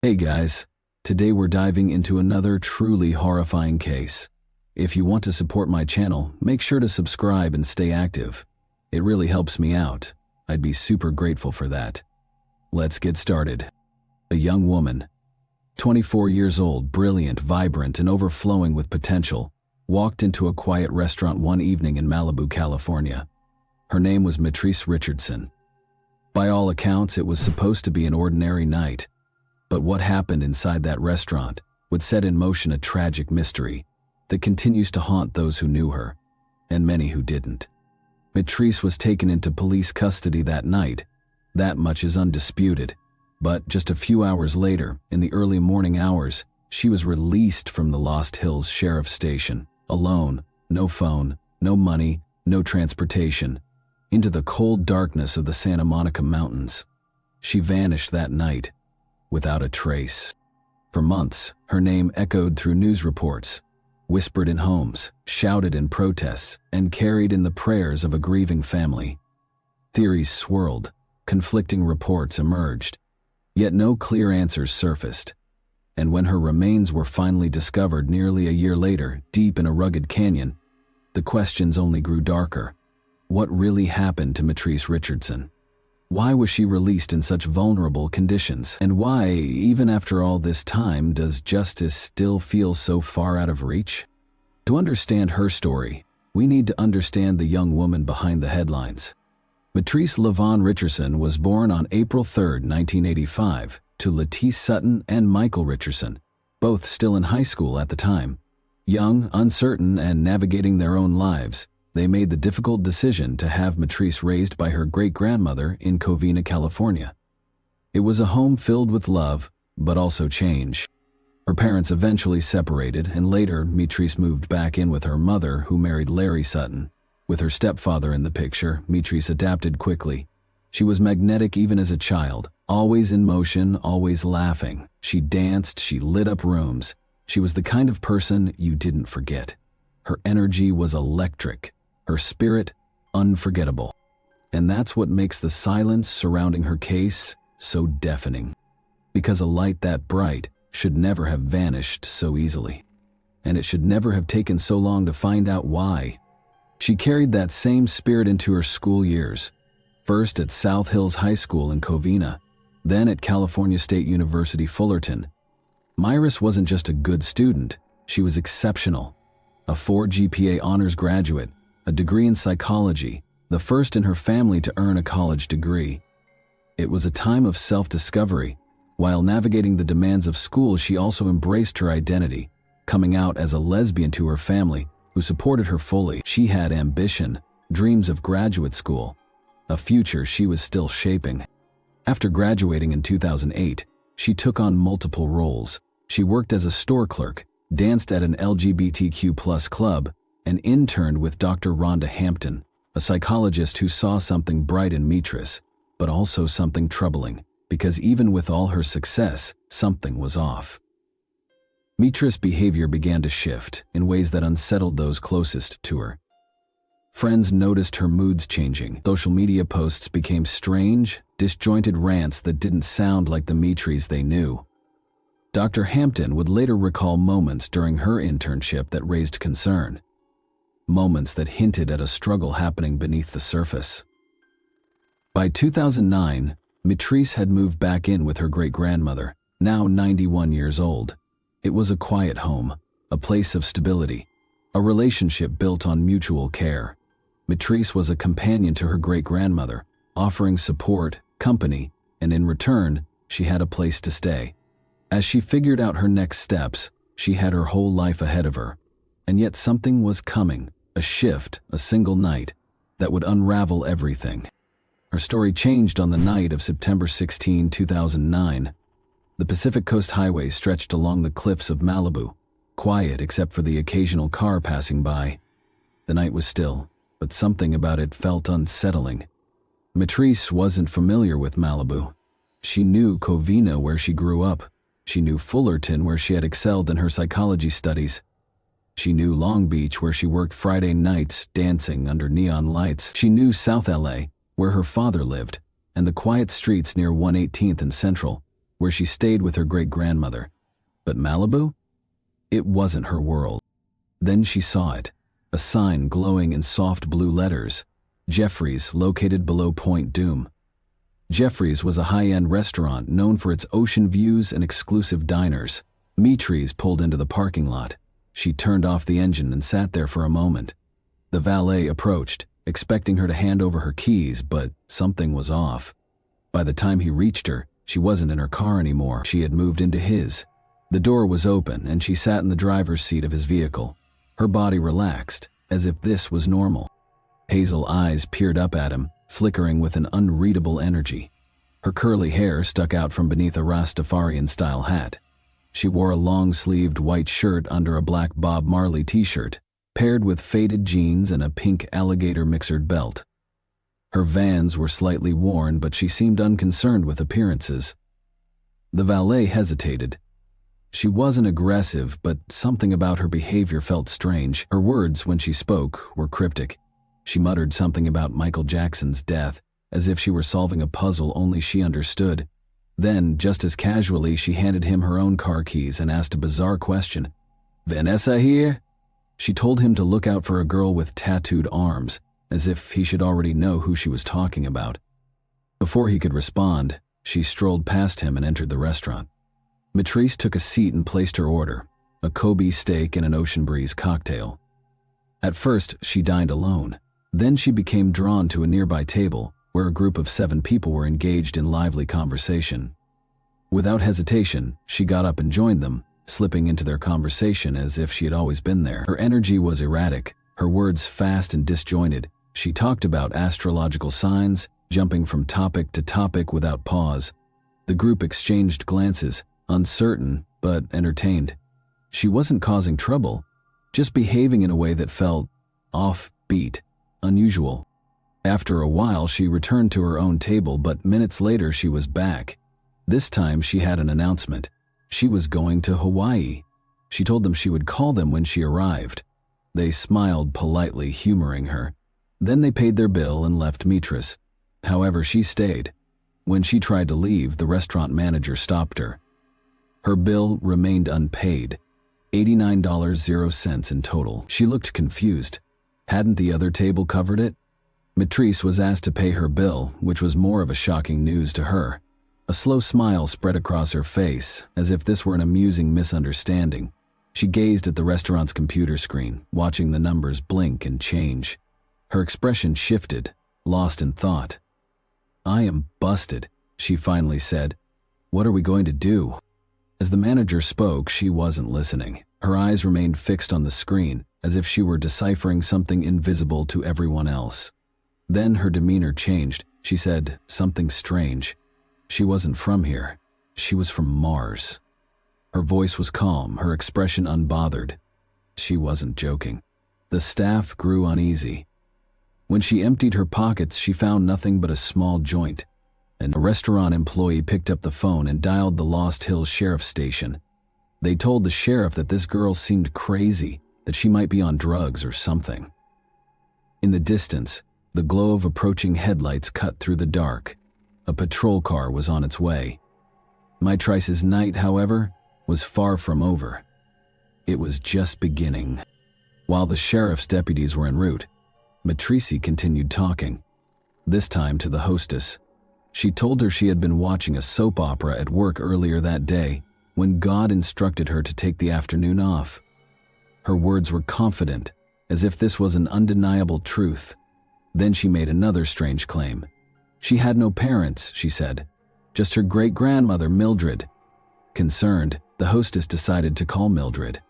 Hey guys, today we're diving into another truly horrifying case. If you want to support my channel, make sure to subscribe and stay active. It really helps me out. I'd be super grateful for that. Let's get started. A young woman, 24 years old, brilliant, vibrant, and overflowing with potential, walked into a quiet restaurant one evening in Malibu, California. Her name was Mitrice Richardson. By all accounts, it was supposed to be an ordinary night. But what happened inside that restaurant would set in motion a tragic mystery that continues to haunt those who knew her, and many who didn't. Mitrice was taken into police custody that night. That much is undisputed. But just a few hours later, in the early morning hours, she was released from the Lost Hills Sheriff's Station, alone, no phone, no money, no transportation, into the cold darkness of the Santa Monica Mountains. She vanished that night, without a trace. For months, her name echoed through news reports, whispered in homes, shouted in protests, and carried in the prayers of a grieving family. Theories swirled, conflicting reports emerged, yet no clear answers surfaced. And when her remains were finally discovered nearly a year later, deep in a rugged canyon, the questions only grew darker. What really happened to Mitrice Richardson? Why was she released in such vulnerable conditions? And why, even after all this time, does justice still feel so far out of reach? To understand her story, we need to understand the young woman behind the headlines. Mitrice LaVaughn Richardson was born on April 3, 1985, to Lettice Sutton and Michael Richardson, both still in high school at the time. Young, uncertain, and navigating their own lives, they made the difficult decision to have Mitrice raised by her great-grandmother in Covina, California. It was a home filled with love, but also change. Her parents eventually separated, and later Mitrice moved back in with her mother, who married Larry Sutton. With her stepfather in the picture, Mitrice adapted quickly. She was magnetic even as a child, always in motion, always laughing. She danced, she lit up rooms. She was the kind of person you didn't forget. Her energy was electric. Her spirit, unforgettable. And that's what makes the silence surrounding her case so deafening. Because a light that bright should never have vanished so easily. And it should never have taken so long to find out why. She carried that same spirit into her school years. First at South Hills High School in Covina, then at California State University Fullerton. Mitrice wasn't just a good student, she was exceptional. A 4 GPA honors graduate, a degree in psychology, the first in her family to earn a college degree. It was a time of self-discovery. While navigating the demands of school, she also embraced her identity, coming out as a lesbian to her family, who supported her fully. She had ambition, dreams of graduate school, a future she was still shaping. After graduating in 2008, she took on multiple roles. She worked as a store clerk, danced at an LGBTQ+ club, and interned with Dr. Rhonda Hampton, a psychologist who saw something bright in Mitrice, but also something troubling, because even with all her success, something was off. Mitrice's behavior began to shift in ways that unsettled those closest to her. Friends noticed her moods changing. Social media posts became strange, disjointed rants that didn't sound like the Mitrice they knew. Dr. Hampton would later recall moments during her internship that raised concern. Moments that hinted at a struggle happening beneath the surface. By 2009, Mitrice had moved back in with her great-grandmother, now 91 years old. It was a quiet home, a place of stability, a relationship built on mutual care. Mitrice was a companion to her great-grandmother, offering support, company, and in return, she had a place to stay. As she figured out her next steps, she had her whole life ahead of her. And yet something was coming, a shift, a single night, that would unravel everything. Her story changed on the night of September 16, 2009. The Pacific Coast Highway stretched along the cliffs of Malibu, quiet except for the occasional car passing by. The night was still, but something about it felt unsettling. Mitrice wasn't familiar with Malibu. She knew Covina, where she grew up. She knew Fullerton, where she had excelled in her psychology studies. She knew Long Beach, where she worked Friday nights dancing under neon lights. She knew South LA, where her father lived, and the quiet streets near 118th and Central. where she stayed with her great-grandmother. But Malibu? It wasn't her world. Then she saw it, a sign glowing in soft blue letters, Jeffrey's, located below Point Dume. Jeffrey's was a high-end restaurant known for its ocean views and exclusive diners. Mitris pulled into the parking lot. She turned off the engine and sat there for a moment. The valet approached, expecting her to hand over her keys, but something was off. By the time he reached her, she wasn't in her car anymore. She had moved into his. The door was open, and she sat in the driver's seat of his vehicle. Her body relaxed, as if this was normal. Hazel eyes peered up at him, flickering with an unreadable energy. Her curly hair stuck out from beneath a Rastafarian-style hat. She wore a long-sleeved white shirt under a black Bob Marley t-shirt, paired with faded jeans and a pink alligator mixered belt. Her Vans were slightly worn, but she seemed unconcerned with appearances. The valet hesitated. She wasn't aggressive, but something about her behavior felt strange. Her words, when she spoke, were cryptic. She muttered something about Michael Jackson's death, as if she were solving a puzzle only she understood. Then, just as casually, she handed him her own car keys and asked a bizarre question. "Vanessa here?" She told him to look out for a girl with tattooed arms, as if he should already know who she was talking about. Before he could respond, she strolled past him and entered the restaurant. Mitrice took a seat and placed her order, a Kobe steak and an Ocean Breeze cocktail. At first, she dined alone. Then she became drawn to a nearby table, where a group of 7 people were engaged in lively conversation. Without hesitation, she got up and joined them, slipping into their conversation as if she had always been there. Her energy was erratic, her words fast and disjointed. She talked about astrological signs, jumping from topic to topic without pause. The group exchanged glances, uncertain but entertained. She wasn't causing trouble, just behaving in a way that felt offbeat, unusual. After a while, she returned to her own table, but minutes later she was back. This time she had an announcement. She was going to Hawaii. She told them she would call them when she arrived. They smiled politely, humoring her. Then they paid their bill and left Mitris. However, she stayed. When she tried to leave, the restaurant manager stopped her. Her bill remained unpaid, $89.00 in total. She looked confused. Hadn't the other table covered it? Mitrice was asked to pay her bill, which was more of a shocking news to her. A slow smile spread across her face, as if this were an amusing misunderstanding. She gazed at the restaurant's computer screen, watching the numbers blink and change. Her expression shifted, lost in thought. "I am busted," she finally said. "What are we going to do?" As the manager spoke, she wasn't listening. Her eyes remained fixed on the screen, as if she were deciphering something invisible to everyone else. Then her demeanor changed. She said something strange. She wasn't from here. She was from Mars. Her voice was calm, her expression unbothered. She wasn't joking. The staff grew uneasy. When she emptied her pockets, she found nothing but a small joint. A restaurant employee picked up the phone and dialed the Lost Hills Sheriff's Station. They told the sheriff that this girl seemed crazy, that she might be on drugs or something. In the distance, the glow of approaching headlights cut through the dark. A patrol car was on its way. Mitrice's night, however, was far from over. It was just beginning. While the sheriff's deputies were en route, Mitrice continued talking, this time to the hostess. She told her she had been watching a soap opera at work earlier that day when God instructed her to take the afternoon off. Her words were confident, as if this was an undeniable truth. Then she made another strange claim. She had no parents, she said, just her great-grandmother, Mildred. Concerned, the hostess decided to call Mildred.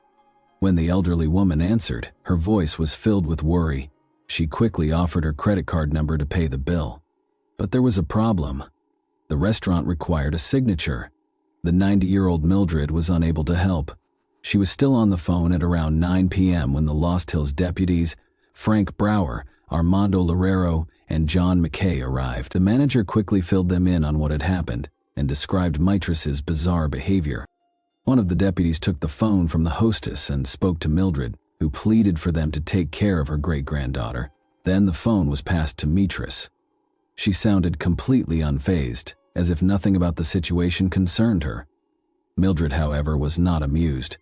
When the elderly woman answered, her voice was filled with worry. She quickly offered her credit card number to pay the bill. But there was a problem. The restaurant required a signature. The 90-year-old Mildred was unable to help. She was still on the phone at around 9 p.m. when the Lost Hills deputies, Frank Brower, Armando Loureiro, and John McKay arrived. The manager quickly filled them in on what had happened and described Mitrice's bizarre behavior. One of the deputies took the phone from the hostess and spoke to Mildred, who pleaded for them to take care of her great-granddaughter. Then the phone was passed to Mitrice. She sounded completely unfazed, as if nothing about the situation concerned her. Mildred, however, was not amused.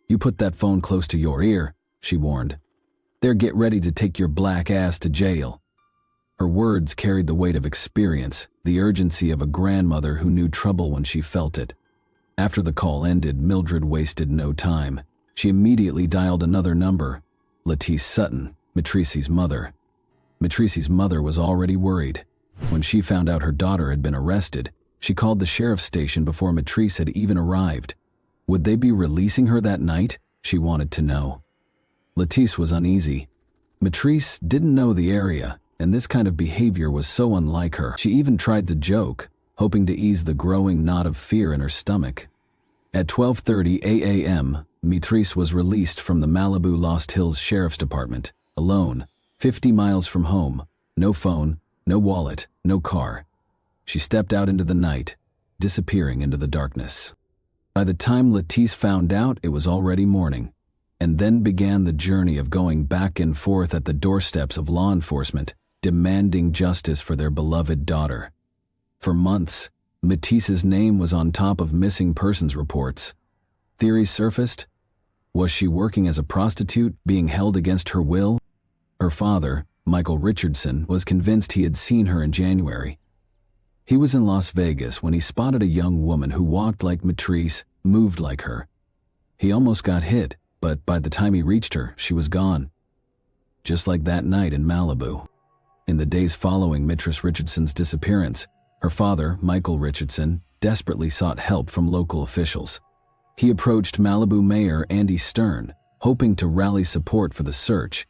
"You put that phone close to your ear," she warned. "They're get ready to take your black ass to jail." Her words carried the weight of experience, the urgency of a grandmother who knew trouble when she felt it. After the call ended, Mildred wasted no time. She immediately dialed another number, Lettice Sutton, Matrice's mother. Matrice's mother was already worried. When she found out her daughter had been arrested, she called the sheriff's station before Matrice had even arrived. Would they be releasing her that night? She wanted to know. Lettice was uneasy. Matrice didn't know the area, and this kind of behavior was so unlike her. She even tried to joke, hoping to ease the growing knot of fear in her stomach. At 12:30 a.m., Matrice was released from the Malibu Lost Hills Sheriff's Department, alone, 50 miles from home, no phone, no wallet, no car. She stepped out into the night, disappearing into the darkness. By the time Lettice found out, it was already morning, and then began the journey of going back and forth at the doorsteps of law enforcement, demanding justice for their beloved daughter. For months, Matisse's name was on top of missing persons reports. Theories surfaced. Was she working as a prostitute, being held against her will? Her father, Michael Richardson, was convinced he had seen her in January. He was in Las Vegas when he spotted a young woman who walked like Matrice, moved like her. He almost got hit, but by the time he reached her, she was gone. Just like that night in Malibu. In the days following Matrice Richardson's disappearance, her father, Michael Richardson, desperately sought help from local officials. He approached Malibu Mayor Andy Stern, hoping to rally support for the search.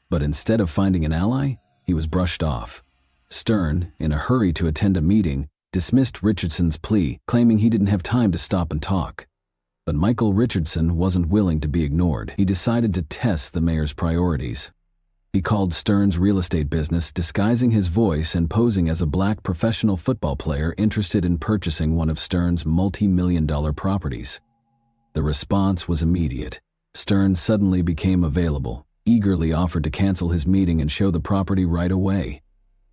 But instead of finding an ally, he was brushed off. Stern, in a hurry to attend a meeting, dismissed Richardson's plea, claiming he didn't have time to stop and talk. But Michael Richardson wasn't willing to be ignored. He decided to test the mayor's priorities. He called Stern's real estate business, disguising his voice and posing as a black professional football player interested in purchasing one of Stern's multi-million-dollar properties. The response was immediate. Stern suddenly became available, eagerly offered to cancel his meeting and show the property right away.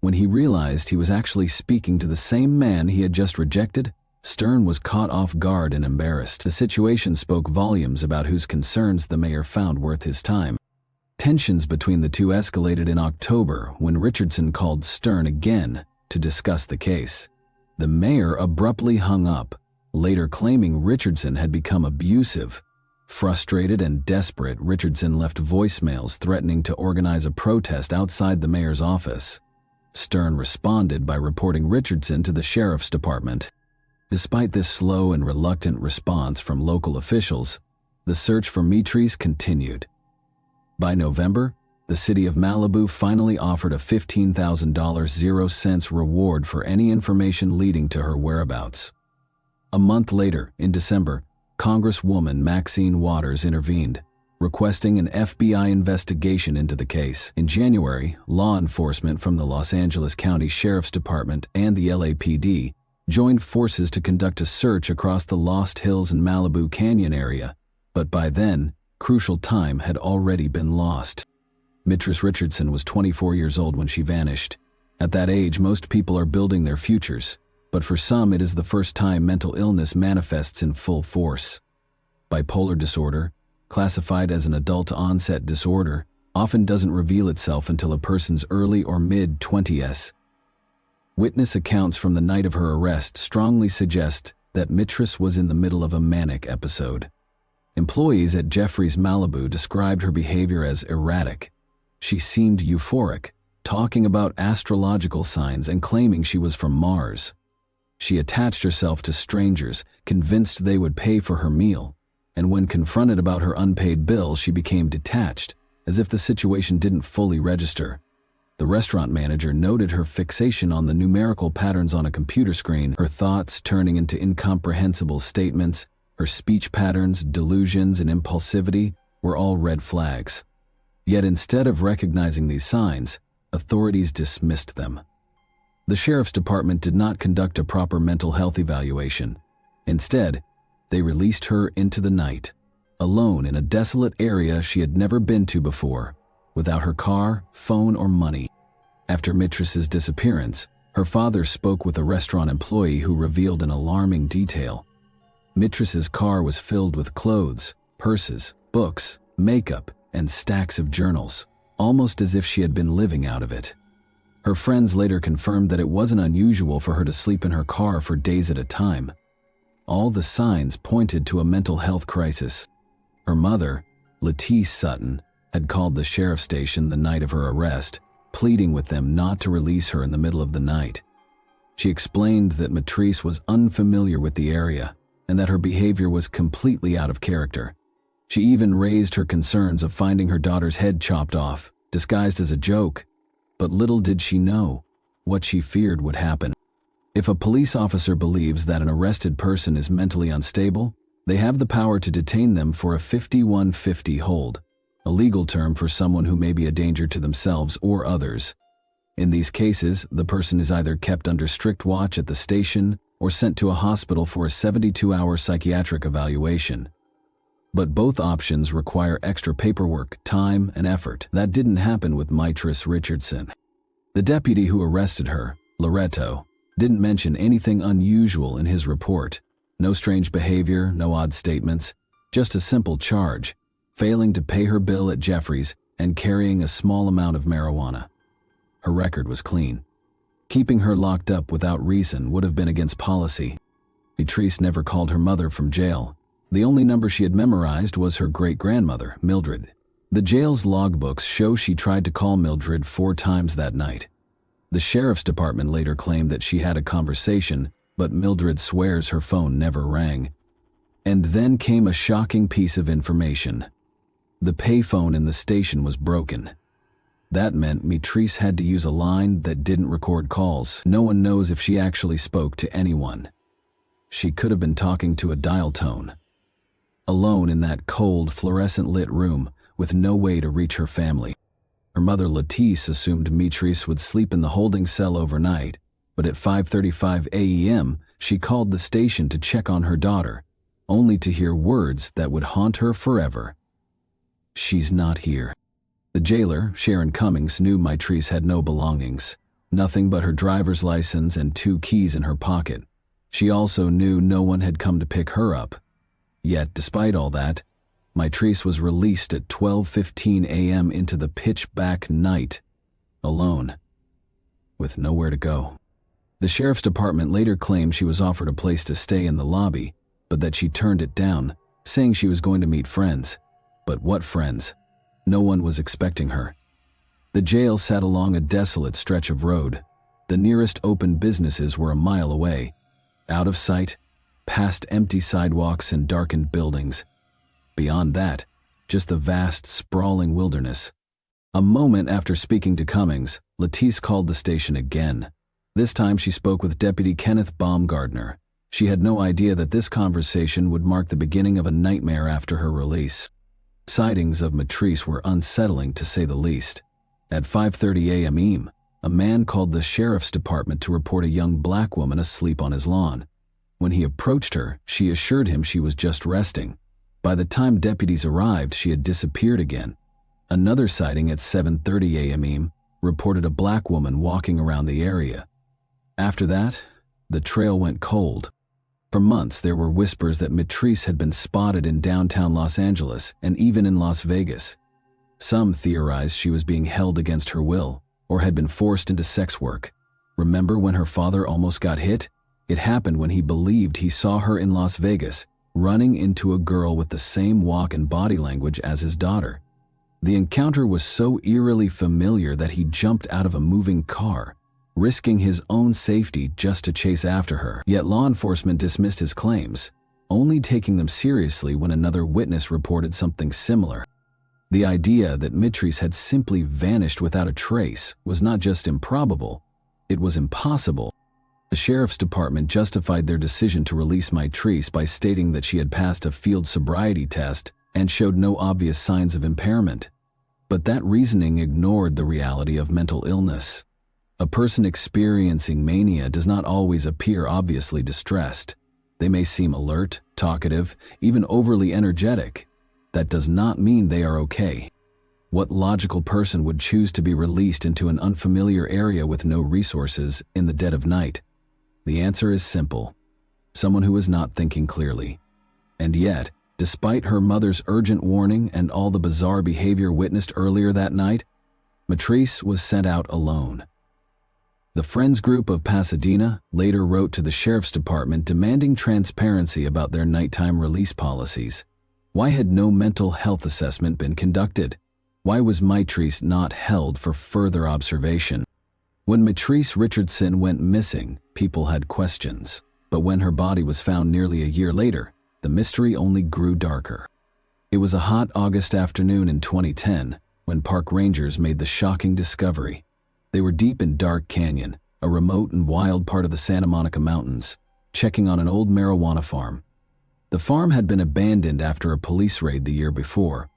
When he realized he was actually speaking to the same man he had just rejected, Stern was caught off guard and embarrassed. The situation spoke volumes about whose concerns the mayor found worth his time. Tensions between the two escalated in October when Richardson called Stern again to discuss the case. The mayor abruptly hung up, later claiming Richardson had become abusive. Frustrated and desperate, Richardson left voicemails threatening to organize a protest outside the mayor's office. Stern responded by reporting Richardson to the sheriff's department. Despite this slow and reluctant response from local officials, the search for Matrice continued. By November, the city of Malibu finally offered a $15,000 0-cents reward for any information leading to her whereabouts. A month later, in December, Congresswoman Maxine Waters intervened, requesting an FBI investigation into the case. In January, law enforcement from the Los Angeles County Sheriff's Department and the LAPD joined forces to conduct a search across the Lost Hills and Malibu Canyon area, but by then, crucial time had already been lost. Matrice Richardson was 24 years old when she vanished. At that age, most people are building their futures, but for some it is the first time mental illness manifests in full force. Bipolar disorder, classified as an adult-onset disorder, often doesn't reveal itself until a person's early or mid-20s. Witness accounts from the night of her arrest strongly suggest that Matrice was in the middle of a manic episode. Employees at Jeffrey's Malibu described her behavior as erratic. She seemed euphoric, talking about astrological signs and claiming she was from Mars. She attached herself to strangers, convinced they would pay for her meal, and when confronted about her unpaid bill, she became detached, as if the situation didn't fully register. The restaurant manager noted her fixation on the numerical patterns on a computer screen, her thoughts turning into incomprehensible statements. Her speech patterns, delusions, and impulsivity were all red flags. Yet instead of recognizing these signs, authorities dismissed them. The sheriff's department did not conduct a proper mental health evaluation. Instead, they released her into the night, alone in a desolate area she had never been to before, without her car, phone, or money. After Matrice's disappearance, Her father spoke with a restaurant employee who revealed an alarming detail. Mitriss's car was filled with clothes, purses, books, makeup, and stacks of journals, almost as if she had been living out of it. Her friends later confirmed that it wasn't unusual for her to sleep in her car for days at a time. All the signs pointed to a mental health crisis. Her mother, Lettice Sutton, had called the sheriff's station the night of her arrest, pleading with them not to release her in the middle of the night. She explained that Mitrice was unfamiliar with the area and that her behavior was completely out of character. She even raised her concerns of finding her daughter's head chopped off, disguised as a joke. But little did she know what she feared would happen. If a police officer believes that an arrested person is mentally unstable, they have the power to detain them for a 5150 hold, a legal term for someone who may be a danger to themselves or others. In these cases, the person is either kept under strict watch at the station or sent to a hospital for a 72-hour psychiatric evaluation. But both options require extra paperwork, time, and effort. That didn't happen with Mitrice Richardson. The deputy who arrested her, Loretto, didn't mention anything unusual in his report. No strange behavior, no odd statements, just a simple charge: failing to pay her bill at Jeffrey's and carrying a small amount of marijuana. Her record was clean. Keeping her locked up without reason would have been against policy. Mitrice never called her mother from jail. The only number she had memorized was her great-grandmother, Mildred. The jail's logbooks show she tried to call Mildred 4 times that night. The sheriff's department later claimed that she had a conversation, but Mildred swears her phone never rang. And then came a shocking piece of information. The payphone in the station was broken. That meant Mitrice had to use a line that didn't record calls. No one knows if she actually spoke to anyone. She could have been talking to a dial tone. Alone in that cold, fluorescent-lit room with no way to reach her family. Her mother Lettice assumed Mitrice would sleep in the holding cell overnight, but at 5:35 a.m. she called the station to check on her daughter, only to hear words that would haunt her forever. "She's not here." The jailer, Sharon Cummings, knew Mitrice had no belongings, nothing but her driver's license and 2 keys in her pocket. She also knew no one had come to pick her up. Yet, despite all that, Mitrice was released at 12:15 a.m. into the pitch-black night, alone, with nowhere to go. The sheriff's department later claimed she was offered a place to stay in the lobby, but that she turned it down, saying she was going to meet friends. But what friends? No one was expecting her. The jail sat along a desolate stretch of road. The nearest open businesses were a mile away, out of sight, past empty sidewalks and darkened buildings. Beyond that, just the vast, sprawling wilderness. A moment after speaking to Cummings, Lettice called the station again. This time she spoke with Deputy Kenneth Baumgardner. She had no idea that this conversation would mark the beginning of a nightmare after her release. Sightings of Mitrice were unsettling, to say the least. At 5:30 a.m., a man called the sheriff's department to report a young black woman asleep on his lawn. When he approached her, she assured him she was just resting. By the time deputies arrived, she had disappeared again. Another sighting at 7:30 a.m. reported a black woman walking around the area. After that, the trail went cold. For months, there were whispers that Mitrice had been spotted in downtown Los Angeles and even in Las Vegas. Some theorized she was being held against her will or had been forced into sex work. Remember when her father almost got hit? It happened when he believed he saw her in Las Vegas, running into a girl with the same walk and body language as his daughter. The encounter was so eerily familiar that he jumped out of a moving car, risking his own safety just to chase after her. Yet law enforcement dismissed his claims, only taking them seriously when another witness reported something similar. The idea that Mitrice had simply vanished without a trace was not just improbable, it was impossible. The sheriff's department justified their decision to release Mitrice by stating that she had passed a field sobriety test and showed no obvious signs of impairment. But that reasoning ignored the reality of mental illness. A person experiencing mania does not always appear obviously distressed. They may seem alert, talkative, even overly energetic. That does not mean they are okay. What logical person would choose to be released into an unfamiliar area with no resources in the dead of night? The answer is simple: someone who is not thinking clearly. And yet, despite her mother's urgent warning and all the bizarre behavior witnessed earlier that night, Matrice was sent out alone. The Friends Group of Pasadena later wrote to the Sheriff's Department demanding transparency about their nighttime release policies. Why had no mental health assessment been conducted? Why was Matrice not held for further observation? When Matrice Richardson went missing, people had questions. But when her body was found nearly a year later, the mystery only grew darker. It was a hot August afternoon in 2010 when park rangers made the shocking discovery. They were deep in Dark Canyon, a remote and wild part of the Santa Monica Mountains, checking on an old marijuana farm. The farm had been abandoned after a police raid the year before,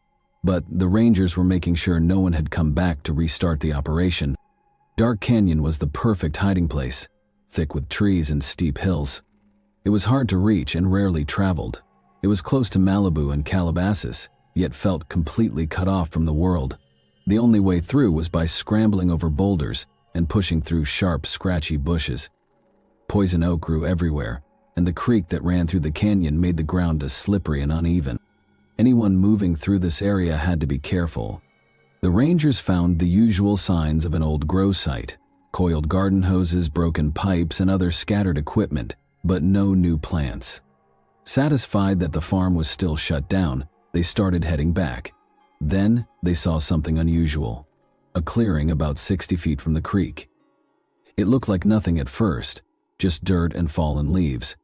but the rangers were making sure no one had come back to restart the operation. Dark Canyon was the perfect hiding place, thick with trees and steep hills. It was hard to reach and rarely traveled. It was close to Malibu and Calabasas, yet felt completely cut off from the world. The only way through was by scrambling over boulders and pushing through sharp, scratchy bushes. Poison oak grew everywhere, and the creek that ran through the canyon made the ground as slippery and uneven. Anyone moving through this area had to be careful. The rangers found the usual signs of an old grow site: coiled garden hoses, broken pipes, and other scattered equipment, but no new plants. Satisfied that the farm was still shut down, they started heading back. Then they saw something unusual: a clearing about 60 feet from the creek. It looked like nothing at first, just dirt and fallen leaves.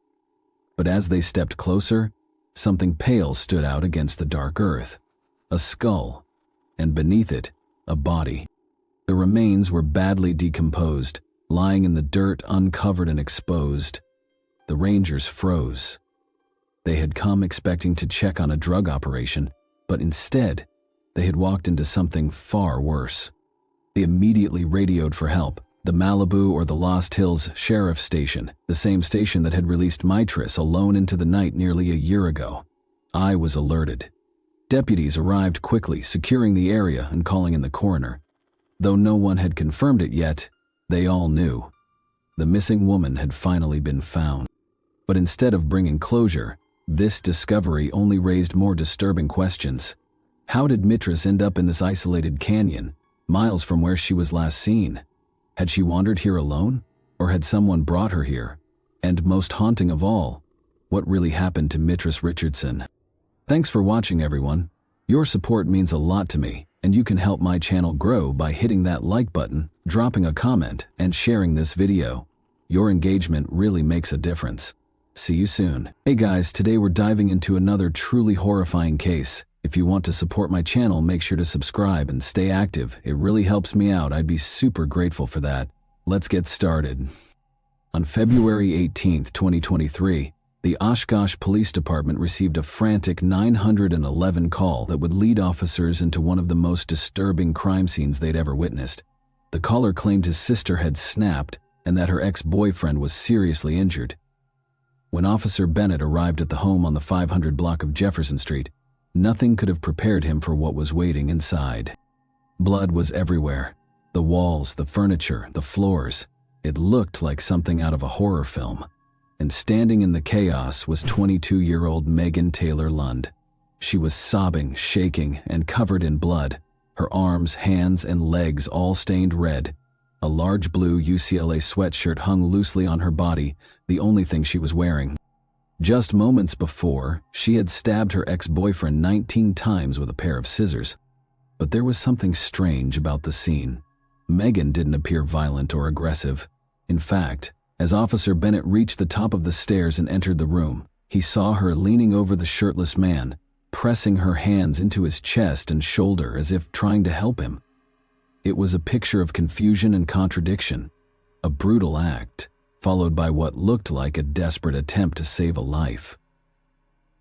But as they stepped closer, something pale stood out against the dark earth: a skull, and beneath it, a body. The remains were badly decomposed, lying in the dirt, uncovered and exposed. The rangers froze. They had come expecting to check on a drug operation, but instead, they had walked into something far worse. They immediately radioed for help. The Malibu or the Lost Hills Sheriff's Station, the same station that had released Matrice alone into the night nearly a year ago. I was alerted. Deputies arrived quickly, securing the area and calling in the coroner. Though no one had confirmed it yet, they all knew. The missing woman had finally been found. But instead of bringing closure, this discovery only raised more disturbing questions. How did Matrice end up in this isolated canyon, miles from where she was last seen? Had she wandered here alone, or had someone brought her here? And most haunting of all, what really happened to Matrice Richardson? Thanks for watching, everyone. Your support means a lot to me, and you can help my channel grow by hitting that like button, dropping a comment, and sharing this video. Your engagement really makes a difference. See you soon. Hey guys, today we're diving into another truly horrifying case. If you want to support my channel, make sure to subscribe and stay active. It really helps me out. I'd be super grateful for that. Let's get started. On February 18th, 2023, the Oshkosh Police Department received a frantic 911 call that would lead officers into one of the most disturbing crime scenes they'd ever witnessed. The caller claimed his sister had snapped and that her ex-boyfriend was seriously injured. When Officer Bennett arrived at the home on the 500 block of Jefferson Street, nothing could have prepared him for what was waiting inside. Blood was everywhere. The walls, the furniture, the floors. It looked like something out of a horror film. And standing in the chaos was 22-year-old Megan Taylor Lund. She was sobbing, shaking, and covered in blood, her arms, hands, and legs all stained red. A large blue UCLA sweatshirt hung loosely on her body, the only thing she was wearing. Just moments before, she had stabbed her ex-boyfriend 19 times with a pair of scissors. But there was something strange about the scene. Megan didn't appear violent or aggressive. In fact, as Officer Bennett reached the top of the stairs and entered the room, he saw her leaning over the shirtless man, pressing her hands into his chest and shoulder as if trying to help him. It was a picture of confusion and contradiction, a brutal act, followed by what looked like a desperate attempt to save a life.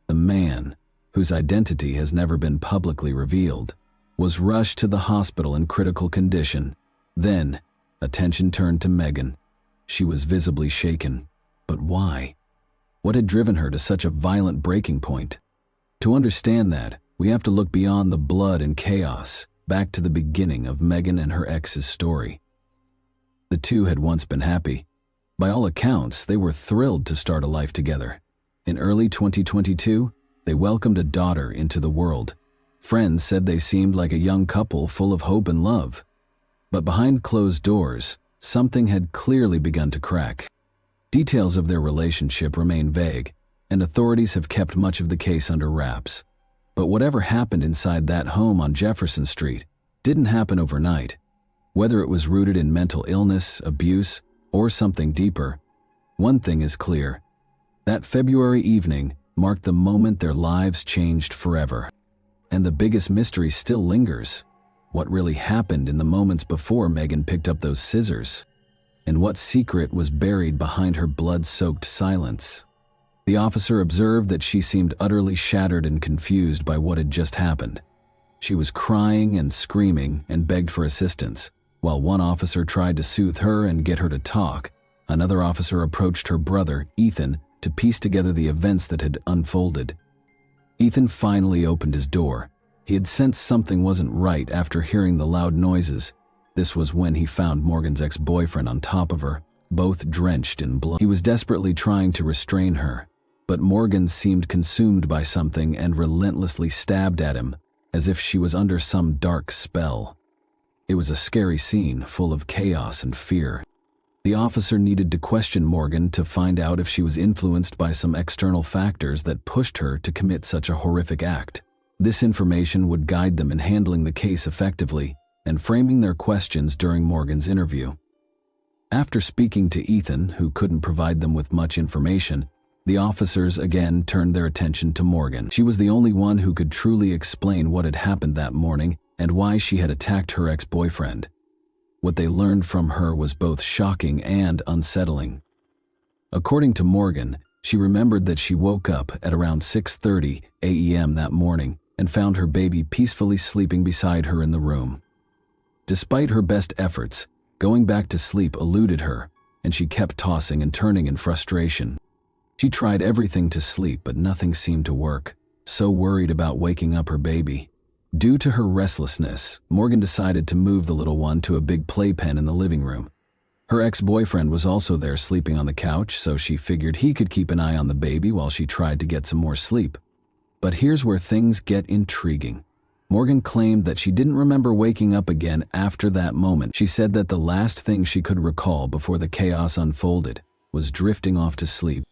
The man, whose identity has never been publicly revealed, was rushed to the hospital in critical condition. Then, attention turned to Megan. She was visibly shaken. But why? What had driven her to such a violent breaking point? To understand that, we have to look beyond the blood and chaos, back to the beginning of Megan and her ex's story. The two had once been happy. By all accounts, they were thrilled to start a life together. In early 2022, they welcomed a daughter into the world. Friends said they seemed like a young couple full of hope and love. But behind closed doors, something had clearly begun to crack. Details of their relationship remain vague, and authorities have kept much of the case under wraps. But whatever happened inside that home on Jefferson Street didn't happen overnight. Whether it was rooted in mental illness, abuse, or something deeper, one thing is clear. That February evening marked the moment their lives changed forever. And the biggest mystery still lingers. What really happened in the moments before Megan picked up those scissors? And what secret was buried behind her blood-soaked silence? The officer observed that she seemed utterly shattered and confused by what had just happened. She was crying and screaming and begged for assistance. While one officer tried to soothe her and get her to talk, another officer approached her brother, Ethan, to piece together the events that had unfolded. Ethan finally opened his door. He had sensed something wasn't right after hearing the loud noises. This was when he found Morgan's ex-boyfriend on top of her, both drenched in blood. He was desperately trying to restrain her, but Morgan seemed consumed by something and relentlessly stabbed at him, as if she was under some dark spell. It was a scary scene, full of chaos and fear. The officer needed to question Morgan to find out if she was influenced by some external factors that pushed her to commit such a horrific act. This information would guide them in handling the case effectively and framing their questions during Morgan's interview. After speaking to Ethan, who couldn't provide them with much information, the officers again turned their attention to Morgan. She was the only one who could truly explain what had happened that morning and why she had attacked her ex-boyfriend. What they learned from her was both shocking and unsettling. According to Morgan, she remembered that she woke up at around 6:30 a.m. that morning and found her baby peacefully sleeping beside her in the room. Despite her best efforts, going back to sleep eluded her, and she kept tossing and turning in frustration. She tried everything to sleep, but nothing seemed to work, so worried about waking up her baby. Due to her restlessness, Morgan decided to move the little one to a big playpen in the living room. Her ex-boyfriend was also there sleeping on the couch, so she figured he could keep an eye on the baby while she tried to get some more sleep. But here's where things get intriguing. Morgan claimed that she didn't remember waking up again after that moment. She said that the last thing she could recall before the chaos unfolded was drifting off to sleep.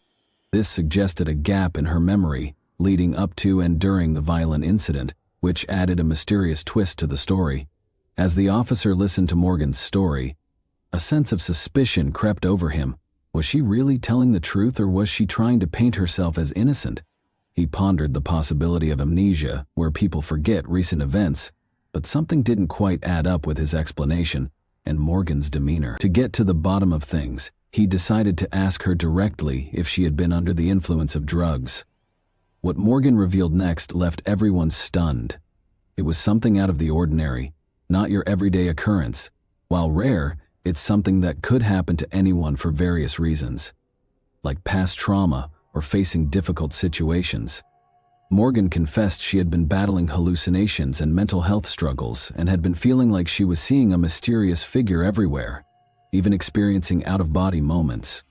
This suggested a gap in her memory leading up to and during the violent incident, which added a mysterious twist to the story. As the officer listened to Morgan's story, a sense of suspicion crept over him. Was she really telling the truth, or was she trying to paint herself as innocent? He pondered the possibility of amnesia, where people forget recent events, but something didn't quite add up with his explanation and Morgan's demeanor. To get to the bottom of things, he decided to ask her directly if she had been under the influence of drugs. What Morgan revealed next left everyone stunned. It was something out of the ordinary, not your everyday occurrence. While rare, it's something that could happen to anyone for various reasons, like past trauma or facing difficult situations. Morgan confessed she had been battling hallucinations and mental health struggles and had been feeling like she was seeing a mysterious figure everywhere, even experiencing out-of-body moments.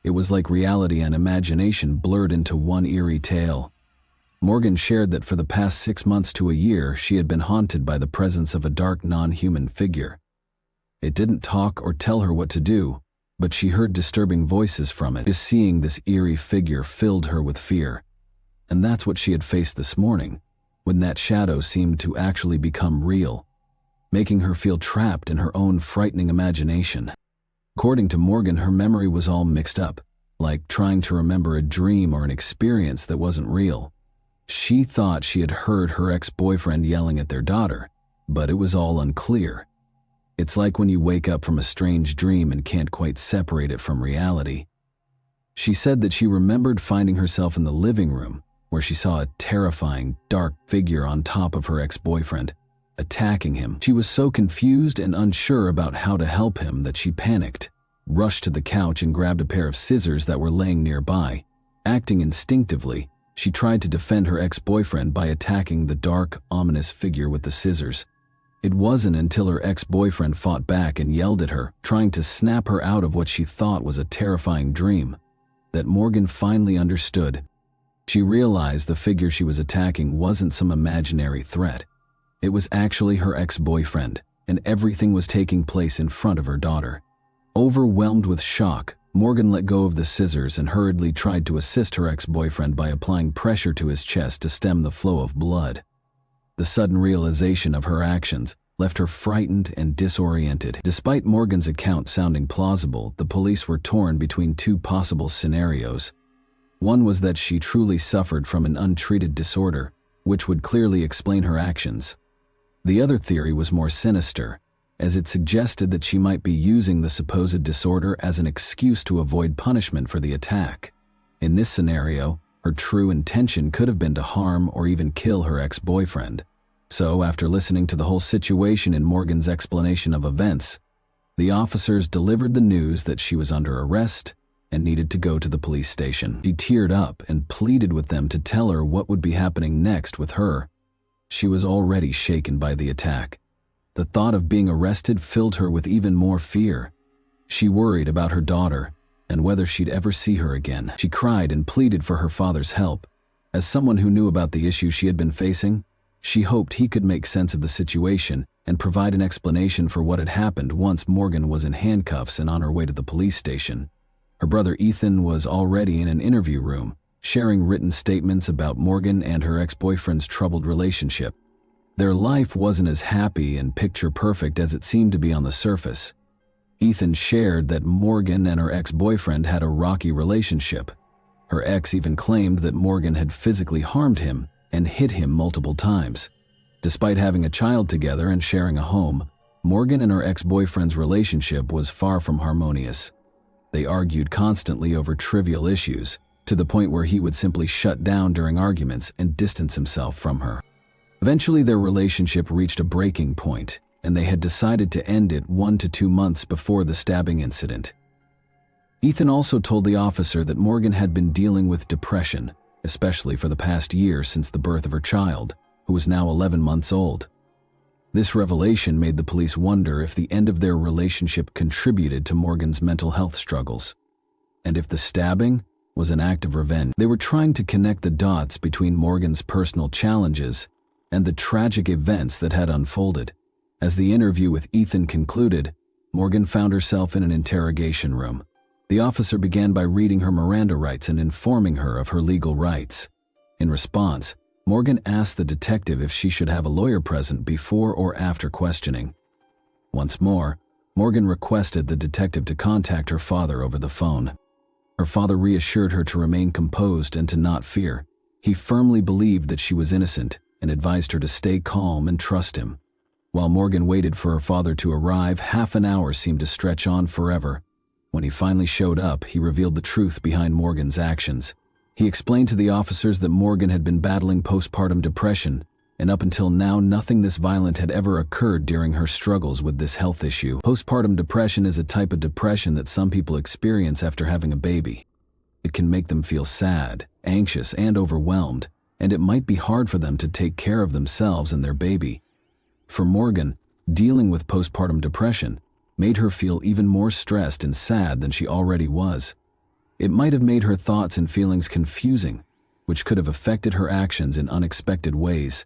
It was like reality and imagination blurred into one eerie tale. Morgan shared that for the past 6 months to a year, she had been haunted by the presence of a dark, non-human figure. It didn't talk or tell her what to do, but she heard disturbing voices from it. Just seeing this eerie figure filled her with fear. And that's what she had faced this morning, when that shadow seemed to actually become real, making her feel trapped in her own frightening imagination. According to Morgan, her memory was all mixed up, like trying to remember a dream or an experience that wasn't real. She thought she had heard her ex-boyfriend yelling at their daughter, but it was all unclear. It's like when you wake up from a strange dream and can't quite separate it from reality. She said that she remembered finding herself in the living room, where she saw a terrifying, dark figure on top of her ex-boyfriend, attacking him. She was so confused and unsure about how to help him that she panicked, rushed to the couch and grabbed a pair of scissors that were laying nearby. Acting instinctively, she tried to defend her ex-boyfriend by attacking the dark, ominous figure with the scissors. It wasn't until her ex-boyfriend fought back and yelled at her, trying to snap her out of what she thought was a terrifying dream, that Morgan finally understood. She realized the figure she was attacking wasn't some imaginary threat. It was actually her ex-boyfriend, and everything was taking place in front of her daughter. Overwhelmed with shock, Morgan let go of the scissors and hurriedly tried to assist her ex-boyfriend by applying pressure to his chest to stem the flow of blood. The sudden realization of her actions left her frightened and disoriented. Despite Morgan's account sounding plausible, the police were torn between two possible scenarios. One was that she truly suffered from an untreated disorder, which would clearly explain her actions. The other theory was more sinister, as it suggested that she might be using the supposed disorder as an excuse to avoid punishment for the attack. In this scenario, her true intention could have been to harm or even kill her ex-boyfriend. So, after listening to the whole situation in Morgan's explanation of events, the officers delivered the news that she was under arrest and needed to go to the police station. She teared up and pleaded with them to tell her what would be happening next with her. She was already shaken by the attack. The thought of being arrested filled her with even more fear. She worried about her daughter and whether she'd ever see her again. She cried and pleaded for her father's help. As someone who knew about the issue she had been facing, she hoped he could make sense of the situation and provide an explanation for what had happened once Morgan was in handcuffs and on her way to the police station. Her brother Ethan was already in an interview room, sharing written statements about Morgan and her ex-boyfriend's troubled relationship. Their life wasn't as happy and picture-perfect as it seemed to be on the surface. Ethan shared that Morgan and her ex-boyfriend had a rocky relationship. Her ex even claimed that Morgan had physically harmed him and hit him multiple times. Despite having a child together and sharing a home, Morgan and her ex-boyfriend's relationship was far from harmonious. They argued constantly over trivial issues, to the point where he would simply shut down during arguments and distance himself from her. Eventually, their relationship reached a breaking point, and they had decided to end it 1 to 2 months before the stabbing incident. Ethan also told the officer that Morgan had been dealing with depression, especially for the past year since the birth of her child, who was now 11 months old. This revelation made the police wonder if the end of their relationship contributed to Morgan's mental health struggles, and if the stabbing was an act of revenge. They were trying to connect the dots between Morgan's personal challenges and the tragic events that had unfolded. As the interview with Ethan concluded, Morgan found herself in an interrogation room. The officer began by reading her Miranda rights and informing her of her legal rights. In response, Morgan asked the detective if she should have a lawyer present before or after questioning. Once more, Morgan requested the detective to contact her father over the phone. Her father reassured her to remain composed and to not fear. He firmly believed that she was innocent and advised her to stay calm and trust him. While Morgan waited for her father to arrive, half an hour seemed to stretch on forever. When he finally showed up, he revealed the truth behind Morgan's actions. He explained to the officers that Morgan had been battling postpartum depression, and up until now, nothing this violent had ever occurred during her struggles with this health issue. Postpartum depression is a type of depression that some people experience after having a baby. It can make them feel sad, anxious, and overwhelmed, and it might be hard for them to take care of themselves and their baby. For Morgan, dealing with postpartum depression made her feel even more stressed and sad than she already was. It might have made her thoughts and feelings confusing, which could have affected her actions in unexpected ways,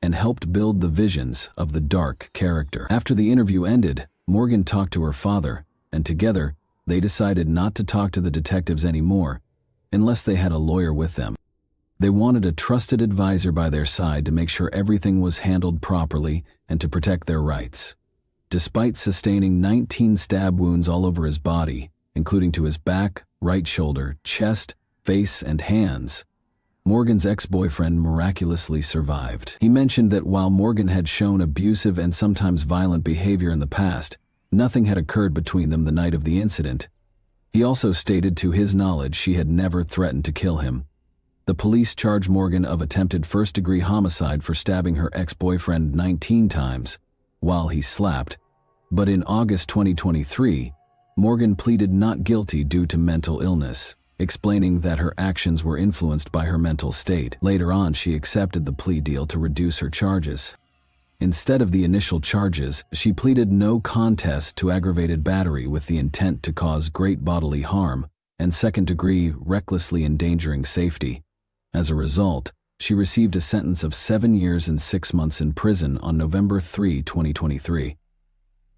and helped build the visions of the dark character. After the interview ended, Morgan talked to her father, and together, they decided not to talk to the detectives anymore, unless they had a lawyer with them. They wanted a trusted advisor by their side to make sure everything was handled properly and to protect their rights. Despite sustaining 19 stab wounds all over his body, including to his back, right shoulder, chest, face, and hands, Morgan's ex-boyfriend miraculously survived. He mentioned that while Morgan had shown abusive and sometimes violent behavior in the past, nothing had occurred between them the night of the incident. He also stated to his knowledge she had never threatened to kill him. The police charged Morgan of attempted first-degree homicide for stabbing her ex-boyfriend 19 times while he slept, but in August 2023, Morgan pleaded not guilty due to mental illness, explaining that her actions were influenced by her mental state. Later on, she accepted the plea deal to reduce her charges. Instead of the initial charges, she pleaded no contest to aggravated battery with the intent to cause great bodily harm and second-degree recklessly endangering safety. As a result, she received a sentence of 7 years and 6 months in prison on November 3, 2023.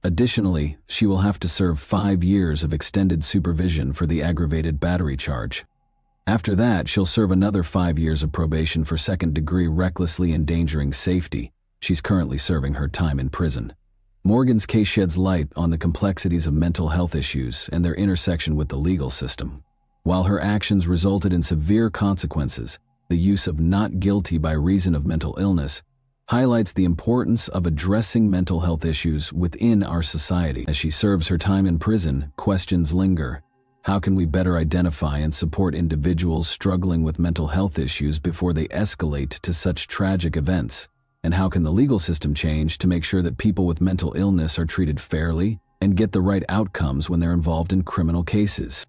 Additionally, she will have to serve 5 years of extended supervision for the aggravated battery charge. After that, she'll serve another 5 years of probation for second-degree recklessly endangering safety. She's currently serving her time in prison. Morgan's case sheds light on the complexities of mental health issues and their intersection with the legal system. While her actions resulted in severe consequences, the use of not guilty by reason of mental illness highlights the importance of addressing mental health issues within our society. As she serves her time in prison, questions linger. How can we better identify and support individuals struggling with mental health issues before they escalate to such tragic events? And how can the legal system change to make sure that people with mental illness are treated fairly and get the right outcomes when they're involved in criminal cases?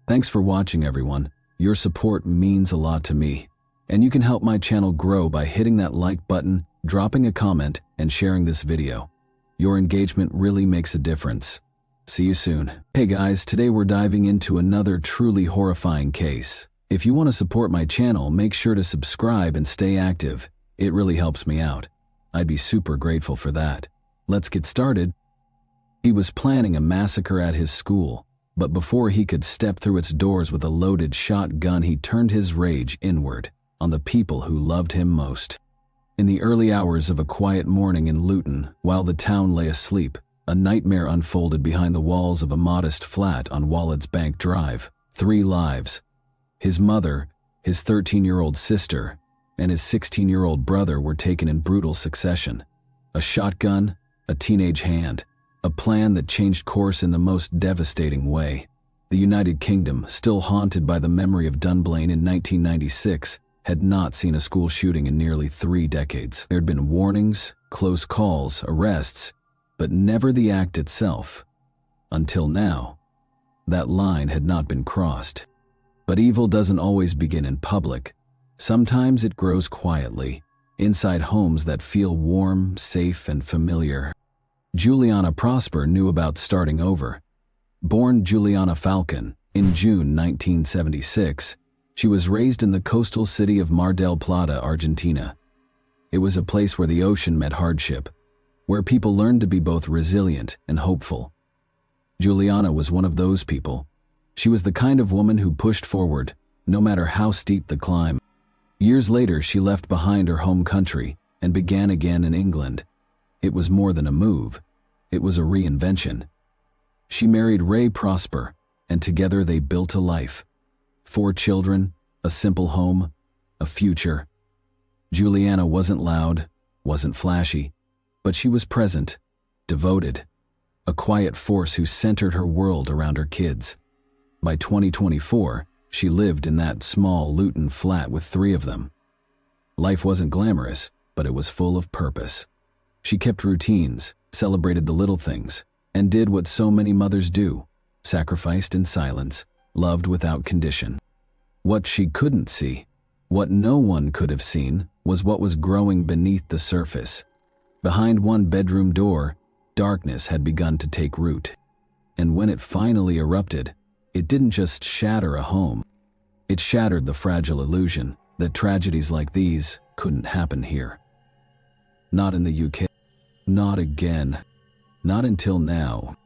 Thanks for watching, everyone. Your support means a lot to me. And you can help my channel grow by hitting that like button, dropping a comment, and sharing this video. Your engagement really makes a difference. See you soon. Hey guys, today we're diving into another truly horrifying case. If you want to support my channel, make sure to subscribe and stay active. It really helps me out. I'd be super grateful for that. Let's get started. He was planning a massacre at his school, but before he could step through its doors with a loaded shotgun, he turned his rage inward on the people who loved him most. In the early hours of a quiet morning in Luton, while the town lay asleep, a nightmare unfolded behind the walls of a modest flat on Wallett's Bank Drive. 3 lives. His mother, his 13-year-old sister, and his 16-year-old brother were taken in brutal succession. A shotgun, a teenage hand, a plan that changed course in the most devastating way. The United Kingdom, still haunted by the memory of Dunblane in 1996, had not seen a school shooting in nearly 3 decades. There had been warnings, close calls, arrests, but never the act itself. Until now, that line had not been crossed. But evil doesn't always begin in public. Sometimes it grows quietly, inside homes that feel warm, safe, and familiar. Juliana Prosper knew about starting over. Born Juliana Falcon in June 1976, she was raised in the coastal city of Mar del Plata, Argentina. It was a place where the ocean met hardship, where people learned to be both resilient and hopeful. Juliana was one of those people. She was the kind of woman who pushed forward, no matter how steep the climb. Years later, she left behind her home country and began again in England. It was more than a move. It was a reinvention. She married Ray Prosper, and together they built a life. 4 children, a simple home, a future. Juliana wasn't loud, wasn't flashy, but she was present, devoted, a quiet force who centered her world around her kids. By 2024, she lived in that small Luton flat with 3 of them. Life wasn't glamorous, but it was full of purpose. She kept routines, celebrated the little things, and did what so many mothers do, sacrificed in silence, loved without condition. What she couldn't see, what no one could have seen, was what was growing beneath the surface. Behind one bedroom door, darkness had begun to take root. And when it finally erupted, it didn't just shatter a home. It shattered the fragile illusion that tragedies like these couldn't happen here. Not in the UK. Not again. Not until now.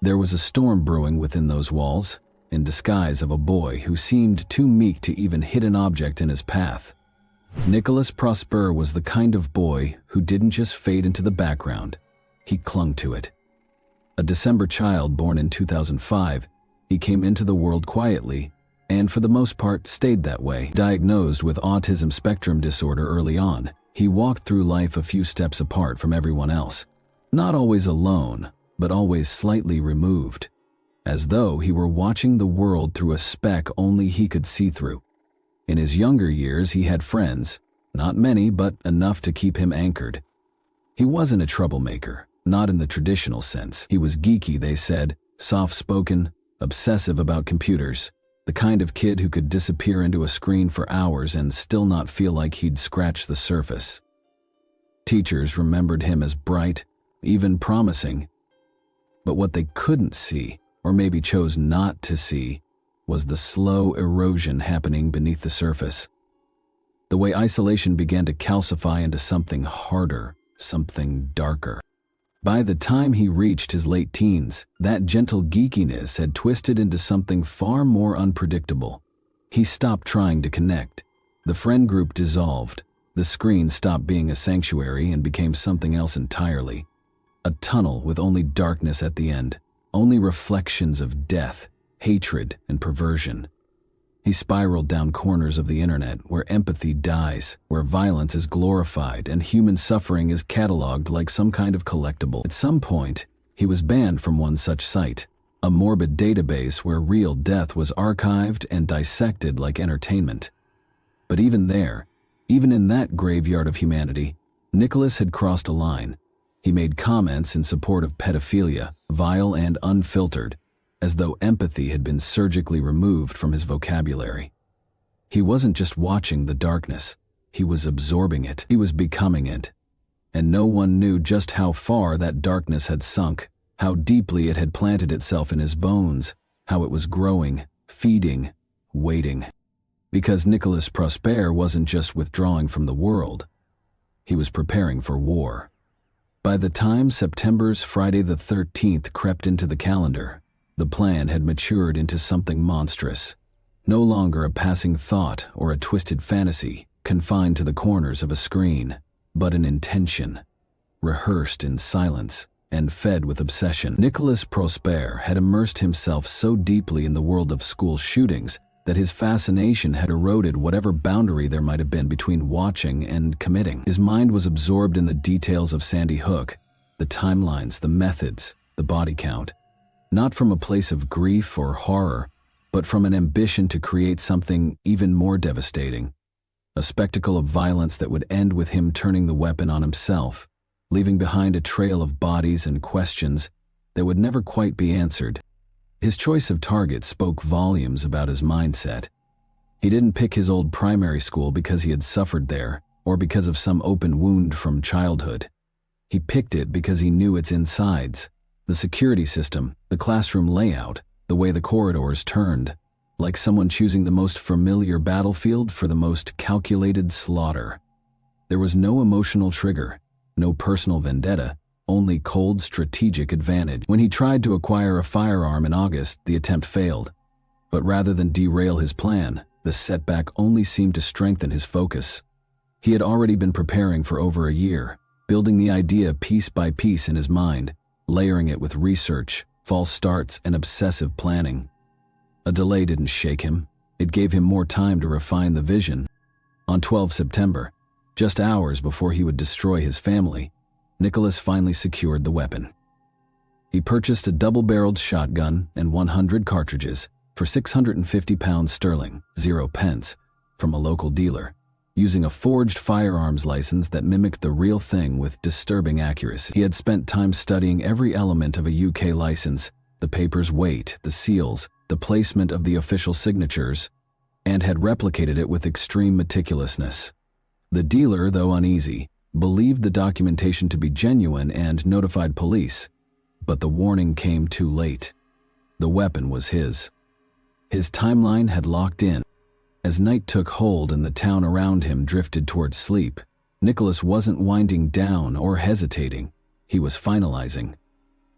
There was a storm brewing within those walls, in disguise of a boy who seemed too meek to even hit an object in his path. Nicholas Prosper was the kind of boy who didn't just fade into the background. He clung to it. A December child born in 2005, he came into the world quietly, and for the most part stayed that way. Diagnosed with autism spectrum disorder early on, he walked through life a few steps apart from everyone else. Not always alone, but always slightly removed, as though he were watching the world through a speck only he could see through. In his younger years, he had friends, not many, but enough to keep him anchored. He wasn't a troublemaker, not in the traditional sense. He was geeky, they said, soft-spoken, obsessive about computers, the kind of kid who could disappear into a screen for hours and still not feel like he'd scratched the surface. Teachers remembered him as bright, even promising. But what they couldn't see, or maybe chose not to see, was the slow erosion happening beneath the surface. The way isolation began to calcify into something harder, something darker. By the time he reached his late teens, that gentle geekiness had twisted into something far more unpredictable. He stopped trying to connect. The friend group dissolved. The screen stopped being a sanctuary and became something else entirely. A tunnel with only darkness at the end, only reflections of death, hatred, and perversion. He spiraled down corners of the internet where empathy dies, where violence is glorified and human suffering is cataloged like some kind of collectible. At some point, he was banned from one such site, a morbid database where real death was archived and dissected like entertainment. But even there, even in that graveyard of humanity, Nicholas had crossed a line. He made comments in support of pedophilia, vile and unfiltered, as though empathy had been surgically removed from his vocabulary. He wasn't just watching the darkness, he was absorbing it, he was becoming it. And no one knew just how far that darkness had sunk, how deeply it had planted itself in his bones, how it was growing, feeding, waiting. Because Nicholas Prosper wasn't just withdrawing from the world, he was preparing for war. By the time September's Friday the 13th crept into the calendar, the plan had matured into something monstrous, no longer a passing thought or a twisted fantasy confined to the corners of a screen, but an intention, rehearsed in silence and fed with obsession. Nicholas Prosper had immersed himself so deeply in the world of school shootings that his fascination had eroded whatever boundary there might have been between watching and committing. His mind was absorbed in the details of Sandy Hook, the timelines, the methods, the body count. Not from a place of grief or horror, but from an ambition to create something even more devastating. A spectacle of violence that would end with him turning the weapon on himself, leaving behind a trail of bodies and questions that would never quite be answered. His choice of target spoke volumes about his mindset. He didn't pick his old primary school because he had suffered there, or because of some open wound from childhood. He picked it because he knew its insides. The security system, the classroom layout, the way the corridors turned, like someone choosing the most familiar battlefield for the most calculated slaughter. There was no emotional trigger, no personal vendetta, only cold strategic advantage. When he tried to acquire a firearm in August, the attempt failed. But rather than derail his plan, the setback only seemed to strengthen his focus. He had already been preparing for over a year, building the idea piece by piece in his mind, layering it with research, false starts, and obsessive planning. A delay didn't shake him. It gave him more time to refine the vision. On 12 September, just hours before he would destroy his family, Nicholas finally secured the weapon. He purchased a double-barreled shotgun and 100 cartridges for £650 sterling, 0 pence, from a local dealer, using a forged firearms license that mimicked the real thing with disturbing accuracy. He had spent time studying every element of a UK license, the paper's weight, the seals, the placement of the official signatures, and had replicated it with extreme meticulousness. The dealer, though uneasy, believed the documentation to be genuine and notified police, but the warning came too late. The weapon was his. His timeline had locked in. As night took hold and the town around him drifted towards sleep, Nicholas wasn't winding down or hesitating. He was finalizing.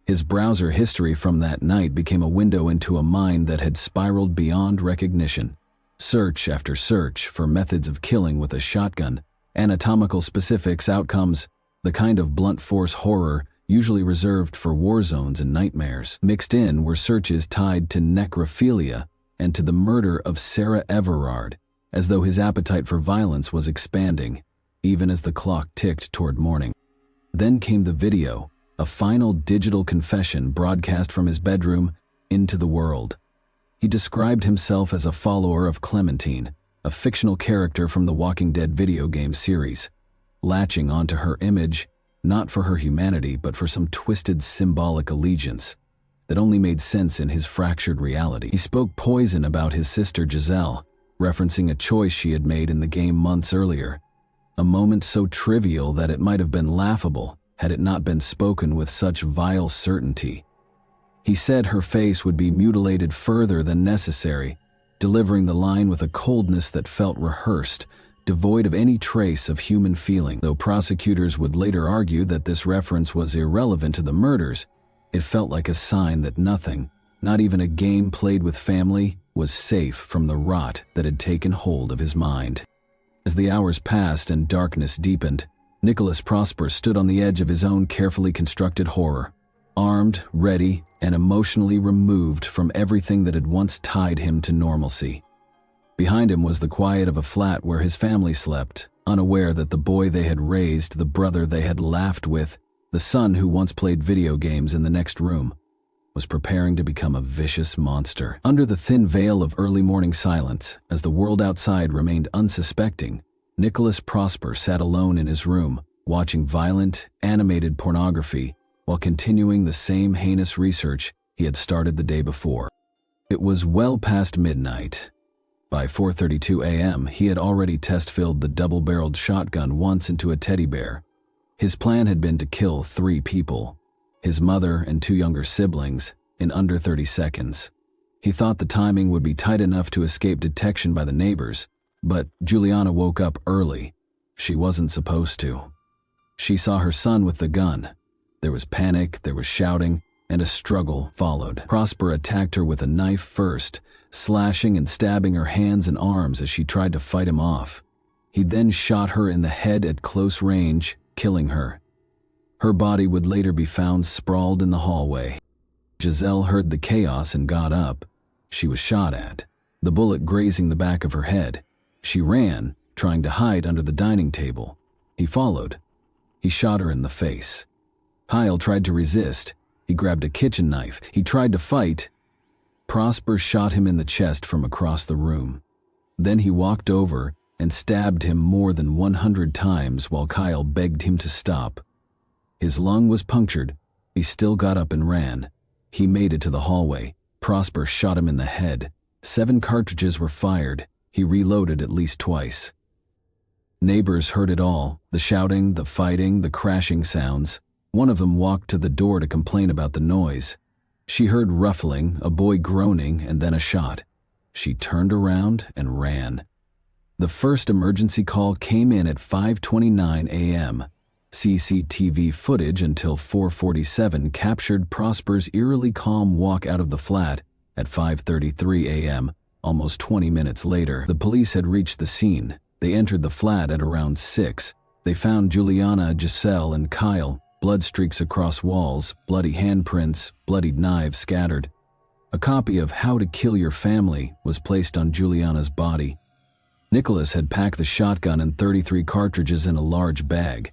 His browser history from that night became a window into a mind that had spiraled beyond recognition. Search after search for methods of killing with a shotgun, anatomical specifics, outcomes, the kind of blunt force horror usually reserved for war zones and nightmares. Mixed in were searches tied to necrophilia and to the murder of Sarah Everard, as though his appetite for violence was expanding, even as the clock ticked toward morning. Then came the video, a final digital confession broadcast from his bedroom into the world. He described himself as a follower of Clementine, a fictional character from the Walking Dead video game series, latching onto her image, not for her humanity, but for some twisted symbolic allegiance that only made sense in his fractured reality. He spoke poison about his sister Giselle, referencing a choice she had made in the game months earlier. a moment so trivial that it might have been laughable had it not been spoken with such vile certainty. He said her face would be mutilated further than necessary, delivering the line with a coldness that felt rehearsed, devoid of any trace of human feeling. Though prosecutors would later argue that this reference was irrelevant to the murders, it felt like a sign that nothing, not even a game played with family, was safe from the rot that had taken hold of his mind. As the hours passed and darkness deepened, Nicholas Prosper stood on the edge of his own carefully constructed horror, armed, ready, and emotionally removed from everything that had once tied him to normalcy. Behind him was the quiet of a flat where his family slept, unaware that the boy they had raised, the brother they had laughed with, the son who once played video games in the next room, was preparing to become a vicious monster. Under the thin veil of early morning silence, as the world outside remained unsuspecting, Nicholas Prosper sat alone in his room, watching violent, animated pornography while continuing the same heinous research he had started the day before. It was well past midnight. By 4:32 a.m., he had already test-filled the double-barreled shotgun once into a teddy bear. His plan had been to kill 3 people, his mother and 2 younger siblings, in under 30 seconds. He thought the timing would be tight enough to escape detection by the neighbors, but Juliana woke up early. She wasn't supposed to. She saw her son with the gun. There was panic, there was shouting, and a struggle followed. Prosper attacked her with a knife first, slashing and stabbing her hands and arms as she tried to fight him off. He then shot her in the head at close range, killing her. Her body would later be found sprawled in the hallway. Giselle heard the chaos and got up. She was shot at, the bullet grazing the back of her head. She ran, trying to hide under the dining table. He followed. He shot her in the face. Kyle tried to resist. He grabbed a kitchen knife. He tried to fight. Prosper shot him in the chest from across the room. Then he walked over and stabbed him more than 100 times while Kyle begged him to stop. His lung was punctured. He still got up and ran. He made it to the hallway. Prosper shot him in the head. 7 cartridges were fired. He reloaded at least twice. Neighbors heard it all, the shouting, the fighting, the crashing sounds. One of them walked to the door to complain about the noise. She heard ruffling, a boy groaning, and then a shot. She turned around and ran. The first emergency call came in at 5:29 a.m. CCTV footage until 4:47 captured Prosper's eerily calm walk out of the flat at 5:33 a.m., almost 20 minutes later. The police had reached the scene. They entered the flat at around 6. They found Juliana, Giselle, and Kyle, blood streaks across walls, bloody handprints, bloodied knives scattered. A copy of How to Kill Your Family was placed on Juliana's body. Nicholas had packed the shotgun and 33 cartridges in a large bag.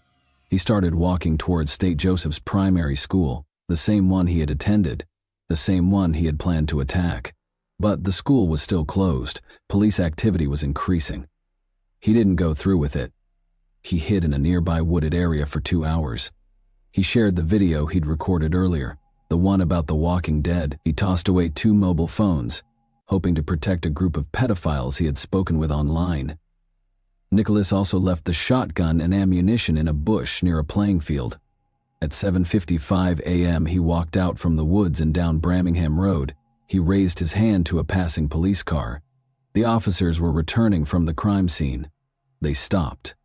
He started walking towards St. Joseph's primary school, the same one he had attended, the same one he had planned to attack. But the school was still closed. Police activity was increasing. He didn't go through with it. He hid in a nearby wooded area for 2 hours. He shared the video he'd recorded earlier, the one about the walking dead. He tossed away 2 mobile phones, hoping to protect a group of pedophiles he had spoken with online. Nicholas also left the shotgun and ammunition in a bush near a playing field. At 7:55 a.m., he walked out from the woods and down Birmingham Road. He raised his hand to a passing police car. The officers were returning from the crime scene. They stopped.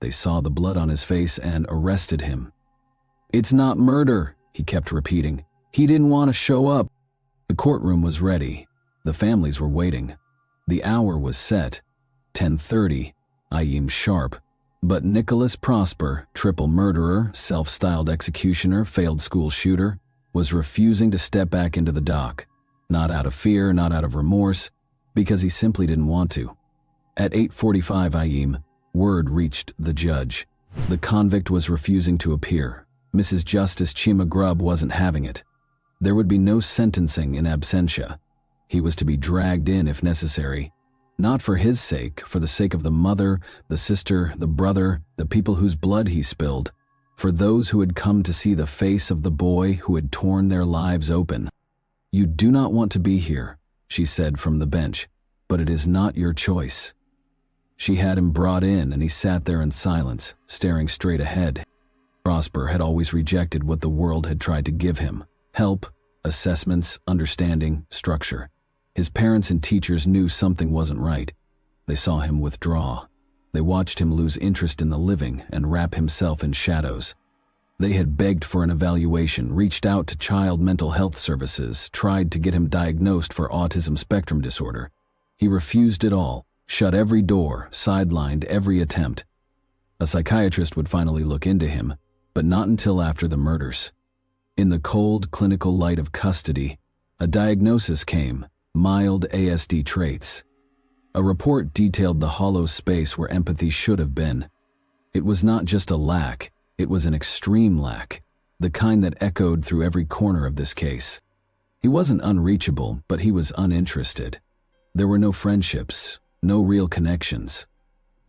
They saw the blood on his face and arrested him. "It's not murder," he kept repeating. "He didn't want to show up." The courtroom was ready. The families were waiting. The hour was set, 10:30, a.m. sharp. But Nicholas Prosper, triple murderer, self-styled executioner, failed school shooter, was refusing to step back into the dock. Not out of fear, not out of remorse, because he simply didn't want to. At 8:45 a.m., word reached the judge. The convict was refusing to appear. Mrs. Justice Chima Grubb wasn't having it. There would be no sentencing in absentia. He was to be dragged in if necessary. Not for his sake, for the sake of the mother, the sister, the brother, the people whose blood he spilled, for those who had come to see the face of the boy who had torn their lives open. "You do not want to be here," she said from the bench, "but it is not your choice." She had him brought in and he sat there in silence, staring straight ahead. Prosper had always rejected what the world had tried to give him: help, assessments, understanding, structure. His parents and teachers knew something wasn't right. They saw him withdraw. They watched him lose interest in the living and wrap himself in shadows. They had begged for an evaluation, reached out to child mental health services, tried to get him diagnosed for autism spectrum disorder. He refused it all, shut every door, sidelined every attempt. A psychiatrist would finally look into him, but not until after the murders. In the cold, clinical light of custody, a diagnosis came: mild ASD traits. A report detailed the hollow space where empathy should have been. It was not just a lack, it was an extreme lack, the kind that echoed through every corner of this case. He wasn't unreachable, but he was uninterested. There were no friendships, no real connections.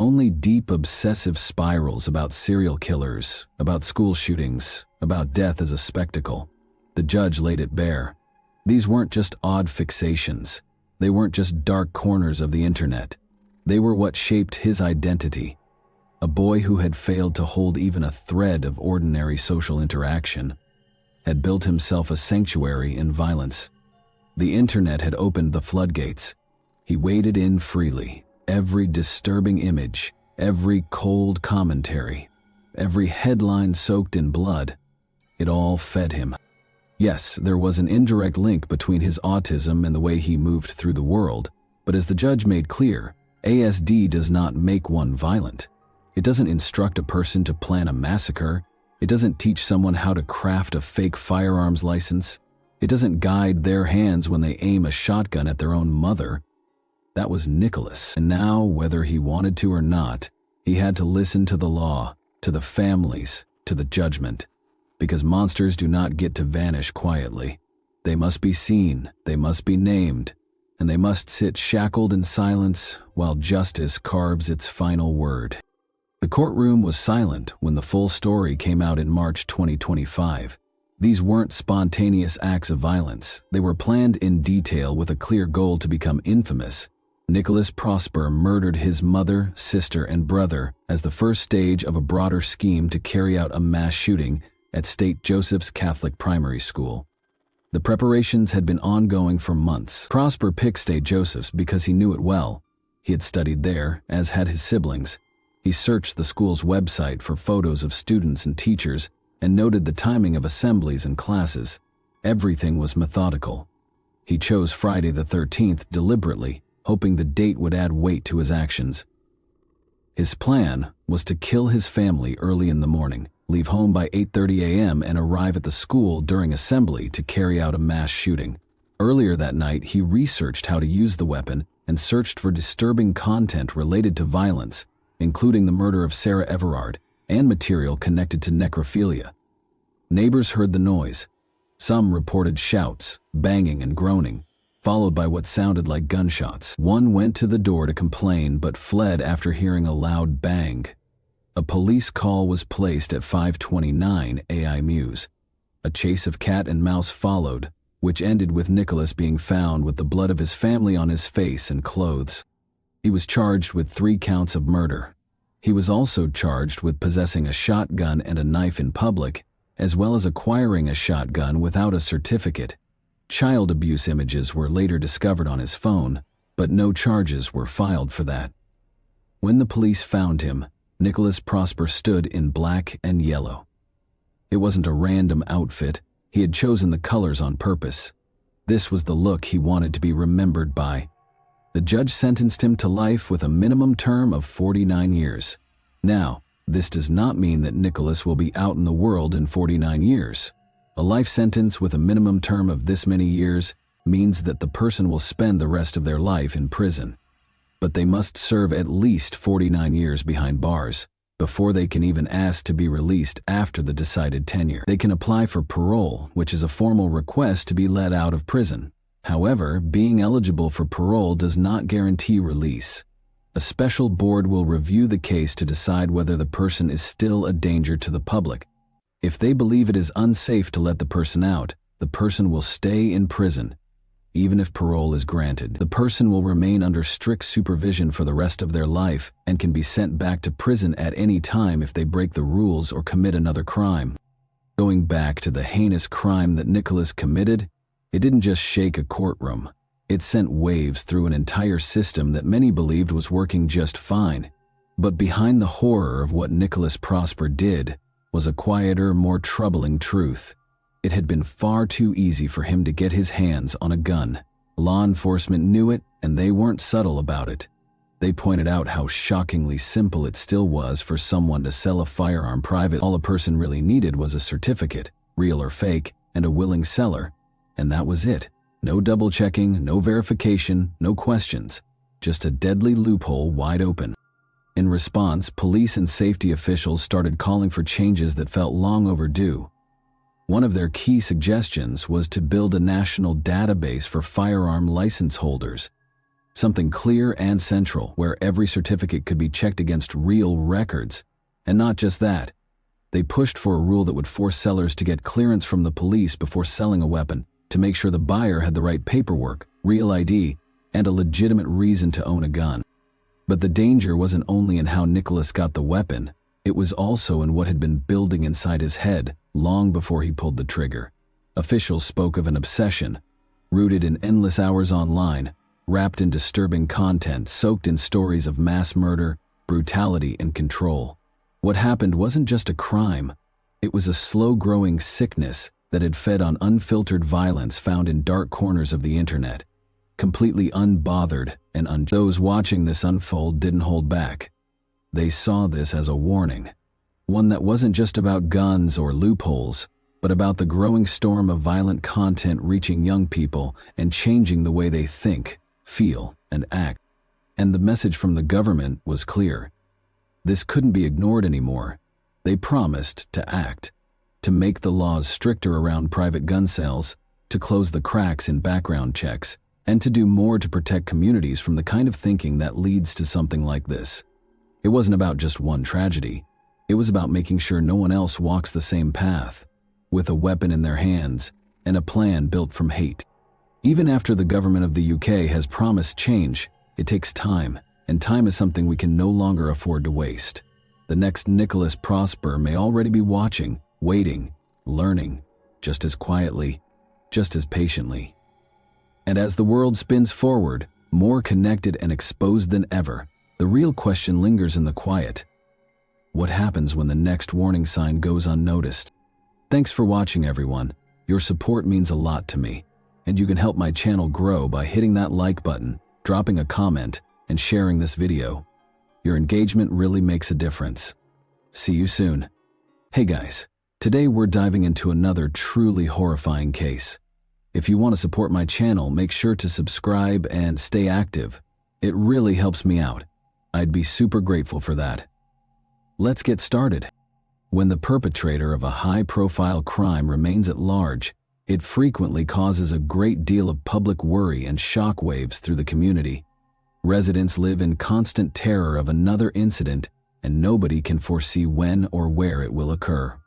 Only deep obsessive spirals about serial killers, about school shootings, about death as a spectacle. The judge laid it bare. These weren't just odd fixations. They weren't just dark corners of the internet. They were what shaped his identity. A boy who had failed to hold even a thread of ordinary social interaction, had built himself a sanctuary in violence. The internet had opened the floodgates. He waded in freely. Every disturbing image, every cold commentary, every headline soaked in blood, it all fed him. Yes, there was an indirect link between his autism and the way he moved through the world, but as the judge made clear, ASD does not make one violent. It doesn't instruct a person to plan a massacre. It doesn't teach someone how to craft a fake firearms license. It doesn't guide their hands when they aim a shotgun at their own mother. That was Nicholas, and now, whether he wanted to or not, he had to listen to the law, to the families, to the judgment. Because monsters do not get to vanish quietly. They must be seen, they must be named, and they must sit shackled in silence while justice carves its final word. The courtroom was silent when the full story came out in March 2025. These weren't spontaneous acts of violence. They were planned in detail with a clear goal to become infamous. Nicholas Prosper murdered his mother, sister, and brother as the first stage of a broader scheme to carry out a mass shooting at St. Joseph's Catholic Primary School. The preparations had been ongoing for months. Prosper picked St. Joseph's because he knew it well. He had studied there, as had his siblings. He searched the school's website for photos of students and teachers and noted the timing of assemblies and classes. Everything was methodical. He chose Friday the 13th deliberately, hoping the date would add weight to his actions. His plan was to kill his family early in the morning, leave home by 8:30 a.m. and arrive at the school during assembly to carry out a mass shooting. Earlier that night, he researched how to use the weapon and searched for disturbing content related to violence, including the murder of Sarah Everard and material connected to necrophilia. Neighbors heard the noise. Some reported shouts, banging and groaning, followed by what sounded like gunshots. One went to the door to complain but fled after hearing a loud bang. A police call was placed at 5:29 AI Muse. A chase of cat and mouse followed, which ended with Nicholas being found with the blood of his family on his face and clothes. He was charged with 3 counts of murder. He was also charged with possessing a shotgun and a knife in public, as well as acquiring a shotgun without a certificate. Child abuse images were later discovered on his phone, but no charges were filed for that. When the police found him, Nicholas Prosper stood in black and yellow. It wasn't a random outfit. He had chosen the colors on purpose. This was the look he wanted to be remembered by. The judge sentenced him to life with a minimum term of 49 years. Now, this does not mean that Nicholas will be out in the world in 49 years. A life sentence with a minimum term of this many years means that the person will spend the rest of their life in prison. But they must serve at least 49 years behind bars before they can even ask to be released after the decided tenure. They can apply for parole, which is a formal request to be let out of prison. However, being eligible for parole does not guarantee release. A special board will review the case to decide whether the person is still a danger to the public. If they believe it is unsafe to let the person out, the person will stay in prison. even if parole is granted. The person will remain under strict supervision for the rest of their life and can be sent back to prison at any time if they break the rules or commit another crime. Going back to the heinous crime that Nicholas committed, it didn't just shake a courtroom. It sent waves through an entire system that many believed was working just fine. But behind the horror of what Nicholas Prosper did was a quieter, more troubling truth. It had been far too easy for him to get his hands on a gun. Law enforcement knew it, and they weren't subtle about it. They pointed out how shockingly simple it still was for someone to sell a firearm private. All a person really needed was a certificate, real or fake, and a willing seller. And that was it. No double-checking, no verification, no questions. Just a deadly loophole wide open. In response, police and safety officials started calling for changes that felt long overdue. One of their key suggestions was to build a national database for firearm license holders. Something clear and central, where every certificate could be checked against real records. And not just that. They pushed for a rule that would force sellers to get clearance from the police before selling a weapon, to make sure the buyer had the right paperwork, real ID, and a legitimate reason to own a gun. But the danger wasn't only in how Nicholas got the weapon, it was also in what had been building inside his head long before he pulled the trigger. Officials spoke of an obsession, rooted in endless hours online, wrapped in disturbing content, soaked in stories of mass murder, brutality, and control. What happened wasn't just a crime. It was a slow-growing sickness that had fed on unfiltered violence found in dark corners of the internet. Completely unbothered and those watching this unfold didn't hold back. They saw this as a warning. One that wasn't just about guns or loopholes, but about the growing storm of violent content reaching young people and changing the way they think, feel, and act. And the message from the government was clear. This couldn't be ignored anymore. They promised to act, to make the laws stricter around private gun sales, to close the cracks in background checks, and to do more to protect communities from the kind of thinking that leads to something like this. It wasn't about just one tragedy. It was about making sure no one else walks the same path, with a weapon in their hands and a plan built from hate. Even after the government of the UK has promised change, it takes time, and time is something we can no longer afford to waste. The next Nicholas Prosper may already be watching, waiting, learning, just as quietly, just as patiently. And as the world spins forward, more connected and exposed than ever, the real question lingers in the quiet. What happens when the next warning sign goes unnoticed? Thanks for watching, everyone. Your support means a lot to me, and you can help my channel grow by hitting that like button, dropping a comment, and sharing this video. Your engagement really makes a difference. See you soon. Hey guys, today we're diving into another truly horrifying case. If you want to support my channel, make sure to subscribe and stay active. It really helps me out. I'd be super grateful for that. Let's get started. When the perpetrator of a high-profile crime remains at large, it frequently causes a great deal of public worry and shockwaves through the community. Residents live in constant terror of another incident, and nobody can foresee when or where it will occur.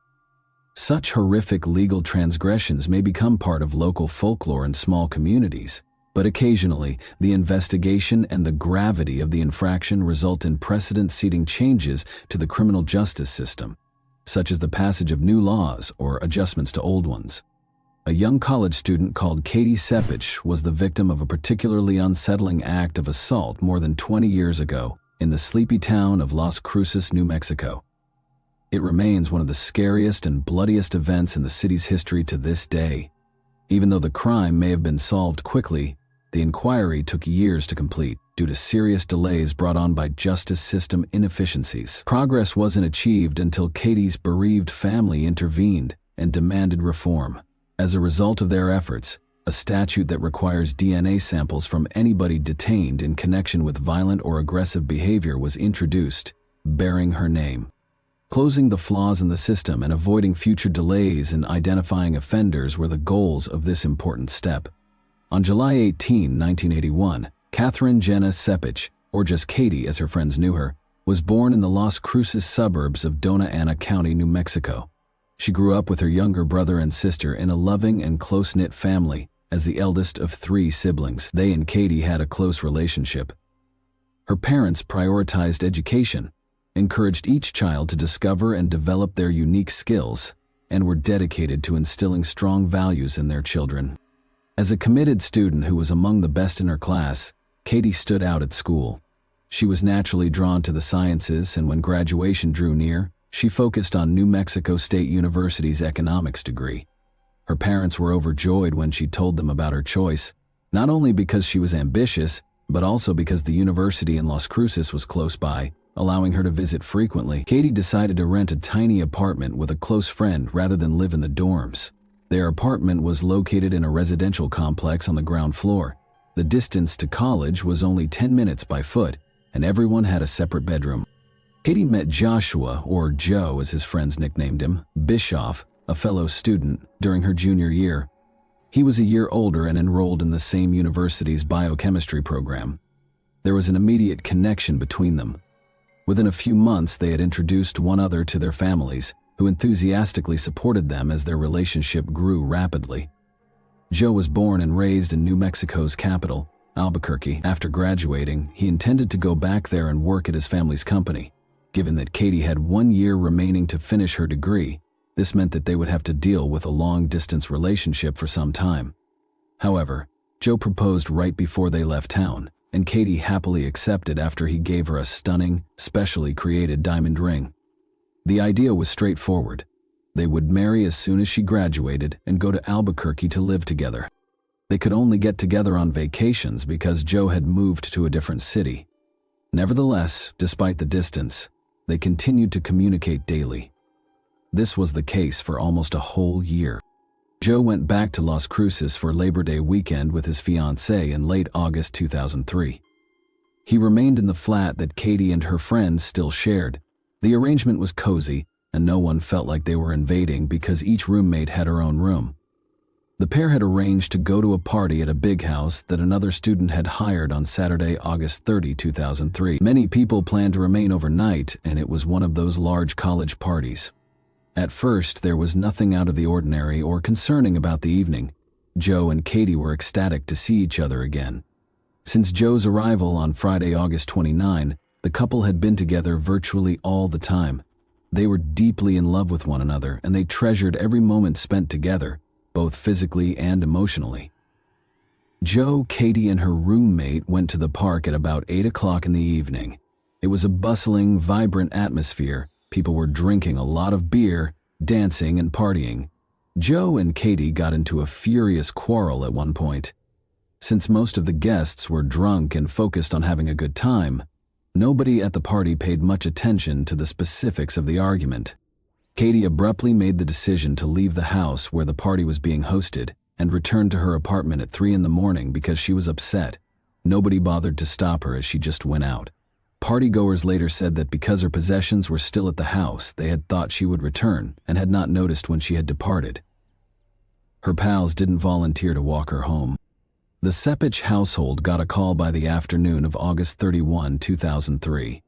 Such horrific legal transgressions may become part of local folklore in small communities, but occasionally, the investigation and the gravity of the infraction result in precedent-setting changes to the criminal justice system, such as the passage of new laws or adjustments to old ones. A young college student called Katie Sepich was the victim of a particularly unsettling act of assault more than 20 years ago in the sleepy town of Las Cruces, New Mexico. It remains one of the scariest and bloodiest events in the city's history to this day. Even though the crime may have been solved quickly, the inquiry took years to complete due to serious delays brought on by justice system inefficiencies. Progress wasn't achieved until Katie's bereaved family intervened and demanded reform. As a result of their efforts, a statute that requires DNA samples from anybody detained in connection with violent or aggressive behavior was introduced, bearing her name. Closing the flaws in the system and avoiding future delays in identifying offenders were the goals of this important step. On July 18, 1981, Catherine Jenna Sepich, or just Katie as her friends knew her, was born in the Las Cruces suburbs of Dona Ana County, New Mexico. She grew up with her younger brother and sister in a loving and close-knit family As the eldest of 3 siblings, they and Katie had a close relationship. Her parents prioritized education, encouraged each child to discover and develop their unique skills, and were dedicated to instilling strong values in their children. As a committed student who was among the best in her class, Katie stood out at school. She was naturally drawn to the sciences, and when graduation drew near, she focused on New Mexico State University's economics degree. Her parents were overjoyed when she told them about her choice, not only because she was ambitious, but also because the university in Las Cruces was close by, allowing her to visit frequently. Katie decided to rent a tiny apartment with a close friend rather than live in the dorms. Their apartment was located in a residential complex on the ground floor. The distance to college was only 10 minutes by foot, and everyone had a separate bedroom. Katie met Joshua, or Joe as his friends nicknamed him, Bischoff, a fellow student, during her junior year. He was a year older and enrolled in the same university's biochemistry program. There was an immediate connection between them. Within a few months, they had introduced one other to their families, who enthusiastically supported them as their relationship grew rapidly. Joe was born and raised in New Mexico's capital, Albuquerque. After graduating, he intended to go back there and work at his family's company. Given that Katie had 1 year remaining to finish her degree, this meant that they would have to deal with a long-distance relationship for some time. However, Joe proposed right before they left town, and Katie happily accepted after he gave her a stunning, specially created diamond ring. The idea was straightforward. They would marry as soon as she graduated and go to Albuquerque to live together. They could only get together on vacations because Joe had moved to a different city. Nevertheless, despite the distance, they continued to communicate daily. This was the case for almost a whole year. Joe went back to Las Cruces for Labor Day weekend with his fiancée in late August 2003. He remained in the flat that Katie and her friends still shared. The arrangement was cozy, and no one felt like they were invading because each roommate had her own room. The pair had arranged to go to a party at a big house that another student had hired on Saturday, August 30, 2003. Many people planned to remain overnight, and it was one of those large college parties. At first, there was nothing out of the ordinary or concerning about the evening. Joe and Katie were ecstatic to see each other again. Since Joe's arrival on Friday, August 29, the couple had been together virtually all the time. They were deeply in love with one another, and they treasured every moment spent together, both physically and emotionally. Joe, Katie, and her roommate went to the park at about 8 o'clock in the evening. It was a bustling, vibrant atmosphere. People were drinking a lot of beer, dancing, and partying. Joe and Katie got into a furious quarrel at one point. Since most of the guests were drunk and focused on having a good time, nobody at the party paid much attention to the specifics of the argument. Katie abruptly made the decision to leave the house where the party was being hosted and returned to her apartment at 3 in the morning because she was upset. Nobody bothered to stop her as she just went out. Partygoers later said that because her possessions were still at the house, they had thought she would return and had not noticed when she had departed. Her pals didn't volunteer to walk her home. The Sepich household got a call by the afternoon of August 31, 2003.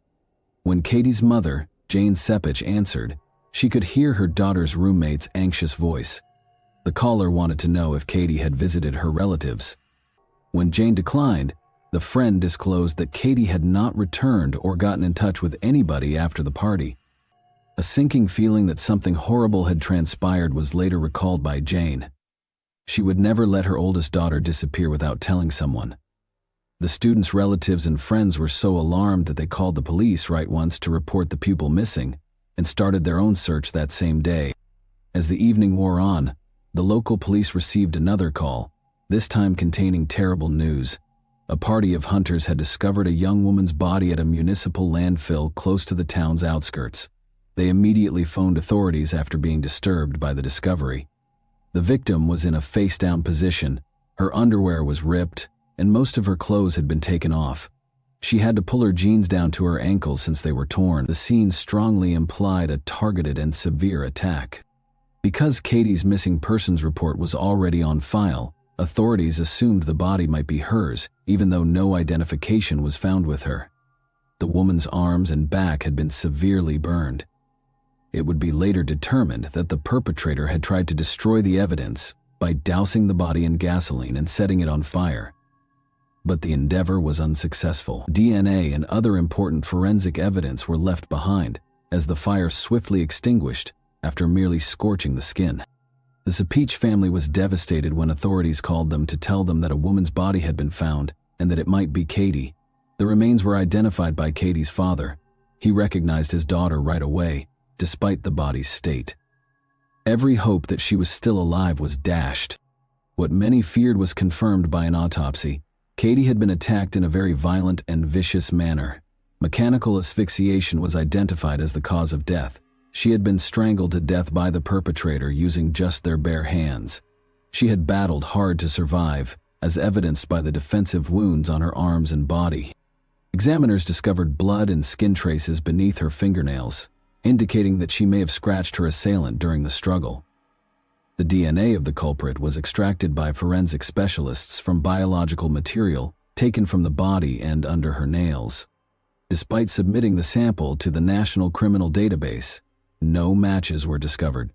When Katie's mother, Jane Sepich, answered, she could hear her daughter's roommate's anxious voice. The caller wanted to know if Katie had visited her relatives. When Jane declined, the friend disclosed that Katie had not returned or gotten in touch with anybody after the party. A sinking feeling that something horrible had transpired was later recalled by Jane. She would never let her oldest daughter disappear without telling someone. The students' relatives and friends were so alarmed that they called the police right once to report the pupil missing and started their own search that same day. As the evening wore on, the local police received another call, this time containing terrible news. A party of hunters had discovered a young woman's body at a municipal landfill close to the town's outskirts. They immediately phoned authorities after being disturbed by the discovery. The victim was in a face-down position, her underwear was ripped, and most of her clothes had been taken off. She had to pull her jeans down to her ankles since they were torn. The scene strongly implied a targeted and severe attack. Because Katie's missing persons report was already on file, authorities assumed the body might be hers, even though no identification was found with her. The woman's arms and back had been severely burned. It would be later determined that the perpetrator had tried to destroy the evidence, by dousing the body in gasoline and setting it on fire. But the endeavor was unsuccessful. DNA and other important forensic evidence were left behind as the fire swiftly extinguished after merely scorching the skin. The Sapich family was devastated when authorities called them to tell them that a woman's body had been found and that it might be Katie. The remains were identified by Katie's father. He recognized his daughter right away, despite the body's state. Every hope that she was still alive was dashed. What many feared was confirmed by an autopsy. Katie had been attacked in a very violent and vicious manner. Mechanical asphyxiation was identified as the cause of death. She had been strangled to death by the perpetrator using just their bare hands. She had battled hard to survive, as evidenced by the defensive wounds on her arms and body. Examiners discovered blood and skin traces beneath her fingernails, indicating that she may have scratched her assailant during the struggle. The DNA of the culprit was extracted by forensic specialists from biological material taken from the body and under her nails. Despite submitting the sample to the National Criminal Database, no matches were discovered.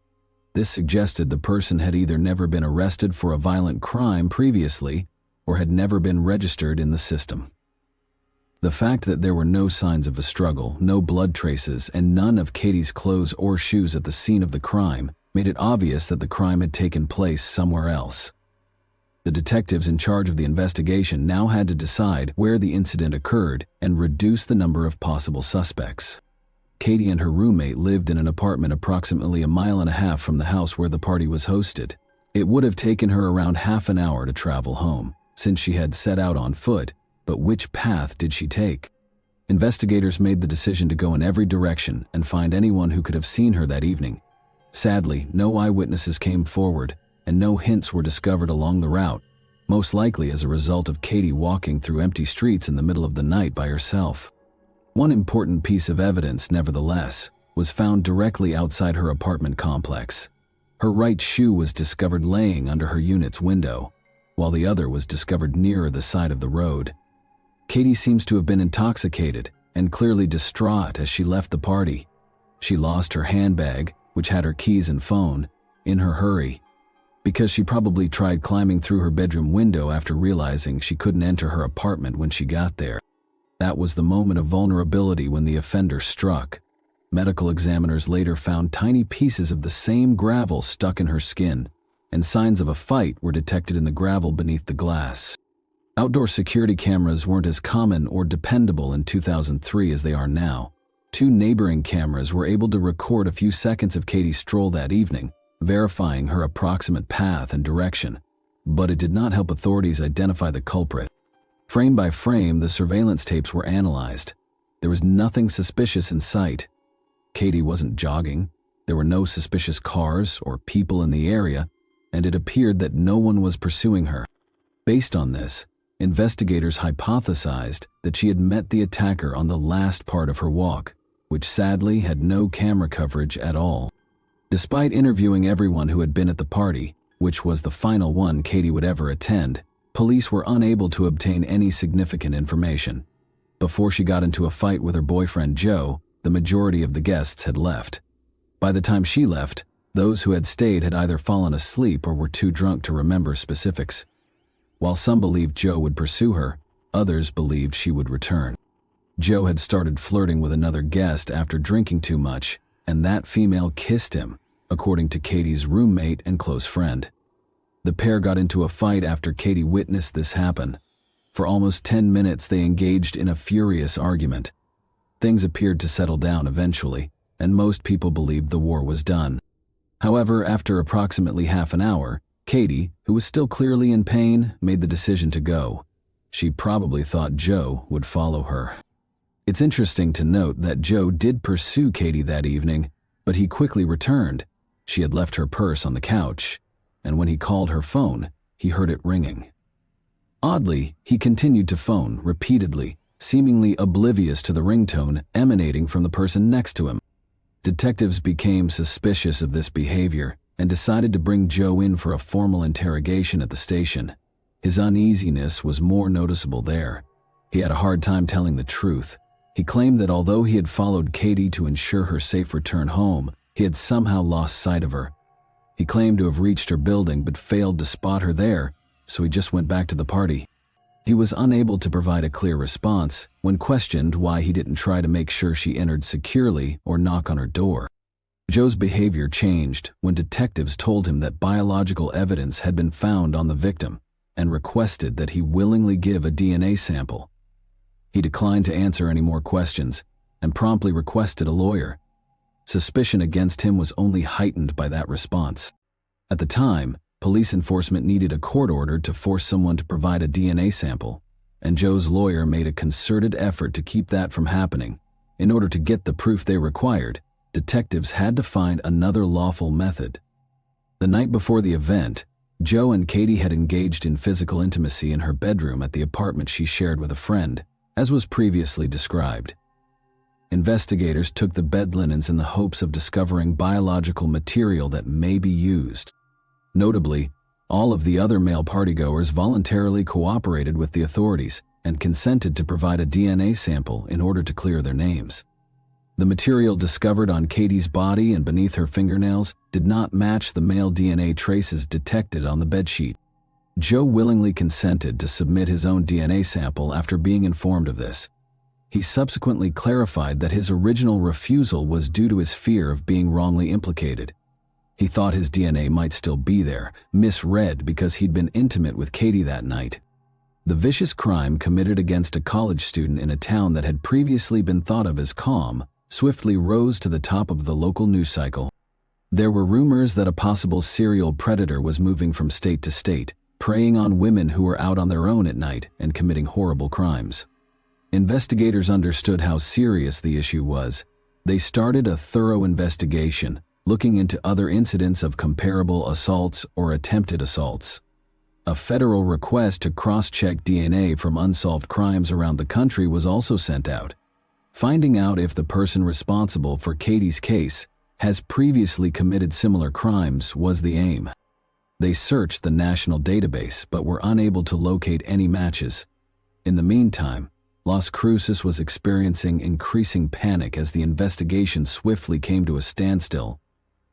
This suggested the person had either never been arrested for a violent crime previously or had never been registered in the system. The fact that there were no signs of a struggle, no blood traces, and none of Katie's clothes or shoes at the scene of the crime made it obvious that the crime had taken place somewhere else. The detectives in charge of the investigation now had to decide where the incident occurred and reduce the number of possible suspects. Katie and her roommate lived in an apartment approximately 1.5 miles from the house where the party was hosted. It would have taken her around half an hour to travel home, since she had set out on foot, but which path did she take? Investigators made the decision to go in every direction and find anyone who could have seen her that evening. Sadly, no eyewitnesses came forward, and no hints were discovered along the route, most likely as a result of Katie walking through empty streets in the middle of the night by herself. One important piece of evidence, nevertheless, was found directly outside her apartment complex. Her right shoe was discovered laying under her unit's window, while the other was discovered nearer the side of the road. Katie seems to have been intoxicated and clearly distraught as she left the party. She lost her handbag, which had her keys and phone, in her hurry, because she probably tried climbing through her bedroom window after realizing she couldn't enter her apartment when she got there. That was the moment of vulnerability when the offender struck. Medical examiners later found tiny pieces of the same gravel stuck in her skin, and signs of a fight were detected in the gravel beneath the glass. Outdoor security cameras weren't as common or dependable in 2003 as they are now. 2 neighboring cameras were able to record a few seconds of Katie's stroll that evening, verifying her approximate path and direction, but it did not help authorities identify the culprit. Frame by frame, the surveillance tapes were analyzed. There was nothing suspicious in sight. Katie wasn't jogging, there were no suspicious cars or people in the area, and it appeared that no one was pursuing her. Based on this, investigators hypothesized that she had met the attacker on the last part of her walk, which sadly had no camera coverage at all. Despite interviewing everyone who had been at the party, which was the final one Katie would ever attend, police were unable to obtain any significant information. Before she got into a fight with her boyfriend Joe, the majority of the guests had left. By the time she left, those who had stayed had either fallen asleep or were too drunk to remember specifics. While some believed Joe would pursue her, others believed she would return. Joe had started flirting with another guest after drinking too much, and that female kissed him, according to Katie's roommate and close friend. The pair got into a fight after Katie witnessed this happen. For almost 10 minutes they engaged in a furious argument. Things appeared to settle down eventually, and most people believed the war was done. However, after approximately half an hour, Katie, who was still clearly in pain, made the decision to go. She probably thought Joe would follow her. It's interesting to note that Joe did pursue Katie that evening, but he quickly returned. She had left her purse on the couch, and when he called her phone, he heard it ringing. Oddly, he continued to phone repeatedly, seemingly oblivious to the ringtone emanating from the person next to him. Detectives became suspicious of this behavior and decided to bring Joe in for a formal interrogation at the station. His uneasiness was more noticeable there. He had a hard time telling the truth. He claimed that although he had followed Katie to ensure her safe return home, he had somehow lost sight of her. He claimed to have reached her building but failed to spot her there, so he just went back to the party. He was unable to provide a clear response when questioned why he didn't try to make sure she entered securely or knock on her door. Joe's behavior changed when detectives told him that biological evidence had been found on the victim and requested that he willingly give a DNA sample. He declined to answer any more questions and promptly requested a lawyer. Suspicion against him was only heightened by that response. At the time, police enforcement needed a court order to force someone to provide a DNA sample, and Joe's lawyer made a concerted effort to keep that from happening. In order to get the proof they required, detectives had to find another lawful method. The night before the event, Joe and Katie had engaged in physical intimacy in her bedroom at the apartment she shared with a friend, as was previously described. Investigators took the bed linens in the hopes of discovering biological material that may be used. Notably, all of the other male partygoers voluntarily cooperated with the authorities and consented to provide a DNA sample in order to clear their names. The material discovered on Katie's body and beneath her fingernails did not match the male DNA traces detected on the bedsheet. Joe willingly consented to submit his own DNA sample after being informed of this. He subsequently clarified that his original refusal was due to his fear of being wrongly implicated. He thought his DNA might still be there, misread because he'd been intimate with Katie that night. The vicious crime committed against a college student in a town that had previously been thought of as calm swiftly rose to the top of the local news cycle. There were rumors that a possible serial predator was moving from state to state, preying on women who were out on their own at night and committing horrible crimes. Investigators understood how serious the issue was. They started a thorough investigation, looking into other incidents of comparable assaults or attempted assaults. A federal request to cross-check DNA from unsolved crimes around the country was also sent out. Finding out if the person responsible for Katie's case has previously committed similar crimes was the aim. They searched the national database but were unable to locate any matches. In the meantime, Las Cruces was experiencing increasing panic as the investigation swiftly came to a standstill.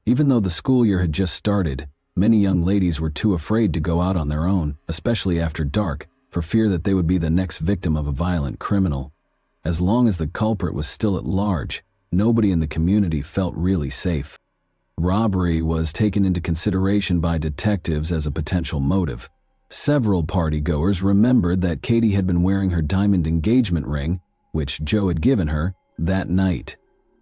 Even though the school year had just started, many young ladies were too afraid to go out on their own, especially after dark, for fear that they would be the next victim of a violent criminal. As long as the culprit was still at large, nobody in the community felt really safe. Robbery was taken into consideration by detectives as a potential motive. Several partygoers remembered that Katie had been wearing her diamond engagement ring, which Joe had given her, that night.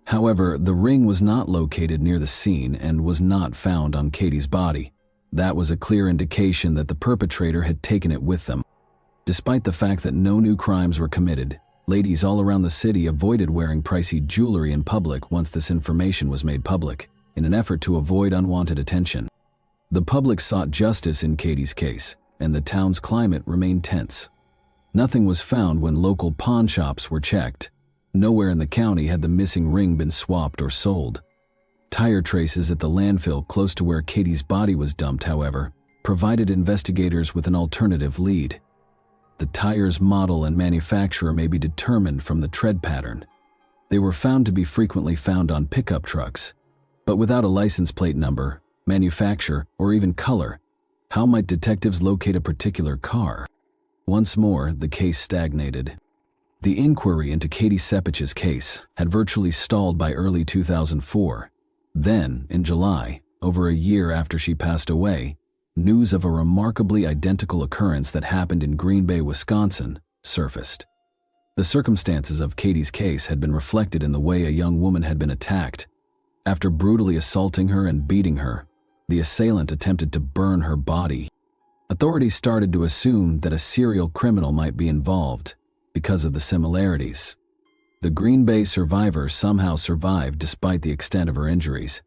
However, the ring was not located near the scene and was not found on Katie's body. That was a clear indication that the perpetrator had taken it with them. Despite the fact that no new crimes were committed, ladies all around the city avoided wearing pricey jewelry in public once this information was made public, in an effort to avoid unwanted attention. The public sought justice in Katie's case, and the town's climate remained tense. Nothing was found when local pawn shops were checked. Nowhere in the county had the missing ring been swapped or sold. Tire traces at the landfill close to where Katie's body was dumped, however, provided investigators with an alternative lead. The tire's model and manufacturer may be determined from the tread pattern. They were found to be frequently found on pickup trucks, but without a license plate number, manufacturer, or even color, how might detectives locate a particular car? Once more, the case stagnated. The inquiry into Katie Sepich's case had virtually stalled by early 2004. Then, in July, over a year after she passed away, news of a remarkably identical occurrence that happened in Green Bay, Wisconsin, surfaced. The circumstances of Katie's case had been reflected in the way a young woman had been attacked. After brutally assaulting her and beating her, the assailant attempted to burn her body. Authorities started to assume that a serial criminal might be involved because of the similarities. The Green Bay survivor somehow survived despite the extent of her injuries.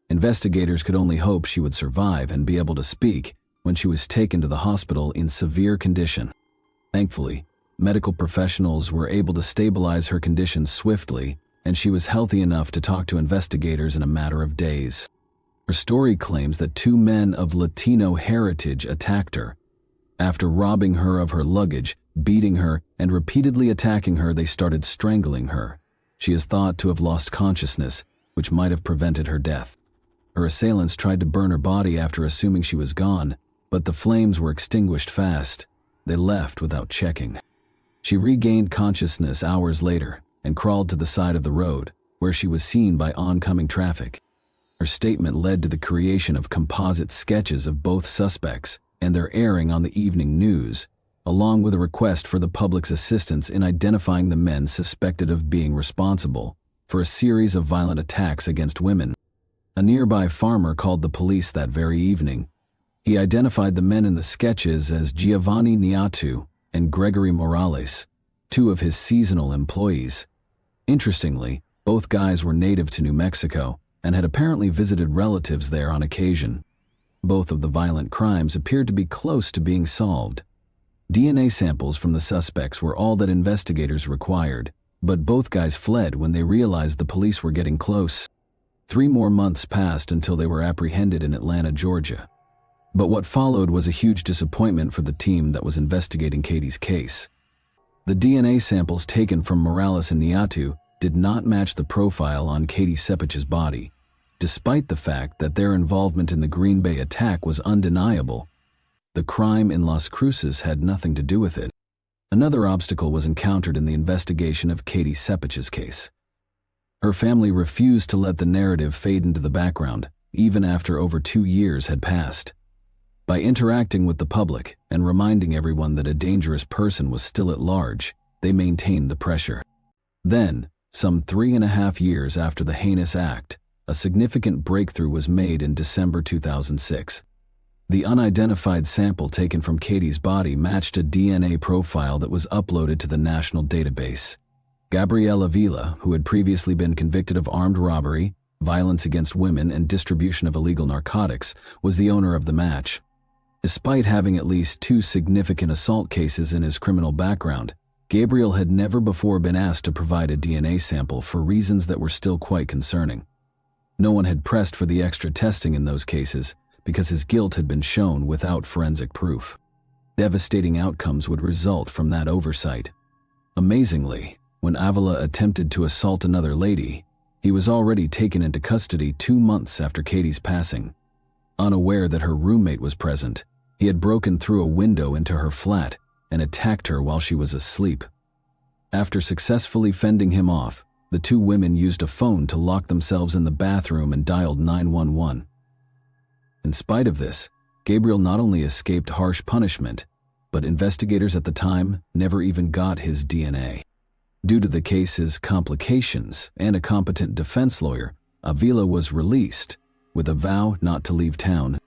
Investigators could only hope she would survive and be able to speak when she was taken to the hospital in severe condition. Thankfully, medical professionals were able to stabilize her condition swiftly, and she was healthy enough to talk to investigators in a matter of days. Her story claims that two men of Latino heritage attacked her. After robbing her of her luggage, beating her, and repeatedly attacking her, they started strangling her. She is thought to have lost consciousness, which might have prevented her death. Her assailants tried to burn her body after assuming she was gone, but the flames were extinguished fast. They left without checking. She regained consciousness hours later and crawled to the side of the road, where she was seen by oncoming traffic. Her statement led to the creation of composite sketches of both suspects and their airing on the evening news, along with a request for the public's assistance in identifying the men suspected of being responsible for a series of violent attacks against women. A nearby farmer called the police that very evening. He identified the men in the sketches as Giovanni Niatu and Gregory Morales, two of his seasonal employees. Interestingly, both guys were native to New Mexico and had apparently visited relatives there on occasion. Both of the violent crimes appeared to be close to being solved. DNA samples from the suspects were all that investigators required, but both guys fled when they realized the police were getting close. 3 more months passed until they were apprehended in Atlanta, Georgia. But what followed was a huge disappointment for the team that was investigating Katie's case. The DNA samples taken from Morales and Niatu did not match the profile on Katie Sepich's body, despite the fact that their involvement in the Green Bay attack was undeniable. The crime in Las Cruces had nothing to do with it. Another obstacle was encountered in the investigation of Katie Sepich's case. Her family refused to let the narrative fade into the background, even after over 2 years had passed. By interacting with the public and reminding everyone that a dangerous person was still at large, they maintained the pressure. Then, some 3.5 years after the heinous act, a significant breakthrough was made in December 2006. The unidentified sample taken from Katie's body matched a DNA profile that was uploaded to the national database. Gabrielle Avila, who had previously been convicted of armed robbery, violence against women, and distribution of illegal narcotics, was the owner of the match. Despite having at least 2 significant assault cases in his criminal background, Gabriel had never before been asked to provide a DNA sample for reasons that were still quite concerning. No one had pressed for the extra testing in those cases because his guilt had been shown without forensic proof. Devastating outcomes would result from that oversight. Amazingly, when Avila attempted to assault another lady, he was already taken into custody 2 months after Katie's passing. Unaware that her roommate was present, he had broken through a window into her flat and attacked her while she was asleep. After successfully fending him off, the 2 women used a phone to lock themselves in the bathroom and dialed 911. In spite of this, Gabriel not only escaped harsh punishment, but investigators at the time never even got his DNA. Due to the case's complications and a competent defense lawyer, Avila was released, with a vow not to leave town.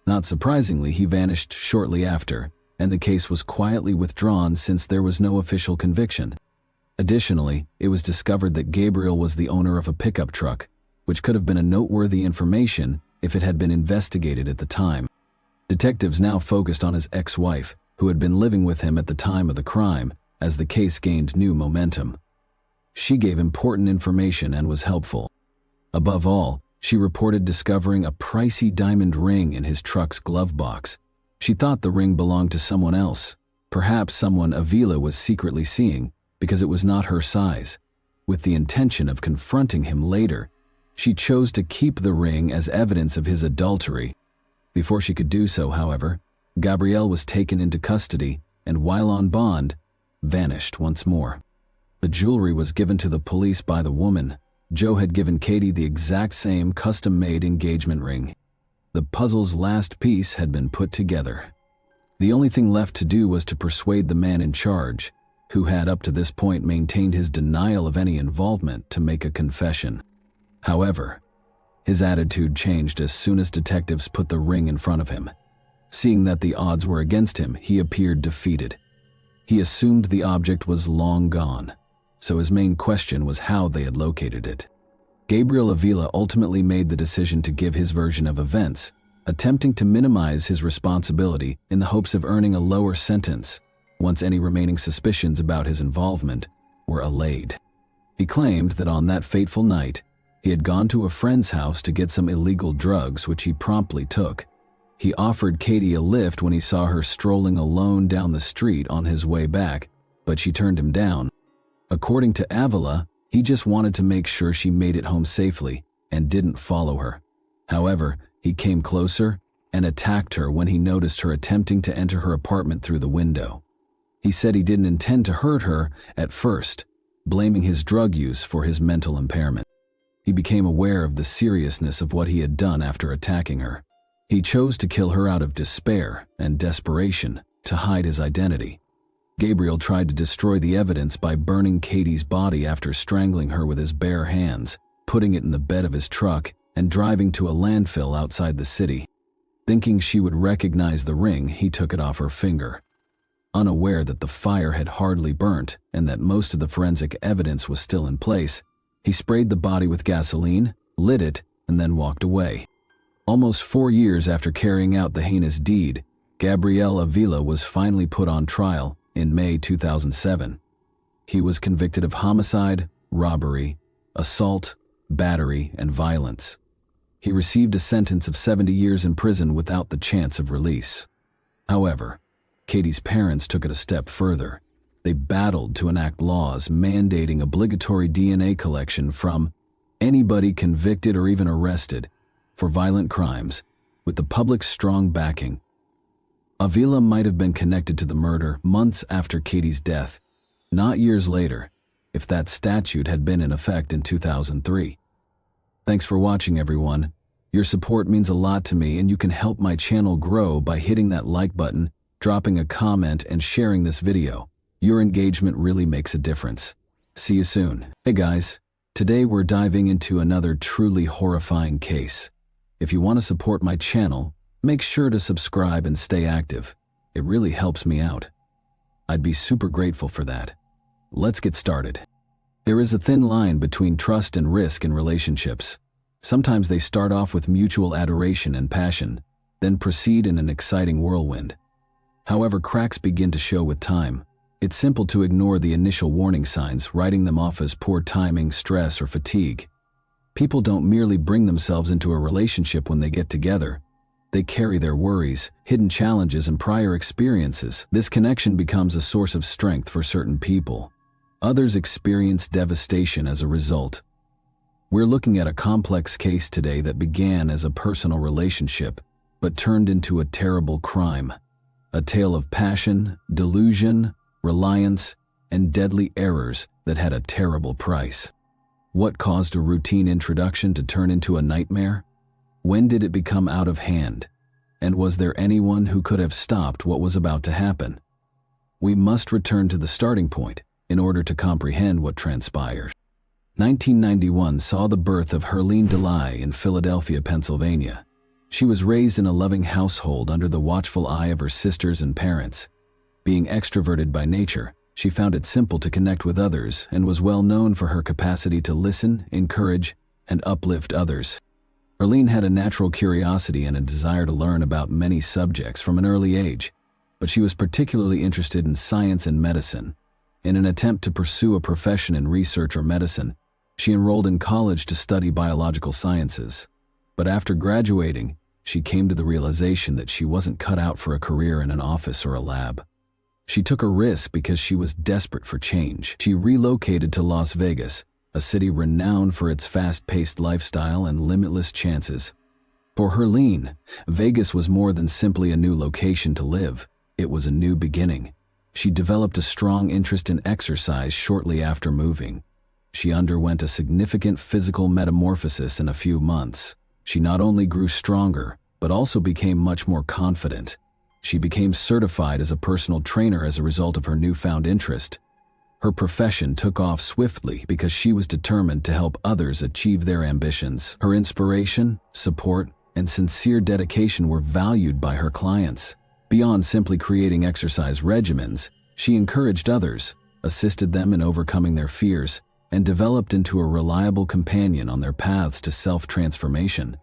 Not surprisingly, he vanished shortly after, and the case was quietly withdrawn since there was no official conviction. Additionally, it was discovered that Gabriel was the owner of a pickup truck, which could have been a noteworthy information if it had been investigated at the time. Detectives now focused on his ex-wife, who had been living with him at the time of the crime, as the case gained new momentum. She gave important information and was helpful. Above all, she reported discovering a pricey diamond ring in his truck's glove box. She thought the ring belonged to someone else, perhaps someone Avila was secretly seeing because it was not her size. With the intention of confronting him later, she chose to keep the ring as evidence of his adultery. Before she could do so, however, Gabrielle was taken into custody and, while on bond, vanished once more. The jewelry was given to the police by the woman. Joe had given Katie the exact same custom-made engagement ring. The puzzle's last piece had been put together. The only thing left to do was to persuade the man in charge, who had up to this point maintained his denial of any involvement, to make a confession. However, his attitude changed as soon as detectives put the ring in front of him. Seeing that the odds were against him, he appeared defeated. He assumed the object was long gone, so his main question was how they had located it. Gabriel Avila ultimately made the decision to give his version of events, attempting to minimize his responsibility in the hopes of earning a lower sentence once any remaining suspicions about his involvement were allayed. He claimed that on that fateful night, he had gone to a friend's house to get some illegal drugs, which he promptly took. He offered Katie a lift when he saw her strolling alone down the street on his way back, but she turned him down. According to Avila, he just wanted to make sure she made it home safely and didn't follow her. However, he came closer and attacked her when he noticed her attempting to enter her apartment through the window. He said he didn't intend to hurt her at first, blaming his drug use for his mental impairment. He became aware of the seriousness of what he had done after attacking her. He chose to kill her out of despair and desperation to hide his identity. Gabriel tried to destroy the evidence by burning Katie's body after strangling her with his bare hands, putting it in the bed of his truck, and driving to a landfill outside the city. Thinking she would recognize the ring, he took it off her finger. Unaware that the fire had hardly burnt and that most of the forensic evidence was still in place, he sprayed the body with gasoline, lit it, and then walked away. Almost 4 years after carrying out the heinous deed, Gabriel Avila was finally put on trial in May 2007. He was convicted of homicide, robbery, assault, battery, and violence. He received a sentence of 70 years in prison without the chance of release. However, Katie's parents took it a step further. They battled to enact laws mandating obligatory DNA collection from anybody convicted or even arrested for violent crimes, with the public's strong backing. Avila might have been connected to the murder months after Katie's death, not years later, if that statute had been in effect in 2003. Thanks for watching, everyone. Your support means a lot to me, and you can help my channel grow by hitting that like button, dropping a comment, and sharing this video. Your engagement really makes a difference. See you soon. Hey guys, today we're diving into another truly horrifying case. If you want to support my channel, make sure to subscribe and stay active. It really helps me out. I'd be super grateful for that. Let's get started. There is a thin line between trust and risk in relationships. Sometimes they start off with mutual adoration and passion, then proceed in an exciting whirlwind. However, cracks begin to show with time. It's simple to ignore the initial warning signs, writing them off as poor timing, stress, or fatigue. People don't merely bring themselves into a relationship when they get together. They carry their worries, hidden challenges, and prior experiences. This connection becomes a source of strength for certain people. Others experience devastation as a result. We're looking at a complex case today that began as a personal relationship, but turned into a terrible crime. A tale of passion, delusion, reliance, and deadly errors that had a terrible price. What caused a routine introduction to turn into a nightmare? When did it become out of hand? And was there anyone who could have stopped what was about to happen? We must return to the starting point in order to comprehend what transpired. 1991 saw the birth of Herline DeLay in Philadelphia, Pennsylvania. She was raised in a loving household under the watchful eye of her sisters and parents. Being extroverted by nature, she found it simple to connect with others and was well known for her capacity to listen, encourage, and uplift others. Herline had a natural curiosity and a desire to learn about many subjects from an early age, but she was particularly interested in science and medicine. In an attempt to pursue a profession in research or medicine, she enrolled in college to study biological sciences. But after graduating, she came to the realization that she wasn't cut out for a career in an office or a lab. She took a risk because she was desperate for change. She relocated to Las Vegas, a city renowned for its fast-paced lifestyle and limitless chances. For Herline, Vegas was more than simply a new location to live. It was a new beginning. She developed a strong interest in exercise shortly after moving. She underwent a significant physical metamorphosis in a few months. She not only grew stronger, but also became much more confident. She became certified as a personal trainer as a result of her newfound interest. Her profession took off swiftly because she was determined to help others achieve their ambitions. Her inspiration, support, and sincere dedication were valued by her clients. Beyond simply creating exercise regimens, she encouraged others, assisted them in overcoming their fears, and developed into a reliable companion on their paths to self-transformation.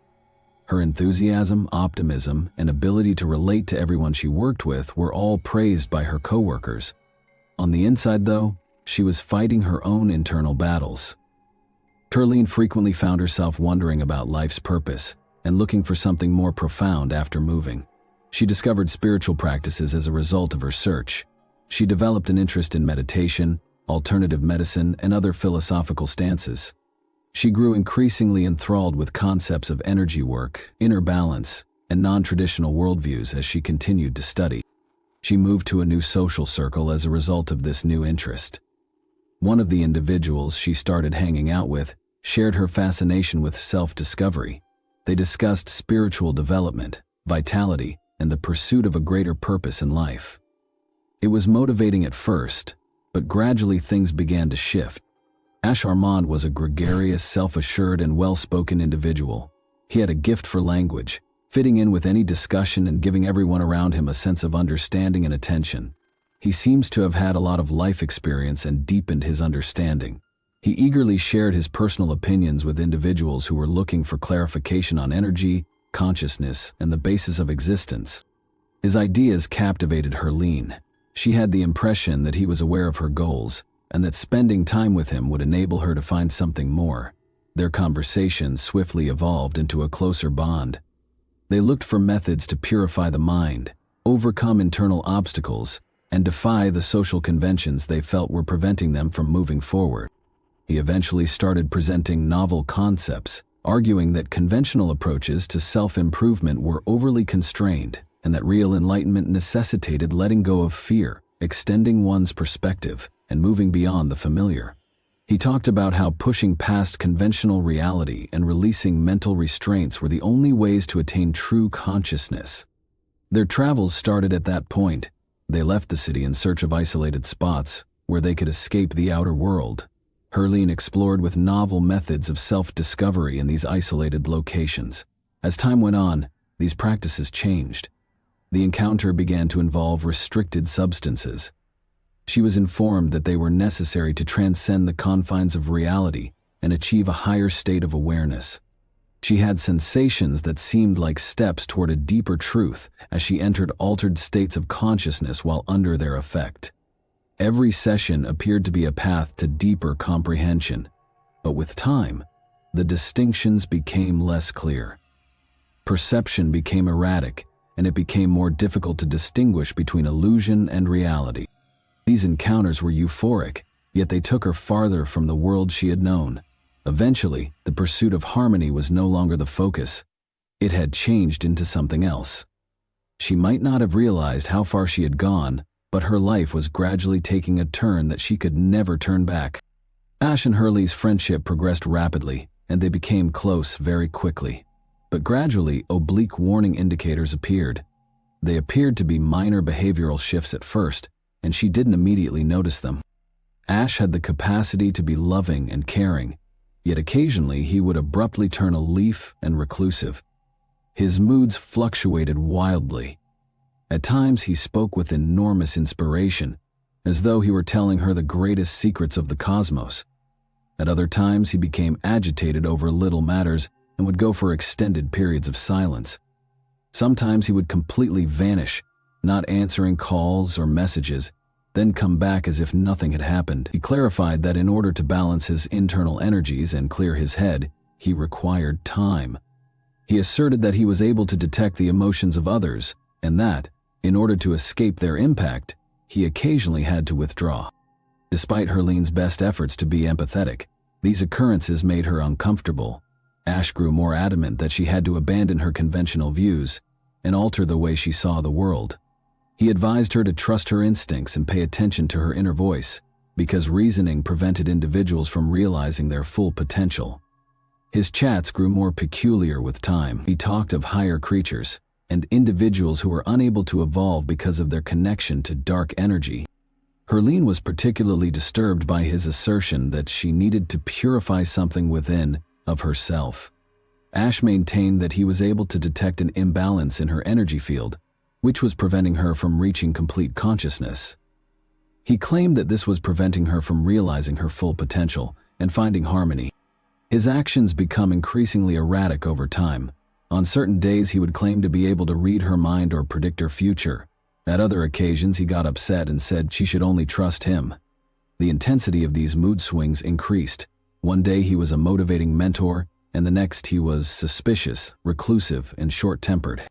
Her enthusiasm, optimism, and ability to relate to everyone she worked with were all praised by her coworkers. On the inside, though, she was fighting her own internal battles. Herline frequently found herself wondering about life's purpose and looking for something more profound after moving. She discovered spiritual practices as a result of her search. She developed an interest in meditation, alternative medicine, and other philosophical stances. She grew increasingly enthralled with concepts of energy work, inner balance, and non-traditional worldviews as she continued to study. She moved to a new social circle as a result of this new interest. One of the individuals she started hanging out with shared her fascination with self-discovery. They discussed spiritual development, vitality, and the pursuit of a greater purpose in life. It was motivating at first, but gradually things began to shift. Ash Armand was a gregarious, self-assured, and well-spoken individual. He had a gift for language, fitting in with any discussion and giving everyone around him a sense of understanding and attention. He seems to have had a lot of life experience and deepened his understanding. He eagerly shared his personal opinions with individuals who were looking for clarification on energy, consciousness, and the basis of existence. His ideas captivated Herline. She had the impression that he was aware of her goals, and that spending time with him would enable her to find something more. Their conversations swiftly evolved into a closer bond. They looked for methods to purify the mind, overcome internal obstacles, and defy the social conventions they felt were preventing them from moving forward. He eventually started presenting novel concepts, arguing that conventional approaches to self-improvement were overly constrained and that real enlightenment necessitated letting go of fear, extending one's perspective, and moving beyond the familiar. He talked about how pushing past conventional reality and releasing mental restraints were the only ways to attain true consciousness. Their travels started at that point. They left the city in search of isolated spots where they could escape the outer world. Herline explored with novel methods of self-discovery in these isolated locations. As time went on, these practices changed. The encounter began to involve restricted substances. She was informed that they were necessary to transcend the confines of reality and achieve a higher state of awareness. She had sensations that seemed like steps toward a deeper truth as she entered altered states of consciousness while under their effect. Every session appeared to be a path to deeper comprehension, but with time, the distinctions became less clear. Perception became erratic, and it became more difficult to distinguish between illusion and reality. These encounters were euphoric, yet they took her farther from the world she had known. Eventually, the pursuit of harmony was no longer the focus. It had changed into something else. She might not have realized how far she had gone, but her life was gradually taking a turn that she could never turn back. Ash and Hurley's friendship progressed rapidly, and they became close very quickly. But gradually, oblique warning indicators appeared. They appeared to be minor behavioral shifts at first, and she didn't immediately notice them. Ash had the capacity to be loving and caring, yet occasionally he would abruptly turn aloof and reclusive. His moods fluctuated wildly. At times he spoke with enormous inspiration, as though he were telling her the greatest secrets of the cosmos. At other times he became agitated over little matters and would go for extended periods of silence. Sometimes he would completely vanish, not answering calls or messages, then come back as if nothing had happened. He clarified that in order to balance his internal energies and clear his head, he required time. He asserted that he was able to detect the emotions of others, and that, in order to escape their impact, he occasionally had to withdraw. Despite Herline's best efforts to be empathetic, these occurrences made her uncomfortable. Ash grew more adamant that she had to abandon her conventional views and alter the way she saw the world. He advised her to trust her instincts and pay attention to her inner voice, because reasoning prevented individuals from realizing their full potential. His chats grew more peculiar with time. He talked of higher creatures and individuals who were unable to evolve because of their connection to dark energy. Herline was particularly disturbed by his assertion that she needed to purify something within of herself. Ash maintained that he was able to detect an imbalance in her energy field, which was preventing her from reaching complete consciousness. He claimed that this was preventing her from realizing her full potential and finding harmony. His actions become increasingly erratic over time. On certain days he would claim to be able to read her mind or predict her future. At other occasions he got upset and said she should only trust him. The intensity of these mood swings increased. One day he was a motivating mentor, and the next he was suspicious, reclusive, and short-tempered.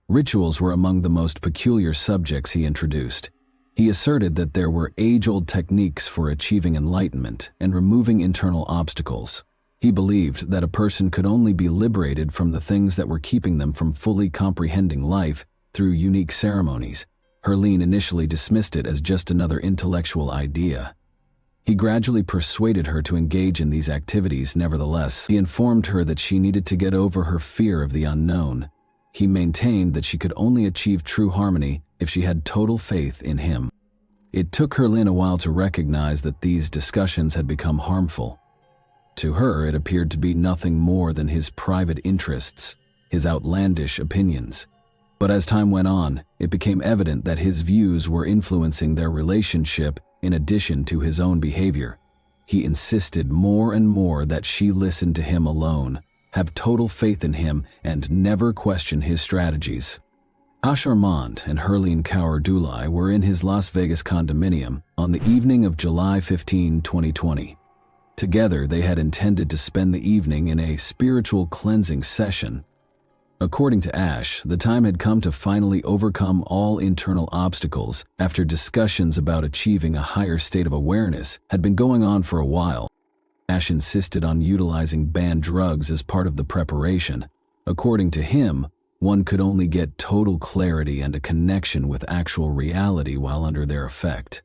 Rituals were among the most peculiar subjects he introduced. He asserted that there were age-old techniques for achieving enlightenment and removing internal obstacles. He believed that a person could only be liberated from the things that were keeping them from fully comprehending life through unique ceremonies. Herlene initially dismissed it as just another intellectual idea. He gradually persuaded her to engage in these activities. Nevertheless, he informed her that she needed to get over her fear of the unknown. He maintained that she could only achieve true harmony if she had total faith in him. It took Herlene a while to recognize that these discussions had become harmful. To her, it appeared to be nothing more than his private interests, his outlandish opinions. But as time went on, it became evident that his views were influencing their relationship in addition to his own behavior. He insisted more and more that she listen to him alone, have total faith in him, and never question his strategies. Ash Armand and Herlene Kaur-Dulai were in his Las Vegas condominium on the evening of July 15, 2020. Together, they had intended to spend the evening in a spiritual cleansing session. According to Ash, the time had come to finally overcome all internal obstacles after discussions about achieving a higher state of awareness had been going on for a while. Ash insisted on utilizing banned drugs as part of the preparation. According to him, one could only get total clarity and a connection with actual reality while under their effect.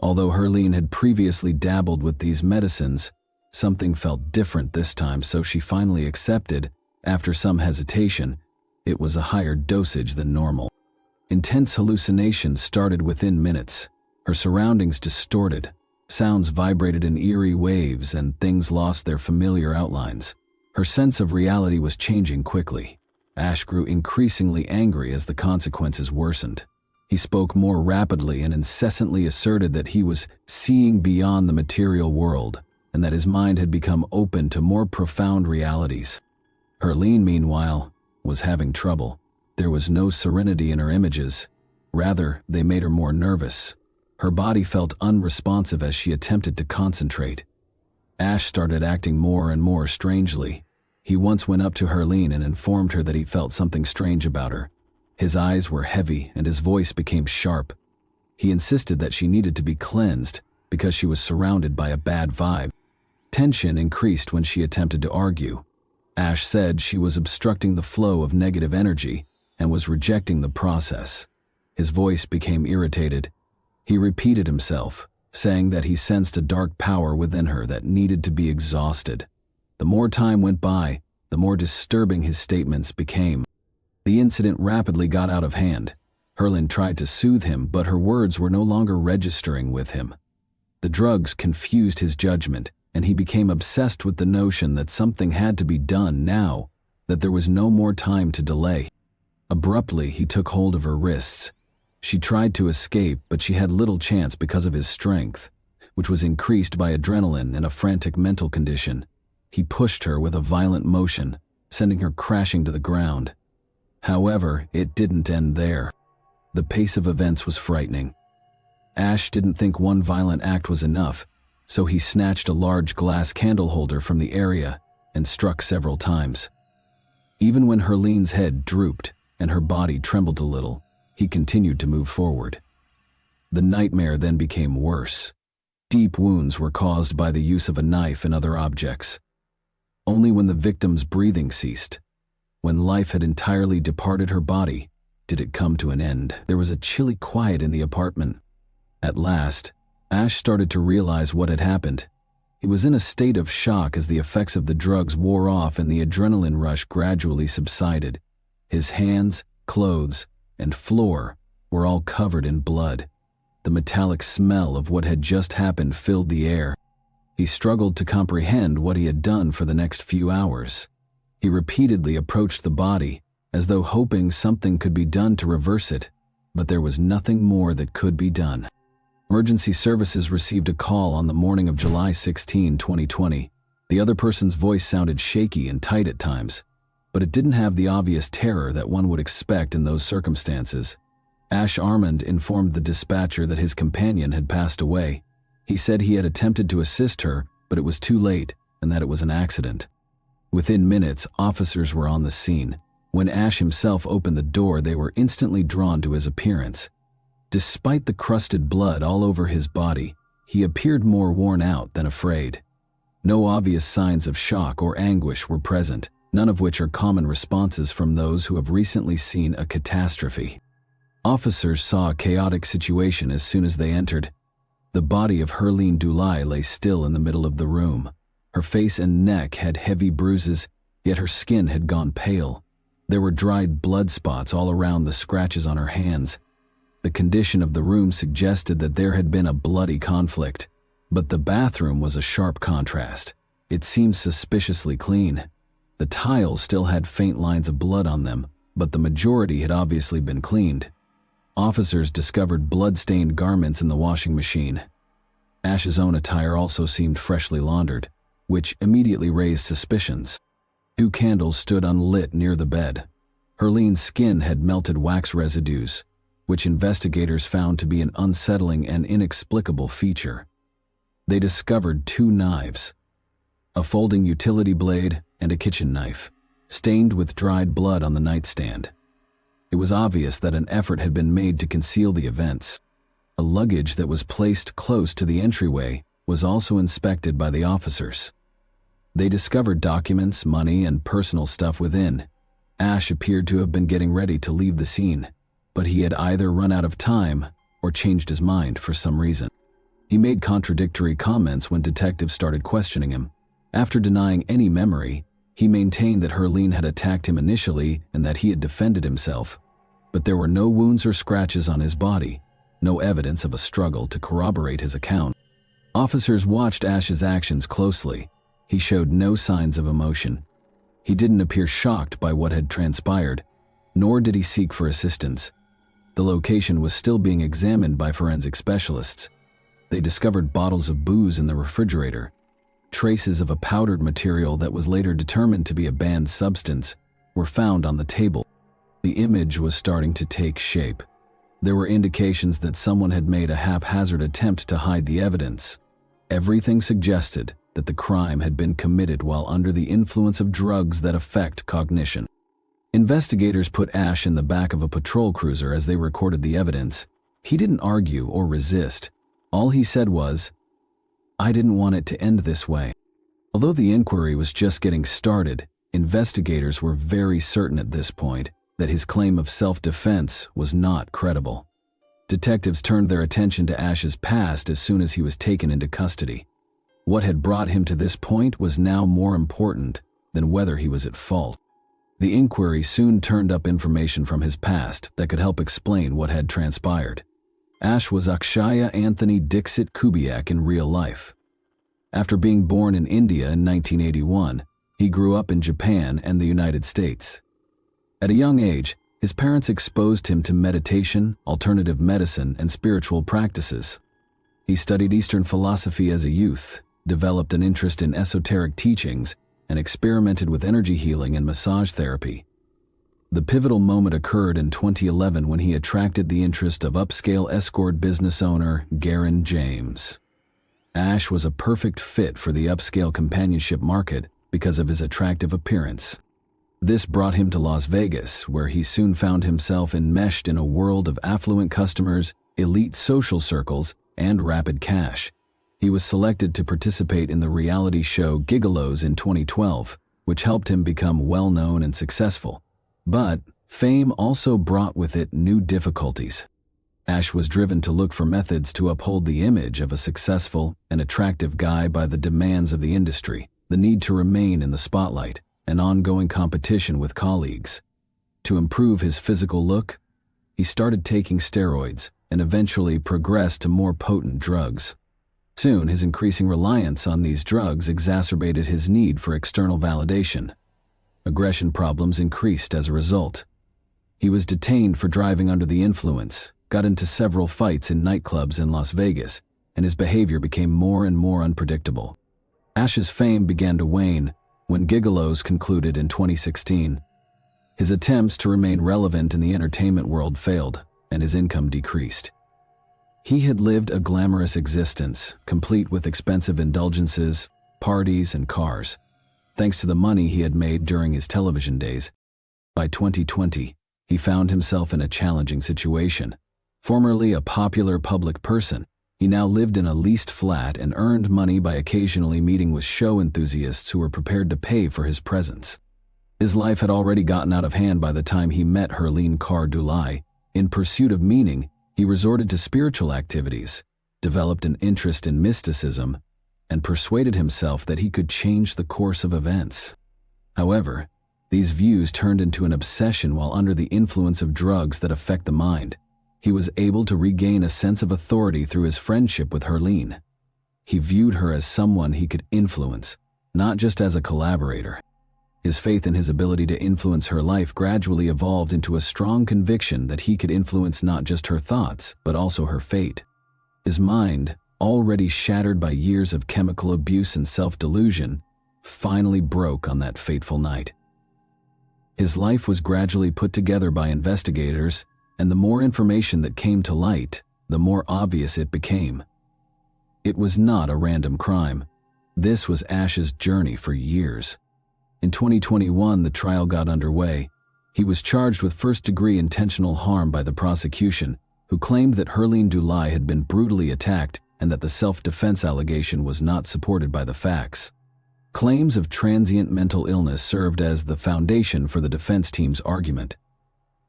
Although Herlene had previously dabbled with these medicines, something felt different this time, so she finally accepted, after some hesitation, it was a higher dosage than normal. Intense hallucinations started within minutes. Her surroundings distorted, sounds vibrated in eerie waves, and things lost their familiar outlines. Her sense of reality was changing quickly. Ash grew increasingly angry as the consequences worsened. He spoke more rapidly and incessantly asserted that he was seeing beyond the material world and that his mind had become open to more profound realities. Herlene, meanwhile, was having trouble. There was no serenity in her images. Rather, they made her more nervous. Her body felt unresponsive as she attempted to concentrate. Ash started acting more and more strangely. He once went up to Herlene and informed her that he felt something strange about her. His eyes were heavy and his voice became sharp. He insisted that she needed to be cleansed because she was surrounded by a bad vibe. Tension increased when she attempted to argue. Ash said she was obstructing the flow of negative energy and was rejecting the process. His voice became irritated. He repeated himself, saying that he sensed a dark power within her that needed to be exhausted. The more time went by, the more disturbing his statements became. The incident rapidly got out of hand. Herlene tried to soothe him, but her words were no longer registering with him. The drugs confused his judgment, and he became obsessed with the notion that something had to be done now, that there was no more time to delay. Abruptly, he took hold of her wrists. She tried to escape, but she had little chance because of his strength, which was increased by adrenaline and a frantic mental condition. He pushed her with a violent motion, sending her crashing to the ground. However, it didn't end there. The pace of events was frightening. Ash didn't think one violent act was enough, so he snatched a large glass candle holder from the area and struck several times. Even when Herlene's head drooped and her body trembled a little, he continued to move forward. The nightmare then became worse. Deep wounds were caused by the use of a knife and other objects. Only when the victim's breathing ceased, when life had entirely departed her body, did it come to an end. There was a chilly quiet in the apartment. At last, Ash started to realize what had happened. He was in a state of shock as the effects of the drugs wore off and the adrenaline rush gradually subsided. His hands, clothes, and floor were all covered in blood. The metallic smell of what had just happened filled the air. He struggled to comprehend what he had done for the next few hours. He repeatedly approached the body, as though hoping something could be done to reverse it, but there was nothing more that could be done. Emergency services received a call on the morning of July 16, 2020. The other person's voice sounded shaky and tight at times, but it didn't have the obvious terror that one would expect in those circumstances. Ash Armand informed the dispatcher that his companion had passed away. He said he had attempted to assist her, but it was too late and that it was an accident. Within minutes, officers were on the scene. When Ash himself opened the door, they were instantly drawn to his appearance. Despite the crusted blood all over his body, he appeared more worn out than afraid. No obvious signs of shock or anguish were present, none of which are common responses from those who have recently seen a catastrophe. Officers saw a chaotic situation as soon as they entered. The body of Herline Dulai lay still in the middle of the room. Her face and neck had heavy bruises, yet her skin had gone pale. There were dried blood spots all around the scratches on her hands. The condition of the room suggested that there had been a bloody conflict, but the bathroom was a sharp contrast. It seemed suspiciously clean. The tiles still had faint lines of blood on them, but the majority had obviously been cleaned. Officers discovered blood-stained garments in the washing machine. Ash's own attire also seemed freshly laundered, which immediately raised suspicions. 2 candles stood unlit near the bed. Herline's skin had melted wax residues, which investigators found to be an unsettling and inexplicable feature. They discovered 2 knives, a folding utility blade and a kitchen knife, stained with dried blood on the nightstand. It was obvious that an effort had been made to conceal the events. A luggage that was placed close to the entryway was also inspected by the officers. They discovered documents, money, and personal stuff within. Ash appeared to have been getting ready to leave the scene, but he had either run out of time or changed his mind for some reason. He made contradictory comments when detectives started questioning him. After denying any memory, he maintained that Herline had attacked him initially and that he had defended himself, but there were no wounds or scratches on his body, no evidence of a struggle to corroborate his account. Officers watched Ash's actions closely. He showed no signs of emotion. He didn't appear shocked by what had transpired, nor did he seek for assistance. The location was still being examined by forensic specialists. They discovered bottles of booze in the refrigerator. Traces of a powdered material that was later determined to be a banned substance were found on the table. The image was starting to take shape. There were indications that someone had made a haphazard attempt to hide the evidence. Everything suggested that the crime had been committed while under the influence of drugs that affect cognition. Investigators put Ash in the back of a patrol cruiser as they recorded the evidence. He didn't argue or resist. All he said was, "I didn't want it to end this way." Although the inquiry was just getting started, investigators were very certain at this point that his claim of self-defense was not credible. Detectives turned their attention to Ash's past as soon as he was taken into custody. What had brought him to this point was now more important than whether he was at fault. The inquiry soon turned up information from his past that could help explain what had transpired. Ash was Akshaya Anthony Dixit Kubiak in real life. After being born in India in 1981, he grew up in Japan and the United States. At a young age, his parents exposed him to meditation, alternative medicine, and spiritual practices. He studied Eastern philosophy as a youth, developed an interest in esoteric teachings, and experimented with energy healing and massage therapy. The pivotal moment occurred in 2011 when he attracted the interest of upscale escort business owner Garen James. Ash was a perfect fit for the upscale companionship market because of his attractive appearance. This brought him to Las Vegas, where he soon found himself enmeshed in a world of affluent customers, elite social circles, and rapid cash. He was selected to participate in the reality show Gigolos in 2012, which helped him become well-known and successful. But fame also brought with it new difficulties. Ash was driven to look for methods to uphold the image of a successful and attractive guy by the demands of the industry, the need to remain in the spotlight, and ongoing competition with colleagues. To improve his physical look, he started taking steroids and eventually progressed to more potent drugs. Soon, his increasing reliance on these drugs exacerbated his need for external validation. Aggression problems increased as a result. He was detained for driving under the influence, got into several fights in nightclubs in Las Vegas, and his behavior became more and more unpredictable. Ash's fame began to wane when Gigolos concluded in 2016. His attempts to remain relevant in the entertainment world failed, and his income decreased. He had lived a glamorous existence, complete with expensive indulgences, parties, and cars. Thanks to the money he had made during his television days, by 2020, he found himself in a challenging situation. Formerly a popular public person, He now lived in a leased flat and earned money by occasionally meeting with show enthusiasts who were prepared to pay for his presence. His life had already gotten out of hand by the time he met Herline Car-Dulai. In pursuit of meaning, he resorted to spiritual activities, developed an interest in mysticism, and persuaded himself that he could change the course of events. However, these views turned into an obsession while under the influence of drugs that affect the mind. He was able to regain a sense of authority through his friendship with Herline. He viewed her as someone he could influence, not just as a collaborator. His faith in his ability to influence her life gradually evolved into a strong conviction that he could influence not just her thoughts, but also her fate. His mind, already shattered by years of chemical abuse and self-delusion, finally broke on that fateful night. His life was gradually put together by investigators, and the more information that came to light, the more obvious it became. It was not a random crime. This was Ash's journey for years. In 2021, the trial got underway. He was charged with first-degree intentional harm by the prosecution, who claimed that Herline Dulai had been brutally attacked and that the self-defense allegation was not supported by the facts. Claims of transient mental illness served as the foundation for the defense team's argument.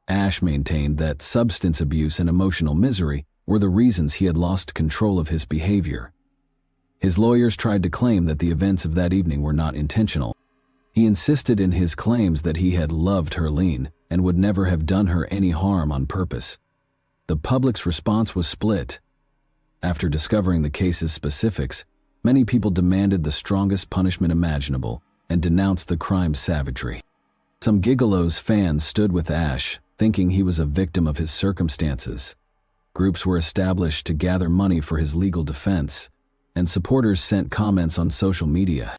Ash maintained that substance abuse and emotional misery were the reasons he had lost control of his behavior. His lawyers tried to claim that the events of that evening were not intentional. He insisted in his claims that he had loved Herline and would never have done her any harm on purpose. The public's response was split. After discovering the case's specifics, many people demanded the strongest punishment imaginable and denounced the crime's savagery. Some Gigolo's fans stood with Ash, thinking he was a victim of his circumstances. Groups were established to gather money for his legal defense, and supporters sent comments on social media.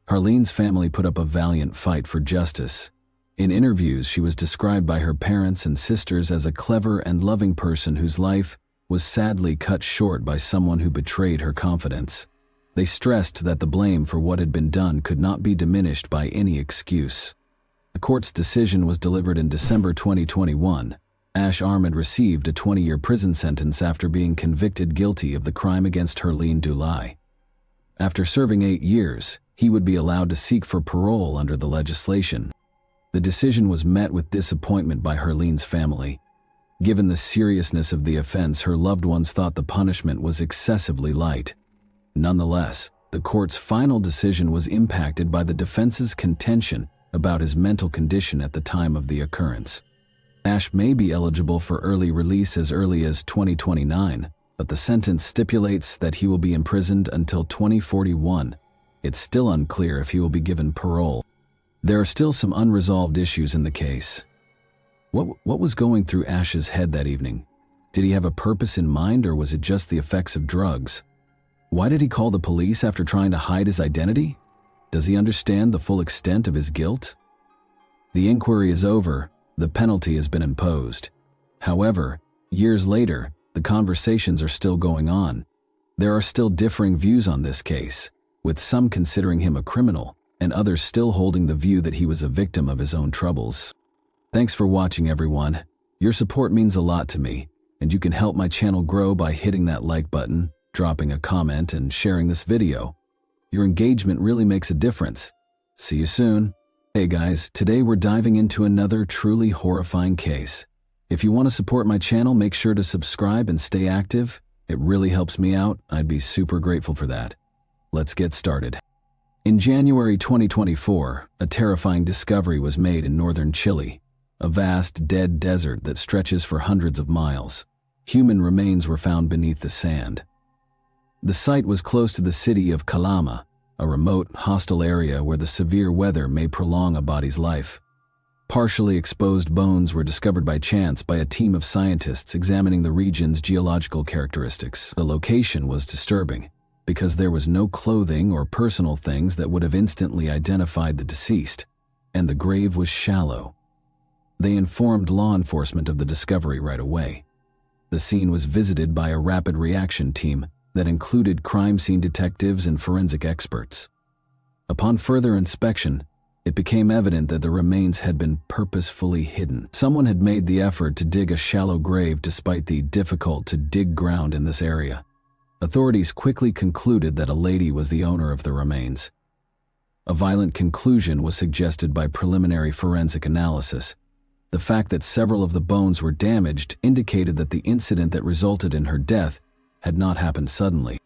Herline's family put up a valiant fight for justice. In interviews, she was described by her parents and sisters as a clever and loving person whose life was sadly cut short by someone who betrayed her confidence. They stressed that the blame for what had been done could not be diminished by any excuse. The court's decision was delivered in December 2021. Ash Ahmed received a 20-year prison sentence after being convicted guilty of the crime against Herline Dulai. After serving 8 years, he would be allowed to seek for parole under the legislation. The decision was met with disappointment by Herline's family. Given the seriousness of the offense, her loved ones thought the punishment was excessively light. Nonetheless, the court's final decision was impacted by the defense's contention about his mental condition at the time of the occurrence. Ash may be eligible for early release as early as 2029, but the sentence stipulates that he will be imprisoned until 2041. It's still unclear if he will be given parole. There are still some unresolved issues in the case. What was going through Ash's head that evening? Did he have a purpose in mind, or was it just the effects of drugs? Why did he call the police after trying to hide his identity? Does he understand the full extent of his guilt? The inquiry is over. The penalty has been imposed. However, years later, the conversations are still going on. There are still differing views on this case, with some considering him a criminal and others still holding the view that he was a victim of his own troubles. Thanks for watching, everyone. Your support means a lot to me, and you can help my channel grow by hitting that like button, dropping a comment, and sharing this video. Your engagement really makes a difference. See you soon. Hey guys, today we're diving into another truly horrifying case. If you want to support my channel, make sure to subscribe and stay active. It really helps me out. I'd be super grateful for that. Let's get started. In January 2024, a terrifying discovery was made in northern Chile, a vast, dead desert that stretches for hundreds of miles. Human remains were found beneath the sand. The site was close to the city of Calama, a remote, hostile area where the severe weather may prolong a body's life. Partially exposed bones were discovered by chance by a team of scientists examining the region's geological characteristics. The location was disturbing, because there was no clothing or personal things that would have instantly identified the deceased, and the grave was shallow. They informed law enforcement of the discovery right away. The scene was visited by a rapid reaction team that included crime scene detectives and forensic experts. Upon further inspection, it became evident that the remains had been purposefully hidden. Someone had made the effort to dig a shallow grave despite the difficult-to-dig ground in this area. Authorities quickly concluded that a lady was the owner of the remains. A violent conclusion was suggested by preliminary forensic analysis. The fact that several of the bones were damaged indicated that the incident that resulted in her death had not happened suddenly.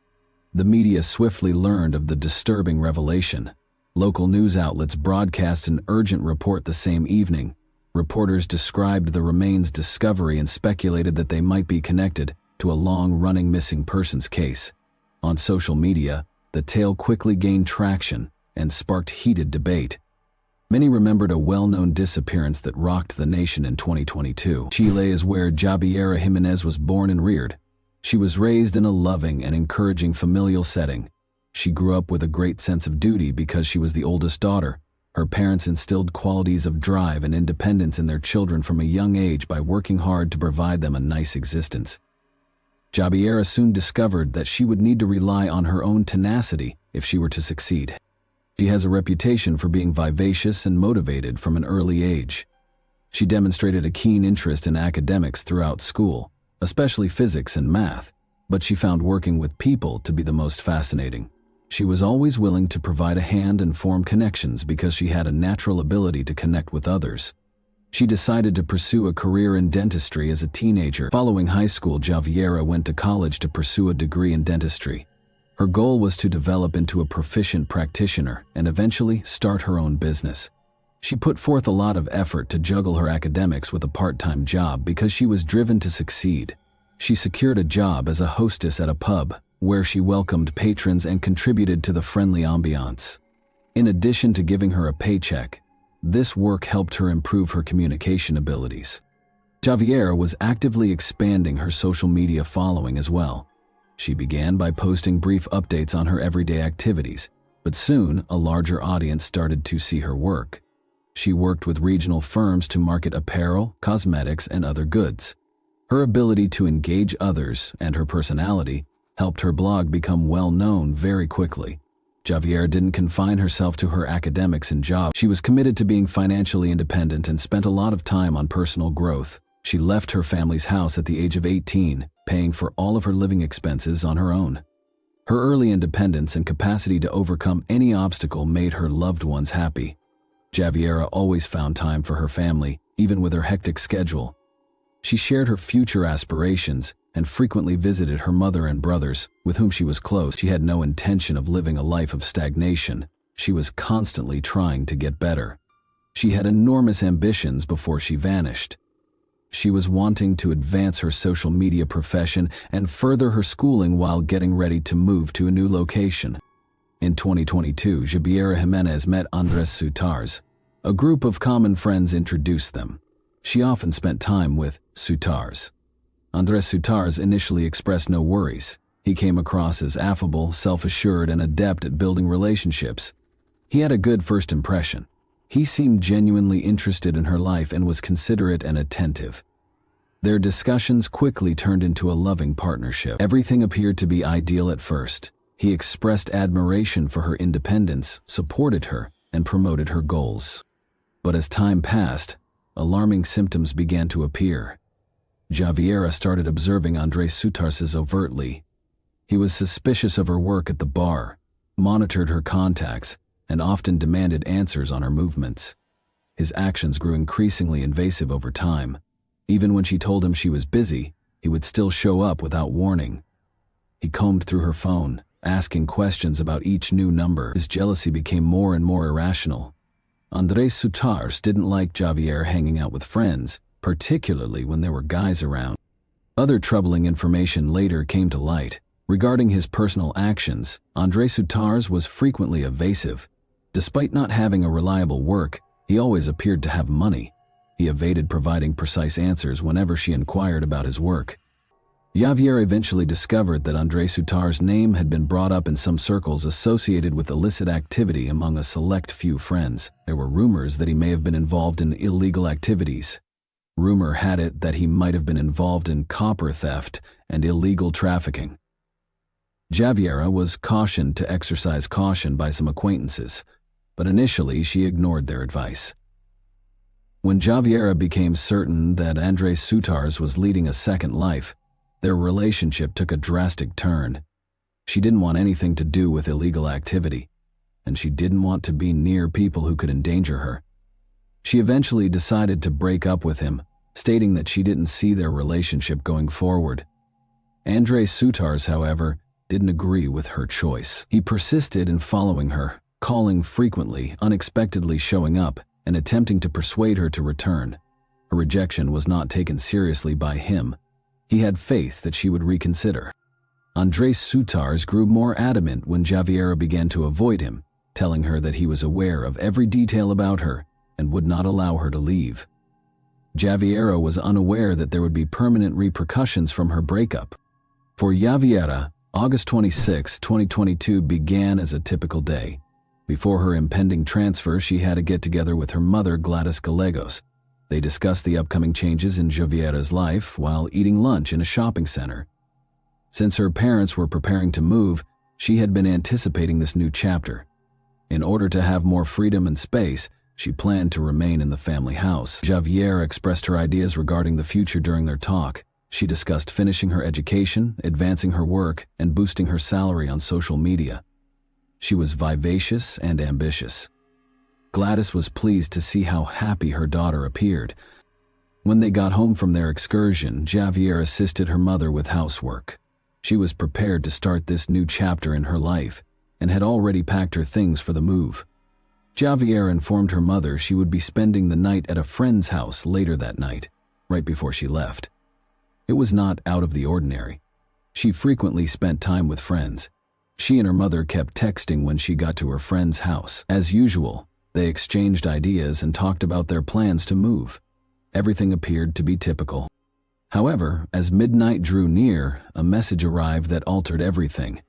The media swiftly learned of the disturbing revelation. Local news outlets broadcast an urgent report the same evening. Reporters described the remains' discovery and speculated that they might be connected to a long-running missing persons case. On social media, the tale quickly gained traction and sparked heated debate. Many remembered a well-known disappearance that rocked the nation in 2022. Chile is where Javiera Jimenez was born and reared. She was raised in a loving and encouraging familial setting. She grew up with a great sense of duty because she was the oldest daughter. Her parents instilled qualities of drive and independence in their children from a young age by working hard to provide them a nice existence. Javiera soon discovered that she would need to rely on her own tenacity if she were to succeed. She has a reputation for being vivacious and motivated from an early age. She demonstrated a keen interest in academics throughout school, especially physics and math, but she found working with people to be the most fascinating. She was always willing to provide a hand and form connections because she had a natural ability to connect with others. She decided to pursue a career in dentistry as a teenager. Following high school, Javiera went to college to pursue a degree in dentistry. Her goal was to develop into a proficient practitioner and eventually start her own business. She put forth a lot of effort to juggle her academics with a part-time job because she was driven to succeed. She secured a job as a hostess at a pub, where she welcomed patrons and contributed to the friendly ambiance. In addition to giving her a paycheck, this work helped her improve her communication abilities. Javiera was actively expanding her social media following as well. She began by posting brief updates on her everyday activities, but soon a larger audience started to see her work. She worked with regional firms to market apparel, cosmetics, and other goods. Her ability to engage others and her personality helped her blog become well known very quickly. Javiera didn't confine herself to her academics and job. She was committed to being financially independent and spent a lot of time on personal growth. She left her family's house at the age of 18, paying for all of her living expenses on her own. Her early independence and capacity to overcome any obstacle made her loved ones happy. Javiera always found time for her family, even with her hectic schedule. She shared her future aspirations and frequently visited her mother and brothers, with whom she was close. She had no intention of living a life of stagnation. She was constantly trying to get better. She had enormous ambitions before she vanished. She was wanting to advance her social media profession and further her schooling while getting ready to move to a new location. In 2022, Javiera Jimenez met Andres Sutars. A group of common friends introduced them. She often spent time with Sutars. Andres Sutars initially expressed no worries. He came across as affable, self-assured, and adept at building relationships. He had a good first impression. He seemed genuinely interested in her life and was considerate and attentive. Their discussions quickly turned into a loving partnership. Everything appeared to be ideal at first. He expressed admiration for her independence, supported her, and promoted her goals. But as time passed, alarming symptoms began to appear. Javiera started observing Andres Sutars overtly. He was suspicious of her work at the bar, monitored her contacts, and often demanded answers on her movements. His actions grew increasingly invasive over time. Even when she told him she was busy, he would still show up without warning. He combed through her phone, asking questions about each new number. His jealousy became more and more irrational. Andres Sutars didn't like Javiera hanging out with friends, particularly when there were guys around. Other troubling information later came to light. Regarding his personal actions, Andres Sutars was frequently evasive. Despite not having a reliable work, he always appeared to have money. He evaded providing precise answers whenever she inquired about his work. Javiera eventually discovered that Andres Sutars' name had been brought up in some circles associated with illicit activity among a select few friends. There were rumors that he may have been involved in illegal activities. Rumor had it that he might have been involved in copper theft and illegal trafficking. Javiera was cautioned to exercise caution by some acquaintances, but initially she ignored their advice. When Javiera became certain that Andres Sutars was leading a second life, their relationship took a drastic turn. She didn't want anything to do with illegal activity, and she didn't want to be near people who could endanger her. She eventually decided to break up with him, stating that she didn't see their relationship going forward. Andrei Sutars, however, didn't agree with her choice. He persisted in following her, calling frequently, unexpectedly showing up, and attempting to persuade her to return. Her rejection was not taken seriously by him. He had faith that she would reconsider. Andrei Sutars grew more adamant when Javiera began to avoid him, telling her that he was aware of every detail about her and would not allow her to leave. Javiera was unaware that there would be permanent repercussions from her breakup. For Javiera, August 26, 2022 began as a typical day. Before her impending transfer, she had a get-together with her mother, Gladys Gallegos. They discussed the upcoming changes in Javiera's life while eating lunch in a shopping center. Since her parents were preparing to move, she had been anticipating this new chapter. In order to have more freedom and space, she planned to remain in the family house. Javiera expressed her ideas regarding the future during their talk. She discussed finishing her education, advancing her work, and boosting her salary on social media. She was vivacious and ambitious. Gladys was pleased to see how happy her daughter appeared. When they got home from their excursion, Javiera assisted her mother with housework. She was prepared to start this new chapter in her life and had already packed her things for the move. Javiera informed her mother she would be spending the night at a friend's house later that night, right before she left. It was not out of the ordinary. She frequently spent time with friends. She and her mother kept texting when she got to her friend's house. As usual, they exchanged ideas and talked about their plans to move. Everything appeared to be typical. However, as midnight drew near, a message arrived that altered everything.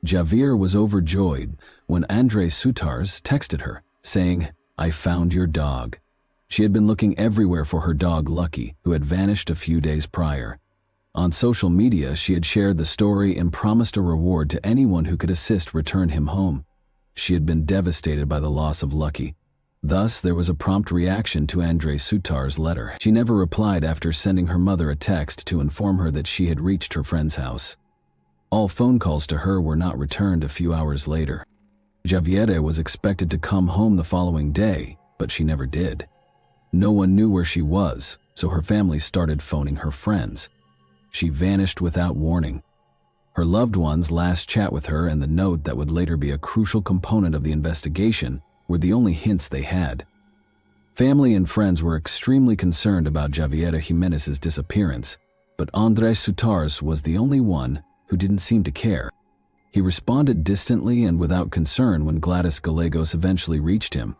Javiera was overjoyed when Andrei Sutars texted her, saying, "I found your dog." She had been looking everywhere for her dog Lucky, who had vanished a few days prior. On social media, she had shared the story and promised a reward to anyone who could assist return him home. She had been devastated by the loss of Lucky. Thus, there was a prompt reaction to Andrei Sutars' letter. She never replied after sending her mother a text to inform her that she had reached her friend's house. All phone calls to her were not returned a few hours later. Javiera was expected to come home the following day, but she never did. No one knew where she was, so her family started phoning her friends. She vanished without warning. Her loved ones' last chat with her and the note that would later be a crucial component of the investigation were the only hints they had. Family and friends were extremely concerned about Javiera Jimenez's disappearance, but Andrei Sutars was the only one who didn't seem to care. He responded distantly and without concern when Gladys Gallegos eventually reached him.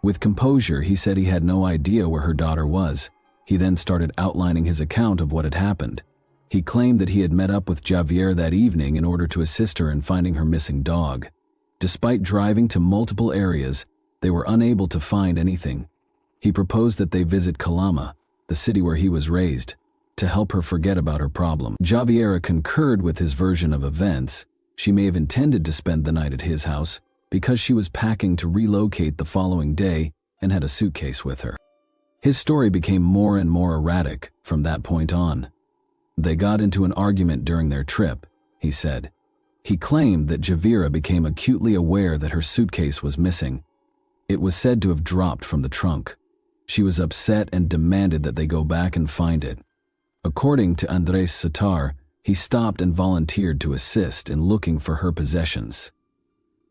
With composure, he said he had no idea where her daughter was. He then started outlining his account of what had happened. He claimed that he had met up with Javiera that evening in order to assist her in finding her missing dog. Despite driving to multiple areas, they were unable to find anything. He proposed that they visit Calama, the city where he was raised, to help her forget about her problem. Javiera concurred with his version of events. She may have intended to spend the night at his house because she was packing to relocate the following day and had a suitcase with her. His story became more and more erratic from that point on. They got into an argument during their trip, he said. He claimed that Javiera became acutely aware that her suitcase was missing. It was said to have dropped from the trunk. She was upset and demanded that they go back and find it. According to Andrei Sutars, he stopped and volunteered to assist in looking for her possessions.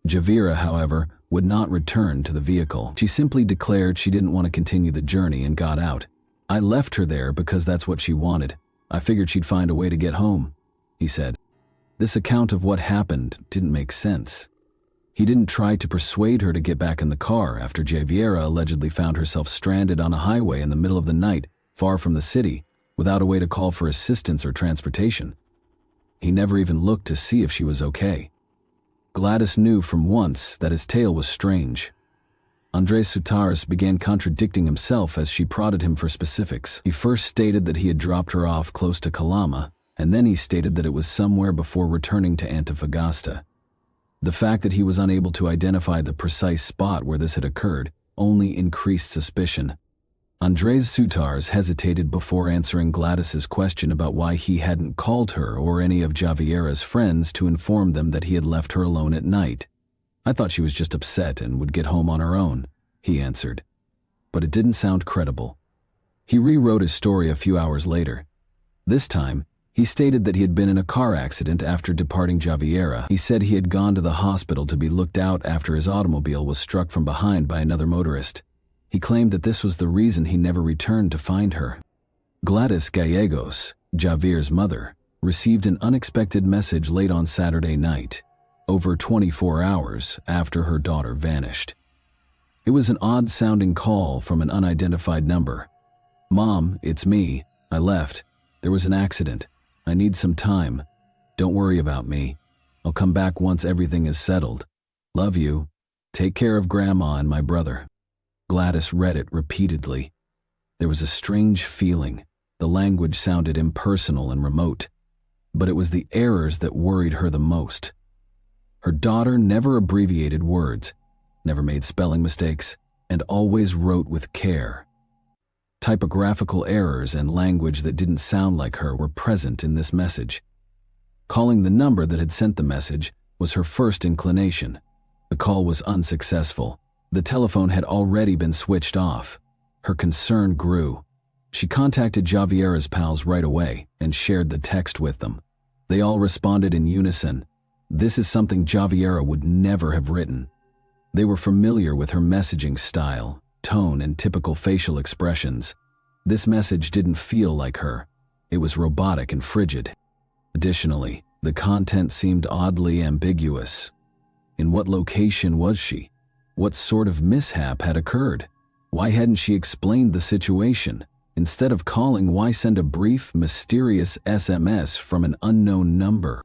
Javiera, however, would not return to the vehicle. She simply declared she didn't want to continue the journey and got out. "I left her there because that's what she wanted. I figured she'd find a way to get home," he said. This account of what happened didn't make sense. He didn't try to persuade her to get back in the car after Javiera allegedly found herself stranded on a highway in the middle of the night, far from the city, without a way to call for assistance or transportation. He never even looked to see if she was okay. Gladys knew from once that his tale was strange. Andrei Sutars began contradicting himself as she prodded him for specifics. He first stated that he had dropped her off close to Calama, and then he stated that it was somewhere before returning to Antofagasta. The fact that he was unable to identify the precise spot where this had occurred only increased suspicion. Andres Soutars hesitated before answering Gladys's question about why he hadn't called her or any of Javiera's friends to inform them that he had left her alone at night. "I thought she was just upset and would get home on her own," he answered. But it didn't sound credible. He rewrote his story a few hours later. This time, he stated that he had been in a car accident after departing Javiera. He said he had gone to the hospital to be looked out after his automobile was struck from behind by another motorist. He claimed that this was the reason he never returned to find her. Gladys Gallegos, Javier's mother, received an unexpected message late on Saturday night, over 24 hours after her daughter vanished. It was an odd-sounding call from an unidentified number. "Mom, it's me. I left. There was an accident. I need some time. Don't worry about me. I'll come back once everything is settled. Love you. Take care of Grandma and my brother." Gladys read it repeatedly. There was a strange feeling. The language sounded impersonal and remote. But it was the errors that worried her the most. Her daughter never abbreviated words, never made spelling mistakes, and always wrote with care. Typographical errors and language that didn't sound like her were present in this message. Calling the number that had sent the message was her first inclination. The call was unsuccessful. The telephone had already been switched off. Her concern grew. She contacted Javiera's pals right away and shared the text with them. They all responded in unison. This is something Javiera would never have written. They were familiar with her messaging style, tone, and typical facial expressions. This message didn't feel like her. It was robotic and frigid. Additionally, the content seemed oddly ambiguous. In what location was she? What sort of mishap had occurred? Why hadn't she explained the situation? Instead of calling, why send a brief, mysterious SMS from an unknown number?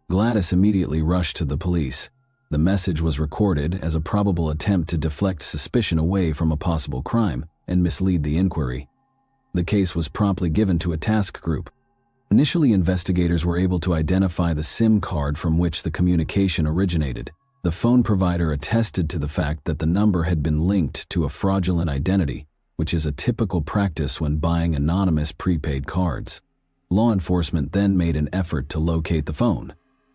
Gladys immediately rushed to the police. The message was recorded as a probable attempt to deflect suspicion away from a possible crime and mislead the inquiry. The case was promptly given to a task group. Initially, investigators were able to identify the SIM card from which the communication originated. The phone provider attested to the fact that the number had been linked to a fraudulent identity, which is a typical practice when buying anonymous prepaid cards. Law enforcement then made an effort to locate the phone.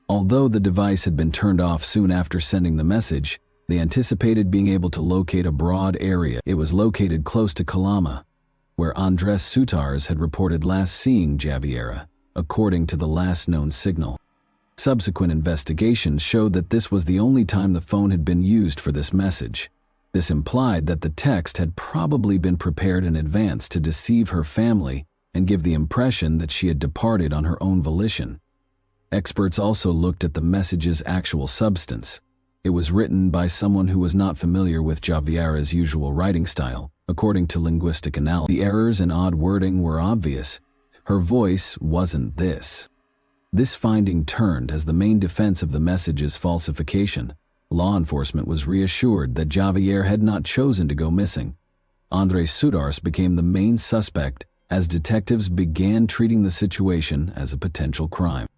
Although the device had been turned off soon after sending the message, they anticipated being able to locate a broad area. It was located close to Calama, where Andres Soutars had reported last seeing Javiera, according to the last known signal. Subsequent investigations showed that this was the only time the phone had been used for this message. This implied that the text had probably been prepared in advance to deceive her family and give the impression that she had departed on her own volition. Experts also looked at the message's actual substance. It was written by someone who was not familiar with Javiera's usual writing style, according to linguistic analysis. The errors and odd wording were obvious. Her voice wasn't this. This finding turned as the main defense of the message's falsification. Law enforcement was reassured that Javier had not chosen to go missing. Andres Soutars became the main suspect as detectives began treating the situation as a potential crime.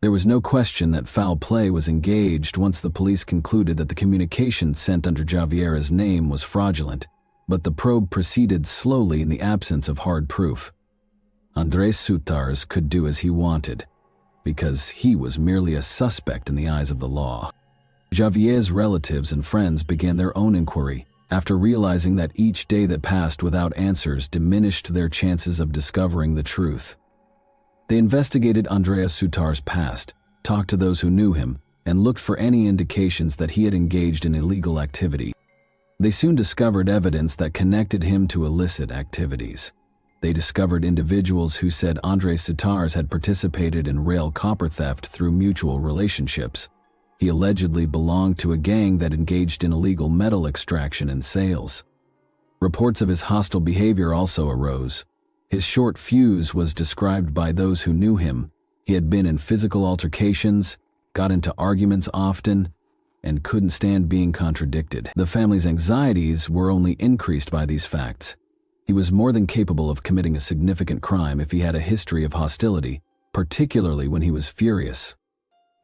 There was no question that foul play was engaged once the police concluded that the communication sent under Javiera's name was fraudulent, but the probe proceeded slowly in the absence of hard proof. Andres Soutars could do as he wanted, because he was merely a suspect in the eyes of the law. Javier's relatives and friends began their own inquiry after realizing that each day that passed without answers diminished their chances of discovering the truth. They investigated Andres Soutars' past, talked to those who knew him, and looked for any indications that he had engaged in illegal activity. They soon discovered evidence that connected him to illicit activities. They discovered individuals who said Andres Soutars had participated in rail copper theft through mutual relationships. He allegedly belonged to a gang that engaged in illegal metal extraction and sales. Reports of his hostile behavior also arose. His short fuse was described by those who knew him. He had been in physical altercations, got into arguments often, and couldn't stand being contradicted. The family's anxieties were only increased by these facts. He was more than capable of committing a significant crime if he had a history of hostility, particularly when he was furious.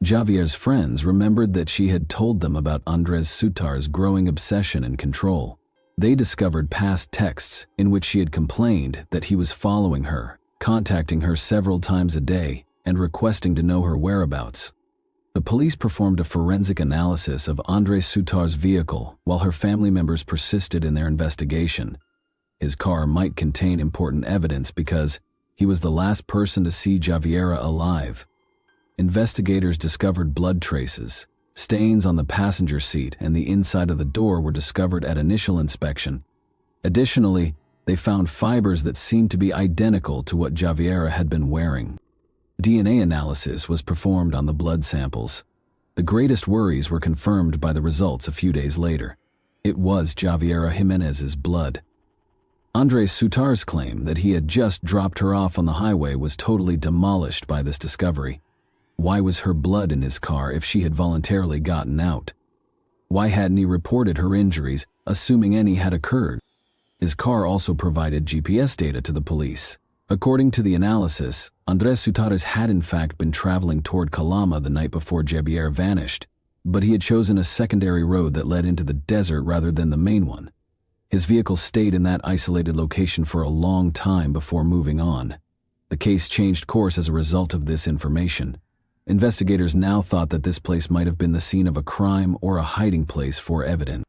Javier's friends remembered that she had told them about Andres Soutars' growing obsession and control. They discovered past texts in which she had complained that he was following her, contacting her several times a day, and requesting to know her whereabouts. The police performed a forensic analysis of Andres Sutar's vehicle while her family members persisted in their investigation. His car might contain important evidence because he was the last person to see Javiera alive. Investigators discovered blood traces. Stains on the passenger seat and the inside of the door were discovered at initial inspection. Additionally, they found fibers that seemed to be identical to what Javiera had been wearing. DNA analysis was performed on the blood samples. The greatest worries were confirmed by the results a few days later. It was Javiera Jimenez's blood. Andres Sutar's claim that he had just dropped her off on the highway was totally demolished by this discovery. Why was her blood in his car if she had voluntarily gotten out? Why hadn't he reported her injuries, assuming any had occurred? His car also provided GPS data to the police. According to the analysis, Andres Sutarez had in fact been traveling toward Calama the night before Javiera vanished, but he had chosen a secondary road that led into the desert rather than the main one. His vehicle stayed in that isolated location for a long time before moving on. The case changed course as a result of this information. Investigators now thought that this place might have been the scene of a crime or a hiding place for evidence.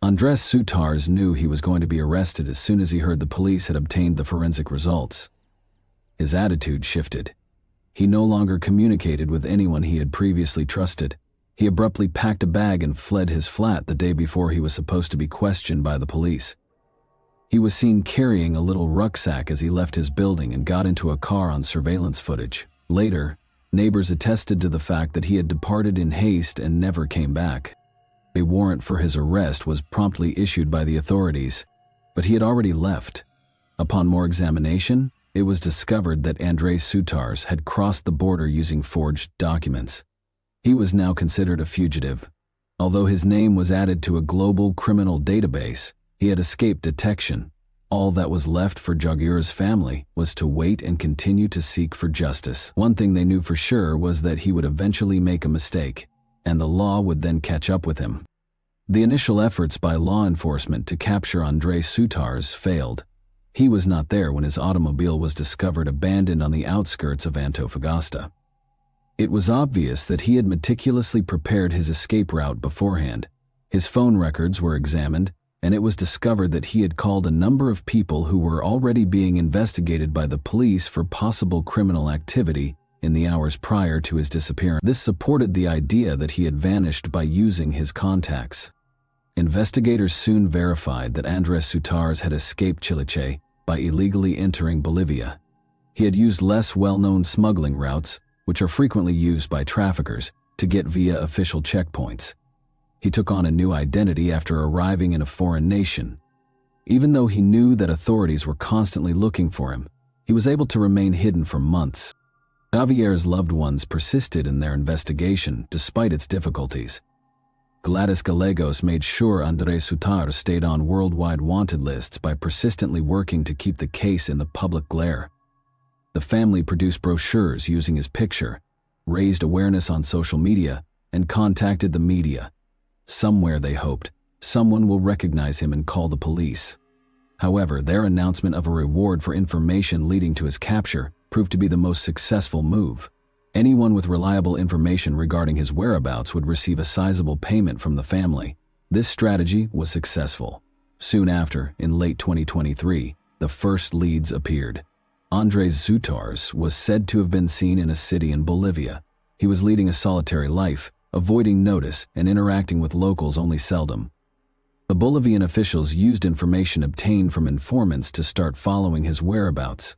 Andres Sutarez knew he was going to be arrested as soon as he heard the police had obtained the forensic results. His attitude shifted. He no longer communicated with anyone he had previously trusted. He abruptly packed a bag and fled his flat the day before he was supposed to be questioned by the police. He was seen carrying a little rucksack as he left his building and got into a car on surveillance footage. Later, neighbors attested to the fact that he had departed in haste and never came back. A warrant for his arrest was promptly issued by the authorities, but he had already left. Upon more examination, it was discovered that Andres Sutarez had crossed the border using forged documents. He was now considered a fugitive. Although his name was added to a global criminal database, he had escaped detection. All that was left for Javiera's family was to wait and continue to seek for justice. One thing they knew for sure was that he would eventually make a mistake, and the law would then catch up with him. The initial efforts by law enforcement to capture Andres Sutarez failed. He was not there when his automobile was discovered abandoned on the outskirts of Antofagasta. It was obvious that he had meticulously prepared his escape route beforehand. His phone records were examined, and it was discovered that he had called a number of people who were already being investigated by the police for possible criminal activity in the hours prior to his disappearance. This supported the idea that he had vanished by using his contacts. Investigators soon verified that Andres Sutarez had escaped Chile by illegally entering Bolivia. He had used less well-known smuggling routes, which are frequently used by traffickers, to get via official checkpoints. He took on a new identity after arriving in a foreign nation. Even though he knew that authorities were constantly looking for him, he was able to remain hidden for months. Javiera's loved ones persisted in their investigation despite its difficulties. Gladys Gallegos made sure Andres Sutarez stayed on worldwide wanted lists by persistently working to keep the case in the public glare. The family produced brochures using his picture, raised awareness on social media, and contacted the media. Somewhere, they hoped, someone will recognize him and call the police. However, their announcement of a reward for information leading to his capture proved to be the most successful move. Anyone with reliable information regarding his whereabouts would receive a sizable payment from the family. This strategy was successful. Soon after, in late 2023, the first leads appeared. Andres Sutarez was said to have been seen in a city in Bolivia. He was leading a solitary life, avoiding notice and interacting with locals only seldom. The Bolivian officials used information obtained from informants to start following his whereabouts.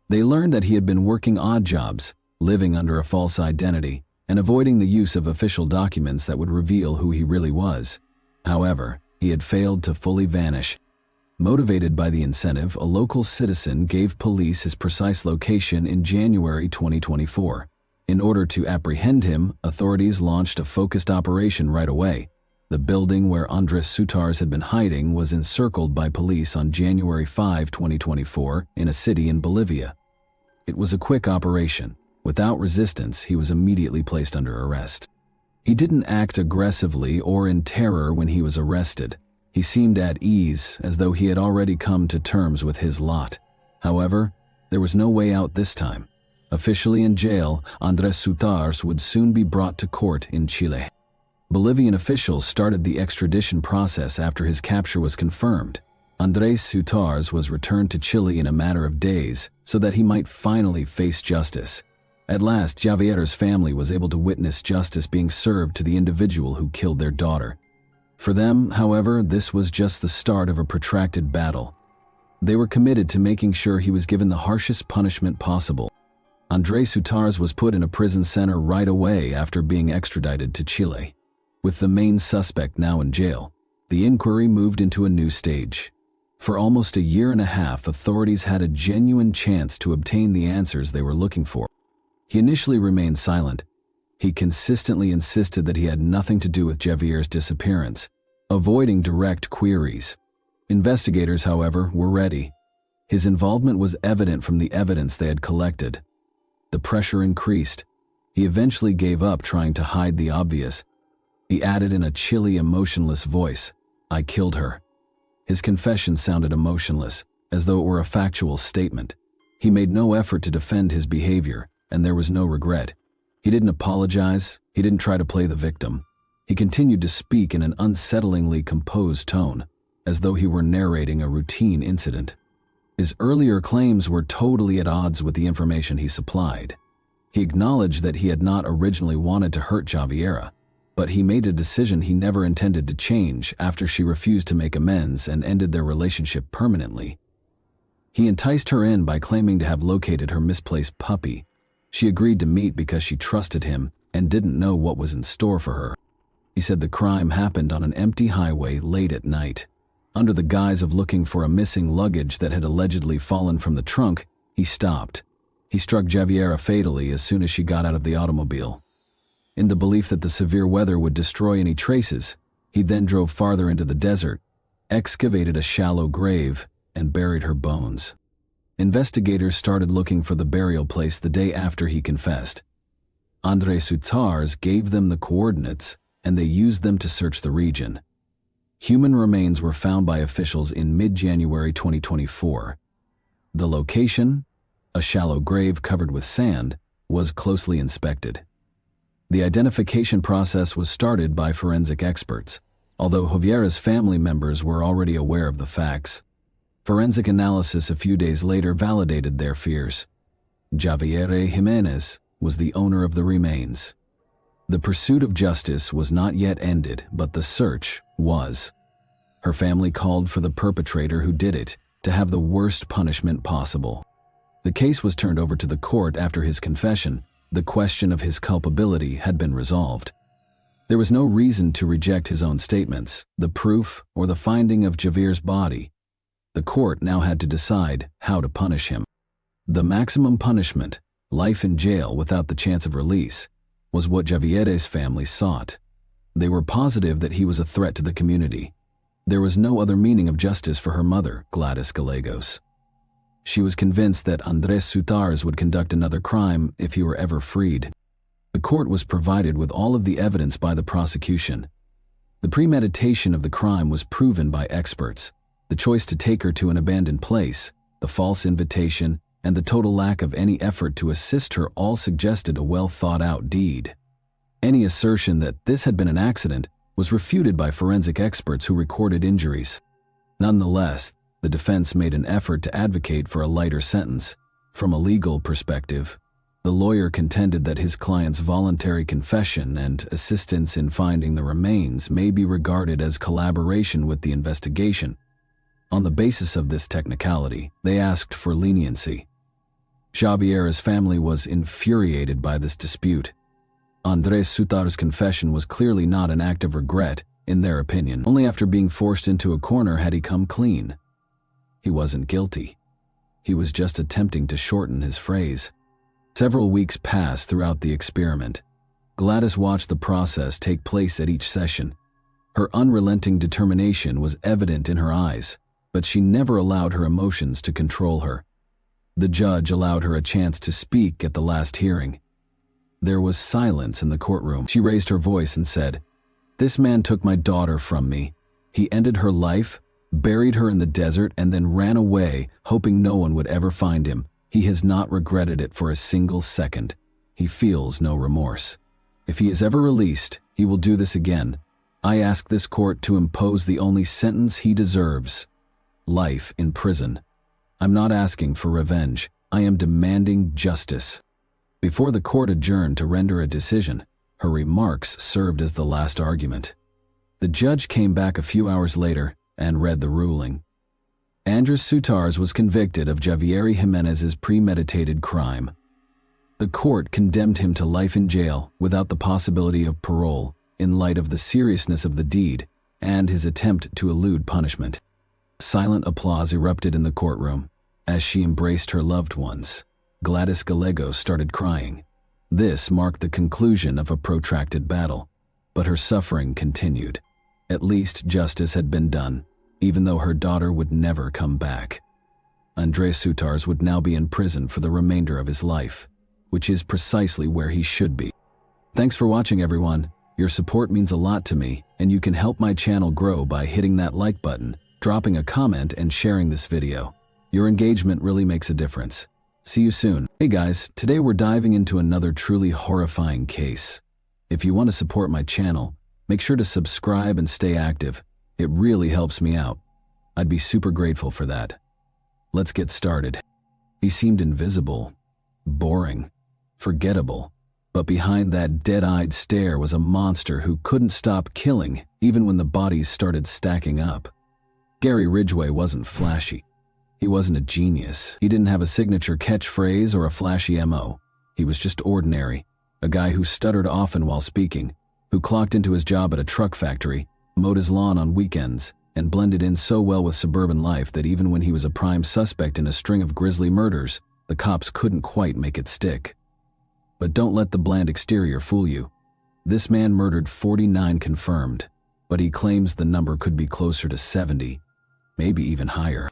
They learned that he had been working odd jobs, living under a false identity, and avoiding the use of official documents that would reveal who he really was. However, he had failed to fully vanish. Motivated by the incentive, a local citizen gave police his precise location in January 2024. In order to apprehend him, authorities launched a focused operation right away. The building where Andres Sutarez had been hiding was encircled by police on January 5, 2024, in a city in Bolivia. It was a quick operation. Without resistance, he was immediately placed under arrest. He didn't act aggressively or in terror when he was arrested. He seemed at ease, as though he had already come to terms with his lot. However, there was no way out this time. Officially in jail, Andres Sutars would soon be brought to court in Chile. Bolivian officials started the extradition process after his capture was confirmed. Andres Sutars was returned to Chile in a matter of days so that he might finally face justice. At last, Javier's family was able to witness justice being served to the individual who killed their daughter. For them, however, this was just the start of a protracted battle. They were committed to making sure he was given the harshest punishment possible. Andres Sutars was put in a prison center right away after being extradited to Chile. With the main suspect now in jail, the inquiry moved into a new stage. For almost a year and a half, authorities had a genuine chance to obtain the answers they were looking for. He initially remained silent. He consistently insisted that he had nothing to do with Javier's disappearance, avoiding direct queries. Investigators, however, were ready. His involvement was evident from the evidence they had collected. The pressure increased. He eventually gave up trying to hide the obvious. He added in a chilly, emotionless voice, "I killed her." His confession sounded emotionless, as though it were a factual statement. He made no effort to defend his behavior, and there was no regret. He didn't apologize. He didn't try to play the victim. He continued to speak in an unsettlingly composed tone, as though he were narrating a routine incident. His earlier claims were totally at odds with the information he supplied. He acknowledged that he had not originally wanted to hurt Javiera, but he made a decision he never intended to change after she refused to make amends and ended their relationship permanently. He enticed her in by claiming to have located her misplaced puppy. She agreed to meet because she trusted him and didn't know what was in store for her. He said the crime happened on an empty highway late at night. Under the guise of looking for a missing luggage that had allegedly fallen from the trunk, he stopped. He struck Javiera fatally as soon as she got out of the automobile. In the belief that the severe weather would destroy any traces, he then drove farther into the desert, excavated a shallow grave, and buried her bones. Investigators started looking for the burial place the day after he confessed. Andres Sutars gave them the coordinates, and they used them to search the region. Human remains were found by officials in mid-January 2024. The location, a shallow grave covered with sand, was closely inspected. The identification process was started by forensic experts, although Javiera's family members were already aware of the facts. Forensic analysis a few days later validated their fears. Javiera Jimenez was the owner of the remains. The pursuit of justice was not yet ended, but the search was. Her family called for the perpetrator who did it to have the worst punishment possible. The case was turned over to the court after his confession. The question of his culpability had been resolved. There was no reason to reject his own statements, the proof, or the finding of Javier's body. The court now had to decide how to punish him. The maximum punishment, life in jail without the chance of release, was what Javier's family sought. They were positive that he was a threat to the community. There was no other meaning of justice for her mother, Gladys Gallegos. She was convinced that Andres Sutars would conduct another crime if he were ever freed. The court was provided with all of the evidence by the prosecution. The premeditation of the crime was proven by experts. The choice to take her to an abandoned place, the false invitation, and the total lack of any effort to assist her all suggested a well-thought-out deed. Any assertion that this had been an accident was refuted by forensic experts who recorded injuries. Nonetheless, the defense made an effort to advocate for a lighter sentence. From a legal perspective, the lawyer contended that his client's voluntary confession and assistance in finding the remains may be regarded as collaboration with the investigation. On the basis of this technicality, they asked for leniency. Javier's family was infuriated by this dispute. Andres Sutars' confession was clearly not an act of regret, in their opinion. Only after being forced into a corner had he come clean. He wasn't guilty. He was just attempting to shorten his phrase. Several weeks passed throughout the experiment. Gladys watched the process take place at each session. Her unrelenting determination was evident in her eyes, but she never allowed her emotions to control her. The judge allowed her a chance to speak at the last hearing. There was silence in the courtroom. She raised her voice and said, "This man took my daughter from me. He ended her life, buried her in the desert, and then ran away, hoping no one would ever find him. He has not regretted it for a single second. He feels no remorse. If he is ever released, he will do this again. I ask this court to impose the only sentence he deserves: life in prison. I'm not asking for revenge. I am demanding justice. Before the court adjourned to render a decision, her remarks served as the last argument. The judge came back a few hours later and read the ruling. Andres Soutars was convicted of Javier Jimenez's premeditated crime. The court condemned him to life in jail without the possibility of parole in light of the seriousness of the deed and his attempt to elude punishment. Silent applause erupted in the courtroom as she embraced her loved ones. Gladys Gallegos started crying. This marked the conclusion of a protracted battle, but her suffering continued. At least justice had been done, even though her daughter would never come back. Andres Soutars would now be in prison for the remainder of his life, which is precisely where he should be. Thanks for watching, everyone. Your support means a lot to me, and you can help my channel grow by hitting that like button, dropping a comment, and sharing this video. Your engagement really makes a difference. See you soon. Hey guys, today we're diving into another truly horrifying case. If you want to support my channel, make sure to subscribe and stay active. It really helps me out. I'd be super grateful for that. Let's get started. He seemed invisible, boring, forgettable, but behind that dead-eyed stare was a monster who couldn't stop killing even when the bodies started stacking up. Gary Ridgway wasn't flashy. He wasn't a genius. He didn't have a signature catchphrase or a flashy MO. He was just ordinary, a guy who stuttered often while speaking, who clocked into his job at a truck factory, mowed his lawn on weekends, and blended in so well with suburban life that even when he was a prime suspect in a string of grisly murders, the cops couldn't quite make it stick. But don't let the bland exterior fool you. This man murdered 49 confirmed, but he claims the number could be closer to 70, maybe even higher.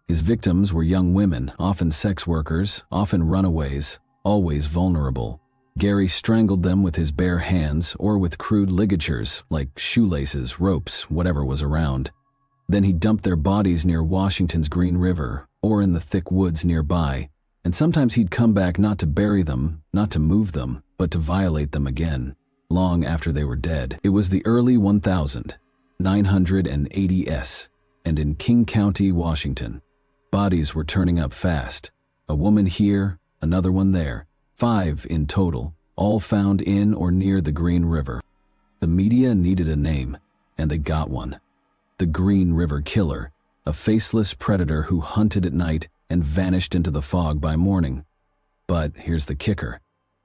His victims were young women, often sex workers, often runaways, always vulnerable. Gary strangled them with his bare hands or with crude ligatures like shoelaces, ropes, whatever was around. Then he dumped their bodies near Washington's Green River or in the thick woods nearby, and sometimes he'd come back not to bury them, not to move them, but to violate them again, long after they were dead. It was the early 1980s, and in King County, Washington. Bodies were turning up fast. A woman here, another one there. 5 in total, all found in or near the Green River. The media needed a name, and they got one. The Green River Killer, a faceless predator who hunted at night and vanished into the fog by morning. But here's the kicker.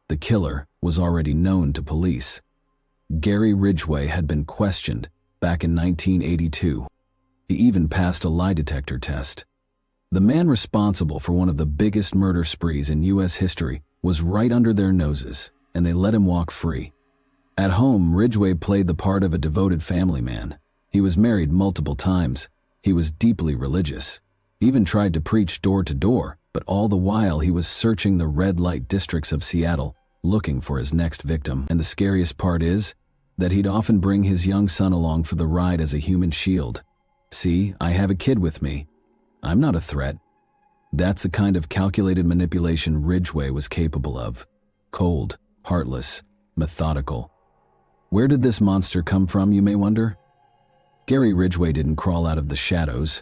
The killer was already known to police. Gary Ridgway had been questioned back in 1982. He even passed a lie detector test. The man responsible for one of the biggest murder sprees in U.S. history was right under their noses, and they let him walk free. At home, Ridgway played the part of a devoted family man. He was married multiple times. He was deeply religious. He even tried to preach door to door, but all the while he was searching the red light districts of Seattle, looking for his next victim. And the scariest part is that he'd often bring his young son along for the ride as a human shield. See, I have a kid with me. I'm not a threat. That's the kind of calculated manipulation Ridgway was capable of. Cold, heartless, methodical. Where did this monster come from, you may wonder? Gary Ridgway didn't crawl out of the shadows.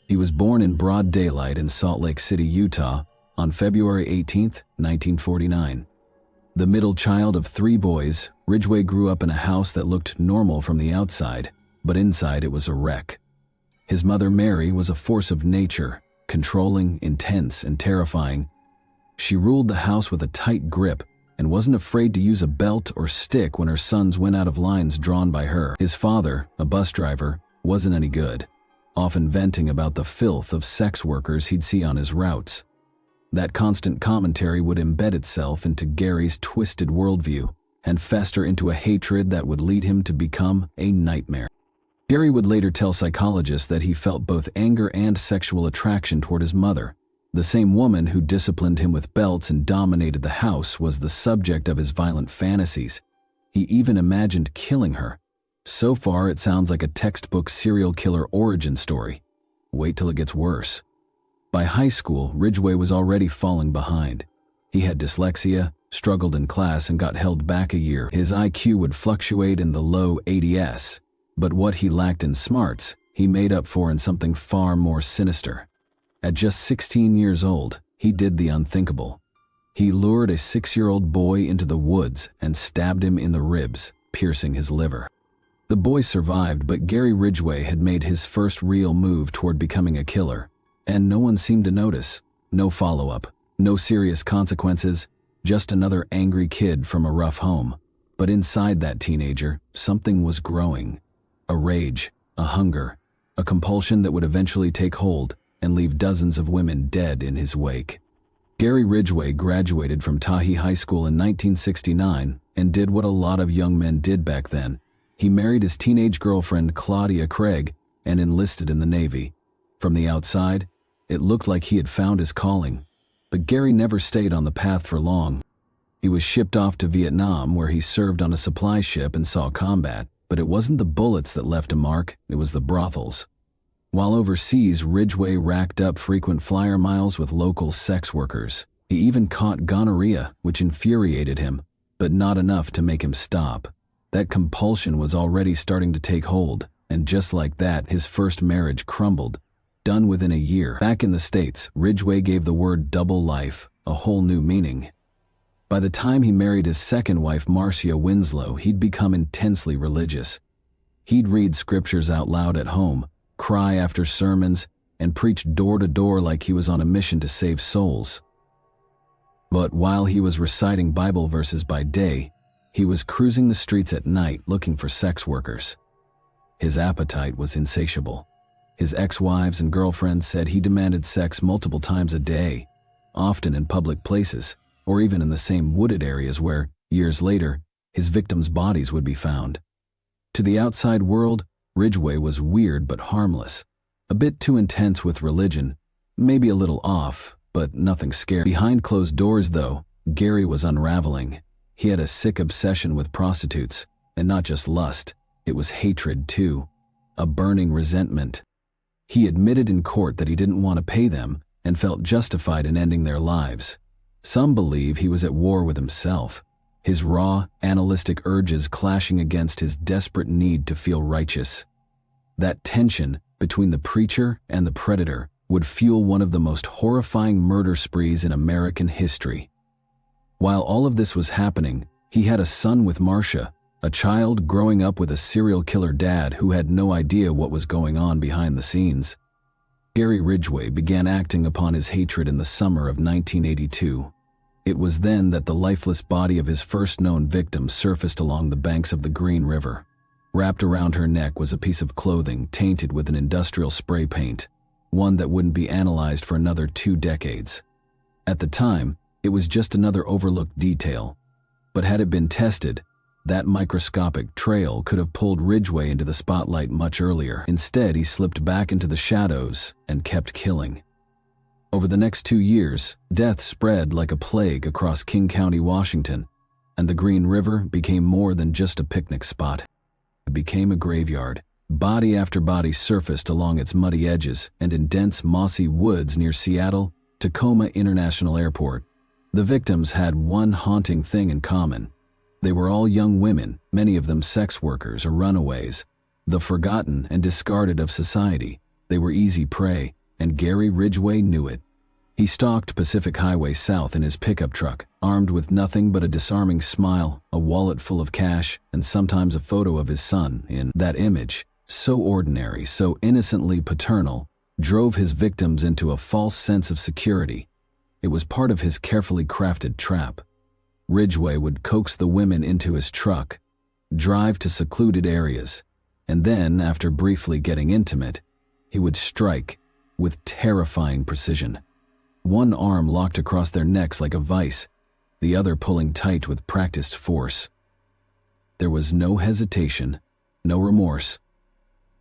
He was born in broad daylight in Salt Lake City, Utah, on February 18, 1949. The middle child of 3 boys, Ridgway grew up in a house that looked normal from the outside, but inside it was a wreck. His mother, Mary, was a force of nature, controlling, intense, and terrifying. She ruled the house with a tight grip and wasn't afraid to use a belt or stick when her sons went out of lines drawn by her. His father, a bus driver, wasn't any good, often venting about the filth of sex workers he'd see on his routes. That constant commentary would embed itself into Gary's twisted worldview and fester into a hatred that would lead him to become a nightmare. Gary would later tell psychologists that he felt both anger and sexual attraction toward his mother. The same woman who disciplined him with belts and dominated the house was the subject of his violent fantasies. He even imagined killing her. So far, it sounds like a textbook serial killer origin story. Wait till it gets worse. By high school, Ridgway was already falling behind. He had dyslexia, struggled in class, and got held back a year. His IQ would fluctuate in the low 80s, but what he lacked in smarts, he made up for in something far more sinister. At just 16 years old, he did the unthinkable. He lured a 6-year-old boy into the woods and stabbed him in the ribs, piercing his liver. The boy survived, but Gary Ridgway had made his first real move toward becoming a killer, and no one seemed to notice. No follow-up, no serious consequences, just another angry kid from a rough home. But inside that teenager, something was growing. A rage, a hunger, a compulsion that would eventually take hold and leave dozens of women dead in his wake. Gary Ridgway graduated from Tahi High School in 1969 and did what a lot of young men did back then. He married his teenage girlfriend Claudia Craig and enlisted in the Navy. From the outside, it looked like he had found his calling, but Gary never stayed on the path for long. He was shipped off to Vietnam, where he served on a supply ship and saw combat, but it wasn't the bullets that left a mark, it was the brothels. While overseas, Ridgway racked up frequent flyer miles with local sex workers. He even caught gonorrhea, which infuriated him, but not enough to make him stop. That compulsion was already starting to take hold, and just like that, his first marriage crumbled. Done within a year. Back in the States, Ridgway gave the word double life a whole new meaning. By the time he married his second wife, Marcia Winslow, he'd become intensely religious. He'd read scriptures out loud at home, cry after sermons, and preach door to door like he was on a mission to save souls. But while he was reciting Bible verses by day, he was cruising the streets at night looking for sex workers. His appetite was insatiable. His ex-wives and girlfriends said he demanded sex multiple times a day, often in public places, or even in the same wooded areas where, years later, his victims' bodies would be found. To the outside world, Ridgway was weird but harmless, a bit too intense with religion, maybe a little off, but nothing scary. Behind closed doors, though, Gary was unraveling. He had a sick obsession with prostitutes, and not just lust, it was hatred too, a burning resentment. He admitted in court that he didn't want to pay them and felt justified in ending their lives. Some believe he was at war with himself, his raw, animalistic urges clashing against his desperate need to feel righteous. That tension between the preacher and the predator would fuel one of the most horrifying murder sprees in American history. While all of this was happening, he had a son with Marcia, a child growing up with a serial killer dad who had no idea what was going on behind the scenes. Gary Ridgway began acting upon his hatred in the summer of 1982. It was then that the lifeless body of his first known victim surfaced along the banks of the Green River. Wrapped around her neck was a piece of clothing tainted with an industrial spray paint, one that wouldn't be analyzed for another 2 decades. At the time, it was just another overlooked detail, but had it been tested, that microscopic trail could have pulled Ridgway into the spotlight much earlier. Instead, he slipped back into the shadows and kept killing. Over the next 2 years, death spread like a plague across King County, Washington, and the Green River became more than just a picnic spot. It became a graveyard. Body after body surfaced along its muddy edges and in dense, mossy woods near Seattle, Tacoma International Airport. The victims had one haunting thing in common. They were all young women, many of them sex workers or runaways, the forgotten and discarded of society. They were easy prey, and Gary Ridgway knew it. He stalked Pacific Highway South in his pickup truck, armed with nothing but a disarming smile, a wallet full of cash, and sometimes a photo of his son. In that image, so ordinary, so innocently paternal, drove his victims into a false sense of security. It was part of his carefully crafted trap. Ridgway would coax the women into his truck, drive to secluded areas, and then, after briefly getting intimate, he would strike with terrifying precision. One arm locked across their necks like a vice, the other pulling tight with practiced force. There was no hesitation, no remorse.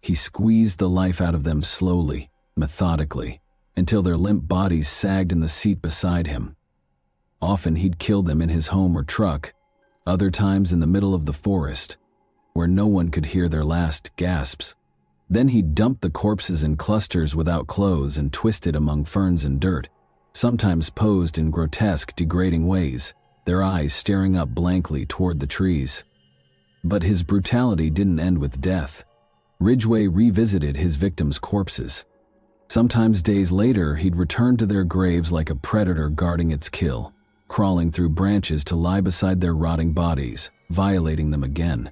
He squeezed the life out of them slowly, methodically, until their limp bodies sagged in the seat beside him. Often he'd kill them in his home or truck, other times in the middle of the forest. where no one could hear their last gasps. Then he dumped the corpses in clusters without clothes and twisted among ferns and dirt, sometimes posed in grotesque, degrading ways, their eyes staring up blankly toward the trees. But his brutality didn't end with death. Ridgway revisited his victims' corpses. Sometimes days later, he'd return to their graves like a predator guarding its kill, crawling through branches to lie beside their rotting bodies, violating them again.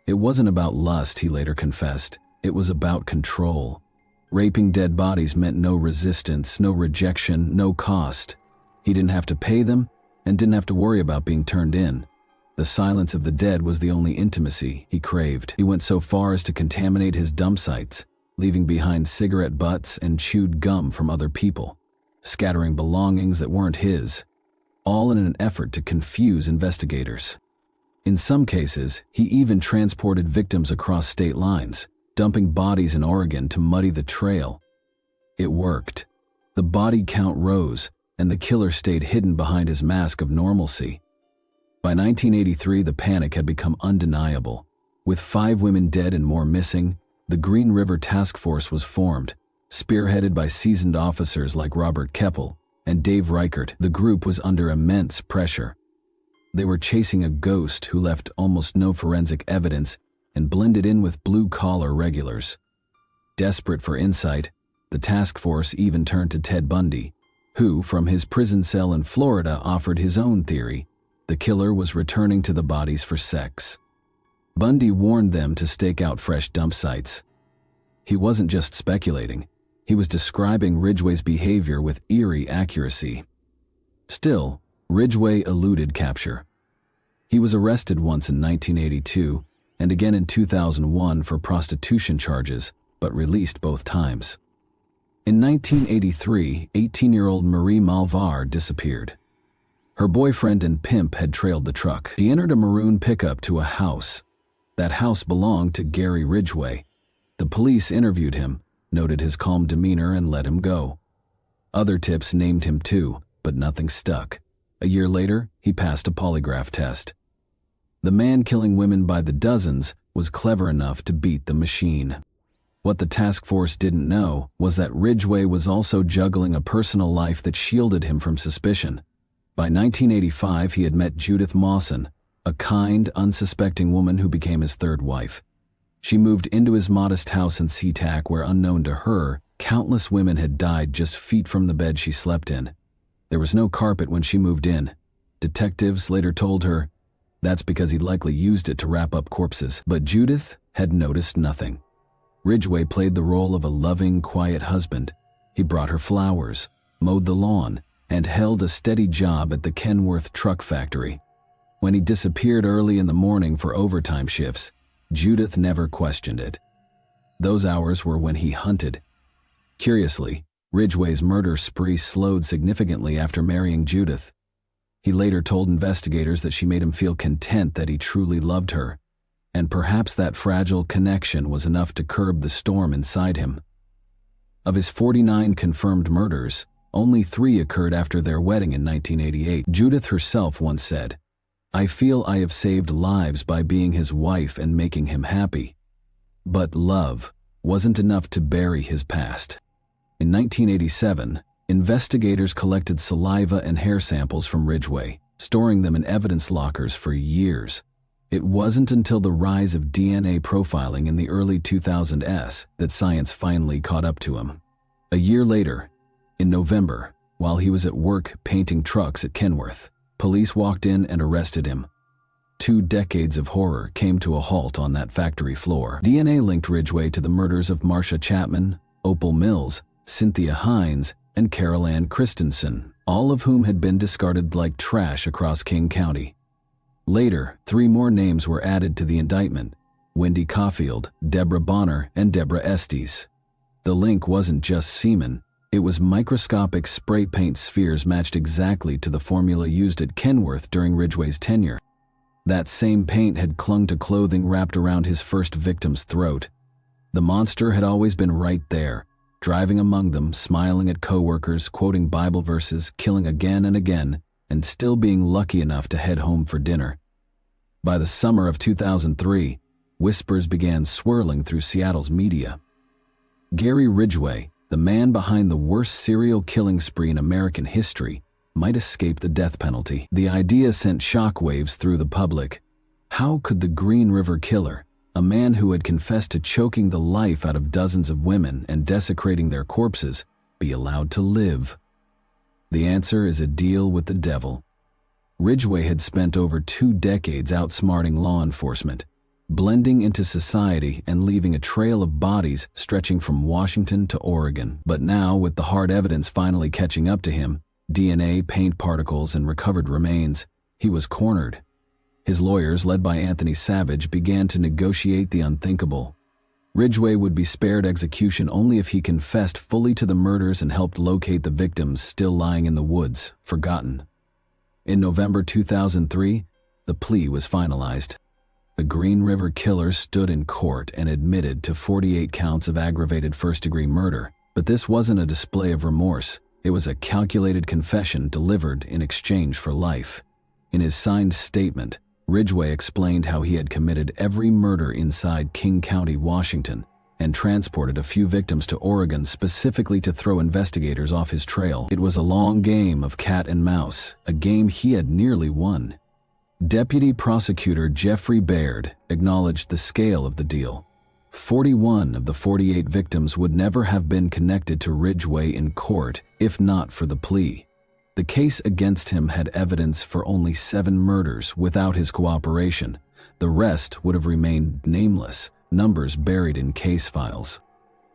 It wasn't about lust, he later confessed. It was about control. Raping dead bodies meant no resistance, no rejection, no cost. He didn't have to pay them and didn't have to worry about being turned in. The silence of the dead was the only intimacy he craved. He went so far as to contaminate his dump sites, leaving behind cigarette butts and chewed gum from other people, scattering belongings that weren't his, all in an effort to confuse investigators. In some cases, he even transported victims across state lines, dumping bodies in Oregon to muddy the trail. It worked. The body count rose, and the killer stayed hidden behind his mask of normalcy. By 1983, the panic had become undeniable. With 5 women dead and more missing, the Green River Task Force was formed, spearheaded by seasoned officers like Robert Keppel and Dave Reichert. The group was under immense pressure. They were chasing a ghost who left almost no forensic evidence and blended in with blue-collar regulars. Desperate for insight, the task force even turned to Ted Bundy, who, from his prison cell in Florida, offered his own theory: the killer was returning to the bodies for sex. Bundy warned them to stake out fresh dump sites. He wasn't just speculating, he was describing Ridgway's behavior with eerie accuracy. Still, Ridgway eluded capture. He was arrested once in 1982 and again in 2001 for prostitution charges, but released both times. In 1983, 18-year-old Marie Malvar disappeared. Her boyfriend and pimp had trailed the truck. She entered a maroon pickup to a house. That house belonged to Gary Ridgway. The police interviewed him, noted his calm demeanor, and let him go. Other tips named him too, but nothing stuck. A year later, he passed a polygraph test. The man killing women by the dozens was clever enough to beat the machine. What the task force didn't know was that Ridgway was also juggling a personal life that shielded him from suspicion. By 1985, he had met Judith Mawson, a kind, unsuspecting woman who became his third wife. She moved into his modest house in SeaTac where, unknown to her, countless women had died just feet from the bed she slept in. There was no carpet when she moved in. Detectives later told her that's because he'd likely used it to wrap up corpses. But Judith had noticed nothing. Ridgway played the role of a loving, quiet husband. He brought her flowers, mowed the lawn, and held a steady job at the Kenworth truck factory. When he disappeared early in the morning for overtime shifts, Judith never questioned it. Those hours were when he hunted. Curiously, Ridgway's murder spree slowed significantly after marrying Judith. He later told investigators that she made him feel content that he truly loved her, and perhaps that fragile connection was enough to curb the storm inside him. Of his 49 confirmed murders, only 3 occurred after their wedding in 1988. Judith herself once said, "I feel I have saved lives by being his wife and making him happy." But love wasn't enough to bury his past. In 1987, investigators collected saliva and hair samples from Ridgway, storing them in evidence lockers for years. It wasn't until the rise of DNA profiling in the early 2000s that science finally caught up to him. A year later, in November, while he was at work painting trucks at Kenworth, police walked in and arrested him. 2 decades of horror came to a halt on that factory floor. DNA linked Ridgway to the murders of Marcia Chapman, Opal Mills, Cynthia Hines, and Carol Ann Christensen, all of whom had been discarded like trash across King County. Later, 3 more names were added to the indictment: Wendy Caulfield, Deborah Bonner, and Deborah Estes. The link wasn't just semen, it was microscopic spray paint spheres matched exactly to the formula used at Kenworth during Ridgway's tenure. That same paint had clung to clothing wrapped around his first victim's throat. The monster had always been right there, driving among them, smiling at coworkers, quoting Bible verses, killing again and again, and still being lucky enough to head home for dinner. By the summer of 2003, whispers began swirling through Seattle's media. Gary Ridgway, the man behind the worst serial killing spree in American history, might escape the death penalty. The idea sent shockwaves through the public. How could the Green River Killer, a man who had confessed to choking the life out of dozens of women and desecrating their corpses, be allowed to live? The answer is a deal with the devil. Ridgway had spent over 2 decades outsmarting law enforcement, blending into society and leaving a trail of bodies stretching from Washington to Oregon. But now, with the hard evidence finally catching up to him, DNA, paint particles, and recovered remains, he was cornered. His lawyers, led by Anthony Savage, began to negotiate the unthinkable. Ridgway would be spared execution only if he confessed fully to the murders and helped locate the victims still lying in the woods, forgotten. In November 2003, the plea was finalized. The Green River Killer stood in court and admitted to 48 counts of aggravated first-degree murder. But this wasn't a display of remorse. It was a calculated confession delivered in exchange for life. In his signed statement, Ridgway explained how he had committed every murder inside King County, Washington, and transported a few victims to Oregon specifically to throw investigators off his trail. It was a long game of cat and mouse, a game he had nearly won. Deputy Prosecutor Jeffrey Baird acknowledged the scale of the deal. 41 of the 48 victims would never have been connected to Ridgway in court if not for the plea. The case against him had evidence for only 7 murders without his cooperation. The rest would have remained nameless, numbers buried in case files.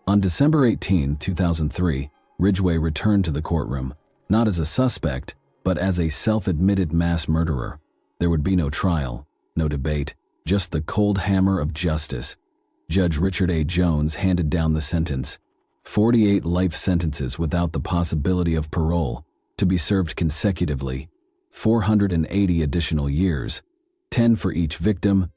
On December 18, 2003, Ridgway returned to the courtroom, not as a suspect, but as a self-admitted mass murderer. There would be no trial, no debate, just the cold hammer of justice. Judge Richard A. Jones handed down the sentence: 48 life sentences without the possibility of parole, to be served consecutively, 480 additional years, 10 for each victim,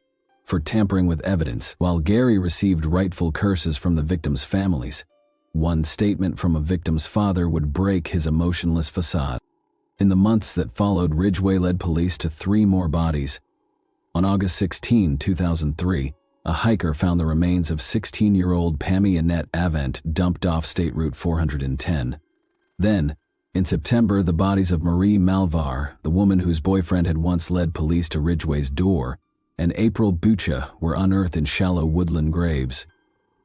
for tampering with evidence, while Gary received rightful curses from the victims' families. One statement from a victim's father would break his emotionless facade. In the months that followed, Ridgway led police to 3 more bodies. On August 16, 2003, a hiker found the remains of 16-year-old Pammy Annette Avant dumped off State Route 410. Then, in September, the bodies of Marie Malvar, the woman whose boyfriend had once led police to Ridgway's door, and April Bucha were unearthed in shallow woodland graves.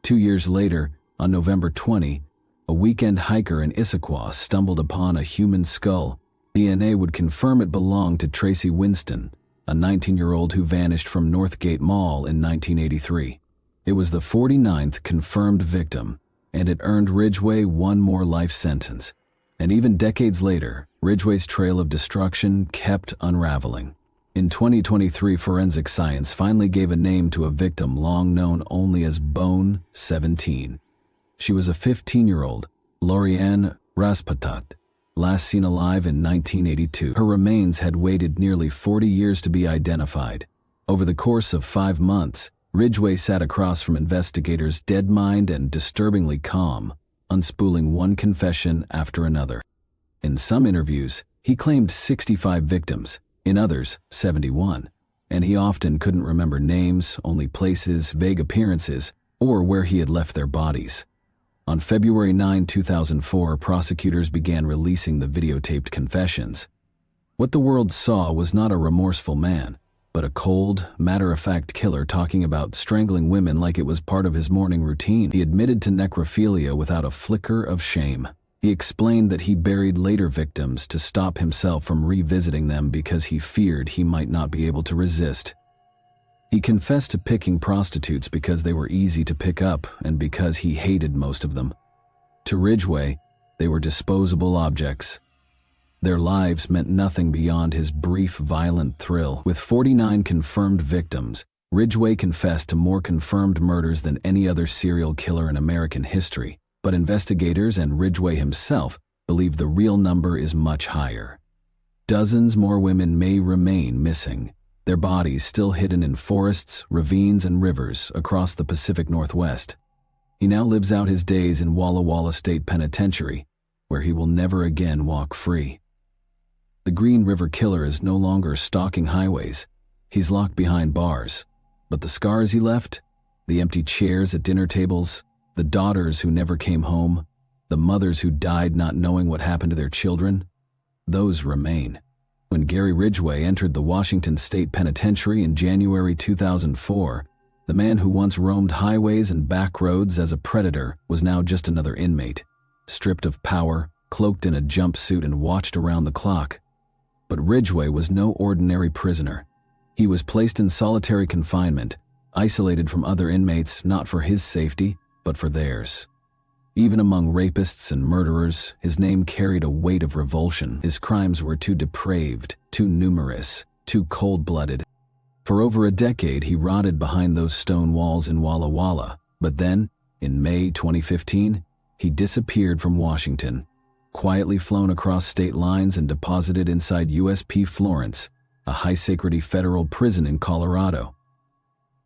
2 years later, on November 20, a weekend hiker in Issaquah stumbled upon a human skull. DNA would confirm it belonged to Tracy Winston, a 19-year-old who vanished from Northgate Mall in 1983. It was the 49th confirmed victim, and it earned Ridgway 1 more life sentence. And even decades later, Ridgway's trail of destruction kept unraveling. In 2023, forensic science finally gave a name to a victim long known only as Bone 17. She was a 15-year-old, Lorianne Raspatat, last seen alive in 1982. Her remains had waited nearly 40 years to be identified. Over the course of 5 months, Ridgway sat across from investigators, dead-minded and disturbingly calm, unspooling one confession after another. In some interviews, he claimed 65 victims, in others, 71, and he often couldn't remember names, only places, vague appearances, or where he had left their bodies. On February 9, 2004, prosecutors began releasing the videotaped confessions. What the world saw was not a remorseful man, but a cold, matter-of-fact killer talking about strangling women like it was part of his morning routine. He admitted to necrophilia without a flicker of shame. He explained that he buried later victims to stop himself from revisiting them because he feared he might not be able to resist. He confessed to picking prostitutes because they were easy to pick up and because he hated most of them. To Ridgway, they were disposable objects. Their lives meant nothing beyond his brief, violent thrill. With 49 confirmed victims, Ridgway confessed to more confirmed murders than any other serial killer in American history. But investigators and Ridgway himself believe the real number is much higher. Dozens more women may remain missing, their bodies still hidden in forests, ravines, and rivers across the Pacific Northwest. He now lives out his days in Walla Walla State Penitentiary, where he will never again walk free. The Green River Killer is no longer stalking highways. He's locked behind bars, But the scars he left, the empty chairs at dinner tables, the daughters who never came home, the mothers who died not knowing what happened to their children, those remain. When Gary Ridgway entered the Washington State Penitentiary in January 2004, the man who once roamed highways and back roads as a predator was now just another inmate, stripped of power, cloaked in a jumpsuit and watched around the clock. But Ridgway was no ordinary prisoner. He was placed in solitary confinement, isolated from other inmates not for his safety, but for theirs. Even among rapists and murderers, his name carried a weight of revulsion. His crimes were too depraved, too numerous, too cold-blooded. For over a decade, he rotted behind those stone walls in Walla Walla. But then, in May 2015, he disappeared from Washington, quietly flown across state lines and deposited inside USP Florence, a high-security federal prison in Colorado.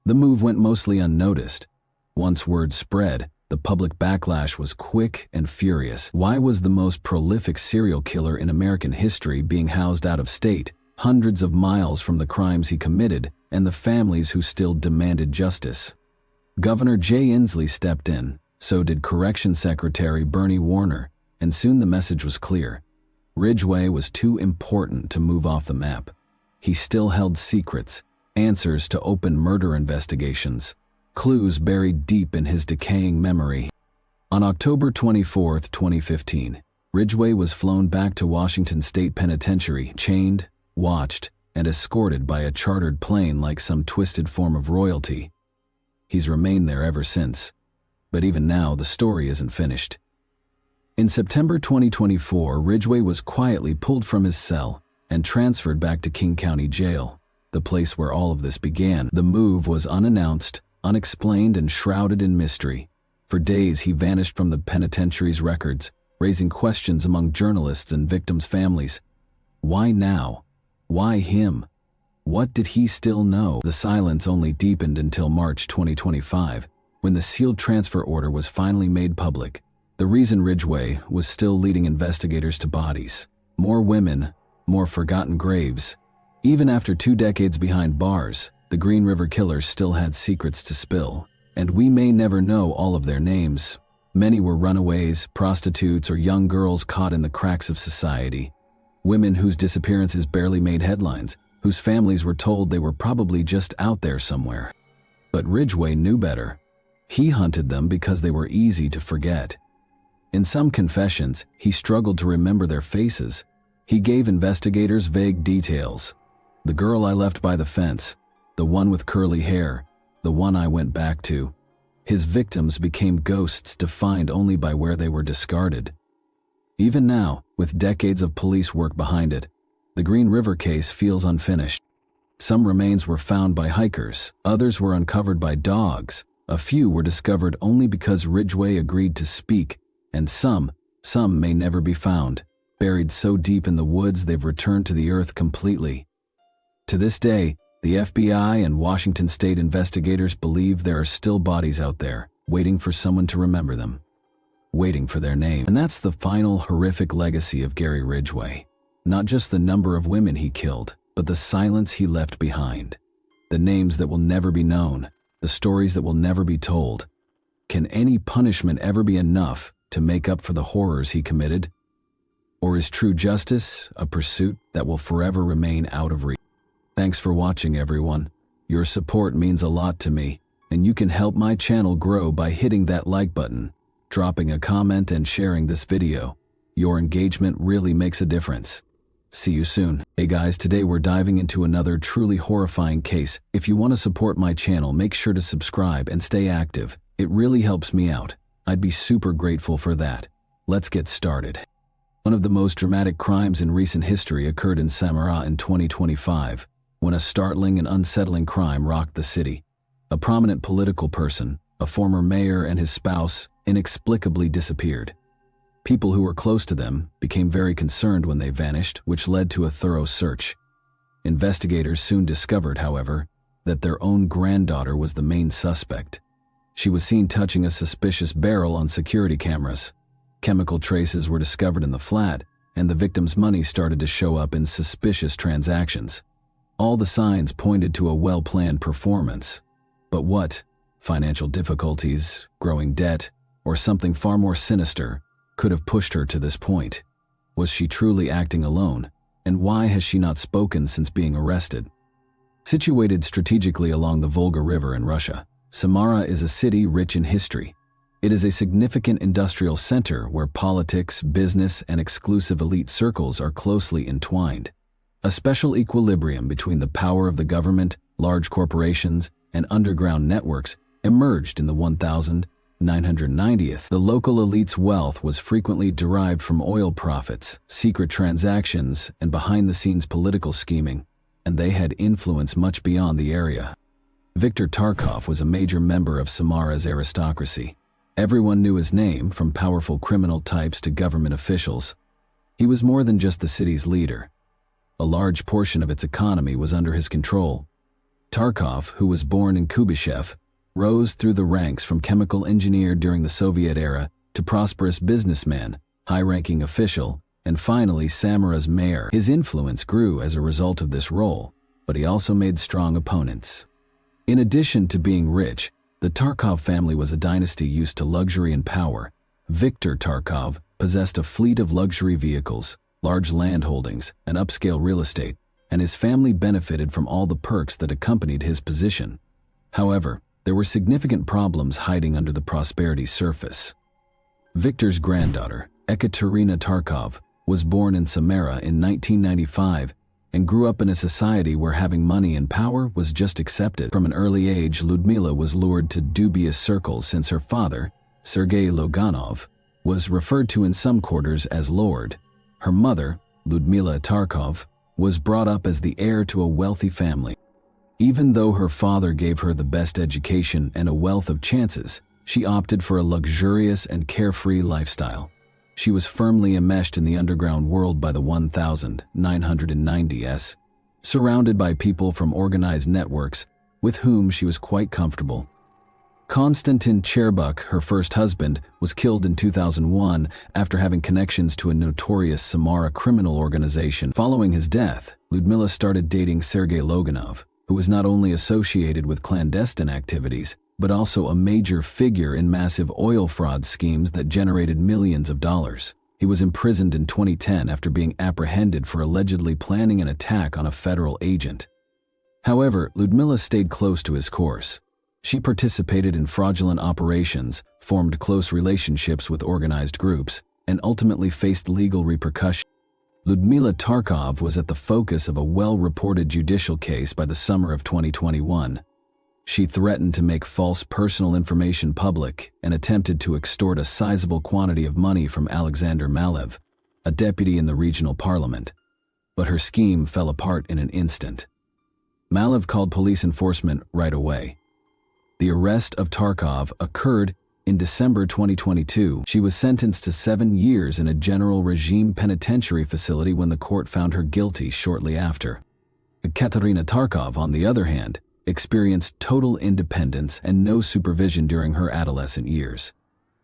The move went mostly unnoticed. Once word spread, the public backlash was quick and furious. Why was the most prolific serial killer in American history being housed out of state, hundreds of miles from the crimes he committed and the families who still demanded justice? Governor Jay Inslee stepped in, so did Corrections Secretary Bernie Warner, and soon the message was clear. Ridgway was too important to move off the map. He still held secrets, answers to open murder investigations, clues buried deep in his decaying memory. On October 24, 2015, Ridgway was flown back to Washington State Penitentiary, chained, watched, and escorted by a chartered plane like some twisted form of royalty. He's remained there ever since. But even now, the story isn't finished. In September 2024, Ridgway was quietly pulled from his cell and transferred back to King County Jail, the place where all of this began. The move was unannounced, unexplained, and shrouded in mystery. For days, he vanished from the penitentiary's records, raising questions among journalists and victims' families. Why now? Why him? What did he still know? The silence only deepened until March 2025, when the sealed transfer order was finally made public. The reason: Ridgway was still leading investigators to bodies. More women, more forgotten graves. Even after 2 decades behind bars, the Green River Killers still had secrets to spill, and we may never know all of their names. Many were runaways, prostitutes, or young girls caught in the cracks of society. Women whose disappearances barely made headlines, whose families were told they were probably just out there somewhere. But Ridgway knew better. He hunted them because they were easy to forget. In some confessions, he struggled to remember their faces. He gave investigators vague details. The girl I left by the fence, the one with curly hair, the one I went back to. His victims became ghosts defined only by where they were discarded. Even now, with decades of police work behind it, the Green River case feels unfinished. Some remains were found by hikers, others were uncovered by dogs, a few were discovered only because Ridgway agreed to speak, and some may never be found, buried so deep in the woods they've returned to the earth completely. To this day, the FBI and Washington State investigators believe there are still bodies out there, waiting for someone to remember them, waiting for their name. And that's the final horrific legacy of Gary Ridgway. Not just the number of women he killed, but the silence he left behind. The names that will never be known, the stories that will never be told. Can any punishment ever be enough to make up for the horrors he committed? Or is true justice a pursuit that will forever remain out of reach? Thanks for watching, everyone. Your support means a lot to me, and you can help my channel grow by hitting that like button, dropping a comment, and sharing this video. Your engagement really makes a difference. See you soon. Hey guys, today we're diving into another truly horrifying case. If you want to support my channel, make sure to subscribe and stay active. It really helps me out. I'd be super grateful for that. Let's get started. One of the most dramatic crimes in recent history occurred in Samara in 2025, when a startling and unsettling crime rocked the city. A prominent political person, a former mayor, and his spouse inexplicably disappeared. People who were close to them became very concerned when they vanished, which led to a thorough search. Investigators soon discovered, however, that their own granddaughter was the main suspect. She was seen touching a suspicious barrel on security cameras. Chemical traces were discovered in the flat, and the victim's money started to show up in suspicious transactions. All the signs pointed to a well-planned performance. But what? Financial difficulties, growing debt, or something far more sinister could have pushed her to this point? Was she truly acting alone? And why has she not spoken since being arrested? Situated strategically along the Volga River in Russia, Samara is a city rich in history. It is a significant industrial center where politics, business, and exclusive elite circles are closely entwined. A special equilibrium between the power of the government, large corporations, and underground networks emerged in the 1990s. The local elite's wealth was frequently derived from oil profits, secret transactions, and behind-the-scenes political scheming, and they had influence much beyond the area. Viktor Tarkov was a major member of Samara's aristocracy. Everyone knew his name, from powerful criminal types to government officials. He was more than just the city's leader. A large portion of its economy was under his control. Tarkov, who was born in Kubyshev, rose through the ranks from chemical engineer during the Soviet era to prosperous businessman, high-ranking official, and finally Samara's mayor. His influence grew as a result of this role, but he also made strong opponents. In addition to being rich, the Tarkov family was a dynasty used to luxury and power. Viktor Tarkov possessed a fleet of luxury vehicles, large land holdings, and upscale real estate, and his family benefited from all the perks that accompanied his position. However, there were significant problems hiding under the prosperity's surface. Viktor's granddaughter, Ekaterina Tarkov, was born in Samara in 1995 and grew up in a society where having money and power was just accepted. From an early age, Ludmila was lured to dubious circles since her father, Sergei Loganov, was referred to in some quarters as Lord. Her mother, Ludmila Tarkov, was brought up as the heir to a wealthy family. Even though her father gave her the best education and a wealth of chances, she opted for a luxurious and carefree lifestyle. She was firmly enmeshed in the underground world by the 1990s, surrounded by people from organized networks with whom she was quite comfortable. Konstantin Cherbuk, her first husband, was killed in 2001 after having connections to a notorious Samara criminal organization. Following his death, Ludmila started dating Sergei Loganov, who was not only associated with clandestine activities, but also a major figure in massive oil fraud schemes that generated millions of dollars. He was imprisoned in 2010 after being apprehended for allegedly planning an attack on a federal agent. However, Ludmila stayed close to his course. She participated in fraudulent operations, formed close relationships with organized groups, and ultimately faced legal repercussions. Ludmila Tarkov was at the focus of a well-reported judicial case by the summer of 2021. She threatened to make false personal information public and attempted to extort a sizable quantity of money from Alexander Malev, a deputy in the regional parliament. But her scheme fell apart in an instant. Malev called police enforcement right away. The arrest of Tarkov occurred in December 2022. She was sentenced to 7 years in a general regime penitentiary facility when the court found her guilty shortly after. Ekaterina Tarkov, on the other hand, experienced total independence and no supervision during her adolescent years.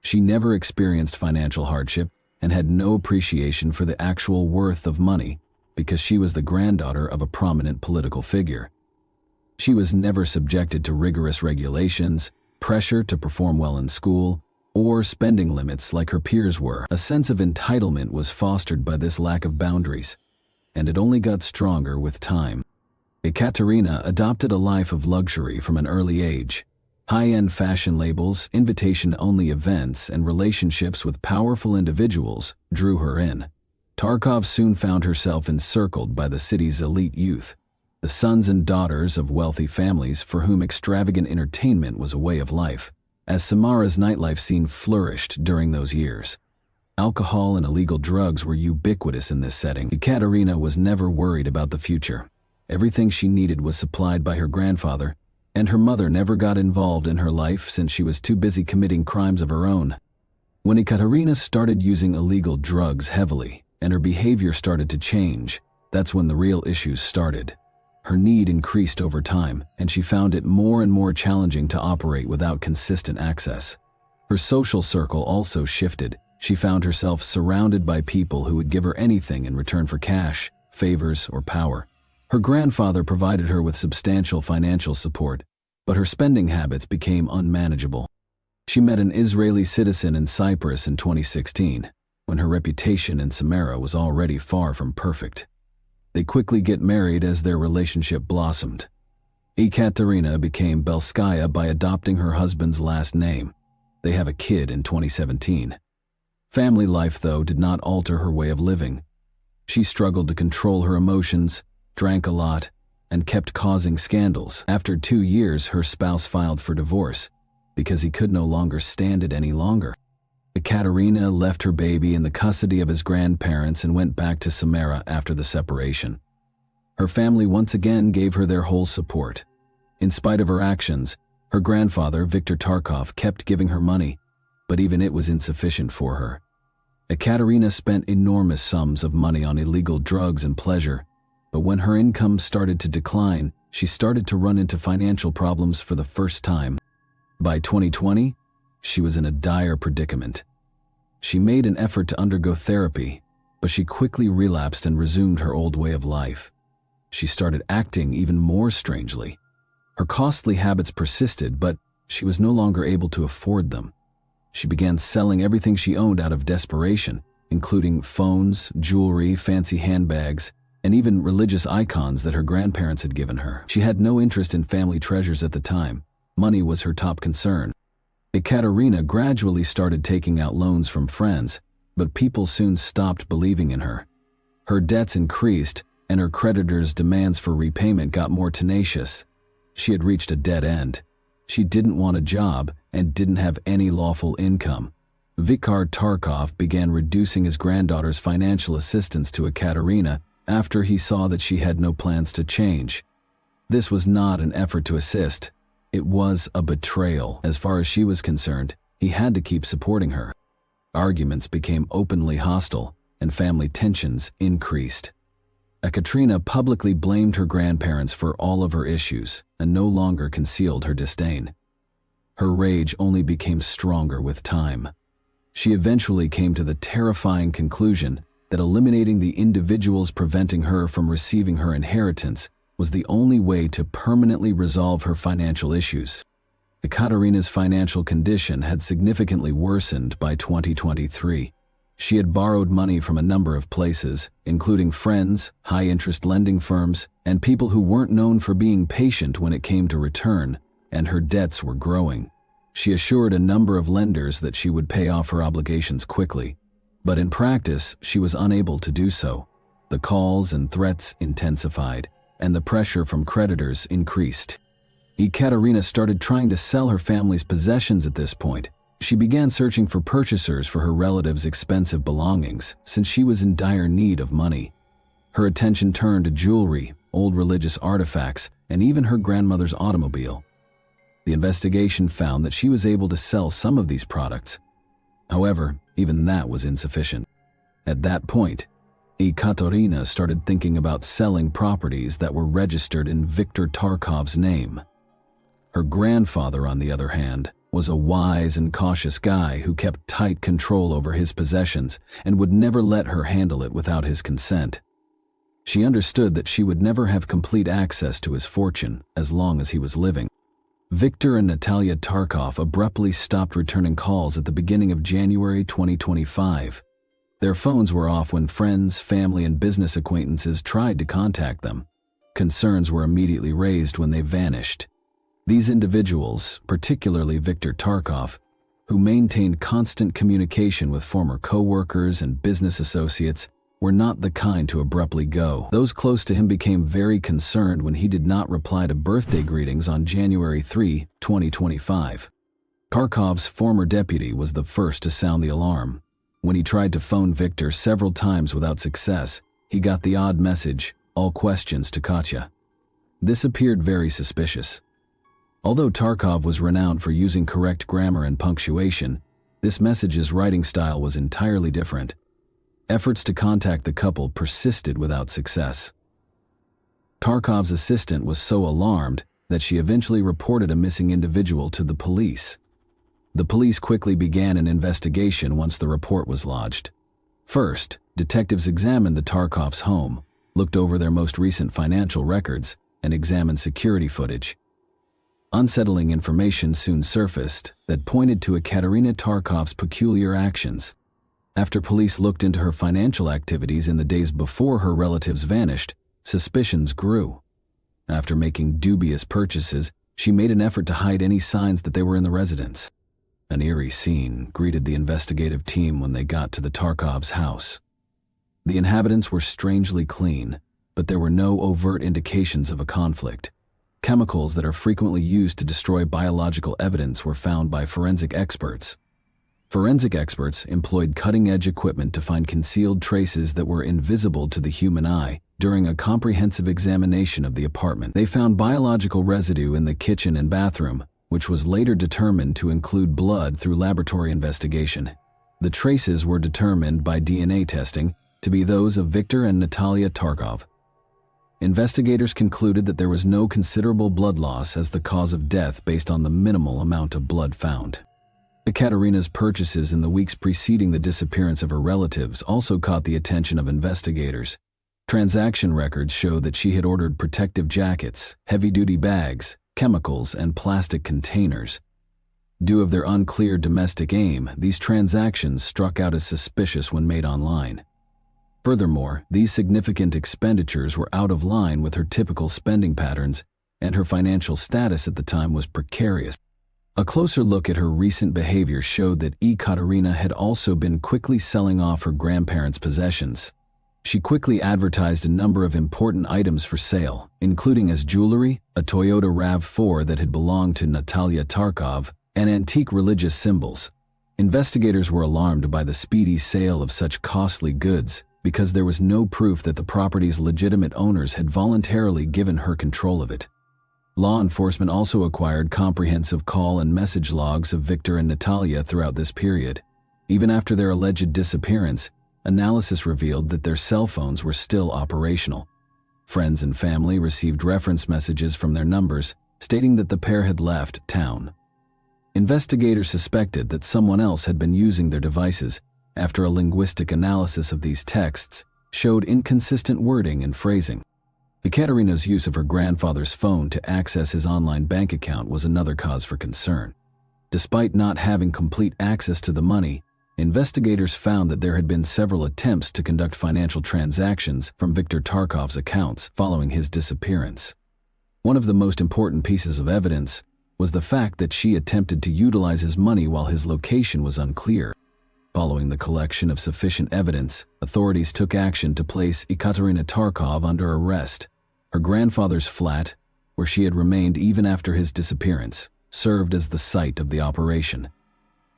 She never experienced financial hardship and had no appreciation for the actual worth of money because she was the granddaughter of a prominent political figure. She was never subjected to rigorous regulations, pressure to perform well in school, or spending limits like her peers were. A sense of entitlement was fostered by this lack of boundaries, and it only got stronger with time. Ekaterina adopted a life of luxury from an early age. High-end fashion labels, invitation-only events, and relationships with powerful individuals drew her in. Tarkov soon found herself encircled by the city's elite youth, the sons and daughters of wealthy families for whom extravagant entertainment was a way of life. As Samara's nightlife scene flourished during those years, alcohol and illegal drugs were ubiquitous in this setting. Ekaterina was never worried about the future. Everything she needed was supplied by her grandfather, and her mother never got involved in her life since she was too busy committing crimes of her own. When Ekaterina started using illegal drugs heavily and her behavior started to change, that's when the real issues started. Her need increased over time, and she found it more and more challenging to operate without consistent access. Her social circle also shifted. She found herself surrounded by people who would give her anything in return for cash, favors, or power. Her grandfather provided her with substantial financial support, but her spending habits became unmanageable. She met an Israeli citizen in Cyprus in 2016, when her reputation in Samara was already far from perfect. They quickly get married as their relationship blossomed. Ekaterina became Belskaya by adopting her husband's last name. They have a kid in 2017. Family life, though, did not alter her way of living. She struggled to control her emotions, drank a lot, and kept causing scandals. After 2 years, her spouse filed for divorce because he could no longer stand it any longer. Ekaterina left her baby in the custody of his grandparents and went back to Samara after the separation. Her family once again gave her their whole support. In spite of her actions, her grandfather, Viktor Tarkov, kept giving her money, but even it was insufficient for her. Ekaterina spent enormous sums of money on illegal drugs and pleasure, but when her income started to decline, she started to run into financial problems for the first time. By 2020, she was in a dire predicament. She made an effort to undergo therapy, but she quickly relapsed and resumed her old way of life. She started acting even more strangely. Her costly habits persisted, but she was no longer able to afford them. She began selling everything she owned out of desperation, including phones, jewelry, fancy handbags, and even religious icons that her grandparents had given her. She had no interest in family treasures at the time. Money was her top concern. Ekaterina gradually started taking out loans from friends, but people soon stopped believing in her. Her debts increased, and her creditors' demands for repayment got more tenacious. She had reached a dead end. She didn't want a job and didn't have any lawful income. Viktor Tarkov began reducing his granddaughter's financial assistance to Ekaterina after he saw that she had no plans to change. This was not an effort to assist. It was a betrayal. As far as she was concerned, he had to keep supporting her. Arguments became openly hostile, and family tensions increased. Ekaterina publicly blamed her grandparents for all of her issues and no longer concealed her disdain. Her rage only became stronger with time. She eventually came to the terrifying conclusion that eliminating the individuals preventing her from receiving her inheritance was the only way to permanently resolve her financial issues. Ekaterina's financial condition had significantly worsened by 2023. She had borrowed money from a number of places, including friends, high-interest lending firms, and people who weren't known for being patient when it came to return, and her debts were growing. She assured a number of lenders that she would pay off her obligations quickly, but in practice, she was unable to do so. The calls and threats intensified, and the pressure from creditors increased. Ekaterina started trying to sell her family's possessions at this point. She began searching for purchasers for her relatives' expensive belongings, since she was in dire need of money. Her attention turned to jewelry, old religious artifacts, and even her grandmother's automobile. The investigation found that she was able to sell some of these products. However, even that was insufficient. At that point, Ekaterina started thinking about selling properties that were registered in Viktor Tarkov's name. Her grandfather, on the other hand, was a wise and cautious guy who kept tight control over his possessions and would never let her handle it without his consent. She understood that she would never have complete access to his fortune as long as he was living. Viktor and Natalia Tarkov abruptly stopped returning calls at the beginning of January 2025. Their phones were off when friends, family, and business acquaintances tried to contact them. Concerns were immediately raised when they vanished. These individuals, particularly Viktor Tarkov, who maintained constant communication with former co-workers and business associates, were not the kind to abruptly go. Those close to him became very concerned when he did not reply to birthday greetings on January 3, 2025. Tarkov's former deputy was the first to sound the alarm. When he tried to phone Viktor several times without success, he got the odd message, "All questions to Katya." This appeared very suspicious. Although Tarkov was renowned for using correct grammar and punctuation, this message's writing style was entirely different. Efforts to contact the couple persisted without success. Tarkov's assistant was so alarmed that she eventually reported a missing individual to the police. The police quickly began an investigation once the report was lodged. First, detectives examined the Tarkovs' home, looked over their most recent financial records, and examined security footage. Unsettling information soon surfaced that pointed to Ekaterina Tarkov's peculiar actions. After police looked into her financial activities in the days before her relatives vanished, suspicions grew. After making dubious purchases, she made an effort to hide any signs that they were in the residence. An eerie scene greeted the investigative team when they got to the Tarkovs' house. The inhabitants were strangely clean, but there were no overt indications of a conflict. Chemicals that are frequently used to destroy biological evidence were found by forensic experts. Forensic experts employed cutting-edge equipment to find concealed traces that were invisible to the human eye. During a comprehensive examination of the apartment, they found biological residue in the kitchen and bathroom, which was later determined to include blood through laboratory investigation. The traces were determined by DNA testing to be those of Viktor and Natalia Tarkov. Investigators concluded that there was no considerable blood loss as the cause of death based on the minimal amount of blood found. Ekaterina's purchases in the weeks preceding the disappearance of her relatives also caught the attention of investigators. Transaction records show that she had ordered protective jackets, heavy-duty bags, chemicals, and plastic containers. Due of their unclear domestic aim, these transactions struck out as suspicious when made online. Furthermore, these significant expenditures were out of line with her typical spending patterns, and her financial status at the time was precarious. A closer look at her recent behavior showed that Ekaterina had also been quickly selling off her grandparents' possessions. She quickly advertised a number of important items for sale, including as jewelry, a Toyota RAV4 that had belonged to Natalia Tarkov, and antique religious symbols. Investigators were alarmed by the speedy sale of such costly goods because there was no proof that the property's legitimate owners had voluntarily given her control of it. Law enforcement also acquired comprehensive call and message logs of Viktor and Natalia throughout this period. Even after their alleged disappearance, analysis revealed that their cell phones were still operational. Friends and family received reference messages from their numbers stating that the pair had left town. Investigators suspected that someone else had been using their devices after a linguistic analysis of these texts showed inconsistent wording and phrasing. Ekaterina's use of her grandfather's phone to access his online bank account was another cause for concern. Despite not having complete access to the money, investigators found that there had been several attempts to conduct financial transactions from Viktor Tarkov's accounts following his disappearance. One of the most important pieces of evidence was the fact that she attempted to utilize his money while his location was unclear. Following the collection of sufficient evidence, authorities took action to place Ekaterina Tarkov under arrest. Her grandfather's flat, where she had remained even after his disappearance, served as the site of the operation.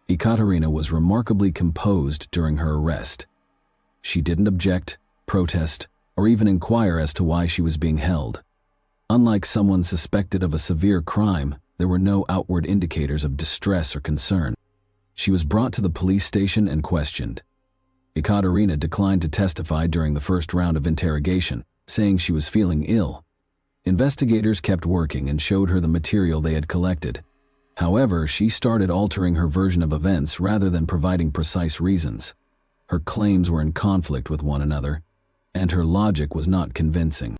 Ekaterina was remarkably composed during her arrest. She didn't object, protest, or even inquire as to why she was being held. Unlike someone suspected of a severe crime, there were no outward indicators of distress or concern. She was brought to the police station and questioned. Ekaterina declined to testify during the first round of interrogation, saying she was feeling ill. Investigators kept working and showed her the material they had collected. However, she started altering her version of events rather than providing precise reasons. Her claims were in conflict with one another, and her logic was not convincing.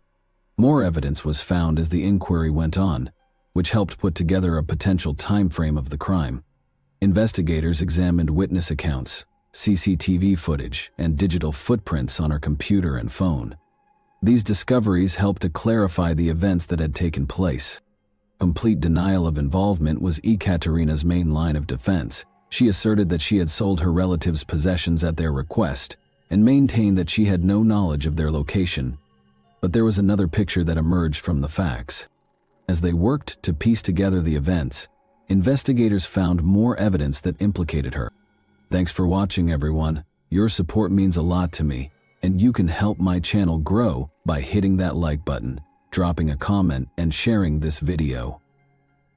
More evidence was found as the inquiry went on, which helped put together a potential time frame of the crime. Investigators examined witness accounts, CCTV footage, and digital footprints on her computer and phone. These discoveries helped to clarify the events that had taken place. Complete denial of involvement was Ekaterina's main line of defense. She asserted that she had sold her relatives' possessions at their request and maintained that she had no knowledge of their location. But there was another picture that emerged from the facts. As they worked to piece together the events, investigators found more evidence that implicated her. Thanks for watching, everyone. Your support means a lot to me, and you can help my channel grow by hitting that like button, dropping a comment, and sharing this video.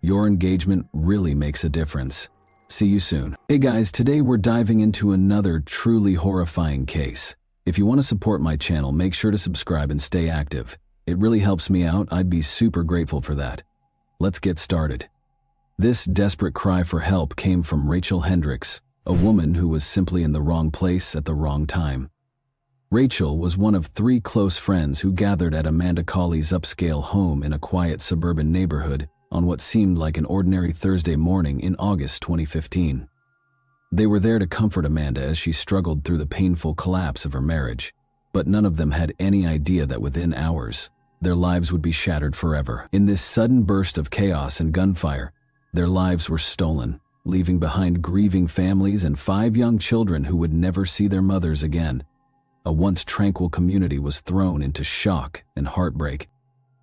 Your engagement really makes a difference. See you soon. Hey guys, today we're diving into another truly horrifying case. If you want to support my channel, make sure to subscribe and stay active. It really helps me out. I'd be super grateful for that. Let's get started. This desperate cry for help came from Rachel Hendricks, a woman who was simply in the wrong place at the wrong time. Rachel was one of 3 close friends who gathered at Amanda Colley's upscale home in a quiet suburban neighborhood on what seemed like an ordinary Thursday morning in August 2015. They were there to comfort Amanda as she struggled through the painful collapse of her marriage, but none of them had any idea that within hours, their lives would be shattered forever. In this sudden burst of chaos and gunfire, their lives were stolen, leaving behind grieving families and 5 young children who would never see their mothers again. A once tranquil community was thrown into shock and heartbreak.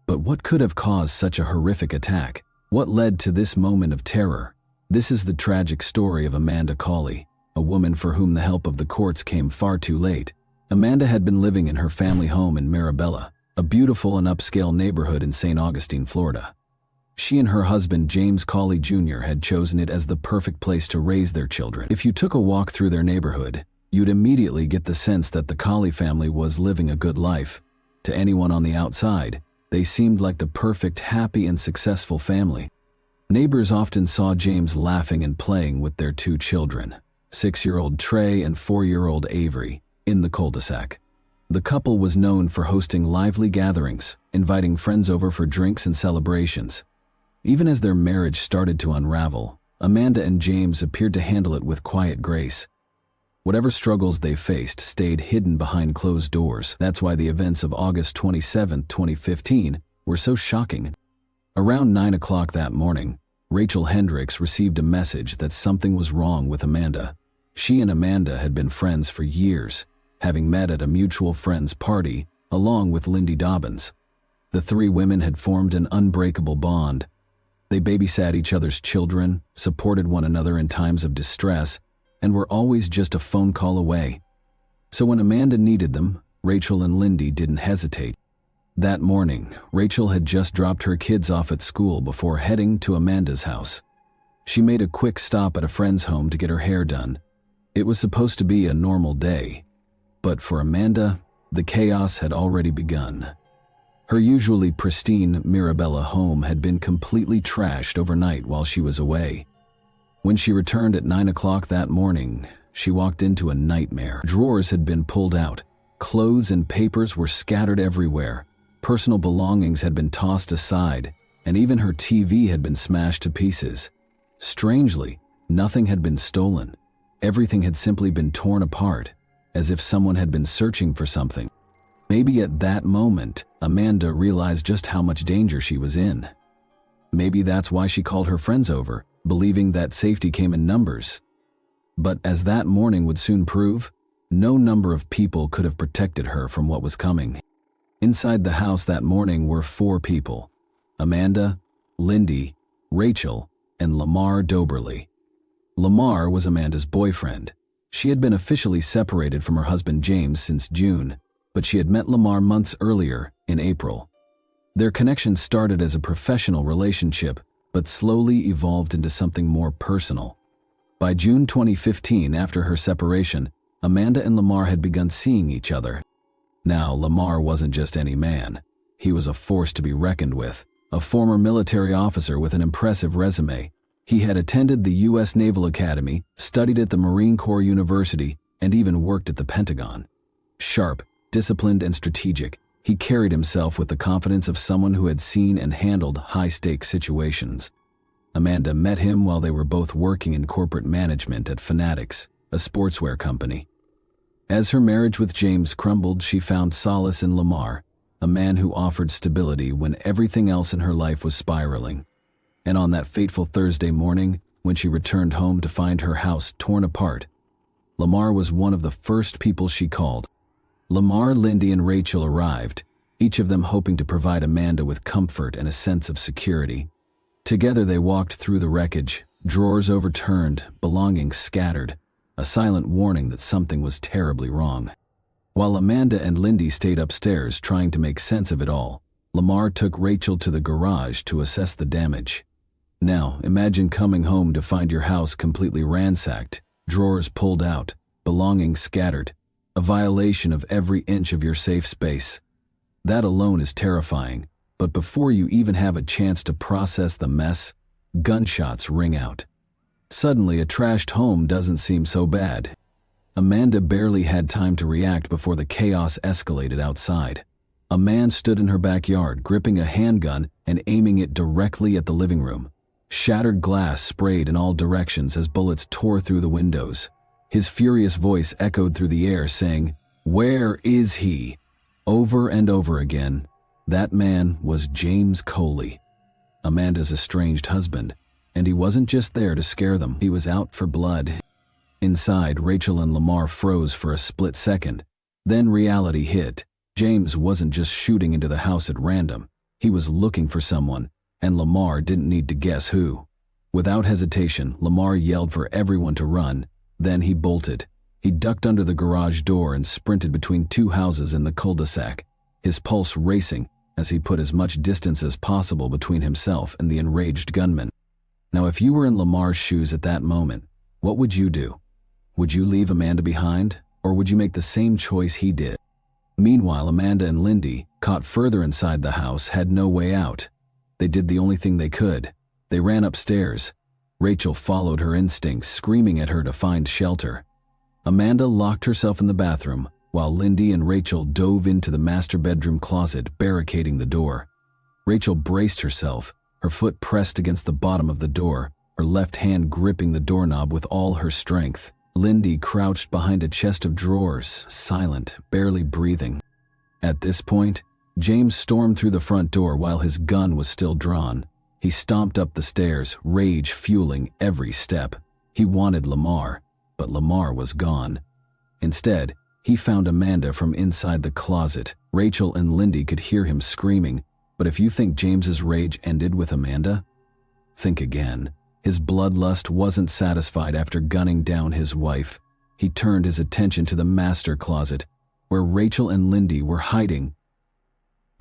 But what could have caused such a horrific attack? What led to this moment of terror? This is the tragic story of Amanda Cawley, a woman for whom the help of the courts came far too late. Amanda had been living in her family home in Mirabella, a beautiful and upscale neighborhood in St. Augustine, Florida. She and her husband, James Cawley Jr., had chosen it as the perfect place to raise their children. If you took a walk through their neighborhood, you'd immediately get the sense that the Cawley family was living a good life. To anyone on the outside, they seemed like the perfect, happy, and successful family. Neighbors often saw James laughing and playing with their 2 children, 6-year-old Trey and 4-year-old Avery, in the cul-de-sac. The couple was known for hosting lively gatherings, inviting friends over for drinks and celebrations. Even as their marriage started to unravel, Amanda and James appeared to handle it with quiet grace. Whatever struggles they faced stayed hidden behind closed doors. That's why the events of August 27, 2015 were so shocking. Around 9 o'clock that morning, Rachel Hendricks received a message that something was wrong with Amanda. She and Amanda had been friends for years, having met at a mutual friend's party along with Lindy Dobbins. The 3 women had formed an unbreakable bond. They babysat each other's children, supported one another in times of distress, and were always just a phone call away. So when Amanda needed them, Rachel and Lindy didn't hesitate. That morning, Rachel had just dropped her kids off at school before heading to Amanda's house. She made a quick stop at a friend's home to get her hair done. It was supposed to be a normal day, but for Amanda, the chaos had already begun. Her usually pristine Mirabella home had been completely trashed overnight while she was away. When she returned at 9 o'clock that morning, she walked into a nightmare. Drawers had been pulled out, clothes and papers were scattered everywhere, personal belongings had been tossed aside, and even her TV had been smashed to pieces. Strangely, nothing had been stolen. Everything had simply been torn apart, as if someone had been searching for something. Maybe at that moment, Amanda realized just how much danger she was in. Maybe that's why she called her friends over, believing that safety came in numbers. But as that morning would soon prove, no number of people could have protected her from what was coming. Inside the house that morning were 4 people: Amanda, Lindy, Rachel, and Lamar Doberly. Lamar was Amanda's boyfriend. She had been officially separated from her husband James since June, but she had met Lamar months earlier, in April. Their connection started as a professional relationship, but slowly evolved into something more personal. By June 2015, after her separation, Amanda and Lamar had begun seeing each other. Now, Lamar wasn't just any man. He was a force to be reckoned with, a former military officer with an impressive resume. He had attended the U.S. Naval Academy, studied at the Marine Corps University, and even worked at the Pentagon. Sharp, disciplined, and strategic, he carried himself with the confidence of someone who had seen and handled high-stakes situations. Amanda met him while they were both working in corporate management at Fanatics, a sportswear company. As her marriage with James crumbled, she found solace in Lamar, a man who offered stability when everything else in her life was spiraling. And on that fateful Thursday morning, when she returned home to find her house torn apart, Lamar was one of the first people she called. Lamar, Lindy, and Rachel arrived, each of them hoping to provide Amanda with comfort and a sense of security. Together they walked through the wreckage, drawers overturned, belongings scattered, a silent warning that something was terribly wrong. While Amanda and Lindy stayed upstairs trying to make sense of it all, Lamar took Rachel to the garage to assess the damage. Now, imagine coming home to find your house completely ransacked, drawers pulled out, belongings scattered, a violation of every inch of your safe space. That alone is terrifying, but before you even have a chance to process the mess, gunshots ring out. Suddenly, a trashed home doesn't seem so bad. Amanda barely had time to react before the chaos escalated outside. A man stood in her backyard, gripping a handgun and aiming it directly at the living room. Shattered glass sprayed in all directions as bullets tore through the windows. His furious voice echoed through the air, saying, "Where is he?" Over and over again. That man was James Coley, Amanda's estranged husband, and he wasn't just there to scare them. He was out for blood. Inside, Rachel and Lamar froze for a split second. Then reality hit. James wasn't just shooting into the house at random. He was looking for someone, and Lamar didn't need to guess who. Without hesitation, Lamar yelled for everyone to run. Then he bolted. He ducked under the garage door and sprinted between two houses in the cul-de-sac, his pulse racing as he put as much distance as possible between himself and the enraged gunman. Now, if you were in Lamar's shoes at that moment, what would you do? Would you leave Amanda behind, or would you make the same choice he did? Meanwhile, Amanda and Lindy, caught further inside the house, had no way out. They did the only thing they could. They ran upstairs. Rachel followed her instincts, screaming at her to find shelter. Amanda locked herself in the bathroom, while Lindy and Rachel dove into the master bedroom closet, barricading the door. Rachel braced herself, her foot pressed against the bottom of the door, her left hand gripping the doorknob with all her strength. Lindy crouched behind a chest of drawers, silent, barely breathing. At this point, James stormed through the front door while his gun was still drawn. He stomped up the stairs, rage fueling every step. He wanted Lamar, but Lamar was gone. Instead, he found Amanda from inside the closet. Rachel and Lindy could hear him screaming, but if you think James's rage ended with Amanda, think again. His bloodlust wasn't satisfied after gunning down his wife. He turned his attention to the master closet, where Rachel and Lindy were hiding.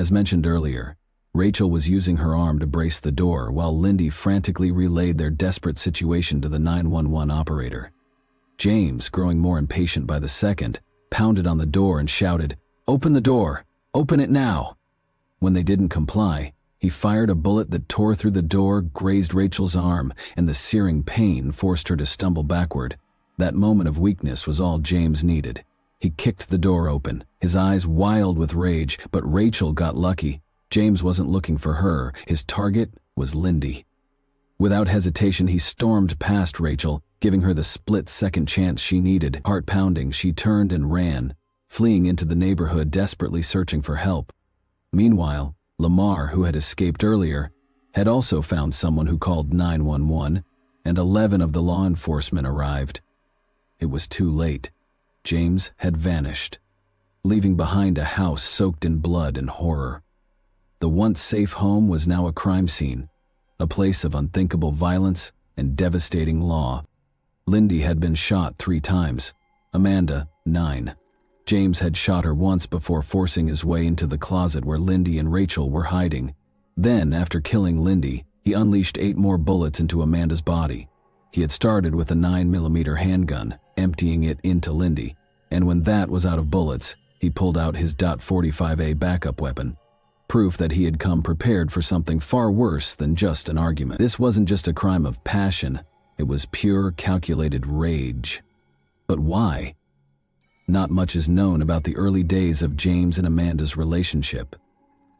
As mentioned earlier, Rachel was using her arm to brace the door, while Lindy frantically relayed their desperate situation to the 911 operator. James, growing more impatient by the second, pounded on the door and shouted, "Open the door! Open it now!" When they didn't comply, he fired a bullet that tore through the door, grazed Rachel's arm, and the searing pain forced her to stumble backward. That moment of weakness was all James needed. He kicked the door open, his eyes wild with rage, but Rachel got lucky. James wasn't looking for her. His target was Lindy. Without hesitation, he stormed past Rachel, giving her the split-second chance she needed. Heart pounding, she turned and ran, fleeing into the neighborhood, desperately searching for help. Meanwhile, Lamar, who had escaped earlier, had also found someone who called 911, and 11 of the law enforcement arrived. It was too late. James had vanished, leaving behind a house soaked in blood and horror. The once safe home was now a crime scene, a place of unthinkable violence and devastating law. Lindy had been shot 3 times, Amanda 9. James had shot her once before forcing his way into the closet where Lindy and Rachel were hiding. Then, after killing Lindy, he unleashed 8 more bullets into Amanda's body. He had started with a 9mm handgun, emptying it into Lindy, and when that was out of bullets, he pulled out his .45A backup weapon, proof that he had come prepared for something far worse than just an argument. This wasn't just a crime of passion, it was pure, calculated rage. But why? Not much is known about the early days of James and Amanda's relationship.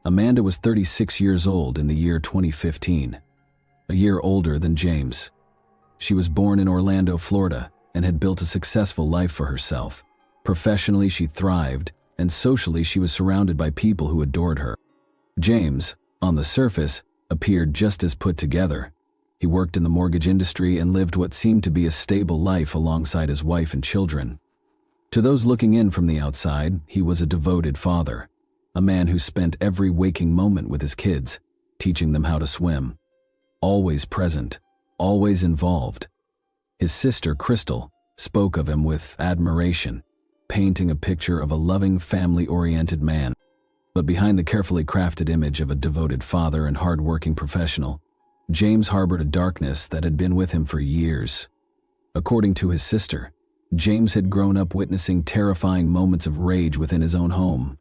Amanda was 36 years old in the year 2015, a year older than James. She was born in Orlando, Florida, and had built a successful life for herself. Professionally, she thrived, and socially, she was surrounded by people who adored her. James, on the surface, appeared just as put together. He worked in the mortgage industry and lived what seemed to be a stable life alongside his wife and children. To those looking in from the outside, he was a devoted father, a man who spent every waking moment with his kids, teaching them how to swim. Always present, always involved. His sister, Crystal, spoke of him with admiration, painting a picture of a loving, family-oriented man. But behind the carefully crafted image of a devoted father and hard-working professional, James harbored a darkness that had been with him for years. According to his sister, James had grown up witnessing terrifying moments of rage within his own home.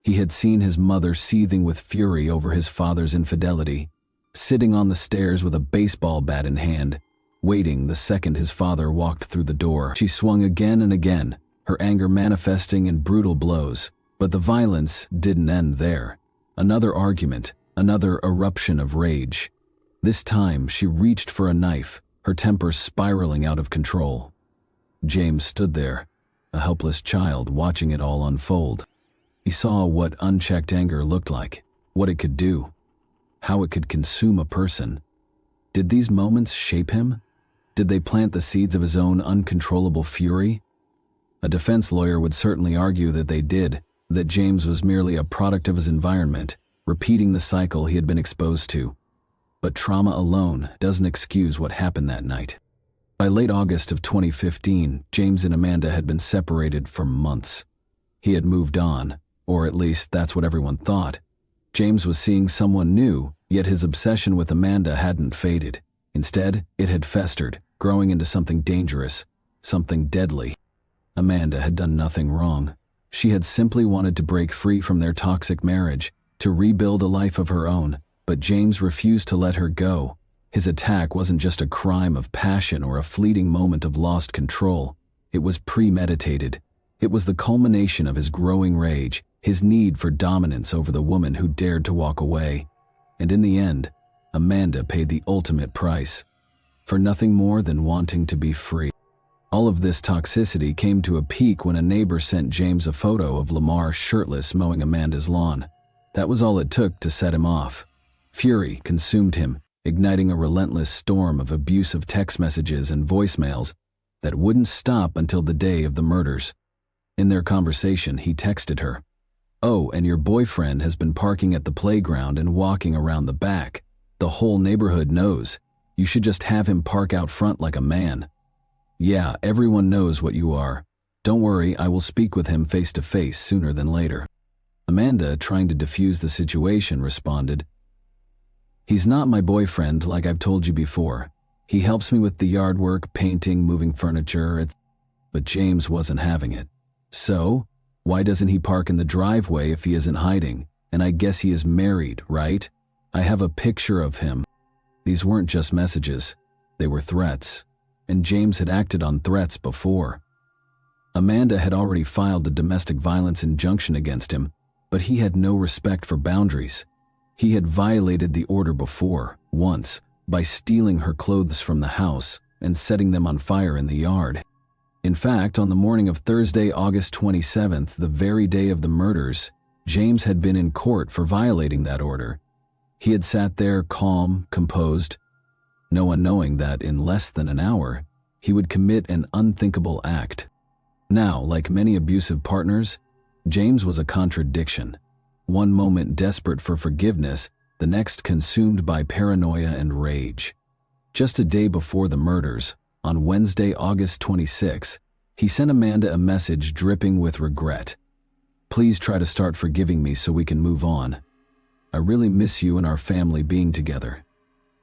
He had seen his mother seething with fury over his father's infidelity, sitting on the stairs with a baseball bat in hand, waiting the second his father walked through the door. She swung again and again, her anger manifesting in brutal blows, But the violence didn't end there. Another argument, another eruption of rage. This time, she reached for a knife, her temper spiraling out of control. James stood there, a helpless child watching it all unfold. He saw what unchecked anger looked like, what it could do, how it could consume a person. Did these moments shape him? Did they plant the seeds of his own uncontrollable fury? A defense lawyer would certainly argue that they did, that James was merely a product of his environment, repeating the cycle he had been exposed to. But trauma alone doesn't excuse what happened that night. By late August of 2015, James and Amanda had been separated for months. He had moved on, or at least that's what everyone thought. James was seeing someone new, yet his obsession with Amanda hadn't faded. Instead, it had festered, growing into something dangerous, something deadly. Amanda had done nothing wrong. She had simply wanted to break free from their toxic marriage, to rebuild a life of her own, but James refused to let her go. His attack wasn't just a crime of passion or a fleeting moment of lost control. It was premeditated. It was the culmination of his growing rage, his need for dominance over the woman who dared to walk away. And in the end, Amanda paid the ultimate price, for nothing more than wanting to be free. All of this toxicity came to a peak when a neighbor sent James a photo of Lamar shirtless mowing Amanda's lawn. That was all it took to set him off. Fury consumed him, igniting a relentless storm of abusive text messages and voicemails that wouldn't stop until the day of the murders. In their conversation, he texted her, "Oh, and your boyfriend has been parking at the playground and walking around the back. The whole neighborhood knows. You should just have him park out front like a man. Yeah, everyone knows what you are. Don't worry, I will speak with him face to face sooner than later." Amanda, trying to defuse the situation, responded, "He's not my boyfriend like I've told you before. He helps me with the yard work, painting, moving furniture, But James wasn't having it. So, why doesn't he park in the driveway if he isn't hiding? And I guess he is married, right? I have a picture of him." These weren't just messages. They were threats. And James had acted on threats before. Amanda had already filed a domestic violence injunction against him, but he had no respect for boundaries. He had violated the order before, once, by stealing her clothes from the house and setting them on fire in the yard. In fact, on the morning of Thursday, August 27th, the very day of the murders, James had been in court for violating that order. He had sat there calm, composed, no one knowing that in less than an hour, he would commit an unthinkable act. Now, like many abusive partners, James was a contradiction. One moment desperate for forgiveness, the next consumed by paranoia and rage. Just a day before the murders, on Wednesday, August 26, he sent Amanda a message dripping with regret. "Please try to start forgiving me so we can move on. I really miss you and our family being together."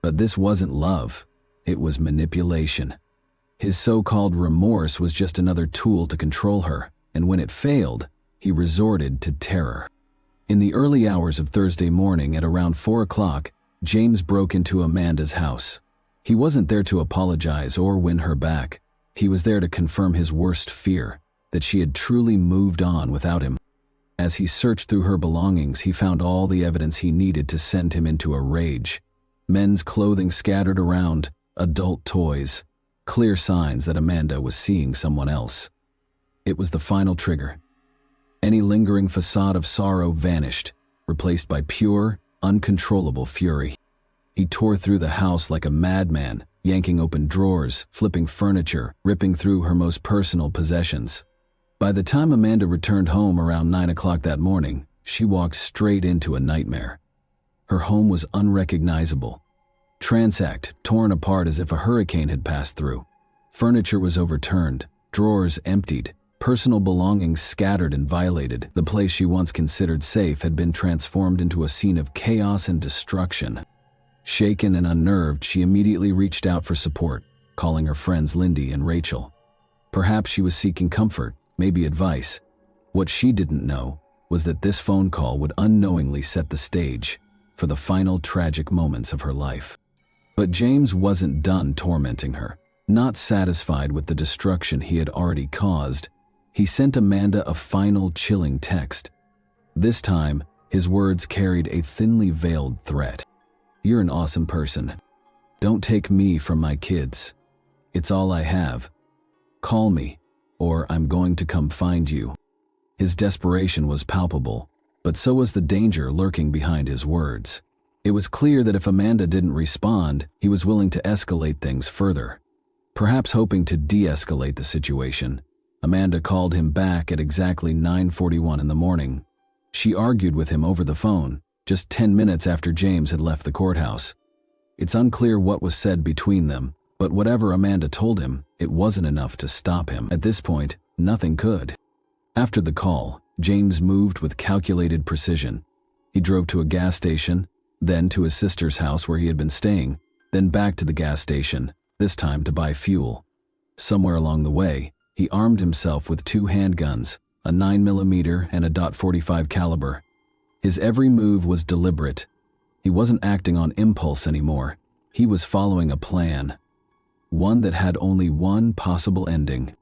But this wasn't love, it was manipulation. His so-called remorse was just another tool to control her, and when it failed, he resorted to terror. In the early hours of Thursday morning at around 4 o'clock, James broke into Amanda's house. He wasn't there to apologize or win her back. He was there to confirm his worst fear, that she had truly moved on without him. As he searched through her belongings, he found all the evidence he needed to send him into a rage. Men's clothing scattered around, adult toys, clear signs that Amanda was seeing someone else. It was the final trigger. Any lingering facade of sorrow vanished, replaced by pure, uncontrollable fury. He tore through the house like a madman, yanking open drawers, flipping furniture, ripping through her most personal possessions. By the time Amanda returned home around 9 o'clock that morning, she walked straight into a nightmare. Her home was unrecognizable. Ransacked, torn apart as if a hurricane had passed through. Furniture was overturned, drawers emptied, personal belongings scattered and violated. The place she once considered safe had been transformed into a scene of chaos and destruction. Shaken and unnerved, she immediately reached out for support, calling her friends Lindy and Rachel. Perhaps she was seeking comfort, maybe advice. What she didn't know was that this phone call would unknowingly set the stage for the final tragic moments of her life. But James wasn't done tormenting her. Not satisfied with the destruction he had already caused, he sent Amanda a final chilling text. This time, his words carried a thinly veiled threat. "You're an awesome person. Don't take me from my kids. It's all I have. Call me, or I'm going to come find you." His desperation was palpable, but so was the danger lurking behind his words. It was clear that if Amanda didn't respond, he was willing to escalate things further. Perhaps hoping to de-escalate the situation, Amanda called him back at exactly 9:41 in the morning. She argued with him over the phone, just 10 minutes after James had left the courthouse. It's unclear what was said between them, but whatever Amanda told him, it wasn't enough to stop him. At this point, nothing could. After the call, James moved with calculated precision. He drove to a gas station, then to his sister's house where he had been staying, then back to the gas station, this time to buy fuel. Somewhere along the way, he armed himself with 2 handguns, a 9mm and a .45 caliber. His every move was deliberate. He wasn't acting on impulse anymore. He was following a plan, one that had only one possible ending.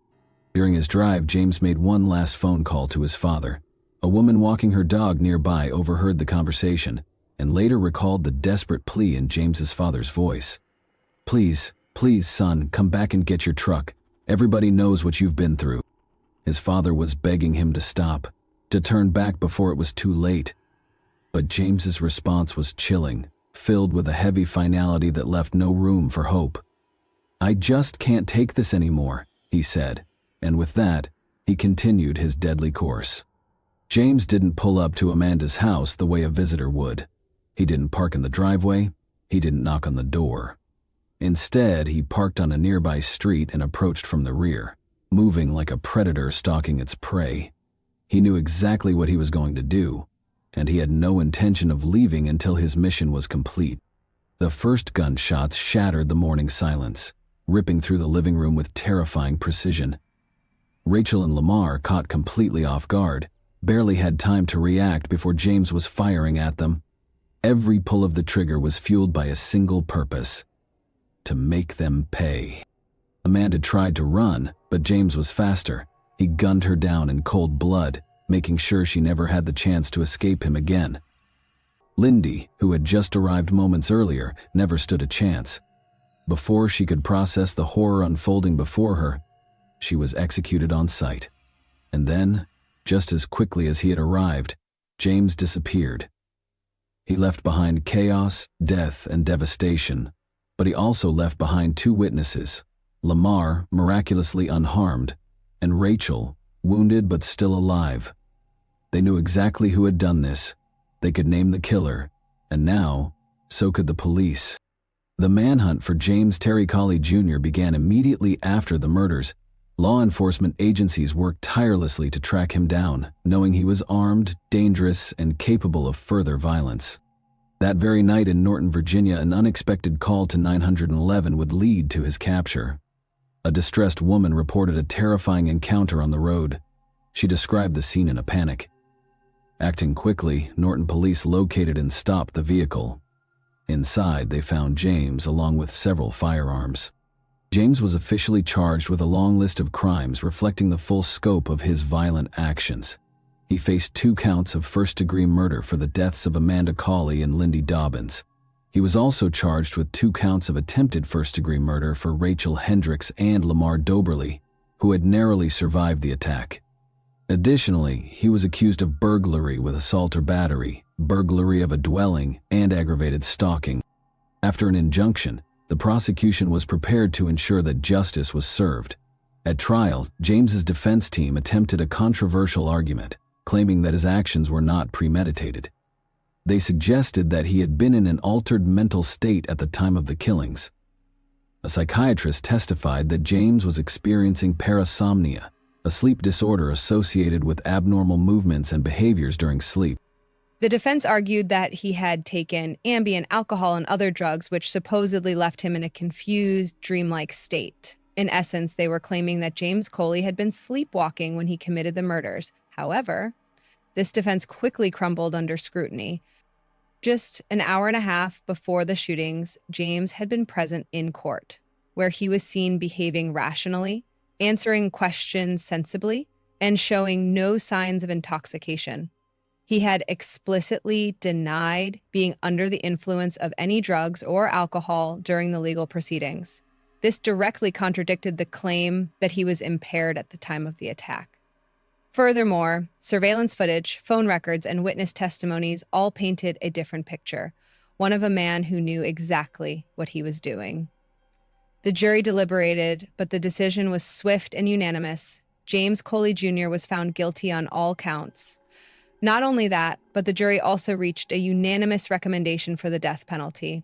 During his drive, James made one last phone call to his father. A woman walking her dog nearby overheard the conversation and later recalled the desperate plea in James's father's voice. Please, son, come back and get your truck. Everybody knows what you've been through." His father was begging him to stop, to turn back before it was too late. But James's response was chilling, filled with a heavy finality that left no room for hope. "I just can't take this anymore," he said, and with that, he continued his deadly course. James didn't pull up to Amanda's house the way a visitor would. He didn't park in the driveway. He didn't knock on the door. Instead, he parked on a nearby street and approached from the rear, moving like a predator stalking its prey. He knew exactly what he was going to do, and he had no intention of leaving until his mission was complete. The first gunshots shattered the morning silence, ripping through the living room with terrifying precision. Rachel and Lamar, caught completely off guard, barely had time to react before James was firing at them. Every pull of the trigger was fueled by a single purpose: to make them pay. Amanda tried to run, but James was faster. He gunned her down in cold blood, making sure she never had the chance to escape him again. Lindy, who had just arrived moments earlier, never stood a chance. Before she could process the horror unfolding before her, she was executed on sight. And then, just as quickly as he had arrived, James disappeared. He left behind chaos, death, and devastation, but he also left behind 2 witnesses: Lamar, miraculously unharmed, and Rachel, wounded but still alive. They knew exactly who had done this. They could name the killer, and now, so could the police. The manhunt for James Terry Colley Jr. began immediately after the murders. Law enforcement agencies worked tirelessly to track him down, knowing he was armed, dangerous, and capable of further violence. That very night in Norton, Virginia, an unexpected call to 911 would lead to his capture. A distressed woman reported a terrifying encounter on the road. She described the scene in a panic. Acting quickly, Norton police located and stopped the vehicle. Inside, they found James along with several firearms. James was officially charged with a long list of crimes reflecting the full scope of his violent actions. He faced 2 counts of first-degree murder for the deaths of Amanda Colley and Lindy Dobbins. He was also charged with 2 counts of attempted first-degree murder for Rachel Hendricks and Lamar Doberly, who had narrowly survived the attack. Additionally, he was accused of burglary with assault or battery, burglary of a dwelling, and aggravated stalking. After an injunction, the prosecution was prepared to ensure that justice was served. At trial, James's defense team attempted a controversial argument, claiming that his actions were not premeditated. They suggested that he had been in an altered mental state at the time of the killings. A psychiatrist testified that James was experiencing parasomnia, a sleep disorder associated with abnormal movements and behaviors during sleep. The defense argued that he had taken Ambien, alcohol, and other drugs, which supposedly left him in a confused, dreamlike state. In essence, they were claiming that James Colley had been sleepwalking when he committed the murders. However, this defense quickly crumbled under scrutiny. Just an hour and a half before the shootings, James had been present in court, where he was seen behaving rationally, answering questions sensibly, and showing no signs of intoxication. He had explicitly denied being under the influence of any drugs or alcohol during the legal proceedings. This directly contradicted the claim that he was impaired at the time of the attack. Furthermore, surveillance footage, phone records, and witness testimonies all painted a different picture, one of a man who knew exactly what he was doing. The jury deliberated, but the decision was swift and unanimous. James Coley Jr. was found guilty on all counts. Not only that, but the jury also reached a unanimous recommendation for the death penalty.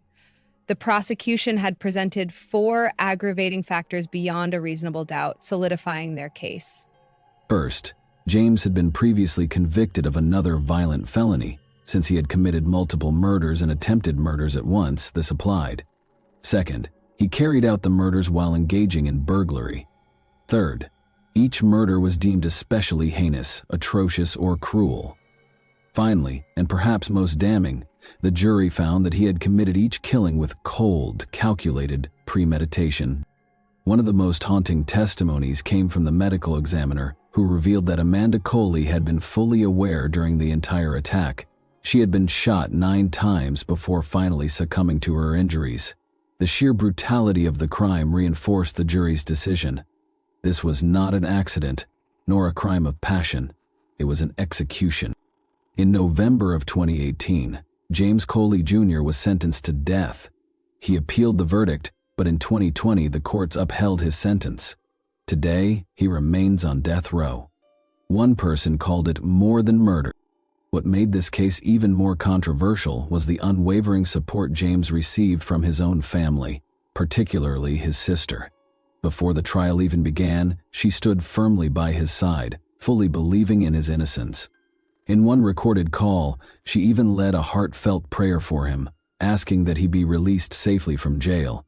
The prosecution had presented 4 aggravating factors beyond a reasonable doubt, solidifying their case. First, James had been previously convicted of another violent felony. Since he had committed multiple murders and attempted murders at once, this applied. Second, he carried out the murders while engaging in burglary. Third, each murder was deemed especially heinous, atrocious, or cruel. Finally, and perhaps most damning, the jury found that he had committed each killing with cold, calculated premeditation. One of the most haunting testimonies came from the medical examiner, who revealed that Amanda Coley had been fully aware during the entire attack. She had been shot 9 times before finally succumbing to her injuries. The sheer brutality of the crime reinforced the jury's decision. This was not an accident, nor a crime of passion. It was an execution. In November of 2018, James Coley Jr. was sentenced to death. He appealed the verdict, but in 2020 the courts upheld his sentence. Today, he remains on death row. One person called it more than murder. What made this case even more controversial was the unwavering support James received from his own family, particularly his sister. Before the trial even began, she stood firmly by his side, fully believing in his innocence. In one recorded call, she even led a heartfelt prayer for him, asking that he be released safely from jail.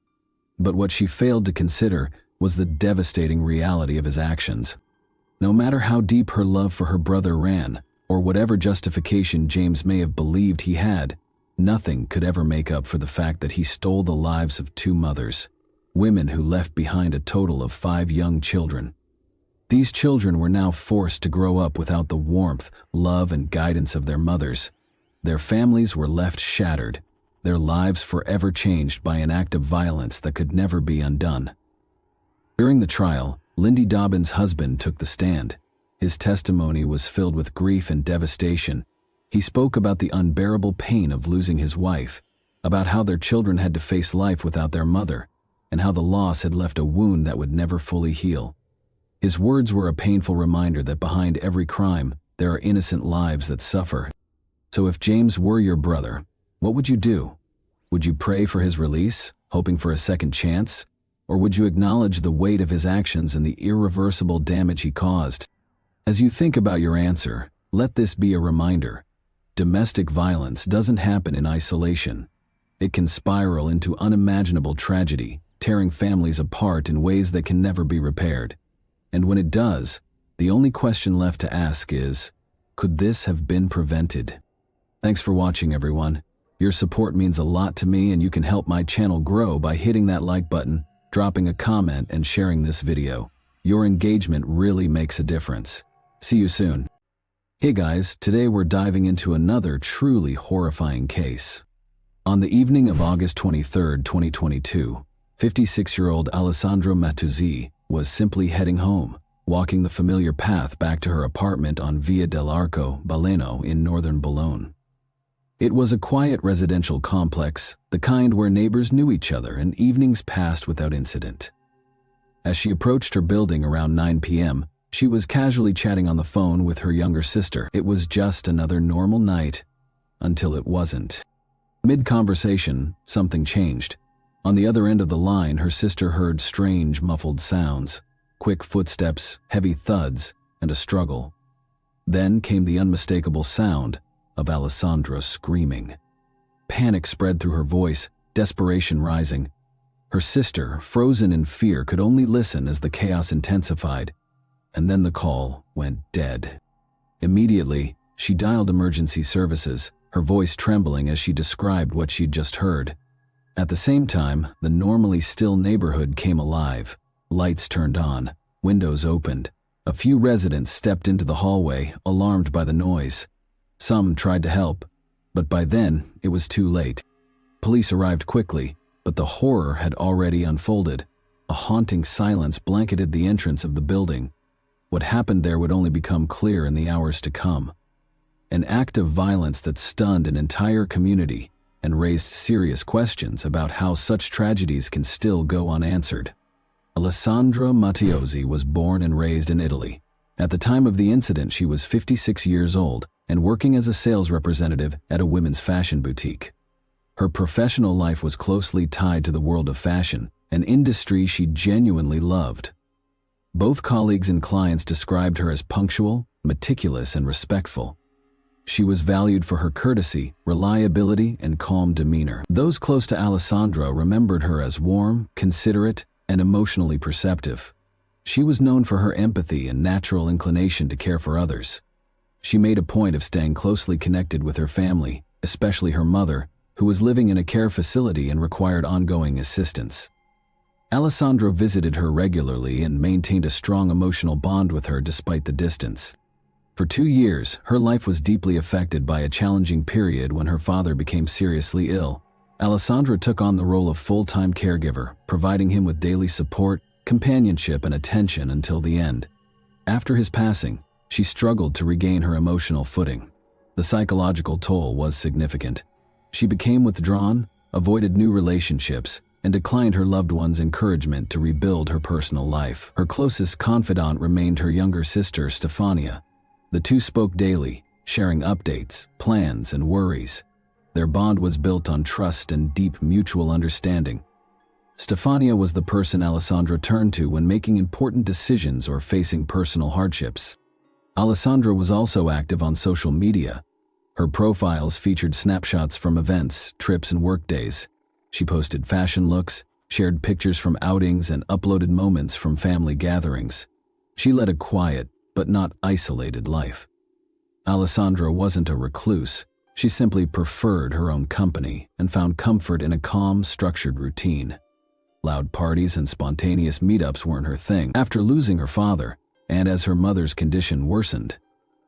But what she failed to consider was the devastating reality of his actions. No matter how deep her love for her brother ran, or whatever justification James may have believed he had, nothing could ever make up for the fact that he stole the lives of 2 mothers, women who left behind a total of 5 young children. These children were now forced to grow up without the warmth, love, and guidance of their mothers. Their families were left shattered, their lives forever changed by an act of violence that could never be undone. During the trial, Lindy Dobbins' husband took the stand. His testimony was filled with grief and devastation. He spoke about the unbearable pain of losing his wife, about how their children had to face life without their mother, and how the loss had left a wound that would never fully heal. His words were a painful reminder that behind every crime, there are innocent lives that suffer. So if James were your brother, what would you do? Would you pray for his release, hoping for a second chance? Or would you acknowledge the weight of his actions and the irreversible damage he caused? As you think about your answer, let this be a reminder. Domestic violence doesn't happen in isolation. It can spiral into unimaginable tragedy, tearing families apart in ways that can never be repaired. And when it does, the only question left to ask is, could this have been prevented? Thanks for watching, everyone. Your support means a lot to me, and you can help my channel grow by hitting that like button, dropping a comment, and sharing this video. Your engagement really makes a difference. See you soon. Hey guys, today we're diving into another truly horrifying case. On the evening of August 23, 2022, 56-year-old Alessandro Mattuzzi was simply heading home, walking the familiar path back to her apartment on Via dell'Arco Baleno in northern Bologna. It was a quiet residential complex, the kind where neighbors knew each other and evenings passed without incident. As she approached her building around 9 p.m., she was casually chatting on the phone with her younger sister. It was just another normal night, until it wasn't. Mid-conversation, something changed. On the other end of the line, her sister heard strange, muffled sounds, quick footsteps, heavy thuds, and a struggle. Then came the unmistakable sound of Alessandra screaming. Panic spread through her voice, desperation rising. Her sister, frozen in fear, could only listen as the chaos intensified. And then the call went dead. Immediately, she dialed emergency services, her voice trembling as she described what she'd just heard. At the same time, the normally still neighborhood came alive. Lights turned on, windows opened. A few residents stepped into the hallway, alarmed by the noise. Some tried to help, but by then it was too late. Police arrived quickly, but the horror had already unfolded. A haunting silence blanketed the entrance of the building. What happened there would only become clear in the hours to come. An act of violence that stunned an entire community and raised serious questions about how such tragedies can still go unanswered. Alessandra Mattiozzi was born and raised in Italy. At the time of the incident, she was 56 years old and working as a sales representative at a women's fashion boutique. Her professional life was closely tied to the world of fashion, an industry she genuinely loved. Both colleagues and clients described her as punctual, meticulous, and respectful. She was valued for her courtesy, reliability, and calm demeanor. Those close to Alessandra remembered her as warm, considerate, and emotionally perceptive. She was known for her empathy and natural inclination to care for others. She made a point of staying closely connected with her family, especially her mother, who was living in a care facility and required ongoing assistance. Alessandra visited her regularly and maintained a strong emotional bond with her despite the distance. For 2 years, her life was deeply affected by a challenging period when her father became seriously ill. Alessandra took on the role of full-time caregiver, providing him with daily support, companionship, and attention until the end. After his passing, she struggled to regain her emotional footing. The psychological toll was significant. She became withdrawn, avoided new relationships, and declined her loved one's encouragement to rebuild her personal life. Her closest confidant remained her younger sister, Stefania. The two spoke daily, sharing updates, plans, and worries. Their bond was built on trust and deep mutual understanding. Stefania was the person Alessandra turned to when making important decisions or facing personal hardships. Alessandra was also active on social media. Her profiles featured snapshots from events, trips, and workdays. She posted fashion looks, shared pictures from outings, and uploaded moments from family gatherings. She led a quiet, but not isolated life. Alessandra wasn't a recluse. She simply preferred her own company and found comfort in a calm, structured routine. Loud parties and spontaneous meetups weren't her thing. After losing her father, and as her mother's condition worsened,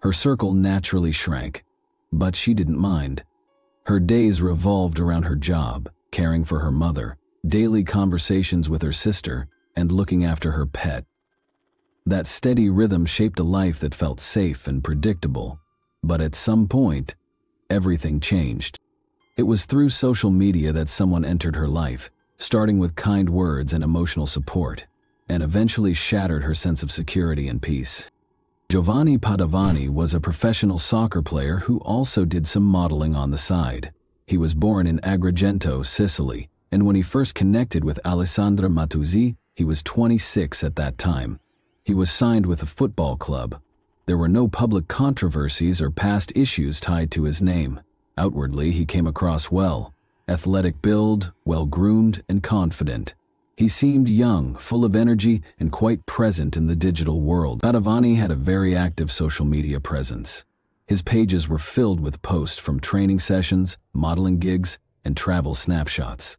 her circle naturally shrank. But she didn't mind. Her days revolved around her job, caring for her mother, daily conversations with her sister, and looking after her pet. That steady rhythm shaped a life that felt safe and predictable. But at some point, everything changed. It was through social media that someone entered her life, starting with kind words and emotional support, and eventually shattered her sense of security and peace. Giovanni Padovani was a professional soccer player who also did some modeling on the side. He was born in Agrigento, Sicily, and when he first connected with Alessandra Mattiozzi, he was 26 at that time. He was signed with a football club. There were no public controversies or past issues tied to his name. Outwardly, he came across well. Athletic build, well-groomed, and confident. He seemed young, full of energy, and quite present in the digital world. Padovani had a very active social media presence. His pages were filled with posts from training sessions, modeling gigs, and travel snapshots.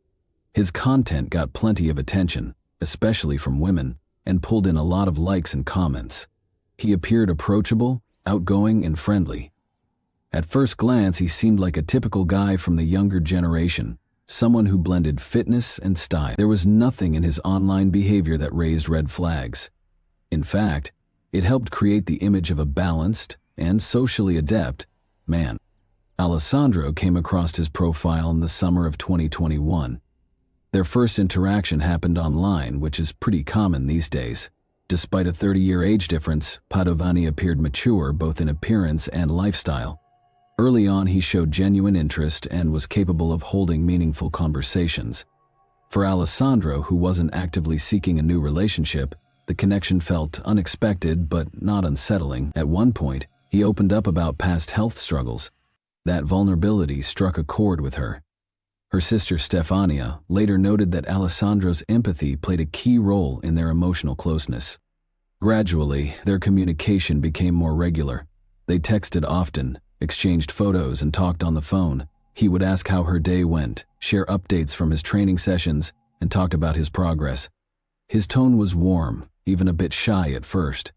His content got plenty of attention, especially from women, and pulled in a lot of likes and comments. He appeared approachable, outgoing, and friendly. At first glance, he seemed like a typical guy from the younger generation, someone who blended fitness and style. There was nothing in his online behavior that raised red flags. In fact, it helped create the image of a balanced and socially adept man. Alessandro came across his profile in the summer of 2021. Their first interaction happened online, which is pretty common these days. Despite a 30-year age difference, Padovani appeared mature both in appearance and lifestyle. Early on, he showed genuine interest and was capable of holding meaningful conversations. For Alessandro, who wasn't actively seeking a new relationship, the connection felt unexpected but not unsettling. At one point, he opened up about past health struggles. That vulnerability struck a chord with her. Her sister Stefania later noted that Alessandro's empathy played a key role in their emotional closeness. Gradually, their communication became more regular. They texted often, exchanged photos, and talked on the phone. He would ask how her day went, share updates from his training sessions, and talked about his progress. His tone was warm, even a bit shy at first.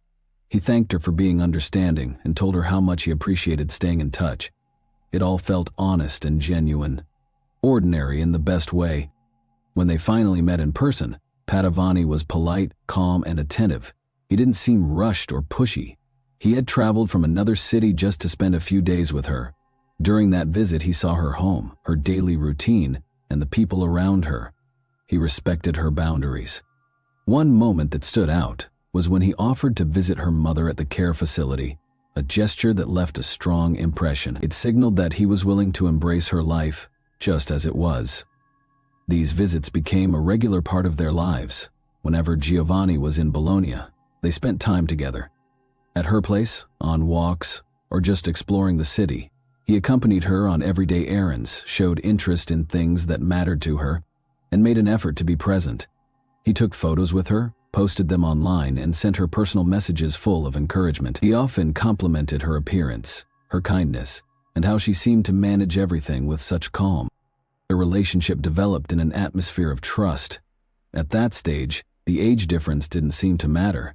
He thanked her for being understanding and told her how much he appreciated staying in touch. It all felt honest and genuine, ordinary in the best way. When they finally met in person, Padavani was polite, calm, and attentive. He didn't seem rushed or pushy. He had traveled from another city just to spend a few days with her. During that visit, he saw her home, her daily routine, and the people around her. He respected her boundaries. One moment that stood out was when he offered to visit her mother at the care facility, a gesture that left a strong impression. It signaled that he was willing to embrace her life just as it was. These visits became a regular part of their lives. Whenever Giovanni was in Bologna, they spent time together. At her place, on walks, or just exploring the city. He accompanied her on everyday errands, showed interest in things that mattered to her, and made an effort to be present. He took photos with her, posted them online, and sent her personal messages full of encouragement. He often complimented her appearance, her kindness, and how she seemed to manage everything with such calm. Their relationship developed in an atmosphere of trust. At that stage, the age difference didn't seem to matter.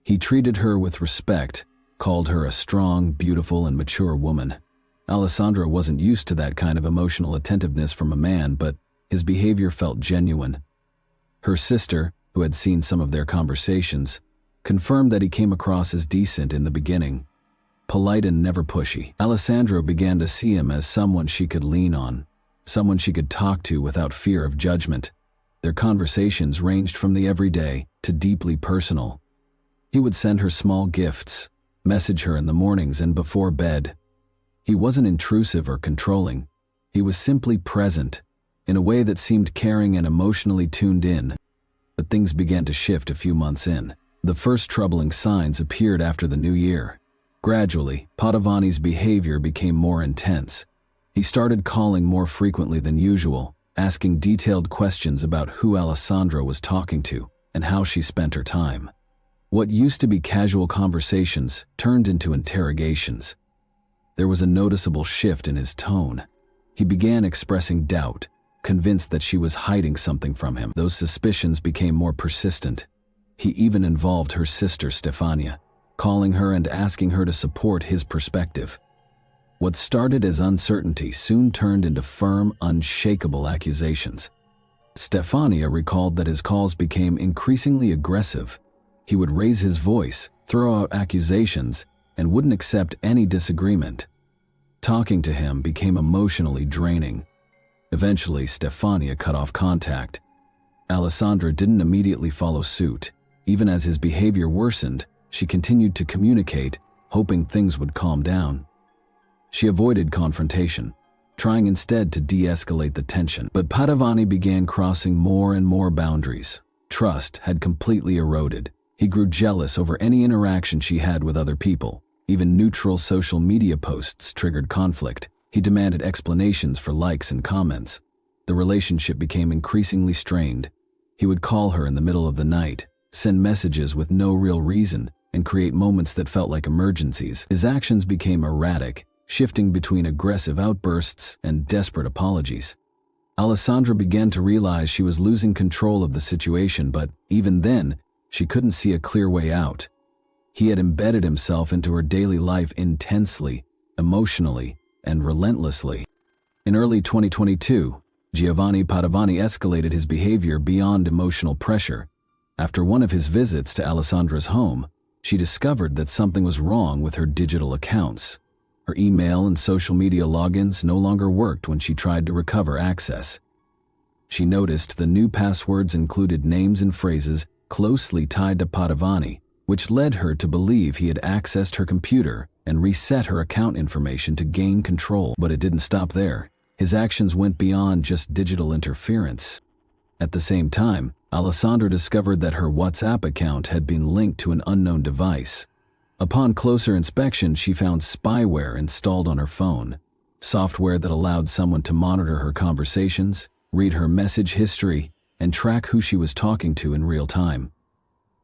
He treated her with respect, called her a strong, beautiful, and mature woman. Alessandra wasn't used to that kind of emotional attentiveness from a man, but his behavior felt genuine. Her sister, who had seen some of their conversations, confirmed that he came across as decent in the beginning, polite and never pushy. Alessandra began to see him as someone she could lean on, someone she could talk to without fear of judgment. Their conversations ranged from the everyday to deeply personal. He would send her small gifts, message her in the mornings and before bed. He wasn't intrusive or controlling. He was simply present, in a way that seemed caring and emotionally tuned in. But things began to shift a few months in. The first troubling signs appeared after the new year. Gradually, Padavani's behavior became more intense. He started calling more frequently than usual, asking detailed questions about who Alessandra was talking to and how she spent her time. What used to be casual conversations turned into interrogations. There was a noticeable shift in his tone. He began expressing doubt, convinced that she was hiding something from him. Those suspicions became more persistent. He even involved her sister Stefania, calling her and asking her to support his perspective. What started as uncertainty soon turned into firm, unshakable accusations. Stefania recalled that his calls became increasingly aggressive. He would raise his voice, throw out accusations, and wouldn't accept any disagreement. Talking to him became emotionally draining. Eventually, Stefania cut off contact. Alessandra didn't immediately follow suit. Even as his behavior worsened, she continued to communicate, hoping things would calm down. She avoided confrontation, trying instead to de-escalate the tension. But Padavani began crossing more and more boundaries. Trust had completely eroded. He grew jealous over any interaction she had with other people. Even neutral social media posts triggered conflict. He demanded explanations for likes and comments. The relationship became increasingly strained. He would call her in the middle of the night, send messages with no real reason, and create moments that felt like emergencies. His actions became erratic, shifting between aggressive outbursts and desperate apologies. Alessandra began to realize she was losing control of the situation, but even then, she couldn't see a clear way out. He had embedded himself into her daily life intensely, emotionally, and relentlessly. In early 2022, Giovanni Padavani escalated his behavior beyond emotional pressure. After one of his visits to Alessandra's home, she discovered that something was wrong with her digital accounts. Her email and social media logins no longer worked when she tried to recover access. She noticed the new passwords included names and phrases closely tied to Padavani, which led her to believe he had accessed her computer and reset her account information to gain control. But it didn't stop there. His actions went beyond just digital interference. At the same time, Alessandra discovered that her WhatsApp account had been linked to an unknown device. Upon closer inspection, she found spyware installed on her phone, software that allowed someone to monitor her conversations, read her message history, and track who she was talking to in real time.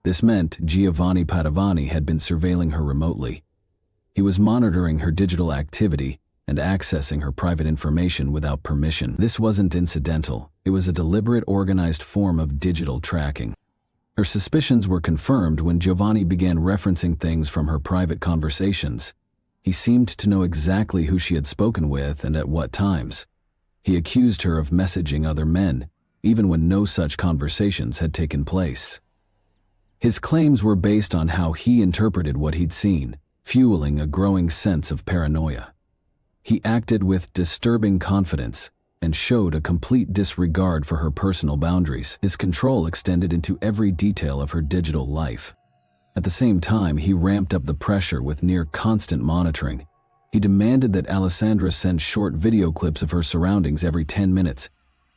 This meant Giovanni Padavani had been surveilling her remotely. He was monitoring her digital activity and accessing her private information without permission. This wasn't incidental. It was a deliberate, organized form of digital tracking. Her suspicions were confirmed when Giovanni began referencing things from her private conversations. He seemed to know exactly who she had spoken with and at what times. He accused her of messaging other men, even when no such conversations had taken place. His claims were based on how he interpreted what he'd seen, fueling a growing sense of paranoia. He acted with disturbing confidence and showed a complete disregard for her personal boundaries. His control extended into every detail of her digital life. At the same time, he ramped up the pressure with near-constant monitoring. He demanded that Alessandra send short video clips of her surroundings every 10 minutes.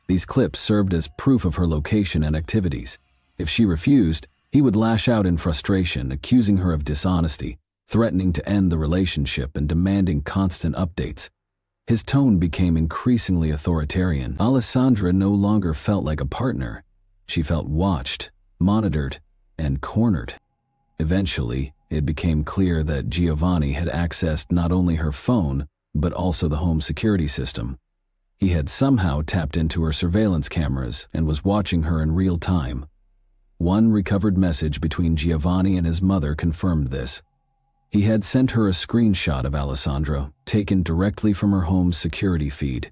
These clips served as proof of her location and activities. If she refused, he would lash out in frustration, accusing her of dishonesty, threatening to end the relationship and demanding constant updates. His tone became increasingly authoritarian. Alessandra no longer felt like a partner. She felt watched, monitored, and cornered. Eventually, it became clear that Giovanni had accessed not only her phone, but also the home security system. He had somehow tapped into her surveillance cameras and was watching her in real time. One recovered message between Giovanni and his mother confirmed this. He had sent her a screenshot of Alessandra, taken directly from her home's security feed.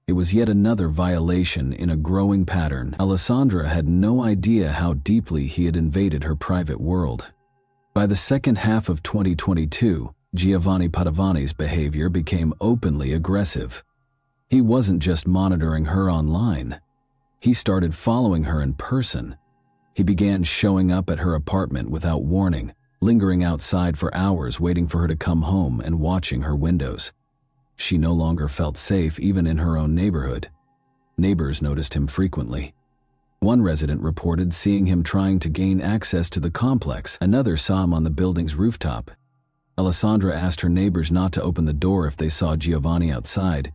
It was yet another violation in a growing pattern. Alessandra had no idea how deeply he had invaded her private world. By the second half of 2022, Giovanni Padovani's behavior became openly aggressive. He wasn't just monitoring her online. He started following her in person. He began showing up at her apartment without warning, lingering outside for hours waiting for her to come home and watching her windows. She no longer felt safe even in her own neighborhood. Neighbors noticed him frequently. One resident reported seeing him trying to gain access to the complex. Another saw him on the building's rooftop. Alessandra asked her neighbors not to open the door if they saw Giovanni outside.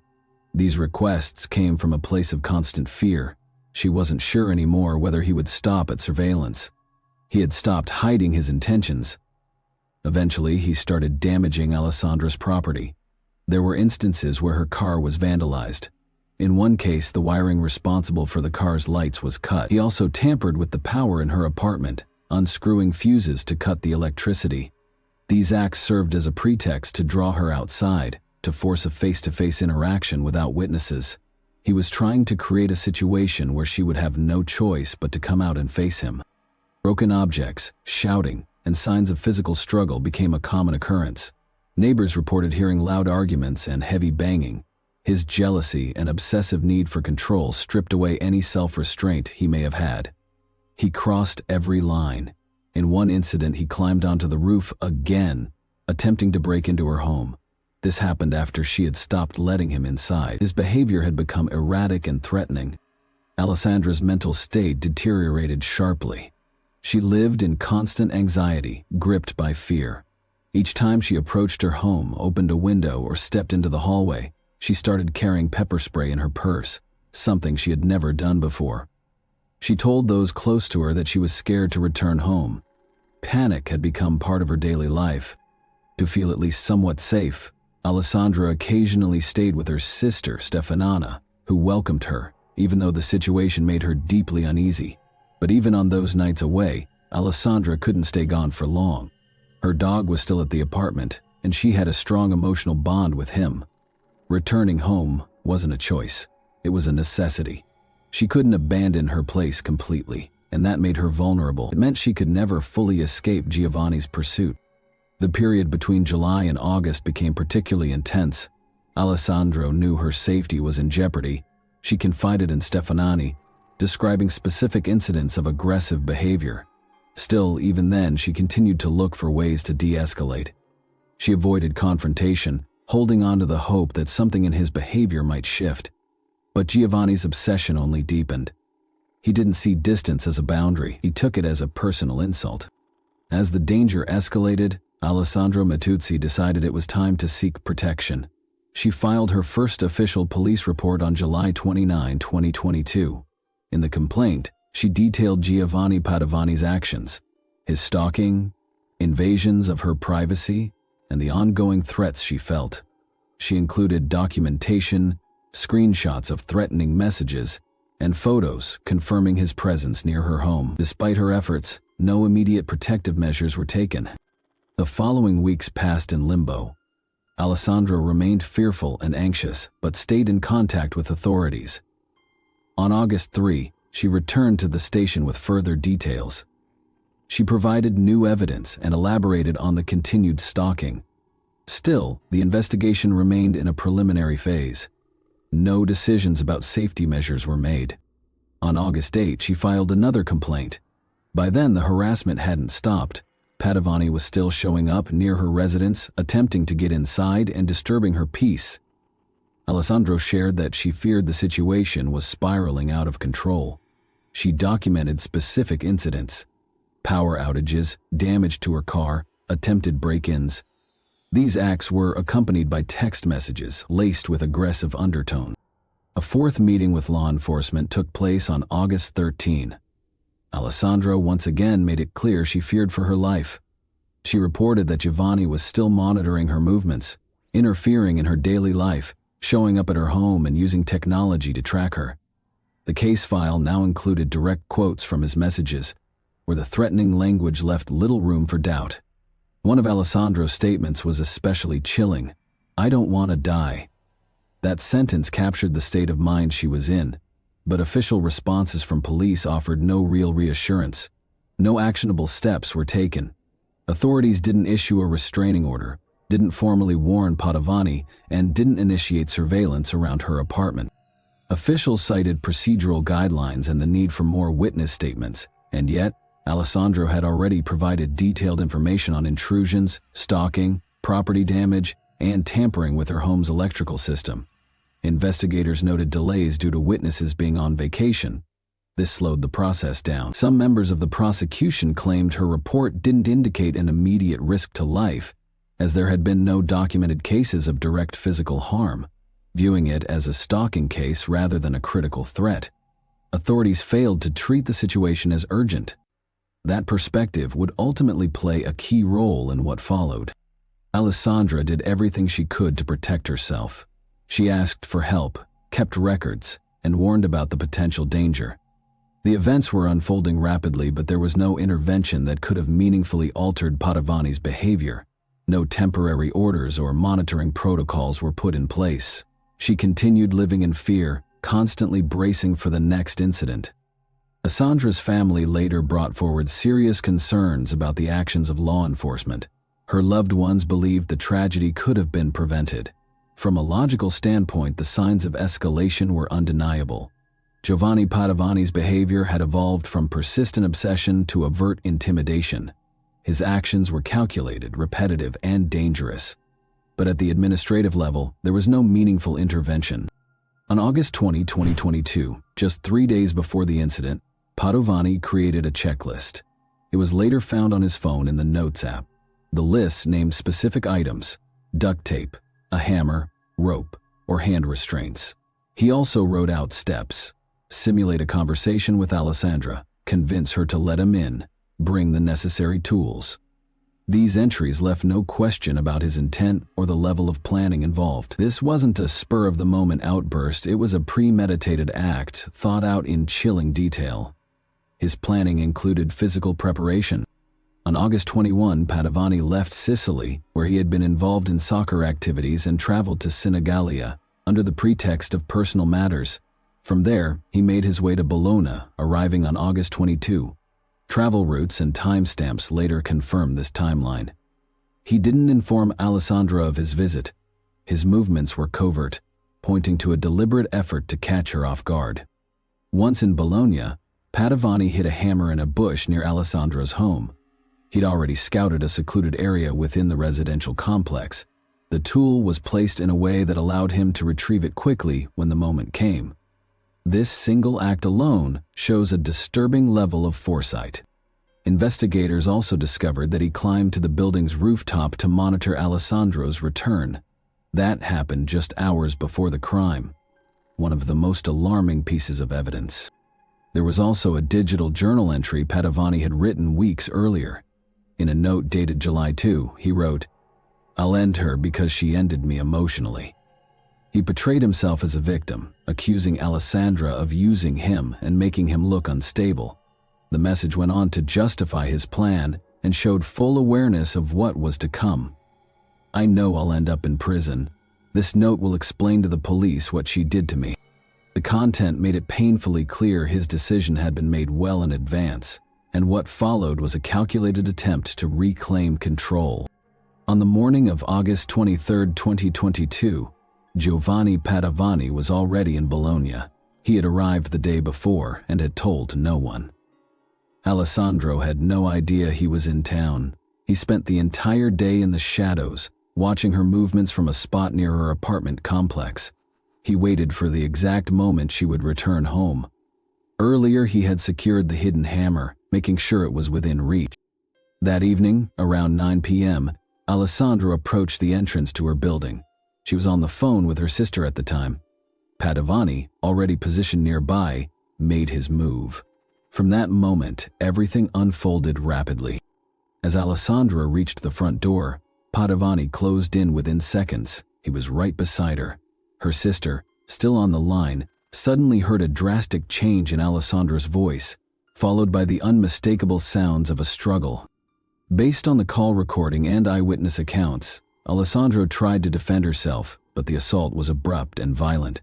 These requests came from a place of constant fear. She wasn't sure anymore whether he would stop at surveillance. He had stopped hiding his intentions. Eventually, he started damaging Alessandra's property. There were instances where her car was vandalized. In one case, the wiring responsible for the car's lights was cut. He also tampered with the power in her apartment, unscrewing fuses to cut the electricity. These acts served as a pretext to draw her outside, to force a face-to-face interaction without witnesses. He was trying to create a situation where she would have no choice but to come out and face him. Broken objects, shouting, and signs of physical struggle became a common occurrence. Neighbors reported hearing loud arguments and heavy banging. His jealousy and obsessive need for control stripped away any self-restraint he may have had. He crossed every line. In one incident, he climbed onto the roof again, attempting to break into her home. This happened after she had stopped letting him inside. His behavior had become erratic and threatening. Alessandra's mental state deteriorated sharply. She lived in constant anxiety, gripped by fear. Each time she approached her home, opened a window, or stepped into the hallway, she started carrying pepper spray in her purse, something she had never done before. She told those close to her that she was scared to return home. Panic had become part of her daily life. To feel at least somewhat safe, Alessandra occasionally stayed with her sister, Stefanana, who welcomed her, even though the situation made her deeply uneasy. But even on those nights away, Alessandra couldn't stay gone for long. Her dog was still at the apartment, and she had a strong emotional bond with him. Returning home wasn't a choice. It was a necessity. She couldn't abandon her place completely, and that made her vulnerable. It meant she could never fully escape Giovanni's pursuit. The period between July and August became particularly intense. Alessandro knew her safety was in jeopardy. She confided in Stefanani, describing specific incidents of aggressive behavior. Still, even then, she continued to look for ways to de-escalate. She avoided confrontation, holding on to the hope that something in his behavior might shift. But Giovanni's obsession only deepened. He didn't see distance as a boundary. He took it as a personal insult. As the danger escalated, Alessandro Matuzzi decided it was time to seek protection. She filed her first official police report on July 29, 2022. In the complaint, she detailed Giovanni Padovani's actions, his stalking, invasions of her privacy, and the ongoing threats she felt. She included documentation, screenshots of threatening messages, and photos confirming his presence near her home. Despite her efforts, no immediate protective measures were taken. The following weeks passed in limbo. Alessandra remained fearful and anxious, but stayed in contact with authorities. On August 3, she returned to the station with further details. She provided new evidence and elaborated on the continued stalking. Still, the investigation remained in a preliminary phase. No decisions about safety measures were made. On August 8, she filed another complaint. By then, the harassment hadn't stopped. Padovani was still showing up near her residence, attempting to get inside and disturbing her peace. Alessandro shared that she feared the situation was spiraling out of control. She documented specific incidents: power outages, damage to her car, attempted break-ins. These acts were accompanied by text messages laced with aggressive undertone. A fourth meeting with law enforcement took place on August 13. Alessandra once again made it clear she feared for her life. She reported that Giovanni was still monitoring her movements, interfering in her daily life, showing up at her home and using technology to track her. The case file now included direct quotes from his messages, where the threatening language left little room for doubt. One of Alessandro's statements was especially chilling: "I don't want to die." That sentence captured the state of mind she was in, but official responses from police offered no real reassurance. No actionable steps were taken. Authorities didn't issue a restraining order, didn't formally warn Padovani, and didn't initiate surveillance around her apartment. Officials cited procedural guidelines and the need for more witness statements, and yet, Alessandro had already provided detailed information on intrusions, stalking, property damage, and tampering with her home's electrical system. Investigators noted delays due to witnesses being on vacation. This slowed the process down. Some members of the prosecution claimed her report didn't indicate an immediate risk to life, as there had been no documented cases of direct physical harm, viewing it as a stalking case rather than a critical threat. Authorities failed to treat the situation as urgent. That perspective would ultimately play a key role in what followed. Alessandra did everything she could to protect herself. She asked for help, kept records, and warned about the potential danger. The events were unfolding rapidly, but there was no intervention that could have meaningfully altered Padovani's behavior. No temporary orders or monitoring protocols were put in place. She continued living in fear, constantly bracing for the next incident. Alessandra's family later brought forward serious concerns about the actions of law enforcement. Her loved ones believed the tragedy could have been prevented. From a logical standpoint, the signs of escalation were undeniable. Giovanni Padovani's behavior had evolved from persistent obsession to overt intimidation. His actions were calculated, repetitive, and dangerous. But at the administrative level, there was no meaningful intervention. On August 20, 2022, just 3 days before the incident, Padovani created a checklist. It was later found on his phone in the Notes app. The list named specific items: duct tape, a hammer, rope, or hand restraints. He also wrote out steps: simulate a conversation with Alessandra, convince her to let him in, bring the necessary tools. These entries left no question about his intent or the level of planning involved. This wasn't a spur-of-the-moment outburst, it was a premeditated act, thought out in chilling detail. His planning included physical preparation. On August 21, Padovani left Sicily, where he had been involved in soccer activities, and traveled to Senigallia, under the pretext of personal matters. From there, he made his way to Bologna, arriving on August 22. Travel routes and timestamps later confirmed this timeline. He didn't inform Alessandra of his visit. His movements were covert, pointing to a deliberate effort to catch her off guard. Once in Bologna, Padovani hid a hammer in a bush near Alessandra's home. He'd already scouted a secluded area within the residential complex. The tool was placed in a way that allowed him to retrieve it quickly when the moment came. This single act alone shows a disturbing level of foresight. Investigators also discovered that he climbed to the building's rooftop to monitor Alessandro's return. That happened just hours before the crime. One of the most alarming pieces of evidence. There was also a digital journal entry Padovani had written weeks earlier. In a note dated July 2, he wrote, "I'll end her because she ended me emotionally." He portrayed himself as a victim, accusing Alessandra of using him and making him look unstable. The message went on to justify his plan and showed full awareness of what was to come. "I know I'll end up in prison. This note will explain to the police what she did to me." The content made it painfully clear his decision had been made well in advance, and what followed was a calculated attempt to reclaim control. On the morning of August 23, 2022, Giovanni Padovani was already in Bologna. He had arrived the day before and had told no one. Alessandro had no idea he was in town. He spent the entire day in the shadows, watching her movements from a spot near her apartment complex. He waited for the exact moment she would return home. Earlier, he had secured the hidden hammer, making sure it was within reach. That evening, around 9 p.m., Alessandro approached the entrance to her building. She was on the phone with her sister at the time. Padovani, already positioned nearby, made his move. From that moment, everything unfolded rapidly. As Alessandra reached the front door, Padovani closed in within seconds. He was right beside her. Her sister, still on the line, suddenly heard a drastic change in Alessandra's voice, followed by the unmistakable sounds of a struggle. Based on the call recording and eyewitness accounts, Alessandra tried to defend herself, but the assault was abrupt and violent.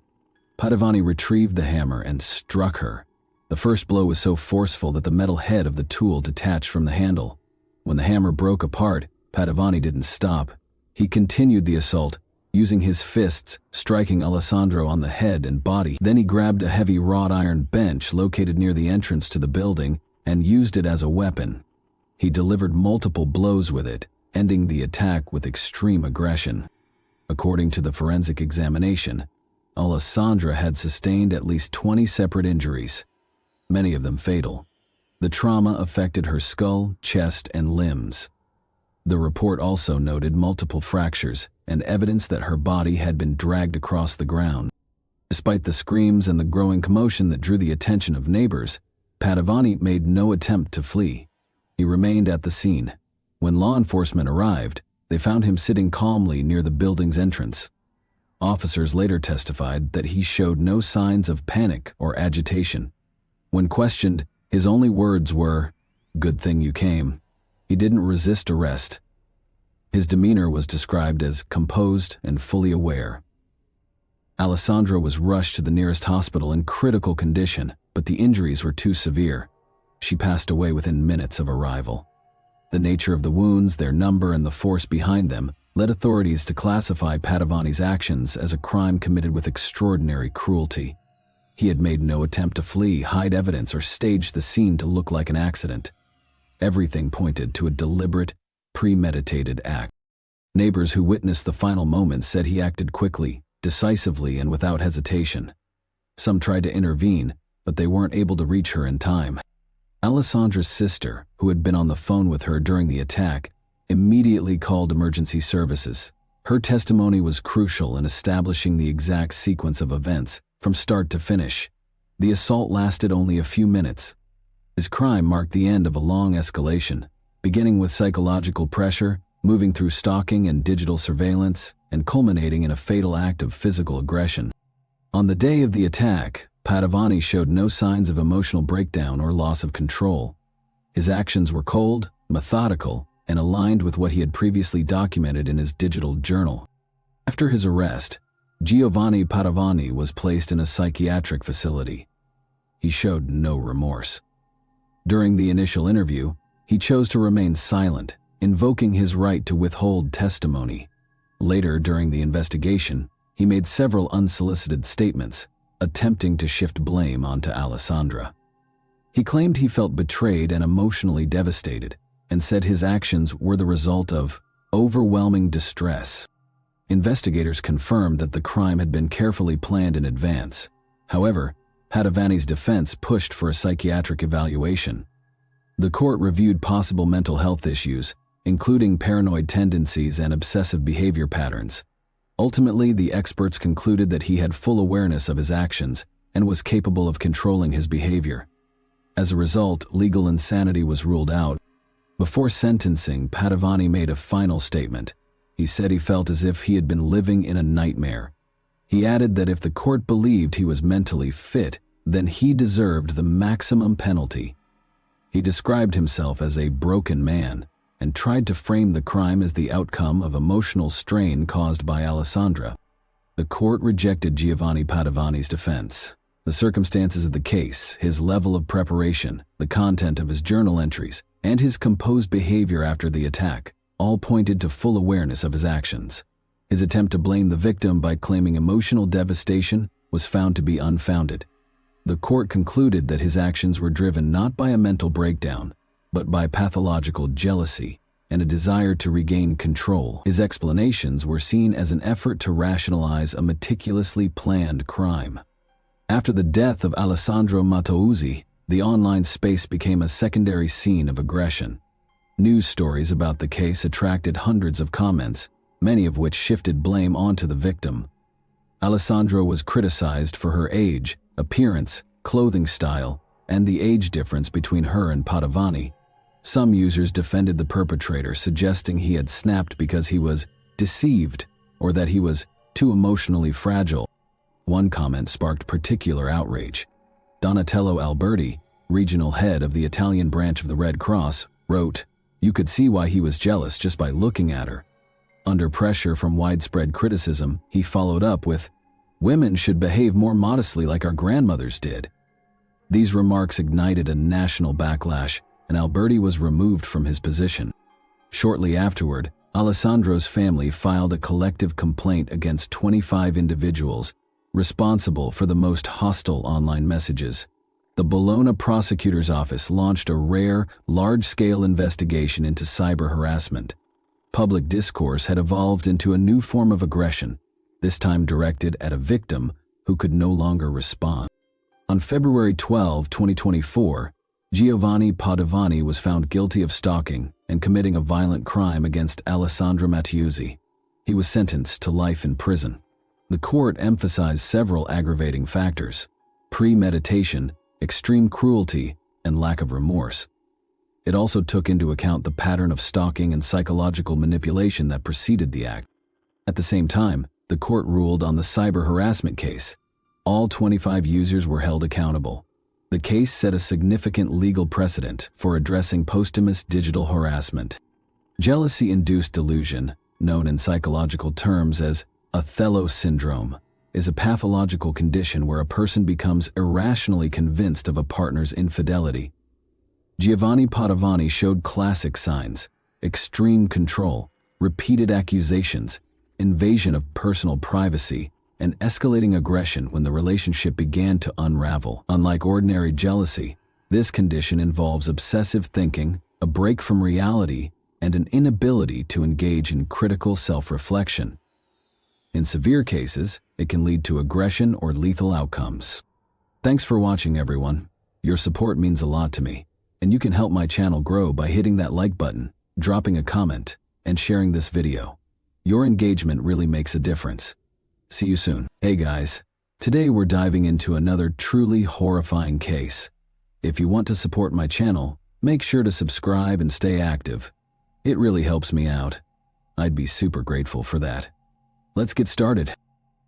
Padovani retrieved the hammer and struck her. The first blow was so forceful that the metal head of the tool detached from the handle. When the hammer broke apart, Padovani didn't stop. He continued the assault, using his fists, striking Alessandro on the head and body. Then he grabbed a heavy wrought iron bench located near the entrance to the building and used it as a weapon. He delivered multiple blows with it, ending the attack with extreme aggression. According to the forensic examination, Alessandra had sustained at least 20 separate injuries, many of them fatal. The trauma affected her skull, chest, and limbs. The report also noted multiple fractures and evidence that her body had been dragged across the ground. Despite the screams and the growing commotion that drew the attention of neighbors, Padovani made no attempt to flee. He remained at the scene. When law enforcement arrived, they found him sitting calmly near the building's entrance. Officers later testified that he showed no signs of panic or agitation. When questioned, his only words were, "Good thing you came." He didn't resist arrest. His demeanor was described as composed and fully aware. Alessandra was rushed to the nearest hospital in critical condition, but the injuries were too severe. She passed away within minutes of arrival. The nature of the wounds, their number, and the force behind them led authorities to classify Padovani's actions as a crime committed with extraordinary cruelty. He had made no attempt to flee, hide evidence, or stage the scene to look like an accident. Everything pointed to a deliberate, premeditated act. Neighbors who witnessed the final moments said he acted quickly, decisively, and without hesitation. Some tried to intervene, but they weren't able to reach her in time. Alessandra's sister, who had been on the phone with her during the attack, immediately called emergency services. Her testimony was crucial in establishing the exact sequence of events, from start to finish. The assault lasted only a few minutes. His crime marked the end of a long escalation, beginning with psychological pressure, moving through stalking and digital surveillance, and culminating in a fatal act of physical aggression. On the day of the attack, Padovani showed no signs of emotional breakdown or loss of control. His actions were cold, methodical, and aligned with what he had previously documented in his digital journal. After his arrest, Giovanni Padovani was placed in a psychiatric facility. He showed no remorse. During the initial interview, he chose to remain silent, invoking his right to withhold testimony. Later, during the investigation, he made several unsolicited statements, attempting to shift blame onto Alessandra. He claimed he felt betrayed and emotionally devastated, and said his actions were the result of overwhelming distress. Investigators confirmed that the crime had been carefully planned in advance. However, Padovani's defense pushed for a psychiatric evaluation. The court reviewed possible mental health issues, including paranoid tendencies and obsessive behavior patterns. Ultimately, the experts concluded that he had full awareness of his actions and was capable of controlling his behavior. As a result, legal insanity was ruled out. Before sentencing, Padovani made a final statement. He said he felt as if he had been living in a nightmare. He added that if the court believed he was mentally fit, then he deserved the maximum penalty. He described himself as a broken man and tried to frame the crime as the outcome of emotional strain caused by Alessandra. The court rejected Giovanni Padovani's defense. The circumstances of the case, his level of preparation, the content of his journal entries, and his composed behavior after the attack all pointed to full awareness of his actions. His attempt to blame the victim by claiming emotional devastation was found to be unfounded. The court concluded that his actions were driven not by a mental breakdown, but by pathological jealousy and a desire to regain control. His explanations were seen as an effort to rationalize a meticulously planned crime. After the death of Alessandro Matteucci, the online space became a secondary scene of aggression. News stories about the case attracted hundreds of comments, many of which shifted blame onto the victim. Alessandro was criticized for her age, appearance, clothing style, and the age difference between her and Padovani. Some users defended the perpetrator, suggesting he had snapped because he was deceived or that he was too emotionally fragile. One comment sparked particular outrage. Donatello Alberti, regional head of the Italian branch of the Red Cross, wrote, "You could see why he was jealous just by looking at her." Under pressure from widespread criticism, he followed up with, "Women should behave more modestly like our grandmothers did." These remarks ignited a national backlash, and Alberti was removed from his position. Shortly afterward, Alessandro's family filed a collective complaint against 25 individuals responsible for the most hostile online messages. The Bologna prosecutor's office launched a rare, large-scale investigation into cyber harassment. Public discourse had evolved into a new form of aggression, this time directed at a victim who could no longer respond. On February 12, 2024, Giovanni Padovani was found guilty of stalking and committing a violent crime against Alessandro Matteucci. He was sentenced to life in prison. The court emphasized several aggravating factors: premeditation, extreme cruelty, and lack of remorse. It also took into account the pattern of stalking and psychological manipulation that preceded the act. At the same time, the court ruled on the cyber harassment case. All 25 users were held accountable. The case set a significant legal precedent for addressing posthumous digital harassment. Jealousy-induced delusion, known in psychological terms as Othello syndrome, is a pathological condition where a person becomes irrationally convinced of a partner's infidelity. Giovanni Padovani showed classic signs: extreme control, repeated accusations, invasion of personal privacy, and escalating aggression when the relationship began to unravel. Unlike ordinary jealousy, this condition involves obsessive thinking, a break from reality, and an inability to engage in critical self-reflection. In severe cases, it can lead to aggression or lethal outcomes. Thanks for watching, everyone. Your support means a lot to me, and you can help my channel grow by hitting that like button, dropping a comment, and sharing this video. Your engagement really makes a difference. See you soon. Hey guys, today we're diving into another truly horrifying case. If you want to support my channel, make sure to subscribe and stay active. It really helps me out. I'd be super grateful for that. Let's get started.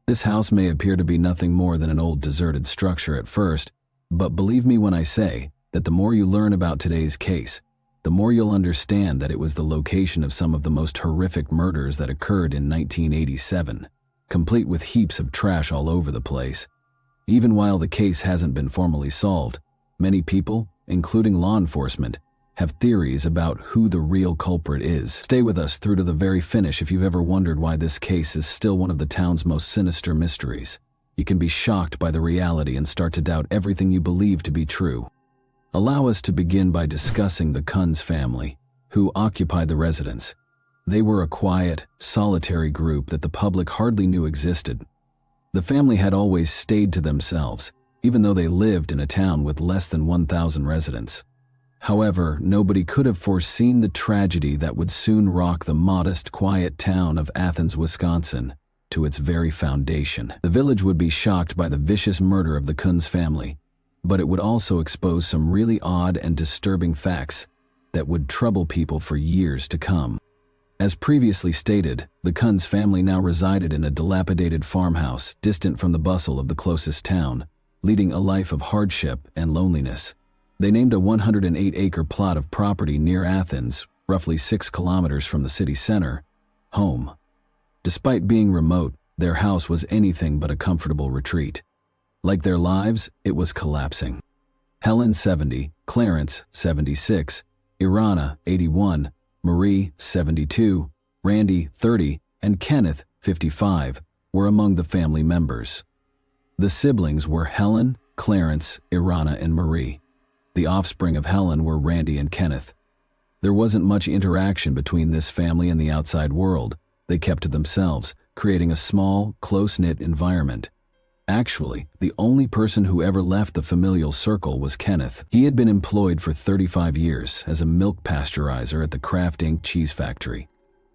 This house may appear to be nothing more than an old deserted structure at first, but believe me when I say that the more you learn about today's case, the more you'll understand that it was the location of some of the most horrific murders that occurred in 1987, complete with heaps of trash all over the place. Even while the case hasn't been formally solved, many people, including law enforcement, have theories about who the real culprit is. Stay with us through to the very finish if you've ever wondered why this case is still one of the town's most sinister mysteries. You can be shocked by the reality and start to doubt everything you believe to be true. Allow us to begin by discussing the Kunz family, who occupied the residence. They were a quiet, solitary group that the public hardly knew existed. The family had always stayed to themselves, even though they lived in a town with less than 1,000 residents. However, nobody could have foreseen the tragedy that would soon rock the modest, quiet town of Athens, Wisconsin, to its very foundation. The village would be shocked by the vicious murder of the Kunz family, but it would also expose some really odd and disturbing facts that would trouble people for years to come. As previously stated, the Kunz family now resided in a dilapidated farmhouse distant from the bustle of the closest town, leading a life of hardship and loneliness. They named a 108-acre plot of property near Athens, roughly 6 kilometers from the city center, home. Despite being remote, their house was anything but a comfortable retreat. Like their lives, it was collapsing. Helen, 70, Clarence, 76, Irana, 81, Marie, 72, Randy, 30, and Kenneth, 55, were among the family members. The siblings were Helen, Clarence, Irana, and Marie. The offspring of Helen were Randy and Kenneth. There wasn't much interaction between this family and the outside world. They kept to themselves, creating a small, close-knit environment. Actually, the only person who ever left the familial circle was Kenneth. He had been employed for 35 years as a milk pasteurizer at the Kraft Inc. cheese factory.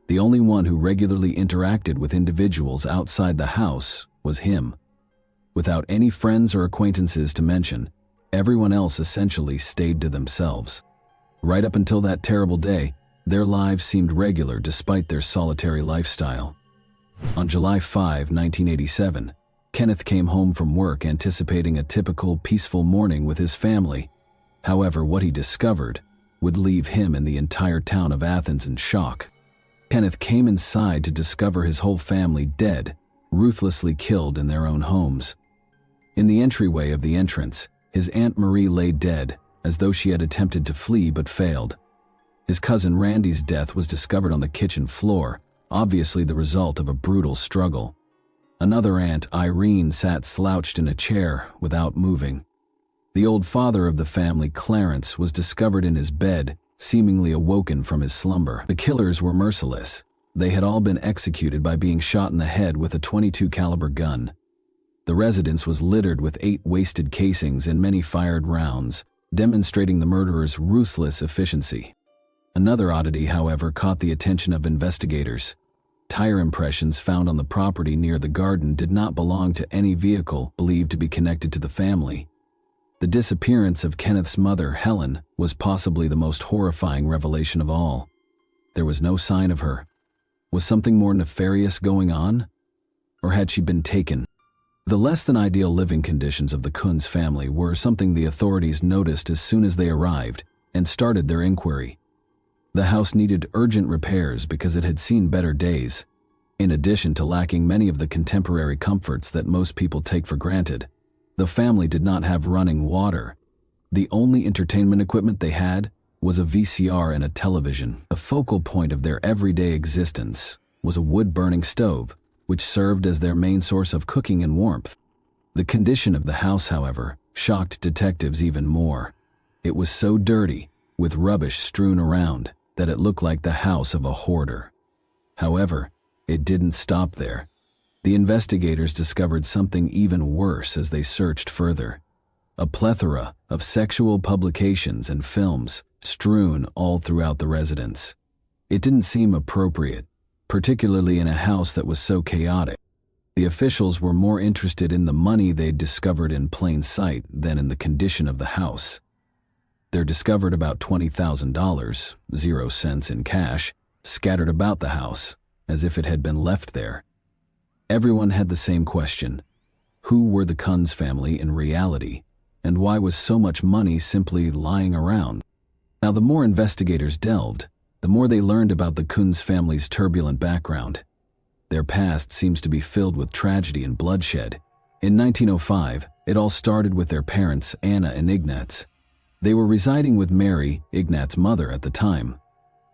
The only one who regularly interacted with individuals outside the house was him. Without any friends or acquaintances to mention, everyone else essentially stayed to themselves. Right up until that terrible day, their lives seemed regular despite their solitary lifestyle. On July 5, 1987, Kenneth came home from work anticipating a typical peaceful morning with his family. However, what he discovered would leave him and the entire town of Athens in shock. Kenneth came inside to discover his whole family dead, ruthlessly killed in their own homes. In the entryway of the entrance, his Aunt Marie lay dead, as though she had attempted to flee but failed. His cousin Randy's death was discovered on the kitchen floor, obviously the result of a brutal struggle. Another aunt, Irene, sat slouched in a chair without moving. The old father of the family, Clarence, was discovered in his bed, seemingly awoken from his slumber. The killers were merciless. They had all been executed by being shot in the head with a .22 caliber gun. The residence was littered with 8 wasted casings and many fired rounds, demonstrating the murderer's ruthless efficiency. Another oddity, however, caught the attention of investigators. Tire impressions found on the property near the garden did not belong to any vehicle believed to be connected to the family. The disappearance of Kenneth's mother, Helen, was possibly the most horrifying revelation of all. There was no sign of her. Was something more nefarious going on? Or had she been taken? The less than ideal living conditions of the Kunz family were something the authorities noticed as soon as they arrived and started their inquiry. The house needed urgent repairs because it had seen better days. In addition to lacking many of the contemporary comforts that most people take for granted, the family did not have running water. The only entertainment equipment they had was a VCR and a television. The focal point of their everyday existence was a wood-burning stove, which served as their main source of cooking and warmth. The condition of the house, however, shocked detectives even more. It was so dirty, with rubbish strewn around, that it looked like the house of a hoarder. However, it didn't stop there. The investigators discovered something even worse as they searched further. A plethora of sexual publications and films strewn all throughout the residence. It didn't seem appropriate, particularly in a house that was so chaotic. The officials were more interested in the money they'd discovered in plain sight than in the condition of the house. They discovered about $20,000, 0 cents in cash, scattered about the house, as if it had been left there. Everyone had the same question. Who were the Kunz family in reality, and why was so much money simply lying around? Now, the more investigators delved, the more they learned about the Kunz family's turbulent background. Their past seems to be filled with tragedy and bloodshed. In 1905, it all started with their parents, Anna and Ignaz. They were residing with Mary, Ignaz's mother, at the time.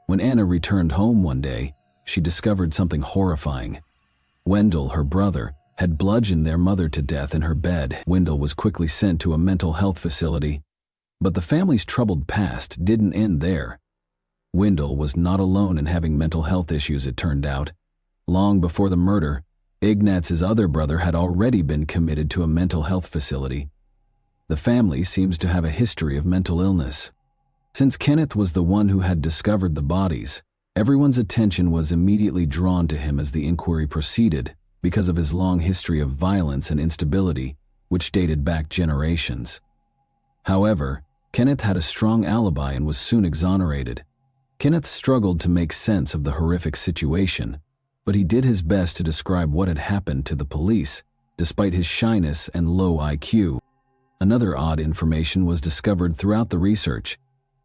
When Anna returned home one day, she discovered something horrifying. Wendell, her brother, had bludgeoned their mother to death in her bed. Wendell was quickly sent to a mental health facility. But the family's troubled past didn't end there. Wendell was not alone in having mental health issues, it turned out. Long before the murder, Ignaz's other brother had already been committed to a mental health facility. The family seems to have a history of mental illness. Since Kenneth was the one who had discovered the bodies, everyone's attention was immediately drawn to him as the inquiry proceeded because of his long history of violence and instability, which dated back generations. However, Kenneth had a strong alibi and was soon exonerated. Kenneth struggled to make sense of the horrific situation, but he did his best to describe what had happened to the police, despite his shyness and low IQ. Another odd information was discovered throughout the research.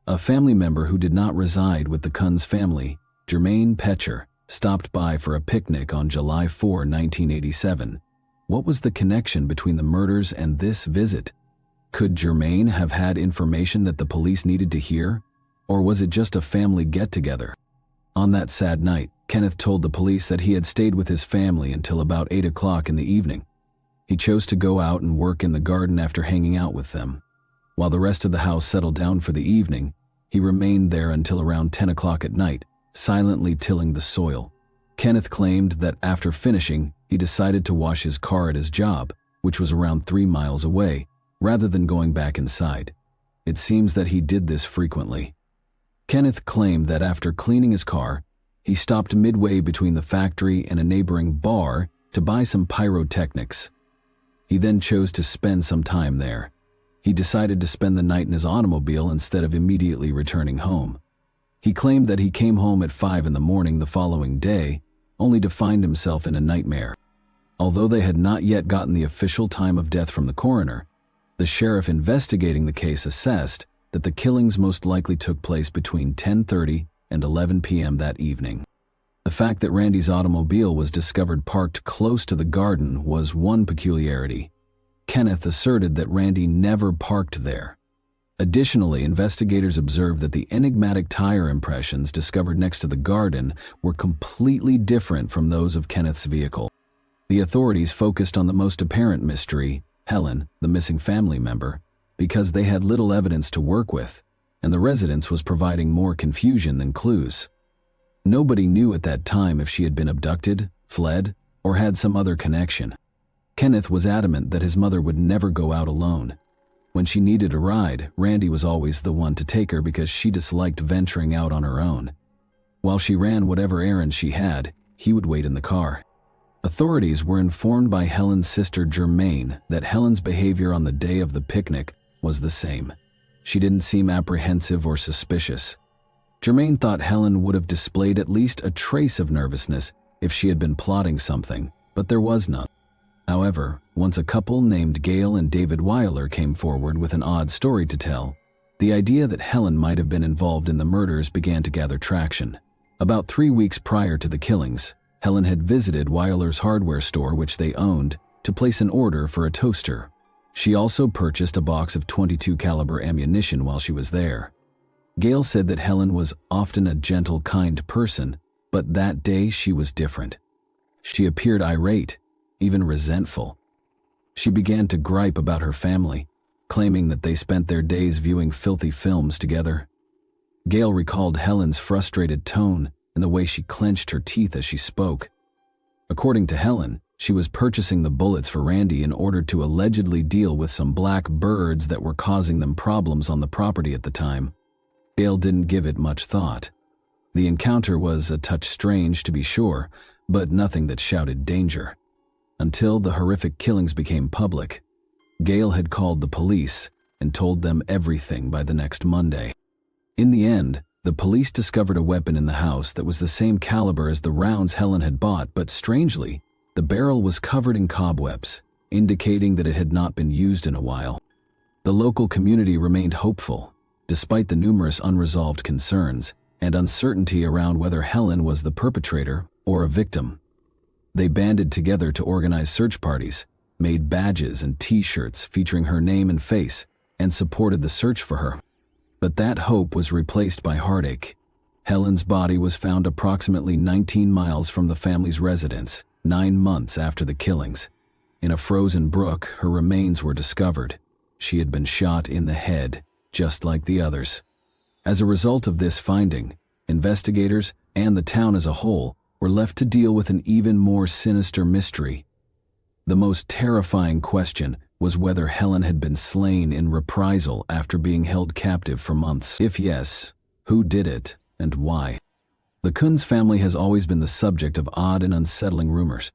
A family member who did not reside with the Kunz family, Jermaine Petcher, stopped by for a picnic on July 4, 1987. What was the connection between the murders and this visit? Could Jermaine have had information that the police needed to hear? Or was it just a family get-together? On that sad night, Kenneth told the police that he had stayed with his family until about 8 o'clock in the evening. He chose to go out and work in the garden after hanging out with them. While the rest of the house settled down for the evening, he remained there until around 10 o'clock at night, silently tilling the soil. Kenneth claimed that after finishing, he decided to wash his car at his job, which was around 3 miles away, rather than going back inside. It seems that he did this frequently. Kenneth claimed that after cleaning his car, he stopped midway between the factory and a neighboring bar to buy some pyrotechnics. He then chose to spend some time there. He decided to spend the night in his automobile instead of immediately returning home. He claimed that he came home at 5 in the morning the following day, only to find himself in a nightmare. Although they had not yet gotten the official time of death from the coroner, the sheriff investigating the case assessed that the killings most likely took place between 10:30 and 11 p.m. that evening. The fact that Randy's automobile was discovered parked close to the garden was one peculiarity. Kenneth asserted that Randy never parked there. Additionally, investigators observed that the enigmatic tire impressions discovered next to the garden were completely different from those of Kenneth's vehicle. The authorities focused on the most apparent mystery, Helen, the missing family member, because they had little evidence to work with, and the residence was providing more confusion than clues. Nobody knew at that time if she had been abducted, fled, or had some other connection. Kenneth was adamant that his mother would never go out alone. When she needed a ride, Randy was always the one to take her because she disliked venturing out on her own. While she ran whatever errands she had, he would wait in the car. Authorities were informed by Helen's sister Jermaine that Helen's behavior on the day of the picnic was the same. She didn't seem apprehensive or suspicious. Jermaine thought Helen would have displayed at least a trace of nervousness if she had been plotting something, but there was none. However, once a couple named Gail and David Weiler came forward with an odd story to tell, the idea that Helen might have been involved in the murders began to gather traction. About 3 weeks prior to the killings, Helen had visited Weiler's hardware store, which they owned, to place an order for a toaster. She also purchased a box of .22 caliber ammunition while she was there. Gail said that Helen was often a gentle, kind person, but that day she was different. She appeared irate, even resentful. She began to gripe about her family, claiming that they spent their days viewing filthy films together. Gail recalled Helen's frustrated tone and the way she clenched her teeth as she spoke. According to Helen, she was purchasing the bullets for Randy in order to allegedly deal with some black birds that were causing them problems on the property at the time. Gail didn't give it much thought. The encounter was a touch strange, to be sure, but nothing that shouted danger. Until the horrific killings became public, Gail had called the police and told them everything by the next Monday. In the end, the police discovered a weapon in the house that was the same caliber as the rounds Helen had bought, but strangely, the barrel was covered in cobwebs, indicating that it had not been used in a while. The local community remained hopeful, despite the numerous unresolved concerns and uncertainty around whether Helen was the perpetrator or a victim. They banded together to organize search parties, made badges and T-shirts featuring her name and face, and supported the search for her. But that hope was replaced by heartache. Helen's body was found approximately 19 miles from the family's residence, 9 months after the killings. In a frozen brook, her remains were discovered. She had been shot in the head, just like the others. As a result of this finding, investigators and the town as a whole were left to deal with an even more sinister mystery. The most terrifying question was whether Helen had been slain in reprisal after being held captive for months. If yes, who did it and why? The Kunz family has always been the subject of odd and unsettling rumors.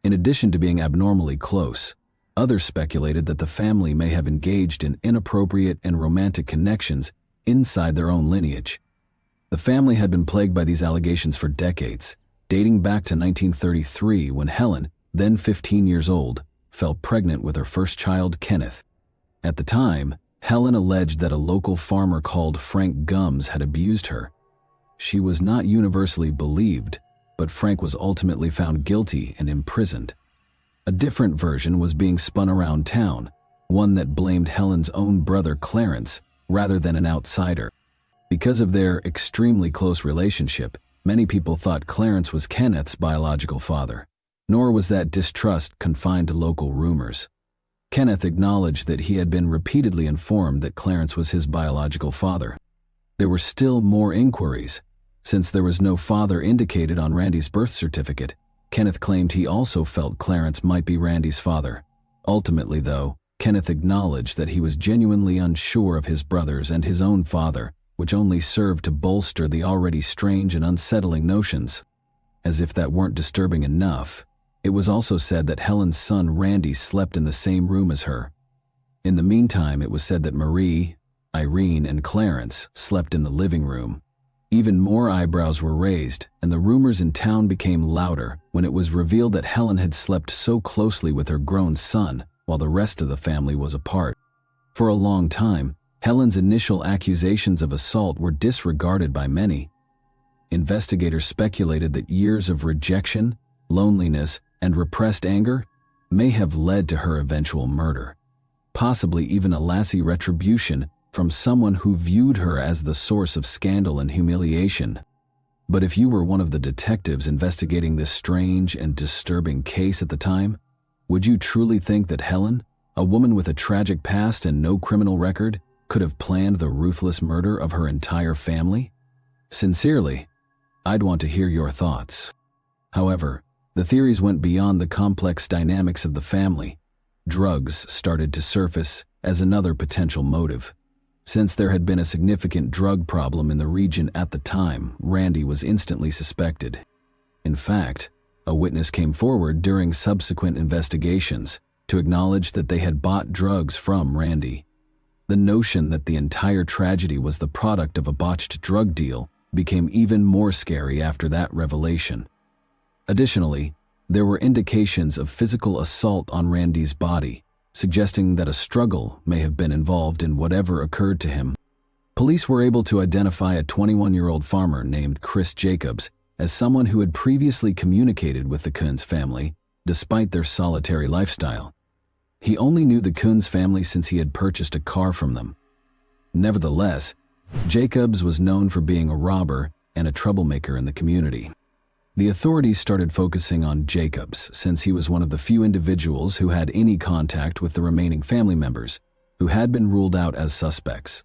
In addition to being abnormally close, others speculated that the family may have engaged in inappropriate and romantic connections inside their own lineage. The family had been plagued by these allegations for decades, dating back to 1933 when Helen, then 15 years old, fell pregnant with her first child, Kenneth. At the time, Helen alleged that a local farmer called Frank Gums had abused her. She was not universally believed, but Frank was ultimately found guilty and imprisoned. A different version was being spun around town, one that blamed Helen's own brother Clarence rather than an outsider. Because of their extremely close relationship, many people thought Clarence was Kenneth's biological father. Nor was that distrust confined to local rumors. Kenneth acknowledged that he had been repeatedly informed that Clarence was his biological father. There were still more inquiries. Since there was no father indicated on Randy's birth certificate, Kenneth claimed he also felt Clarence might be Randy's father. Ultimately, though, Kenneth acknowledged that he was genuinely unsure of his brothers and his own father, which only served to bolster the already strange and unsettling notions. As if that weren't disturbing enough, it was also said that Helen's son Randy slept in the same room as her. In the meantime, it was said that Marie, Irene, and Clarence slept in the living room. Even more eyebrows were raised, and the rumors in town became louder when it was revealed that Helen had slept so closely with her grown son while the rest of the family was apart. For a long time, Helen's initial accusations of assault were disregarded by many. Investigators speculated that years of rejection, loneliness, and repressed anger may have led to her eventual murder, possibly even a lassie retribution from someone who viewed her as the source of scandal and humiliation. But if you were one of the detectives investigating this strange and disturbing case at the time, would you truly think that Helen, a woman with a tragic past and no criminal record, could have planned the ruthless murder of her entire family? Sincerely, I'd want to hear your thoughts. However, the theories went beyond the complex dynamics of the family. Drugs started to surface as another potential motive. Since there had been a significant drug problem in the region at the time, Randy was instantly suspected. In fact, a witness came forward during subsequent investigations to acknowledge that they had bought drugs from Randy. The notion that the entire tragedy was the product of a botched drug deal became even more scary after that revelation. Additionally, there were indications of physical assault on Randy's body, suggesting that a struggle may have been involved in whatever occurred to him. Police were able to identify a 21-year-old farmer named Chris Jacobs as someone who had previously communicated with the Coons family, despite their solitary lifestyle. He only knew the Coons family since he had purchased a car from them. Nevertheless, Jacobs was known for being a robber and a troublemaker in the community. The authorities started focusing on Jacobs since he was one of the few individuals who had any contact with the remaining family members, who had been ruled out as suspects.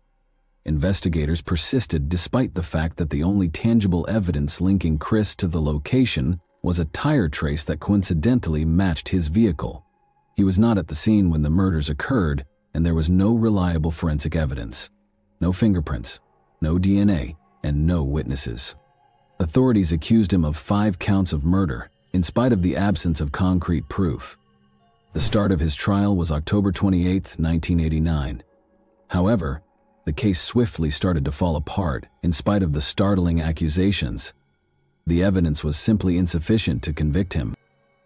Investigators persisted despite the fact that the only tangible evidence linking Chris to the location was a tire trace that coincidentally matched his vehicle. He was not at the scene when the murders occurred, and there was no reliable forensic evidence. No fingerprints, no DNA, and no witnesses. Authorities accused him of 5 counts of murder, in spite of the absence of concrete proof. The start of his trial was October 28, 1989. However, the case swiftly started to fall apart in spite of the startling accusations. The evidence was simply insufficient to convict him.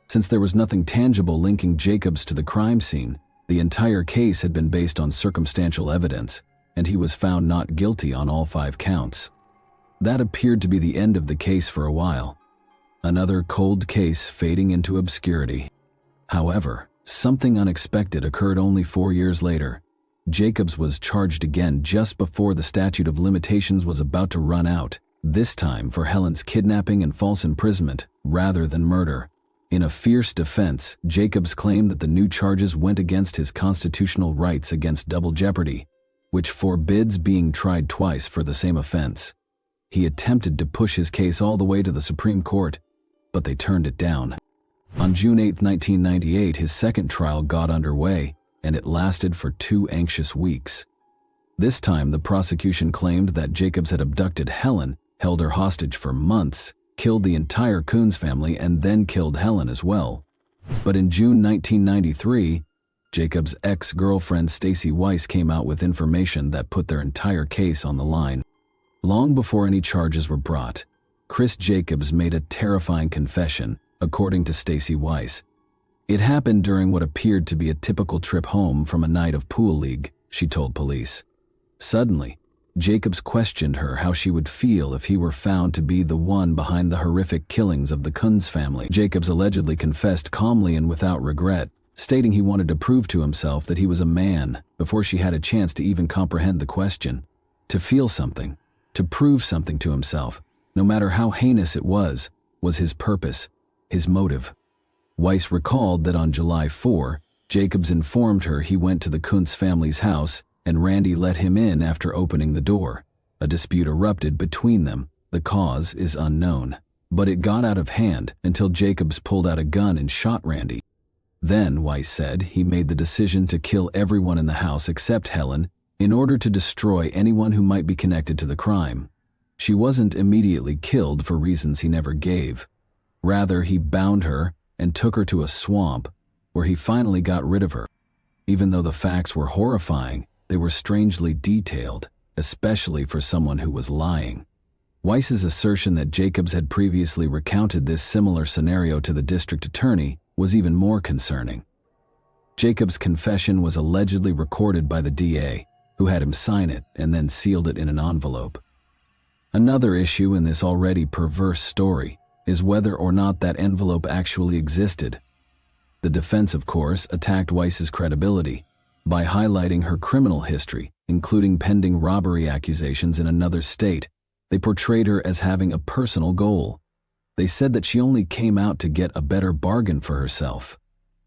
Since there was nothing tangible linking Jacobs to the crime scene, the entire case had been based on circumstantial evidence, and he was found not guilty on all 5 counts. That appeared to be the end of the case for a while. Another cold case fading into obscurity. However, something unexpected occurred only 4 years later. Jacobs was charged again just before the statute of limitations was about to run out, this time for Helen's kidnapping and false imprisonment rather than murder. In a fierce defense, Jacobs claimed that the new charges went against his constitutional rights against double jeopardy, which forbids being tried twice for the same offense. He attempted to push his case all the way to the Supreme Court, but they turned it down. On June 8, 1998, his second trial got underway, and it lasted for 2 anxious weeks. This time, the prosecution claimed that Jacobs had abducted Helen, held her hostage for months, killed the entire Coons family, and then killed Helen as well. But in June 1993, Jacobs' ex-girlfriend Stacy Weiss came out with information that put their entire case on the line. Long before any charges were brought, Chris Jacobs made a terrifying confession, according to Stacy Weiss. It happened during what appeared to be a typical trip home from a night of pool league, she told police. Suddenly, Jacobs questioned her how she would feel if he were found to be the one behind the horrific killings of the Kunz family. Jacobs allegedly confessed calmly and without regret, stating he wanted to prove to himself that he was a man before she had a chance to even comprehend the question. To feel something, to prove something to himself, no matter how heinous it was his purpose, his motive. Weiss recalled that on July 4, Jacobs informed her he went to the Kuntz family's house and Randy let him in after opening the door. A dispute erupted between them. The cause is unknown, but it got out of hand until Jacobs pulled out a gun and shot Randy. Then, Weiss said, he made the decision to kill everyone in the house except Helen in order to destroy anyone who might be connected to the crime. She wasn't immediately killed for reasons he never gave. Rather, he bound her and took her to a swamp where he finally got rid of her. Even though the facts were horrifying, they were strangely detailed, especially for someone who was lying. Weiss's assertion that Jacobs had previously recounted this similar scenario to the district attorney was even more concerning. Jacobs' confession was allegedly recorded by the DA, who had him sign it and then sealed it in an envelope. Another issue in this already perverse story is whether or not that envelope actually existed. The defense, of course, attacked Weiss's credibility by highlighting her criminal history, including pending robbery accusations in another state. They portrayed her as having a personal goal. They said that she only came out to get a better bargain for herself.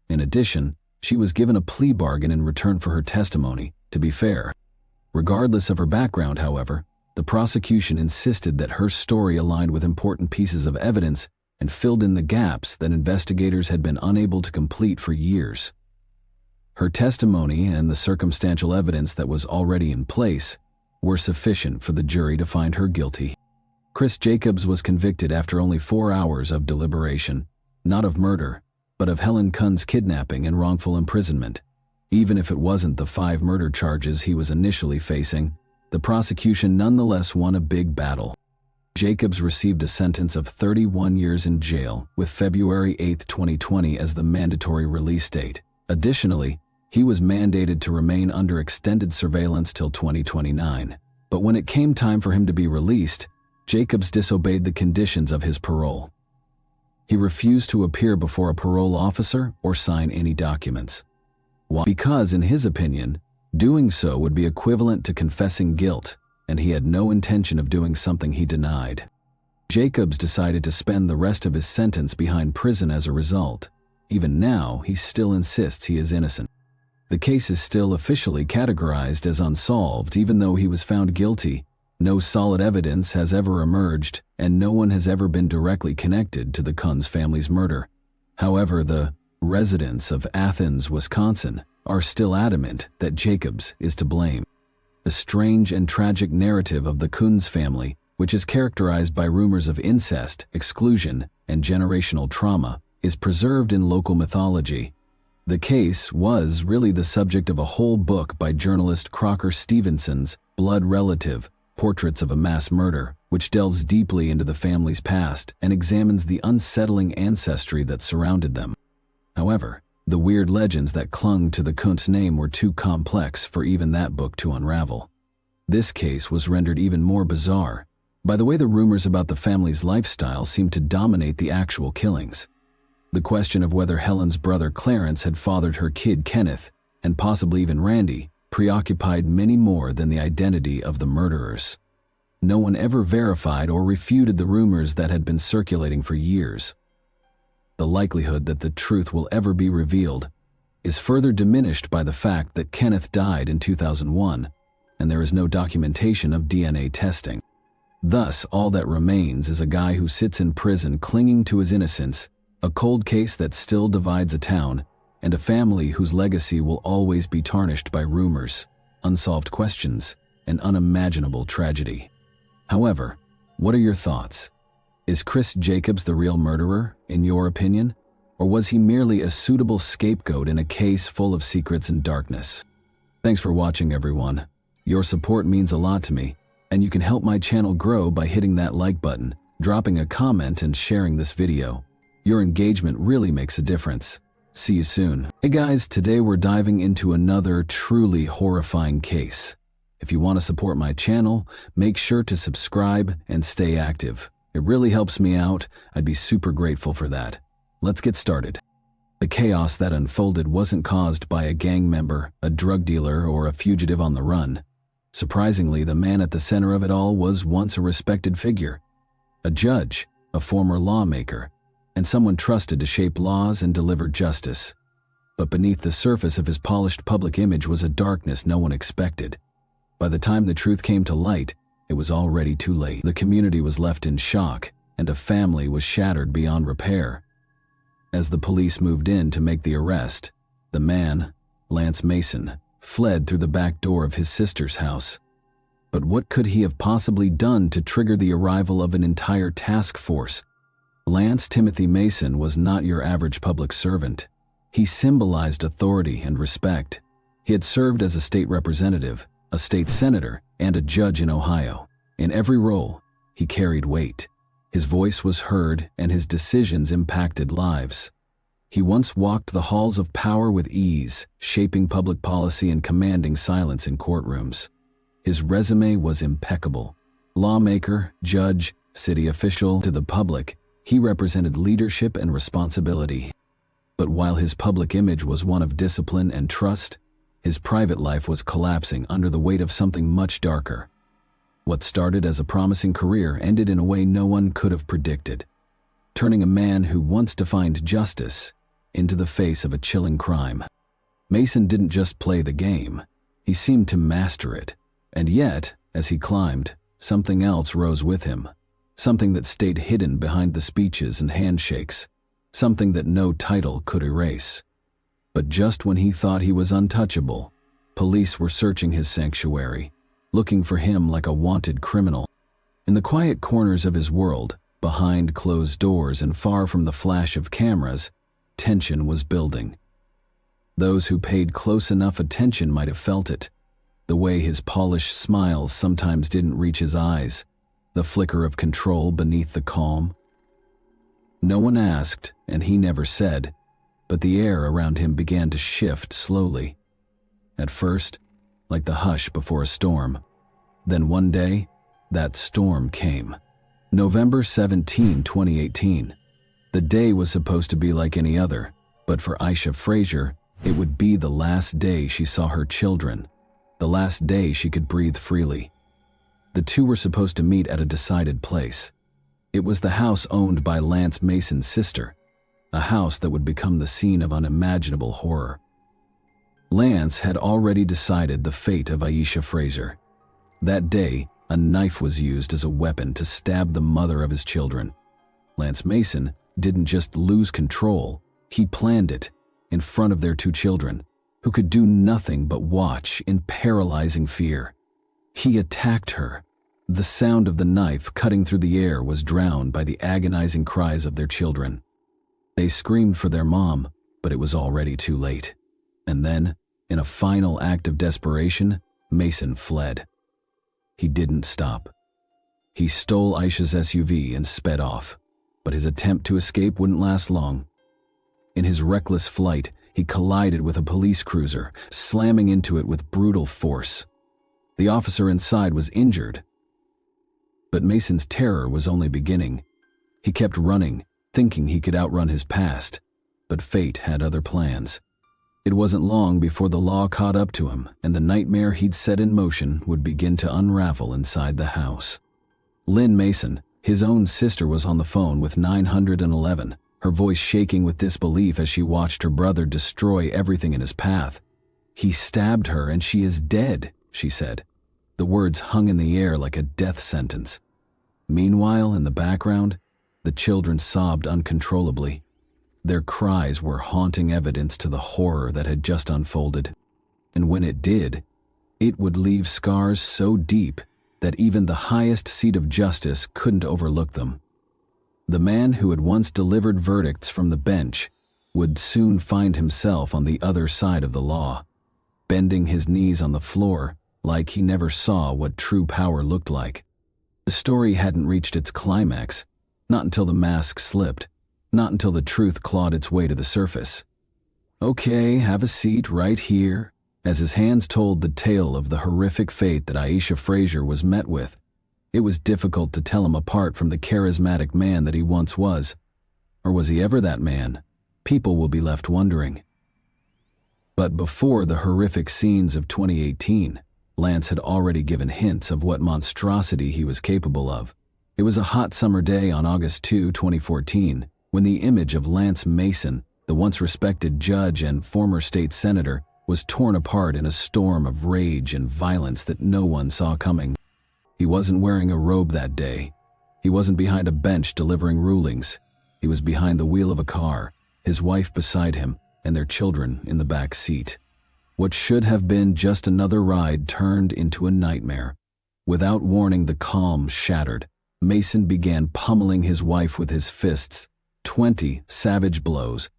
In addition, she was given a plea bargain in return for her testimony, to be fair. Regardless of her background, however, the prosecution insisted that her story aligned with important pieces of evidence and filled in the gaps that investigators had been unable to complete for years. Her testimony and the circumstantial evidence that was already in place were sufficient for the jury to find her guilty. Chris Jacobs was convicted after only 4 hours of deliberation, not of murder, but of Helen Kuhn's kidnapping and wrongful imprisonment. Even if it wasn't the 5 murder charges he was initially facing, the prosecution nonetheless won a big battle. Jacobs received a sentence of 31 years in jail, with February 8, 2020 as the mandatory release date. Additionally, he was mandated to remain under extended surveillance till 2029. But when it came time for him to be released, Jacobs disobeyed the conditions of his parole. He refused to appear before a parole officer or sign any documents. Why? Because, in his opinion, doing so would be equivalent to confessing guilt, and he had no intention of doing something he denied. Jacobs decided to spend the rest of his sentence behind prison as a result. Even now, he still insists he is innocent. The case is still officially categorized as unsolved, even though he was found guilty. No solid evidence has ever emerged, and no one has ever been directly connected to the Kuhn's family's murder. However, the residents of Athens, Wisconsin, are still adamant that Jacobs is to blame. A strange and tragic narrative of the Kuhn's family, which is characterized by rumors of incest, exclusion, and generational trauma, is preserved in local mythology. The case was really the subject of a whole book by journalist Crocker Stevenson's Blood Relative, Portraits of a Mass Murder, which delves deeply into the family's past and examines the unsettling ancestry that surrounded them. However, the weird legends that clung to the Kuntz name were too complex for even that book to unravel. This case was rendered even more bizarre by the way the rumors about the family's lifestyle seemed to dominate the actual killings. The question of whether Helen's brother Clarence had fathered her kid Kenneth, and possibly even Randy, preoccupied many more than the identity of the murderers. No one ever verified or refuted the rumors that had been circulating for years. The likelihood that the truth will ever be revealed is further diminished by the fact that Kenneth died in 2001, and there is no documentation of DNA testing. Thus, all that remains is a guy who sits in prison clinging to his innocence, a cold case that still divides a town, and a family whose legacy will always be tarnished by rumors, unsolved questions, and unimaginable tragedy. However, what are your thoughts? Is Chris Jacobs the real murderer, in your opinion? Or was he merely a suitable scapegoat in a case full of secrets and darkness? Thanks for watching, everyone. Your support means a lot to me, And you can help my channel grow by hitting that like button, dropping a comment, and sharing this video. Your engagement really makes a difference. See you soon. Hey guys, today we're diving into another truly horrifying case. If you want to support my channel, make sure to subscribe and stay active. It really helps me out. I'd be super grateful for that. Let's get started. The chaos that unfolded wasn't caused by a gang member, a drug dealer, or a fugitive on the run. Surprisingly, the man at the center of it all was once a respected figure. A judge, a former lawmaker, and someone trusted to shape laws and deliver justice. But beneath the surface of his polished public image was a darkness no one expected. By the time the truth came to light, it was already too late. The community was left in shock, and a family was shattered beyond repair. As the police moved in to make the arrest, the man, Lance Mason, fled through the back door of his sister's house. But what could he have possibly done to trigger the arrival of an entire task force? Lance Timothy Mason was not your average public servant. He symbolized authority and respect. He had served as a state representative, a state senator, and a judge in Ohio. In every role, he carried weight. His voice was heard, and his decisions impacted lives. He once walked the halls of power with ease, shaping public policy and commanding silence in courtrooms. His resume was impeccable. Lawmaker, judge, city official, to the public, he represented leadership and responsibility. But while his public image was one of discipline and trust, his private life was collapsing under the weight of something much darker. What started as a promising career ended in a way no one could have predicted, turning a man who once defined justice into the face of a chilling crime. Mason didn't just play the game, he seemed to master it. And yet, as he climbed, something else rose with him. Something that stayed hidden behind the speeches and handshakes. Something that no title could erase. But just when he thought he was untouchable, police were searching his sanctuary, looking for him like a wanted criminal. In the quiet corners of his world, behind closed doors and far from the flash of cameras, tension was building. Those who paid close enough attention might have felt it. The way his polished smiles sometimes didn't reach his eyes, the flicker of control beneath the calm. No one asked, and he never said, but the air around him began to shift slowly. At first, like the hush before a storm. Then one day, that storm came. November 17, 2018. The day was supposed to be like any other, but for Aisha Frazier, it would be the last day she saw her children, the last day she could breathe freely. The two were supposed to meet at a decided place. It was the house owned by Lance Mason's sister, a house that would become the scene of unimaginable horror. Lance had already decided the fate of Aisha Frazier. That day, a knife was used as a weapon to stab the mother of his children. Lance Mason didn't just lose control, he planned it in front of their two children, who could do nothing but watch in paralyzing fear. He attacked her. The sound of the knife cutting through the air was drowned by the agonizing cries of their children. They screamed for their mom, but it was already too late. And then, in a final act of desperation, Mason fled. He didn't stop. He stole Aisha's SUV and sped off, but his attempt to escape wouldn't last long. In his reckless flight, he collided with a police cruiser, slamming into it with brutal force. The officer inside was injured. But Mason's terror was only beginning. He kept running, thinking he could outrun his past, but fate had other plans. It wasn't long before the law caught up to him, and the nightmare he'd set in motion would begin to unravel inside the house. Lynn Mason, his own sister, was on the phone with 911, her voice shaking with disbelief as she watched her brother destroy everything in his path. "He stabbed her and she is dead," she said. The words hung in the air like a death sentence. Meanwhile, in the background, the children sobbed uncontrollably. Their cries were haunting evidence to the horror that had just unfolded. And when it did, it would leave scars so deep that even the highest seat of justice couldn't overlook them. The man who had once delivered verdicts from the bench would soon find himself on the other side of the law, bending his knees on the floor like he never saw what true power looked like. The story hadn't reached its climax, not until the mask slipped, not until the truth clawed its way to the surface. "Okay, have a seat right here." As his hands told the tale of the horrific fate that Aisha Frazier was met with, it was difficult to tell him apart from the charismatic man that he once was. Or was he ever that man? People will be left wondering. But before the horrific scenes of 2018, Lance had already given hints of what monstrosity he was capable of. It was a hot summer day on August 2, 2014, when the image of Lance Mason, the once respected judge and former state senator, was torn apart in a storm of rage and violence that no one saw coming. He wasn't wearing a robe that day. He wasn't behind a bench delivering rulings. He was behind the wheel of a car, his wife beside him, and their children in the back seat. What should have been just another ride turned into a nightmare. Without warning, the calm shattered. Mason began pummeling his wife with his fists, 20 savage blows,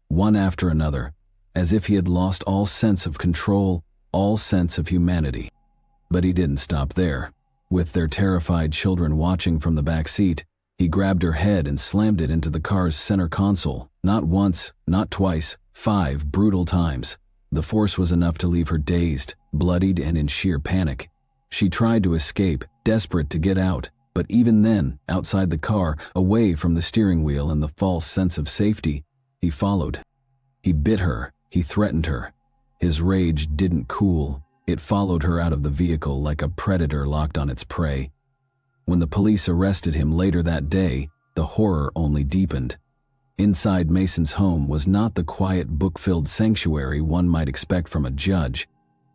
one after another, as if he had lost all sense of control, all sense of humanity. But he didn't stop there. With their terrified children watching from the back seat, he grabbed her head and slammed it into the car's center console, not once, not twice, 5 brutal times. The force was enough to leave her dazed, bloodied, and in sheer panic. She tried to escape, desperate to get out, but even then, outside the car, away from the steering wheel and the false sense of safety, he followed. He bit her, he threatened her. His rage didn't cool. It followed her out of the vehicle like a predator locked on its prey. When the police arrested him later that day, the horror only deepened. Inside Mason's home was not the quiet, book-filled sanctuary one might expect from a judge.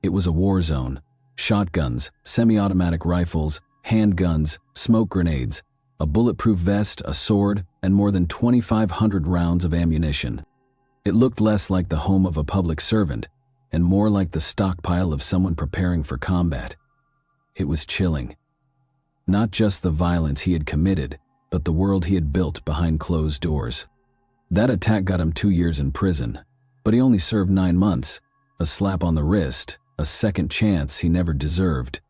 It was a war zone. Shotguns, semi-automatic rifles, handguns, smoke grenades, a bulletproof vest, a sword, and more than 2,500 rounds of ammunition. It looked less like the home of a public servant and more like the stockpile of someone preparing for combat. It was chilling. Not just the violence he had committed, but the world he had built behind closed doors. That attack got him 2 years in prison, but he only served 9 months, a slap on the wrist, a second chance he never deserved.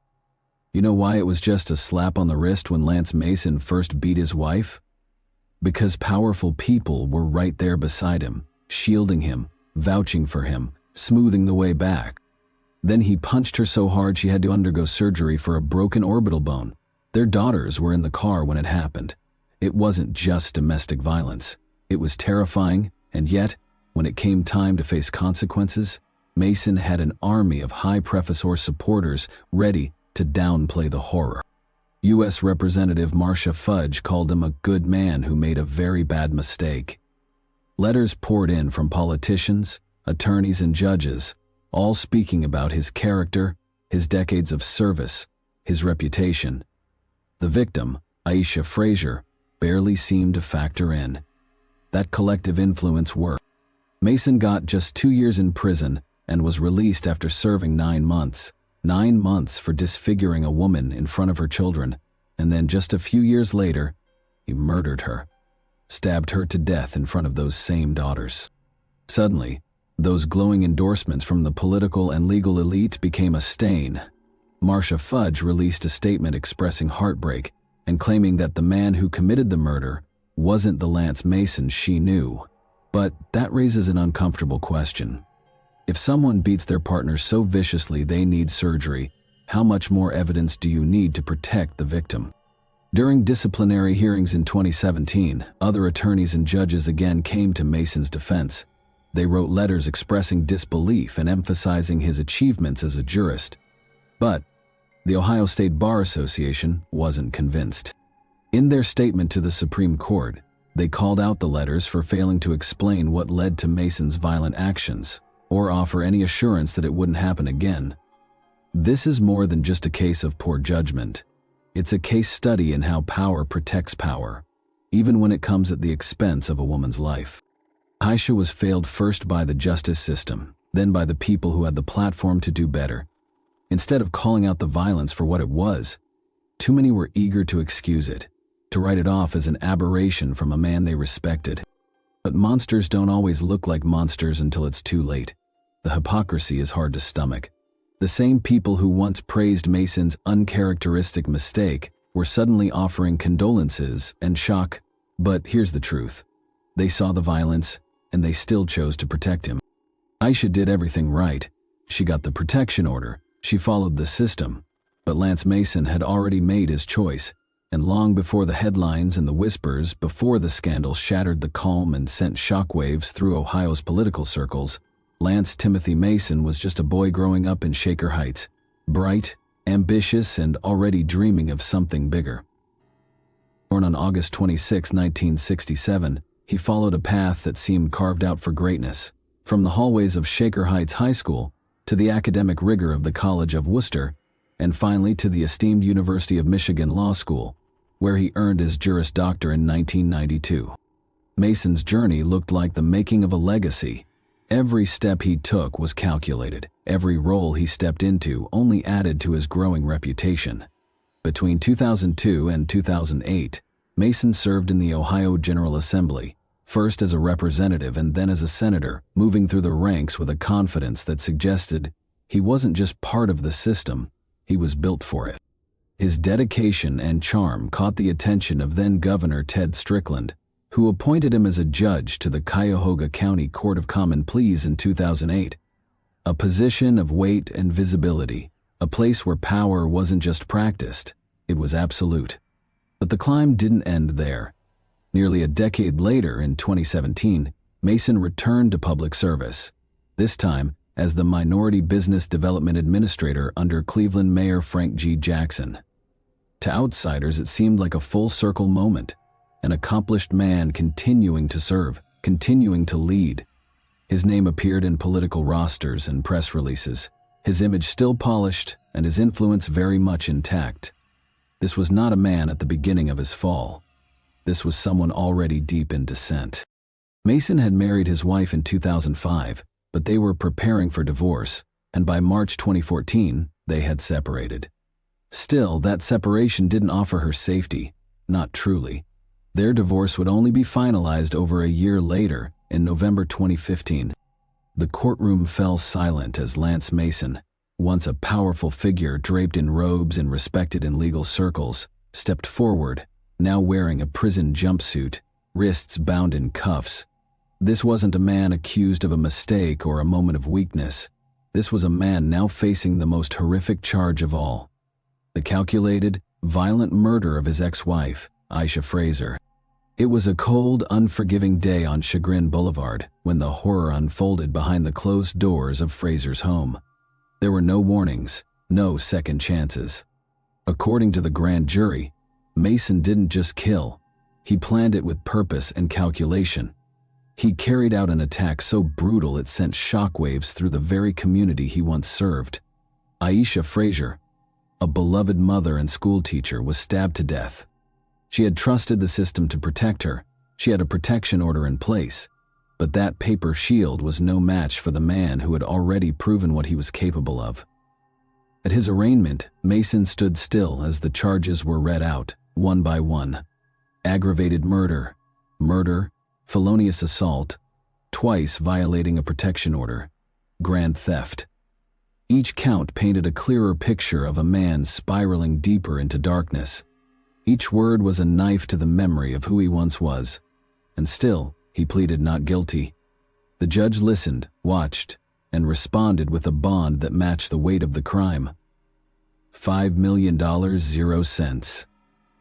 You know why it was just a slap on the wrist when Lance Mason first beat his wife? Because powerful people were right there beside him, shielding him, vouching for him, smoothing the way back. Then he punched her so hard she had to undergo surgery for a broken orbital bone. Their daughters were in the car when it happened. It wasn't just domestic violence. It was terrifying, and yet, when it came time to face consequences, Mason had an army of high professor supporters ready to downplay the horror. U.S. Representative Marcia Fudge called him a good man who made a very bad mistake. Letters poured in from politicians, attorneys, and judges, all speaking about his character, his decades of service, his reputation. The victim, Aisha Frazier, barely seemed to factor in. That collective influence worked. Mason got just 2 years in prison and was released after serving 9 months. 9 months for disfiguring a woman in front of her children, and then just a few years later, he murdered her, stabbed her to death in front of those same daughters. Suddenly, those glowing endorsements from the political and legal elite became a stain. Marcia Fudge released a statement expressing heartbreak and claiming that the man who committed the murder wasn't the Lance Mason she knew. But that raises an uncomfortable question. If someone beats their partner so viciously they need surgery, how much more evidence do you need to protect the victim? During disciplinary hearings in 2017, other attorneys and judges again came to Mason's defense. They wrote letters expressing disbelief and emphasizing his achievements as a jurist. But the Ohio State Bar Association wasn't convinced. In their statement to the Supreme Court, they called out the letters for failing to explain what led to Mason's violent actions, or offer any assurance that it wouldn't happen again. This is more than just a case of poor judgment. It's a case study in how power protects power, even when it comes at the expense of a woman's life. Aisha was failed first by the justice system, then by the people who had the platform to do better. Instead of calling out the violence for what it was, too many were eager to excuse it, to write it off as an aberration from a man they respected. But monsters don't always look like monsters until it's too late. The hypocrisy is hard to stomach. The same people who once praised Mason's uncharacteristic mistake were suddenly offering condolences and shock. But here's the truth. They saw the violence, and they still chose to protect him. Aisha did everything right. She got the protection order. She followed the system. But Lance Mason had already made his choice, and long before the headlines and the whispers, before the scandal shattered the calm and sent shockwaves through Ohio's political circles, Lance Timothy Mason was just a boy growing up in Shaker Heights, bright, ambitious, and already dreaming of something bigger. Born on August 26, 1967, he followed a path that seemed carved out for greatness. From the hallways of Shaker Heights High School to the academic rigor of the College of Worcester, and finally to the esteemed University of Michigan Law School, where he earned his Juris Doctor in 1992. Mason's journey looked like the making of a legacy. Every step he took was calculated. Every role he stepped into only added to his growing reputation. Between 2002 and 2008, Mason served in the Ohio General Assembly, first as a representative and then as a senator, moving through the ranks with a confidence that suggested he wasn't just part of the system, he was built for it. His dedication and charm caught the attention of then-Governor Ted Strickland, who appointed him as a judge to the Cuyahoga County Court of Common Pleas in 2008. A position of weight and visibility, a place where power wasn't just practiced, it was absolute. But the climb didn't end there. Nearly a decade later, in 2017, Mason returned to public service, this time as the Minority Business Development Administrator under Cleveland Mayor Frank G. Jackson. To outsiders, it seemed like a full-circle moment, an accomplished man continuing to serve, continuing to lead. His name appeared in political rosters and press releases, his image still polished and his influence very much intact. This was not a man at the beginning of his fall. This was someone already deep in descent. Mason had married his wife in 2005, but they were preparing for divorce, and by March 2014, they had separated. Still, that separation didn't offer her safety, not truly. Their divorce would only be finalized over a year later, in November 2015. The courtroom fell silent as Lance Mason, once a powerful figure draped in robes and respected in legal circles, stepped forward, now wearing a prison jumpsuit, wrists bound in cuffs. This wasn't a man accused of a mistake or a moment of weakness. This was a man now facing the most horrific charge of all: the calculated, violent murder of his ex-wife, Aisha Fraser. It was a cold, unforgiving day on Chagrin Boulevard when the horror unfolded behind the closed doors of Fraser's home. There were no warnings, no second chances. According to the grand jury, Mason didn't just kill. He planned it with purpose and calculation. He carried out an attack so brutal it sent shockwaves through the very community he once served. Aisha Fraser, a beloved mother and schoolteacher, was stabbed to death. She had trusted the system to protect her. She had a protection order in place. But that paper shield was no match for the man who had already proven what he was capable of. At his arraignment, Mason stood still as the charges were read out, one by one. Aggravated murder, felonious assault, twice violating a protection order, grand theft. Each count painted a clearer picture of a man spiraling deeper into darkness. Each word was a knife to the memory of who he once was. And still, he pleaded not guilty. The judge listened, watched, and responded with a bond that matched the weight of the crime. $5 million, 0 cents.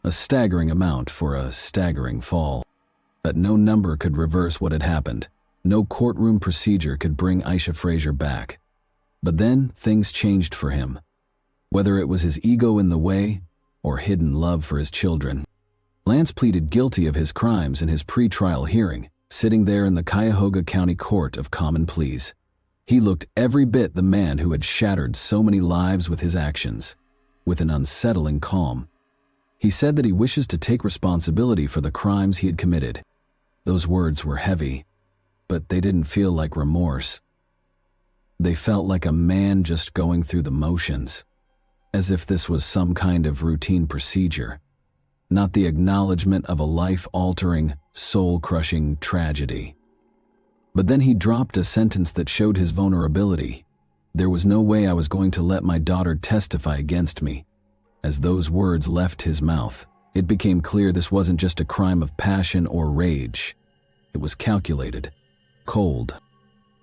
A staggering amount for a staggering fall. But no number could reverse what had happened. No courtroom procedure could bring Aisha Fraser back. But then things changed for him. Whether it was his ego in the way or hidden love for his children. Lance pleaded guilty of his crimes in his pre-trial hearing, sitting there in the Cuyahoga County Court of Common Pleas. He looked every bit the man who had shattered so many lives with his actions, with an unsettling calm. He said that he wishes to take responsibility for the crimes he had committed. Those words were heavy, but they didn't feel like remorse. They felt like a man just going through the motions, as if this was some kind of routine procedure, not the acknowledgement of a life-altering, soul-crushing tragedy. But then he dropped a sentence that showed his vulnerability. There was no way I was going to let my daughter testify against me. As those words left his mouth, it became clear this wasn't just a crime of passion or rage. It was calculated, cold.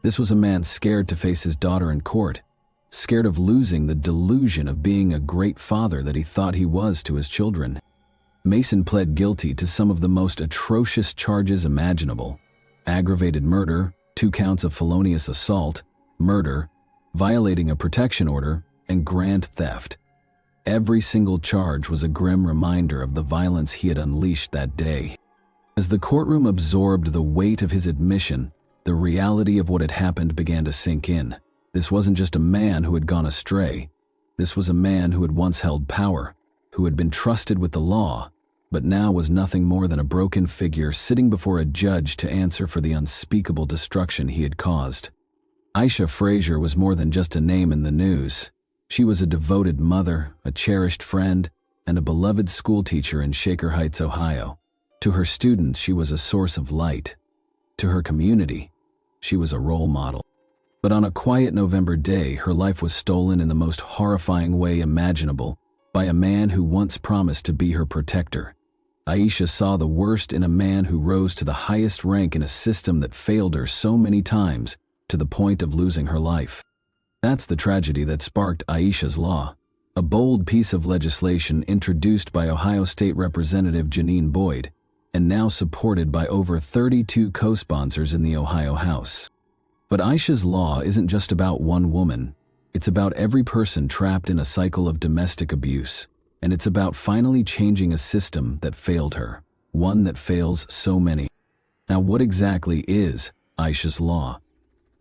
This was a man scared to face his daughter in court, scared of losing the delusion of being a great father that he thought he was to his children. Mason pled guilty to some of the most atrocious charges imaginable: aggravated murder, 2 counts of felonious assault, murder, violating a protection order, and grand theft. Every single charge was a grim reminder of the violence he had unleashed that day. As the courtroom absorbed the weight of his admission, the reality of what had happened began to sink in. This wasn't just a man who had gone astray. This was a man who had once held power, who had been trusted with the law, but now was nothing more than a broken figure sitting before a judge to answer for the unspeakable destruction he had caused. Aisha Frazier was more than just a name in the news. She was a devoted mother, a cherished friend, and a beloved schoolteacher in Shaker Heights, Ohio. To her students, she was a source of light. To her community, she was a role model. But on a quiet November day, her life was stolen in the most horrifying way imaginable by a man who once promised to be her protector. Aisha saw the worst in a man who rose to the highest rank in a system that failed her so many times to the point of losing her life. That's the tragedy that sparked Aisha's Law, a bold piece of legislation introduced by Ohio State Representative Janine Boyd, and now supported by over 32 co-sponsors in the Ohio House. But Aisha's Law isn't just about one woman. It's about every person trapped in a cycle of domestic abuse, and it's about finally changing a system that failed her, one that fails so many. Now, what exactly is Aisha's Law?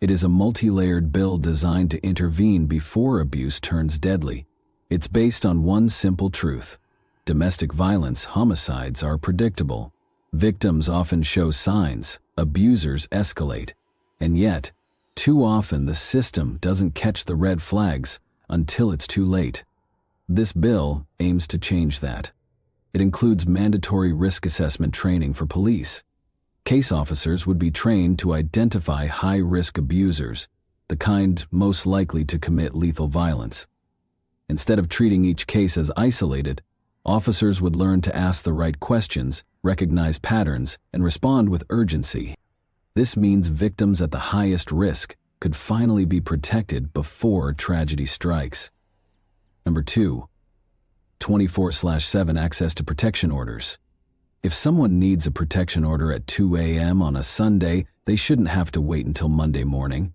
It is a multi-layered bill designed to intervene before abuse turns deadly. It's based on one simple truth: domestic violence homicides are predictable. Victims often show signs, abusers escalate, and yet, too often the system doesn't catch the red flags until it's too late. This bill aims to change that. It includes mandatory risk assessment training for police. Case officers would be trained to identify high-risk abusers, the kind most likely to commit lethal violence. Instead of treating each case as isolated, officers would learn to ask the right questions, recognize patterns, and respond with urgency. This means victims at the highest risk could finally be protected before tragedy strikes. Number 2, 24/7 access to protection orders. If someone needs a protection order at 2 a.m. on a Sunday, they shouldn't have to wait until Monday morning.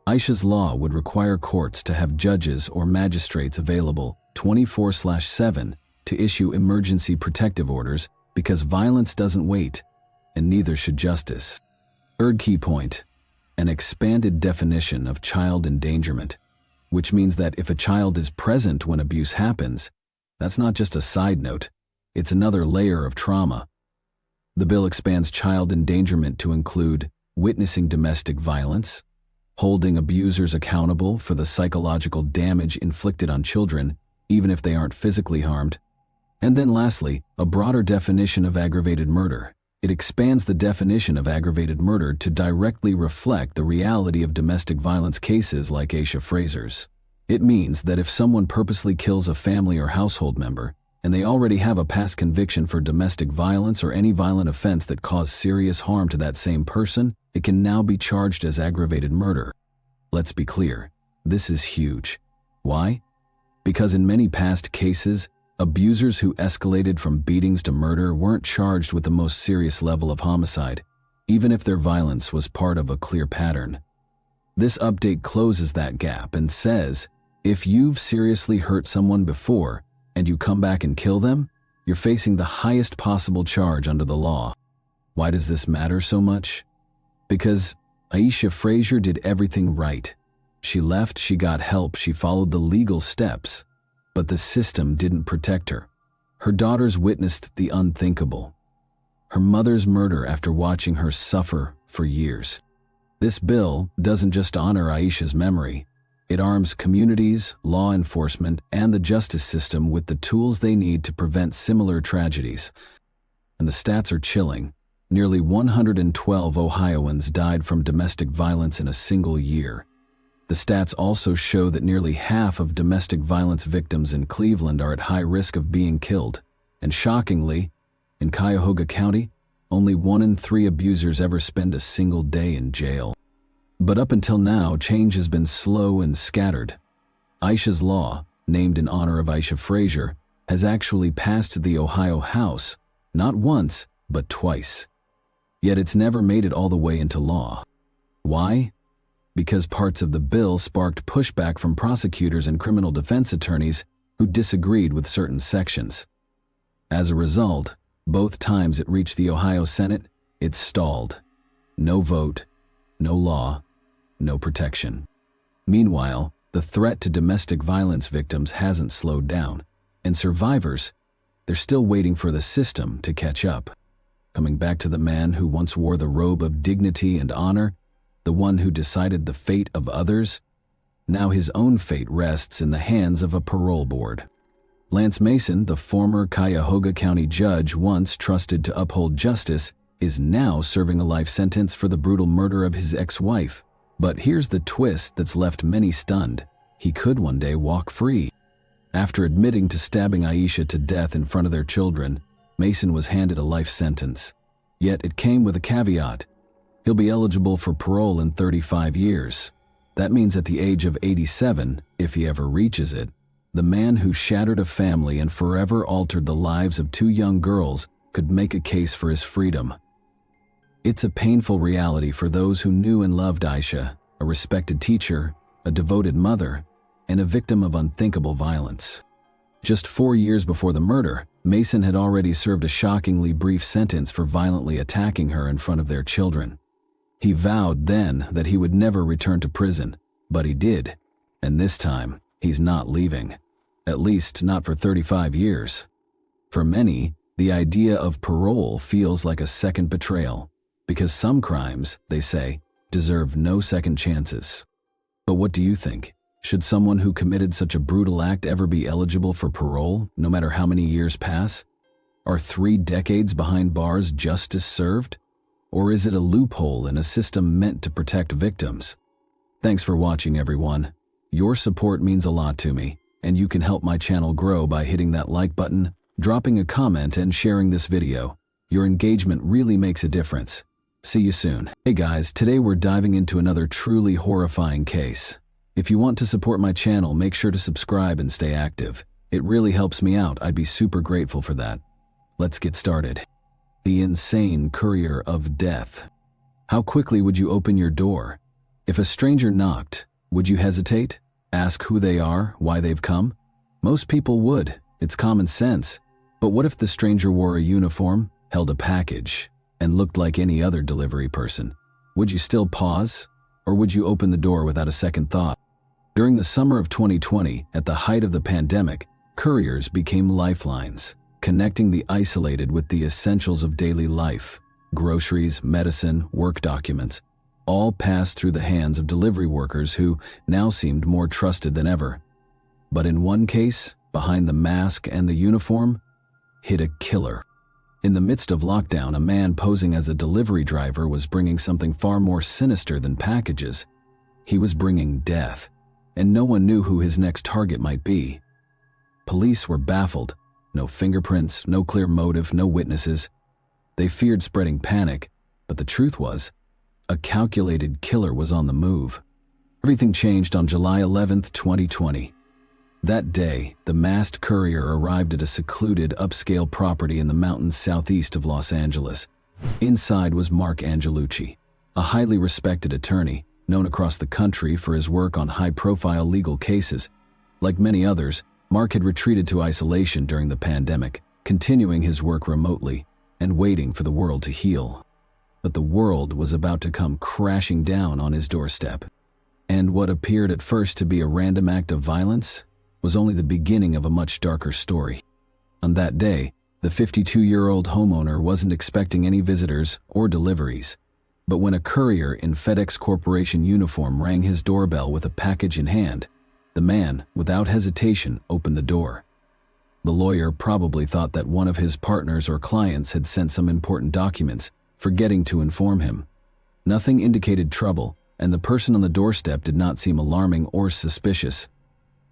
Aisha's Law would require courts to have judges or magistrates available 24/7 to issue emergency protective orders because violence doesn't wait, and neither should justice. Third key point: an expanded definition of child endangerment, which means that if a child is present when abuse happens, that's not just a side note, it's another layer of trauma. The bill expands child endangerment to include witnessing domestic violence, holding abusers accountable for the psychological damage inflicted on children, even if they aren't physically harmed, and then lastly, a broader definition of aggravated murder. It expands the definition of aggravated murder to directly reflect the reality of domestic violence cases like Aisha Frazier's. It means that if someone purposely kills a family or household member, and they already have a past conviction for domestic violence or any violent offense that caused serious harm to that same person, it can now be charged as aggravated murder. Let's be clear, this is huge. Why? Because in many past cases, abusers who escalated from beatings to murder weren't charged with the most serious level of homicide, even if their violence was part of a clear pattern. This update closes that gap and says, if you've seriously hurt someone before, and you come back and kill them, you're facing the highest possible charge under the law. Why does this matter so much? Because Aisha Frazier did everything right. She left, she got help, she followed the legal steps, but the system didn't protect her. Her daughters witnessed the unthinkable. Her mother's murder after watching her suffer for years. This bill doesn't just honor Aisha's memory. It arms communities, law enforcement, and the justice system with the tools they need to prevent similar tragedies. And the stats are chilling. Nearly 112 Ohioans died from domestic violence in a single year. The stats also show that nearly half of domestic violence victims in Cleveland are at high risk of being killed. And shockingly, in Cuyahoga County, only 1 in 3 abusers ever spend a single day in jail. But up until now, change has been slow and scattered. Aisha's Law, named in honor of Aisha Frazier, has actually passed the Ohio House, not once, but twice. Yet it's never made it all the way into law. Why? Because parts of the bill sparked pushback from prosecutors and criminal defense attorneys who disagreed with certain sections. As a result, both times it reached the Ohio Senate, it stalled. No vote, no law, no protection. Meanwhile, the threat to domestic violence victims hasn't slowed down, and survivors, they're still waiting for the system to catch up. Coming back to the man who once wore the robe of dignity and honor, the one who decided the fate of others, now his own fate rests in the hands of a parole board. Lance Mason, the former Cuyahoga County judge once trusted to uphold justice, is now serving a life sentence for the brutal murder of his ex-wife. But here's the twist that's left many stunned. He could one day walk free. After admitting to stabbing Aisha to death in front of their children, Mason was handed a life sentence. Yet it came with a caveat. He'll be eligible for parole in 35 years. That means at the age of 87, if he ever reaches it, the man who shattered a family and forever altered the lives of 2 young girls could make a case for his freedom. It's a painful reality for those who knew and loved Aisha, a respected teacher, a devoted mother, and a victim of unthinkable violence. Just 4 years before the murder, Mason had already served a shockingly brief sentence for violently attacking her in front of their children. He vowed then that he would never return to prison, but he did, and this time, he's not leaving. At least not for 35 years. For many, the idea of parole feels like a second betrayal, because some crimes, they say, deserve no second chances. But what do you think? Should someone who committed such a brutal act ever be eligible for parole, no matter how many years pass? Are 3 decades behind bars justice served? Or is it a loophole in a system meant to protect victims? Thanks for watching, everyone. Your support means a lot to me, and you can help my channel grow by hitting that like button, dropping a comment, and sharing this video. Your engagement really makes a difference. See you soon. Hey guys, today we're diving into another truly horrifying case. If you want to support my channel, make sure to subscribe and stay active. It really helps me out. I'd be super grateful for that. Let's get started. The insane courier of death. How quickly would you open your door? If a stranger knocked, would you hesitate? Ask who they are, why they've come? Most people would. It's common sense. But what if the stranger wore a uniform, held a package, and looked like any other delivery person? Would you still pause? Or would you open the door without a second thought? During the summer of 2020, at the height of the pandemic, couriers became lifelines, connecting the isolated with the essentials of daily life. Groceries, medicine, work documents, all passed through the hands of delivery workers who now seemed more trusted than ever. But in one case, behind the mask and the uniform, hid a killer. In the midst of lockdown, a man posing as a delivery driver was bringing something far more sinister than packages. He was bringing death, and no one knew who his next target might be. Police were baffled. No fingerprints, no clear motive, no witnesses. They feared spreading panic, but the truth was, a calculated killer was on the move. Everything changed on July 11th, 2020. That day, the masked courier arrived at a secluded, upscale property in the mountains southeast of Los Angeles. Inside was Mark Angelucci, a highly respected attorney, known across the country for his work on high-profile legal cases. Like many others, Mark had retreated to isolation during the pandemic, continuing his work remotely and waiting for the world to heal. But the world was about to come crashing down on his doorstep. And what appeared at first to be a random act of violence was only the beginning of a much darker story. On that day, the 52-year-old homeowner wasn't expecting any visitors or deliveries. But when a courier in FedEx Corporation uniform rang his doorbell with a package in hand, the man, without hesitation, opened the door. The lawyer probably thought that one of his partners or clients had sent some important documents, forgetting to inform him. Nothing indicated trouble, and the person on the doorstep did not seem alarming or suspicious.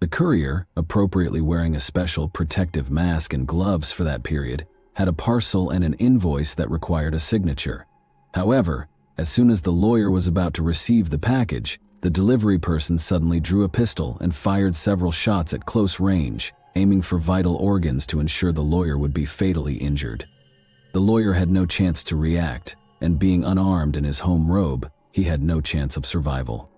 The courier, appropriately wearing a special protective mask and gloves for that period, had a parcel and an invoice that required a signature. However, as soon as the lawyer was about to receive the package, the delivery person suddenly drew a pistol and fired several shots at close range, aiming for vital organs to ensure the lawyer would be fatally injured. The lawyer had no chance to react, and being unarmed in his home robe, he had no chance of survival.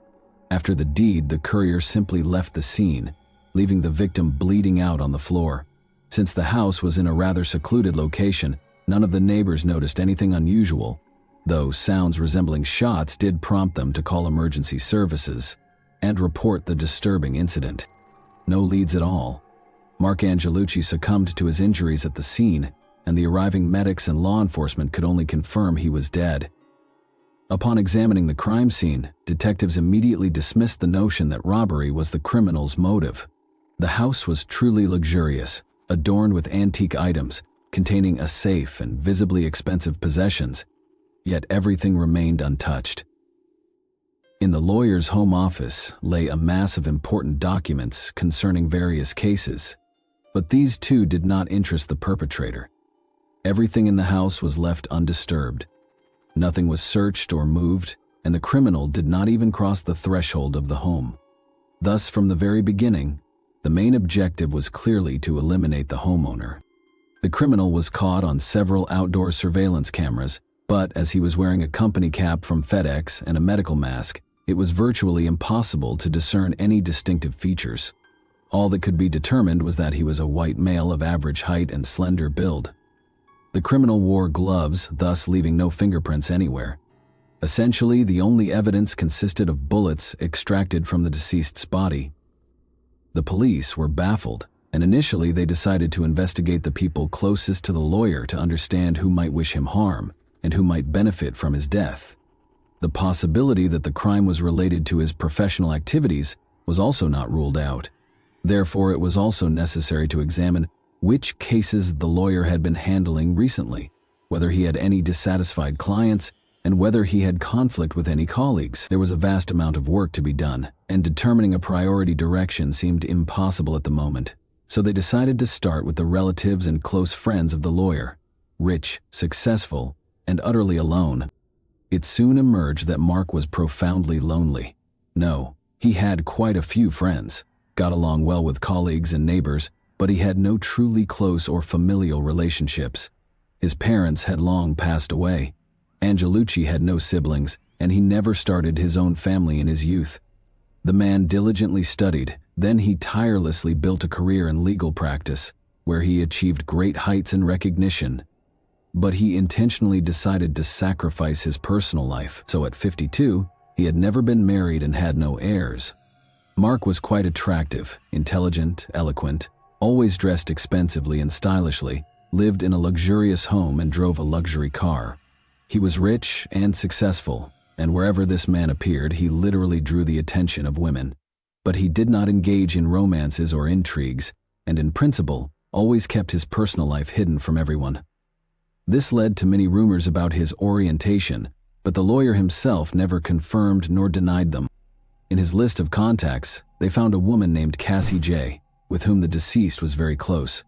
After the deed, the courier simply left the scene, leaving the victim bleeding out on the floor. Since the house was in a rather secluded location, none of the neighbors noticed anything unusual, though sounds resembling shots did prompt them to call emergency services and report the disturbing incident. No leads at all. Mark Angelucci succumbed to his injuries at the scene, and the arriving medics and law enforcement could only confirm he was dead. Upon examining the crime scene, detectives immediately dismissed the notion that robbery was the criminal's motive. The house was truly luxurious, adorned with antique items, containing a safe and visibly expensive possessions, yet everything remained untouched. In the lawyer's home office lay a mass of important documents concerning various cases, but these too did not interest the perpetrator. Everything in the house was left undisturbed. Nothing was searched or moved, and the criminal did not even cross the threshold of the home. Thus, from the very beginning, the main objective was clearly to eliminate the homeowner. The criminal was caught on several outdoor surveillance cameras, but as he was wearing a company cap from FedEx and a medical mask, it was virtually impossible to discern any distinctive features. All that could be determined was that he was a white male of average height and slender build. The criminal wore gloves, thus leaving no fingerprints anywhere. Essentially, the only evidence consisted of bullets extracted from the deceased's body. The police were baffled, and initially they decided to investigate the people closest to the lawyer to understand who might wish him harm and who might benefit from his death. The possibility that the crime was related to his professional activities was also not ruled out. Therefore, it was also necessary to examine which cases the lawyer had been handling recently, whether he had any dissatisfied clients, and whether he had conflict with any colleagues. There was a vast amount of work to be done, and determining a priority direction seemed impossible at the moment. So they decided to start with the relatives and close friends of the lawyer, rich, successful, and utterly alone. It soon emerged that Mark was profoundly lonely. No, he had quite a few friends, got along well with colleagues and neighbors, but he had no truly close or familial relationships. His parents had long passed away. Angelucci had no siblings, and he never started his own family in his youth. The man diligently studied, then he tirelessly built a career in legal practice, where he achieved great heights and recognition. But he intentionally decided to sacrifice his personal life, so at 52, he had never been married and had no heirs. Mark was quite attractive, intelligent, eloquent, always dressed expensively and stylishly, lived in a luxurious home and drove a luxury car. He was rich and successful, and wherever this man appeared, he literally drew the attention of women. But he did not engage in romances or intrigues, and in principle, always kept his personal life hidden from everyone. This led to many rumors about his orientation, but the lawyer himself never confirmed nor denied them. In his list of contacts, they found a woman named Cassie J., with whom the deceased was very close.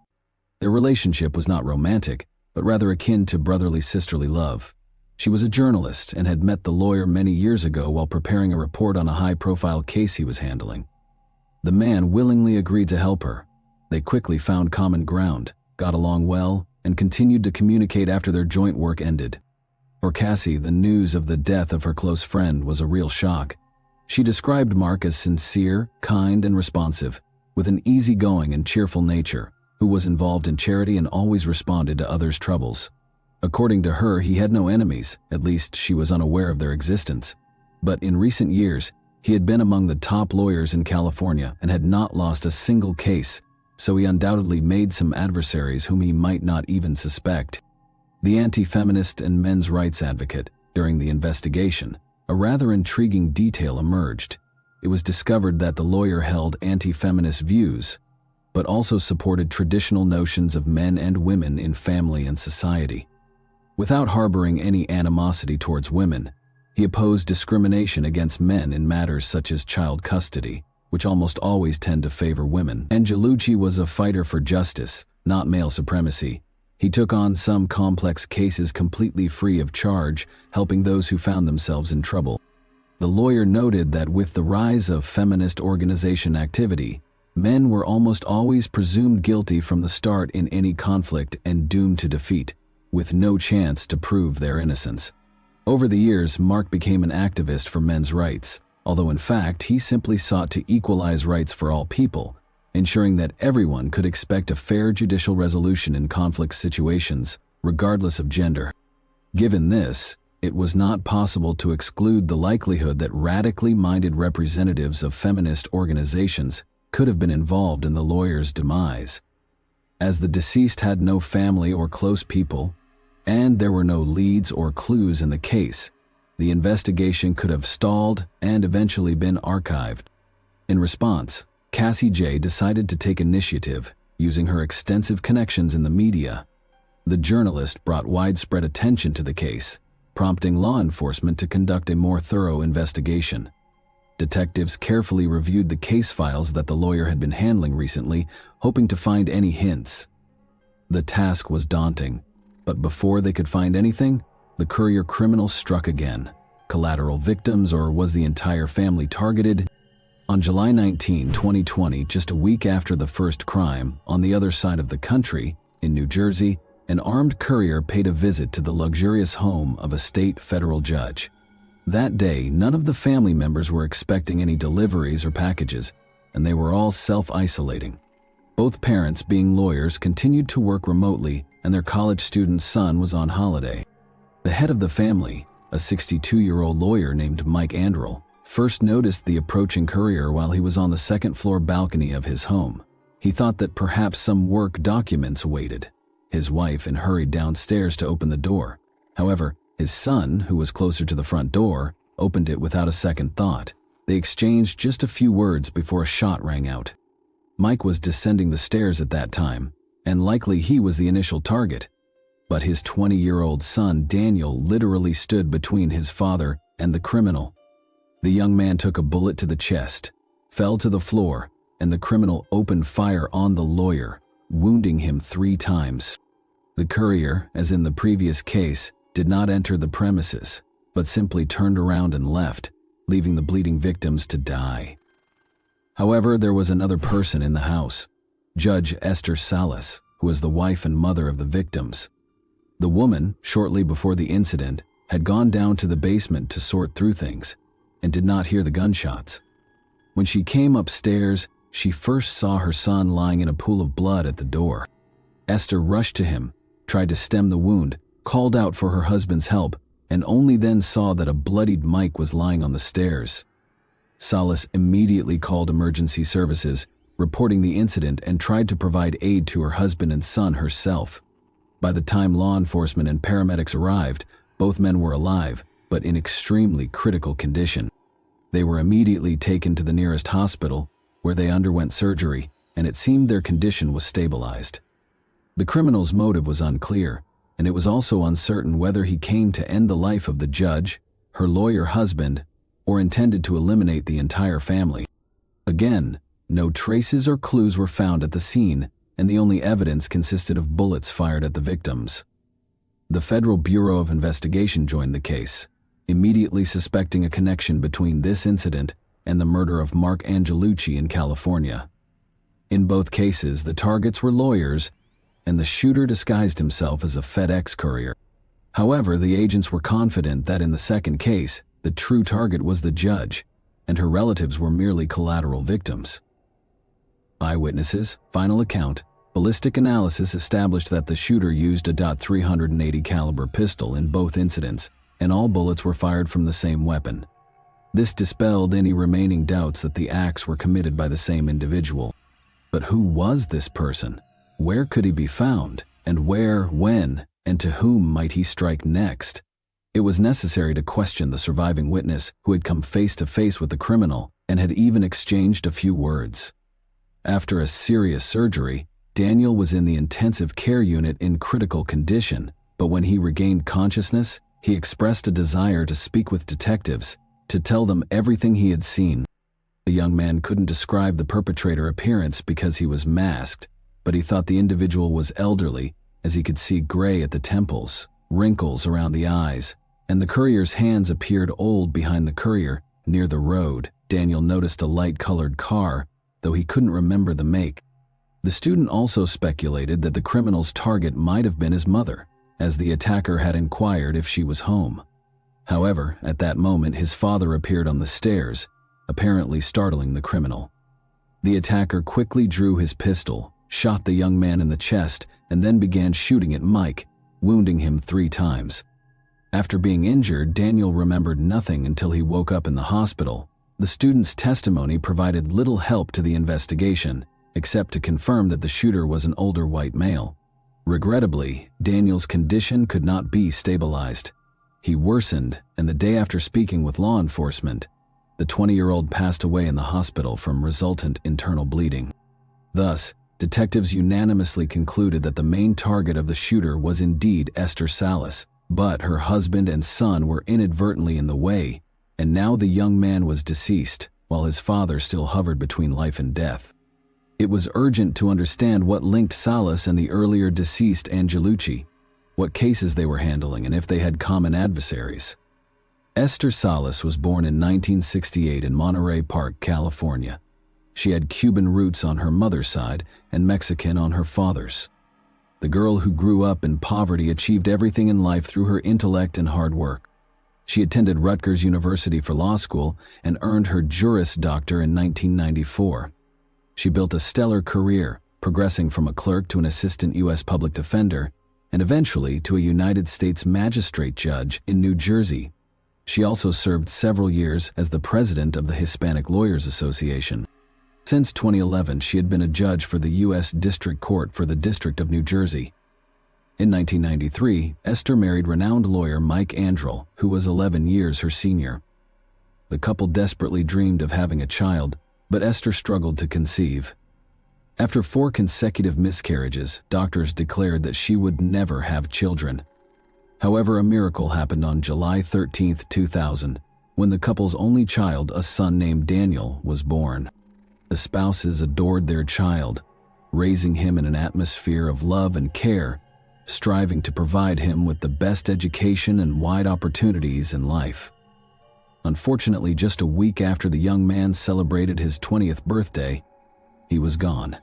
Their relationship was not romantic, but rather akin to brotherly sisterly love. She was a journalist and had met the lawyer many years ago while preparing a report on a high-profile case he was handling. The man willingly agreed to help her. They quickly found common ground, got along well, and continued to communicate after their joint work ended. For Cassie, the news of the death of her close friend was a real shock. She described Mark as sincere, kind, and responsive, with an easygoing and cheerful nature, who was involved in charity and always responded to others' troubles. According to her, he had no enemies, at least she was unaware of their existence. But in recent years, he had been among the top lawyers in California and had not lost a single case, so he undoubtedly made some adversaries whom he might not even suspect. The anti-feminist and men's rights advocate, during the investigation, a rather intriguing detail emerged. It was discovered that the lawyer held anti-feminist views, but also supported traditional notions of men and women in family and society. Without harboring any animosity towards women, He opposed discrimination against men in matters such as child custody, which almost always tend to favor women. Angelucci was a fighter for justice, not male supremacy. He took on some complex cases completely free of charge, helping those who found themselves in trouble. The lawyer noted that with the rise of feminist organization activity, men were almost always presumed guilty from the start in any conflict and doomed to defeat, with no chance to prove their innocence. Over the years, Mark became an activist for men's rights, although in fact he simply sought to equalize rights for all people, ensuring that everyone could expect a fair judicial resolution in conflict situations, regardless of gender. Given this, it was not possible to exclude the likelihood that radically minded representatives of feminist organizations could have been involved in the lawyer's demise. As the deceased had no family or close people, and there were no leads or clues in the case, the investigation could have stalled and eventually been archived. In response, Cassie J. decided to take initiative, using her extensive connections in the media. The journalist brought widespread attention to the case, prompting law enforcement to conduct a more thorough investigation. Detectives carefully reviewed the case files that the lawyer had been handling recently, hoping to find any hints. The task was daunting, but before they could find anything, the courier criminal struck again. Collateral victims, or was the entire family targeted? On July 19, 2020, just a week after the first crime, on the other side of the country, in New Jersey, an armed courier paid a visit to the luxurious home of a state federal judge. That day, none of the family members were expecting any deliveries or packages, and they were all self-isolating. Both parents, being lawyers, continued to work remotely, and their college student son was on holiday. The head of the family, a 62-year-old lawyer named Mike Anderl, first noticed the approaching courier while he was on the second-floor balcony of his home. He thought that perhaps some work documents awaited his wife and hurried downstairs to open the door. However, his son, who was closer to the front door, opened it without a second thought. They exchanged just a few words before a shot rang out. Mike was descending the stairs at that time, and likely he was the initial target. But his 20-year-old son, Daniel, literally stood between his father and the criminal. The young man took a bullet to the chest, fell to the floor, and the criminal opened fire on the lawyer, wounding him 3 times. The courier, as in the previous case, did not enter the premises, but simply turned around and left, leaving the bleeding victims to die. However, there was another person in the house, Judge Esther Salas, who was the wife and mother of the victims. The woman, shortly before the incident, had gone down to the basement to sort through things and did not hear the gunshots. When she came upstairs, she first saw her son lying in a pool of blood at the door. Esther rushed to him, tried to stem the wound, called out for her husband's help, and only then saw that a bloodied Mike was lying on the stairs. Salas immediately called emergency services, reporting the incident, and tried to provide aid to her husband and son herself. By the time law enforcement and paramedics arrived, both men were alive, but in extremely critical condition. They were immediately taken to the nearest hospital, where they underwent surgery, and it seemed their condition was stabilized. The criminal's motive was unclear, and it was also uncertain whether he came to end the life of the judge, her lawyer husband, or intended to eliminate the entire family. Again, no traces or clues were found at the scene, and the only evidence consisted of bullets fired at the victims. The Federal Bureau of Investigation joined the case, immediately suspecting a connection between this incident and the murder of Mark Angelucci in California. In both cases, the targets were lawyers, and the shooter disguised himself as a FedEx courier. However, the agents were confident that in the second case, the true target was the judge, and her relatives were merely collateral victims. Eyewitnesses, final account, ballistic analysis established that the shooter used a .380 caliber pistol in both incidents, and all bullets were fired from the same weapon. This dispelled any remaining doubts that the acts were committed by the same individual. But who was this person? Where could he be found? And where, when, and to whom might he strike next? It was necessary to question the surviving witness who had come face to face with the criminal and had even exchanged a few words. After a serious surgery, Daniel was in the intensive care unit in critical condition, but when he regained consciousness, He expressed a desire to speak with detectives, to tell them everything he had seen. The young man couldn't describe the perpetrator appearance because he was masked, but he thought the individual was elderly, as he could see gray at the temples, wrinkles around the eyes, and the courier's hands appeared old behind the courier. Near the road, Daniel noticed a light-colored car, though he couldn't remember the make. The student also speculated that the criminal's target might have been his mother, as the attacker had inquired if she was home. However, at that moment his father appeared on the stairs, apparently startling the criminal. The attacker quickly drew his pistol, shot the young man in the chest, and then began shooting at Mike, wounding him 3 times. After being injured, Daniel remembered nothing until he woke up in the hospital. The student's testimony provided little help to the investigation, except to confirm that the shooter was an older white male. Regrettably, Daniel's condition could not be stabilized. He worsened, and the day after speaking with law enforcement, the 20-year-old passed away in the hospital from resultant internal bleeding. Thus, detectives unanimously concluded that the main target of the shooter was indeed Esther Salas, but her husband and son were inadvertently in the way, and now the young man was deceased, while his father still hovered between life and death. It was urgent to understand what linked Salas and the earlier deceased Angelucci, what cases they were handling, and if they had common adversaries. Esther Salas was born in 1968 in Monterey Park, California. She had Cuban roots on her mother's side and Mexican on her father's. The girl who grew up in poverty achieved everything in life through her intellect and hard work. She attended Rutgers University for law school and earned her Juris Doctor in 1994. She built a stellar career, progressing from a clerk to an assistant U.S. public defender, and eventually to a United States magistrate judge in New Jersey. She also served several years as the president of the Hispanic Lawyers Association. Since 2011, she had been a judge for the U.S. District Court for the District of New Jersey. In 1993, Esther married renowned lawyer Mike Andrel, who was 11 years her senior. The couple desperately dreamed of having a child, but Esther struggled to conceive. After 4 consecutive miscarriages, doctors declared that she would never have children. However, a miracle happened on July 13, 2000, when the couple's only child, a son named Daniel, was born. The spouses adored their child, raising him in an atmosphere of love and care, striving to provide him with the best education and wide opportunities in life. Unfortunately, just a week after the young man celebrated his 20th birthday, he was gone.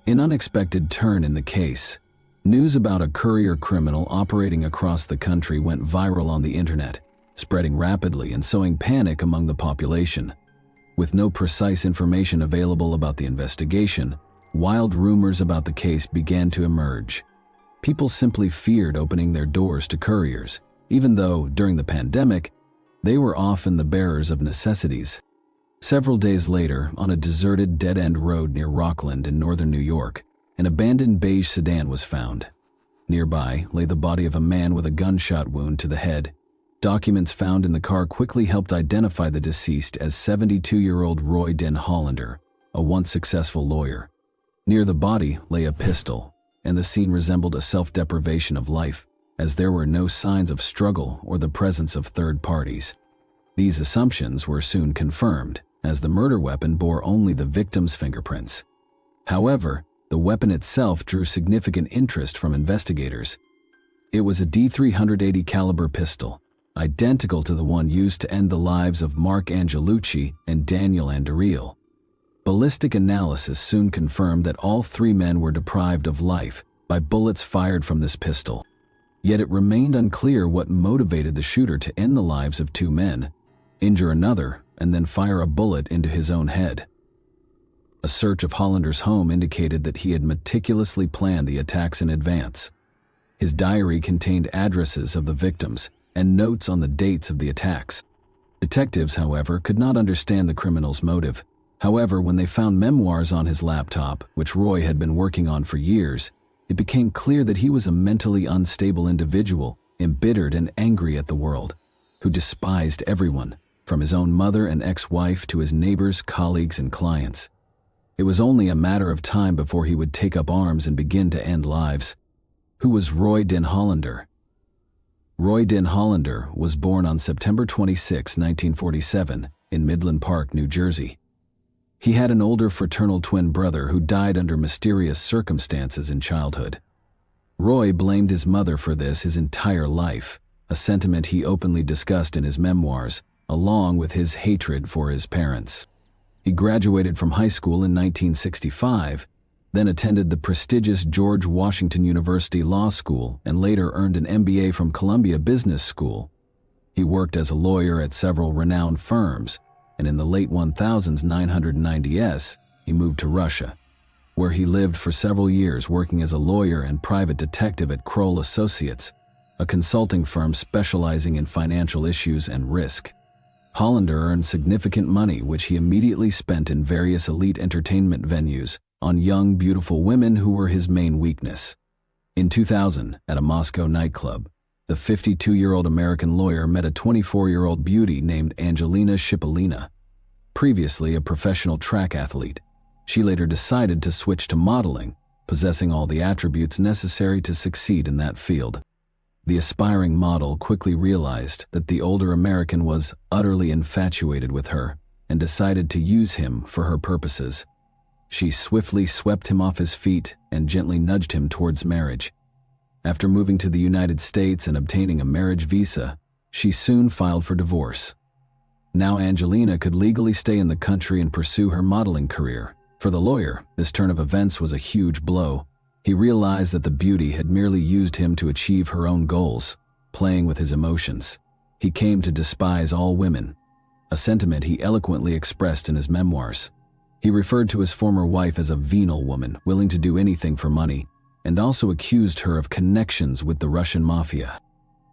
An unexpected turn in the case. News about a courier criminal operating across the country went viral on the internet, spreading rapidly and sowing panic among the population. With no precise information available about the investigation, wild rumors about the case began to emerge. People simply feared opening their doors to couriers, even though, during the pandemic, they were often the bearers of necessities. Several days later, on a deserted dead-end road near Rockland in northern New York, an abandoned beige sedan was found. Nearby lay the body of a man with a gunshot wound to the head. Documents found in the car quickly helped identify the deceased as 72-year-old Roy Den Hollander, a once successful lawyer. Near the body lay a pistol, and the scene resembled a self-deprivation of life, as there were no signs of struggle or the presence of third parties. These assumptions were soon confirmed, as the murder weapon bore only the victim's fingerprints. However, the weapon itself drew significant interest from investigators. It was a .380 caliber pistol, identical to the one used to end the lives of Mark Angelucci and Daniel Andariel. Ballistic analysis soon confirmed that all 3 men were deprived of life by bullets fired from this pistol. Yet it remained unclear what motivated the shooter to end the lives of 2 men, injure another, and then fire a bullet into his own head. A search of Hollander's home indicated that he had meticulously planned the attacks in advance. His diary contained addresses of the victims and notes on the dates of the attacks. Detectives, however, could not understand the criminal's motive. However, when they found memoirs on his laptop, which Roy had been working on for years, it became clear that he was a mentally unstable individual, embittered and angry at the world, who despised everyone, from his own mother and ex-wife to his neighbors, colleagues, and clients. It was only a matter of time before he would take up arms and begin to end lives. Who was Roy Den Hollander? Roy Dyn Hollander was born on September 26, 1947, in Midland Park, New Jersey. He had an older fraternal twin brother who died under mysterious circumstances in childhood. Roy blamed his mother for this his entire life, a sentiment he openly discussed in his memoirs, along with his hatred for his parents. He graduated from high school in 1965, then attended the prestigious George Washington University Law School and later earned an MBA from Columbia Business School. He worked as a lawyer at several renowned firms, and in the late 1990s, he moved to Russia, where he lived for several years working as a lawyer and private detective at Kroll Associates, a consulting firm specializing in financial issues and risk. Hollander earned significant money, which he immediately spent in various elite entertainment venues on young, beautiful women who were his main weakness. In 2000, at a Moscow nightclub, the 52-year-old American lawyer met a 24-year-old beauty named Angelina Shipolina. Previously a professional track athlete, she later decided to switch to modeling, possessing all the attributes necessary to succeed in that field. The aspiring model quickly realized that the older American was utterly infatuated with her and decided to use him for her purposes. She swiftly swept him off his feet and gently nudged him towards marriage. After moving to the United States and obtaining a marriage visa, she soon filed for divorce. Now Angelina could legally stay in the country and pursue her modeling career. For the lawyer, this turn of events was a huge blow. He realized that the beauty had merely used him to achieve her own goals, playing with his emotions. He came to despise all women, a sentiment he eloquently expressed in his memoirs. He referred to his former wife as a venal woman, willing to do anything for money, and also accused her of connections with the Russian mafia.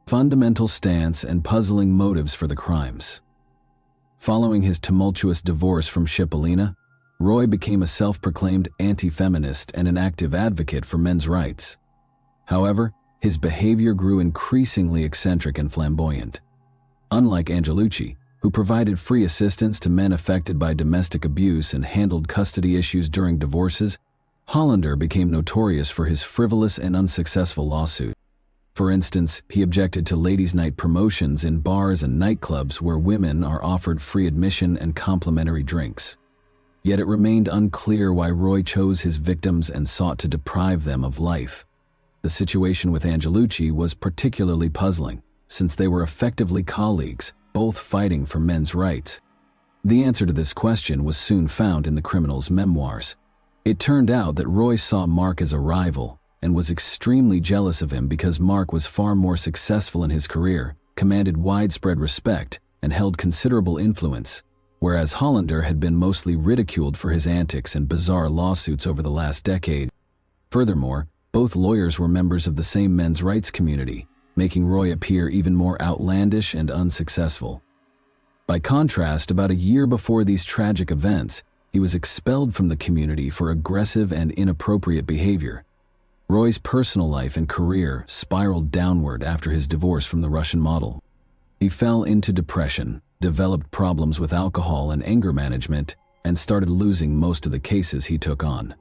Fundamental stance and puzzling motives for the crimes. Following his tumultuous divorce from Shipolina, Roy became a self-proclaimed anti-feminist and an active advocate for men's rights. However, his behavior grew increasingly eccentric and flamboyant. Unlike Angelucci, who provided free assistance to men affected by domestic abuse and handled custody issues during divorces, Hollander became notorious for his frivolous and unsuccessful lawsuit. For instance, he objected to ladies' night promotions in bars and nightclubs where women are offered free admission and complimentary drinks. Yet it remained unclear why Roy chose his victims and sought to deprive them of life. The situation with Angelucci was particularly puzzling, since they were effectively colleagues, both fighting for men's rights. The answer to this question was soon found in the criminal's memoirs. It turned out that Roy saw Mark as a rival and was extremely jealous of him because Mark was far more successful in his career, commanded widespread respect, and held considerable influence, whereas Hollander had been mostly ridiculed for his antics and bizarre lawsuits over the last decade. Furthermore, both lawyers were members of the same men's rights community, making Roy appear even more outlandish and unsuccessful. By contrast, about a year before these tragic events, he was expelled from the community for aggressive and inappropriate behavior. Roy's personal life and career spiraled downward after his divorce from the Russian model. He fell into depression, developed problems with alcohol and anger management, and started losing most of the cases he took on.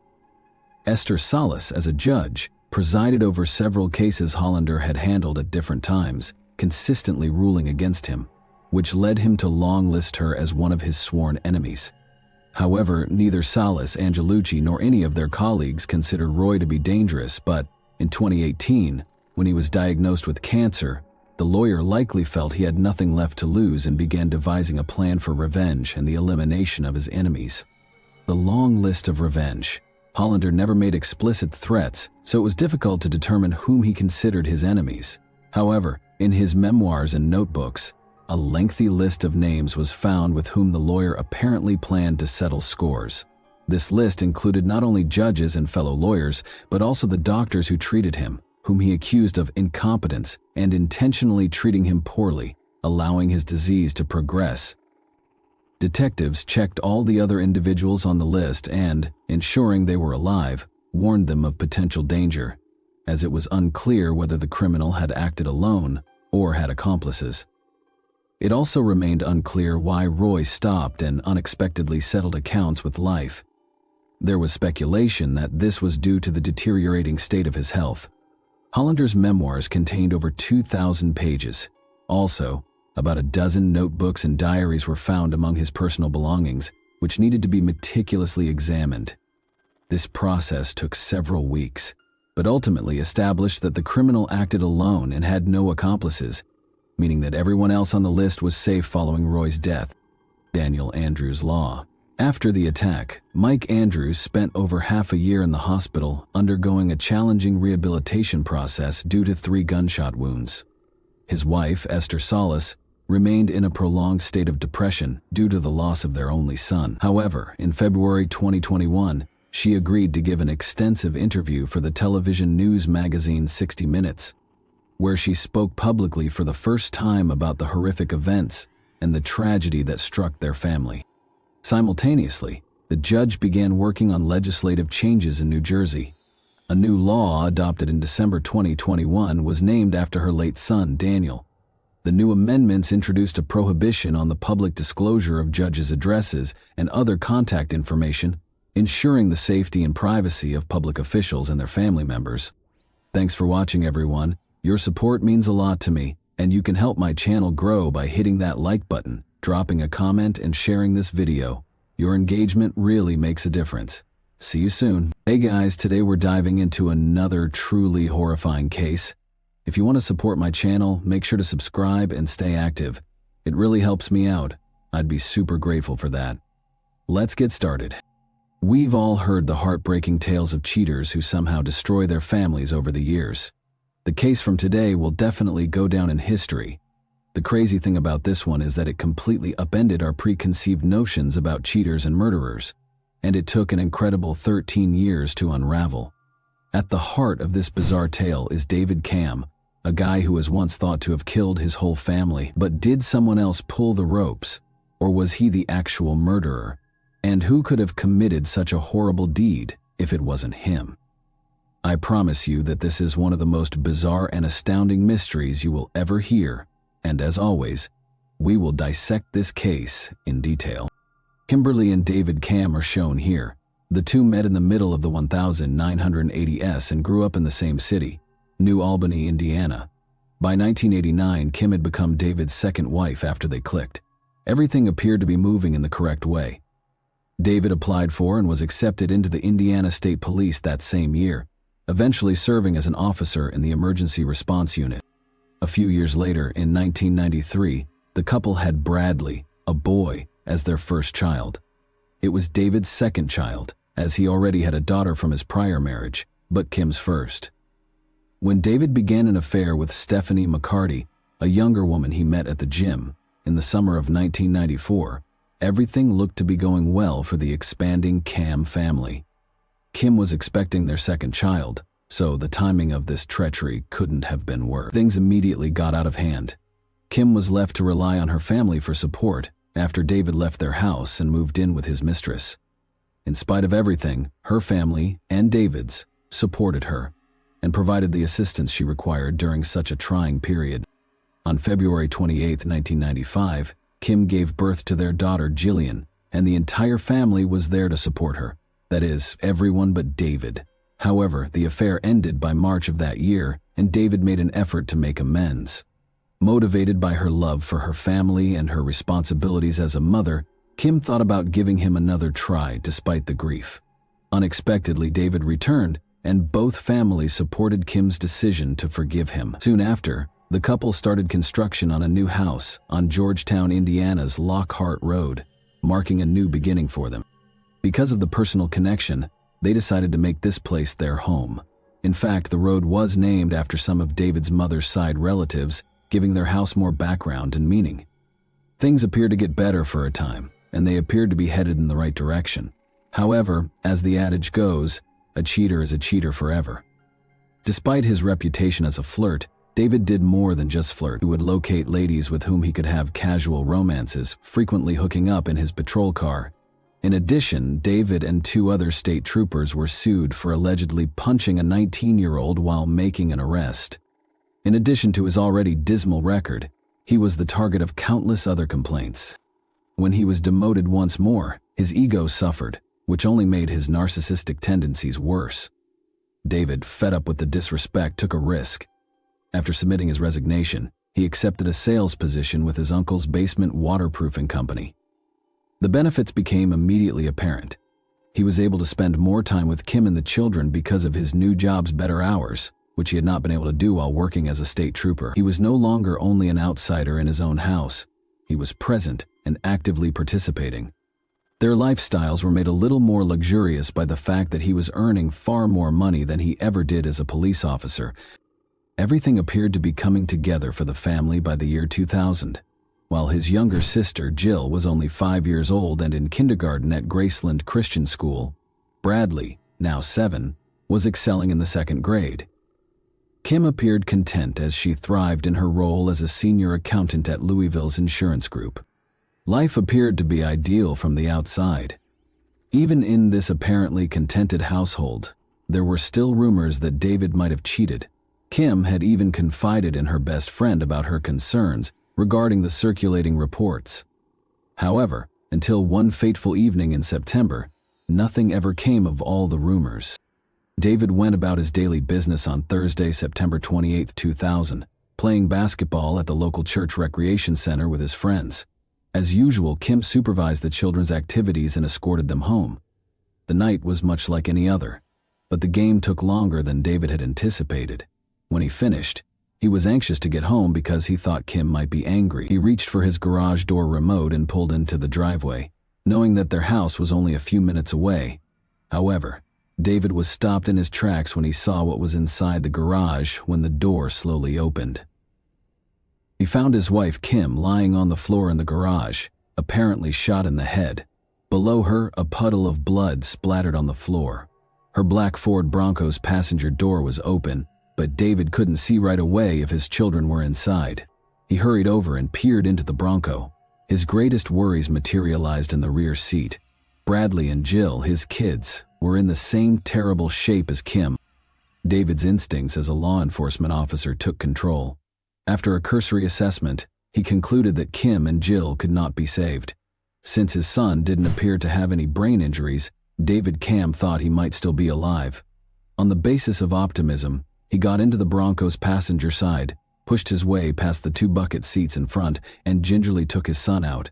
Esther Salas, as a judge, presided over several cases Hollander had handled at different times, consistently ruling against him, which led him to long-list her as one of his sworn enemies. However, neither Salas, Angelucci, nor any of their colleagues considered Roy to be dangerous, but in 2018, when he was diagnosed with cancer, the lawyer likely felt he had nothing left to lose and began devising a plan for revenge and the elimination of his enemies. The long list of revenge. Hollander never made explicit threats, so it was difficult to determine whom he considered his enemies. However, in his memoirs and notebooks, a lengthy list of names was found with whom the lawyer apparently planned to settle scores. This list included not only judges and fellow lawyers, but also the doctors who treated him, whom he accused of incompetence and intentionally treating him poorly, allowing his disease to progress. Detectives checked all the other individuals on the list and, ensuring they were alive, warned them of potential danger, as it was unclear whether the criminal had acted alone or had accomplices. It also remained unclear why Roy stopped and unexpectedly settled accounts with life. There was speculation that this was due to the deteriorating state of his health. Hollander's memoirs contained over 2,000 pages. Also, about a dozen notebooks and diaries were found among his personal belongings, which needed to be meticulously examined. This process took several weeks, but ultimately established that the criminal acted alone and had no accomplices, meaning that everyone else on the list was safe following Roy's death. Daniel Andrews' Law. After the attack, Mike Andrews spent over half a year in the hospital undergoing a challenging rehabilitation process due to 3 gunshot wounds. His wife, Esther Salas, remained in a prolonged state of depression due to the loss of their only son. However, in February 2021, she agreed to give an extensive interview for the television news magazine 60 Minutes, where she spoke publicly for the first time about the horrific events and the tragedy that struck their family. Simultaneously, the judge began working on legislative changes in New Jersey. A new law adopted in December 2021 was named after her late son, Daniel. The new amendments introduced a prohibition on the public disclosure of judges' addresses and other contact information, ensuring the safety and privacy of public officials and their family members. Thanks for watching, everyone. Your support means a lot to me, and you can help my channel grow by hitting that like button, dropping a comment, and sharing this video. Your engagement really makes a difference. See you soon. Hey guys, today we're diving into another truly horrifying case. If you want to support my channel, make sure to subscribe and stay active. It really helps me out. I'd be super grateful for that. Let's get started. We've all heard the heartbreaking tales of cheaters who somehow destroy their families over the years. The case from today will definitely go down in history. The crazy thing about this one is that it completely upended our preconceived notions about cheaters and murderers, and it took an incredible 13 years to unravel. At the heart of this bizarre tale is David Cam, a guy who was once thought to have killed his whole family. But did someone else pull the ropes, or was he the actual murderer? And who could have committed such a horrible deed if it wasn't him? I promise you that this is one of the most bizarre and astounding mysteries you will ever hear, and as always, we will dissect this case in detail. Kimberly and David Cam are shown here. The two met in the middle of the 1980s and grew up in the same city, New Albany, Indiana. By 1989, Kim had become David's second wife after they clicked. Everything appeared to be moving in the correct way. David applied for and was accepted into the Indiana State Police that same year, eventually serving as an officer in the Emergency Response Unit. A few years later, in 1993, the couple had Bradley, a boy, as their first child. It was David's second child, as he already had a daughter from his prior marriage, but Kim's first. When David began an affair with Stephanie McCarty, a younger woman he met at the gym, in the summer of 1994, everything looked to be going well for the expanding Cam family. Kim was expecting their second child, so the timing of this treachery couldn't have been worse. Things immediately got out of hand. Kim was left to rely on her family for support after David left their house and moved in with his mistress. In spite of everything, her family, and David's, supported her and provided the assistance she required during such a trying period. On February 28, 1995, Kim gave birth to their daughter Jillian, and the entire family was there to support her. That is, everyone but David. However, the affair ended by March of that year, and David made an effort to make amends. Motivated by her love for her family and her responsibilities as a mother, Kim thought about giving him another try despite the grief. Unexpectedly, David returned, and both families supported Kim's decision to forgive him. Soon after, the couple started construction on a new house on Georgetown, Indiana's Lockhart Road, marking a new beginning for them. Because of the personal connection, they decided to make this place their home. In fact, the road was named after some of David's mother's side relatives, giving their house more background and meaning. Things appeared to get better for a time, and they appeared to be headed in the right direction. However, as the adage goes, a cheater is a cheater forever. Despite his reputation as a flirt, David did more than just flirt. He would locate ladies with whom he could have casual romances, frequently hooking up in his patrol car. In addition, David and 2 other state troopers were sued for allegedly punching a 19-year-old while making an arrest. In addition to his already dismal record, he was the target of countless other complaints. When he was demoted once more, his ego suffered, which only made his narcissistic tendencies worse. David, fed up with the disrespect, took a risk. After submitting his resignation, he accepted a sales position with his uncle's basement waterproofing company. The benefits became immediately apparent. He was able to spend more time with Kim and the children because of his new job's better hours, which he had not been able to do while working as a state trooper. He was no longer only an outsider in his own house. He was present and actively participating. Their lifestyles were made a little more luxurious by the fact that he was earning far more money than he ever did as a police officer. Everything appeared to be coming together for the family by the year 2000. While his younger sister, Jill, was only 5 years old and in kindergarten at Graceland Christian School, Bradley, now 7, was excelling in the 2nd grade. Kim appeared content as she thrived in her role as a senior accountant at Louisville's insurance group. Life appeared to be ideal from the outside. Even in this apparently contented household, there were still rumors that David might have cheated. Kim had even confided in her best friend about her concerns regarding the circulating reports. However, until one fateful evening in September, nothing ever came of all the rumors. David went about his daily business on Thursday, September 28, 2000, playing basketball at the local church recreation center with his friends. As usual, Kim supervised the children's activities and escorted them home. The night was much like any other, but the game took longer than David had anticipated. When he finished, he was anxious to get home because he thought Kim might be angry. He reached for his garage door remote and pulled into the driveway, knowing that their house was only a few minutes away. However, David was stopped in his tracks when he saw what was inside the garage when the door slowly opened. He found his wife, Kim, lying on the floor in the garage, apparently shot in the head. Below her, a puddle of blood splattered on the floor. Her black Ford Bronco's passenger door was open, but David couldn't see right away if his children were inside. He hurried over and peered into the Bronco. His greatest worries materialized in the rear seat. Bradley and Jill, his kids, were in the same terrible shape as Kim. David's instincts as a law enforcement officer took control. After a cursory assessment, he concluded that Kim and Jill could not be saved. Since his son didn't appear to have any brain injuries, David Cam thought he might still be alive. On the basis of optimism, he got into the Bronco's passenger side, pushed his way past the 2 bucket seats in front, and gingerly took his son out.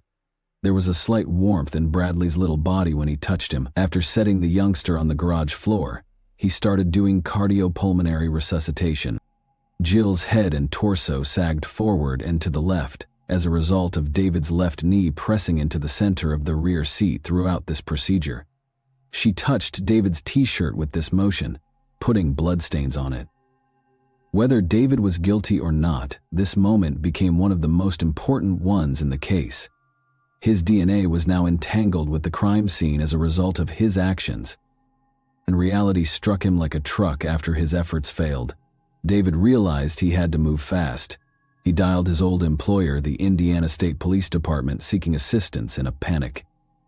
There was a slight warmth in Bradley's little body when he touched him. After setting the youngster on the garage floor, he started doing cardiopulmonary resuscitation. Jill's head and torso sagged forward and to the left as a result of David's left knee pressing into the center of the rear seat throughout this procedure. She touched David's t-shirt with this motion, putting bloodstains on it. Whether David was guilty or not, this moment became one of the most important ones in the case. His DNA was now entangled with the crime scene as a result of his actions, and reality struck him like a truck after his efforts failed. David realized he had to move fast. He dialed his old employer, the Indiana State Police Department, seeking assistance in a panic.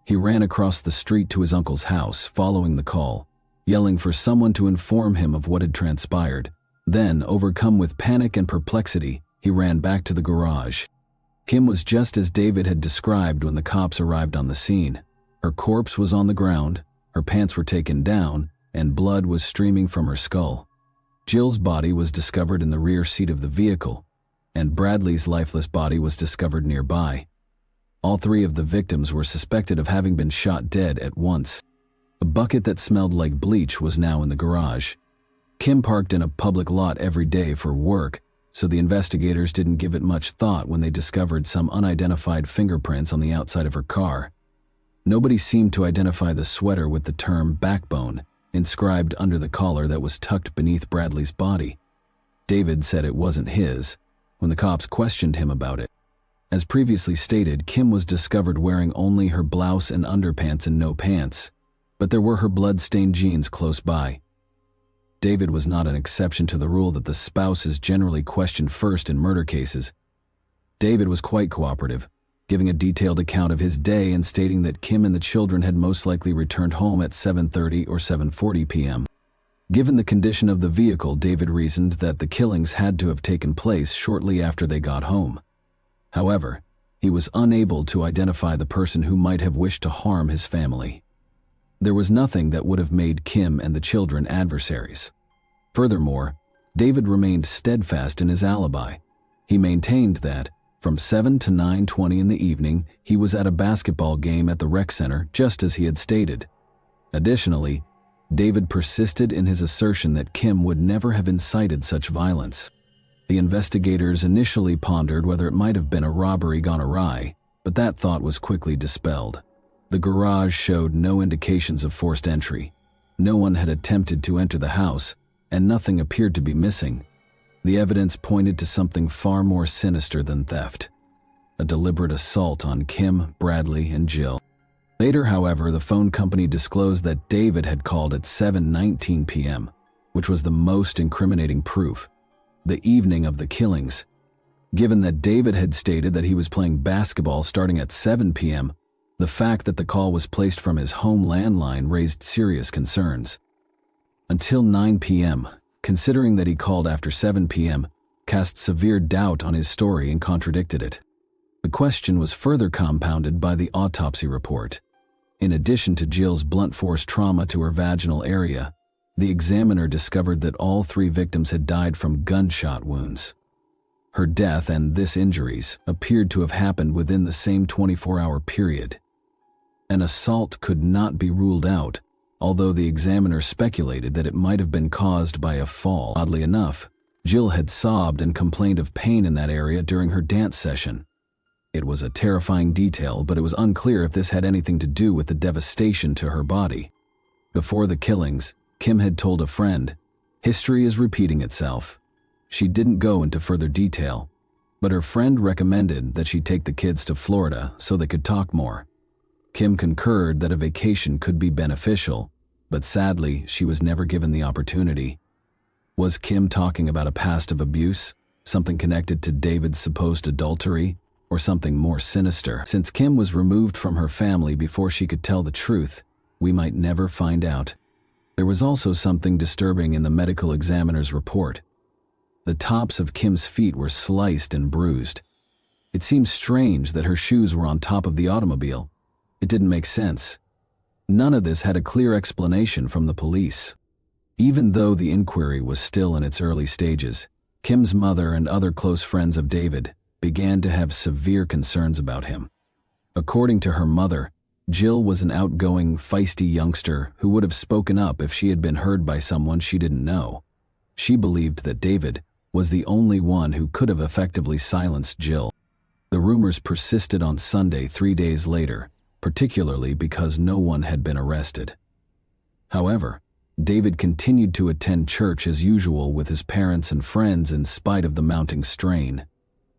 He ran across the street to his uncle's house, following the call, yelling for someone to inform him of what had transpired. Then, overcome with panic and perplexity, he ran back to the garage. Kim was just as David had described when the cops arrived on the scene. Her corpse was on the ground, her pants were taken down, and blood was streaming from her skull. Jill's body was discovered in the rear seat of the vehicle, and Bradley's lifeless body was discovered nearby. All 3 of the victims were suspected of having been shot dead at once. A bucket that smelled like bleach was now in the garage. Kim parked in a public lot every day for work, so the investigators didn't give it much thought when they discovered some unidentified fingerprints on the outside of her car. Nobody seemed to identify the sweater with the term backbone inscribed under the collar that was tucked beneath Bradley's body. David said it wasn't his when the cops questioned him about it. As previously stated, Kim was discovered wearing only her blouse and underpants and no pants, but there were her blood-stained jeans close by. David was not an exception to the rule that the spouse is generally questioned first in murder cases. David was quite cooperative, giving a detailed account of his day and stating that Kim and the children had most likely returned home at 7:30 or 7:40 p.m. Given the condition of the vehicle, David reasoned that the killings had to have taken place shortly after they got home. However, he was unable to identify the person who might have wished to harm his family. There was nothing that would have made Kim and the children adversaries. Furthermore, David remained steadfast in his alibi. He maintained that, from 7 to 9:20 in the evening, he was at a basketball game at the rec center, just as he had stated. Additionally, David persisted in his assertion that Kim would never have incited such violence. The investigators initially pondered whether it might have been a robbery gone awry, but that thought was quickly dispelled. The garage showed no indications of forced entry. No one had attempted to enter the house, and nothing appeared to be missing. The evidence pointed to something far more sinister than theft: a deliberate assault on Kim, Bradley, and Jill. Later, however, the phone company disclosed that David had called at 7:19 p.m., which was the most incriminating proof, the evening of the killings. Given that David had stated that he was playing basketball starting at 7 p.m., the fact that the call was placed from his home landline raised serious concerns. Until 9 p.m., considering that he called after 7 p.m., cast severe doubt on his story and contradicted it. The question was further compounded by the autopsy report. In addition to Jill's blunt force trauma to her vaginal area, the examiner discovered that all 3 victims had died from gunshot wounds. Her death and this injuries appeared to have happened within the same 24-hour period. An assault could not be ruled out, although the examiner speculated that it might have been caused by a fall. Oddly enough, Jill had sobbed and complained of pain in that area during her dance session. It was a terrifying detail, but it was unclear if this had anything to do with the devastation to her body. Before the killings, Kim had told a friend, "History is repeating itself." She didn't go into further detail, but her friend recommended that she take the kids to Florida so they could talk more. Kim concurred that a vacation could be beneficial, but sadly, she was never given the opportunity. Was Kim talking about a past of abuse, something connected to David's supposed adultery, or something more sinister? Since Kim was removed from her family before she could tell the truth, we might never find out. There was also something disturbing in the medical examiner's report. The tops of Kim's feet were sliced and bruised. It seemed strange that her shoes were on top of the automobile. It didn't make sense. None of this had a clear explanation from the police. Even though the inquiry was still in its early stages, Kim's mother and other close friends of David began to have severe concerns about him. According to her mother, Jill was an outgoing, feisty youngster who would have spoken up if she had been heard by someone she didn't know. She believed that David was the only one who could have effectively silenced Jill. The rumors persisted on Sunday 3 days later, particularly because no one had been arrested. However, David continued to attend church as usual with his parents and friends in spite of the mounting strain.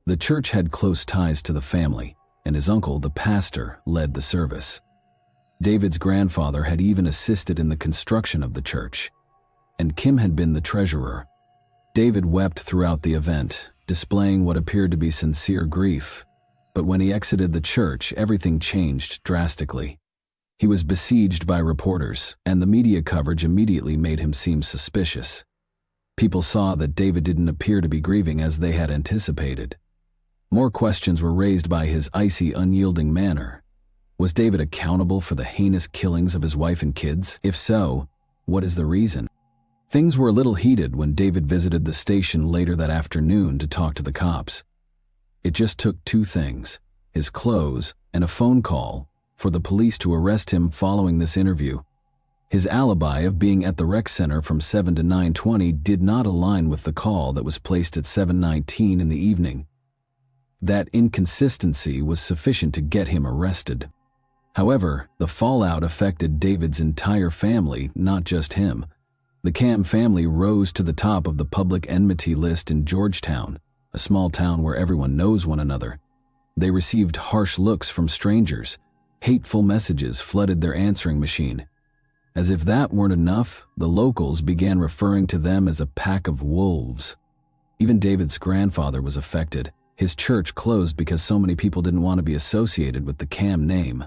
The church had close ties to the family, and his uncle, the pastor, led the service. David's grandfather had even assisted in the construction of the church, and Kim had been the treasurer. David wept throughout the event, displaying what appeared to be sincere grief. But when he exited the church, everything changed drastically. He was besieged by reporters, and the media coverage immediately made him seem suspicious. People saw that David didn't appear to be grieving as they had anticipated. More questions were raised by his icy, unyielding manner. Was David accountable for the heinous killings of his wife and kids? If so, what is the reason? Things were a little heated when David visited the station later that afternoon to talk to the cops. It just took 2 things, his clothes and a phone call, for the police to arrest him following this interview. His alibi of being at the rec center from 7 to 9:20 did not align with the call that was placed at 7:19 in the evening. That inconsistency was sufficient to get him arrested. However, the fallout affected David's entire family, not just him. The Cam family rose to the top of the public enmity list in Georgetown, a small town where everyone knows one another. They received harsh looks from strangers. Hateful messages flooded their answering machine. As if that weren't enough, the locals began referring to them as a pack of wolves. Even David's grandfather was affected. His church closed because so many people didn't want to be associated with the Cam name.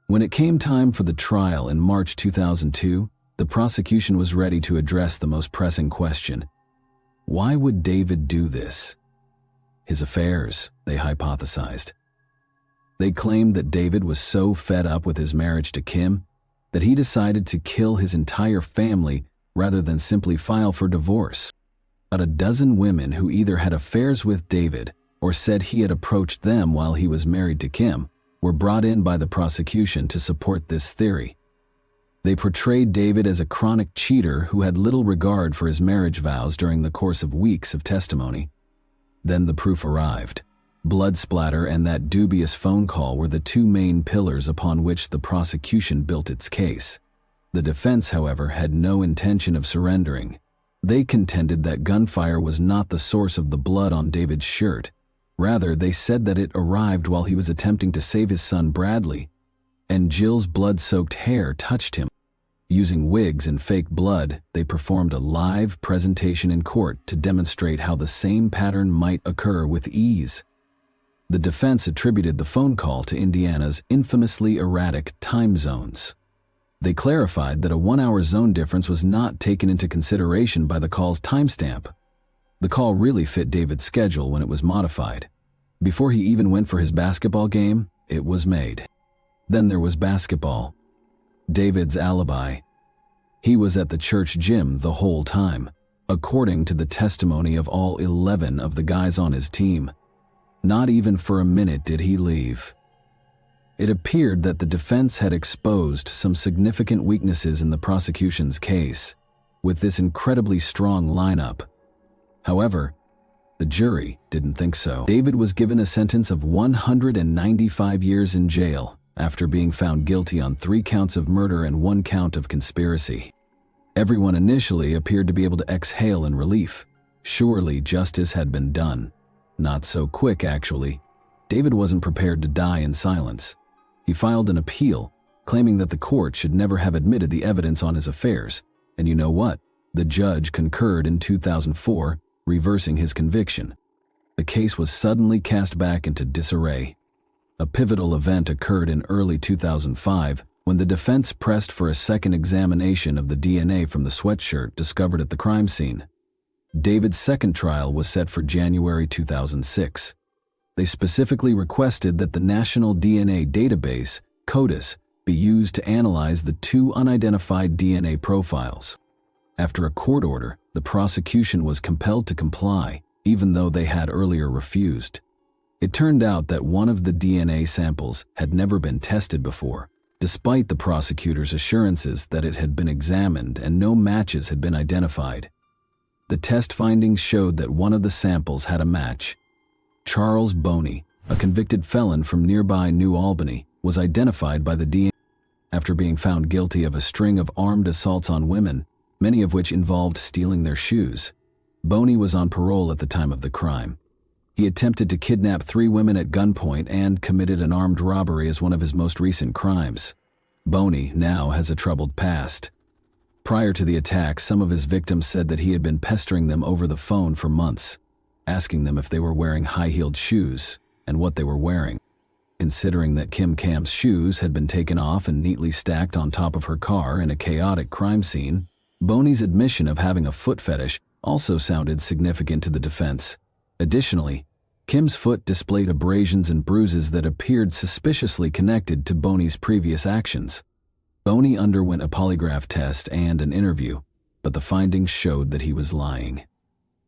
When it came time for the trial in March 2002, the prosecution was ready to address the most pressing question. Why would David do this? His affairs, they hypothesized. They claimed that David was so fed up with his marriage to Kim that he decided to kill his entire family rather than simply file for divorce. About a dozen women who either had affairs with David or said he had approached them while he was married to Kim were brought in by the prosecution to support this theory. They portrayed David as a chronic cheater who had little regard for his marriage vows during the course of weeks of testimony. Then the proof arrived. Blood splatter and that dubious phone call were the two main pillars upon which the prosecution built its case. The defense, however, had no intention of surrendering. They contended that gunfire was not the source of the blood on David's shirt. Rather, they said that it arrived while he was attempting to save his son Bradley, and Jill's blood-soaked hair touched him. Using wigs and fake blood, they performed a live presentation in court to demonstrate how the same pattern might occur with ease. The defense attributed the phone call to Indiana's infamously erratic time zones. They clarified that a 1-hour zone difference was not taken into consideration by the call's timestamp. The call really fit David's schedule when it was modified. Before he even went for his basketball game, it was made. Then there was basketball. David's alibi. He was at the church gym the whole time, according to the testimony of all 11 of the guys on his team. Not even for a minute did he leave. It appeared that the defense had exposed some significant weaknesses in the prosecution's case with this incredibly strong lineup. However, the jury didn't think so. David was given a sentence of 195 years in jail after being found guilty on 3 counts of murder and 1 count of conspiracy. Everyone initially appeared to be able to exhale in relief. Surely justice had been done. Not so quick, actually. David wasn't prepared to die in silence. He filed an appeal, claiming that the court should never have admitted the evidence on his affairs. And you know what? The judge concurred in 2004, reversing his conviction. The case was suddenly cast back into disarray. A pivotal event occurred in early 2005 when the defense pressed for a second examination of the DNA from the sweatshirt discovered at the crime scene. David's second trial was set for January 2006. They specifically requested that the National DNA Database, CODIS, be used to analyze the 2 unidentified DNA profiles. After a court order, the prosecution was compelled to comply, even though they had earlier refused. It turned out that one of the DNA samples had never been tested before, despite the prosecutor's assurances that it had been examined and no matches had been identified. The test findings showed that one of the samples had a match. Charles Boney, a convicted felon from nearby New Albany, was identified by the DNA after being found guilty of a string of armed assaults on women, many of which involved stealing their shoes. Boney was on parole at the time of the crime. He attempted to kidnap 3 women at gunpoint and committed an armed robbery as one of his most recent crimes. Boney now has a troubled past. Prior to the attack, some of his victims said that he had been pestering them over the phone for months, asking them if they were wearing high-heeled shoes and what they were wearing. Considering that Kim Camp's shoes had been taken off and neatly stacked on top of her car in a chaotic crime scene, Boney's admission of having a foot fetish also sounded significant to the defense. Additionally, Kim's foot displayed abrasions and bruises that appeared suspiciously connected to Boney's previous actions. Boney underwent a polygraph test and an interview, but the findings showed that he was lying.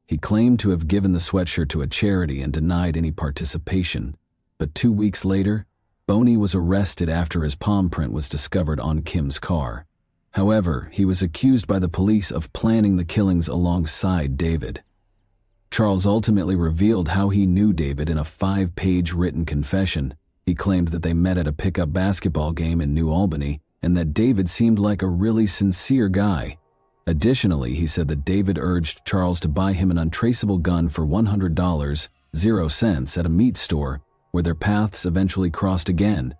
He claimed to have given the sweatshirt to a charity and denied any participation, but 2 weeks later, Boney was arrested after his palm print was discovered on Kim's car. However, he was accused by the police of planning the killings alongside David. Charles ultimately revealed how he knew David in a 5-page written confession. He claimed that they met at a pickup basketball game in New Albany and that David seemed like a really sincere guy. Additionally, he said that David urged Charles to buy him an untraceable gun for $100, 0 cents, at a meat store, where their paths eventually crossed again.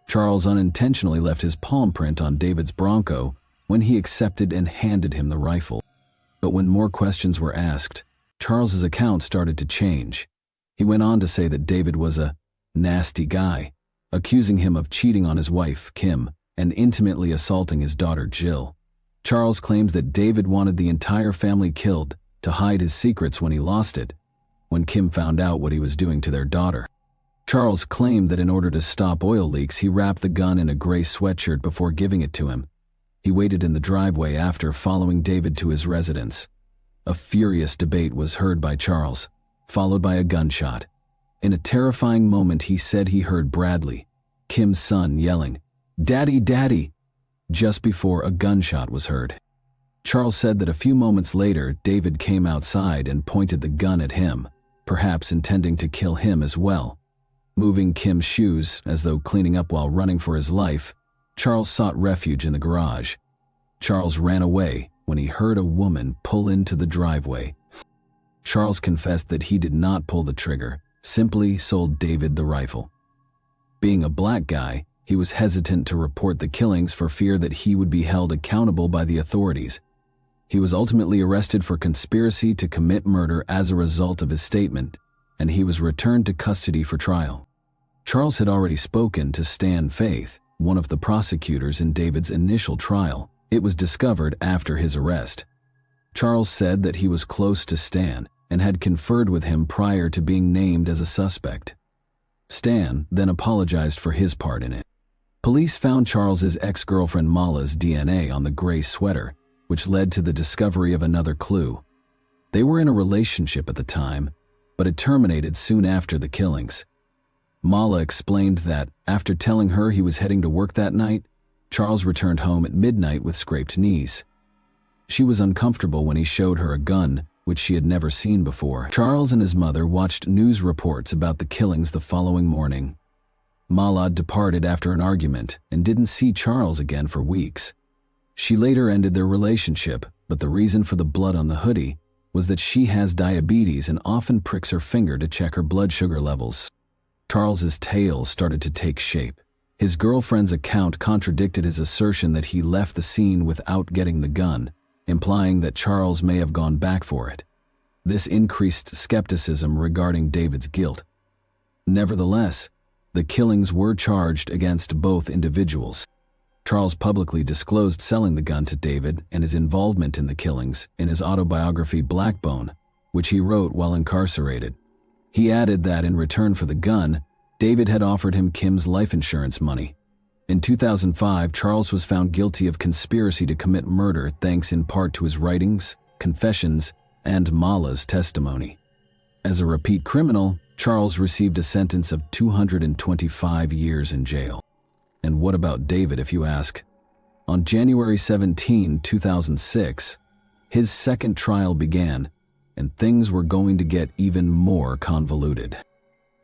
Charles unintentionally left his palm print on David's Bronco when he accepted and handed him the rifle. But when more questions were asked, Charles's account started to change. He went on to say that David was a nasty guy, accusing him of cheating on his wife, Kim, and intimately assaulting his daughter, Jill. Charles claims that David wanted the entire family killed to hide his secrets when he lost it, when Kim found out what he was doing to their daughter. Charles claimed that in order to stop oil leaks, he wrapped the gun in a gray sweatshirt before giving it to him. He waited in the driveway after following David to his residence. A furious debate was heard by Charles, followed by a gunshot. In a terrifying moment, he said he heard Bradley, Kim's son, yelling, "Daddy, Daddy!" just before a gunshot was heard. Charles said that a few moments later, David came outside and pointed the gun at him, perhaps intending to kill him as well. Moving Kim's shoes, as though cleaning up while running for his life, Charles sought refuge in the garage. Charles ran away when he heard a woman pull into the driveway. Charles confessed that he did not pull the trigger, simply sold David the rifle. Being a black guy, he was hesitant to report the killings for fear that he would be held accountable by the authorities. He was ultimately arrested for conspiracy to commit murder as a result of his statement, and he was returned to custody for trial. Charles had already spoken to Stan Faith, one of the prosecutors in David's initial trial. It was discovered after his arrest. Charles said that he was close to Stan and had conferred with him prior to being named as a suspect. Stan then apologized for his part in it. Police found Charles's ex-girlfriend Mala's DNA on the gray sweater, which led to the discovery of another clue. They were in a relationship at the time, but it terminated soon after the killings. Mala explained that, after telling her he was heading to work that night, Charles returned home at midnight with scraped knees. She was uncomfortable when he showed her a gun, which she had never seen before. Charles and his mother watched news reports about the killings the following morning. Mala departed after an argument and didn't see Charles again for weeks. She later ended their relationship, but the reason for the blood on the hoodie was that she has diabetes and often pricks her finger to check her blood sugar levels. Charles's tale started to take shape. His girlfriend's account contradicted his assertion that he left the scene without getting the gun, implying that Charles may have gone back for it. This increased skepticism regarding David's guilt. Nevertheless, the killings were charged against both individuals. Charles publicly disclosed selling the gun to David and his involvement in the killings in his autobiography Blackbone, which he wrote while incarcerated. He added that in return for the gun, David had offered him Kim's life insurance money. In 2005, Charles was found guilty of conspiracy to commit murder thanks in part to his writings, confessions, and Mala's testimony. As a repeat criminal, Charles received a sentence of 225 years in jail. And what about David, if you ask? On January 17, 2006, his second trial began, and things were going to get even more convoluted.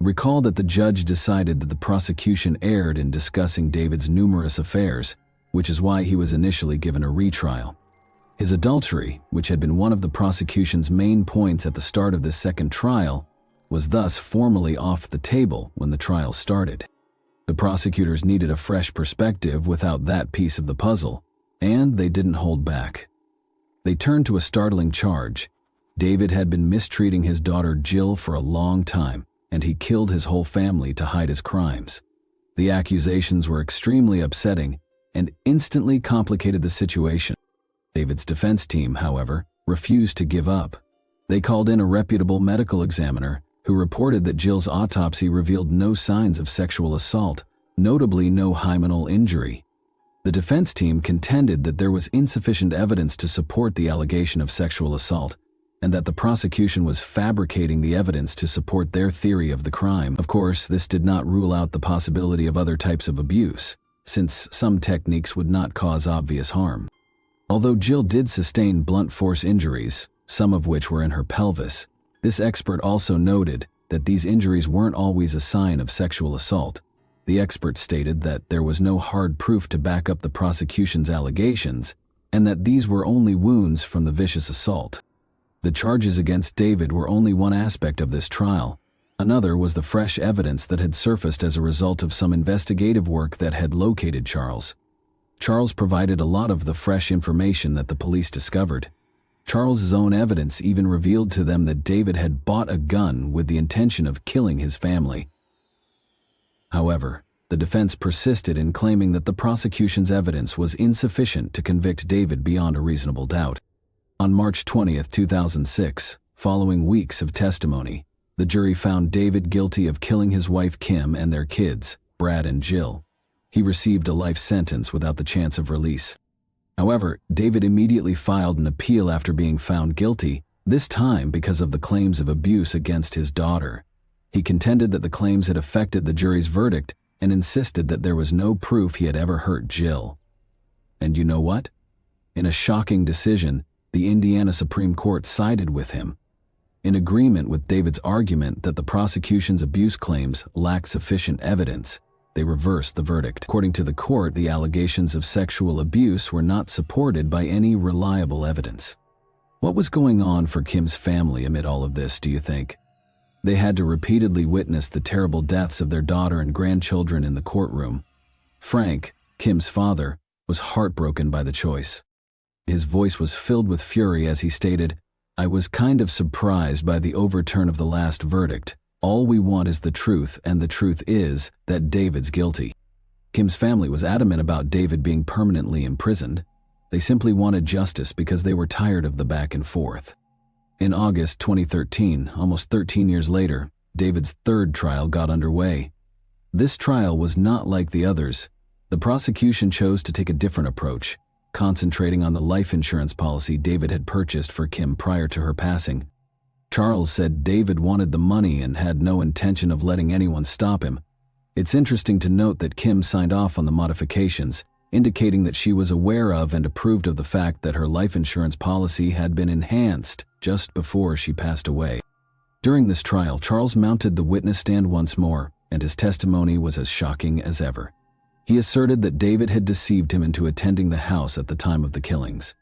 Recall that the judge decided that the prosecution erred in discussing David's numerous affairs, which is why he was initially given a retrial. His adultery, which had been one of the prosecution's main points at the start of this second trial, was thus formally off the table when the trial started. The prosecutors needed a fresh perspective without that piece of the puzzle, and they didn't hold back. They turned to a startling charge. David had been mistreating his daughter Jill for a long time, and he killed his whole family to hide his crimes. The accusations were extremely upsetting and instantly complicated the situation. David's defense team, however, refused to give up. They called in a reputable medical examiner who reported that Jill's autopsy revealed no signs of sexual assault, notably no hymenal injury. The defense team contended that there was insufficient evidence to support the allegation of sexual assault, and that the prosecution was fabricating the evidence to support their theory of the crime. Of course, this did not rule out the possibility of other types of abuse, since some techniques would not cause obvious harm. Although Jill did sustain blunt force injuries, some of which were in her pelvis, this expert also noted that these injuries weren't always a sign of sexual assault. The expert stated that there was no hard proof to back up the prosecution's allegations, and that these were only wounds from the vicious assault. The charges against David were only one aspect of this trial. Another was the fresh evidence that had surfaced as a result of some investigative work that had located Charles. Charles provided a lot of the fresh information that the police discovered. Charles's own evidence even revealed to them that David had bought a gun with the intention of killing his family. However, the defense persisted in claiming that the prosecution's evidence was insufficient to convict David beyond a reasonable doubt. On March 20, 2006, following weeks of testimony, the jury found David guilty of killing his wife Kim and their kids, Brad and Jill. He received a life sentence without the chance of release. However, David immediately filed an appeal after being found guilty, this time because of the claims of abuse against his daughter. He contended that the claims had affected the jury's verdict and insisted that there was no proof he had ever hurt Jill. And you know what? In a shocking decision, the Indiana Supreme Court sided with him. In agreement with David's argument that the prosecution's abuse claims lacked sufficient evidence, they reversed the verdict. According to the court, the allegations of sexual abuse were not supported by any reliable evidence. What was going on for Kim's family amid all of this, do you think? They had to repeatedly witness the terrible deaths of their daughter and grandchildren in the courtroom. Frank, Kim's father, was heartbroken by the choice. His voice was filled with fury as he stated, "I was kind of surprised by the overturn of the last verdict. All we want is the truth, and the truth is that David's guilty." Kim's family was adamant about David being permanently imprisoned. They simply wanted justice because they were tired of the back and forth. In August 2013, almost 13 years later, David's third trial got underway. This trial was not like the others. The prosecution chose to take a different approach, concentrating on the life insurance policy David had purchased for Kim prior to her passing. Charles said David wanted the money and had no intention of letting anyone stop him. It's interesting to note that Kim signed off on the modifications, indicating that she was aware of and approved of the fact that her life insurance policy had been enhanced just before she passed away. During this trial, Charles mounted the witness stand once more, and his testimony was as shocking as ever. He asserted that David had deceived him into attending the house at the time of the killings.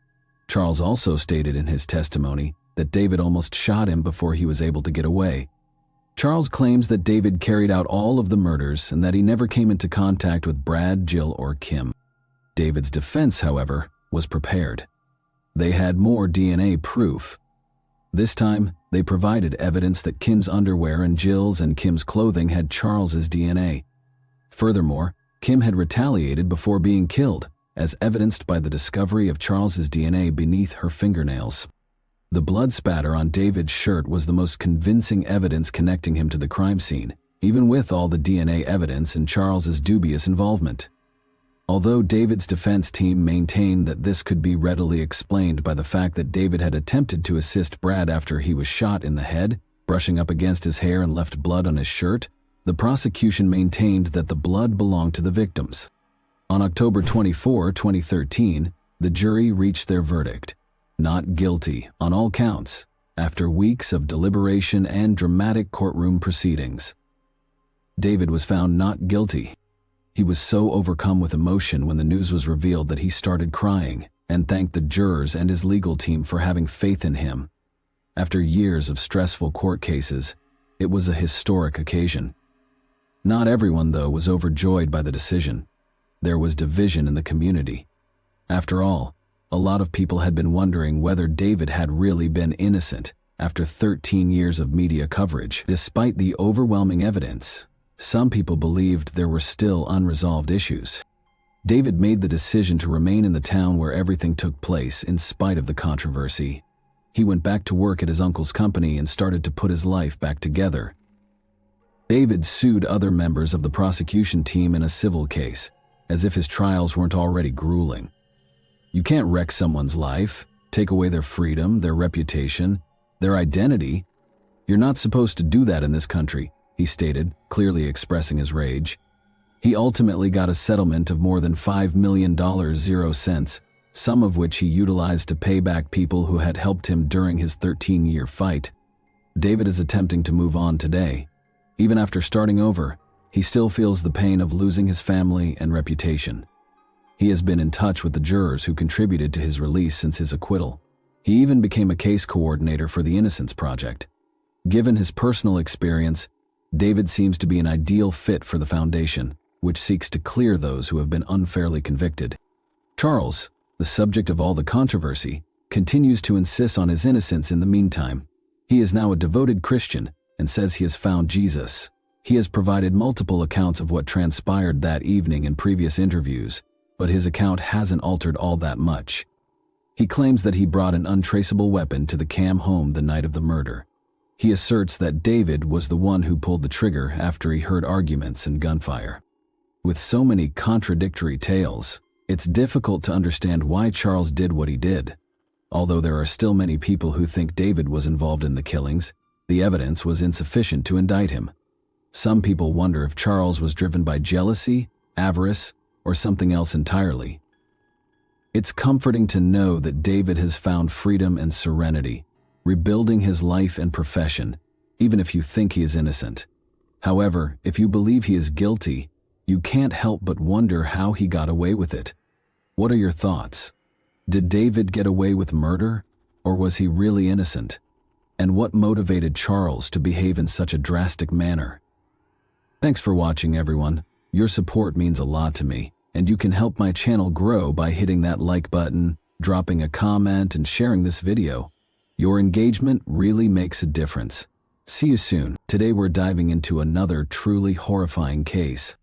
Charles also stated in his testimony that David almost shot him before he was able to get away. Charles claims that David carried out all of the murders and that he never came into contact with Brad, Jill, or Kim. David's defense, however, was prepared. They had more DNA proof. This time, they provided evidence that Kim's underwear and Jill's and Kim's clothing had Charles's DNA. Furthermore, Kim had retaliated before being killed, as evidenced by the discovery of Charles's DNA beneath her fingernails. The blood spatter on David's shirt was the most convincing evidence connecting him to the crime scene, even with all the DNA evidence and Charles's dubious involvement. Although David's defense team maintained that this could be readily explained by the fact that David had attempted to assist Brad after he was shot in the head, brushing up against his hair and left blood on his shirt, the prosecution maintained that the blood belonged to the victims. On October 24, 2013, the jury reached their verdict, not guilty on all counts, after weeks of deliberation and dramatic courtroom proceedings. David was found not guilty. He was so overcome with emotion when the news was revealed that he started crying and thanked the jurors and his legal team for having faith in him. After years of stressful court cases, it was a historic occasion. Not everyone, though, was overjoyed by the decision. There was division in the community. After all, a lot of people had been wondering whether David had really been innocent after 13 years of media coverage. Despite the overwhelming evidence, some people believed there were still unresolved issues. David made the decision to remain in the town where everything took place in spite of the controversy. He went back to work at his uncle's company and started to put his life back together. David sued other members of the prosecution team in a civil case, as if his trials weren't already grueling. You can't wreck someone's life, take away their freedom, their reputation, their identity. You're not supposed to do that in this country, he stated, clearly expressing his rage. He ultimately got a settlement of more than $5 million, 0 cents, some of which he utilized to pay back people who had helped him during his 13-year fight. David is attempting to move on today. Even after starting over, he still feels the pain of losing his family and reputation. He has been in touch with the jurors who contributed to his release since his acquittal. He even became a case coordinator for the Innocence Project. Given his personal experience, David seems to be an ideal fit for the foundation, which seeks to clear those who have been unfairly convicted. Charles, the subject of all the controversy, continues to insist on his innocence in the meantime. He is now a devoted Christian and says he has found Jesus. He has provided multiple accounts of what transpired that evening in previous interviews, but his account hasn't altered all that much. He claims that he brought an untraceable weapon to the Cam home the night of the murder. He asserts that David was the one who pulled the trigger after he heard arguments and gunfire. With so many contradictory tales, It's difficult to understand why Charles did what he did. Although there are still many people who think David was involved in the killings, the evidence was insufficient to indict him. Some people wonder if Charles was driven by jealousy, avarice, or something else entirely. It's comforting to know that David has found freedom and serenity, rebuilding his life and profession, even if you think he is innocent. However, if you believe he is guilty, you can't help but wonder how he got away with it. What are your thoughts? Did David get away with murder, or was he really innocent? And what motivated Charles to behave in such a drastic manner? Thanks for watching, everyone. Your support means a lot to me, and you can help my channel grow by hitting that like button, dropping a comment, and sharing this video. Your engagement really makes a difference. See you soon. Today we're diving into another truly horrifying case.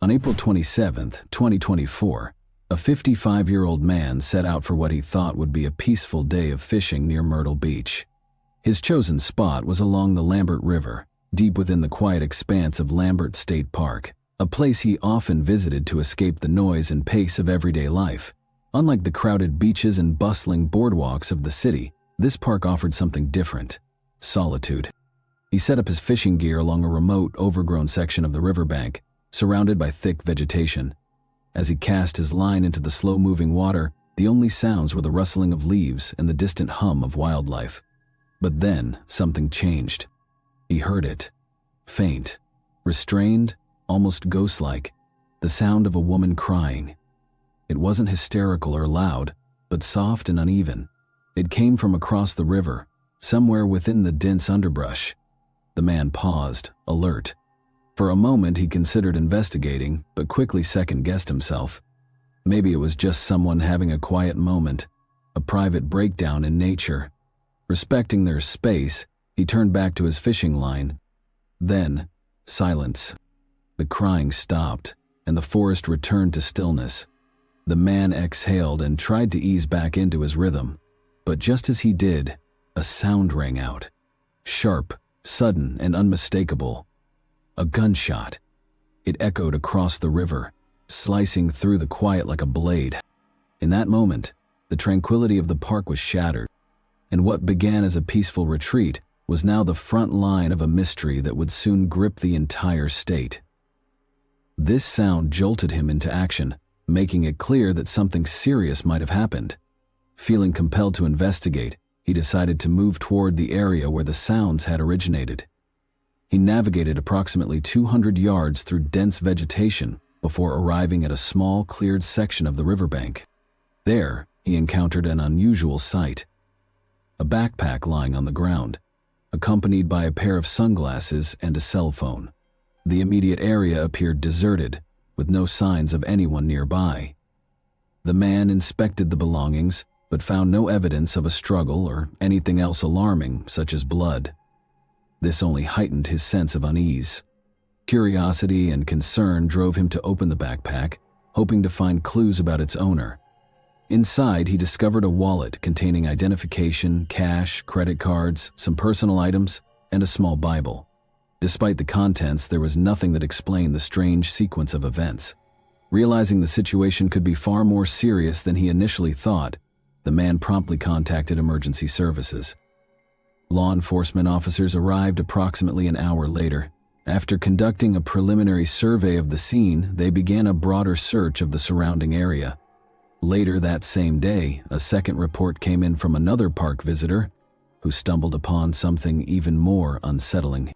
On April 27, 2024, a 55-year-old man set out for what he thought would be a peaceful day of fishing near Myrtle Beach. His chosen spot was along the Lambert River, deep within the quiet expanse of Lambert State Park, a place he often visited to escape the noise and pace of everyday life. Unlike the crowded beaches and bustling boardwalks of the city, this park offered something different: solitude. He set up his fishing gear along a remote, overgrown section of the riverbank, surrounded by thick vegetation. As he cast his line into the slow-moving water, the only sounds were the rustling of leaves and the distant hum of wildlife. But then, something changed. He heard it. Faint, restrained, almost ghost-like, the sound of a woman crying. It wasn't hysterical or loud, but soft and uneven. It came from across the river, somewhere within the dense underbrush. The man paused, alert. For a moment he considered investigating, but quickly second-guessed himself. Maybe it was just someone having a quiet moment, a private breakdown in nature. Respecting their space, he turned back to his fishing line. Then, silence. The crying stopped, and the forest returned to stillness. The man exhaled and tried to ease back into his rhythm. But just as he did, a sound rang out. Sharp, sudden, and unmistakable. A gunshot. It echoed across the river, slicing through the quiet like a blade. In that moment, the tranquility of the park was shattered, and what began as a peaceful retreat was now the front line of a mystery that would soon grip the entire state. This sound jolted him into action, making it clear that something serious might have happened. Feeling compelled to investigate, he decided to move toward the area where the sounds had originated. He navigated approximately 200 yards through dense vegetation before arriving at a small, cleared section of the riverbank. There, he encountered an unusual sight: a backpack lying on the ground, accompanied by a pair of sunglasses and a cell phone. The immediate area appeared deserted, with no signs of anyone nearby. The man inspected the belongings, but found no evidence of a struggle or anything else alarming, such as blood. This only heightened his sense of unease. Curiosity and concern drove him to open the backpack, hoping to find clues about its owner. Inside, he discovered a wallet containing identification, cash, credit cards, some personal items, and a small Bible. Despite the contents, there was nothing that explained the strange sequence of events. Realizing the situation could be far more serious than he initially thought, the man promptly contacted emergency services. Law enforcement officers arrived approximately an hour later. After conducting a preliminary survey of the scene, they began a broader search of the surrounding area. Later that same day, a second report came in from another park visitor who stumbled upon something even more unsettling.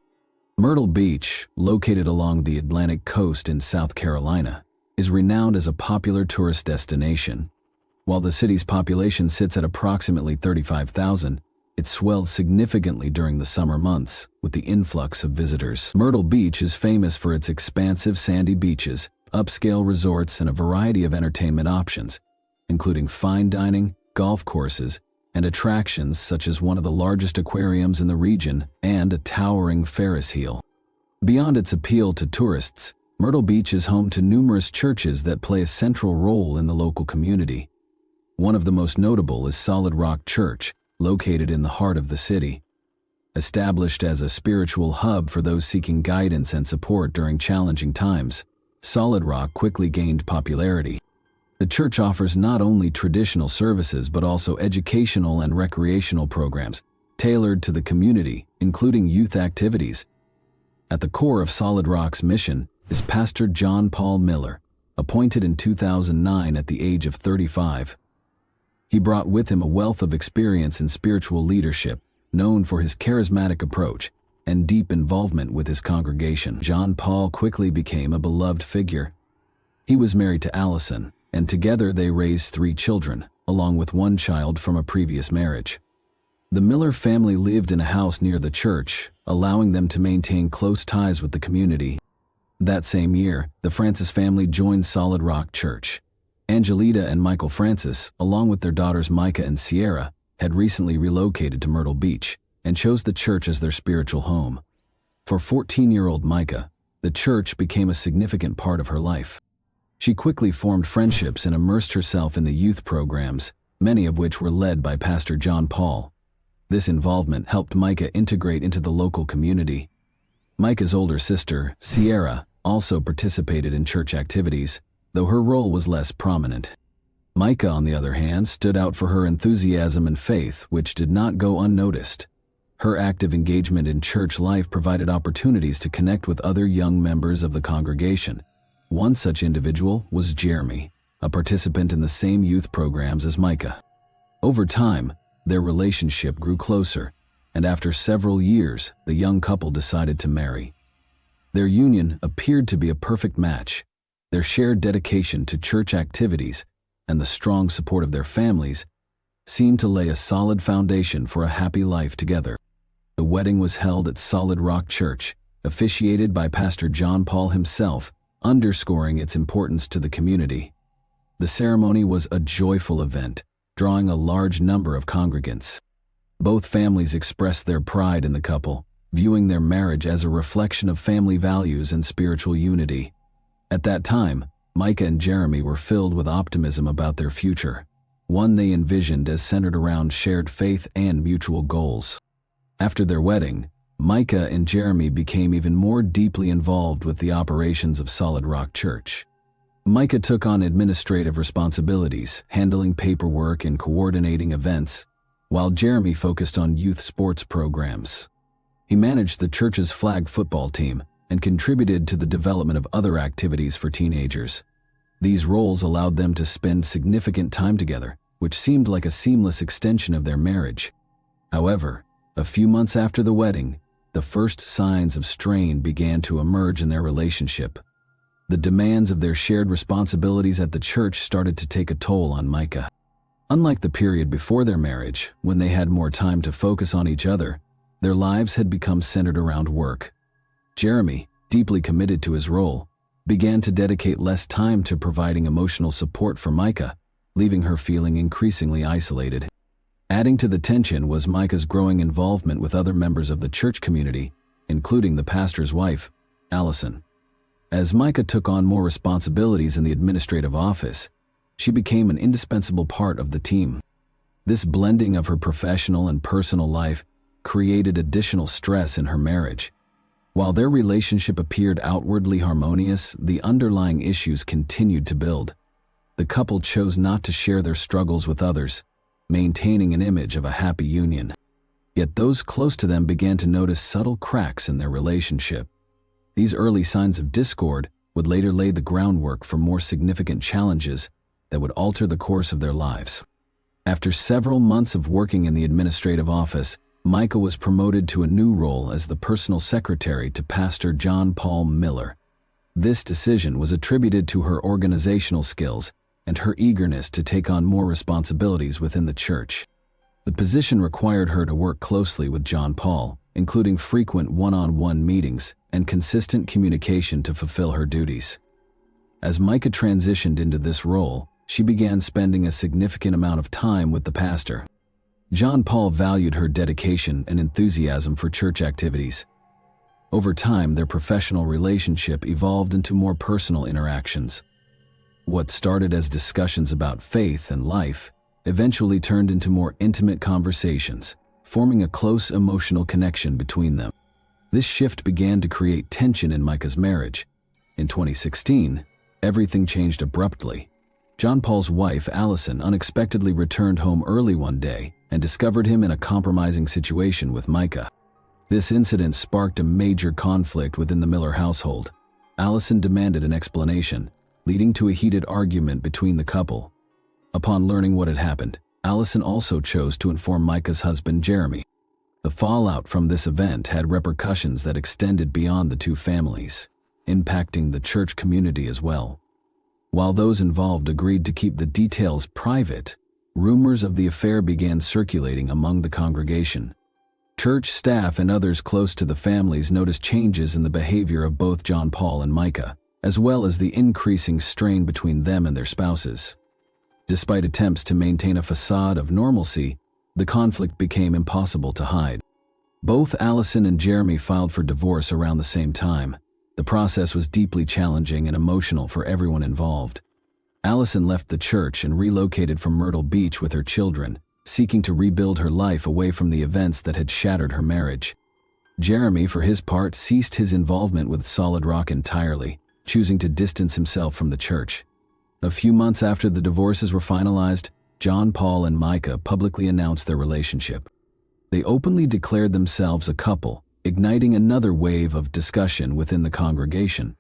Myrtle Beach, located along the Atlantic coast in South Carolina, is renowned as a popular tourist destination. While the city's population sits at approximately 35,000, it swelled significantly during the summer months with the influx of visitors. Myrtle Beach is famous for its expansive sandy beaches, upscale resorts, and a variety of entertainment options, including fine dining, golf courses, and attractions such as one of the largest aquariums in the region and a towering Ferris wheel. Beyond its appeal to tourists, Myrtle Beach is home to numerous churches that play a central role in the local community. One of the most notable is Solid Rock Church, located in the heart of the city. Established as a spiritual hub for those seeking guidance and support during challenging times, Solid Rock quickly gained popularity. The church offers not only traditional services but also educational and recreational programs tailored to the community, including youth activities. At the core of Solid Rock's mission is Pastor John Paul Miller, appointed in 2009 at the age of 35. He brought with him a wealth of experience in spiritual leadership, known for his charismatic approach and deep involvement with his congregation. John Paul quickly became a beloved figure. He was married to Allison, and together they raised 3 children, along with 1 child from a previous marriage. The Miller family lived in a house near the church, allowing them to maintain close ties with the community. That same year, the Francis family joined Solid Rock Church. Angelita and Michael Francis, along with their daughters Micah and Sierra, had recently relocated to Myrtle Beach and chose the church as their spiritual home. For 14-year-old Micah, the church became a significant part of her life. She quickly formed friendships and immersed herself in the youth programs, many of which were led by Pastor John Paul. This involvement helped Micah integrate into the local community. Micah's older sister, Sierra, also participated in church activities, though her role was less prominent. Micah, on the other hand, stood out for her enthusiasm and faith, which did not go unnoticed. Her active engagement in church life provided opportunities to connect with other young members of the congregation. One such individual was Jeremy, a participant in the same youth programs as Micah. Over time, their relationship grew closer, and after several years, the young couple decided to marry. Their union appeared to be a perfect match. Their shared dedication to church activities and the strong support of their families seemed to lay a solid foundation for a happy life together. The wedding was held at Solid Rock Church, officiated by Pastor John Paul himself, underscoring its importance to the community. The ceremony was a joyful event, drawing a large number of congregants. Both families expressed their pride in the couple, viewing their marriage as a reflection of family values and spiritual unity. At that time, Micah and Jeremy were filled with optimism about their future, one they envisioned as centered around shared faith and mutual goals. After their wedding, Micah and Jeremy became even more deeply involved with the operations of Solid Rock Church. Micah took on administrative responsibilities, handling paperwork and coordinating events, while Jeremy focused on youth sports programs. He managed the church's flag football team and contributed to the development of other activities for teenagers. These roles allowed them to spend significant time together, which seemed like a seamless extension of their marriage. However, a few months after the wedding, the first signs of strain began to emerge in their relationship. The demands of their shared responsibilities at the church started to take a toll on Micah. Unlike the period before their marriage, when they had more time to focus on each other, their lives had become centered around work. Jeremy, deeply committed to his role, began to dedicate less time to providing emotional support for Micah, leaving her feeling increasingly isolated. Adding to the tension was Micah's growing involvement with other members of the church community, including the pastor's wife, Allison. As Micah took on more responsibilities in the administrative office, she became an indispensable part of the team. This blending of her professional and personal life created additional stress in her marriage. While their relationship appeared outwardly harmonious, the underlying issues continued to build. The couple chose not to share their struggles with others, maintaining an image of a happy union. Yet those close to them began to notice subtle cracks in their relationship. These early signs of discord would later lay the groundwork for more significant challenges that would alter the course of their lives. After several months of working in the administrative office, Micah was promoted to a new role as the personal secretary to Pastor John Paul Miller. This decision was attributed to her organizational skills and her eagerness to take on more responsibilities within the church. The position required her to work closely with John Paul, including frequent one-on-one meetings and consistent communication to fulfill her duties. As Micah transitioned into this role, she began spending a significant amount of time with the pastor. John Paul valued her dedication and enthusiasm for church activities. Over time, their professional relationship evolved into more personal interactions. What started as discussions about faith and life eventually turned into more intimate conversations, forming a close emotional connection between them. This shift began to create tension in Micah's marriage. In 2016, everything changed abruptly. John Paul's wife, Allison, unexpectedly returned home early one day and discovered him in a compromising situation with Micah. This incident sparked a major conflict within the Miller household. Allison demanded an explanation, leading to a heated argument between the couple. Upon learning what had happened, Allison also chose to inform Micah's husband, Jeremy. The fallout from this event had repercussions that extended beyond the two families, impacting the church community as well. While those involved agreed to keep the details private, rumors of the affair began circulating among the congregation. Church staff and others close to the families noticed changes in the behavior of both John Paul and Micah, as well as the increasing strain between them and their spouses. Despite attempts to maintain a facade of normalcy, the conflict became impossible to hide. Both Allison and Jeremy filed for divorce around the same time. The process was deeply challenging and emotional for everyone involved. Allison left the church and relocated from Myrtle Beach with her children, seeking to rebuild her life away from the events that had shattered her marriage. Jeremy, for his part, ceased his involvement with Solid Rock entirely, choosing to distance himself from the church. A few months after the divorces were finalized, John Paul and Micah publicly announced their relationship. They openly declared themselves a couple, igniting another wave of discussion within the congregation.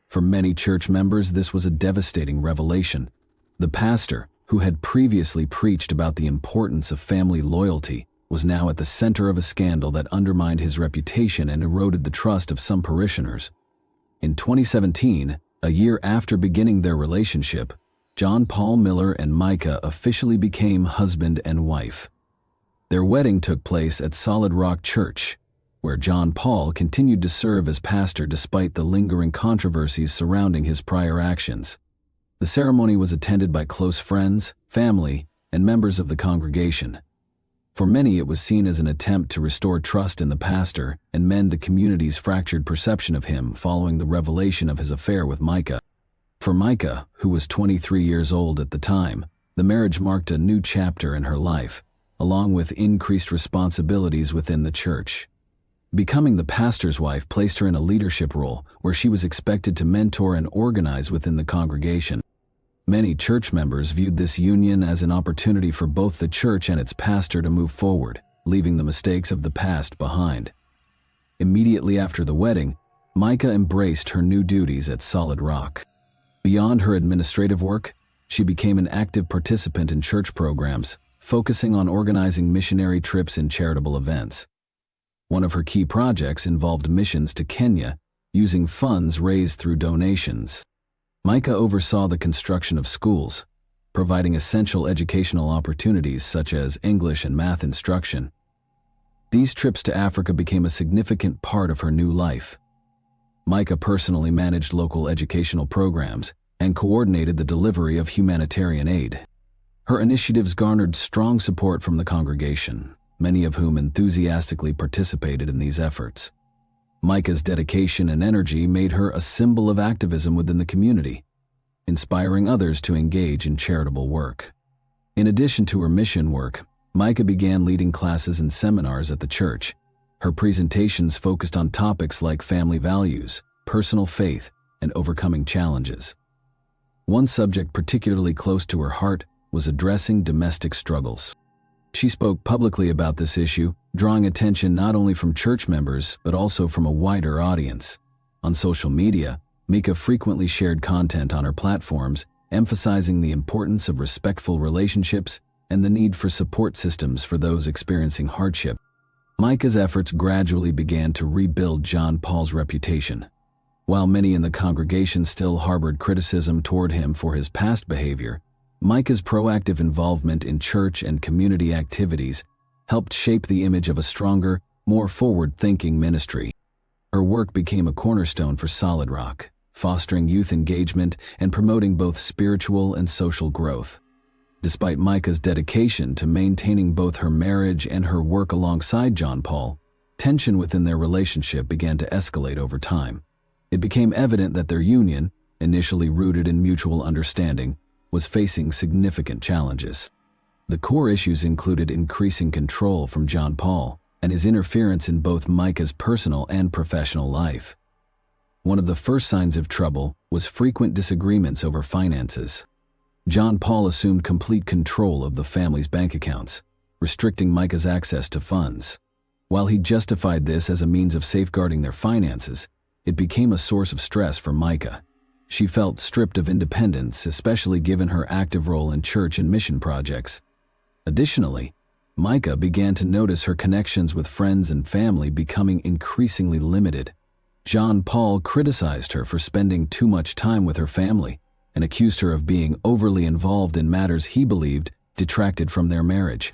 For many church members, this was a devastating revelation. The pastor, who had previously preached about the importance of family loyalty, was now at the center of a scandal that undermined his reputation and eroded the trust of some parishioners. In 2017, a year after beginning their relationship, John Paul Miller and Micah officially became husband and wife. Their wedding took place at Solid Rock Church, where John Paul continued to serve as pastor despite the lingering controversies surrounding his prior actions. The ceremony was attended by close friends, family, and members of the congregation. For many, it was seen as an attempt to restore trust in the pastor and mend the community's fractured perception of him following the revelation of his affair with Micah. For Micah, who was 23 years old at the time, the marriage marked a new chapter in her life, along with increased responsibilities within the church. Becoming the pastor's wife placed her in a leadership role where she was expected to mentor and organize within the congregation. Many church members viewed this union as an opportunity for both the church and its pastor to move forward, leaving the mistakes of the past behind. Immediately after the wedding, Micah embraced her new duties at Solid Rock. Beyond her administrative work, she became an active participant in church programs, focusing on organizing missionary trips and charitable events. One of her key projects involved missions to Kenya, using funds raised through donations. Micah oversaw the construction of schools, providing essential educational opportunities such as English and math instruction. These trips to Africa became a significant part of her new life. Micah personally managed local educational programs and coordinated the delivery of humanitarian aid. Her initiatives garnered strong support from the congregation, many of whom enthusiastically participated in these efforts. Micah's dedication and energy made her a symbol of activism within the community, inspiring others to engage in charitable work. In addition to her mission work, Micah began leading classes and seminars at the church. Her presentations focused on topics like family values, personal faith, and overcoming challenges. One subject particularly close to her heart was addressing domestic struggles. She spoke publicly about this issue, drawing attention not only from church members but also from a wider audience. On social media, Micah frequently shared content on her platforms, emphasizing the importance of respectful relationships and the need for support systems for those experiencing hardship. Micah's efforts gradually began to rebuild John Paul's reputation. While many in the congregation still harbored criticism toward him for his past behavior, Micah's proactive involvement in church and community activities helped shape the image of a stronger, more forward-thinking ministry. Her work became a cornerstone for Solid Rock, fostering youth engagement and promoting both spiritual and social growth. Despite Micah's dedication to maintaining both her marriage and her work alongside John Paul, tension within their relationship began to escalate over time. It became evident that their union, initially rooted in mutual understanding, was facing significant challenges. The core issues included increasing control from John Paul and his interference in both Micah's personal and professional life. One of the first signs of trouble was frequent disagreements over finances. John Paul assumed complete control of the family's bank accounts, restricting Micah's access to funds. While he justified this as a means of safeguarding their finances, it became a source of stress for Micah. She felt stripped of independence, especially given her active role in church and mission projects. Additionally, Micah began to notice her connections with friends and family becoming increasingly limited. John Paul criticized her for spending too much time with her family and accused her of being overly involved in matters he believed detracted from their marriage.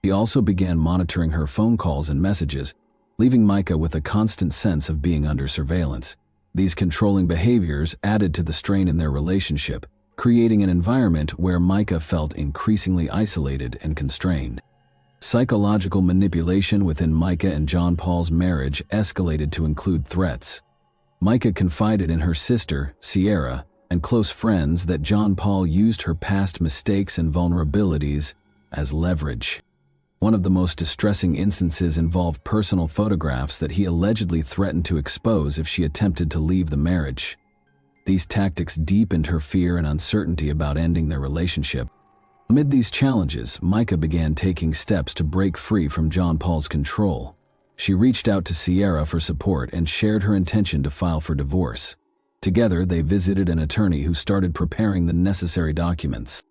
He also began monitoring her phone calls and messages, leaving Micah with a constant sense of being under surveillance. These controlling behaviors added to the strain in their relationship, creating an environment where Micah felt increasingly isolated and constrained. Psychological manipulation within Micah and John Paul's marriage escalated to include threats. Micah confided in her sister, Sierra, and close friends that John Paul used her past mistakes and vulnerabilities as leverage. One of the most distressing instances involved personal photographs that he allegedly threatened to expose if she attempted to leave the marriage. These tactics deepened her fear and uncertainty about ending their relationship. Amid these challenges, Micah began taking steps to break free from John Paul's control. She reached out to Sierra for support and shared her intention to file for divorce. Together, they visited an attorney who started preparing the necessary documents.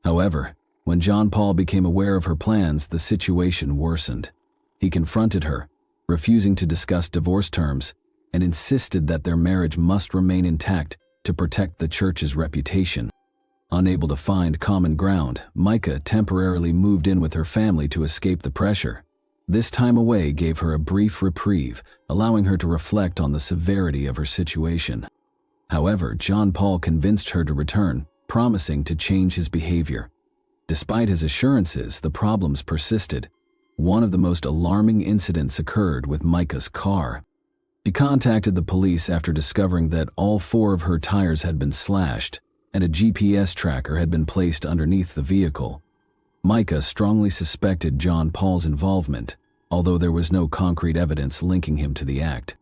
However, when John Paul became aware of her plans, the situation worsened. He confronted her, refusing to discuss divorce terms, and insisted that their marriage must remain intact to protect the church's reputation. Unable to find common ground, Micah temporarily moved in with her family to escape the pressure. This time away gave her a brief reprieve, allowing her to reflect on the severity of her situation. However, John Paul convinced her to return, promising to change his behavior. Despite his assurances, the problems persisted. One of the most alarming incidents occurred with Micah's car. She contacted the police after discovering that all 4 of her tires had been slashed, and a GPS tracker had been placed underneath the vehicle. Micah strongly suspected John Paul's involvement, although there was no concrete evidence linking him to the act.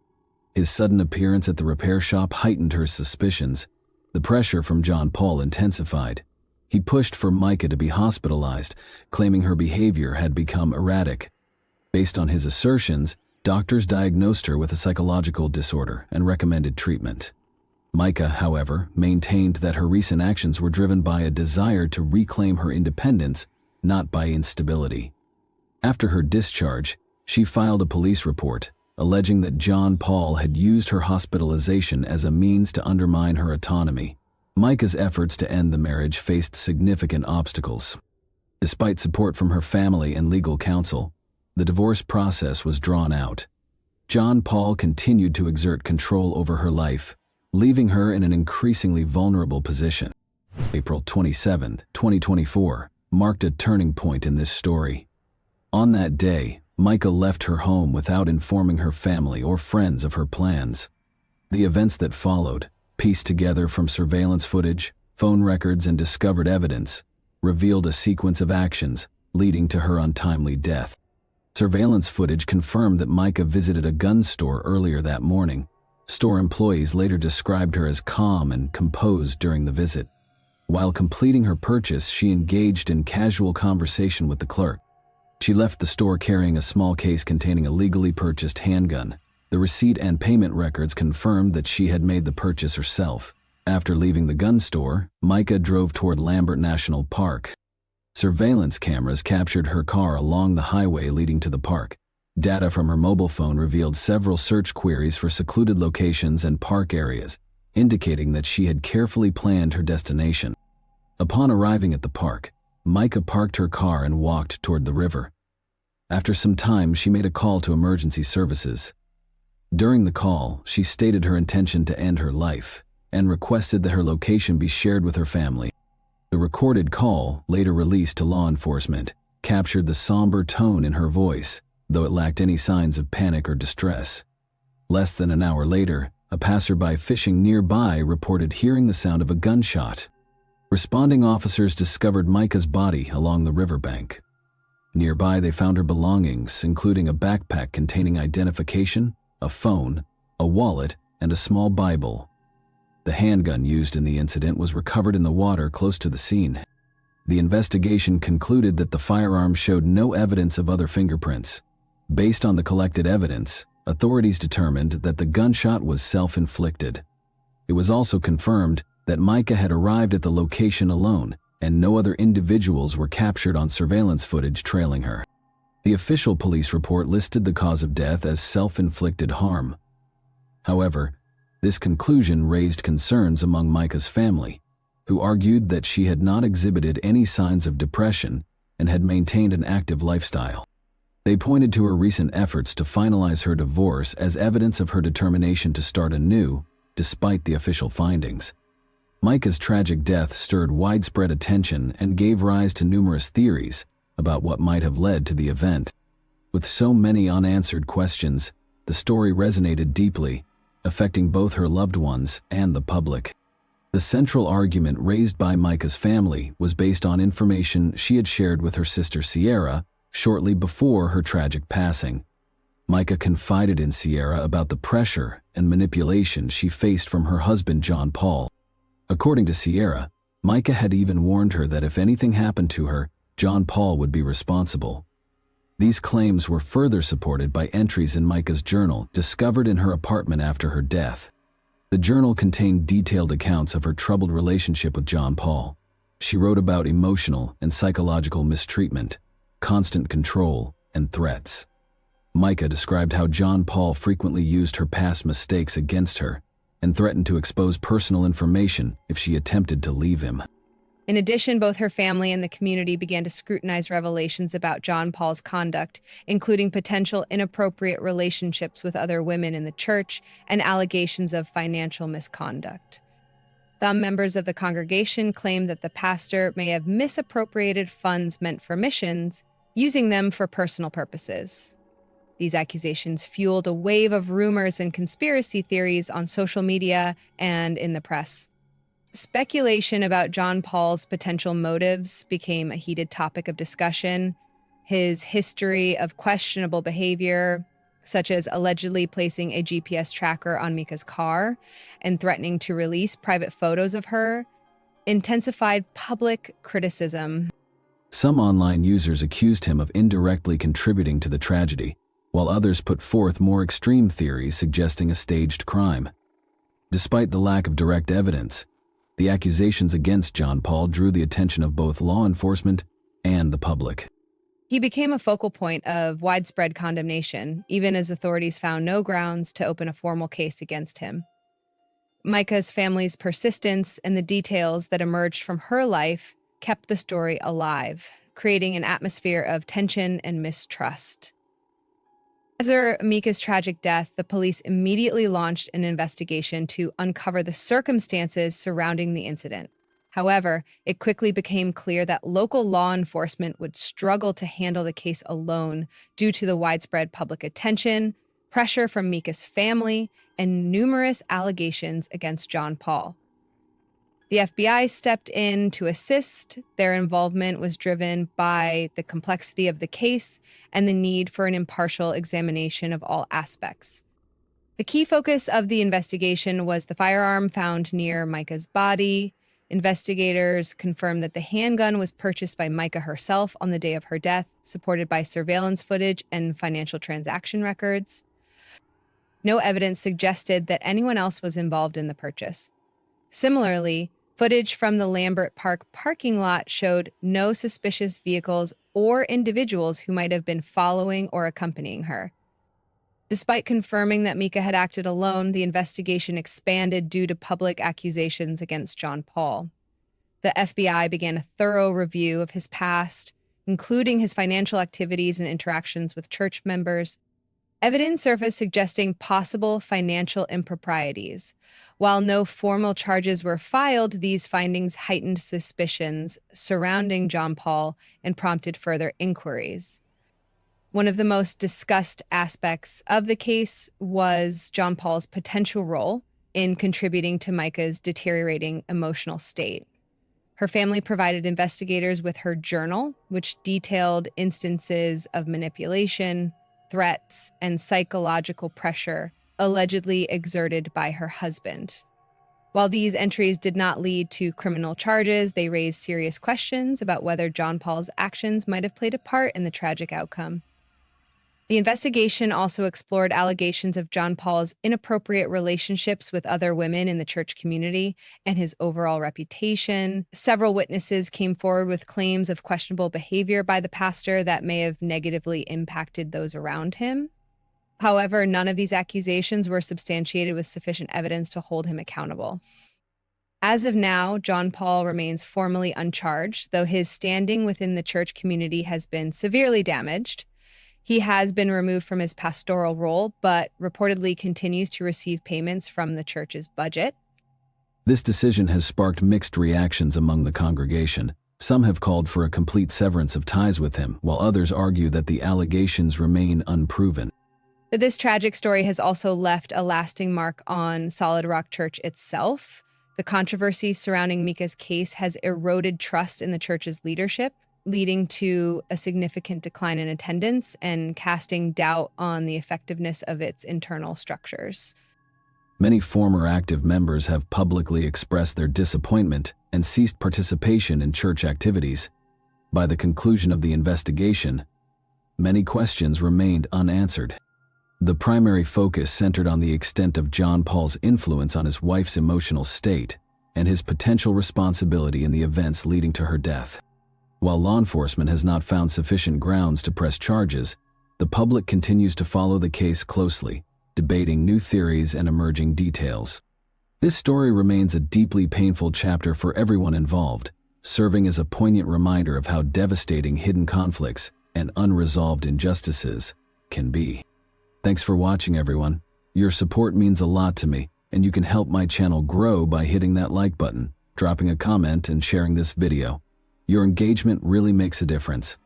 His sudden appearance at the repair shop heightened her suspicions. The pressure from John Paul intensified. He pushed for Micah to be hospitalized, claiming her behavior had become erratic. Based on his assertions, doctors diagnosed her with a psychological disorder and recommended treatment. Micah, however, maintained that her recent actions were driven by a desire to reclaim her independence, not by instability. After her discharge, she filed a police report, alleging that John Paul had used her hospitalization as a means to undermine her autonomy. Micah's efforts to end the marriage faced significant obstacles. Despite support from her family and legal counsel, the divorce process was drawn out. John Paul continued to exert control over her life, leaving her in an increasingly vulnerable position. April 27, 2024, marked a turning point in this story. On that day, Micah left her home without informing her family or friends of her plans. The events that followed, pieced together from surveillance footage, phone records, and discovered evidence, revealed a sequence of actions leading to her untimely death. Surveillance footage confirmed that Micah visited a gun store earlier that morning. Store employees later described her as calm and composed during the visit. While completing her purchase, she engaged in casual conversation with the clerk. She left the store carrying a small case containing a legally purchased handgun. The receipt and payment records confirmed that she had made the purchase herself. After leaving the gun store, Micah drove toward Lambert National Park. Surveillance cameras captured her car along the highway leading to the park. Data from her mobile phone revealed several search queries for secluded locations and park areas, indicating that she had carefully planned her destination. Upon arriving at the park, Micah parked her car and walked toward the river. After some time, she made a call to emergency services. During the call, she stated her intention to end her life and requested that her location be shared with her family. The recorded call, later released to law enforcement, captured the somber tone in her voice, though it lacked any signs of panic or distress. Less than an hour later, a passerby fishing nearby reported hearing the sound of a gunshot. Responding officers discovered Micah's body along the riverbank. Nearby, they found her belongings, including a backpack containing identification, a phone, a wallet, and a small Bible. The handgun used in the incident was recovered in the water close to the scene. The investigation concluded that the firearm showed no evidence of other fingerprints. Based on the collected evidence, authorities determined that the gunshot was self-inflicted. It was also confirmed that Micah had arrived at the location alone, and no other individuals were captured on surveillance footage trailing her. The official police report listed the cause of death as self-inflicted harm. However, this conclusion raised concerns among Micah's family, who argued that she had not exhibited any signs of depression and had maintained an active lifestyle. They pointed to her recent efforts to finalize her divorce as evidence of her determination to start anew, despite the official findings. Micah's tragic death stirred widespread attention and gave rise to numerous theories about what might have led to the event. With so many unanswered questions, the story resonated deeply, affecting both her loved ones and the public. The central argument raised by Micah's family was based on information she had shared with her sister Sierra shortly before her tragic passing. Micah confided in Sierra about the pressure and manipulation she faced from her husband John Paul. According to Sierra, Micah had even warned her that if anything happened to her, John Paul would be responsible. These claims were further supported by entries in Micah's journal discovered in her apartment after her death. The journal contained detailed accounts of her troubled relationship with John Paul. She wrote about emotional and psychological mistreatment, constant control, and threats. Micah described how John Paul frequently used her past mistakes against her and threatened to expose personal information if she attempted to leave him. In addition, both her family and the community began to scrutinize revelations about John Paul's conduct, including potential inappropriate relationships with other women in the church and allegations of financial misconduct. Some members of the congregation claimed that the pastor may have misappropriated funds meant for missions, using them for personal purposes. These accusations fueled a wave of rumors and conspiracy theories on social media and in the press. Speculation about John Paul's potential motives became a heated topic of discussion. His history of questionable behavior, such as allegedly placing a GPS tracker on Micah's car and threatening to release private photos of her, intensified public criticism. Some online users accused him of indirectly contributing to the tragedy, while others put forth more extreme theories suggesting a staged crime. Despite the lack of direct evidence, the accusations against John Paul drew the attention of both law enforcement and the public. He became a focal point of widespread condemnation, even as authorities found no grounds to open a formal case against him. Micah's family's persistence and the details that emerged from her life kept the story alive, creating an atmosphere of tension and mistrust. After Micah's tragic death, the police immediately launched an investigation to uncover the circumstances surrounding the incident. However, it quickly became clear that local law enforcement would struggle to handle the case alone due to the widespread public attention, pressure from Micah's family, and numerous allegations against John Paul. The FBI stepped in to assist. Their involvement was driven by the complexity of the case and the need for an impartial examination of all aspects. The key focus of the investigation was the firearm found near Micah's body. Investigators confirmed that the handgun was purchased by Micah herself on the day of her death, supported by surveillance footage and financial transaction records. No evidence suggested that anyone else was involved in the purchase. Similarly, footage from the Lambert Park parking lot showed no suspicious vehicles or individuals who might have been following or accompanying her. Despite confirming that Micah had acted alone, the investigation expanded due to public accusations against John Paul. The FBI began a thorough review of his past, including his financial activities and interactions with church members. Evidence surfaced suggesting possible financial improprieties. While no formal charges were filed, these findings heightened suspicions surrounding John Paul and prompted further inquiries. One of the most discussed aspects of the case was John Paul's potential role in contributing to Micah's deteriorating emotional state. Her family provided investigators with her journal, which detailed instances of manipulation, threats, and psychological pressure allegedly exerted by her husband. While these entries did not lead to criminal charges, they raised serious questions about whether John Paul's actions might have played a part in the tragic outcome. The investigation also explored allegations of John Paul's inappropriate relationships with other women in the church community and his overall reputation. Several witnesses came forward with claims of questionable behavior by the pastor that may have negatively impacted those around him. However, none of these accusations were substantiated with sufficient evidence to hold him accountable. As of now, John Paul remains formally uncharged, though his standing within the church community has been severely damaged. He has been removed from his pastoral role, but reportedly continues to receive payments from the church's budget. This decision has sparked mixed reactions among the congregation. Some have called for a complete severance of ties with him, while others argue that the allegations remain unproven. This tragic story has also left a lasting mark on Solid Rock Church itself. The controversy surrounding Mika's case has eroded trust in the church's leadership, leading to a significant decline in attendance and casting doubt on the effectiveness of its internal structures. Many former active members have publicly expressed their disappointment and ceased participation in church activities. By the conclusion of the investigation, many questions remained unanswered. The primary focus centered on the extent of John Paul's influence on his wife's emotional state and his potential responsibility in the events leading to her death. While law enforcement has not found sufficient grounds to press charges, the public continues to follow the case closely, debating new theories and emerging details. This story remains a deeply painful chapter for everyone involved, serving as a poignant reminder of how devastating hidden conflicts and unresolved injustices can be. Thanks for watching, everyone. Your support means a lot to me, and you can help my channel grow by hitting that like button, dropping a comment, and sharing this video. Your engagement really makes a difference.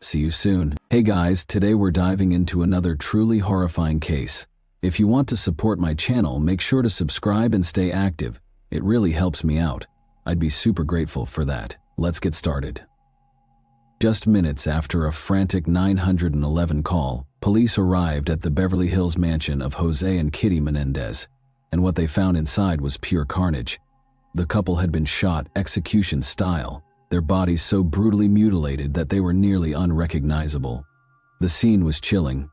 See you soon. Hey guys, today we're diving into another truly horrifying case. If you want to support my channel, make sure to subscribe and stay active. It really helps me out. I'd be super grateful for that. Let's get started. Just minutes after a frantic 911 call, police arrived at the Beverly Hills mansion of Jose and Kitty Menendez, and what they found inside was pure carnage. The couple had been shot execution style, their bodies so brutally mutilated that they were nearly unrecognizable. The scene was chilling.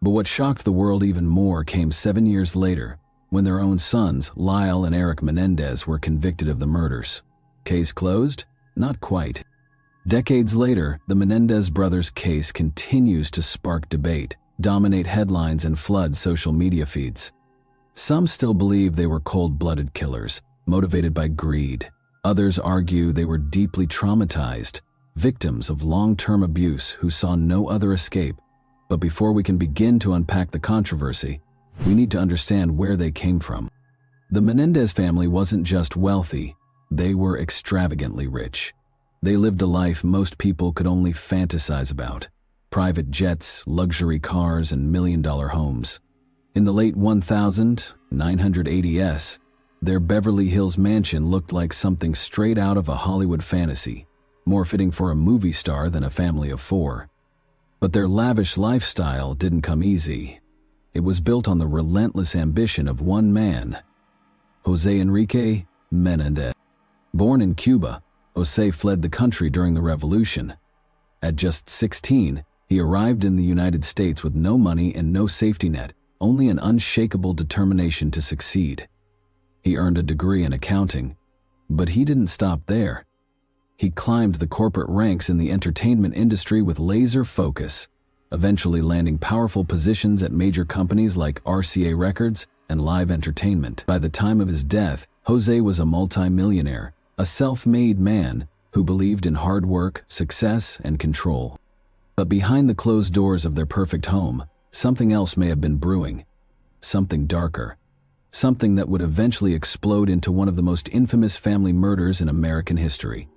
But what shocked the world even more came 7 years later, when their own sons, Lyle and Eric Menendez, were convicted of the murders. Case closed? Not quite. Decades later, the Menendez brothers' case continues to spark debate, dominate headlines, and flood social media feeds. Some still believe they were cold-blooded killers, motivated by greed. Others argue they were deeply traumatized, victims of long-term abuse who saw no other escape. But before we can begin to unpack the controversy, we need to understand where they came from. The Menendez family wasn't just wealthy, they were extravagantly rich. They lived a life most people could only fantasize about: private jets, luxury cars, and million-dollar homes. In the late 1980s, their Beverly Hills mansion looked like something straight out of a Hollywood fantasy, more fitting for a movie star than a family of four. But their lavish lifestyle didn't come easy. It was built on the relentless ambition of one man, Jose Enrique Menendez. Born in Cuba, Jose fled the country during the revolution. At just 16, he arrived in the United States with no money and no safety net, only an unshakable determination to succeed. He earned a degree in accounting, but he didn't stop there. He climbed the corporate ranks in the entertainment industry with laser focus, eventually landing powerful positions at major companies like RCA Records and Live Entertainment. By the time of his death, Jose was a multi-millionaire, a self-made man who believed in hard work, success, and control. But behind the closed doors of their perfect home, something else may have been brewing. Something darker. Something that would eventually explode into one of the most infamous family murders in American history.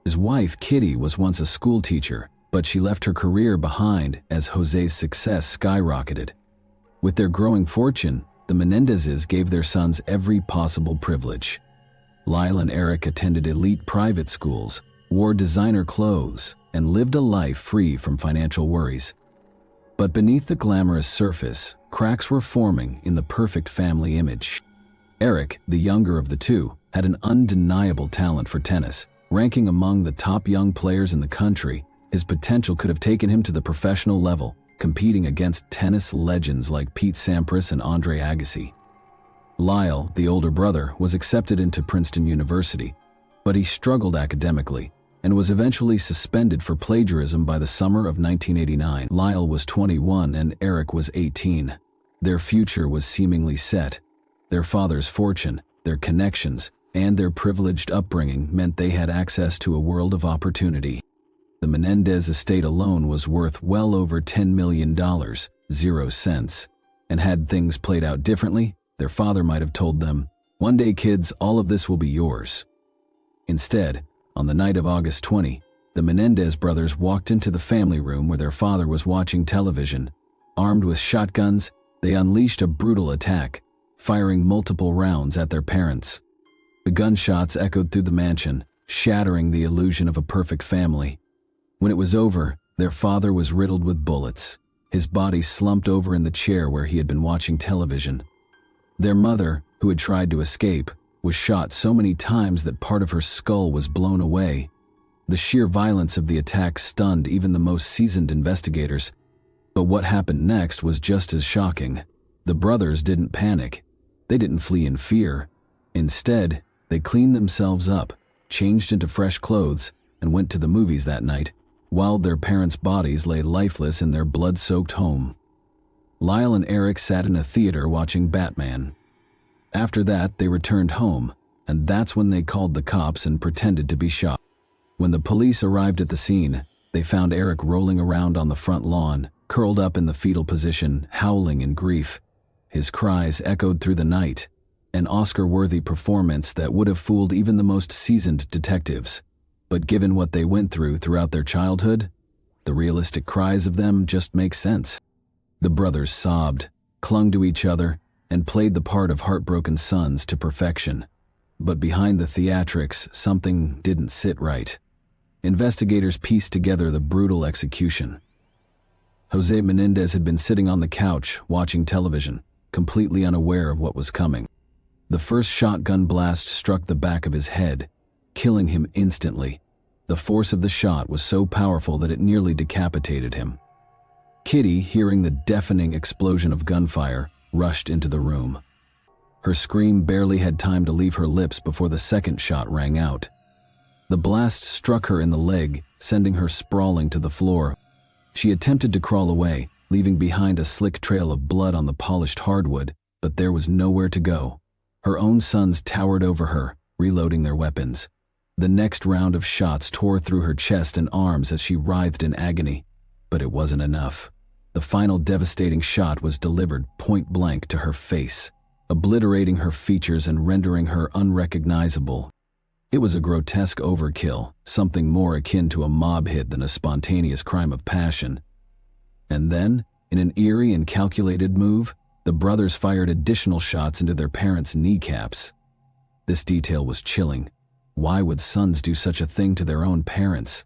His wife, Kitty, was once a school teacher, but she left her career behind as Jose's success skyrocketed. With their growing fortune, the Menendezes gave their sons every possible privilege. Lyle and Eric attended elite private schools, wore designer clothes, and lived a life free from financial worries. But beneath the glamorous surface, cracks were forming in the perfect family image. Eric, the younger of the two, had an undeniable talent for tennis. Ranking among the top young players in the country, his potential could have taken him to the professional level, competing against tennis legends like Pete Sampras and Andre Agassi. Lyle, the older brother, was accepted into Princeton University, but he struggled academically and was eventually suspended for plagiarism by the summer of 1989. Lyle was 21 and Eric was 18. Their future was seemingly set. Their father's fortune, their connections, and their privileged upbringing meant they had access to a world of opportunity. The Menendez estate alone was worth well over $10 million, 0 cents. And had things played out differently, their father might have told them, "One day, kids, all of this will be yours." Instead, on the night of August 20, the Menendez brothers walked into the family room where their father was watching television. Armed with shotguns, they unleashed a brutal attack, firing multiple rounds at their parents. The gunshots echoed through the mansion, shattering the illusion of a perfect family. When it was over, their father was riddled with bullets, his body slumped over in the chair where he had been watching television. Their mother, who had tried to escape, was shot so many times that part of her skull was blown away. The sheer violence of the attack stunned even the most seasoned investigators. But what happened next was just as shocking. The brothers didn't panic. They didn't flee in fear. Instead, they cleaned themselves up, changed into fresh clothes, and went to the movies that night, while their parents' bodies lay lifeless in their blood-soaked home. Lyle and Eric sat in a theater watching Batman. After that, they returned home, and that's when they called the cops and pretended to be shot. When the police arrived at the scene, they found Eric rolling around on the front lawn, curled up in the fetal position, howling in grief. His cries echoed through the night, an Oscar-worthy performance that would have fooled even the most seasoned detectives. But given what they went through throughout their childhood, the realistic cries of them just make sense. The brothers sobbed, clung to each other, and played the part of heartbroken sons to perfection. But behind the theatrics, something didn't sit right. Investigators pieced together the brutal execution. Jose Menendez had been sitting on the couch, watching television, completely unaware of what was coming. The first shotgun blast struck the back of his head, killing him instantly. The force of the shot was so powerful that it nearly decapitated him. Kitty, hearing the deafening explosion of gunfire, rushed into the room. Her scream barely had time to leave her lips before the second shot rang out. The blast struck her in the leg, sending her sprawling to the floor. She attempted to crawl away, leaving behind a slick trail of blood on the polished hardwood, but there was nowhere to go. Her own sons towered over her, reloading their weapons. The next round of shots tore through her chest and arms as she writhed in agony, but it wasn't enough. The final devastating shot was delivered point blank to her face, obliterating her features and rendering her unrecognizable. It was a grotesque overkill, something more akin to a mob hit than a spontaneous crime of passion. And then, in an eerie and calculated move, the brothers fired additional shots into their parents' kneecaps. This detail was chilling. Why would sons do such a thing to their own parents?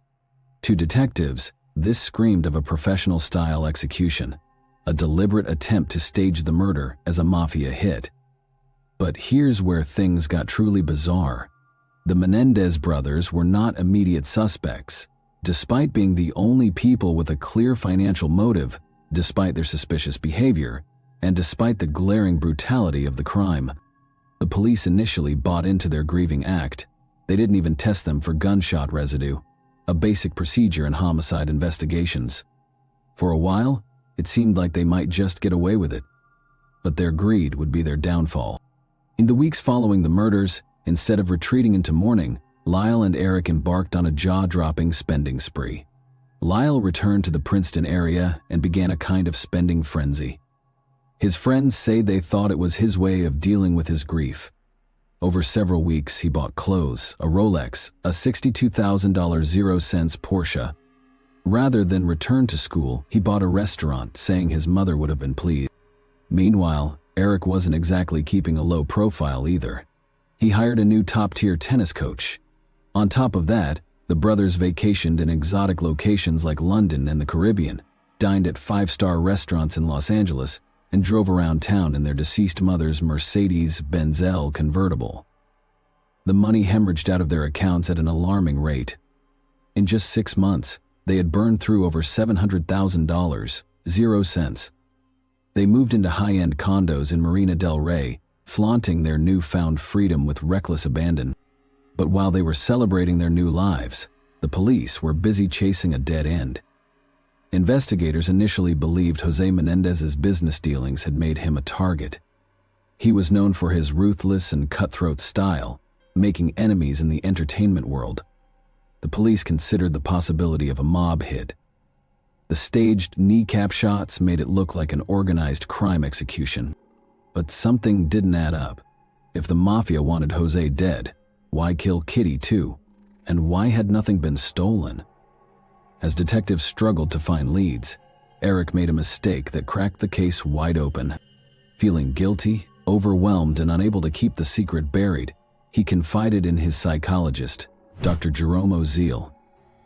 To detectives, this screamed of a professional-style execution, a deliberate attempt to stage the murder as a mafia hit. But here's where things got truly bizarre. The Menendez brothers were not immediate suspects. Despite being the only people with a clear financial motive, despite their suspicious behavior, and despite the glaring brutality of the crime, the police initially bought into their grieving act. They didn't even test them for gunshot residue, a basic procedure in homicide investigations. For a while, it seemed like they might just get away with it, but their greed would be their downfall. In the weeks following the murders, instead of retreating into mourning, Lyle and Eric embarked on a jaw-dropping spending spree. Lyle returned to the Princeton area and began a kind of spending frenzy. His friends say they thought it was his way of dealing with his grief. Over several weeks, he bought clothes, a Rolex, a $62,000 0 cents Porsche. Rather than return to school, he bought a restaurant, saying his mother would have been pleased. Meanwhile, Eric wasn't exactly keeping a low profile either. He hired a new top-tier tennis coach. On top of that, the brothers vacationed in exotic locations like London and the Caribbean, dined at 5-star restaurants in Los Angeles, and drove around town in their deceased mother's Mercedes-Benz L convertible. The money hemorrhaged out of their accounts at an alarming rate. In just 6 months, they had burned through over $700,000, 0 cents. They moved into high-end condos in Marina del Rey, flaunting their newfound freedom with reckless abandon. But while they were celebrating their new lives, the police were busy chasing a dead end. Investigators initially believed Jose Menendez's business dealings had made him a target. He was known for his ruthless and cutthroat style, making enemies in the entertainment world. The police considered the possibility of a mob hit. The staged kneecap shots made it look like an organized crime execution. But something didn't add up. If the mafia wanted Jose dead, why kill Kitty too? And why had nothing been stolen? As detectives struggled to find leads, Eric made a mistake that cracked the case wide open. Feeling guilty, overwhelmed, and unable to keep the secret buried, he confided in his psychologist, Dr. Jerome Oziel.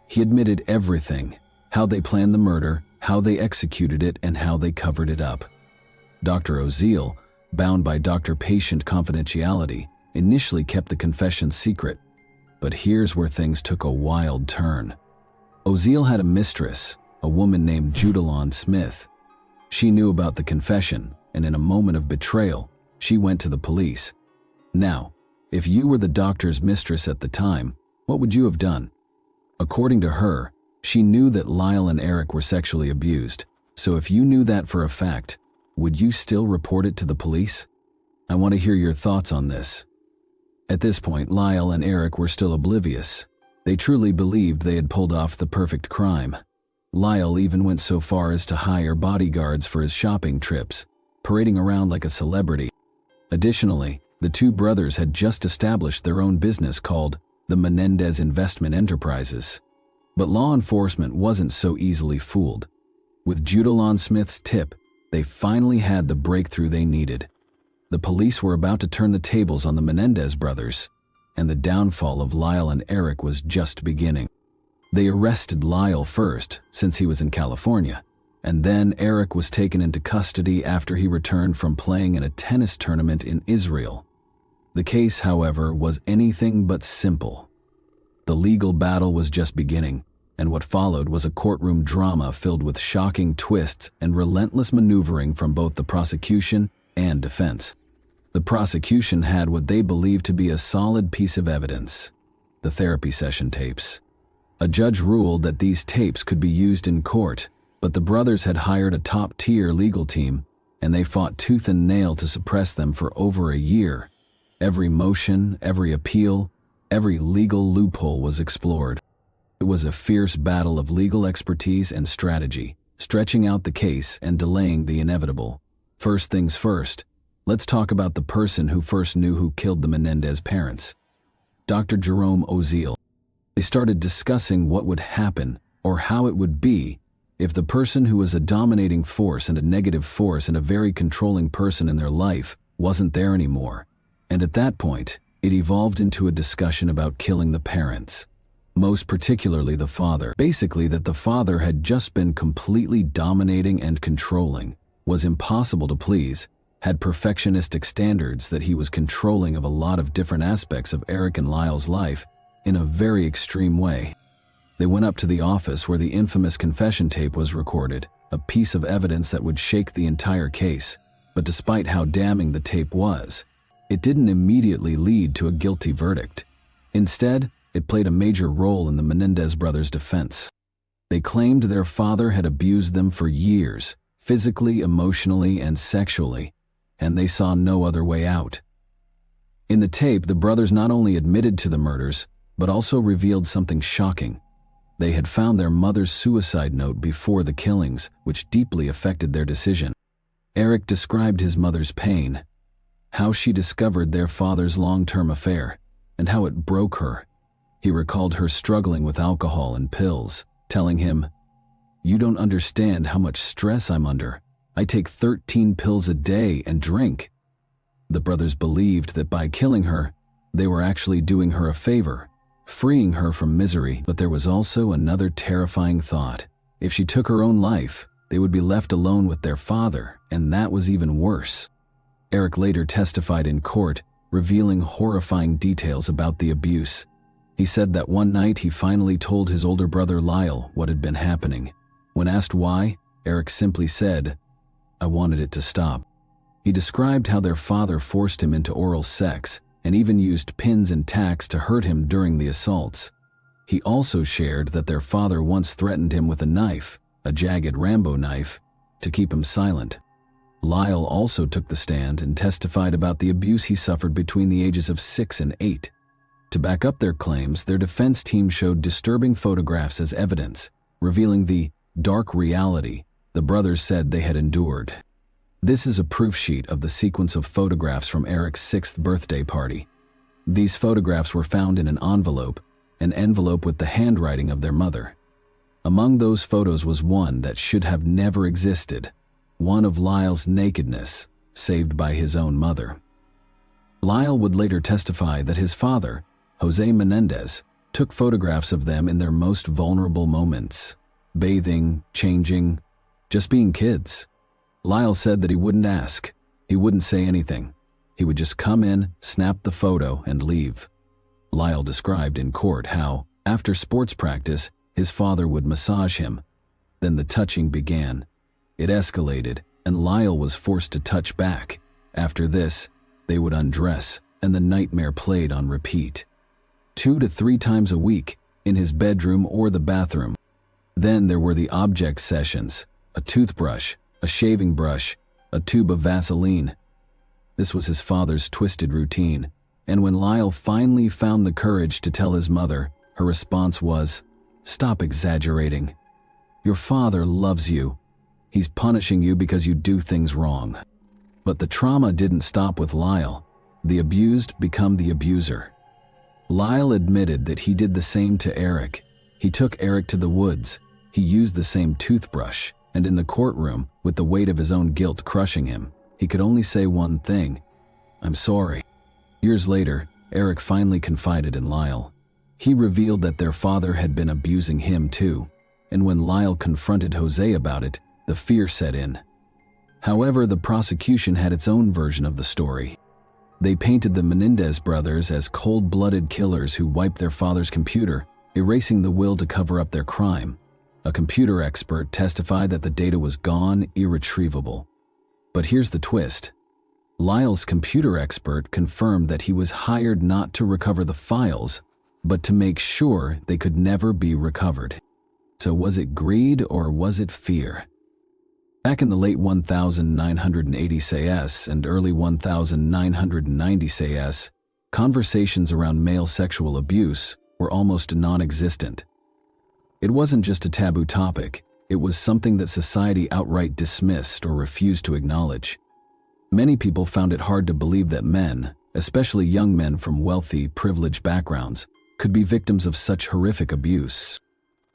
He admitted everything: how they planned the murder, how they executed it, and how they covered it up. Dr. Oziel, bound by doctor-patient confidentiality, initially kept the confession secret. But here's where things took a wild turn. Oziel had a mistress, a woman named Judalon Smith. She knew about the confession, and in a moment of betrayal, she went to the police. Now, if you were the doctor's mistress at the time, what would you have done? According to her, she knew that Lyle and Eric were sexually abused, so if you knew that for a fact, would you still report it to the police? I want to hear your thoughts on this. At this point, Lyle and Eric were still oblivious. They truly believed they had pulled off the perfect crime. Lyle even went so far as to hire bodyguards for his shopping trips, parading around like a celebrity. Additionally, the two brothers had just established their own business called the Menendez Investment Enterprises. But law enforcement wasn't so easily fooled. With Judalon Smith's tip, they finally had the breakthrough they needed. The police were about to turn the tables on the Menendez brothers, and the downfall of Lyle and Eric was just beginning. They arrested Lyle first, since he was in California, and then Eric was taken into custody after he returned from playing in a tennis tournament in Israel. The case, however, was anything but simple. The legal battle was just beginning, and what followed was a courtroom drama filled with shocking twists and relentless maneuvering from both the prosecution and defense. The prosecution had what they believed to be a solid piece of evidence: the therapy session tapes. A judge ruled that these tapes could be used in court, but the brothers had hired a top-tier legal team, and they fought tooth and nail to suppress them for over a year. Every motion, every appeal, every legal loophole was explored. It was a fierce battle of legal expertise and strategy, stretching out the case and delaying the inevitable. First things first, let's talk about the person who first knew who killed the Menendez parents: Dr. Jerome Oziel. They started discussing what would happen, or how it would be, if the person who was a dominating force and a negative force and a very controlling person in their life wasn't there anymore. And at that point, it evolved into a discussion about killing the parents. Most particularly the father. Basically that the father had just been completely dominating and controlling, was impossible to please, had perfectionistic standards, that he was controlling of a lot of different aspects of Eric and Lyle's life in a very extreme way. They went up to the office where the infamous confession tape was recorded, a piece of evidence that would shake the entire case. But despite how damning the tape was, it didn't immediately lead to a guilty verdict. Instead, it played a major role in the Menendez brothers' defense. They claimed their father had abused them for years, physically, emotionally, and sexually, and they saw no other way out. In the tape, the brothers not only admitted to the murders, but also revealed something shocking. They had found their mother's suicide note before the killings, which deeply affected their decision. Eric described his mother's pain, how she discovered their father's long-term affair, and how it broke her. He recalled her struggling with alcohol and pills, telling him, "You don't understand how much stress I'm under. I take 13 pills a day and drink." The brothers believed that by killing her, they were actually doing her a favor, freeing her from misery. But there was also another terrifying thought. If she took her own life, they would be left alone with their father, and that was even worse. Eric later testified in court, revealing horrifying details about the abuse. He said that one night he finally told his older brother Lyle what had been happening. When asked why, Eric simply said, "I wanted it to stop." He described how their father forced him into oral sex and even used pins and tacks to hurt him during the assaults. He also shared that their father once threatened him with a knife, a jagged Rambo knife, to keep him silent. Lyle also took the stand and testified about the abuse he suffered between the ages of 6 and 8. To back up their claims, their defense team showed disturbing photographs as evidence, revealing the dark reality the brothers said they had endured. This is a proof sheet of the sequence of photographs from Eric's 6th birthday party. These photographs were found in an envelope with the handwriting of their mother. Among those photos was one that should have never existed, one of Lyle's nakedness, saved by his own mother. Lyle would later testify that his father, Jose Menendez, took photographs of them in their most vulnerable moments, bathing, changing, just being kids. Lyle said that he wouldn't ask, he wouldn't say anything. He would just come in, snap the photo, and leave. Lyle described in court how, after sports practice, his father would massage him. Then the touching began. It escalated, and Lyle was forced to touch back. After this, they would undress, and the nightmare played on repeat. 2 to 3 times a week, in his bedroom or the bathroom. Then there were the object sessions, a toothbrush, a shaving brush, a tube of Vaseline. This was his father's twisted routine, and when Lyle finally found the courage to tell his mother, her response was, "Stop exaggerating. Your father loves you. He's punishing you because you do things wrong." But the trauma didn't stop with Lyle. The abused become the abuser. Lyle admitted that he did the same to Eric. He took Eric to the woods. He used the same toothbrush, and in the courtroom, with the weight of his own guilt crushing him, he could only say one thing: "I'm sorry." Years later, Eric finally confided in Lyle. He revealed that their father had been abusing him too, and when Lyle confronted Jose about it, the fear set in. However, the prosecution had its own version of the story. They painted the Menendez brothers as cold-blooded killers who wiped their father's computer, erasing the will to cover up their crime. A computer expert testified that the data was gone, irretrievable. But here's the twist. Lyle's computer expert confirmed that he was hired not to recover the files, but to make sure they could never be recovered. So was it greed or was it fear? Back in the late 1980 CAS and early 1990 CAS, conversations around male sexual abuse were almost non-existent. It wasn't just a taboo topic, it was something that society outright dismissed or refused to acknowledge. Many people found it hard to believe that men, especially young men from wealthy, privileged backgrounds, could be victims of such horrific abuse.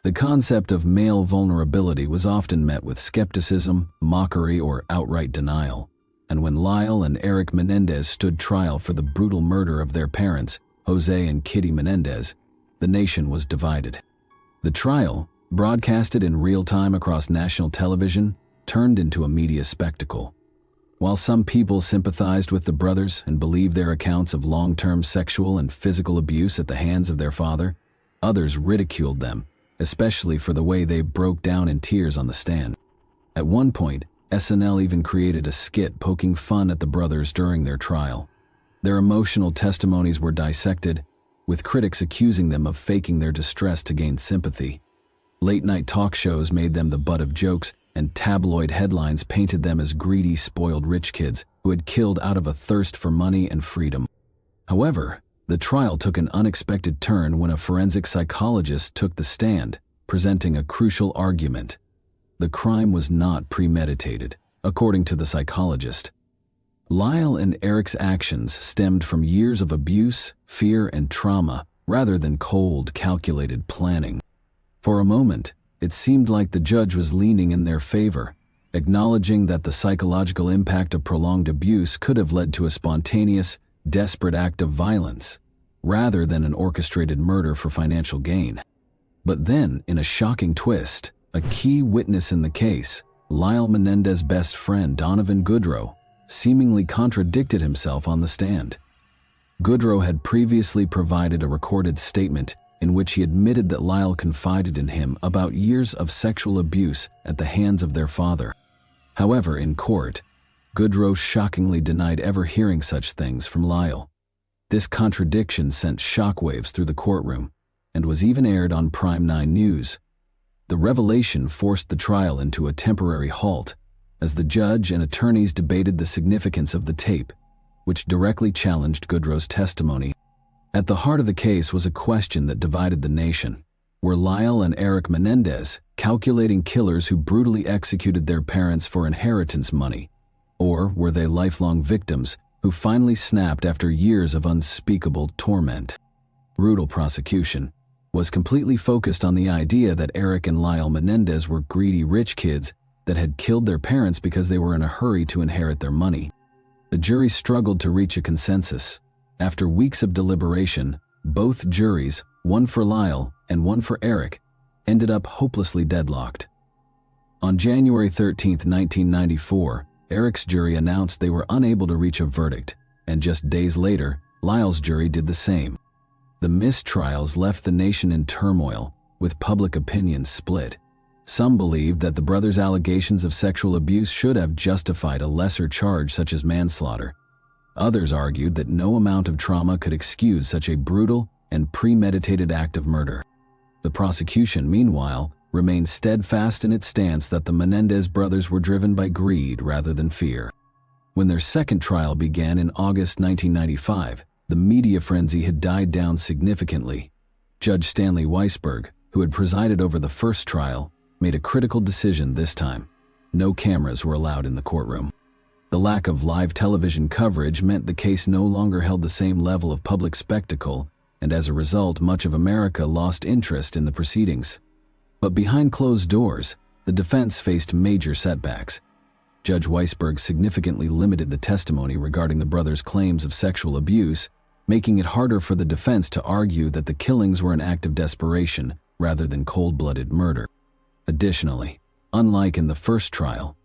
The concept of male vulnerability was often met with skepticism, mockery, or outright denial. And when Lyle and Eric Menendez stood trial for the brutal murder of their parents, Jose and Kitty Menendez, the nation was divided. The trial, broadcasted in real time across national television, turned into a media spectacle. While some people sympathized with the brothers and believed their accounts of long-term sexual and physical abuse at the hands of their father, others ridiculed them, especially for the way they broke down in tears on the stand. At one point, SNL even created a skit poking fun at the brothers during their trial. Their emotional testimonies were dissected, with critics accusing them of faking their distress to gain sympathy. Late-night talk shows made them the butt of jokes, and tabloid headlines painted them as greedy, spoiled rich kids who had killed out of a thirst for money and freedom. However, the trial took an unexpected turn when a forensic psychologist took the stand, presenting a crucial argument. The crime was not premeditated, according to the psychologist. Lyle and Eric's actions stemmed from years of abuse, fear, and trauma, rather than cold, calculated planning. For a moment, it seemed like the judge was leaning in their favor, acknowledging that the psychological impact of prolonged abuse could have led to a spontaneous, desperate act of violence, rather than an orchestrated murder for financial gain. But then, in a shocking twist, a key witness in the case, Lyle Menendez's best friend, Donovan Goodrow, seemingly contradicted himself on the stand. Goodrow had previously provided a recorded statement in which he admitted that Lyle confided in him about years of sexual abuse at the hands of their father. However, in court, Goodrow shockingly denied ever hearing such things from Lyle. This contradiction sent shockwaves through the courtroom and was even aired on Prime 9 News. The revelation forced the trial into a temporary halt as the judge and attorneys debated the significance of the tape, which directly challenged Goodrow's testimony. At the heart of the case was a question that divided the nation. Were Lyle and Eric Menendez calculating killers who brutally executed their parents for inheritance money? Or were they lifelong victims who finally snapped after years of unspeakable torment? Brutal prosecution was completely focused on the idea that Eric and Lyle Menendez were greedy rich kids that had killed their parents because they were in a hurry to inherit their money. The jury struggled to reach a consensus. After weeks of deliberation, both juries, one for Lyle and one for Eric, ended up hopelessly deadlocked. On January 13, 1994, Eric's jury announced they were unable to reach a verdict, and just days later, Lyle's jury did the same. The mistrials left the nation in turmoil, with public opinion split. Some believed that the brothers' allegations of sexual abuse should have justified a lesser charge such as manslaughter. Others argued that no amount of trauma could excuse such a brutal and premeditated act of murder. The prosecution, meanwhile, remained steadfast in its stance that the Menendez brothers were driven by greed rather than fear. When their second trial began in August 1995, the media frenzy had died down significantly. Judge Stanley Weisberg, who had presided over the first trial, made a critical decision this time. No cameras were allowed in the courtroom. The lack of live television coverage meant the case no longer held the same level of public spectacle, and as a result, much of America lost interest in the proceedings. But behind closed doors, the defense faced major setbacks. Judge Weisberg significantly limited the testimony regarding the brothers' claims of sexual abuse, making it harder for the defense to argue that the killings were an act of desperation rather than cold-blooded murder. Additionally, unlike in the first trial,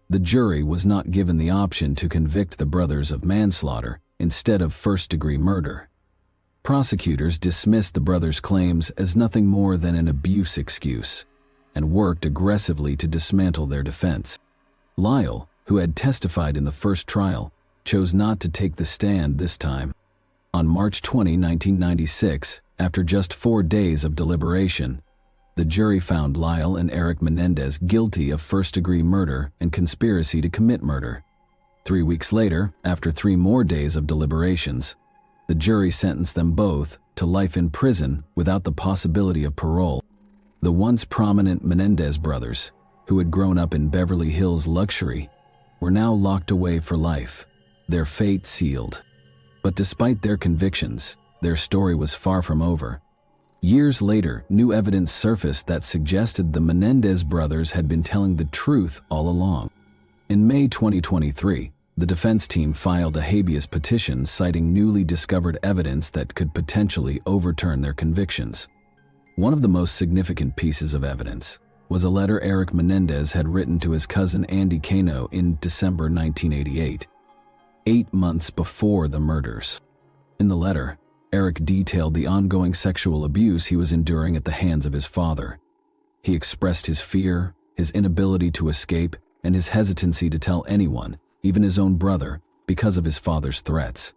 the jury was not given the option to convict the brothers of manslaughter instead of first-degree murder. Prosecutors dismissed the brothers' claims as nothing more than an abuse excuse and worked aggressively to dismantle their defense. Lyle, who had testified in the first trial, chose not to take the stand this time. On March 20, 1996, after just 4 days of deliberation, the jury found Lyle and Eric Menendez guilty of first-degree murder and conspiracy to commit murder. 3 weeks later, after 3 more days of deliberations, the jury sentenced them both to life in prison without the possibility of parole. The once prominent Menendez brothers, who had grown up in Beverly Hills luxury, were now locked away for life, their fate sealed. But despite their convictions, their story was far from over. Years later, new evidence surfaced that suggested the Menendez brothers had been telling the truth all along. In May 2023, the defense team filed a habeas petition citing newly discovered evidence that could potentially overturn their convictions. One of the most significant pieces of evidence was a letter Eric Menendez had written to his cousin Andy Cano in December 1988, 8 months before the murders. In the letter, Eric detailed the ongoing sexual abuse he was enduring at the hands of his father. He expressed his fear, his inability to escape, and his hesitancy to tell anyone, even his own brother, because of his father's threats.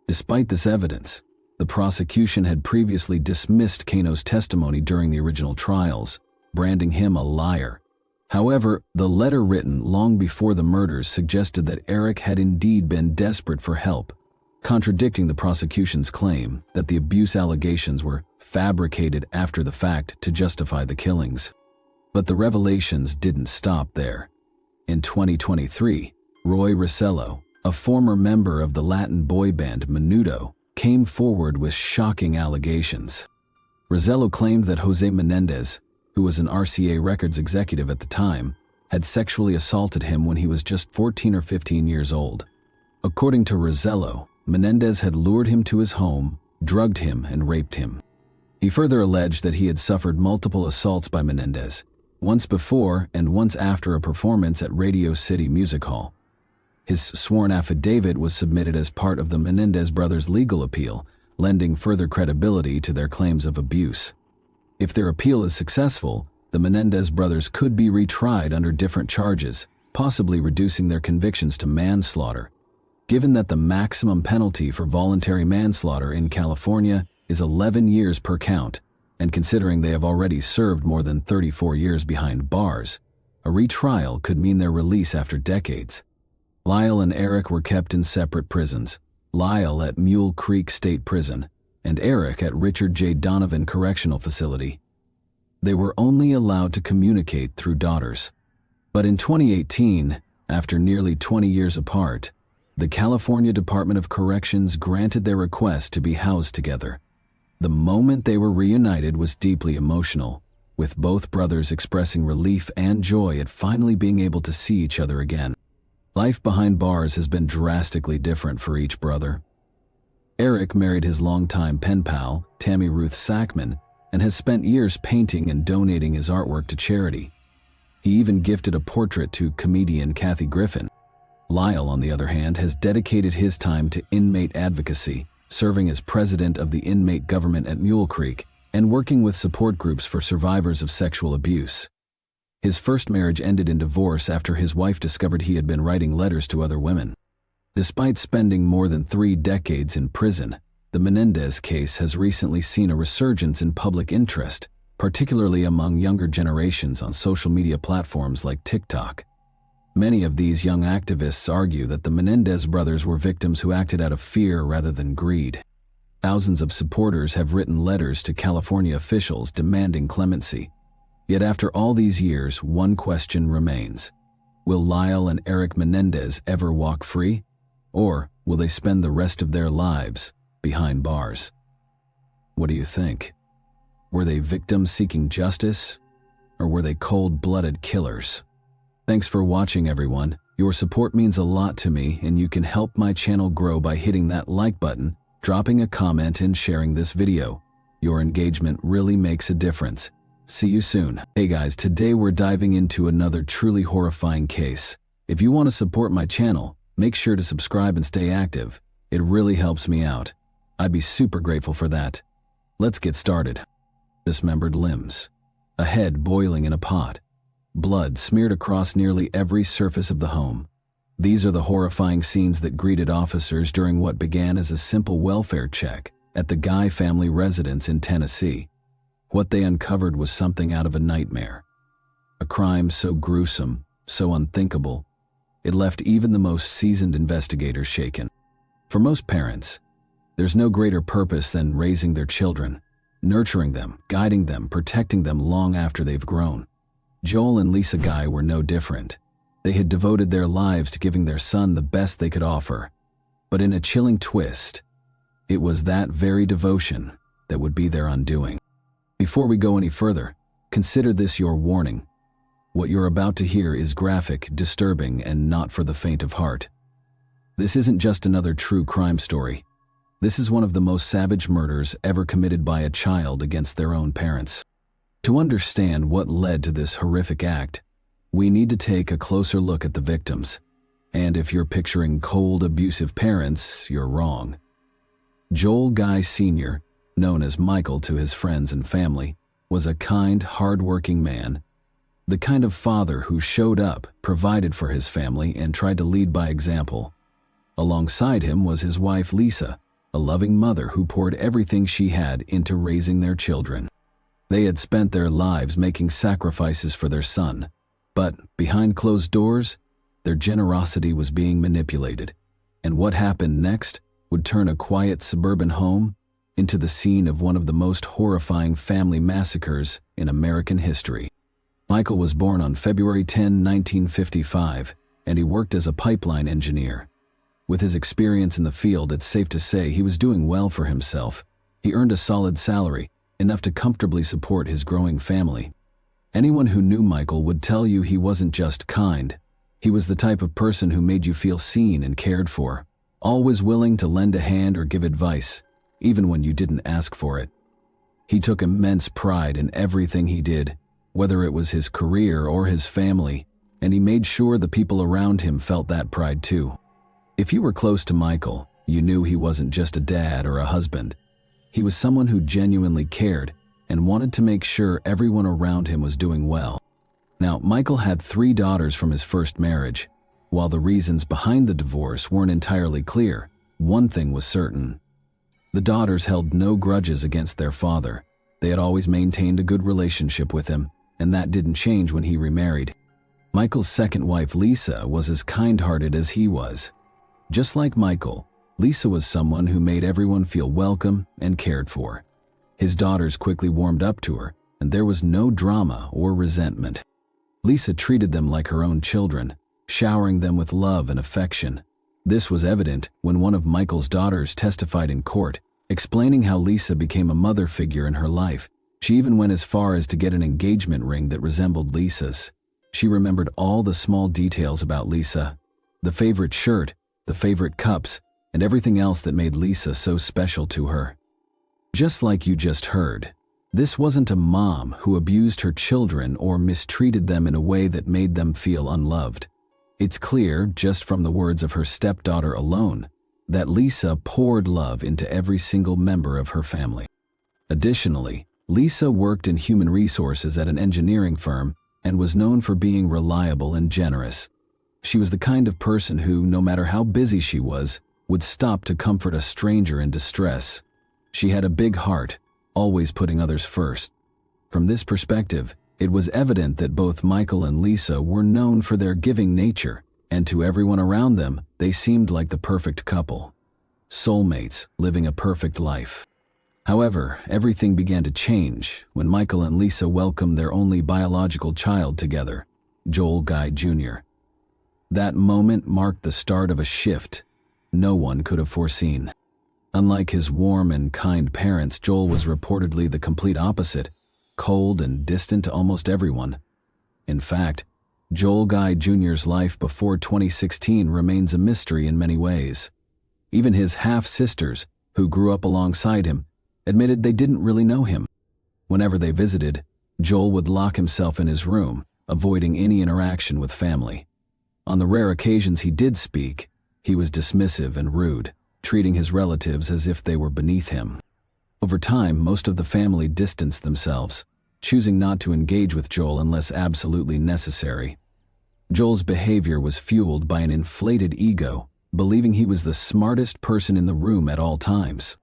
Despite this evidence, the prosecution had previously dismissed Cano's testimony during the original trials, branding him a liar. However, the letter written long before the murders suggested that Eric had indeed been desperate for help, contradicting the prosecution's claim that the abuse allegations were fabricated after the fact to justify the killings. But the revelations didn't stop there. In 2023, Roy Rosello, a former member of the Latin boy band Menudo, came forward with shocking allegations. Rosello claimed that Jose Menendez, who was an RCA Records executive at the time, had sexually assaulted him when he was just 14 or 15 years old. According to Rosello, Menendez had lured him to his home, drugged him, and raped him. He further alleged that he had suffered multiple assaults by Menendez, once before and once after a performance at Radio City Music Hall. His sworn affidavit was submitted as part of the Menendez brothers' legal appeal, lending further credibility to their claims of abuse. If their appeal is successful, the Menendez brothers could be retried under different charges, possibly reducing their convictions to manslaughter. Given that the maximum penalty for voluntary manslaughter in California is 11 years per count, and considering they have already served more than 34 years behind bars, a retrial could mean their release after decades. Lyle and Eric were kept in separate prisons, Lyle at Mule Creek State Prison, and Eric at Richard J. Donovan Correctional Facility. They were only allowed to communicate through daughters. But in 2018, after nearly 20 years apart, the California Department of Corrections granted their request to be housed together. The moment they were reunited was deeply emotional, with both brothers expressing relief and joy at finally being able to see each other again. Life behind bars has been drastically different for each brother. Eric married his longtime pen pal, Tammy Ruth Sackman, and has spent years painting and donating his artwork to charity. He even gifted a portrait to comedian Kathy Griffin. Lyle, on the other hand, has dedicated his time to inmate advocacy, serving as president of the inmate government at Mule Creek and working with support groups for survivors of sexual abuse. His first marriage ended in divorce after his wife discovered he had been writing letters to other women. Despite spending more than 3 decades in prison, the Menendez case has recently seen a resurgence in public interest, particularly among younger generations on social media platforms like TikTok. Many of these young activists argue that the Menendez brothers were victims who acted out of fear rather than greed. Thousands of supporters have written letters to California officials demanding clemency. Yet after all these years, one question remains. Will Lyle and Eric Menendez ever walk free? Or will they spend the rest of their lives behind bars? What do you think? Were they victims seeking justice? Or were they cold-blooded killers? Thanks for watching, everyone. Your support means a lot to me, and you can help my channel grow by hitting that like button, dropping a comment, and sharing this video. Your engagement really makes a difference. See you soon. Hey guys, today we're diving into another truly horrifying case. If you want to support my channel, make sure to subscribe and stay active. It really helps me out. I'd be super grateful for that. Let's get started. Dismembered limbs. A head boiling in a pot. Blood smeared across nearly every surface of the home. These are the horrifying scenes that greeted officers during what began as a simple welfare check at the Guy family residence in Tennessee. What they uncovered was something out of a nightmare. A crime so gruesome, so unthinkable, it left even the most seasoned investigators shaken. For most parents, there's no greater purpose than raising their children, nurturing them, guiding them, protecting them long after they've grown. Joel and Lisa Guy were no different. They had devoted their lives to giving their son the best they could offer. But in a chilling twist, it was that very devotion that would be their undoing. Before we go any further, consider this your warning. What you're about to hear is graphic, disturbing, and not for the faint of heart. This isn't just another true crime story. This is one of the most savage murders ever committed by a child against their own parents. To understand what led to this horrific act, we need to take a closer look at the victims. And if you're picturing cold, abusive parents, you're wrong. Joel Guy Sr., known as Michael to his friends and family, was a kind, hard-working man. The kind of father who showed up, provided for his family, and tried to lead by example. Alongside him was his wife Lisa, a loving mother who poured everything she had into raising their children. They had spent their lives making sacrifices for their son, but behind closed doors, their generosity was being manipulated, and what happened next would turn a quiet suburban home into the scene of one of the most horrifying family massacres in American history. Michael was born on February 10, 1955, and he worked as a pipeline engineer. With his experience in the field, it's safe to say he was doing well for himself. He earned a solid salary, enough to comfortably support his growing family. Anyone who knew Michael would tell you he wasn't just kind. He was the type of person who made you feel seen and cared for, always willing to lend a hand or give advice, even when you didn't ask for it. He took immense pride in everything he did, whether it was his career or his family, and he made sure the people around him felt that pride too. If you were close to Michael, you knew he wasn't just a dad or a husband. He was someone who genuinely cared and wanted to make sure everyone around him was doing well. Now, Michael had 3 daughters from his first marriage. While the reasons behind the divorce weren't entirely clear, one thing was certain. The daughters held no grudges against their father. They had always maintained a good relationship with him, and that didn't change when he remarried. Michael's second wife, Lisa, was as kind-hearted as he was. Just like Michael, Lisa was someone who made everyone feel welcome and cared for. His daughters quickly warmed up to her, and there was no drama or resentment. Lisa treated them like her own children, showering them with love and affection. This was evident when one of Michael's daughters testified in court, explaining how Lisa became a mother figure in her life. She even went as far as to get an engagement ring that resembled Lisa's. She remembered all the small details about Lisa, the favorite shirt, the favorite cups, and everything else that made Lisa so special to her. Just like you just heard, this wasn't a mom who abused her children or mistreated them in a way that made them feel unloved. It's clear, just from the words of her stepdaughter alone, that Lisa poured love into every single member of her family. Additionally, Lisa worked in human resources at an engineering firm and was known for being reliable and generous. She was the kind of person who, no matter how busy she was, would stop to comfort a stranger in distress. She had a big heart, always putting others first. From this perspective, it was evident that both Michael and Lisa were known for their giving nature, and to everyone around them, they seemed like the perfect couple. Soulmates living a perfect life. However, everything began to change when Michael and Lisa welcomed their only biological child together, Joel Guy Jr. That moment marked the start of a shift no one could have foreseen. Unlike his warm and kind parents, Joel was reportedly the complete opposite, cold and distant to almost everyone. In fact, Joel Guy Jr.'s life before 2016 remains a mystery in many ways. Even his half-sisters, who grew up alongside him, admitted they didn't really know him. Whenever they visited, Joel would lock himself in his room, avoiding any interaction with family. On the rare occasions he did speak, he was dismissive and rude, treating his relatives as if they were beneath him. Over time, most of the family distanced themselves, choosing not to engage with Joel unless absolutely necessary. Joel's behavior was fueled by an inflated ego, believing he was the smartest person in the room at all times.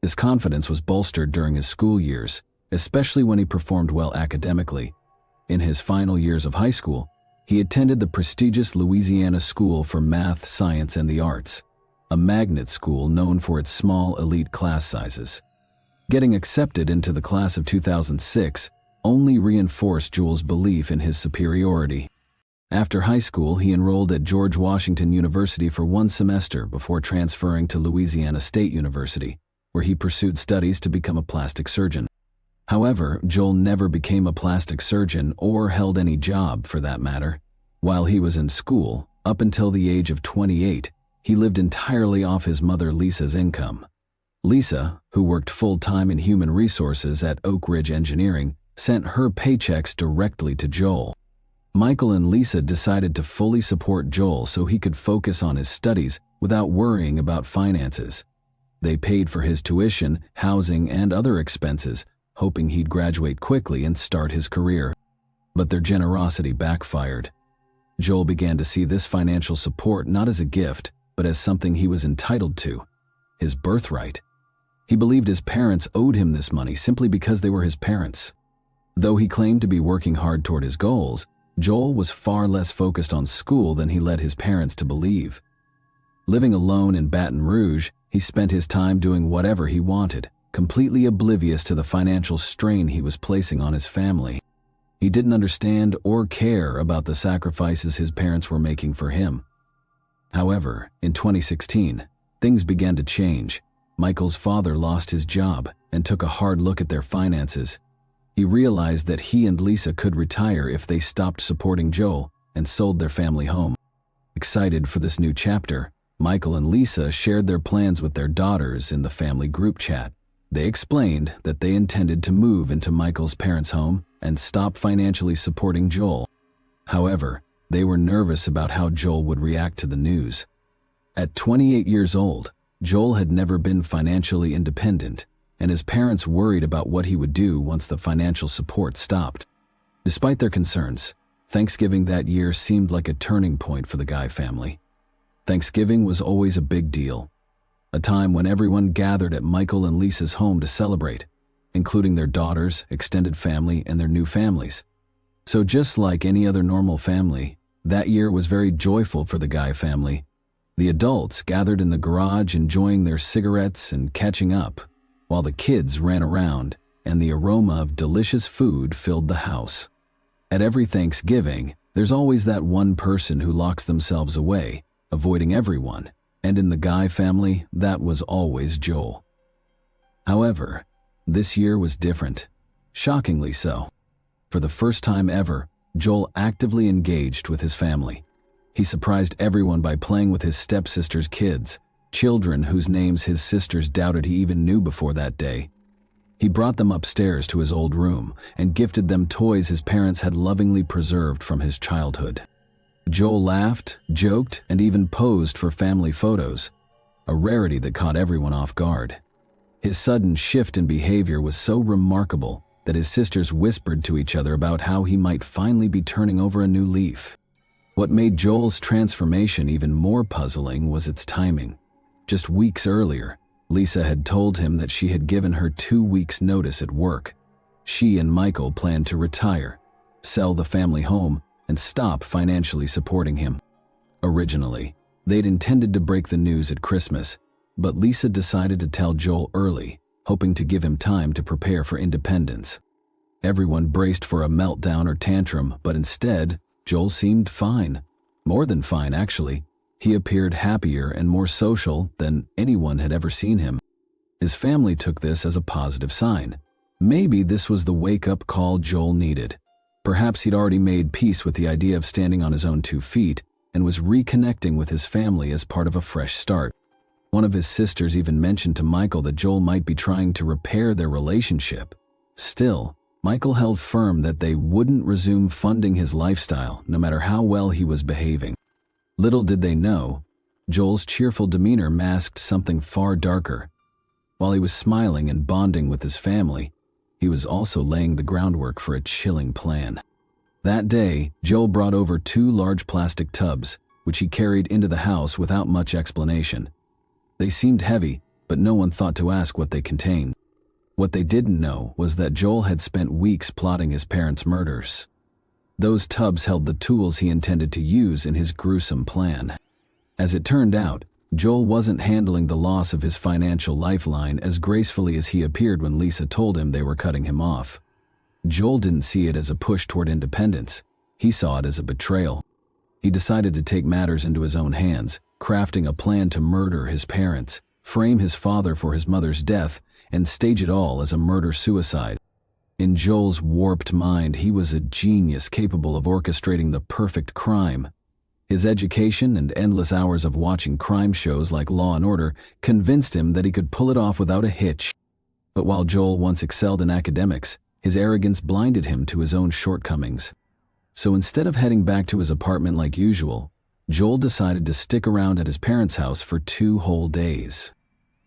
His confidence was bolstered during his school years, especially when he performed well academically. In his final years of high school, he attended the prestigious Louisiana School for Math, Science, and the Arts, a magnet school known for its small elite class sizes. Getting accepted into the class of 2006 only reinforced Joel's belief in his superiority. After high school, he enrolled at George Washington University for 1 semester before transferring to Louisiana State University, where he pursued studies to become a plastic surgeon. However, Joel never became a plastic surgeon or held any job for that matter. While he was in school, up until the age of 28, he lived entirely off his mother Lisa's income. Lisa, who worked full-time in human resources at Oak Ridge Engineering, sent her paychecks directly to Joel. Michael and Lisa decided to fully support Joel so he could focus on his studies without worrying about finances. They paid for his tuition, housing, and other expenses, hoping he'd graduate quickly and start his career. But their generosity backfired. Joel began to see this financial support not as a gift, but as something he was entitled to, his birthright. He believed his parents owed him this money simply because they were his parents. Though he claimed to be working hard toward his goals, Joel was far less focused on school than he led his parents to believe. Living alone in Baton Rouge, he spent his time doing whatever he wanted, completely oblivious to the financial strain he was placing on his family. He didn't understand or care about the sacrifices his parents were making for him. However, in 2016, things began to change. Michael's father lost his job and took a hard look at their finances. He realized that he and Lisa could retire if they stopped supporting Joel and sold their family home. Excited for this new chapter, Michael and Lisa shared their plans with their daughters in the family group chat. They explained that they intended to move into Michael's parents' home and stop financially supporting Joel. However, they were nervous about how Joel would react to the news. At 28 years old, Joel had never been financially independent, and his parents worried about what he would do once the financial support stopped. Despite their concerns, Thanksgiving that year seemed like a turning point for the Guy family. Thanksgiving was always a big deal, a time when everyone gathered at Michael and Lisa's home to celebrate, including their daughters, extended family, and their new families. So just like any other normal family, that year was very joyful for the Guy family. The adults gathered in the garage enjoying their cigarettes and catching up, while the kids ran around and the aroma of delicious food filled the house. At every Thanksgiving, there's always that one person who locks themselves away, avoiding everyone, and in the Guy family, that was always Joel. However, this year was different, shockingly so. For the first time ever, Joel actively engaged with his family. He surprised everyone by playing with his stepsister's kids, children whose names his sisters doubted he even knew before that day. He brought them upstairs to his old room and gifted them toys his parents had lovingly preserved from his childhood. Joel laughed, joked, and even posed for family photos, a rarity that caught everyone off guard. His sudden shift in behavior was so remarkable that his sisters whispered to each other about how he might finally be turning over a new leaf. What made Joel's transformation even more puzzling was its timing. Just weeks earlier, Lisa had told him that she had given her 2 weeks' notice at work. She and Michael planned to retire, sell the family home, and stop financially supporting him. Originally, they'd intended to break the news at Christmas, but Lisa decided to tell Joel early, hoping to give him time to prepare for independence. Everyone braced for a meltdown or tantrum, but instead, Joel seemed fine. More than fine, actually. He appeared happier and more social than anyone had ever seen him. His family took this as a positive sign. Maybe this was the wake-up call Joel needed. Perhaps he'd already made peace with the idea of standing on his own 2 feet and was reconnecting with his family as part of a fresh start. One of his sisters even mentioned to Michael that Joel might be trying to repair their relationship. Still, Michael held firm that they wouldn't resume funding his lifestyle, no matter how well he was behaving. Little did they know, Joel's cheerful demeanor masked something far darker. While he was smiling and bonding with his family, he was also laying the groundwork for a chilling plan. That day, Joel brought over 2 large plastic tubs, which he carried into the house without much explanation. They seemed heavy, but no one thought to ask what they contained. What they didn't know was that Joel had spent weeks plotting his parents' murders. Those tubs held the tools he intended to use in his gruesome plan. As it turned out, Joel wasn't handling the loss of his financial lifeline as gracefully as he appeared when Lisa told him they were cutting him off. Joel didn't see it as a push toward independence. He saw it as a betrayal. He decided to take matters into his own hands, crafting a plan to murder his parents, frame his father for his mother's death, and stage it all as a murder-suicide. In Joel's warped mind, he was a genius capable of orchestrating the perfect crime. His education and endless hours of watching crime shows like Law & Order convinced him that he could pull it off without a hitch. But while Joel once excelled in academics, his arrogance blinded him to his own shortcomings. So instead of heading back to his apartment like usual, Joel decided to stick around at his parents' house for 2 whole days.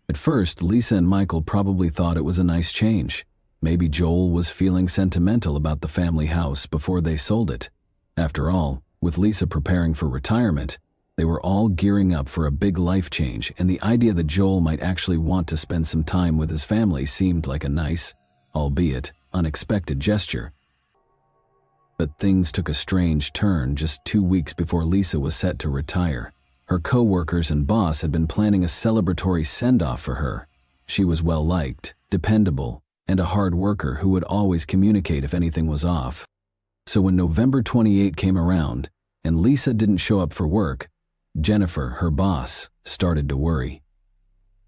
At first, Lisa and Michael probably thought it was a nice change. Maybe Joel was feeling sentimental about the family house before they sold it. After all, with Lisa preparing for retirement, they were all gearing up for a big life change, and the idea that Joel might actually want to spend some time with his family seemed like a nice, albeit unexpected gesture. But things took a strange turn just 2 weeks before Lisa was set to retire. Her co-workers and boss had been planning a celebratory send-off for her. She was well-liked, dependable, and a hard worker who would always communicate if anything was off. So when November 28 came around, and Lisa didn't show up for work, Jennifer, her boss, started to worry.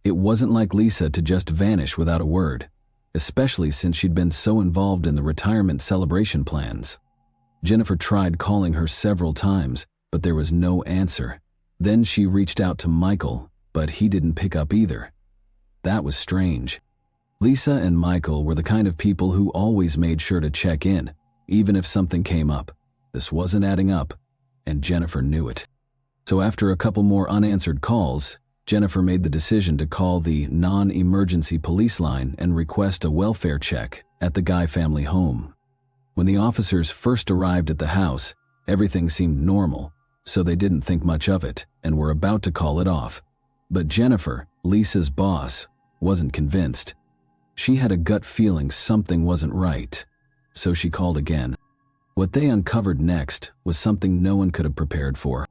It wasn't like Lisa to just vanish without a word, especially since she'd been so involved in the retirement celebration plans. Jennifer tried calling her several times, but there was no answer. Then she reached out to Michael, but he didn't pick up either. That was strange. Lisa and Michael were the kind of people who always made sure to check in, Even if something came up, this wasn't adding up, and Jennifer knew it. So after a couple more unanswered calls, Jennifer made the decision to call the non-emergency police line and request a welfare check at the Guy family home. When the officers first arrived at the house, everything seemed normal, so they didn't think much of it and were about to call it off. But Jennifer, Lisa's boss, wasn't convinced. She had a gut feeling something wasn't right, so she called again. What they uncovered next was something no one could have prepared for.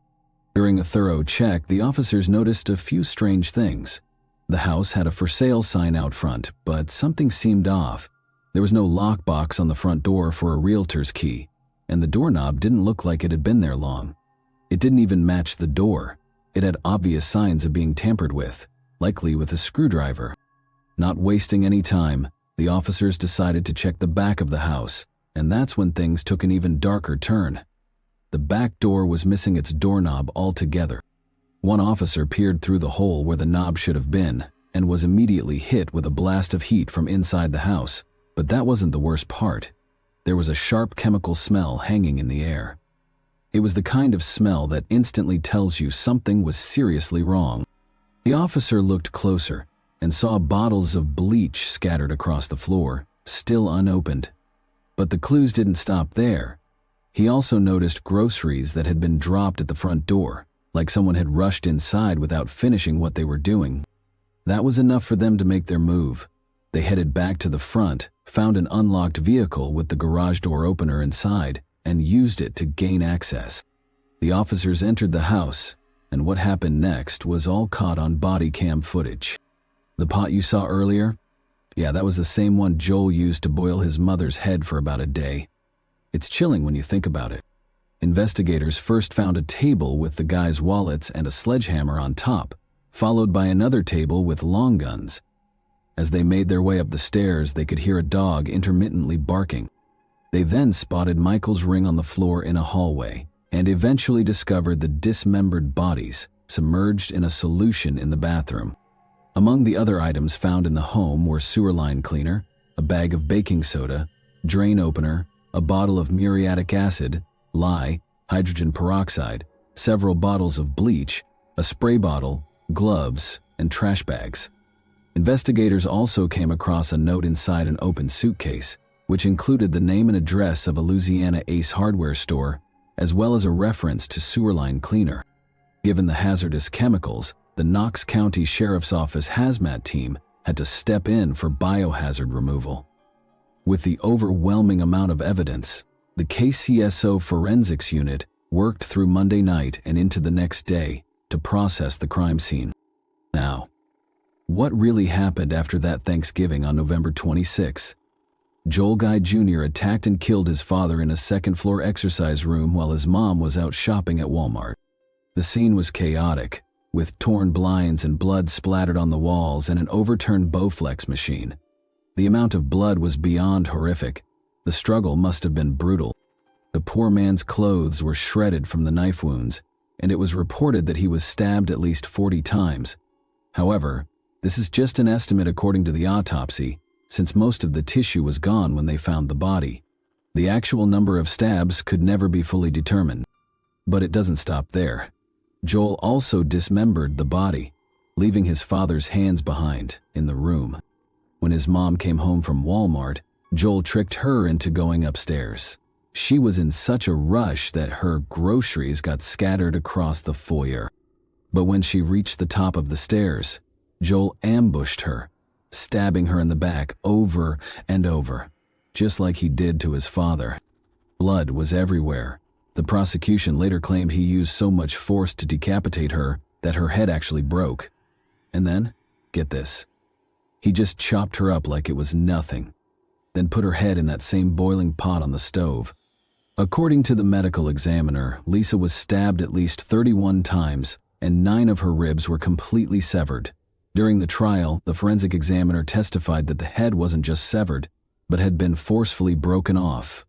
During a thorough check, the officers noticed a few strange things. The house had a for sale sign out front, but something seemed off. There was no lockbox on the front door for a realtor's key, and the doorknob didn't look like it had been there long. It didn't even match the door. It had obvious signs of being tampered with, likely with a screwdriver. Not wasting any time, the officers decided to check the back of the house, and that's when things took an even darker turn. The back door was missing its doorknob altogether. One officer peered through the hole where the knob should have been and was immediately hit with a blast of heat from inside the house. But that wasn't the worst part. There was a sharp chemical smell hanging in the air. It was the kind of smell that instantly tells you something was seriously wrong. The officer looked closer and saw bottles of bleach scattered across the floor, still unopened. But the clues didn't stop there. He also noticed groceries that had been dropped at the front door, like someone had rushed inside without finishing what they were doing. That was enough for them to make their move. They headed back to the front, found an unlocked vehicle with the garage door opener inside, and used it to gain access. The officers entered the house, and what happened next was all caught on body cam footage. The pot you saw earlier? Yeah, that was the same one Joel used to boil his mother's head for about a day. It's chilling when you think about it. Investigators first found a table with the guy's wallets and a sledgehammer on top, followed by another table with long guns. As they made their way up the stairs, they could hear a dog intermittently barking. They then spotted Michael's ring on the floor in a hallway and eventually discovered the dismembered bodies submerged in a solution in the bathroom. Among the other items found in the home were sewer line cleaner, a bag of baking soda, drain opener, a bottle of muriatic acid, lye, hydrogen peroxide, several bottles of bleach, a spray bottle, gloves, and trash bags. Investigators also came across a note inside an open suitcase, which included the name and address of a Louisiana Ace hardware store, as well as a reference to sewer line cleaner. Given the hazardous chemicals, the Knox County Sheriff's Office hazmat team had to step in for biohazard removal. With the overwhelming amount of evidence, the KCSO forensics unit worked through Monday night and into the next day to process the crime scene. Now, what really happened after that Thanksgiving on November 26? Joel Guy Jr. attacked and killed his father in a second-floor exercise room while his mom was out shopping at Walmart. The scene was chaotic, with torn blinds and blood splattered on the walls and an overturned Bowflex machine. The amount of blood was beyond horrific. The struggle must have been brutal. The poor man's clothes were shredded from the knife wounds, and it was reported that he was stabbed at least 40 times. However, this is just an estimate according to the autopsy, since most of the tissue was gone when they found the body. The actual number of stabs could never be fully determined. But it doesn't stop there. Joel also dismembered the body, leaving his father's hands behind in the room. When his mom came home from Walmart, Joel tricked her into going upstairs. She was in such a rush that her groceries got scattered across the foyer. But when she reached the top of the stairs, Joel ambushed her, stabbing her in the back over and over, just like he did to his father. Blood was everywhere. The prosecution later claimed he used so much force to decapitate her that her head actually broke. And then, get this, he just chopped her up like it was nothing, then put her head in that same boiling pot on the stove. According to the medical examiner, Lisa was stabbed at least 31 times, and 9 of her ribs were completely severed. During the trial, the forensic examiner testified that the head wasn't just severed, but had been forcefully broken off.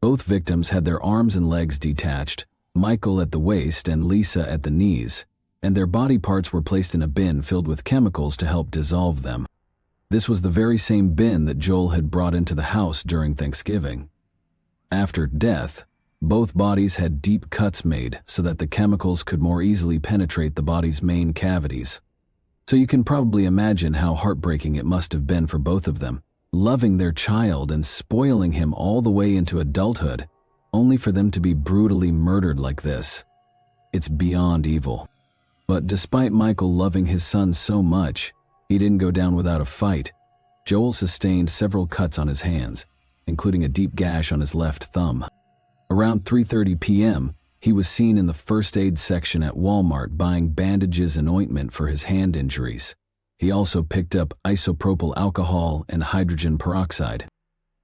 Both victims had their arms and legs detached, Michael at the waist and Lisa at the knees, and their body parts were placed in a bin filled with chemicals to help dissolve them. This was the very same bin that Joel had brought into the house during Thanksgiving. After death, both bodies had deep cuts made so that the chemicals could more easily penetrate the body's main cavities. So you can probably imagine how heartbreaking it must have been for both of them, loving their child and spoiling him all the way into adulthood, only for them to be brutally murdered like this. It's beyond evil. But despite Michael loving his son so much, he didn't go down without a fight. Joel sustained several cuts on his hands, including a deep gash on his left thumb. Around 3:30 p.m., he was seen in the first aid section at Walmart buying bandages and ointment for his hand injuries. He also picked up isopropyl alcohol and hydrogen peroxide.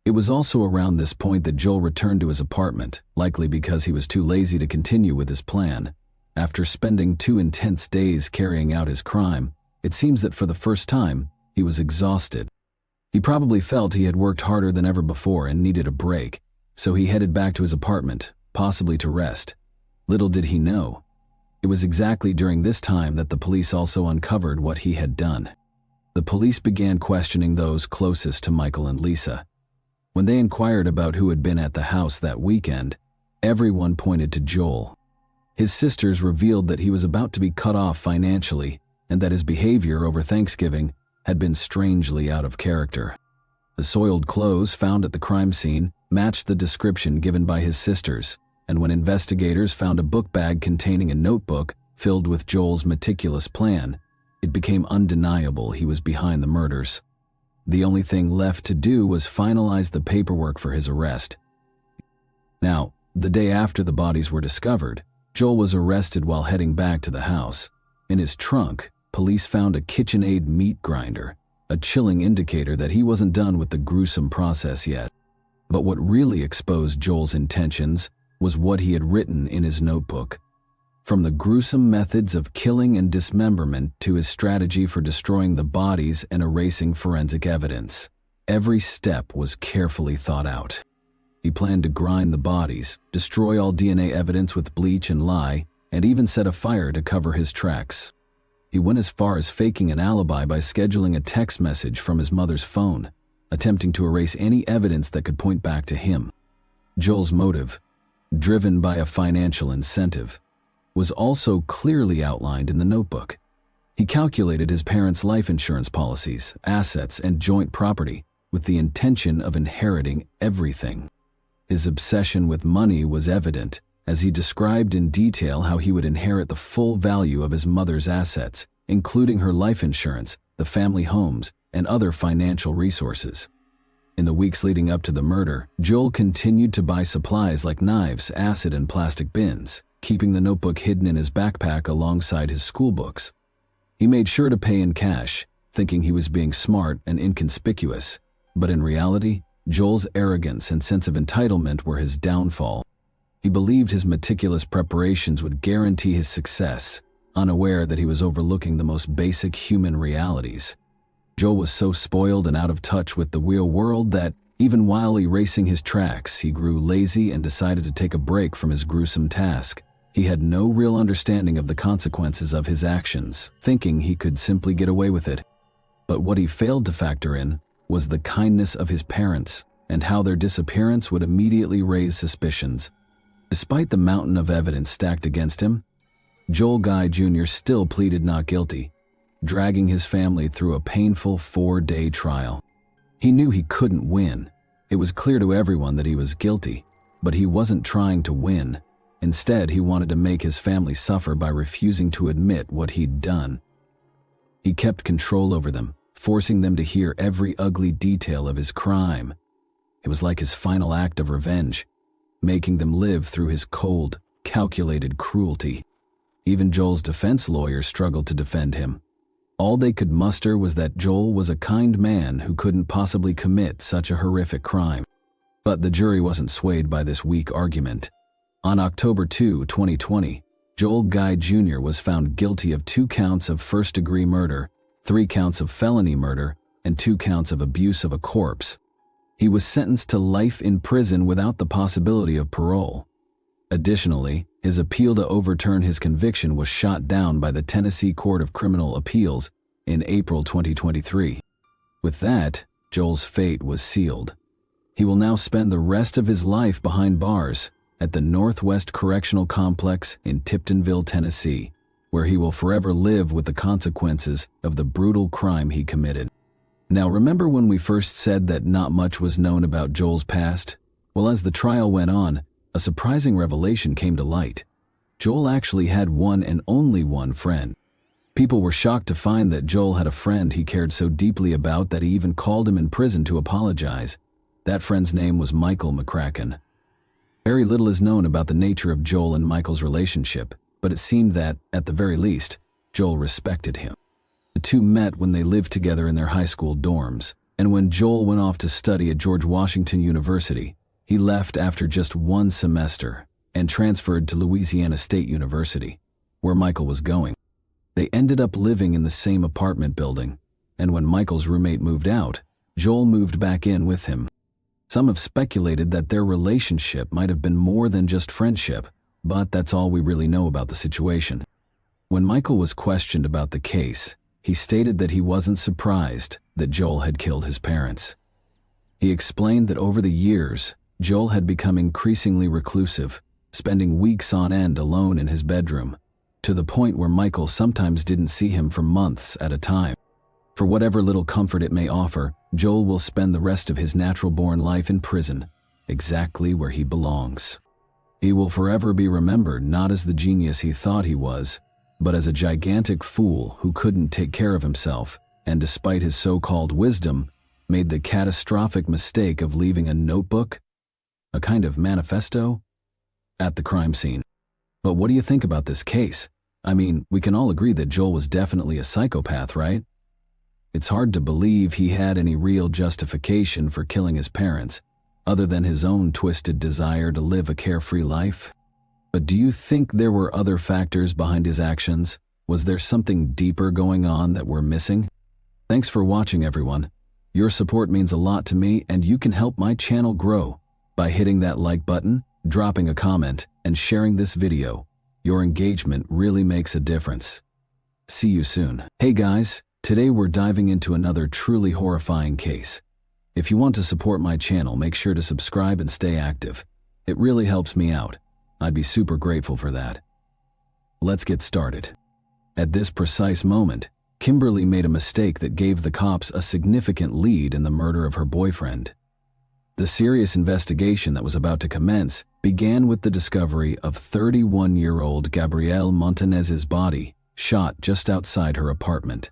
It was also around this point that Joel returned to his apartment, likely because he was too lazy to continue with his plan. After spending 2 intense days carrying out his crime, it seems that for the first time, he was exhausted. He probably felt he had worked harder than ever before and needed a break, so he headed back to his apartment, possibly to rest. Little did he know, it was exactly during this time that the police also uncovered what he had done. The police began questioning those closest to Michael and Lisa. When they inquired about who had been at the house that weekend, everyone pointed to Joel. His sisters revealed that he was about to be cut off financially and that his behavior over Thanksgiving had been strangely out of character. The soiled clothes found at the crime scene matched the description given by his sisters, and when investigators found a book bag containing a notebook filled with Joel's meticulous plan, it became undeniable he was behind the murders. The only thing left to do was finalize the paperwork for his arrest. Now, the day after the bodies were discovered, Joel was arrested while heading back to the house. In his trunk, police found a KitchenAid meat grinder, a chilling indicator that he wasn't done with the gruesome process yet. But what really exposed Joel's intentions was what he had written in his notebook. From the gruesome methods of killing and dismemberment to his strategy for destroying the bodies and erasing forensic evidence, every step was carefully thought out. He planned to grind the bodies, destroy all DNA evidence with bleach and lye, and even set a fire to cover his tracks. He went as far as faking an alibi by scheduling a text message from his mother's phone, attempting to erase any evidence that could point back to him. Joel's motive, driven by a financial incentive, was also clearly outlined in the notebook. He calculated his parents' life insurance policies, assets, and joint property with the intention of inheriting everything. His obsession with money was evident, as he described in detail how he would inherit the full value of his mother's assets, including her life insurance, the family homes, and other financial resources. In the weeks leading up to the murder, Joel continued to buy supplies like knives, acid, and plastic bins, keeping the notebook hidden in his backpack alongside his school books. He made sure to pay in cash, thinking he was being smart and inconspicuous, but in reality, Joel's arrogance and sense of entitlement were his downfall. He believed his meticulous preparations would guarantee his success, unaware that he was overlooking the most basic human realities. Joel was so spoiled and out of touch with the real world that, even while erasing his tracks, he grew lazy and decided to take a break from his gruesome task. He had no real understanding of the consequences of his actions, thinking he could simply get away with it. But what he failed to factor in was the kindness of his parents and how their disappearance would immediately raise suspicions. Despite the mountain of evidence stacked against him, Joel Guy Jr. still pleaded not guilty, dragging his family through a painful 4-day trial. He knew he couldn't win. It was clear to everyone that he was guilty, but he wasn't trying to win. Instead, he wanted to make his family suffer by refusing to admit what he'd done. He kept control over them, forcing them to hear every ugly detail of his crime. It was like his final act of revenge, making them live through his cold, calculated cruelty. Even Joel's defense lawyers struggled to defend him. All they could muster was that Joel was a kind man who couldn't possibly commit such a horrific crime. But the jury wasn't swayed by this weak argument. On October 2, 2020, Joel Guy Jr. was found guilty of 2 counts of first-degree murder, 3 counts of felony murder, and 2 counts of abuse of a corpse. He was sentenced to life in prison without the possibility of parole. Additionally, his appeal to overturn his conviction was shot down by the Tennessee Court of Criminal Appeals in April 2023. With that, Joel's fate was sealed. He will now spend the rest of his life behind bars at the Northwest Correctional Complex in Tiptonville, Tennessee, where he will forever live with the consequences of the brutal crime he committed. Now, remember when we first said that not much was known about Joel's past? Well, as the trial went on, a surprising revelation came to light. Joel actually had one and only one friend. People were shocked to find that Joel had a friend he cared so deeply about that he even called him in prison to apologize. That friend's name was Michael McCracken. Very little is known about the nature of Joel and Michael's relationship, but it seemed that, at the very least, Joel respected him. The two met when they lived together in their high school dorms, and when Joel went off to study at George Washington University, he left after just one semester and transferred to Louisiana State University, where Michael was going. They ended up living in the same apartment building, and when Michael's roommate moved out, Joel moved back in with him. Some have speculated that their relationship might have been more than just friendship, but that's all we really know about the situation. When Michael was questioned about the case, he stated that he wasn't surprised that Joel had killed his parents. He explained that over the years, Joel had become increasingly reclusive, spending weeks on end alone in his bedroom, to the point where Michael sometimes didn't see him for months at a time. For whatever little comfort it may offer, Joel will spend the rest of his natural-born life in prison, exactly where he belongs. He will forever be remembered not as the genius he thought he was, but as a gigantic fool who couldn't take care of himself, and despite his so-called wisdom, made the catastrophic mistake of leaving a notebook, a kind of manifesto, at the crime scene. But what do you think about this case? I mean, we can all agree that Joel was definitely a psychopath, right? It's hard to believe he had any real justification for killing his parents, other than his own twisted desire to live a carefree life. But do you think there were other factors behind his actions? Was there something deeper going on that we're missing? Thanks for watching, everyone. Your support means a lot to me, and you can help my channel grow by hitting that like button, dropping a comment, and sharing this video. Your engagement really makes a difference. See you soon. Hey guys, today we're diving into another truly horrifying case. If you want to support my channel, make sure to subscribe and stay active. It really helps me out. I'd be super grateful for that. Let's get started. At this precise moment, Kimberly made a mistake that gave the cops a significant lead in the murder of her boyfriend. The serious investigation that was about to commence began with the discovery of 31-year-old Gabrielle Montanez's body, shot just outside her apartment.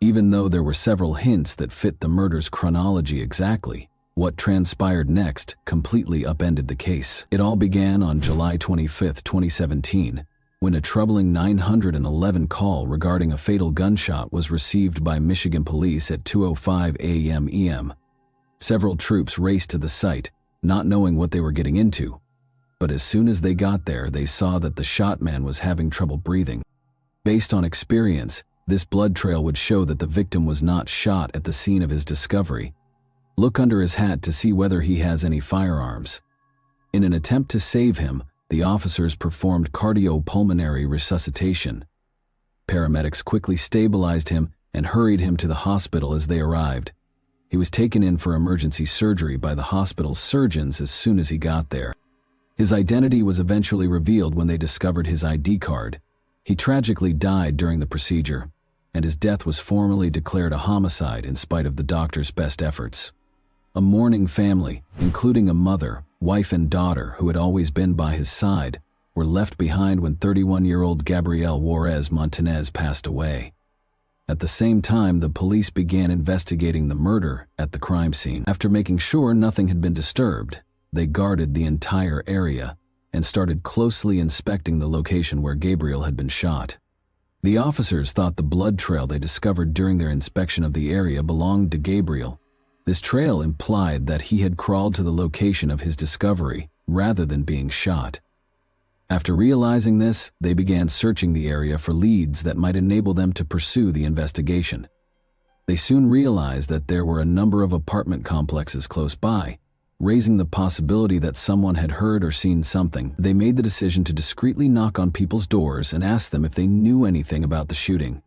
Even though there were several hints that fit the murder's chronology exactly, what transpired next completely upended the case. It all began on July 25, 2017, when a troubling 911 call regarding a fatal gunshot was received by Michigan police at 2:05 a.m. EM. Several troops raced to the site, not knowing what they were getting into. But as soon as they got there, they saw that the shot man was having trouble breathing. Based on experience, this blood trail would show that the victim was not shot at the scene of his discovery. Look under his hat to see whether he has any firearms. In an attempt to save him, the officers performed cardiopulmonary resuscitation. Paramedics quickly stabilized him and hurried him to the hospital as they arrived. He was taken in for emergency surgery by the hospital's surgeons as soon as he got there. His identity was eventually revealed when they discovered his ID card. He tragically died during the procedure, and his death was formally declared a homicide in spite of the doctor's best efforts. A mourning family, including a mother, wife, and daughter who had always been by his side, were left behind when 31-year-old Gabrielle Juarez Montanez passed away. At the same time, the police began investigating the murder at the crime scene. After making sure nothing had been disturbed, they guarded the entire area and started closely inspecting the location where Gabriel had been shot. The officers thought the blood trail they discovered during their inspection of the area belonged to Gabriel. This trail implied that he had crawled to the location of his discovery rather than being shot. After realizing this, they began searching the area for leads that might enable them to pursue the investigation. They soon realized that there were a number of apartment complexes close by, raising the possibility that someone had heard or seen something. They made the decision to discreetly knock on people's doors and ask them if they knew anything about the shooting.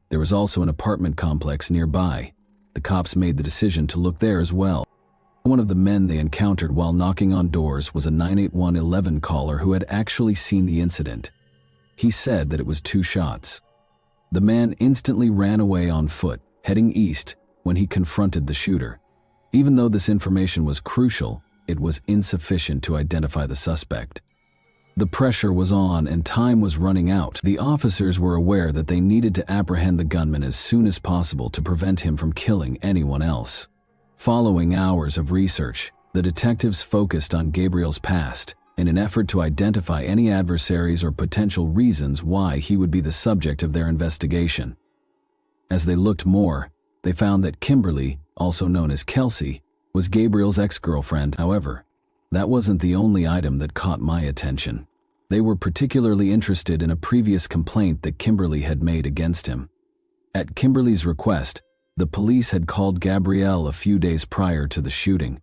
There was also an apartment complex nearby. The cops made the decision to look there as well. One of the men they encountered while knocking on doors was a 98111 caller who had actually seen the incident. He said that it was 2 shots. The man instantly ran away on foot, heading east, when he confronted the shooter. Even though this information was crucial, it was insufficient to identify the suspect. The pressure was on and time was running out. The officers were aware that they needed to apprehend the gunman as soon as possible to prevent him from killing anyone else. Following hours of research, the detectives focused on Gabriel's past in an effort to identify any adversaries or potential reasons why he would be the subject of their investigation. As they looked more, they found that Kimberly, also known as Kelsey, was Gabriel's ex-girlfriend. However, that wasn't the only item that caught my attention. They were particularly interested in a previous complaint that Kimberly had made against him. At Kimberly's request, the police had called Gabriel a few days prior to the shooting.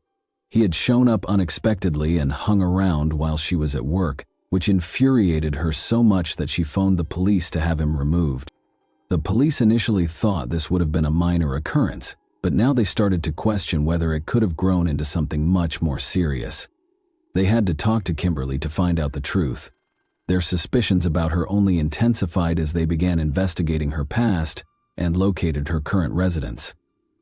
He had shown up unexpectedly and hung around while she was at work, which infuriated her so much that she phoned the police to have him removed. The police initially thought this would have been a minor occurrence, but now they started to question whether it could have grown into something much more serious. They had to talk to Kimberly to find out the truth. Their suspicions about her only intensified as they began investigating her past and located her current residence.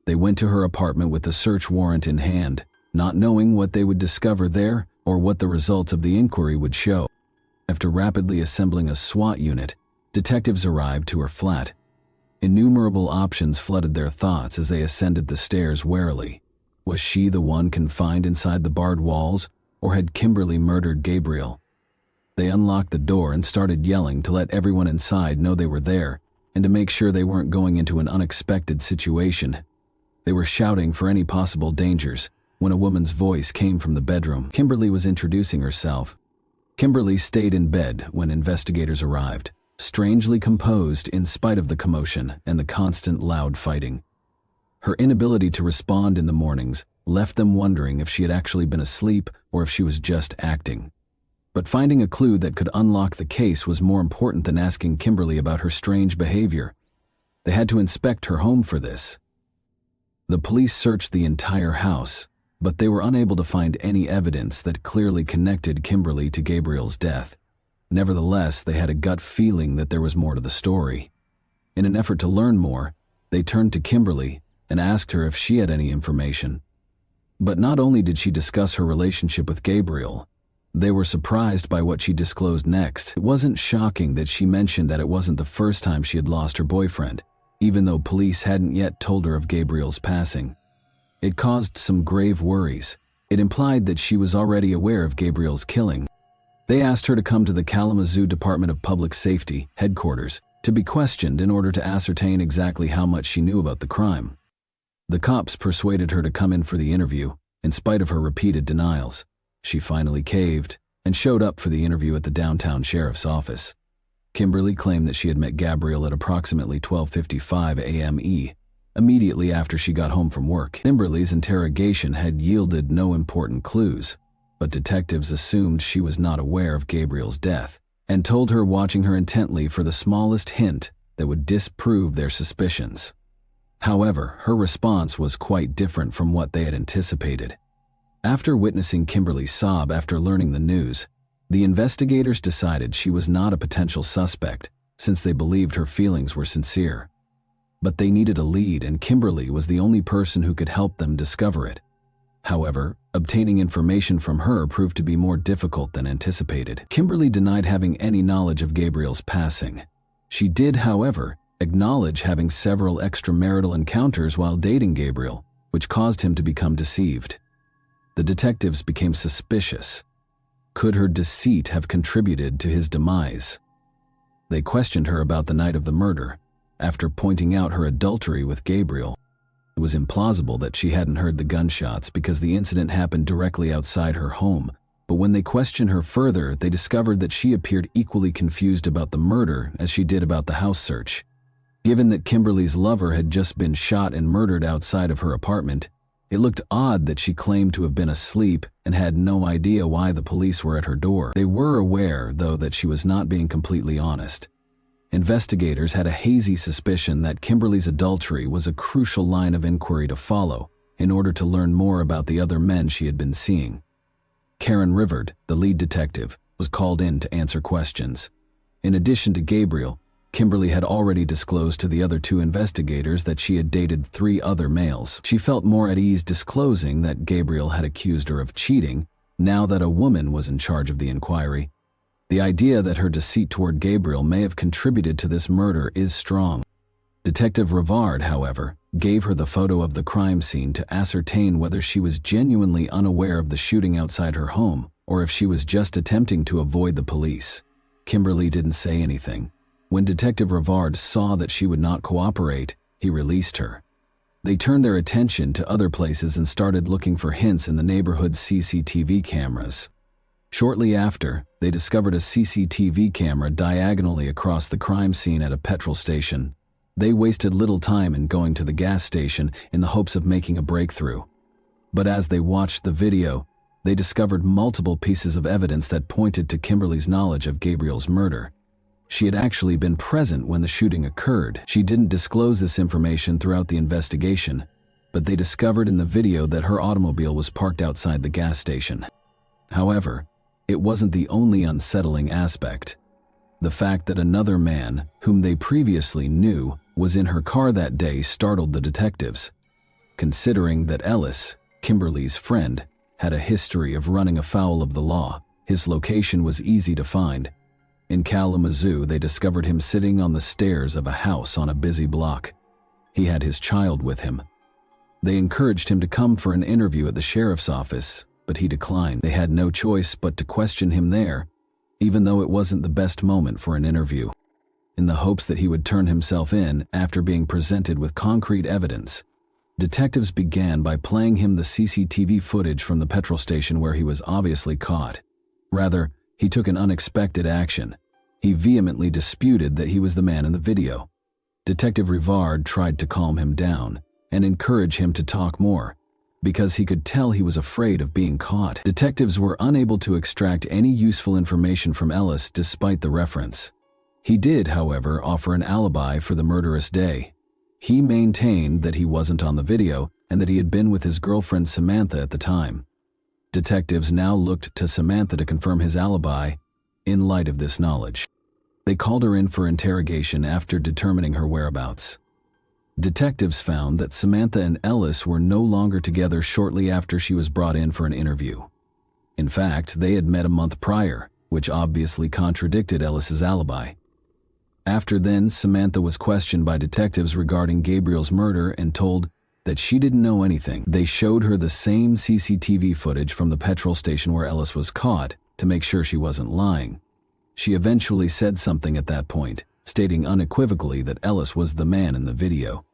They went to her apartment with the search warrant in hand, not knowing what they would discover there or what the results of the inquiry would show. After rapidly assembling a SWAT unit, detectives arrived to her flat. Innumerable options flooded their thoughts as they ascended the stairs warily. Was she the one confined inside the barred walls, or had Kimberly murdered Gabriel? They unlocked the door and started yelling to let everyone inside know they were there and to make sure they weren't going into an unexpected situation. They were shouting for any possible dangers when a woman's voice came from the bedroom. Kimberly was introducing herself. Kimberly stayed in bed when investigators arrived, strangely composed in spite of the commotion and the constant loud fighting. Her inability to respond in the mornings left them wondering if she had actually been asleep or if she was just acting. But finding a clue that could unlock the case was more important than asking Kimberly about her strange behavior. They had to inspect her home for this. The police searched the entire house, but they were unable to find any evidence that clearly connected Kimberly to Gabriel's death. Nevertheless, they had a gut feeling that there was more to the story. In an effort to learn more, they turned to Kimberly and asked her if she had any information. But not only did she discuss her relationship with Gabriel, they were surprised by what she disclosed next. It wasn't shocking that she mentioned that it wasn't the first time she had lost her boyfriend, even though police hadn't yet told her of Gabriel's passing. It caused some grave worries. It implied that she was already aware of Gabriel's killing. They asked her to come to the Kalamazoo Department of Public Safety headquarters to be questioned in order to ascertain exactly how much she knew about the crime. The cops persuaded her to come in for the interview, in spite of her repeated denials. She finally caved and showed up for the interview at the downtown sheriff's office. Kimberly claimed that she had met Gabriel at approximately 12:55 a.m. immediately after she got home from work. Kimberly's interrogation had yielded no important clues, but detectives assumed she was not aware of Gabriel's death and told her watching her intently for the smallest hint that would disprove their suspicions. However, her response was quite different from what they had anticipated. After witnessing Kimberly sob after learning the news, the investigators decided she was not a potential suspect since they believed her feelings were sincere. But they needed a lead, and Kimberly was the only person who could help them discover it. However, obtaining information from her proved to be more difficult than anticipated. Kimberly denied having any knowledge of Gabriel's passing. She did, however, acknowledge having several extramarital encounters while dating Gabriel, which caused him to become deceived. The detectives became suspicious. Could her deceit have contributed to his demise? They questioned her about the night of the murder, after pointing out her adultery with Gabriel. It was implausible that she hadn't heard the gunshots because the incident happened directly outside her home, but when they questioned her further, they discovered that she appeared equally confused about the murder as she did about the house search. Given that Kimberly's lover had just been shot and murdered outside of her apartment, it looked odd that she claimed to have been asleep and had no idea why the police were at her door. They were aware, though, that she was not being completely honest. Investigators had a hazy suspicion that Kimberly's adultery was a crucial line of inquiry to follow, in order to learn more about the other men she had been seeing. Karen Rivard, the lead detective, was called in to answer questions. In addition to Gabriel, Kimberly had already disclosed to the other two investigators that she had dated 3 other males. She felt more at ease disclosing that Gabriel had accused her of cheating, now that a woman was in charge of the inquiry. The idea that her deceit toward Gabriel may have contributed to this murder is strong. Detective Rivard, however, gave her the photo of the crime scene to ascertain whether she was genuinely unaware of the shooting outside her home or if she was just attempting to avoid the police. Kimberly didn't say anything. When Detective Rivard saw that she would not cooperate, he released her. They turned their attention to other places and started looking for hints in the neighborhood's CCTV cameras. Shortly after, they discovered a CCTV camera diagonally across the crime scene at a petrol station. They wasted little time in going to the gas station in the hopes of making a breakthrough. But as they watched the video, they discovered multiple pieces of evidence that pointed to Kimberly's knowledge of Gabriel's murder. She had actually been present when the shooting occurred. She didn't disclose this information throughout the investigation, but they discovered in the video that her automobile was parked outside the gas station. However, it wasn't the only unsettling aspect. The fact that another man, whom they previously knew, was in her car that day startled the detectives. Considering that Ellis, Kimberly's friend, had a history of running afoul of the law, his location was easy to find. In Kalamazoo, they discovered him sitting on the stairs of a house on a busy block. He had his child with him. They encouraged him to come for an interview at the sheriff's office, but he declined. They had no choice but to question him there, even though it wasn't the best moment for an interview. In the hopes that he would turn himself in after being presented with concrete evidence, detectives began by playing him the CCTV footage from the petrol station where he was obviously caught. Rather, he took an unexpected action. He vehemently disputed that he was the man in the video. Detective Rivard tried to calm him down and encourage him to talk more, because he could tell he was afraid of being caught. Detectives were unable to extract any useful information from Ellis despite the reference. He did, however, offer an alibi for the murderous day. He maintained that he wasn't on the video and that he had been with his girlfriend Samantha at the time. Detectives now looked to Samantha to confirm his alibi in light of this knowledge. They called her in for interrogation after determining her whereabouts. Detectives found that Samantha and Ellis were no longer together shortly after she was brought in for an interview. In fact, they had met a month prior, which obviously contradicted Ellis's alibi. After then, Samantha was questioned by detectives regarding Gabriel's murder and told that she didn't know anything. They showed her the same CCTV footage from the petrol station where Ellis was caught to make sure she wasn't lying. She eventually said something at that point, stating unequivocally that Ellis was the man in the video.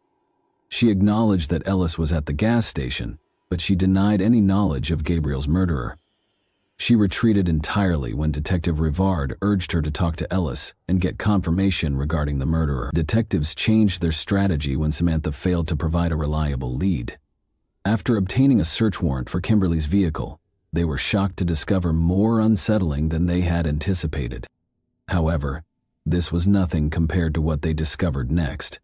She acknowledged that Ellis was at the gas station, but she denied any knowledge of Gabriel's murderer. She retreated entirely when Detective Rivard urged her to talk to Ellis and get confirmation regarding the murderer. Detectives changed their strategy when Samantha failed to provide a reliable lead. After obtaining a search warrant for Kimberly's vehicle, they were shocked to discover more unsettling than they had anticipated. However, this was nothing compared to what they discovered next: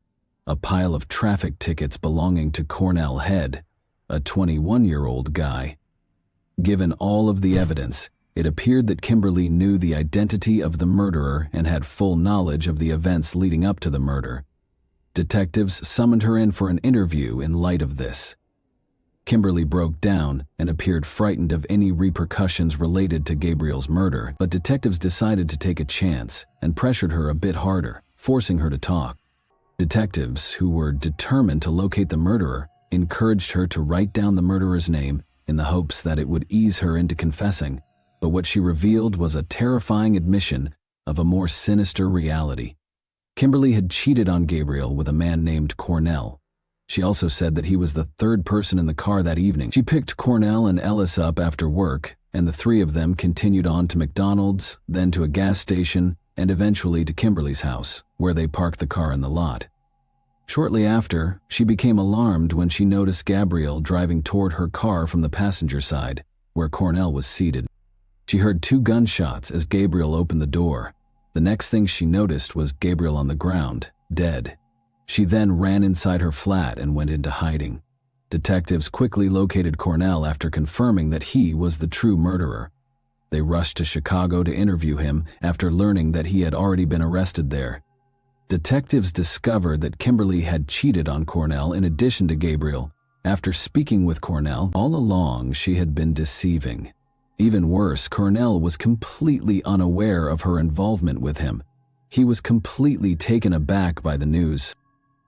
a pile of traffic tickets belonging to Cornell Head, a 21-year-old guy. Given all of the evidence, it appeared that Kimberly knew the identity of the murderer and had full knowledge of the events leading up to the murder. Detectives summoned her in for an interview in light of this. Kimberly broke down and appeared frightened of any repercussions related to Gabriel's murder, but detectives decided to take a chance and pressured her a bit harder, forcing her to talk. Detectives, who were determined to locate the murderer, encouraged her to write down the murderer's name in the hopes that it would ease her into confessing, but what she revealed was a terrifying admission of a more sinister reality. Kimberly had cheated on Gabriel with a man named Cornell. She also said that he was the third person in the car that evening. She picked Cornell and Ellis up after work, and the three of them continued on to McDonald's, then to a gas station, and eventually to Kimberly's house, where they parked the car in the lot. Shortly after, she became alarmed when she noticed Gabriel driving toward her car from the passenger side, where Cornell was seated. She heard 2 gunshots as Gabriel opened the door. The next thing she noticed was Gabriel on the ground, dead. She then ran inside her flat and went into hiding. Detectives quickly located Cornell after confirming that he was the true murderer. They rushed to Chicago to interview him after learning that he had already been arrested there. Detectives discovered that Kimberly had cheated on Cornell in addition to Gabriel. After speaking with Cornell, all along she had been deceiving. Even worse, Cornell was completely unaware of her involvement with him. He was completely taken aback by the news.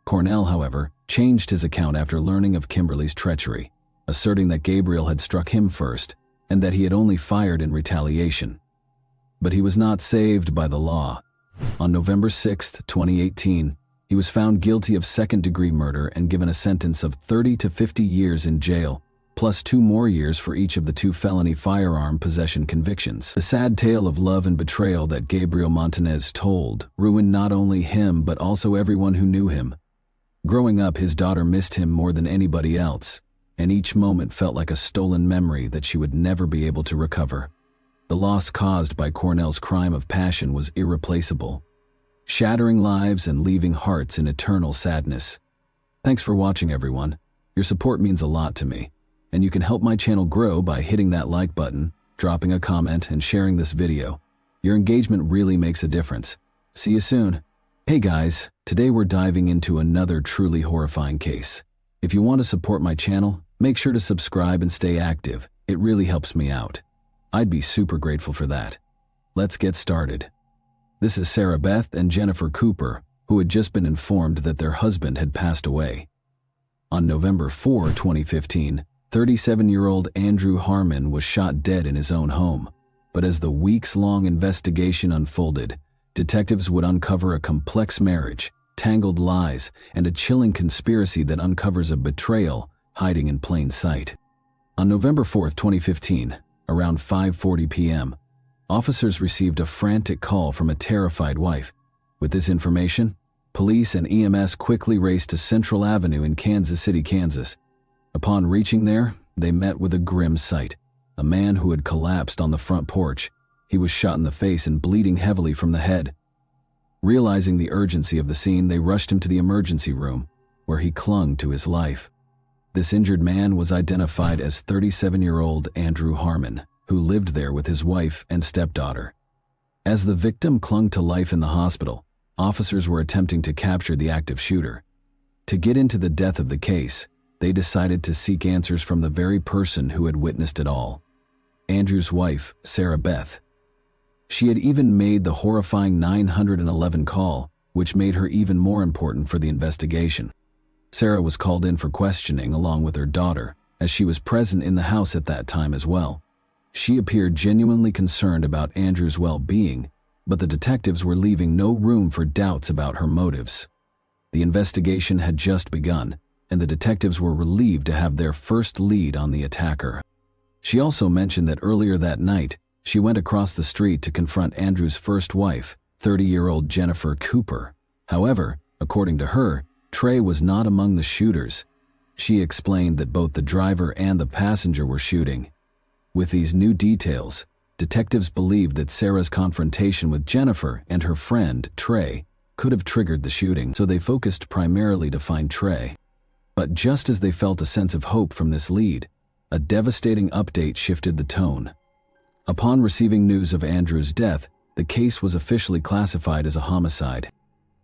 Cornell, however, changed his account after learning of Kimberly's treachery, asserting that Gabriel had struck him first and that he had only fired in retaliation. But he was not saved by the law. On November 6, 2018, he was found guilty of second-degree murder and given a sentence of 30 to 50 years in jail, plus 2 more years for each of the 2 felony firearm possession convictions. The sad tale of love and betrayal that Gabriel Montanez told ruined not only him but also everyone who knew him. Growing up, his daughter missed him more than anybody else, and each moment felt like a stolen memory that she would never be able to recover. The loss caused by Cornell's crime of passion was irreplaceable, shattering lives and leaving hearts in eternal sadness. Thanks for watching, everyone. Your support means a lot to me, and you can help my channel grow by hitting that like button, dropping a comment, and sharing this video. Your engagement really makes a difference. See you soon. Hey guys, today we're diving into another truly horrifying case. If you want to support my channel, make sure to subscribe and stay active. It really helps me out. I'd be super grateful for that. Let's get started. This is Sarah Beth and Jennifer Cooper, who had just been informed that their husband had passed away. On November 4, 2015, 37-year-old Andrew Harmon was shot dead in his own home. But as the weeks-long investigation unfolded, detectives would uncover a complex marriage, tangled lies, and a chilling conspiracy that uncovers a betrayal hiding in plain sight. On November 4, 2015, around 5:40 p.m., officers received a frantic call from a terrified wife. With this information, police and EMS quickly raced to Central Avenue in Kansas City, Kansas. Upon reaching there, they met with a grim sight: a man who had collapsed on the front porch. He was shot in the face and bleeding heavily from the head. Realizing the urgency of the scene, they rushed him to the emergency room, where he clung to his life. This injured man was identified as 37-year-old Andrew Harmon, who lived there with his wife and stepdaughter. As the victim clung to life in the hospital, officers were attempting to capture the active shooter. To get into the depth of the case, they decided to seek answers from the very person who had witnessed it all: Andrew's wife, Sarah Beth. She had even made the horrifying 911 call, which made her even more important for the investigation. Sarah was called in for questioning along with her daughter, as she was present in the house at that time as well. She appeared genuinely concerned about Andrew's well-being, but the detectives were leaving no room for doubts about her motives. The investigation had just begun, and the detectives were relieved to have their first lead on the attacker. She also mentioned that earlier that night, she went across the street to confront Andrew's first wife, 30-year-old Jennifer Cooper. However, according to her, Trey was not among the shooters. She explained that both the driver and the passenger were shooting. With these new details, detectives believed that Sarah's confrontation with Jennifer and her friend, Trey, could have triggered the shooting, so they focused primarily to find Trey. But just as they felt a sense of hope from this lead, a devastating update shifted the tone. Upon receiving news of Andrew's death, the case was officially classified as a homicide.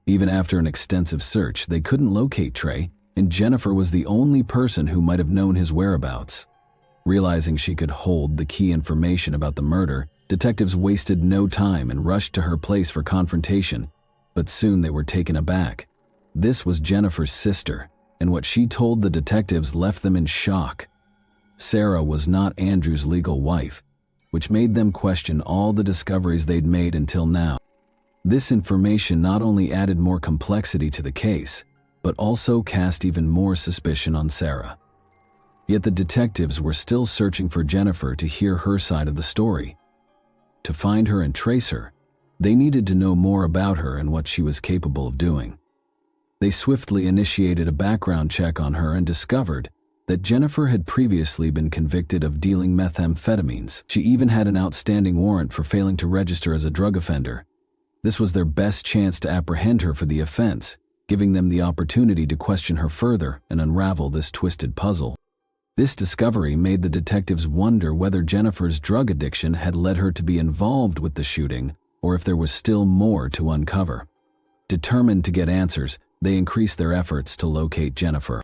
Even after an extensive search, they couldn't locate Trey, and Jennifer was the only person who might have known his whereabouts. Realizing she could hold the key information about the murder, detectives wasted no time and rushed to her place for confrontation, but soon they were taken aback. This was Jennifer's sister, and what she told the detectives left them in shock. Sarah was not Andrew's legal wife, which made them question all the discoveries they'd made until now. This information not only added more complexity to the case, but also cast even more suspicion on Sarah. Yet the detectives were still searching for Jennifer to hear her side of the story. To find her and trace her, they needed to know more about her and what she was capable of doing. They swiftly initiated a background check on her and discovered that Jennifer had previously been convicted of dealing methamphetamines. She even had an outstanding warrant for failing to register as a drug offender. This was their best chance to apprehend her for the offense, giving them the opportunity to question her further and unravel this twisted puzzle. This discovery made the detectives wonder whether Jennifer's drug addiction had led her to be involved with the shooting or if there was still more to uncover. Determined to get answers, they increased their efforts to locate Jennifer.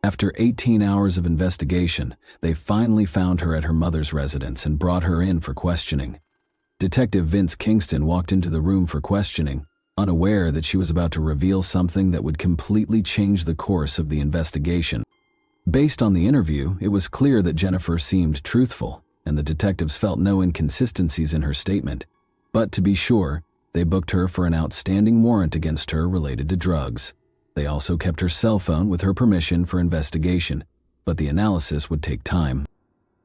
After 18 hours of investigation, they finally found her at her mother's residence and brought her in for questioning. Detective Vince Kingston walked into the room for questioning, unaware that she was about to reveal something that would completely change the course of the investigation. Based on the interview, it was clear that Jennifer seemed truthful, and the detectives felt no inconsistencies in her statement. But to be sure, they booked her for an outstanding warrant against her related to drugs. They also kept her cell phone with her permission for investigation, but the analysis would take time.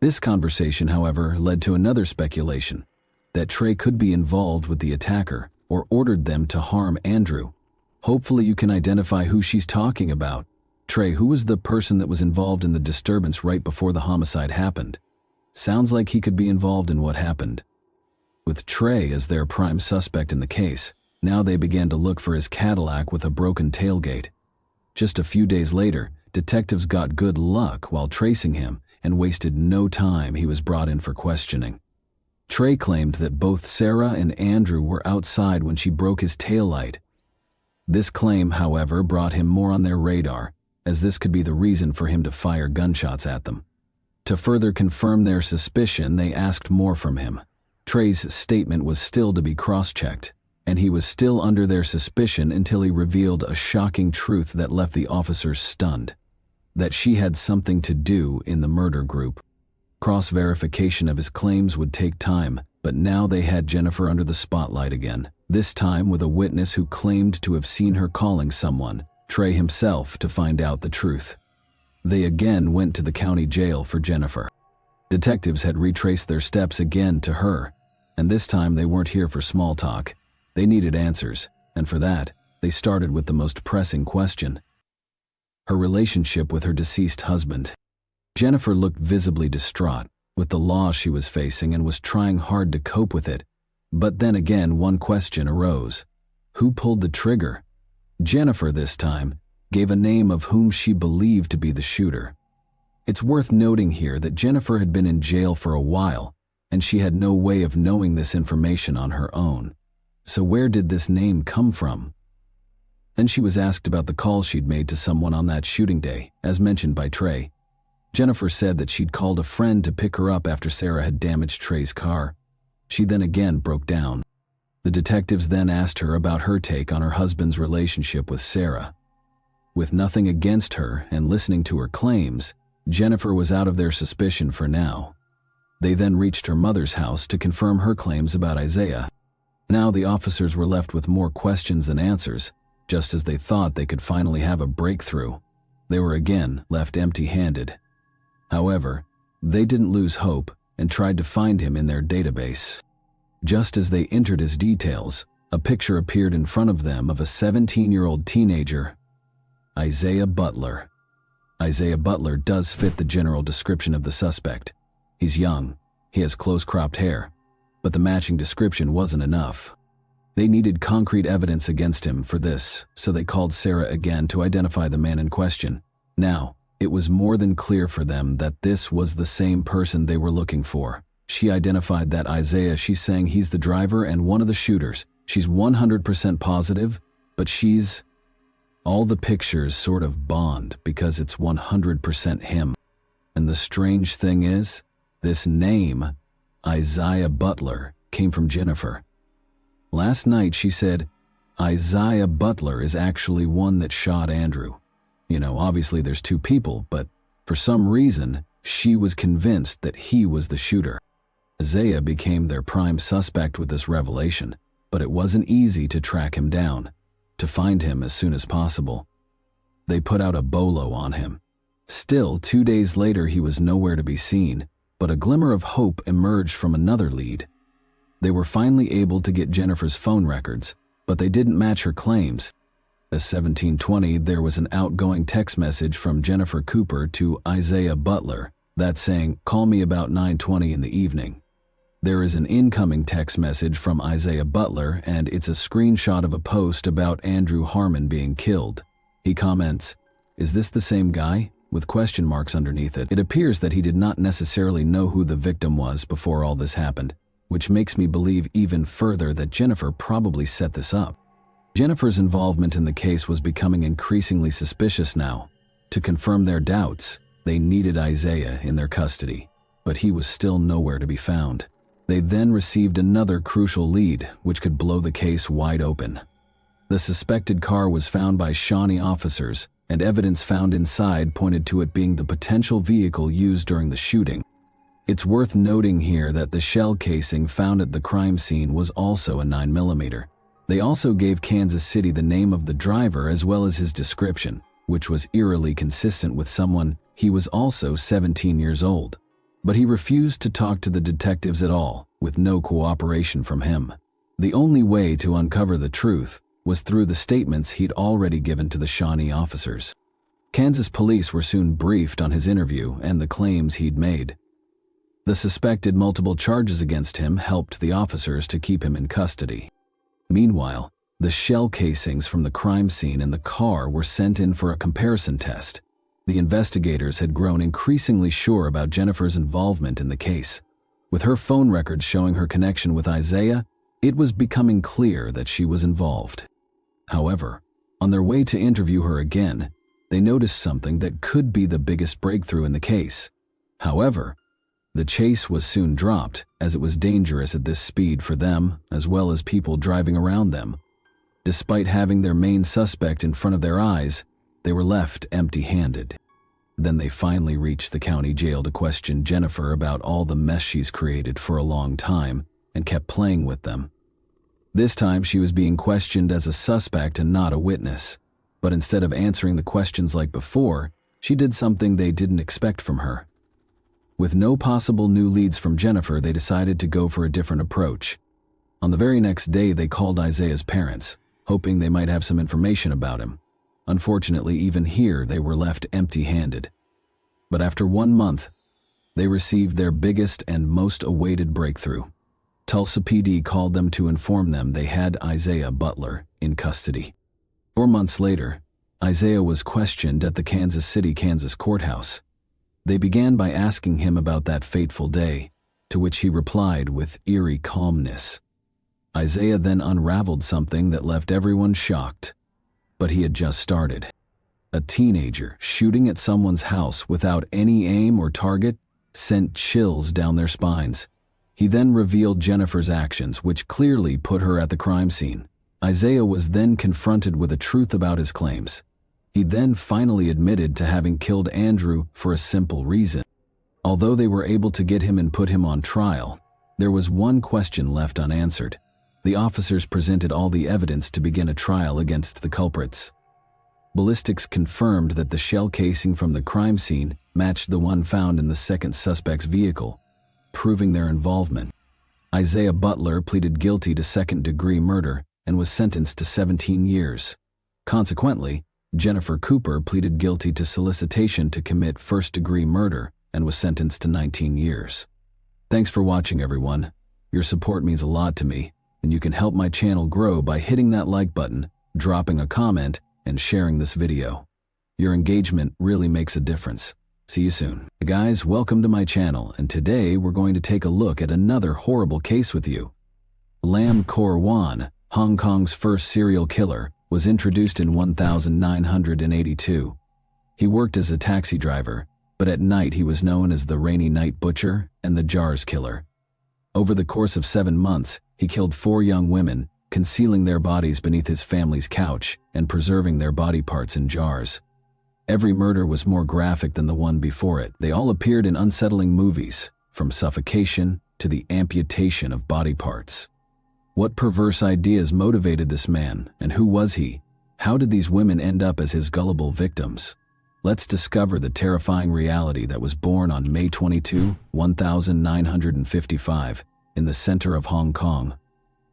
This conversation, however, led to another speculation, that Trey could be involved with the attacker or ordered them to harm Andrew. Hopefully you can identify who she's talking about. Trey, who was the person that was involved in the disturbance right before the homicide happened? Sounds like he could be involved in what happened. With Trey as their prime suspect in the case, now they began to look for his Cadillac with a broken tailgate. Just a few days later, detectives got good luck while tracing him and wasted no time. He was brought in for questioning. Trey claimed that both Sarah and Andrew were outside when she broke his taillight. This claim, however, brought him more on their radar, as this could be the reason for him to fire gunshots at them. To further confirm their suspicion, they asked more from him. Trey's statement was still to be cross-checked, and he was still under their suspicion until he revealed a shocking truth that left the officers stunned: that she had something to do in the murder group. Cross-verification of his claims would take time, but now they had Jennifer under the spotlight again, this time with a witness who claimed to have seen her calling someone, Trey himself, to find out the truth. They again went to the county jail for Jennifer. Detectives had retraced their steps again to her, and this time they weren't here for small talk. They needed answers, and for that, they started with the most pressing question: her relationship with her deceased husband. Jennifer looked visibly distraught with the loss she was facing and was trying hard to cope with it. But then again, one question arose: who pulled the trigger? Jennifer, this time, gave a name of whom she believed to be the shooter. It's worth noting here that Jennifer had been in jail for a while, and she had no way of knowing this information on her own. So where did this name come from? Then she was asked about the call she'd made to someone on that shooting day, as mentioned by Trey. Jennifer said that she'd called a friend to pick her up after Sarah had damaged Trey's car. She then again broke down. The detectives then asked her about her take on her husband's relationship with Sarah. With nothing against her and listening to her claims, Jennifer was out of their suspicion for now. They then reached her mother's house to confirm her claims about Isaiah. Now the officers were left with more questions than answers. Just as they thought they could finally have a breakthrough, they were again left empty-handed. However, they didn't lose hope and tried to find him in their database. Just as they entered his details, a picture appeared in front of them of a 17-year-old teenager, Isaiah Butler. Isaiah Butler does fit the general description of the suspect. He's young, he has close-cropped hair, but the matching description wasn't enough. They needed concrete evidence against him for this, so they called Sarah again to identify the man in question. Now, it was more than clear for them that this was the same person they were looking for. She identified that Isaiah. She's saying he's the driver and one of the shooters. She's 100% positive, but all the pictures sort of bond because it's 100% him. And the strange thing is, this name, Isaiah Butler, came from Jennifer. Last night she said, Isaiah Butler is actually one that shot Andrew. Obviously there's two people, but for some reason, she was convinced that he was the shooter. Isaiah became their prime suspect with this revelation, but it wasn't easy to track him down, to find him as soon as possible. They put out a bolo on him. Still, 2 days later he was nowhere to be seen, but a glimmer of hope emerged from another lead. They were finally able to get Jennifer's phone records, but they didn't match her claims. At 17:20, there was an outgoing text message from Jennifer Cooper to Isaiah Butler, that saying, "Call me about 9:20 in the evening." There is an incoming text message from Isaiah Butler, and it's a screenshot of a post about Andrew Harmon being killed. He comments, "Is this the same guy?" with question marks underneath it. It appears that he did not necessarily know who the victim was before all this happened, which makes me believe even further that Jennifer probably set this up. Jennifer's involvement in the case was becoming increasingly suspicious now. To confirm their doubts, they needed Isaiah in their custody, but he was still nowhere to be found. They then received another crucial lead, which could blow the case wide open. The suspected car was found by Shawnee officers, and evidence found inside pointed to it being the potential vehicle used during the shooting. It's worth noting here that the shell casing found at the crime scene was also a 9mm. They also gave Kansas City the name of the driver as well as his description, which was eerily consistent with someone. He was also 17 years old. But he refused to talk to the detectives at all, with no cooperation from him. The only way to uncover the truth was through the statements he'd already given to the Shawnee officers. Kansas police were soon briefed on his interview and the claims he'd made. The suspected multiple charges against him helped the officers to keep him in custody. Meanwhile, the shell casings from the crime scene in the car were sent in for a comparison test. The investigators had grown increasingly sure about Jennifer's involvement in the case. With her phone records showing her connection with Isaiah, it was becoming clear that she was involved. However, on their way to interview her again, they noticed something that could be the biggest breakthrough in the case. However, the chase was soon dropped, as it was dangerous at this speed for them as well as people driving around them. Despite having their main suspect in front of their eyes, they were left empty-handed. Then they finally reached the county jail to question Jennifer about all the mess she's created for a long time and kept playing with them. This time she was being questioned as a suspect and not a witness, but instead of answering the questions like before, she did something they didn't expect from her. With no possible new leads from Jennifer, they decided to go for a different approach. On the very next day, they called Isaiah's parents, hoping they might have some information about him. Unfortunately, even here, they were left empty-handed. But after 1 month, they received their biggest and most awaited breakthrough. Tulsa PD called them to inform them they had Isaiah Butler in custody. 4 months later, Isaiah was questioned at the Kansas City, Kansas courthouse. They began by asking him about that fateful day, to which he replied with eerie calmness. Isaiah then unraveled something that left everyone shocked. But he had just started. A teenager shooting at someone's house without any aim or target sent chills down their spines. He then revealed Jennifer's actions, which clearly put her at the crime scene. Isaiah was then confronted with the truth about his claims. He then finally admitted to having killed Andrew for a simple reason. Although they were able to get him and put him on trial, there was one question left unanswered. The officers presented all the evidence to begin a trial against the culprits. Ballistics confirmed that the shell casing from the crime scene matched the one found in the second suspect's vehicle, proving their involvement. Isaiah Butler pleaded guilty to second-degree murder and was sentenced to 17 years. Consequently, Jennifer Cooper pleaded guilty to solicitation to commit first-degree murder and was sentenced to 19 years. Thanks for watching, everyone. Your support means a lot to me, and you can help my channel grow by hitting that like button, dropping a comment, and sharing this video. Your engagement really makes a difference. See you soon. Hey guys, welcome to my channel, and today we're going to take a look at another horrible case with you. Lam Kor Wan, Hong Kong's first serial killer, was introduced in 1982. He worked as a taxi driver, but at night he was known as the Rainy Night Butcher and the Jars Killer. Over the course of 7 months, he killed 4 young women, concealing their bodies beneath his family's couch and preserving their body parts in jars. Every murder was more graphic than the one before it. They all appeared in unsettling movies, from suffocation to the amputation of body parts. What perverse ideas motivated this man, and who was he? How did these women end up as his gullible victims? Let's discover the terrifying reality that was born on May 22, 1955, in the center of Hong Kong.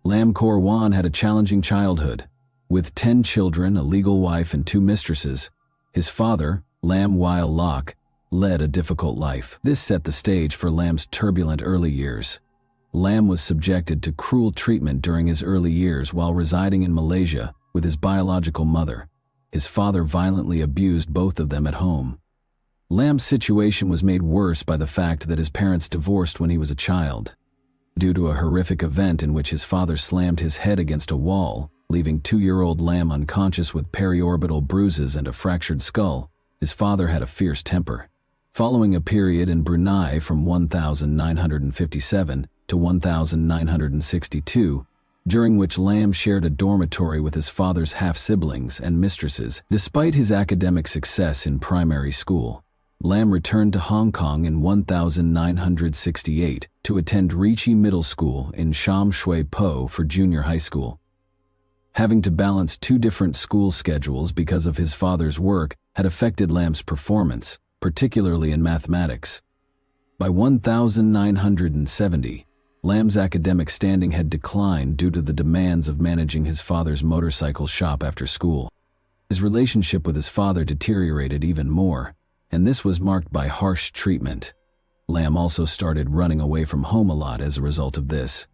Lam Kor Wan had a challenging childhood. With 10 children, a legal wife, and 2 mistresses, his father, Lam Weil Lok, led a difficult life. This set the stage for Lam's turbulent early years. Lam was subjected to cruel treatment during his early years while residing in Malaysia with his biological mother. His father violently abused both of them at home. Lam's situation was made worse by the fact that his parents divorced when he was a child. Due to a horrific event in which his father slammed his head against a wall, leaving 2-year-old Lam unconscious with periorbital bruises and a fractured skull, his father had a fierce temper. Following a period in Brunei from 1957 to 1962, during which Lam shared a dormitory with his father's half-siblings and mistresses, despite his academic success in primary school, Lam returned to Hong Kong in 1968 to attend Ricci Middle School in Sham Shui Po for junior high school. Having to balance 2 different school schedules because of his father's work had affected Lam's performance, particularly in mathematics. By 1970, Lam's academic standing had declined due to the demands of managing his father's motorcycle shop after school. His relationship with his father deteriorated even more, and this was marked by harsh treatment. Lam also started running away from home a lot as a result of this.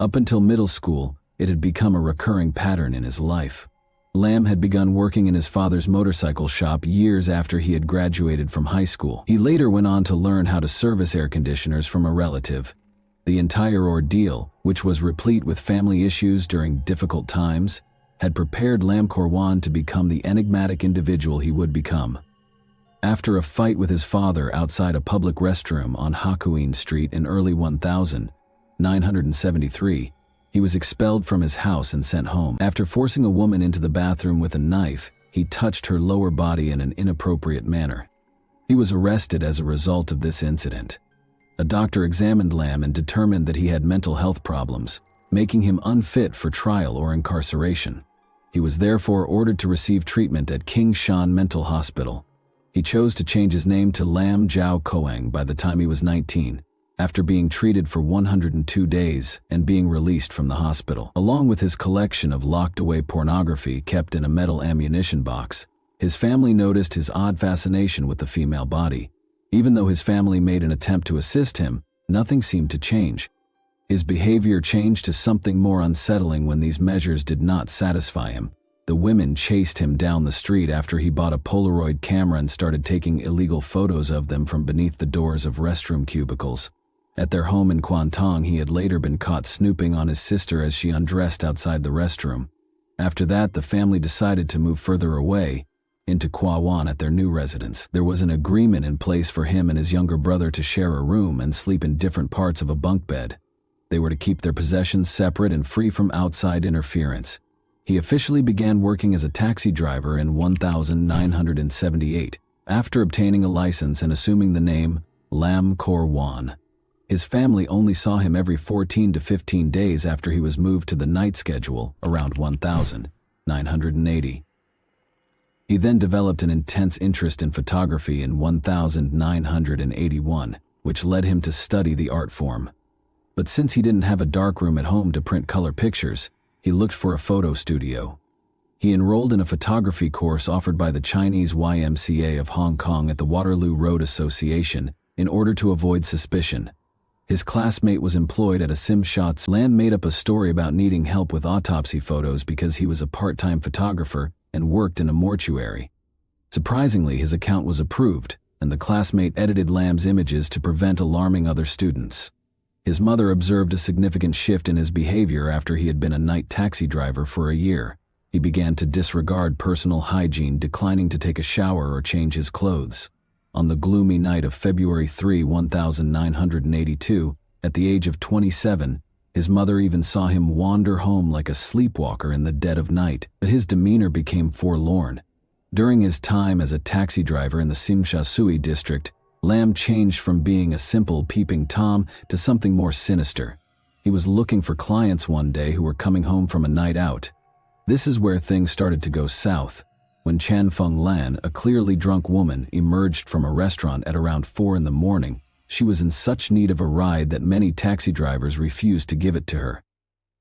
Up until middle school, it had become a recurring pattern in his life. Lam had begun working in his father's motorcycle shop years after he had graduated from high school. He later went on to learn how to service air conditioners from a relative. The entire ordeal, which was replete with family issues during difficult times, had prepared Lam Korwan to become the enigmatic individual he would become. After a fight with his father outside a public restroom on Hakuin Street in early 1973, he was expelled from his house and sent home. After forcing a woman into the bathroom with a knife, he touched her lower body in an inappropriate manner. He was arrested as a result of this incident. A doctor examined Lam and determined that he had mental health problems, making him unfit for trial or incarceration. He was therefore ordered to receive treatment at King Shan Mental Hospital. He chose to change his name to Lam Jiao Koang by the time he was 19, after being treated for 102 days and being released from the hospital. Along with his collection of locked-away pornography kept in a metal ammunition box, his family noticed his odd fascination with the female body. Even though his family made an attempt to assist him, nothing seemed to change. His behavior changed to something more unsettling when these measures did not satisfy him. The women chased him down the street after he bought a Polaroid camera and started taking illegal photos of them from beneath the doors of restroom cubicles. At their home in Kwantong, he had later been caught snooping on his sister as she undressed outside the restroom. After that, the family decided to move further away, into Kwawan at their new residence. There was an agreement in place for him and his younger brother to share a room and sleep in different parts of a bunk bed. They were to keep their possessions separate and free from outside interference. He officially began working as a taxi driver in 1978, after obtaining a license and assuming the name Lam Korwan. His family only saw him every 14 to 15 days after he was moved to the night schedule around 1980. He then developed an intense interest in photography in 1981, which led him to study the art form. But since he didn't have a darkroom at home to print color pictures, he looked for a photo studio. He enrolled in a photography course offered by the Chinese YMCA of Hong Kong at the Waterloo Road Association in order to avoid suspicion. His classmate was employed at a sim shots. Lam made up a story about needing help with autopsy photos because he was a part-time photographer and worked in a mortuary. Surprisingly, his account was approved, and the classmate edited Lam's images to prevent alarming other students. His mother observed a significant shift in his behavior after he had been a night taxi driver for a year. He began to disregard personal hygiene, declining to take a shower or change his clothes. On the gloomy night of February 3, 1982, at the age of 27, his mother even saw him wander home like a sleepwalker in the dead of night, but his demeanor became forlorn. During his time as a taxi driver in the Simsha Sui district, Lam changed from being a simple peeping Tom to something more sinister. He was looking for clients one day who were coming home from a night out. This is where things started to go south. When Chan Feng Lan, a clearly drunk woman, emerged from a restaurant at around 4 in the morning, she was in such need of a ride that many taxi drivers refused to give it to her.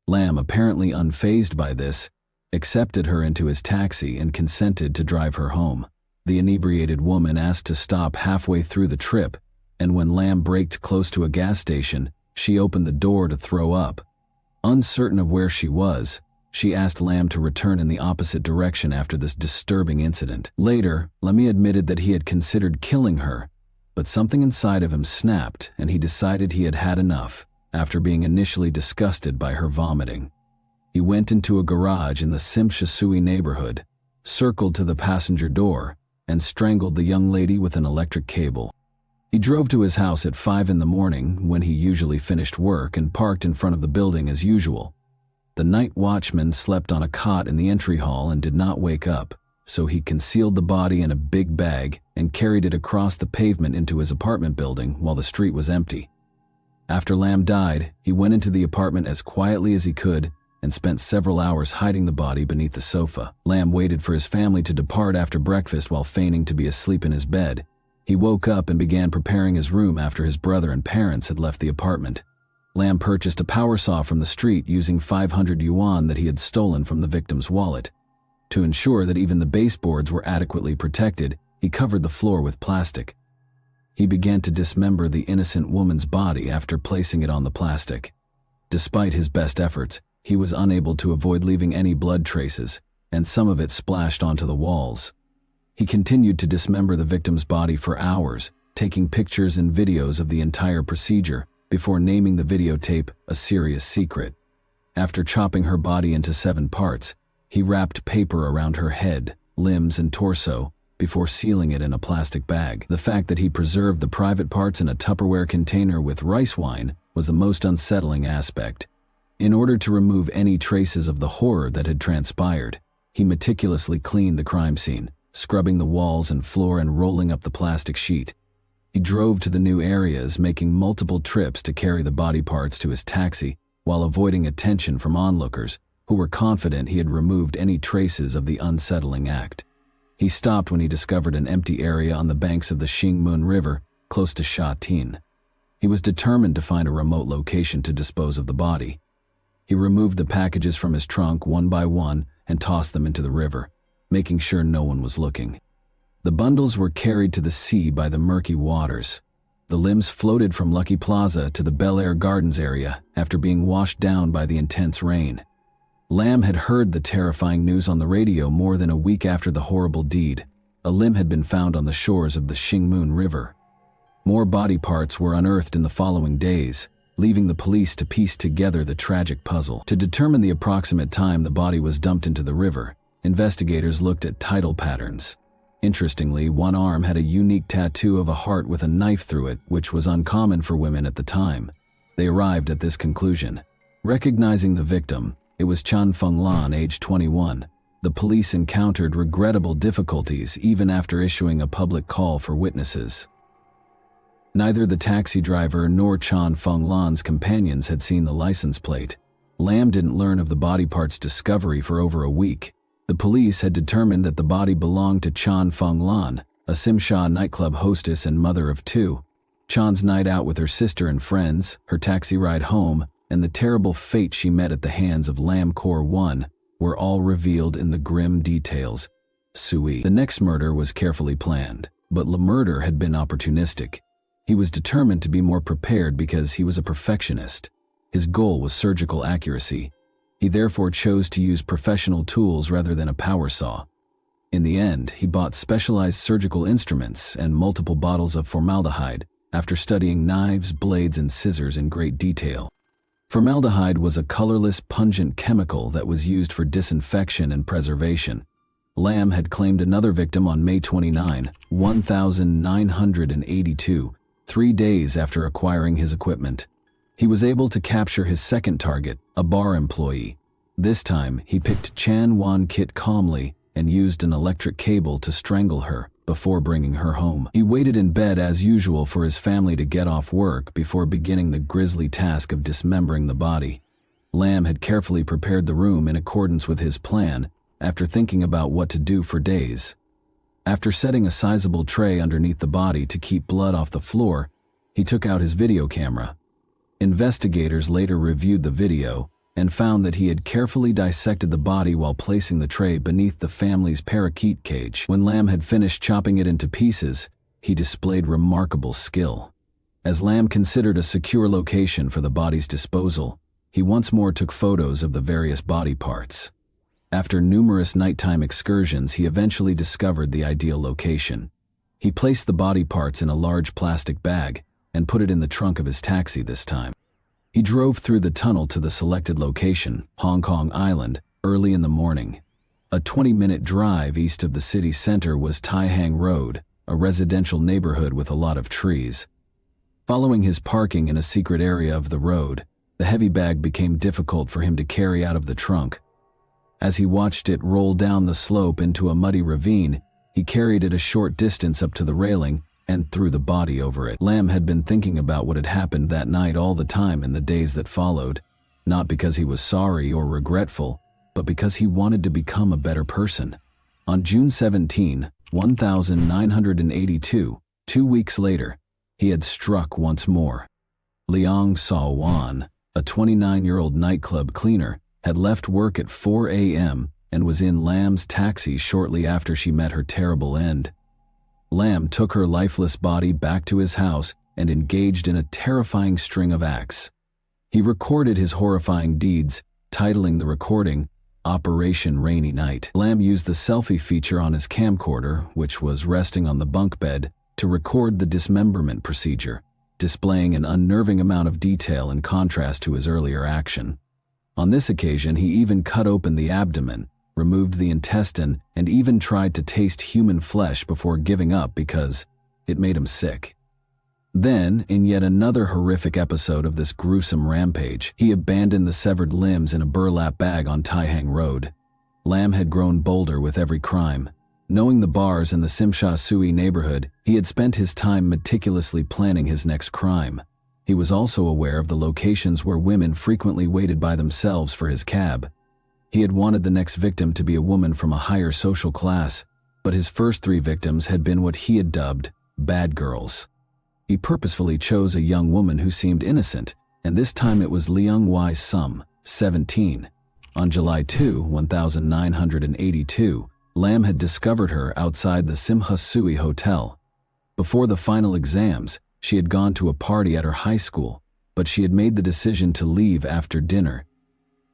Lam, apparently unfazed by this, accepted her into his taxi and consented to drive her home. The inebriated woman asked to stop halfway through the trip, and when Lam braked close to a gas station, She opened the door to throw up. Uncertain of where she was, she asked Lamb to return in the opposite direction after this disturbing incident. Later, Lammy admitted that he had considered killing her, but something inside of him snapped and he decided he had had enough after being initially disgusted by her vomiting. He went into a garage in the Simshasui neighborhood, circled to the passenger door, and strangled the young lady with an electric cable. He drove to his house at 5 in the morning when he usually finished work and parked in front of the building as usual. The night watchman slept on a cot in the entry hall and did not wake up, so he concealed the body in a big bag and carried it across the pavement into his apartment building while the street was empty. After Lamb died, he went into the apartment as quietly as he could and spent several hours hiding the body beneath the sofa. Lamb waited for his family to depart after breakfast while feigning to be asleep in his bed. He woke up and began preparing his room after his brother and parents had left the apartment. Lamb purchased a power saw from the street using 500 yuan that he had stolen from the victim's wallet. To ensure that even the baseboards were adequately protected, he covered the floor with plastic. He began to dismember the innocent woman's body after placing it on the plastic. Despite his best efforts, he was unable to avoid leaving any blood traces, and some of it splashed onto the walls. He continued to dismember the victim's body for hours, taking pictures and videos of the entire procedure before naming the videotape a serious secret. After chopping her body into 7 parts, he wrapped paper around her head, limbs, and torso before sealing it in a plastic bag. The fact that he preserved the private parts in a Tupperware container with rice wine was the most unsettling aspect. In order to remove any traces of the horror that had transpired, he meticulously cleaned the crime scene, scrubbing the walls and floor and rolling up the plastic sheet. He drove to the new areas, making multiple trips to carry the body parts to his taxi while avoiding attention from onlookers who were confident he had removed any traces of the unsettling act. He stopped when he discovered an empty area on the banks of the Xingmun River, close to Shatin. He was determined to find a remote location to dispose of the body. He removed the packages from his trunk one by one and tossed them into the river, making sure no one was looking. The bundles were carried to the sea by the murky waters. The limbs floated from Lucky Plaza to the Bel Air Gardens area after being washed down by the intense rain. Lamb had heard the terrifying news on the radio more than a week after the horrible deed. A limb had been found on the shores of the Xingmun River. More body parts were unearthed in the following days, leaving the police to piece together the tragic puzzle. To determine the approximate time the body was dumped into the river, investigators looked at tidal patterns. Interestingly, one arm had a unique tattoo of a heart with a knife through it, which was uncommon for women at the time. They arrived at this conclusion. Recognizing the victim, it was Chan Fenglan, age 21. The police encountered regrettable difficulties even after issuing a public call for witnesses. Neither the taxi driver nor Chan Fenglan's companions had seen the license plate. Lamb didn't learn of the body part's discovery for over a week. The police had determined that the body belonged to Chan Fenglan, a Simsha nightclub hostess and mother of 2. Chan's night out with her sister and friends, her taxi ride home, and the terrible fate she met at the hands of Lamb Corps 1 were all revealed in the grim details. Sui. The next murder was carefully planned, but the murder had been opportunistic. He was determined to be more prepared because he was a perfectionist. His goal was surgical accuracy. He therefore chose to use professional tools rather than a power saw. In the end, he bought specialized surgical instruments and multiple bottles of formaldehyde after studying knives, blades, and scissors in great detail. Formaldehyde was a colorless, pungent chemical that was used for disinfection and preservation. Lamb had claimed another victim on May 29, 1982, 3 days after acquiring his equipment. He was able to capture his second target, a bar employee. This time, he picked Chan Wan-kit calmly and used an electric cable to strangle her before bringing her home. He waited in bed as usual for his family to get off work before beginning the grisly task of dismembering the body. Lamb had carefully prepared the room in accordance with his plan after thinking about what to do for days. After setting a sizable tray underneath the body to keep blood off the floor, he took out his video camera. Investigators later reviewed the video and found that he had carefully dissected the body while placing the tray beneath the family's parakeet cage. When Lamb had finished chopping it into pieces, he displayed remarkable skill. As Lam considered a secure location for the body's disposal, he once more took photos of the various body parts. After numerous nighttime excursions, he eventually discovered the ideal location. He placed the body parts in a large plastic bag and put it in the trunk of his taxi this time. He drove through the tunnel to the selected location, Hong Kong Island, early in the morning. A 20-minute drive east of the city center was Tai Hang Road, a residential neighborhood with a lot of trees. Following his parking in a secret area of the road, the heavy bag became difficult for him to carry out of the trunk. As he watched it roll down the slope into a muddy ravine, he carried it a short distance up to the railing and threw the body over it. Lam had been thinking about what had happened that night all the time in the days that followed, not because he was sorry or regretful, but because he wanted to become a better person. On June 17, 1982, 2 weeks later, he had struck once more. Liang Saowan, a 29-year-old nightclub cleaner, had left work at 4 a.m. and was in Lam's taxi shortly after she met her terrible end. Lam took her lifeless body back to his house and engaged in a terrifying string of acts. He recorded his horrifying deeds, titling the recording, Operation Rainy Night. Lam used the selfie feature on his camcorder, which was resting on the bunk bed, to record the dismemberment procedure, displaying an unnerving amount of detail in contrast to his earlier action. On this occasion, he even cut open the abdomen, removed the intestine, and even tried to taste human flesh before giving up because it made him sick. Then, in yet another horrific episode of this gruesome rampage, he abandoned the severed limbs in a burlap bag on Tai Hang Road. Lam had grown bolder with every crime. Knowing the bars in the Simsha Sui neighborhood, he had spent his time meticulously planning his next crime. He was also aware of the locations where women frequently waited by themselves for his cab. He had wanted the next victim to be a woman from a higher social class, but his first 3 victims had been what he had dubbed bad girls. He purposefully chose a young woman who seemed innocent, and this time it was Liang Wai Sum, 17. On July 2, 1982, Lam had discovered her outside the Simha Sui Hotel. Before the final exams, she had gone to a party at her high school, but she had made the decision to leave after dinner.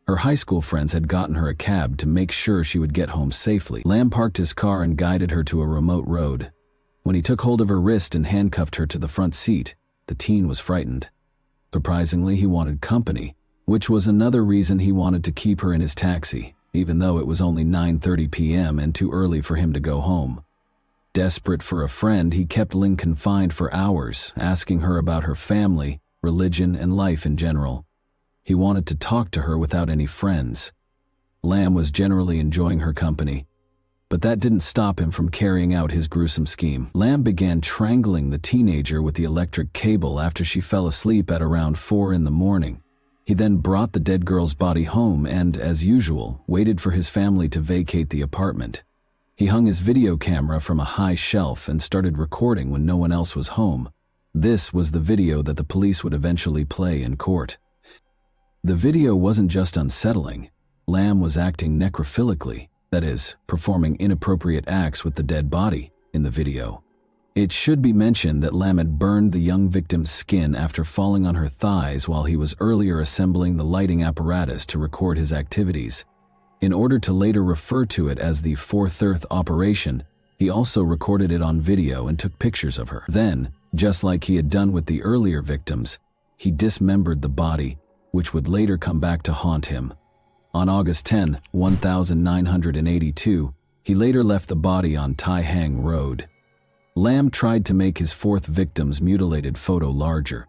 Her high school friends had gotten her a cab to make sure she would get home safely. Lam parked his car and guided her to a remote road. When he took hold of her wrist and handcuffed her to the front seat, the teen was frightened. Surprisingly, he wanted company, which was another reason he wanted to keep her in his taxi, even though it was only 9:30 p.m. and too early for him to go home. Desperate for a friend, he kept Ling confined for hours, asking her about her family, religion, and life in general. He wanted to talk to her without any friends. Lam was generally enjoying her company, but that didn't stop him from carrying out his gruesome scheme. Lam began strangling the teenager with the electric cable after she fell asleep at around 4 in the morning. He then brought the dead girl's body home and, as usual, waited for his family to vacate the apartment. He hung his video camera from a high shelf and started recording when no one else was home. This was the video that the police would eventually play in court. The video wasn't just unsettling. Lam was acting necrophilically, that is, performing inappropriate acts with the dead body in the video. It should be mentioned that Lam had burned the young victim's skin after falling on her thighs while he was earlier assembling the lighting apparatus to record his activities. In order to later refer to it as the 4/3 operation, he also recorded it on video and took pictures of her. Then, just like he had done with the earlier victims, he dismembered the body, which would later come back to haunt him. On August 10, 1982, he later left the body on Tai Hang Road. Lam tried to make his 4th victim's mutilated photo larger.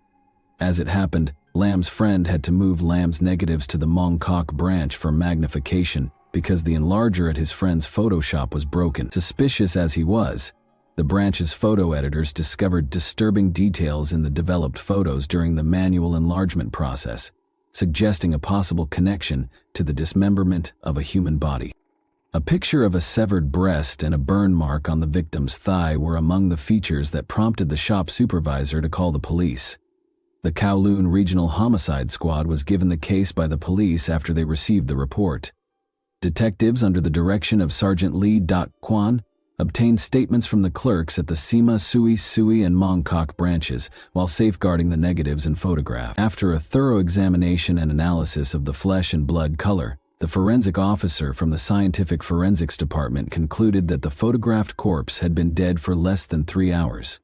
As it happened, Lam's friend had to move Lam's negatives to the Mongkok branch for magnification because the enlarger at his friend's Photoshop was broken. Suspicious as he was, the branch's photo editors discovered disturbing details in the developed photos during the manual enlargement process, suggesting a possible connection to the dismemberment of a human body. A picture of a severed breast and a burn mark on the victim's thigh were among the features that prompted the shop supervisor to call the police. The Kowloon Regional Homicide Squad was given the case by the police after they received the report. Detectives under the direction of Sergeant Lee Kwon obtained statements from the clerks at the Sima, Sui, and Mongkok branches while safeguarding the negatives and photograph. After a thorough examination and analysis of the flesh and blood color, the forensic officer from the Scientific Forensics Department concluded that the photographed corpse had been dead for less than 3 hours.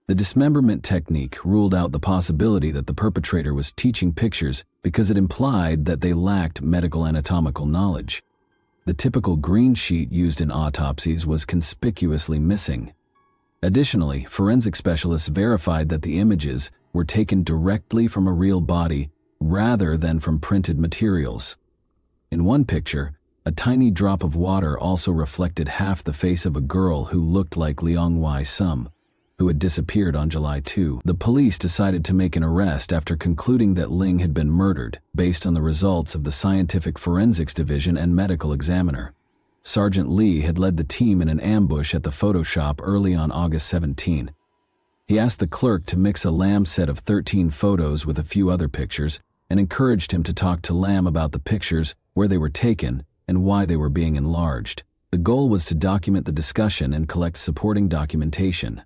The dismemberment technique ruled out the possibility that the perpetrator was teaching pictures because it implied that they lacked medical anatomical knowledge. The typical green sheet used in autopsies was conspicuously missing. Additionally, forensic specialists verified that the images were taken directly from a real body rather than from printed materials. In one picture, a tiny drop of water also reflected half the face of a girl who looked like Liang Wai Sum, who had disappeared on July 2. The police decided to make an arrest after concluding that Ling had been murdered, based on the results of the Scientific Forensics Division and medical examiner. Sergeant Lee had led the team in an ambush at the photo shop early on August 17. He asked the clerk to mix a Lam set of 13 photos with a few other pictures and encouraged him to talk to Lam about the pictures, where they were taken, and why they were being enlarged. The goal was to document the discussion and collect supporting documentation.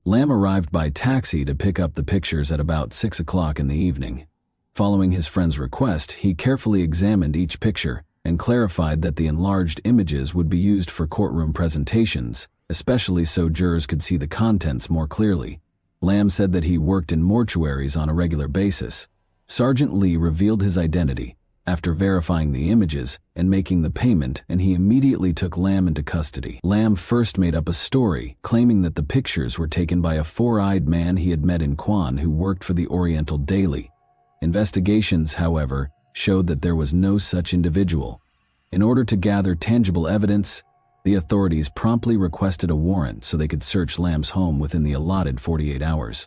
Lam arrived by taxi to pick up the pictures at about 6 o'clock in the evening. Following his friend's request, he carefully examined each picture and clarified that the enlarged images would be used for courtroom presentations, especially so jurors could see the contents more clearly. Lam said that he worked in mortuaries on a regular basis. Sergeant Lee revealed his identity after verifying the images and making the payment, and he immediately took Lam into custody. Lam first made up a story, claiming that the pictures were taken by a four-eyed man he had met in Quan who worked for the Oriental Daily. Investigations, however, showed that there was no such individual. In order to gather tangible evidence, the authorities promptly requested a warrant so they could search Lam's home within the allotted 48 hours.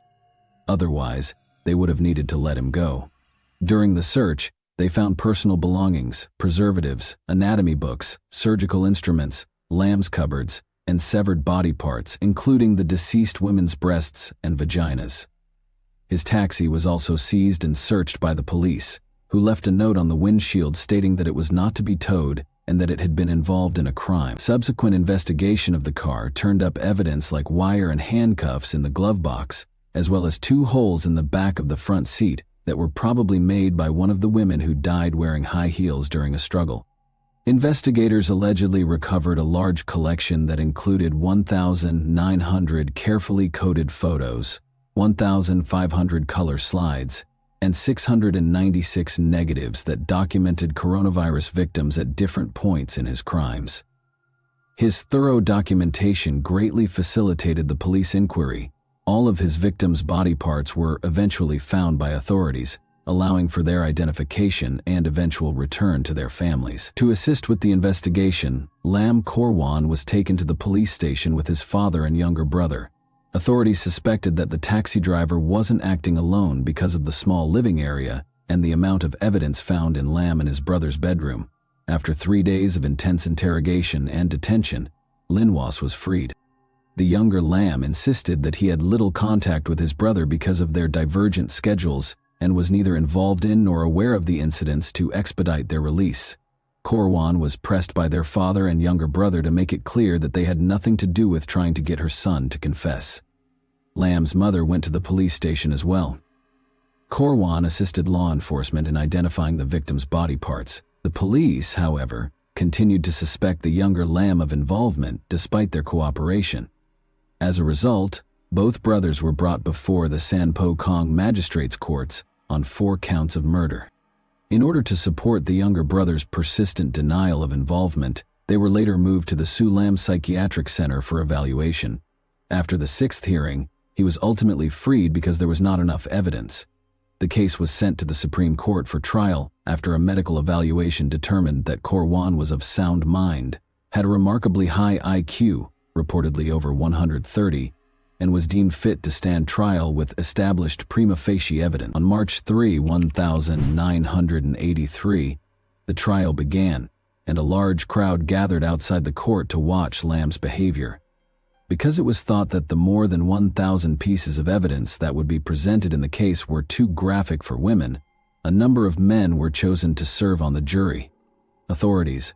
Otherwise, they would have needed to let him go. During the search, they found personal belongings, preservatives, anatomy books, surgical instruments, Lam's cupboards, and severed body parts, including the deceased women's breasts and vaginas. His taxi was also seized and searched by the police, who left a note on the windshield stating that it was not to be towed and that it had been involved in a crime. Subsequent investigation of the car turned up evidence like wire and handcuffs in the glove box, as well as 2 holes in the back of the front seat that were probably made by one of the women who died wearing high heels during a struggle. Investigators allegedly recovered a large collection that included 1,900 carefully coded photos, 1,500 color slides, and 696 negatives that documented coronavirus victims at different points in his crimes. His thorough documentation greatly facilitated the police inquiry. All of his victims' body parts were eventually found by authorities, allowing for their identification and eventual return to their families. To assist with the investigation, Lam Korwan was taken to the police station with his father and younger brother. Authorities suspected that the taxi driver wasn't acting alone because of the small living area and the amount of evidence found in Lam and his brother's bedroom. After 3 days of intense interrogation and detention, Linwas was freed. The younger Lam insisted that he had little contact with his brother because of their divergent schedules and was neither involved in nor aware of the incidents to expedite their release. Korwan was pressed by their father and younger brother to make it clear that they had nothing to do with trying to get her son to confess. Lam's mother went to the police station as well. Korwan assisted law enforcement in identifying the victims' body parts. The police, however, continued to suspect the younger Lam of involvement despite their cooperation. As a result, both brothers were brought before the Sanpo Kong magistrates' courts on 4 counts of murder. In order to support the younger brother's persistent denial of involvement, they were later moved to the Su Lam Psychiatric Center for evaluation. After the 6th hearing, he was ultimately freed because there was not enough evidence. The case was sent to the Supreme Court for trial after a medical evaluation determined that Korwan was of sound mind, had a remarkably high IQ, reportedly over 130, and was deemed fit to stand trial with established prima facie evidence. On March 3, 1983, the trial began, and a large crowd gathered outside the court to watch Lam's behavior. Because it was thought that the more than 1,000 pieces of evidence that would be presented in the case were too graphic for women, a number of men were chosen to serve on the jury. Authorities,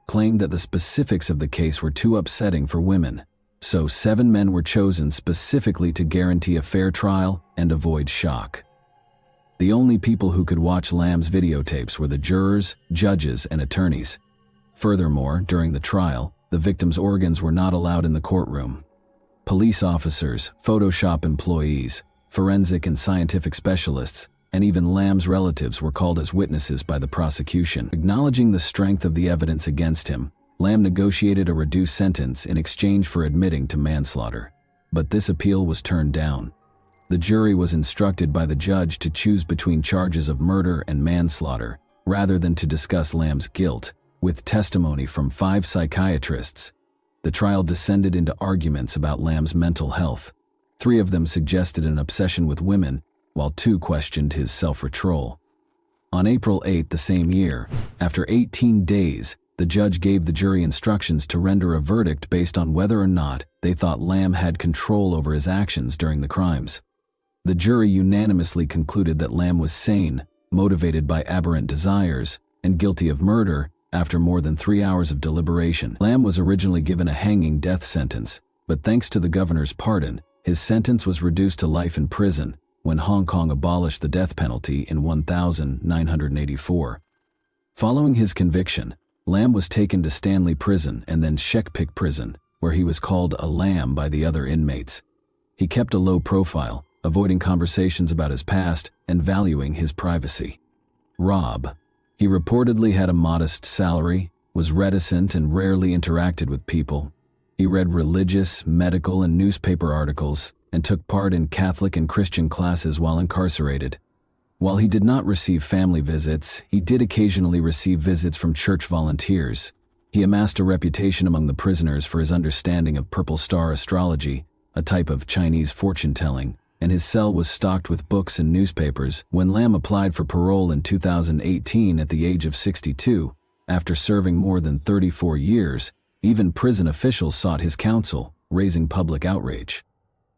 claimed that the specifics of the case were too upsetting for women, so 7 men were chosen specifically to guarantee a fair trial and avoid shock. The only people who could watch Lam's videotapes were the jurors, judges, and attorneys. Furthermore, during the trial, the victim's organs were not allowed in the courtroom. Police officers, Photoshop employees, forensic and scientific specialists, and even Lam's relatives were called as witnesses by the prosecution. Acknowledging the strength of the evidence against him, Lam negotiated a reduced sentence in exchange for admitting to manslaughter. But this appeal was turned down. The jury was instructed by the judge to choose between charges of murder and manslaughter, rather than to discuss Lam's guilt, with testimony from 5 psychiatrists. The trial descended into arguments about Lam's mental health. 3 of them suggested an obsession with women, while 2 questioned his self-control. On April 8 the same year, after 18 days, the judge gave the jury instructions to render a verdict based on whether or not they thought Lam had control over his actions during the crimes. The jury unanimously concluded that Lam was sane, motivated by aberrant desires, and guilty of murder. After more than 3 hours of deliberation, Lam was originally given a hanging death sentence, but thanks to the governor's pardon, his sentence was reduced to life in prison when Hong Kong abolished the death penalty in 1984. Following his conviction, Lam was taken to Stanley Prison and then Shek Pik Prison, where he was called a lamb by the other inmates. He kept a low profile, avoiding conversations about his past and valuing his privacy. Rob. He reportedly had a modest salary, was reticent and rarely interacted with people. He read religious, medical, and newspaper articles and took part in Catholic and Christian classes while incarcerated. While he did not receive family visits, he did occasionally receive visits from church volunteers. He amassed a reputation among the prisoners for his understanding of purple star astrology, a type of Chinese fortune-telling, and his cell was stocked with books and newspapers. When Lam applied for parole in 2018 at the age of 62, after serving more than 34 years, even prison officials sought his counsel, raising public outrage.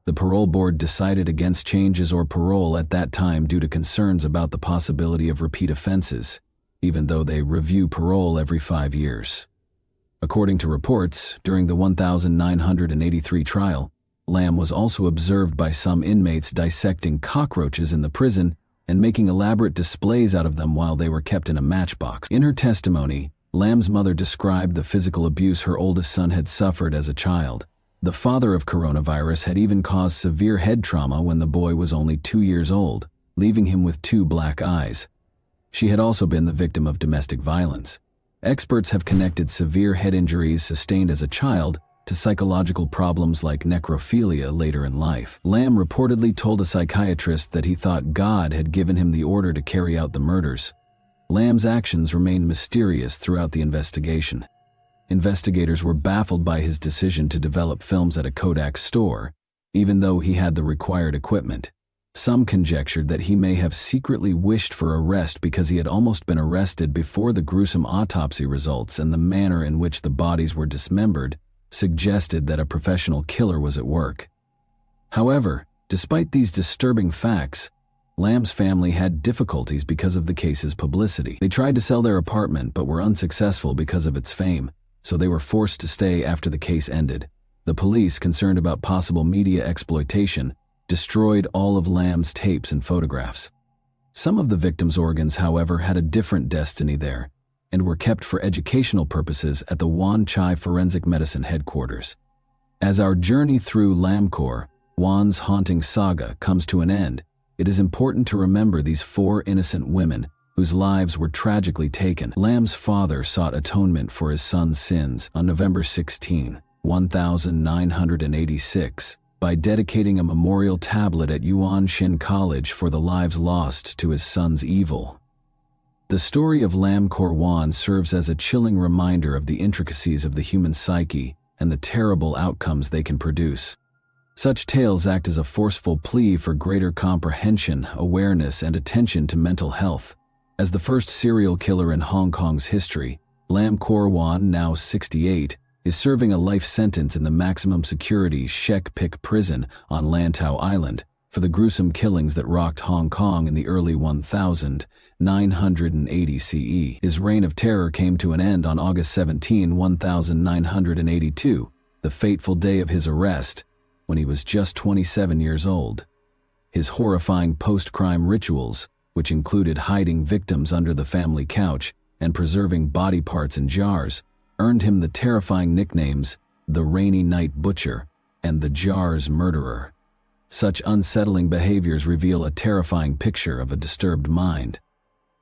The parole board decided against changes or parole at that time due to concerns about the possibility of repeat offenses, even though they review parole every 5 years. According to reports, during the 1983 trial, Lam was also observed by some inmates dissecting cockroaches in the prison and making elaborate displays out of them while they were kept in a matchbox. In her testimony, Lam's mother described the physical abuse her oldest son had suffered as a child. The father of coronavirus had even caused severe head trauma when the boy was only 2 years old, leaving him with 2 black eyes. She had also been the victim of domestic violence. Experts have connected severe head injuries sustained as a child to psychological problems like necrophilia later in life. Lam reportedly told a psychiatrist that he thought God had given him the order to carry out the murders. Lam's actions remained mysterious throughout the investigation. Investigators were baffled by his decision to develop films at a Kodak store, even though he had the required equipment. Some conjectured that he may have secretly wished for arrest because he had almost been arrested before the gruesome autopsy results, and the manner in which the bodies were dismembered suggested that a professional killer was at work. However, despite these disturbing facts, Lam's family had difficulties because of the case's publicity. They tried to sell their apartment but were unsuccessful because of its fame, so they were forced to stay after the case ended. The police, concerned about possible media exploitation, destroyed all of Lam's tapes and photographs. Some of the victims' organs, however, had a different destiny there, and were kept for educational purposes at the Wan Chai Forensic Medicine headquarters. As our journey through Lamkor, Wan's haunting saga, comes to an end, it is important to remember these 4 innocent women whose lives were tragically taken. Lam's father sought atonement for his son's sins on November 16, 1986, by dedicating a memorial tablet at Yuan Shin College for the lives lost to his son's evil. The story of Lam Kor Wan serves as a chilling reminder of the intricacies of the human psyche and the terrible outcomes they can produce. Such tales act as a forceful plea for greater comprehension, awareness, and attention to mental health. As the first serial killer in Hong Kong's history, Lam Kor Wan, now 68, is serving a life sentence in the maximum security Shek Pik prison on Lantau Island, for the gruesome killings that rocked Hong Kong in the early 1980 CE. His reign of terror came to an end on August 17, 1982, the fateful day of his arrest, when he was just 27 years old. His horrifying post-crime rituals, which included hiding victims under the family couch and preserving body parts in jars, earned him the terrifying nicknames the Rainy Night Butcher and the Jars Murderer. Such unsettling behaviors reveal a terrifying picture of a disturbed mind.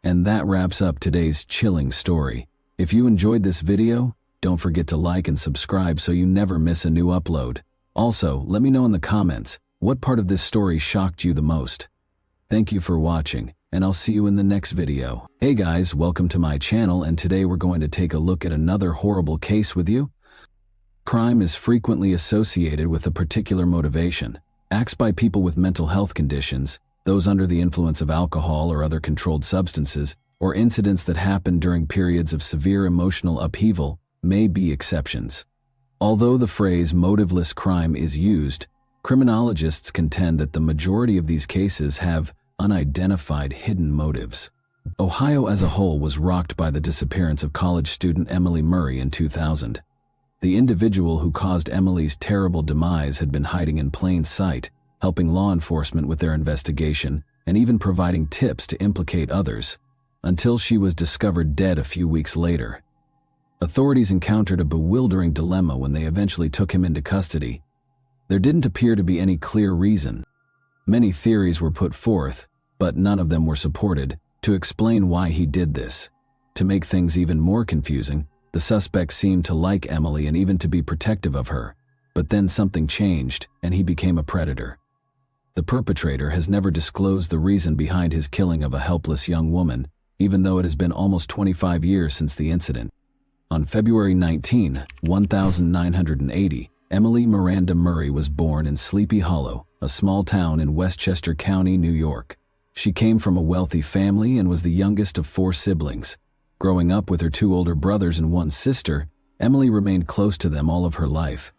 And that wraps up today's chilling story. If you enjoyed this video, don't forget to like and subscribe so you never miss a new upload. Also, let me know in the comments what part of this story shocked you the most. Thank you for watching, and I'll see you in the next video. Hey guys, welcome to my channel, and today we're going to take a look at another horrible case with you. Crime is frequently associated with a particular motivation. Acts by people with mental health conditions, those under the influence of alcohol or other controlled substances, or incidents that happen during periods of severe emotional upheaval may be exceptions. Although the phrase motiveless crime is used, criminologists contend that the majority of these cases have unidentified hidden motives. Ohio as a whole was rocked by the disappearance of college student Emily Murray in 2000. The individual who caused Emily's terrible demise had been hiding in plain sight, helping law enforcement with their investigation and even providing tips to implicate others, until she was discovered dead a few weeks later. Authorities encountered a bewildering dilemma when they eventually took him into custody. There didn't appear to be any clear reason. Many theories were put forth, but none of them were supported, to explain why he did this. To make things even more confusing, the suspect seemed to like Emily and even to be protective of her, but then something changed and he became a predator. The perpetrator has never disclosed the reason behind his killing of a helpless young woman, even though it has been almost 25 years since the incident. On February 19, 1980, Emily Miranda Murray was born in Sleepy Hollow, a small town in Westchester County, New York. She came from a wealthy family and was the youngest of 4 siblings. Growing up with her 2 older brothers and 1 sister, Emily remained close to them all of her life.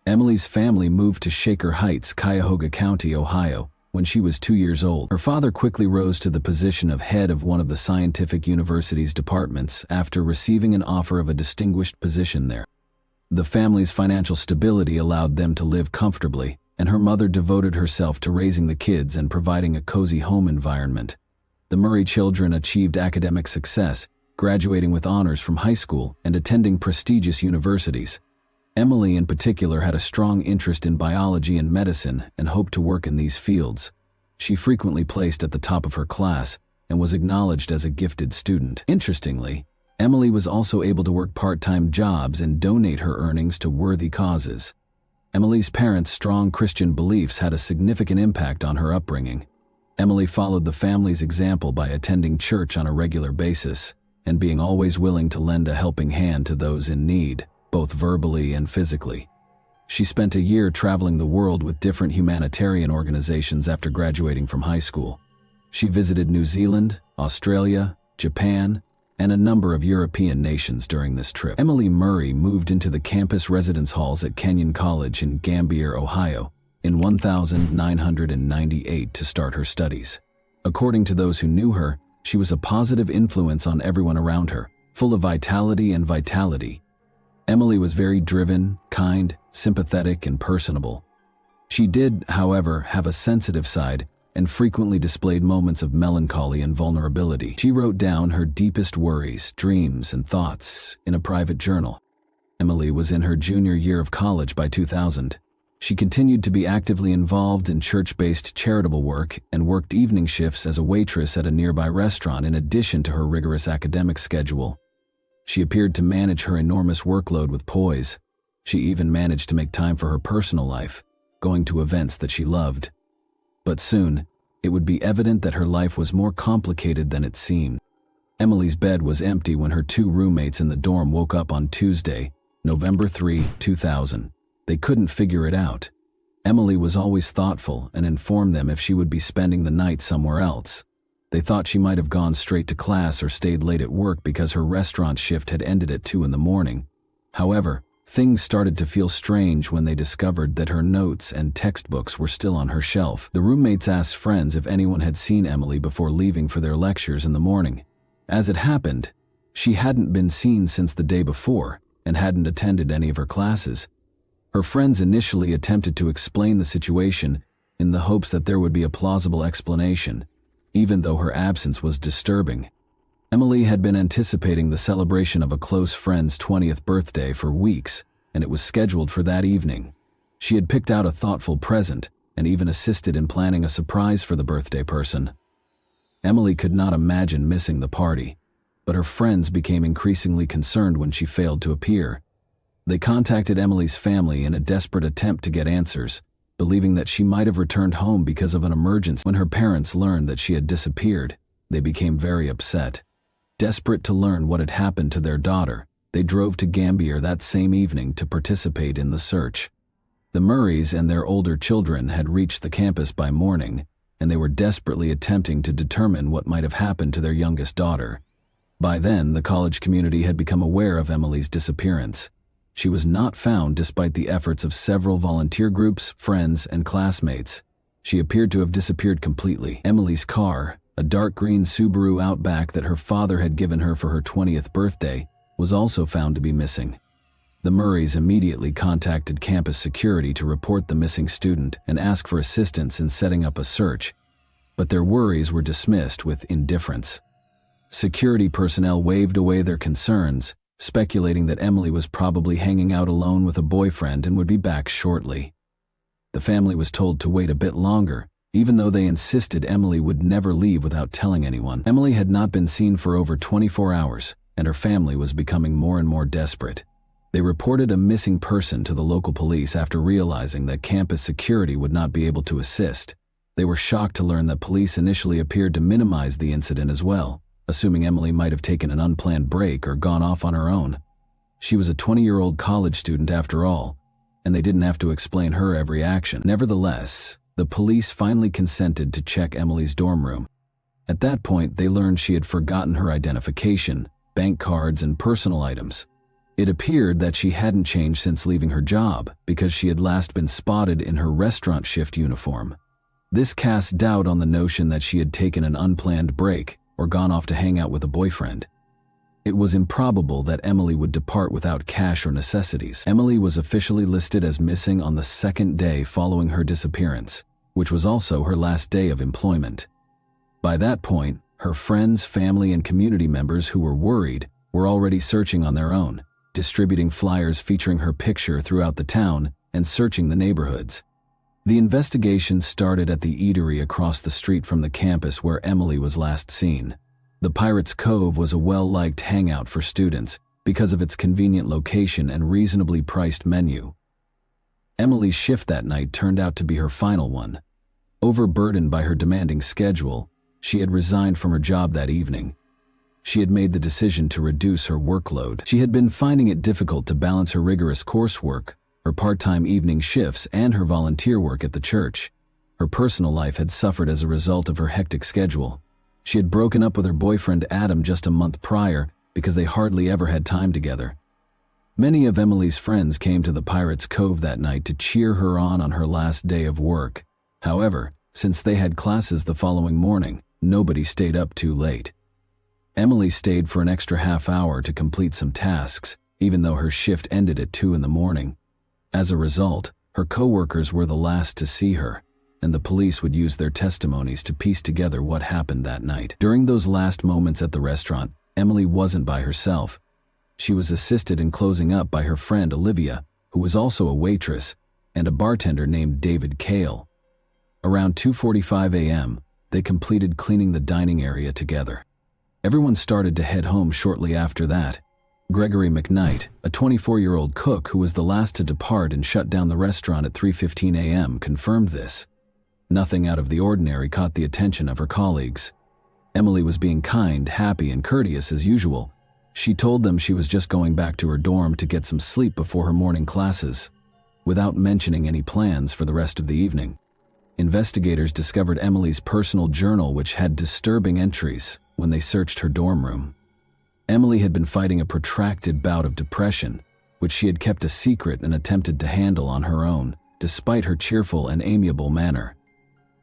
Emily's family moved to Shaker Heights, Cuyahoga County, Ohio, when she was 2 years old. Her father quickly rose to the position of head of one of the scientific university's departments after receiving an offer of a distinguished position there. The family's financial stability allowed them to live comfortably, and her mother devoted herself to raising the kids and providing a cozy home environment. The Murray children achieved academic success, graduating with honors from high school and attending prestigious universities. Emily in particular had a strong interest in biology and medicine and hoped to work in these fields. She frequently placed at the top of her class and was acknowledged as a gifted student. Interestingly, Emily was also able to work part-time jobs and donate her earnings to worthy causes. Emily's parents' strong Christian beliefs had a significant impact on her upbringing. Emily followed the family's example by attending church on a regular basis and being always willing to lend a helping hand to those in need, both verbally and physically. She spent a year traveling the world with different humanitarian organizations after graduating from high school. She visited New Zealand, Australia, Japan, and a number of European nations during this trip. Emily Murray moved into the campus residence halls at Kenyon College in Gambier, Ohio, in 1998 to start her studies. According to those who knew her, she was a positive influence on everyone around her, full of vitality. Emily was very driven, kind, sympathetic, and personable. She did, however, have a sensitive side and frequently displayed moments of melancholy and vulnerability. She wrote down her deepest worries, dreams, and thoughts in a private journal. Emily was in her junior year of college by 2000. She continued to be actively involved in church-based charitable work and worked evening shifts as a waitress at a nearby restaurant in addition to her rigorous academic schedule. She appeared to manage her enormous workload with poise. She even managed to make time for her personal life, going to events that she loved. But soon, it would be evident that her life was more complicated than it seemed. Emily's bed was empty when her 2 roommates in the dorm woke up on Tuesday, November 3, 2000. They couldn't figure it out. Emily was always thoughtful and informed them if she would be spending the night somewhere else. They thought she might have gone straight to class or stayed late at work because her restaurant shift had ended at 2 in the morning. However, Things started to feel strange when they discovered that her notes and textbooks were still on her shelf. The roommates asked friends if anyone had seen Emily before leaving for their lectures in the morning. As it happened, she hadn't been seen since the day before and hadn't attended any of her classes. Her friends initially attempted to explain the situation in the hopes that there would be a plausible explanation, even though her absence was disturbing. Emily had been anticipating the celebration of a close friend's 20th birthday for weeks, and it was scheduled for that evening. She had picked out a thoughtful present and even assisted in planning a surprise for the birthday person. Emily could not imagine missing the party, but her friends became increasingly concerned when she failed to appear. They contacted Emily's family in a desperate attempt to get answers, believing that she might have returned home because of an emergency. When her parents learned that she had disappeared, they became very upset. Desperate to learn what had happened to their daughter, they drove to Gambier that same evening to participate in the search. The Murrays and their older children had reached the campus by morning, and they were desperately attempting to determine what might have happened to their youngest daughter. By then, the college community had become aware of Emily's disappearance. She was not found despite the efforts of several volunteer groups, friends, and classmates. She appeared to have disappeared completely. Emily's car, a dark green Subaru Outback that her father had given her for her 20th birthday, was also found to be missing. The Murrays immediately contacted campus security to report the missing student and ask for assistance in setting up a search, but their worries were dismissed with indifference. Security personnel waved away their concerns, speculating that Emily was probably hanging out alone with a boyfriend and would be back shortly. The family was told to wait a bit longer, even though they insisted Emily would never leave without telling anyone. Emily had not been seen for over 24 hours, and her family was becoming more and more desperate. They reported a missing person to the local police after realizing that campus security would not be able to assist. They were shocked to learn that police initially appeared to minimize the incident as well, assuming Emily might have taken an unplanned break or gone off on her own. She was a 20-year-old college student after all, and they didn't have to explain her every action. Nevertheless, the police finally consented to check Emily's dorm room. At that point, they learned she had forgotten her identification, bank cards, and personal items. It appeared that she hadn't changed since leaving her job because she had last been spotted in her restaurant shift uniform. This cast doubt on the notion that she had taken an unplanned break or gone off to hang out with a boyfriend. It was improbable that Emily would depart without cash or necessities. Emily was officially listed as missing on the second day following her disappearance, which was also her last day of employment. By that point, her friends, family, and community members who were worried were already searching on their own, distributing flyers featuring her picture throughout the town and searching the neighborhoods. The investigation started at the eatery across the street from the campus where Emily was last seen. The Pirates Cove was a well-liked hangout for students because of its convenient location and reasonably priced menu. Emily's shift that night turned out to be her final one. Overburdened by her demanding schedule, she had resigned from her job that evening. She had made the decision to reduce her workload. She had been finding it difficult to balance her rigorous coursework, her part-time evening shifts, and her volunteer work at the church. Her personal life had suffered as a result of her hectic schedule. She had broken up with her boyfriend Adam just a month prior because they hardly ever had time together. Many of Emily's friends came to the Pirates Cove that night to cheer her on her last day of work. However, since they had classes the following morning, nobody stayed up too late. Emily stayed for an extra half hour to complete some tasks, even though her shift ended at 2 in the morning. As a result, her coworkers were the last to see her, and the police would use their testimonies to piece together what happened that night. During those last moments at the restaurant, Emily wasn't by herself. She was assisted in closing up by her friend Olivia, who was also a waitress, and a bartender named David Cale. Around 2:45 a.m., they completed cleaning the dining area together. Everyone started to head home shortly after that. Gregory McKnight, a 24-year-old cook who was the last to depart and shut down the restaurant at 3:15 a.m., confirmed this. Nothing out of the ordinary caught the attention of her colleagues. Emily was being kind, happy, and courteous as usual. She told them she was just going back to her dorm to get some sleep before her morning classes, without mentioning any plans for the rest of the evening. Investigators discovered Emily's personal journal, which had disturbing entries when they searched her dorm room. Emily had been fighting a protracted bout of depression, which she had kept a secret and attempted to handle on her own, despite her cheerful and amiable manner.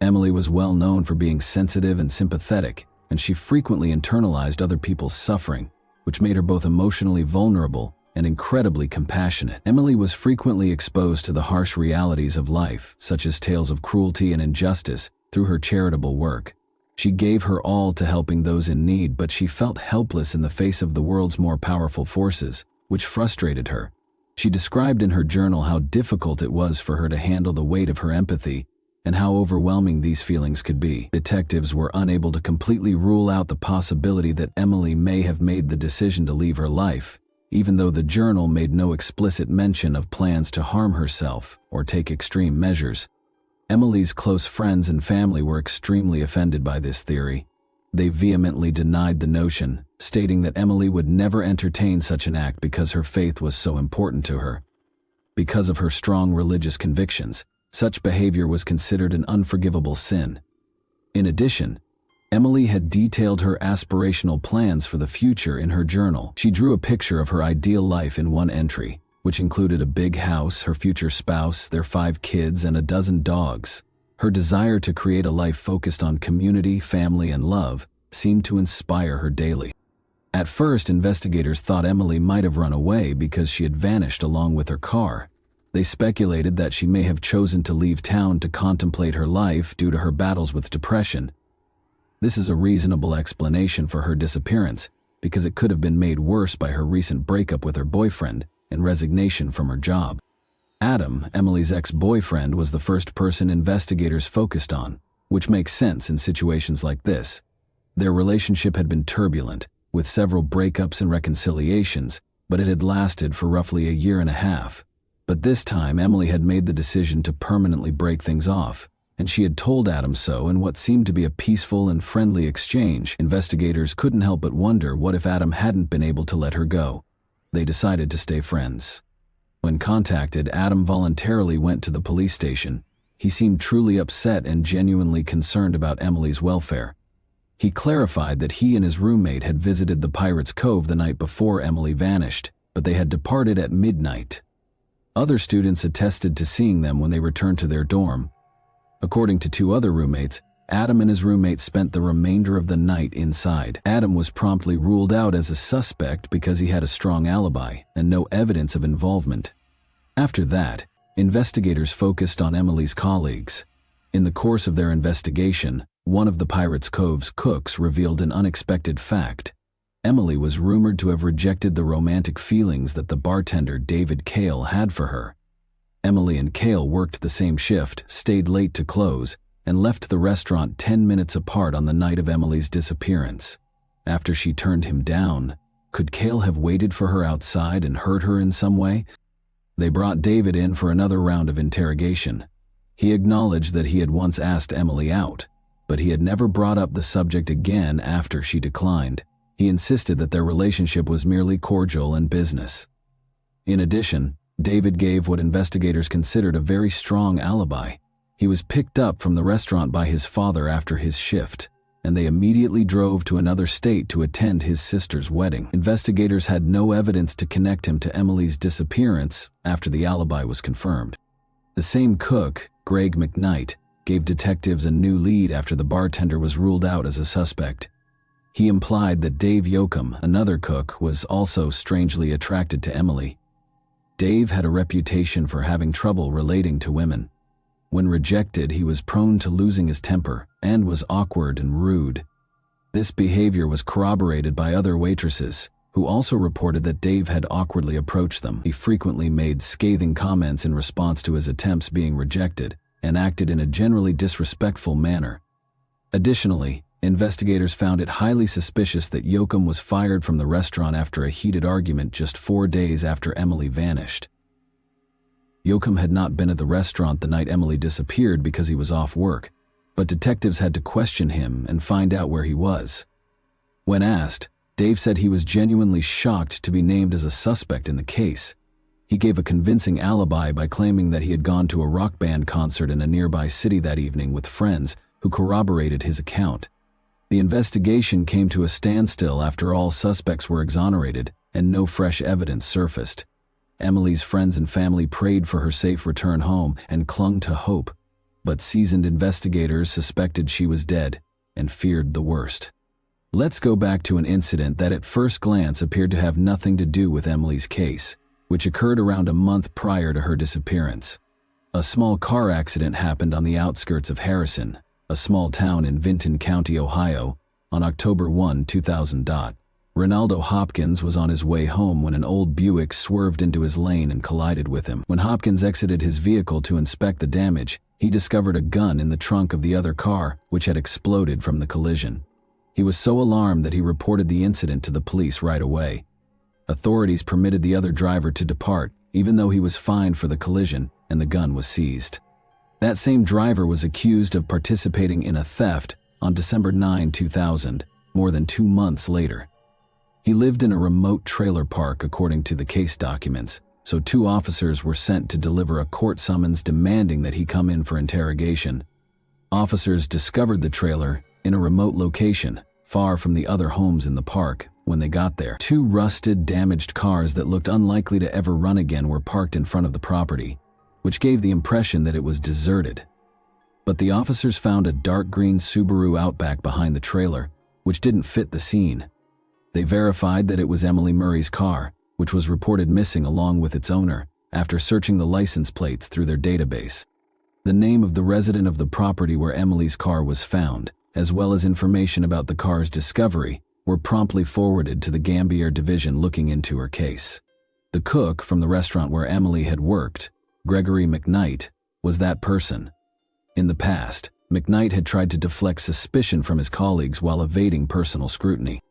Emily was well known for being sensitive and sympathetic, and she frequently internalized other people's suffering, which made her both emotionally vulnerable and incredibly compassionate. Emily was frequently exposed to the harsh realities of life, such as tales of cruelty and injustice, through her charitable work. She gave her all to helping those in need, but she felt helpless in the face of the world's more powerful forces, which frustrated her. She described in her journal how difficult it was for her to handle the weight of her empathy and how overwhelming these feelings could be. Detectives were unable to completely rule out the possibility that Emily may have made the decision to leave her life, even though the journal made no explicit mention of plans to harm herself or take extreme measures. Emily's close friends and family were extremely offended by this theory. They vehemently denied the notion, stating that Emily would never entertain such an act because her faith was so important to her. Because of her strong religious convictions, such behavior was considered an unforgivable sin. In addition, Emily had detailed her aspirational plans for the future in her journal. She drew a picture of her ideal life in one entry, which included a big house, her future spouse, their 5 kids, and a dozen dogs. Her desire to create a life focused on community, family, and love seemed to inspire her daily. At first, investigators thought Emily might have run away because she had vanished along with her car. They speculated that she may have chosen to leave town to contemplate her life due to her battles with depression. This is a reasonable explanation for her disappearance, because it could have been made worse by her recent breakup with her boyfriend and resignation from her job. Adam, Emily's ex-boyfriend, was the first person investigators focused on, which makes sense in situations like this. Their relationship had been turbulent, with several breakups and reconciliations, but it had lasted for roughly a year and a half. But this time, Emily had made the decision to permanently break things off, and she had told Adam so in what seemed to be a peaceful and friendly exchange. Investigators couldn't help but wonder what if Adam hadn't been able to let her go. They decided to stay friends. When contacted, Adam voluntarily went to the police station. He seemed truly upset and genuinely concerned about Emily's welfare. He clarified that he and his roommate had visited the Pirates Cove the night before Emily vanished, but they had departed at midnight. Other students attested to seeing them when they returned to their dorm. According to 2 other roommates, Adam and his roommate spent the remainder of the night inside. Adam was promptly ruled out as a suspect because he had a strong alibi and no evidence of involvement. After that, investigators focused on Emily's colleagues. In the course of their investigation, one of the Pirates Cove's cooks revealed an unexpected fact. Emily was rumored to have rejected the romantic feelings that the bartender David Cale had for her. Emily and Cale worked the same shift, stayed late to close, and left the restaurant 10 minutes apart on the night of Emily's disappearance. After she turned him down, could Cale have waited for her outside and hurt her in some way? They brought David in for another round of interrogation. He acknowledged that he had once asked Emily out, but he had never brought up the subject again after she declined. He insisted that their relationship was merely cordial and business. In addition, David gave what investigators considered a very strong alibi. He was picked up from the restaurant by his father after his shift, and they immediately drove to another state to attend his sister's wedding. Investigators had no evidence to connect him to Emily's disappearance after the alibi was confirmed. The same cook, Greg McKnight, gave detectives a new lead after the bartender was ruled out as a suspect. He implied that Dave Yoakum, another cook, was also strangely attracted to Emily. Dave had a reputation for having trouble relating to women. When rejected, he was prone to losing his temper and was awkward and rude. This behavior was corroborated by other waitresses, who also reported that Dave had awkwardly approached them. He frequently made scathing comments in response to his attempts being rejected and acted in a generally disrespectful manner. Additionally, investigators found it highly suspicious that Yoakum was fired from the restaurant after a heated argument just 4 days after Emily vanished. Yoakum had not been at the restaurant the night Emily disappeared because he was off work, but detectives had to question him and find out where he was. When asked, Dave said he was genuinely shocked to be named as a suspect in the case. He gave a convincing alibi by claiming that he had gone to a rock band concert in a nearby city that evening with friends who corroborated his account. The investigation came to a standstill after all suspects were exonerated and no fresh evidence surfaced. Emily's friends and family prayed for her safe return home and clung to hope, but seasoned investigators suspected she was dead and feared the worst. Let's go back to an incident that at first glance appeared to have nothing to do with Emily's case, which occurred around a month prior to her disappearance. A small car accident happened on the outskirts of Harrison, a small town in Vinton County, Ohio, on October 1, 2000. Ronaldo Hopkins was on his way home when an old Buick swerved into his lane and collided with him. When Hopkins exited his vehicle to inspect the damage, he discovered a gun in the trunk of the other car, which had exploded from the collision. He was so alarmed that he reported the incident to the police right away. Authorities permitted the other driver to depart, even though he was fined for the collision, and the gun was seized. That same driver was accused of participating in a theft on December 9, 2000, more than 2 months later. He lived in a remote trailer park according to the case documents, so 2 officers were sent to deliver a court summons demanding that he come in for interrogation. Officers discovered the trailer in a remote location, far from the other homes in the park. When they got there, 2 rusted, damaged cars that looked unlikely to ever run again were parked in front of the property, which gave the impression that it was deserted. But the officers found a dark green Subaru Outback behind the trailer, which didn't fit the scene. They verified that it was Emily Murray's car, which was reported missing along with its owner, after searching the license plates through their database. The name of the resident of the property where Emily's car was found, as well as information about the car's discovery, were promptly forwarded to the Gambier division looking into her case. The cook from the restaurant where Emily had worked, Gregory McKnight, was that person. In the past, McKnight had tried to deflect suspicion from his colleagues while evading personal scrutiny.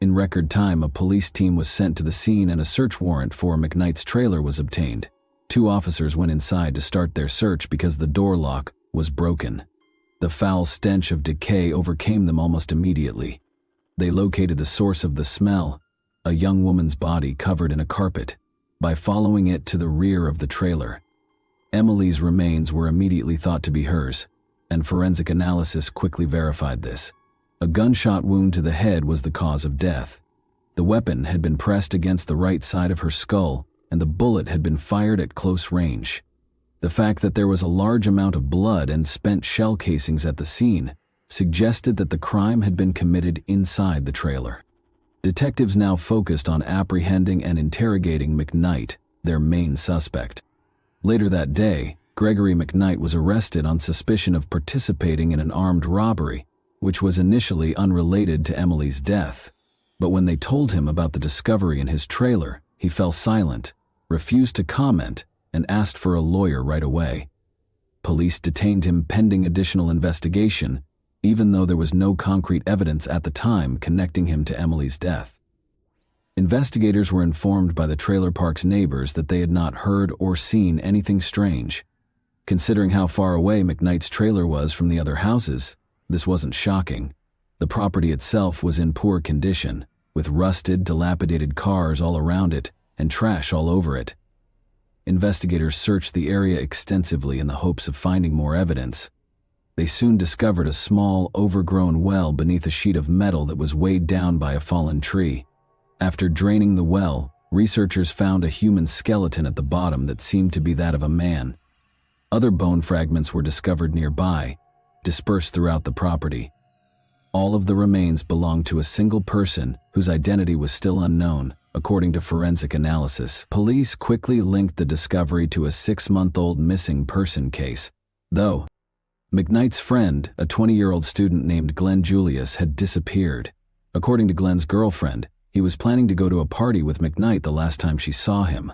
In record time, a police team was sent to the scene and a search warrant for McKnight's trailer was obtained. 2 officers went inside to start their search because the door lock was broken. The foul stench of decay overcame them almost immediately. They located the source of the smell, a young woman's body covered in a carpet, by following it to the rear of the trailer. Emily's remains were immediately thought to be hers, and forensic analysis quickly verified this. A gunshot wound to the head was the cause of death. The weapon had been pressed against the right side of her skull, and the bullet had been fired at close range. The fact that there was a large amount of blood and spent shell casings at the scene suggested that the crime had been committed inside the trailer. Detectives now focused on apprehending and interrogating McKnight, their main suspect. Later that day, Gregory McKnight was arrested on suspicion of participating in an armed robbery, which was initially unrelated to Emily's death. But when they told him about the discovery in his trailer, he fell silent, refused to comment, and asked for a lawyer right away. Police detained him pending additional investigation, even though there was no concrete evidence at the time connecting him to Emily's death. Investigators were informed by the trailer park's neighbors that they had not heard or seen anything strange. Considering how far away McKnight's trailer was from the other houses, this wasn't shocking. The property itself was in poor condition, with rusted, dilapidated cars all around it and trash all over it. Investigators searched the area extensively in the hopes of finding more evidence. They soon discovered a small, overgrown well beneath a sheet of metal that was weighed down by a fallen tree. After draining the well, researchers found a human skeleton at the bottom that seemed to be that of a man. Other bone fragments were discovered nearby, dispersed throughout the property. All of the remains belonged to a single person whose identity was still unknown, according to forensic analysis. Police quickly linked the discovery to a 6-month-old missing person case, though McKnight's friend, a 20-year-old student named Glenn Julius, had disappeared. According to Glenn's girlfriend, he was planning to go to a party with McKnight the last time she saw him.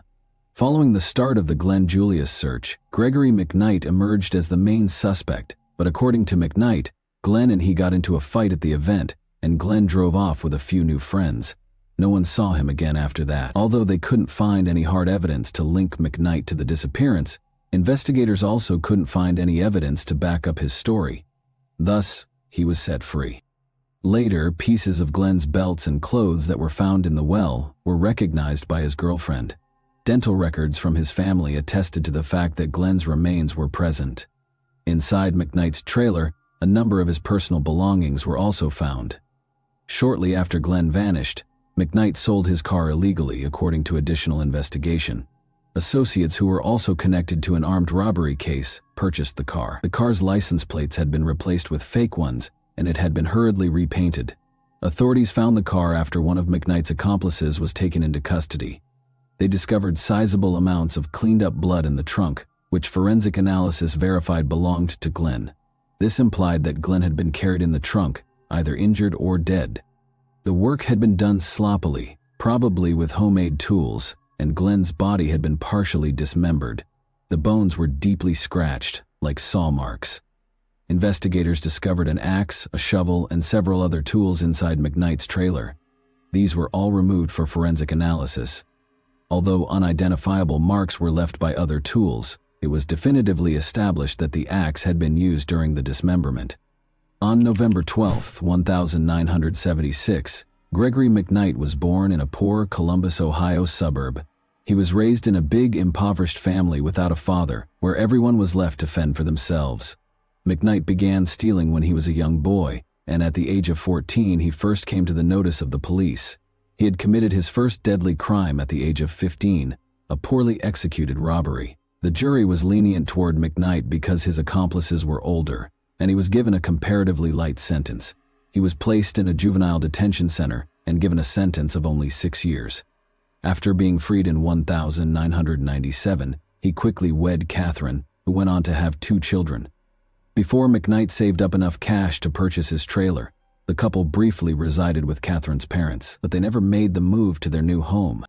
Following the start of the Glenn Julius search, Gregory McKnight emerged as the main suspect, but according to McKnight, Glenn and he got into a fight at the event, and Glenn drove off with a few new friends. No one saw him again after that. Although they couldn't find any hard evidence to link McKnight to the disappearance, investigators also couldn't find any evidence to back up his story. Thus, he was set free. Later, pieces of Glenn's belts and clothes that were found in the well were recognized by his girlfriend. Dental records from his family attested to the fact that Glenn's remains were present. Inside McKnight's trailer, a number of his personal belongings were also found. Shortly after Glenn vanished, McKnight sold his car illegally, according to additional investigation. Associates who were also connected to an armed robbery case purchased the car. The car's license plates had been replaced with fake ones, and it had been hurriedly repainted. Authorities found the car after one of McKnight's accomplices was taken into custody. They discovered sizable amounts of cleaned-up blood in the trunk, which forensic analysis verified belonged to Glenn. This implied that Glenn had been carried in the trunk, either injured or dead. The work had been done sloppily, probably with homemade tools, and Glenn's body had been partially dismembered. The bones were deeply scratched, like saw marks. Investigators discovered an axe, a shovel, and several other tools inside McKnight's trailer. These were all removed for forensic analysis. Although unidentifiable marks were left by other tools, it was definitively established that the axe had been used during the dismemberment. On November 12, 1976, Gregory McKnight was born in a poor Columbus, Ohio suburb. He was raised in a big, impoverished family without a father, where everyone was left to fend for themselves. McKnight began stealing when he was a young boy, and at the age of 14 he first came to the notice of the police. He had committed his first deadly crime at the age of 15, a poorly executed robbery. The jury was lenient toward McKnight because his accomplices were older, and he was given a comparatively light sentence. He was placed in a juvenile detention center and given a sentence of only 6 years. After being freed in 1997, he quickly wed Catherine, who went on to have 2 children. Before McKnight saved up enough cash to purchase his trailer, the couple briefly resided with Catherine's parents, but they never made the move to their new home.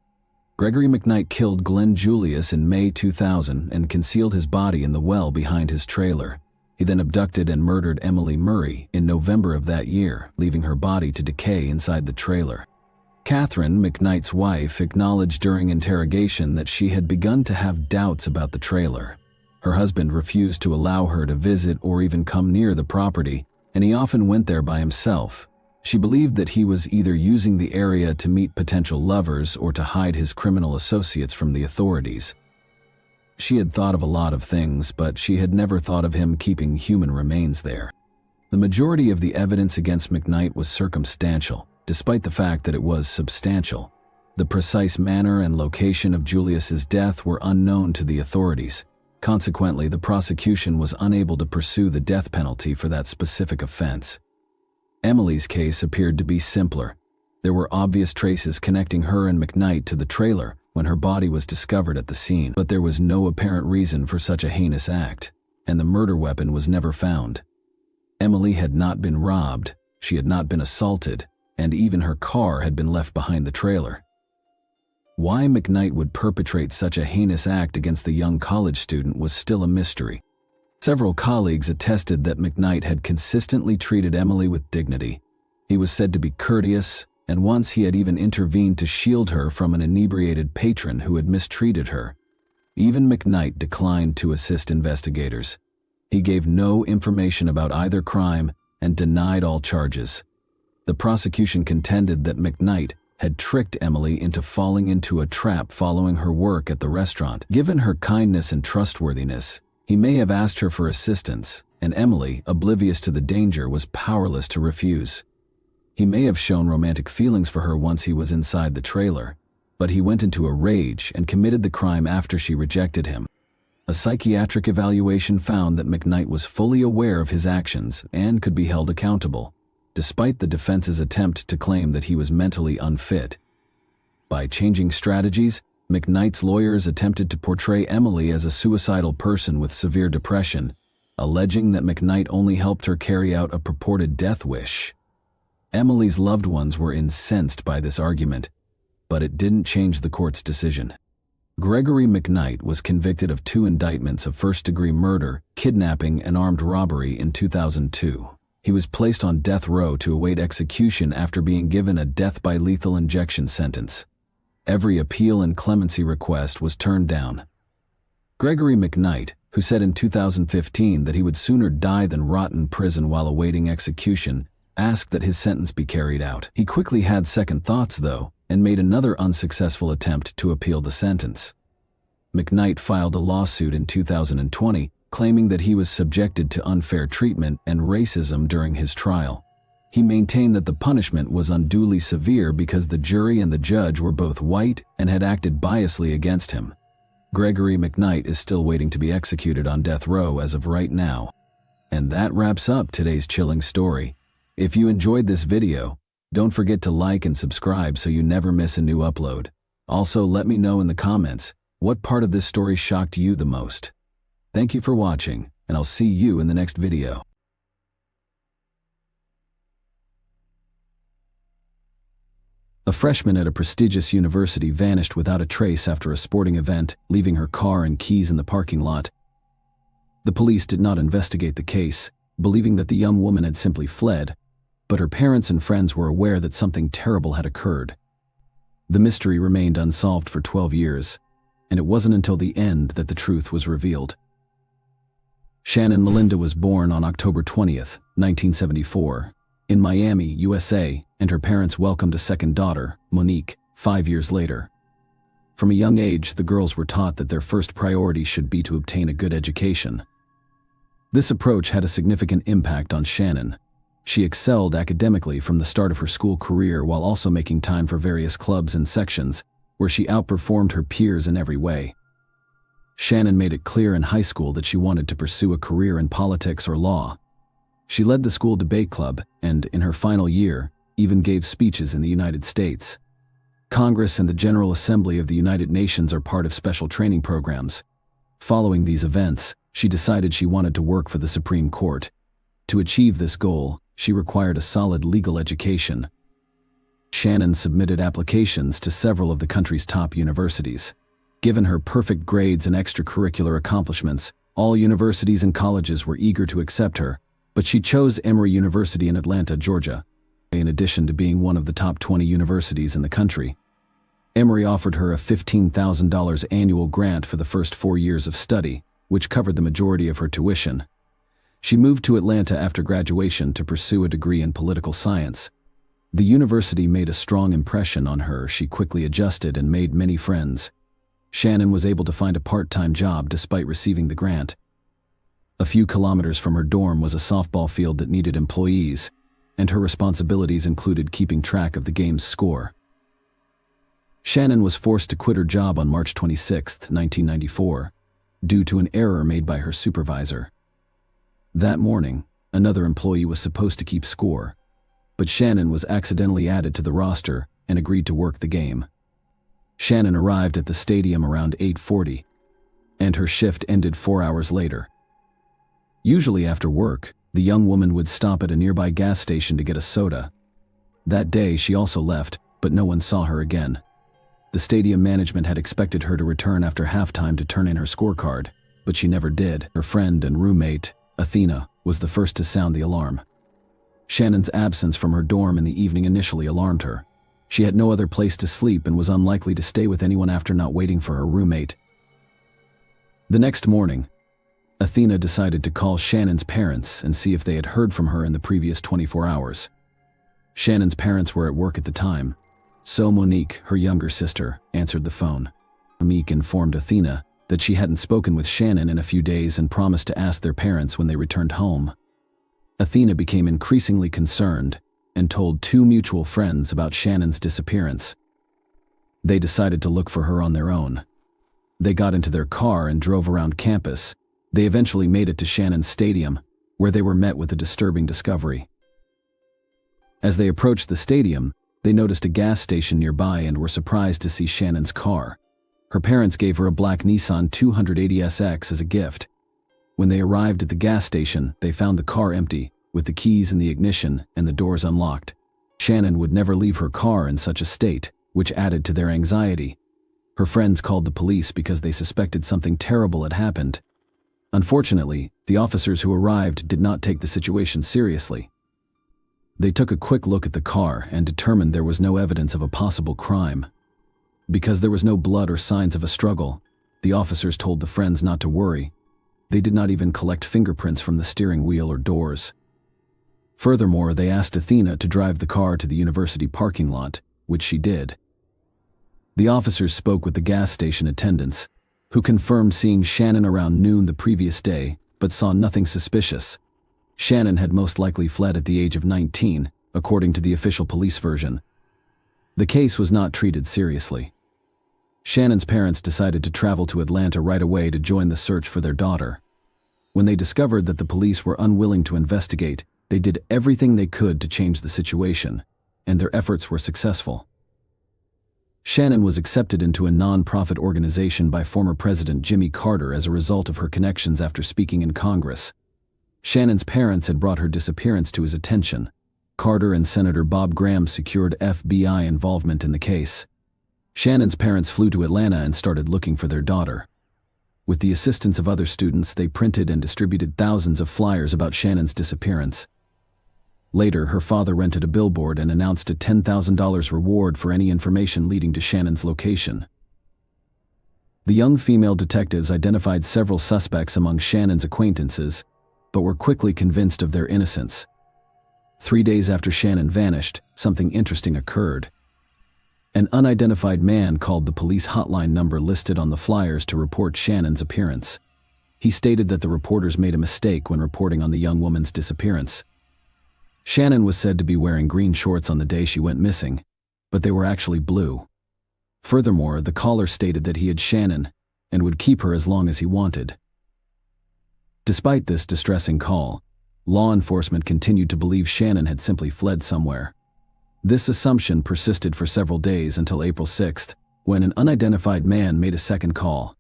Gregory McKnight killed Glenn Julius in May 2000 and concealed his body in the well behind his trailer. He then abducted and murdered Emily Murray in November of that year, leaving her body to decay inside the trailer. Catherine, McKnight's wife, acknowledged during interrogation that she had begun to have doubts about the trailer. Her husband refused to allow her to visit or even come near the property, and he often went there by himself. She believed that he was either using the area to meet potential lovers or to hide his criminal associates from the authorities. She had thought of a lot of things, but she had never thought of him keeping human remains there. The majority of the evidence against McKnight was circumstantial, despite the fact that it was substantial. The precise manner and location of Julius's death were unknown to the authorities. Consequently, the prosecution was unable to pursue the death penalty for that specific offense. Emily's case appeared to be simpler. There were obvious traces connecting her and McKnight to the trailer when her body was discovered at the scene, but there was no apparent reason for such a heinous act, and the murder weapon was never found. Emily had not been robbed, she had not been assaulted, and even her car had been left behind the trailer. Why McKnight would perpetrate such a heinous act against the young college student was still a mystery. Several colleagues attested that McKnight had consistently treated Emily with dignity. He was said to be courteous, and once he had even intervened to shield her from an inebriated patron who had mistreated her. Even McKnight declined to assist investigators. He gave no information about either crime and denied all charges. The prosecution contended that McKnight had tricked Emily into falling into a trap following her work at the restaurant. Given her kindness and trustworthiness, he may have asked her for assistance, and Emily, oblivious to the danger, was powerless to refuse. He may have shown romantic feelings for her once he was inside the trailer, but he went into a rage and committed the crime after she rejected him. A psychiatric evaluation found that McKnight was fully aware of his actions and could be held accountable, despite the defense's attempt to claim that he was mentally unfit. By changing strategies, McKnight's lawyers attempted to portray Emily as a suicidal person with severe depression, alleging that McKnight only helped her carry out a purported death wish. Emily's loved ones were incensed by this argument, but it didn't change the court's decision. Gregory McKnight was convicted of 2 indictments of first-degree murder, kidnapping, and armed robbery in 2002. He was placed on death row to await execution after being given a death by lethal injection sentence. Every appeal and clemency request was turned down. Gregory McKnight, who said in 2015 that he would sooner die than rot in prison while awaiting execution, asked that his sentence be carried out. He quickly had second thoughts, though, and made another unsuccessful attempt to appeal the sentence. McKnight filed a lawsuit in 2020, claiming that he was subjected to unfair treatment and racism during his trial. He maintained that the punishment was unduly severe because the jury and the judge were both white and had acted biasly against him. Gregory McKnight is still waiting to be executed on death row as of right now. And that wraps up today's chilling story. If you enjoyed this video, don't forget to like and subscribe so you never miss a new upload. Also, let me know in the comments what part of this story shocked you the most. Thank you for watching, and I'll see you in the next video. A freshman at a prestigious university vanished without a trace after a sporting event, leaving her car and keys in the parking lot. The police did not investigate the case, believing that the young woman had simply fled, but her parents and friends were aware that something terrible had occurred. The mystery remained unsolved for 12 years, and it wasn't until the end that the truth was revealed. Shannon Melinda was born on October 20th, 1974, in Miami, USA, and her parents welcomed a second daughter, Monique, 5 years later. From a young age, the girls were taught that their first priority should be to obtain a good education. This approach had a significant impact on Shannon. She excelled academically from the start of her school career while also making time for various clubs and sections, where she outperformed her peers in every way. Shannon made it clear in high school that she wanted to pursue a career in politics or law. She led the school debate club and, in her final year, even gave speeches in the United States. Congress and the General Assembly of the United Nations are part of special training programs. Following these events, she decided she wanted to work for the Supreme Court. To achieve this goal, she required a solid legal education. Shannon submitted applications to several of the country's top universities. Given her perfect grades and extracurricular accomplishments, all universities and colleges were eager to accept her, but she chose Emory University in Atlanta, Georgia. In addition to being one of the top 20 universities in the country, Emory offered her a $15,000 annual grant for the first 4 years of study, which covered the majority of her tuition. She moved to Atlanta after graduation to pursue a degree in political science. The university made a strong impression on her. She quickly adjusted and made many friends. Shannon was able to find a part-time job despite receiving the grant. A few kilometers from her dorm was a softball field that needed employees, and her responsibilities included keeping track of the game's score. Shannon was forced to quit her job on March 26, 1994, due to an error made by her supervisor. That morning, another employee was supposed to keep score, but Shannon was accidentally added to the roster and agreed to work the game. Shannon arrived at the stadium around 8:40, and her shift ended 4 hours later. Usually after work, the young woman would stop at a nearby gas station to get a soda. That day, she also left, but no one saw her again. The stadium management had expected her to return after halftime to turn in her scorecard, but she never did. Her friend and roommate, Athena, was the first to sound the alarm. Shannon's absence from her dorm in the evening initially alarmed her. She had no other place to sleep and was unlikely to stay with anyone after not waiting for her roommate. The next morning, Athena decided to call Shannon's parents and see if they had heard from her in the previous 24 hours. Shannon's parents were at work at the time, so Monique, her younger sister, answered the phone. Monique informed Athena that she hadn't spoken with Shannon in a few days and promised to ask their parents when they returned home. Athena became increasingly concerned and told 2 mutual friends about Shannon's disappearance. They decided to look for her on their own. They got into their car and drove around campus. They eventually made it to Shannon's stadium, where they were met with a disturbing discovery. As they approached the stadium, they noticed a gas station nearby and were surprised to see Shannon's car. Her parents gave her a black Nissan 280SX as a gift. When they arrived at the gas station, they found the car empty, with the keys in the ignition and the doors unlocked. Shannon would never leave her car in such a state, which added to their anxiety. Her friends called the police because they suspected something terrible had happened. Unfortunately, the officers who arrived did not take the situation seriously. They took a quick look at the car and determined there was no evidence of a possible crime. Because there was no blood or signs of a struggle, the officers told the friends not to worry. They did not even collect fingerprints from the steering wheel or doors. Furthermore, they asked Athena to drive the car to the university parking lot, which she did. The officers spoke with the gas station attendants, who confirmed seeing Shannon around noon the previous day, but saw nothing suspicious. Shannon had most likely fled at the age of 19, according to the official police version. The case was not treated seriously. Shannon's parents decided to travel to Atlanta right away to join the search for their daughter. When they discovered that the police were unwilling to investigate, they did everything they could to change the situation, and their efforts were successful. Shannon was accepted into a non-profit organization by former President Jimmy Carter as a result of her connections after speaking in Congress. Shannon's parents had brought her disappearance to his attention. Carter and Senator Bob Graham secured FBI involvement in the case. Shannon's parents flew to Atlanta and started looking for their daughter. With the assistance of other students, they printed and distributed thousands of flyers about Shannon's disappearance. Later, her father rented a billboard and announced a $10,000 reward for any information leading to Shannon's location. The young female detectives identified several suspects among Shannon's acquaintances, but were quickly convinced of their innocence. 3 days after Shannon vanished, something interesting occurred. An unidentified man called the police hotline number listed on the flyers to report Shannon's appearance. He stated that the reporters made a mistake when reporting on the young woman's disappearance. Shannon was said to be wearing green shorts on the day she went missing, but they were actually blue. Furthermore, the caller stated that he had Shannon and would keep her as long as he wanted. Despite this distressing call, law enforcement continued to believe Shannon had simply fled somewhere. This assumption persisted for several days until April 6th, when an unidentified man made a second call.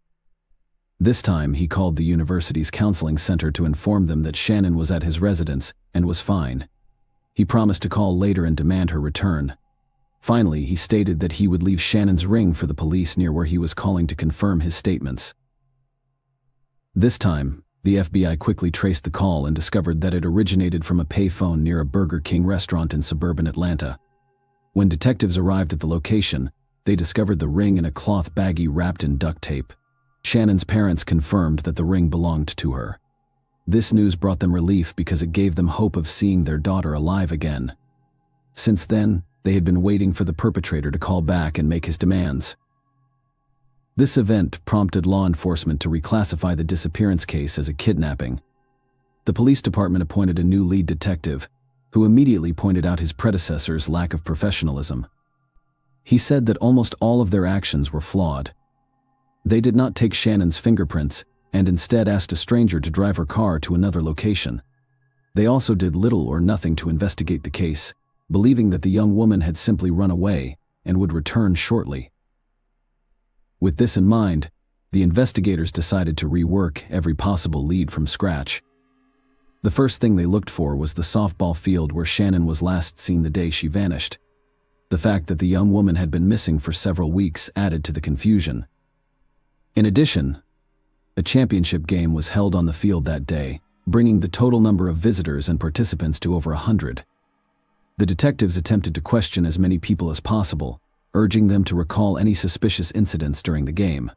This time, he called the university's counseling center to inform them that Shannon was at his residence and was fine. He promised to call later and demand her return. Finally, he stated that he would leave Shannon's ring for the police near where he was calling to confirm his statements. This time, the FBI quickly traced the call and discovered that it originated from a payphone near a Burger King restaurant in suburban Atlanta. When detectives arrived at the location, they discovered the ring in a cloth baggie wrapped in duct tape. Shannon's parents confirmed that the ring belonged to her. This news brought them relief because it gave them hope of seeing their daughter alive again. Since then, they had been waiting for the perpetrator to call back and make his demands. This event prompted law enforcement to reclassify the disappearance case as a kidnapping. The police department appointed a new lead detective, who immediately pointed out his predecessor's lack of professionalism. He said that almost all of their actions were flawed. They did not take Shannon's fingerprints and instead asked a stranger to drive her car to another location. They also did little or nothing to investigate the case, believing that the young woman had simply run away and would return shortly. With this in mind, the investigators decided to rework every possible lead from scratch. The first thing they looked for was the softball field where Shannon was last seen the day she vanished. The fact that the young woman had been missing for several weeks added to the confusion. In addition, a championship game was held on the field that day, bringing the total number of visitors and participants to over 100. The detectives attempted to question as many people as possible, urging them to recall any suspicious incidents during the game.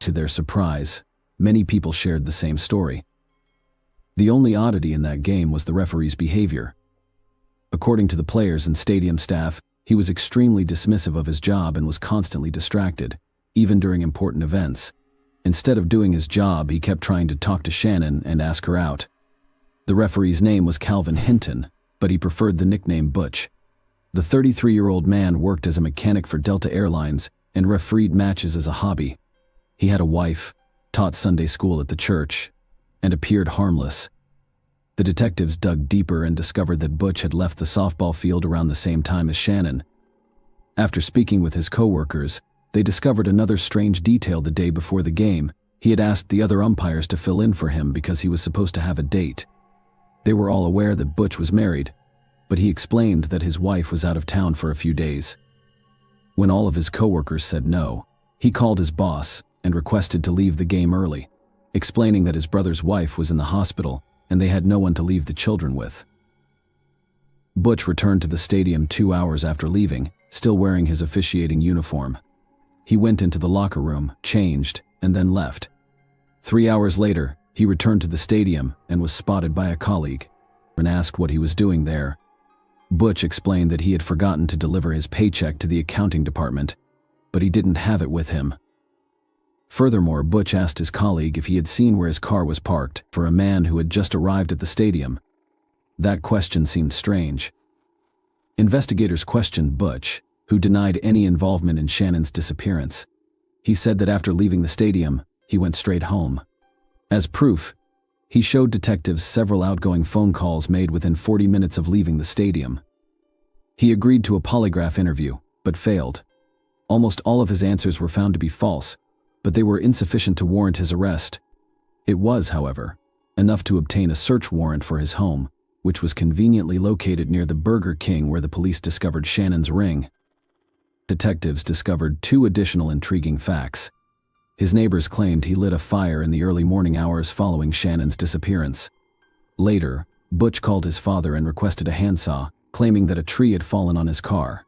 To their surprise, many people shared the same story. The only oddity in that game was the referee's behavior. According to the players and stadium staff, he was extremely dismissive of his job and was constantly distracted, even during important events. Instead of doing his job, he kept trying to talk to Shannon and ask her out. The referee's name was Calvin Hinton, but he preferred the nickname Butch. The 33-year-old man worked as a mechanic for Delta Airlines and refereed matches as a hobby. He had a wife, taught Sunday school at the church, and appeared harmless. The detectives dug deeper and discovered that Butch had left the softball field around the same time as Shannon. After speaking with his co-workers, they discovered another strange detail the day before the game. He had asked the other umpires to fill in for him because he was supposed to have a date. They were all aware that Butch was married, but he explained that his wife was out of town for a few days. When all of his co-workers said no, he called his boss and requested to leave the game early, explaining that his brother's wife was in the hospital and they had no one to leave the children with. Butch returned to the stadium 2 hours after leaving, still wearing his officiating uniform. He went into the locker room, changed, and then left. 3 hours later, he returned to the stadium and was spotted by a colleague. When asked what he was doing there, Butch explained that he had forgotten to deliver his paycheck to the accounting department, but he didn't have it with him. Furthermore, Butch asked his colleague if he had seen where his car was parked for a man who had just arrived at the stadium. That question seemed strange. Investigators questioned Butch, who denied any involvement in Shannon's disappearance. He said that after leaving the stadium, he went straight home. As proof, he showed detectives several outgoing phone calls made within 40 minutes of leaving the stadium. He agreed to a polygraph interview, but failed. Almost all of his answers were found to be false, but they were insufficient to warrant his arrest. It was, however, enough to obtain a search warrant for his home, which was conveniently located near the Burger King where the police discovered Shannon's ring. Detectives discovered 2 additional intriguing facts. His neighbors claimed he lit a fire in the early morning hours following Shannon's disappearance. Later, Butch called his father and requested a handsaw, claiming that a tree had fallen on his car.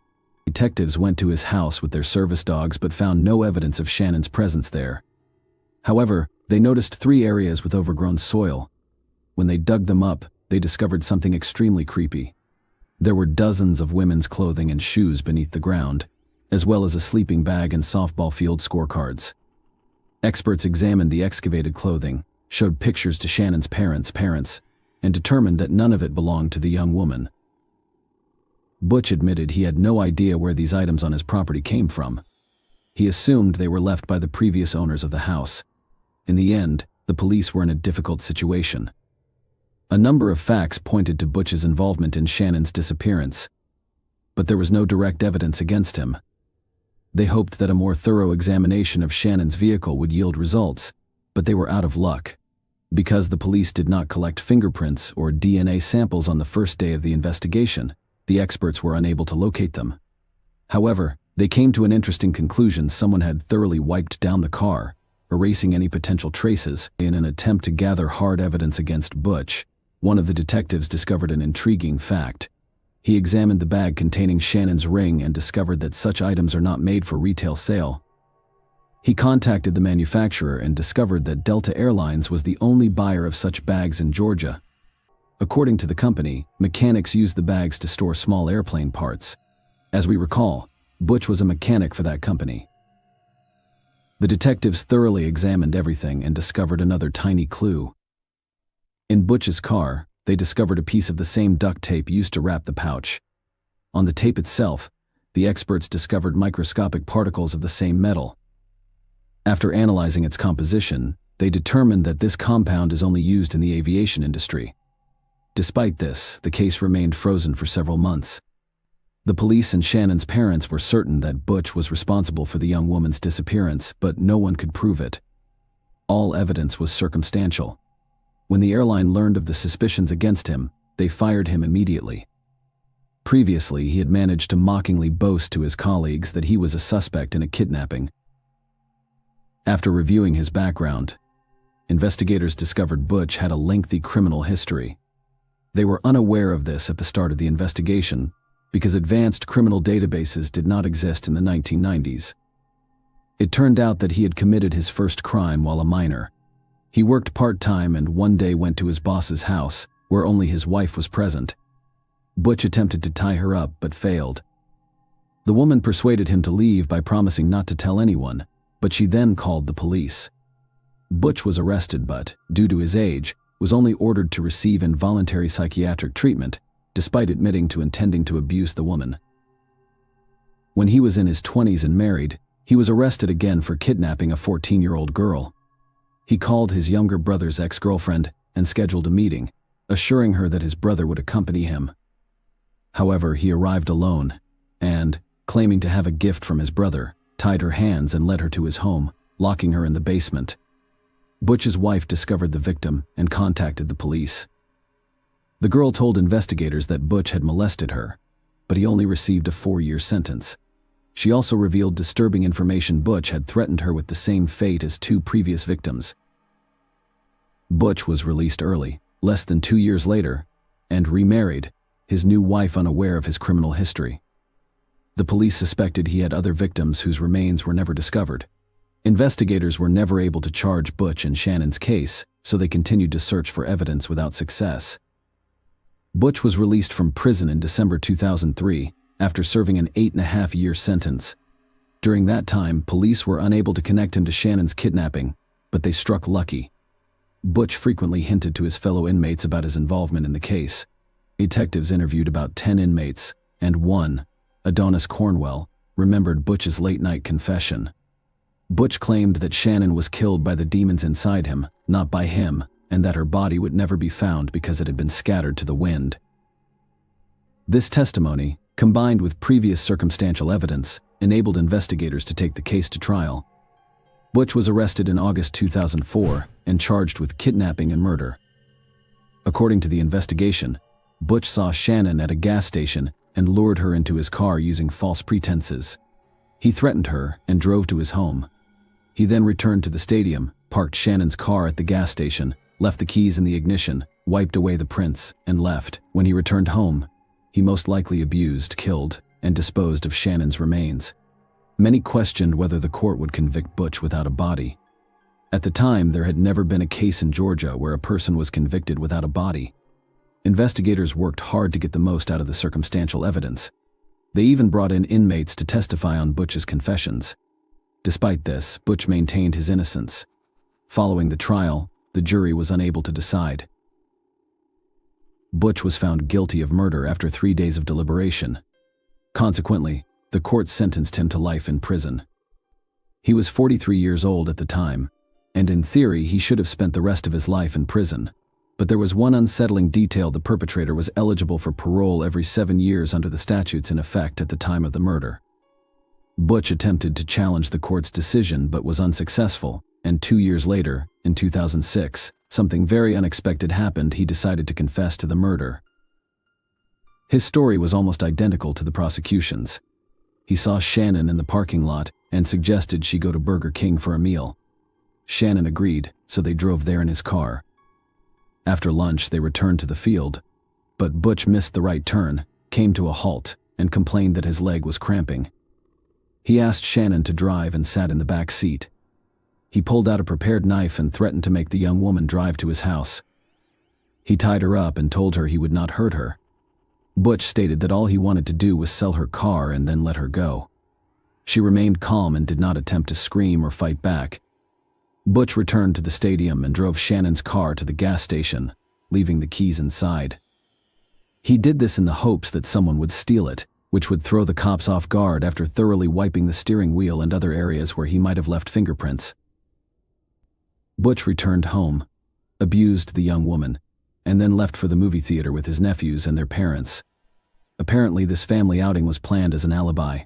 Detectives went to his house with their service dogs but found no evidence of Shannon's presence there. However, they noticed 3 areas with overgrown soil. When they dug them up, they discovered something extremely creepy. There were dozens of women's clothing and shoes beneath the ground, as well as a sleeping bag and softball field scorecards. Experts examined the excavated clothing, showed pictures to Shannon's parents, and determined that none of it belonged to the young woman. Butch admitted he had no idea where these items on his property came from. He assumed they were left by the previous owners of the house. In the end, the police were in a difficult situation. A number of facts pointed to Butch's involvement in Shannon's disappearance, but there was no direct evidence against him. They hoped that a more thorough examination of Shannon's vehicle would yield results, but they were out of luck. Because the police did not collect fingerprints or DNA samples on the first day of the investigation, the experts were unable to locate them. However, they came to an interesting conclusion: someone had thoroughly wiped down the car, erasing any potential traces. In an attempt to gather hard evidence against Butch, one of the detectives discovered an intriguing fact. He examined the bag containing Shannon's ring and discovered that such items are not made for retail sale. He contacted the manufacturer and discovered that Delta Airlines was the only buyer of such bags in Georgia. According to the company, mechanics use the bags to store small airplane parts. As we recall, Butch was a mechanic for that company. The detectives thoroughly examined everything and discovered another tiny clue. In Butch's car, they discovered a piece of the same duct tape used to wrap the pouch. On the tape itself, the experts discovered microscopic particles of the same metal. After analyzing its composition, they determined that this compound is only used in the aviation industry. Despite this, the case remained frozen for several months. The police and Shannon's parents were certain that Butch was responsible for the young woman's disappearance, but no one could prove it. All evidence was circumstantial. When the airline learned of the suspicions against him, they fired him immediately. Previously, he had managed to mockingly boast to his colleagues that he was a suspect in a kidnapping. After reviewing his background, investigators discovered Butch had a lengthy criminal history. They were unaware of this at the start of the investigation because advanced criminal databases did not exist in the 1990s. It turned out that he had committed his first crime while a minor. He worked part-time and one day went to his boss's house, where only his wife was present. Butch attempted to tie her up but failed. The woman persuaded him to leave by promising not to tell anyone, but she then called the police. Butch was arrested but, due to his age, was only ordered to receive involuntary psychiatric treatment, despite admitting to intending to abuse the woman. When he was in his 20s and married, he was arrested again for kidnapping a 14-year-old girl. He called his younger brother's ex-girlfriend and scheduled a meeting, assuring her that his brother would accompany him. However, he arrived alone and, claiming to have a gift from his brother, tied her hands and led her to his home, locking her in the basement. Butch's wife discovered the victim and contacted the police. The girl told investigators that Butch had molested her, but he only received a 4-year sentence. She also revealed disturbing information: Butch had threatened her with the same fate as 2 previous victims. Butch was released early, less than 2 years later, and remarried, his new wife unaware of his criminal history. The police suspected he had other victims whose remains were never discovered. Investigators were never able to charge Butch in Shannon's case, so they continued to search for evidence without success. Butch was released from prison in December 2003 after serving an 8.5-year sentence. During that time, police were unable to connect him to Shannon's kidnapping, but they struck lucky. Butch frequently hinted to his fellow inmates about his involvement in the case. Detectives interviewed about 10 inmates, and one, Adonis Cornwell, remembered Butch's late-night confession. Butch claimed that Shannon was killed by the demons inside him, not by him, and that her body would never be found because it had been scattered to the wind. This testimony, combined with previous circumstantial evidence, enabled investigators to take the case to trial. Butch was arrested in August 2004 and charged with kidnapping and murder. According to the investigation, Butch saw Shannon at a gas station and lured her into his car using false pretenses. He threatened her and drove to his home. He then returned to the stadium, parked Shannon's car at the gas station, left the keys in the ignition, wiped away the prints, and left. When he returned home, he most likely abused, killed, and disposed of Shannon's remains. Many questioned whether the court would convict Butch without a body. At the time, there had never been a case in Georgia where a person was convicted without a body. Investigators worked hard to get the most out of the circumstantial evidence. They even brought in inmates to testify on Butch's confessions. Despite this, Butch maintained his innocence. Following the trial, the jury was unable to decide. Butch was found guilty of murder after 3 days of deliberation. Consequently, the court sentenced him to life in prison. He was 43 years old at the time, and in theory he should have spent the rest of his life in prison. But there was one unsettling detail: the perpetrator was eligible for parole every 7 years under the statutes in effect at the time of the murder. Butch attempted to challenge the court's decision but was unsuccessful, and 2 years later, in 2006, something very unexpected happened. He decided to confess to the murder. His story was almost identical to the prosecution's. He saw Shannon in the parking lot and suggested she go to Burger King for a meal. Shannon agreed, so they drove there in his car. After lunch, they returned to the field, but Butch missed the right turn, came to a halt, and complained that his leg was cramping. He asked Shannon to drive and sat in the back seat. He pulled out a prepared knife and threatened to make the young woman drive to his house. He tied her up and told her he would not hurt her. Butch stated that all he wanted to do was sell her car and then let her go. She remained calm and did not attempt to scream or fight back. Butch returned to the stadium and drove Shannon's car to the gas station, leaving the keys inside. He did this in the hopes that someone would steal it, which would throw the cops off guard after thoroughly wiping the steering wheel and other areas where he might have left fingerprints. Butch returned home, abused the young woman, and then left for the movie theater with his nephews and their parents. Apparently, this family outing was planned as an alibi.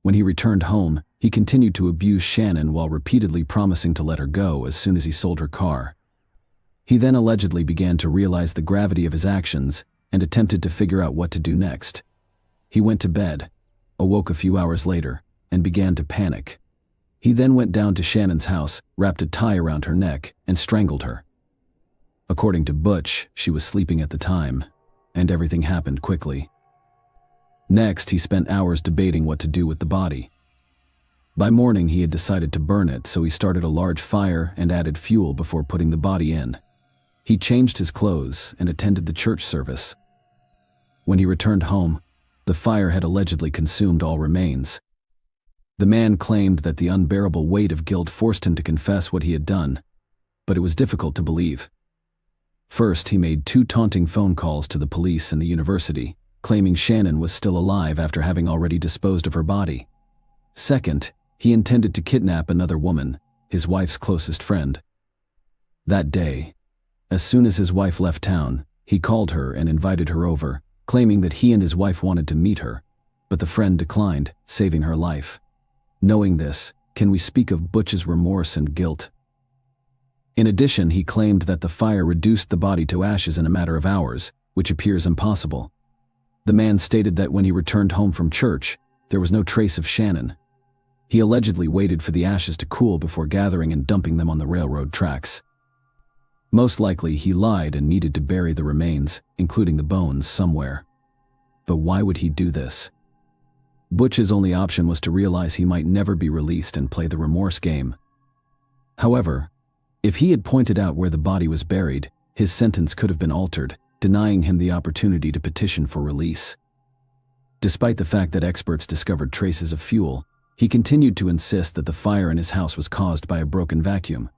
When he returned home, he continued to abuse Shannon while repeatedly promising to let her go as soon as he sold her car. He then allegedly began to realize the gravity of his actions and attempted to figure out what to do next. He went to bed, awoke a few hours later, and began to panic. He then went down to Shannon's house, wrapped a tie around her neck, and strangled her. According to Butch, she was sleeping at the time, and everything happened quickly. Next, he spent hours debating what to do with the body. By morning, he had decided to burn it, so he started a large fire and added fuel before putting the body in. He changed his clothes and attended the church service. When he returned home, the fire had allegedly consumed all remains. The man claimed that the unbearable weight of guilt forced him to confess what he had done, but it was difficult to believe. First, he made 2 taunting phone calls to the police and the university, claiming Shannon was still alive after having already disposed of her body. Second, he intended to kidnap another woman, his wife's closest friend. That day, as soon as his wife left town, he called her and invited her over, claiming that he and his wife wanted to meet her, but the friend declined, saving her life. Knowing this, can we speak of Butch's remorse and guilt? In addition, he claimed that the fire reduced the body to ashes in a matter of hours, which appears impossible. The man stated that when he returned home from church, there was no trace of Shannon. He allegedly waited for the ashes to cool before gathering and dumping them on the railroad tracks. Most likely, he lied and needed to bury the remains, including the bones, somewhere. But why would he do this? Butch's only option was to realize he might never be released and play the remorse game. However, if he had pointed out where the body was buried, his sentence could have been altered, denying him the opportunity to petition for release. Despite the fact that experts discovered traces of fuel, he continued to insist that the fire in his house was caused by a broken vacuum.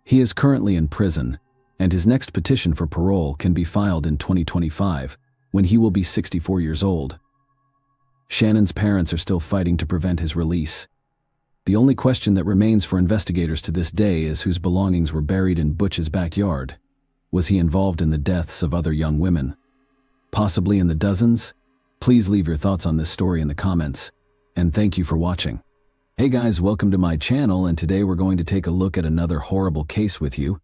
He is currently in prison, and his next petition for parole can be filed in 2025, when he will be 64 years old. Shannon's parents are still fighting to prevent his release. The only question that remains for investigators to this day is whose belongings were buried in Butch's backyard. Was he involved in the deaths of other young women? Possibly in the dozens? Please leave your thoughts on this story in the comments. And thank you for watching. Hey guys, welcome to my channel, and today we're going to take a look at another horrible case with you.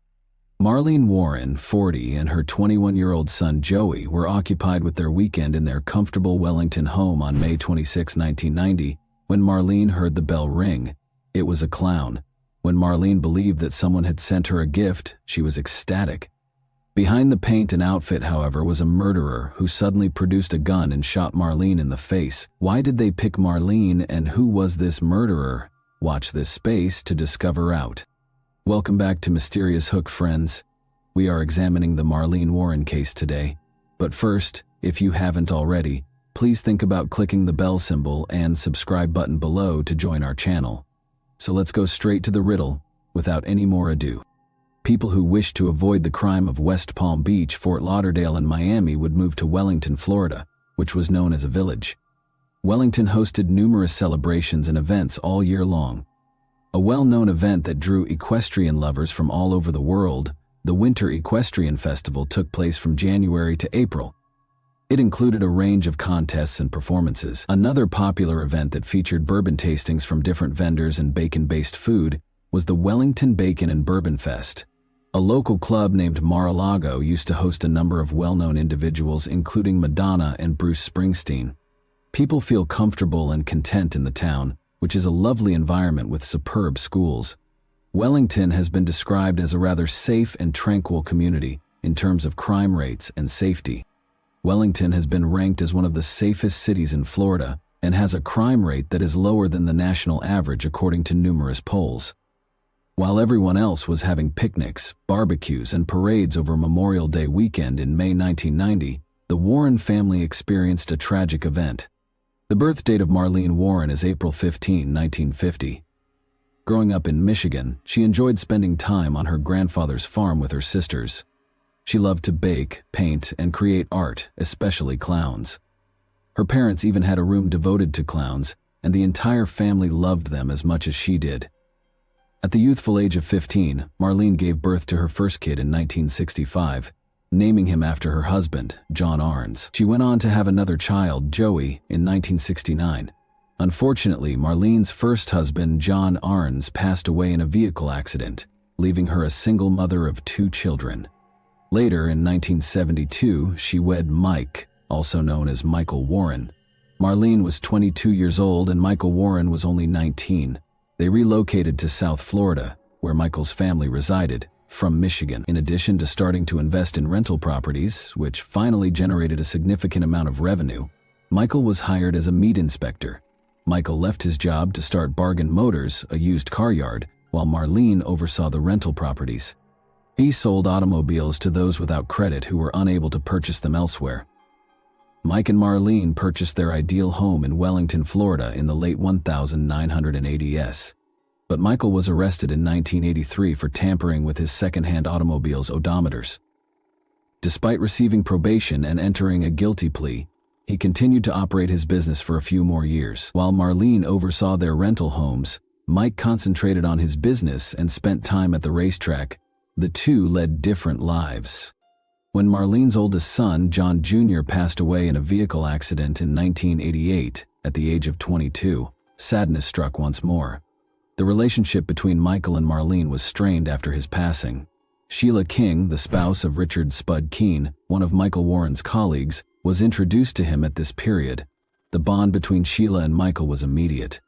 Marlene Warren, 40, and her 21-year-old son Joey were occupied with their weekend in their comfortable Wellington home on May 26, 1990, when Marlene heard the bell ring. It was a clown. When Marlene believed that someone had sent her a gift, she was ecstatic. Behind the paint and outfit, however, was a murderer who suddenly produced a gun and shot Marlene in the face. Why did they pick Marlene, and who was this murderer? Watch this space to discover out. Welcome back to Mysterious Hook, friends. We are examining the Marlene Warren case today. But first, if you haven't already, please think about clicking the bell symbol and subscribe button below to join our channel. So let's go straight to the riddle, without any more ado. People who wished to avoid the crime of West Palm Beach, Fort Lauderdale, and Miami would move to Wellington, Florida, which was known as a village. Wellington hosted numerous celebrations and events all year long. A well-known event that drew equestrian lovers from all over the world, the Winter Equestrian Festival, took place from January to April. It included a range of contests and performances. Another popular event that featured bourbon tastings from different vendors and bacon-based food was the Wellington Bacon and Bourbon Fest. A local club named Mar-a-Lago used to host a number of well-known individuals, including Madonna and Bruce Springsteen. People feel comfortable and content in the town, which is a lovely environment with superb schools. Wellington has been described as a rather safe and tranquil community in terms of crime rates and safety. Wellington has been ranked as one of the safest cities in Florida and has a crime rate that is lower than the national average according to numerous polls. While everyone else was having picnics, barbecues, and parades over Memorial Day weekend in May 1990, the Warren family experienced a tragic event. The birth date of Marlene Warren is April 15, 1950. Growing up in Michigan, she enjoyed spending time on her grandfather's farm with her sisters. She loved to bake, paint, and create art, especially clowns. Her parents even had a room devoted to clowns, and the entire family loved them as much as she did. At the youthful age of 15, Marlene gave birth to her first kid in 1965, naming him after her husband, John Arns. She went on to have another child, Joey, in 1969. Unfortunately, Marlene's first husband, John Arns, passed away in a vehicle accident, leaving her a single mother of 2 children. Later, in 1972, she wed Mike, also known as Michael Warren. Marlene was 22 years old and Michael Warren was only 19. They relocated to South Florida, where Michael's family resided, from Michigan. In addition to starting to invest in rental properties, which finally generated a significant amount of revenue, Michael was hired as a meat inspector. Michael left his job to start Bargain Motors, a used car yard, while Marlene oversaw the rental properties. He sold automobiles to those without credit who were unable to purchase them elsewhere. Mike and Marlene purchased their ideal home in Wellington, Florida in the late 1980s. But Michael was arrested in 1983 for tampering with his second-hand automobile's odometers. Despite receiving probation and entering a guilty plea, he continued to operate his business for a few more years. While Marlene oversaw their rental homes, Mike concentrated on his business and spent time at the racetrack. The two led different lives. When Marlene's oldest son, John Jr., passed away in a vehicle accident in 1988 at the age of 22, sadness struck once more. The relationship between Michael and Marlene was strained after his passing. Sheila King, the spouse of Richard Spud Keene, one of Michael Warren's colleagues, was introduced to him at this period. The bond between Sheila and Michael was immediate.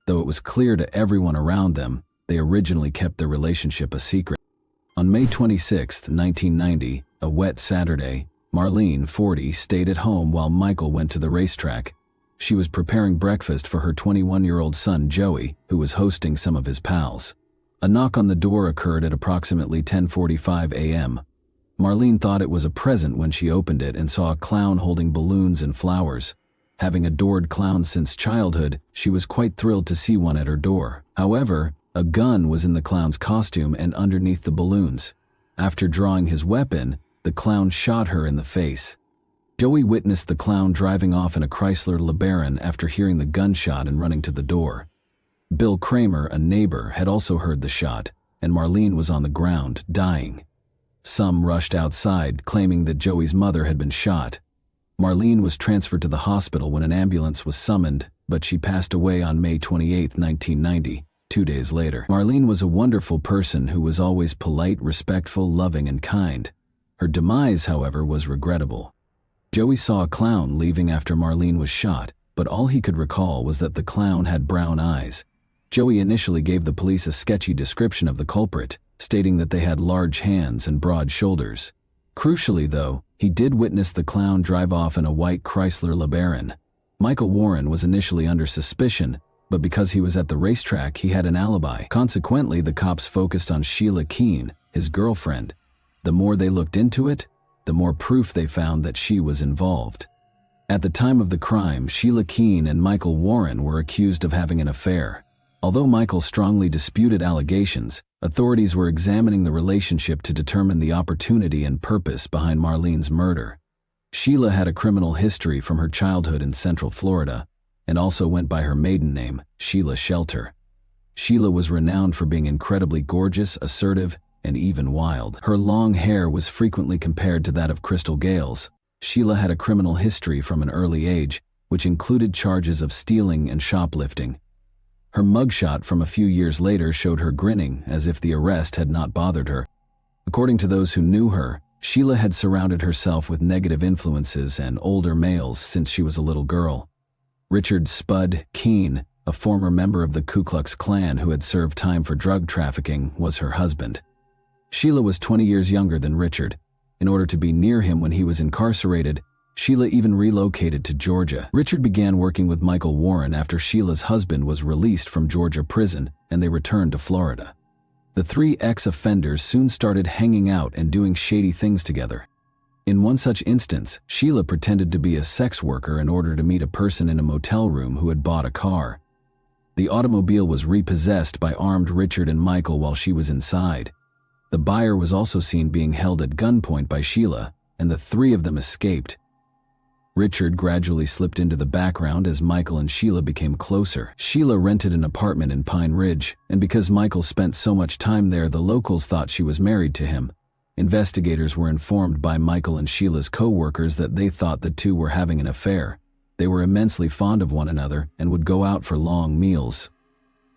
Though it was clear to everyone around them, they originally kept their relationship a secret. On May 26, 1990, a wet Saturday, Marlene, 40, stayed at home while Michael went to the racetrack. She was preparing breakfast for her 21-year-old son Joey, who was hosting some of his pals. A knock on the door occurred at approximately 10:45 a.m. Marlene thought it was a present when she opened it and saw a clown holding balloons and flowers. Having adored clowns since childhood, she was quite thrilled to see one at her door. However, a gun was in the clown's costume and underneath the balloons. After drawing his weapon, the clown shot her in the face. Joey witnessed the clown driving off in a Chrysler LeBaron after hearing the gunshot and running to the door. Bill Kramer, a neighbor, had also heard the shot, and Marlene was on the ground, dying. Some rushed outside, claiming that Joey's mother had been shot. Marlene was transferred to the hospital when an ambulance was summoned, but she passed away on May 28, 1990, 2 days later. Marlene was a wonderful person who was always polite, respectful, loving, and kind. Her demise, however, was regrettable. Joey saw a clown leaving after Marlene was shot, but all he could recall was that the clown had brown eyes. Joey initially gave the police a sketchy description of the culprit, stating that they had large hands and broad shoulders. Crucially, though, he did witness the clown drive off in a white Chrysler LeBaron. Michael Warren was initially under suspicion, but because he was at the racetrack, he had an alibi. Consequently, the cops focused on Sheila Keene, his girlfriend. The more they looked into it, the more proof they found that she was involved. At the time of the crime, Sheila Keene and Michael Warren were accused of having an affair. Although Michael strongly disputed allegations, authorities were examining the relationship to determine the opportunity and purpose behind Marlene's murder. Sheila had a criminal history from her childhood in Central Florida, and also went by her maiden name, Sheila Shelter. Sheila was renowned for being incredibly gorgeous, assertive, and even wild. Her long hair was frequently compared to that of Crystal Gale's. Sheila had a criminal history from an early age, which included charges of stealing and shoplifting. Her mugshot from a few years later showed her grinning as if the arrest had not bothered her. According to those who knew her, Sheila had surrounded herself with negative influences and older males since she was a little girl. Richard Spud Keene, a former member of the Ku Klux Klan who had served time for drug trafficking, was her husband. Sheila was 20 years younger than Richard. In order to be near him when he was incarcerated, Sheila even relocated to Georgia. Richard began working with Michael Warren after Sheila's husband was released from Georgia prison and they returned to Florida. The three ex-offenders soon started hanging out and doing shady things together. In one such instance, Sheila pretended to be a sex worker in order to meet a person in a motel room who had bought a car. The automobile was repossessed by armed Richard and Michael while she was inside. The buyer was also seen being held at gunpoint by Sheila, and the three of them escaped. Richard gradually slipped into the background as Michael and Sheila became closer. Sheila rented an apartment in Pine Ridge, and because Michael spent so much time there, the locals thought she was married to him. Investigators were informed by Michael and Sheila's co-workers that they thought the two were having an affair. They were immensely fond of one another and would go out for long meals.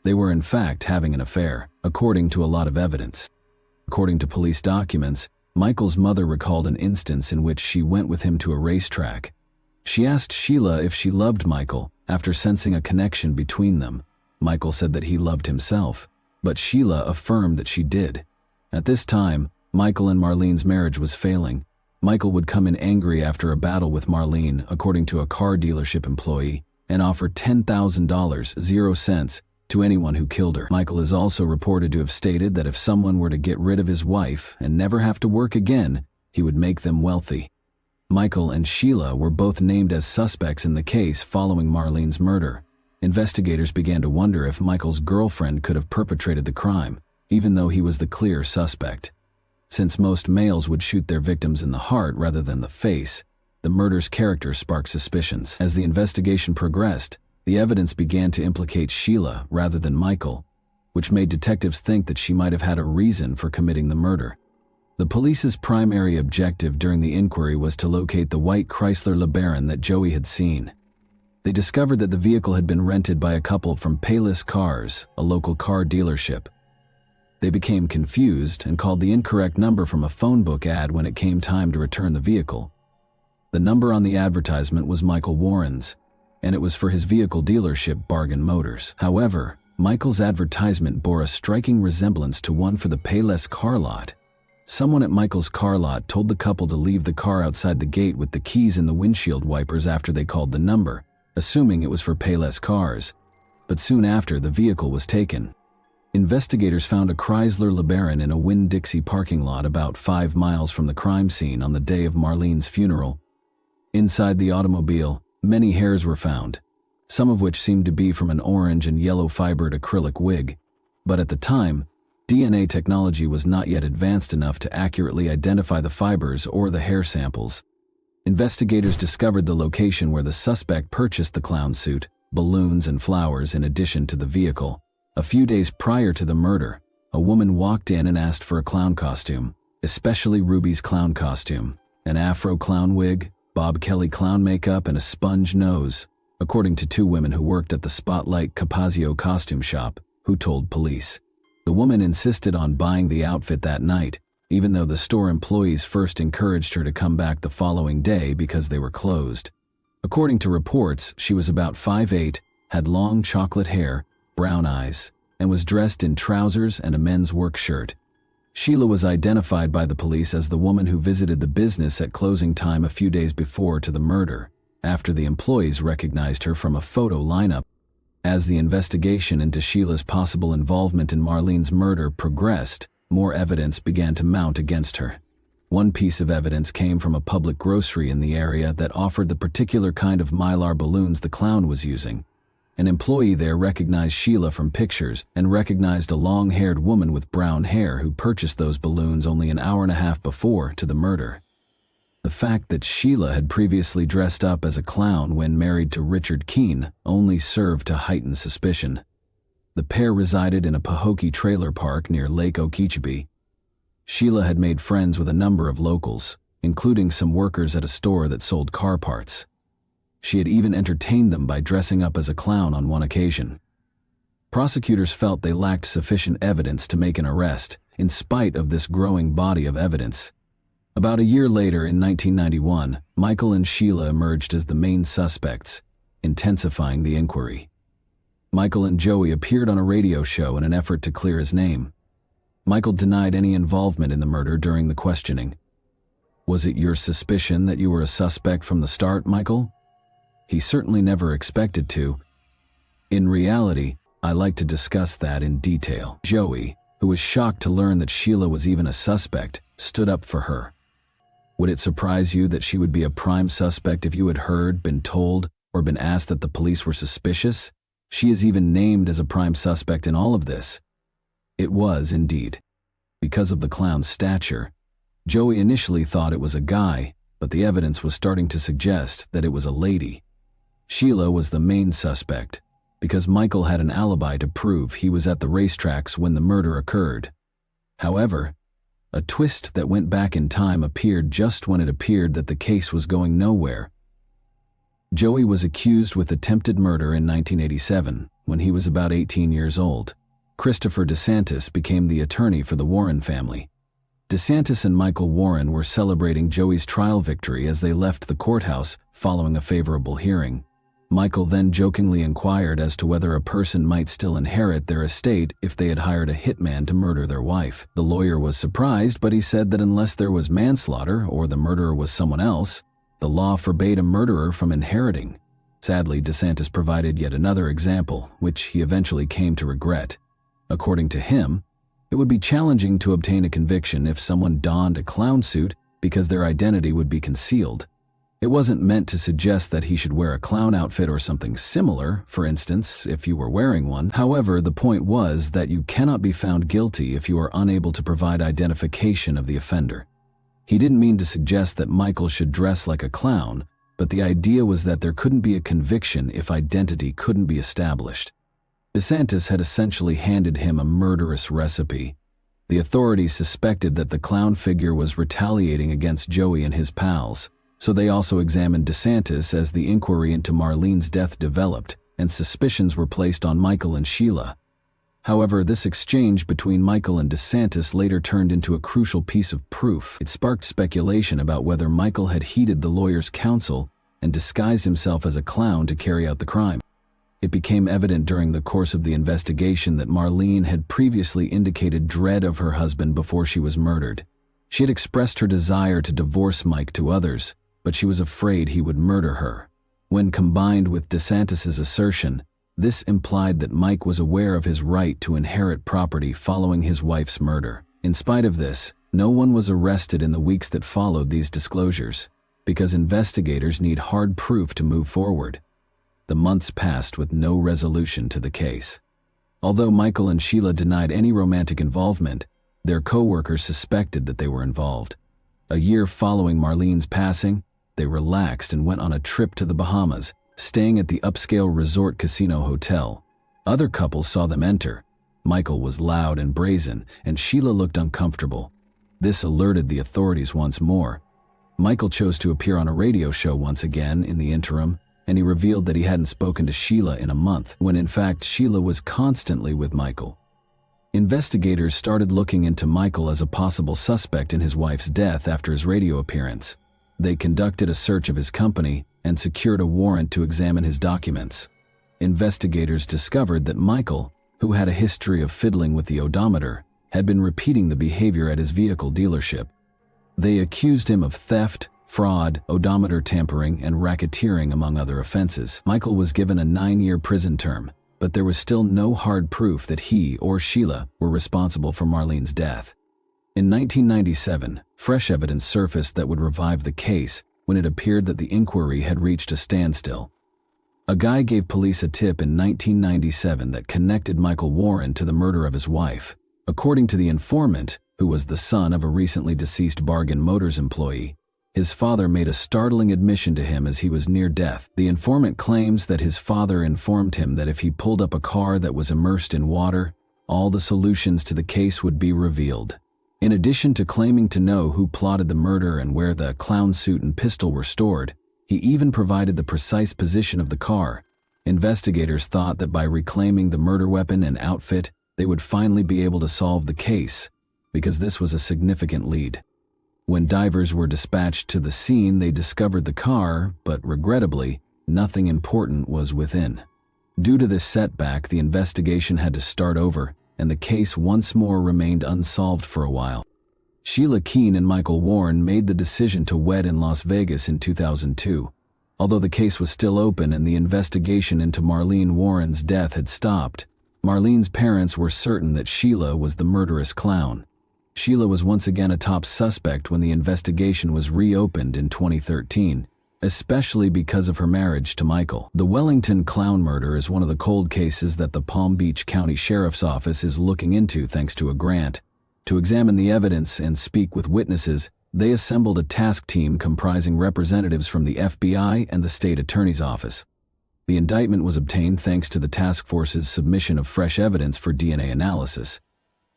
They were in fact having an affair, according to a lot of evidence. According to police documents, Michael's mother recalled an instance in which she went with him to a racetrack. She asked Sheila if she loved Michael after sensing a connection between them. Michael said that he loved himself, but Sheila affirmed that she did. At this time, Michael and Marlene's marriage was failing. Michael would come in angry after a battle with Marlene, according to a car dealership employee, and offer $10,000, 0 cents, to anyone who killed her. Michael is also reported to have stated that if someone were to get rid of his wife and never have to work again, he would make them wealthy. Michael and Sheila were both named as suspects in the case following Marlene's murder. Investigators began to wonder if Michael's girlfriend could have perpetrated the crime, even though he was the clear suspect. Since most males would shoot their victims in the heart rather than the face, the murder's character sparked suspicions. As the investigation progressed, the evidence began to implicate Sheila rather than Michael, which made detectives think that she might have had a reason for committing the murder. The police's primary objective during the inquiry was to locate the white Chrysler LeBaron that Joey had seen. They discovered that the vehicle had been rented by a couple from Payless Cars, a local car dealership. They became confused and called the incorrect number from a phone book ad when it came time to return the vehicle. The number on the advertisement was Michael Warren's, and it was for his vehicle dealership, Bargain Motors. However, Michael's advertisement bore a striking resemblance to one for the Payless car lot. Someone at Michael's car lot told the couple to leave the car outside the gate with the keys in the windshield wipers after they called the number, assuming it was for Payless Cars. But soon after, the vehicle was taken. Investigators found a Chrysler LeBaron in a Winn-Dixie parking lot about 5 miles from the crime scene on the day of Marlene's funeral. Inside the automobile, many hairs were found, some of which seemed to be from an orange and yellow fibered acrylic wig. But at the time, DNA technology was not yet advanced enough to accurately identify the fibers or the hair samples. Investigators discovered the location where the suspect purchased the clown suit, balloons and flowers in addition to the vehicle. A few days prior to the murder, a woman walked in and asked for a clown costume, especially Ruby's clown costume, an afro clown wig, Bob Kelly clown makeup, and a sponge nose, according to two women who worked at the Spotlight Capazio costume shop, who told police. The woman insisted on buying the outfit that night, even though the store employees first encouraged her to come back the following day because they were closed. According to reports, she was about 5'8", had long chocolate hair, brown eyes, and was dressed in trousers and a men's work shirt. Sheila was identified by the police as the woman who visited the business at closing time a few days before to the murder, after the employees recognized her from a photo lineup. As the investigation into Sheila's possible involvement in Marlene's murder progressed, more evidence began to mount against her. One piece of evidence came from a public grocery in the area that offered the particular kind of mylar balloons the clown was using. An employee there recognized Sheila from pictures and recognized a long-haired woman with brown hair who purchased those balloons only an hour and a half before to the murder. The fact that Sheila had previously dressed up as a clown when married to Richard Keene only served to heighten suspicion. The pair resided in a Pahokee trailer park near Lake Okeechobee. Sheila had made friends with a number of locals, including some workers at a store that sold car parts. She had even entertained them by dressing up as a clown on one occasion. Prosecutors felt they lacked sufficient evidence to make an arrest, in spite of this growing body of evidence. About a year later, in 1991, Michael and Sheila emerged as the main suspects, intensifying the inquiry. Michael and Joey appeared on a radio show in an effort to clear his name. Michael denied any involvement in the murder during the questioning. "Was it your suspicion that you were a suspect from the start, Michael?" He certainly never expected to. "In reality, I like to discuss that in detail." Joey, who was shocked to learn that Sheila was even a suspect, stood up for her. "Would it surprise you that she would be a prime suspect if you had heard, been told, or been asked that the police were suspicious? She is even named as a prime suspect in all of this." It was, indeed. Because of the clown's stature, Joey initially thought it was a guy, but the evidence was starting to suggest that it was a lady. Sheila was the main suspect, because Michael had an alibi to prove he was at the racetracks when the murder occurred. However, a twist that went back in time appeared just when it appeared that the case was going nowhere. Joey was accused with attempted murder in 1987, when he was about 18 years old. Christopher DeSantis became the attorney for the Warren family. DeSantis and Michael Warren were celebrating Joey's trial victory as they left the courthouse following a favorable hearing. Michael then jokingly inquired as to whether a person might still inherit their estate if they had hired a hitman to murder their wife. The lawyer was surprised, but he said that unless there was manslaughter or the murderer was someone else, the law forbade a murderer from inheriting. Sadly, DeSantis provided yet another example, which he eventually came to regret. According to him, it would be challenging to obtain a conviction if someone donned a clown suit because their identity would be concealed. It wasn't meant to suggest that he should wear a clown outfit or something similar, for instance, if you were wearing one. However, the point was that you cannot be found guilty if you are unable to provide identification of the offender. He didn't mean to suggest that Michael should dress like a clown, but the idea was that there couldn't be a conviction if identity couldn't be established. DeSantis had essentially handed him a murderous recipe. The authorities suspected that the clown figure was retaliating against Joey and his pals, so they also examined DeSantis as the inquiry into Marlene's death developed, and suspicions were placed on Michael and Sheila. However, this exchange between Michael and DeSantis later turned into a crucial piece of proof. It sparked speculation about whether Michael had heeded the lawyer's counsel and disguised himself as a clown to carry out the crime. It became evident during the course of the investigation that Marlene had previously indicated dread of her husband before she was murdered. She had expressed her desire to divorce Mike to others, but she was afraid he would murder her. When combined with DeSantis's assertion, this implied that Mike was aware of his right to inherit property following his wife's murder. In spite of this, no one was arrested in the weeks that followed these disclosures, because investigators need hard proof to move forward. The months passed with no resolution to the case. Although Michael and Sheila denied any romantic involvement, their co-workers suspected that they were involved. A year following Marlene's passing, they relaxed and went on a trip to the Bahamas, staying at the upscale resort casino hotel. Other couples saw them enter. Michael was loud and brazen, and Sheila looked uncomfortable. This alerted the authorities once more. Michael chose to appear on a radio show once again in the interim, and he revealed that he hadn't spoken to Sheila in a month, when in fact Sheila was constantly with Michael. Investigators started looking into Michael as a possible suspect in his wife's death after his radio appearance. They conducted a search of his company and secured a warrant to examine his documents. Investigators discovered that Michael, who had a history of fiddling with the odometer, had been repeating the behavior at his vehicle dealership. They accused him of theft, fraud, odometer tampering, and racketeering, among other offenses. Michael was given a 9-year prison term, but there was still no hard proof that he or Sheila were responsible for Marlene's death. In 1997, fresh evidence surfaced that would revive the case when it appeared that the inquiry had reached a standstill. A guy gave police a tip in 1997 that connected Michael Warren to the murder of his wife. According to the informant, who was the son of a recently deceased Bargain Motors employee, his father made a startling admission to him as he was near death. The informant claims that his father informed him that if he pulled up a car that was immersed in water, all the solutions to the case would be revealed. In addition to claiming to know who plotted the murder and where the clown suit and pistol were stored, he even provided the precise position of the car. Investigators thought that by reclaiming the murder weapon and outfit, they would finally be able to solve the case, because this was a significant lead. When divers were dispatched to the scene, they discovered the car, but regrettably, nothing important was within. Due to this setback, the investigation had to start over, and the case once more remained unsolved for a while. Sheila Keene and Michael Warren made the decision to wed in Las Vegas in 2002. Although the case was still open and the investigation into Marlene Warren's death had stopped, Marlene's parents were certain that Sheila was the murderous clown. Sheila was once again a top suspect when the investigation was reopened in 2013, especially because of her marriage to Michael. The Wellington clown murder is one of the cold cases that the Palm Beach County Sheriff's Office is looking into thanks to a grant. To examine the evidence and speak with witnesses, they assembled a task team comprising representatives from the FBI and the state attorney's office. The indictment was obtained thanks to the task force's submission of fresh evidence for DNA analysis.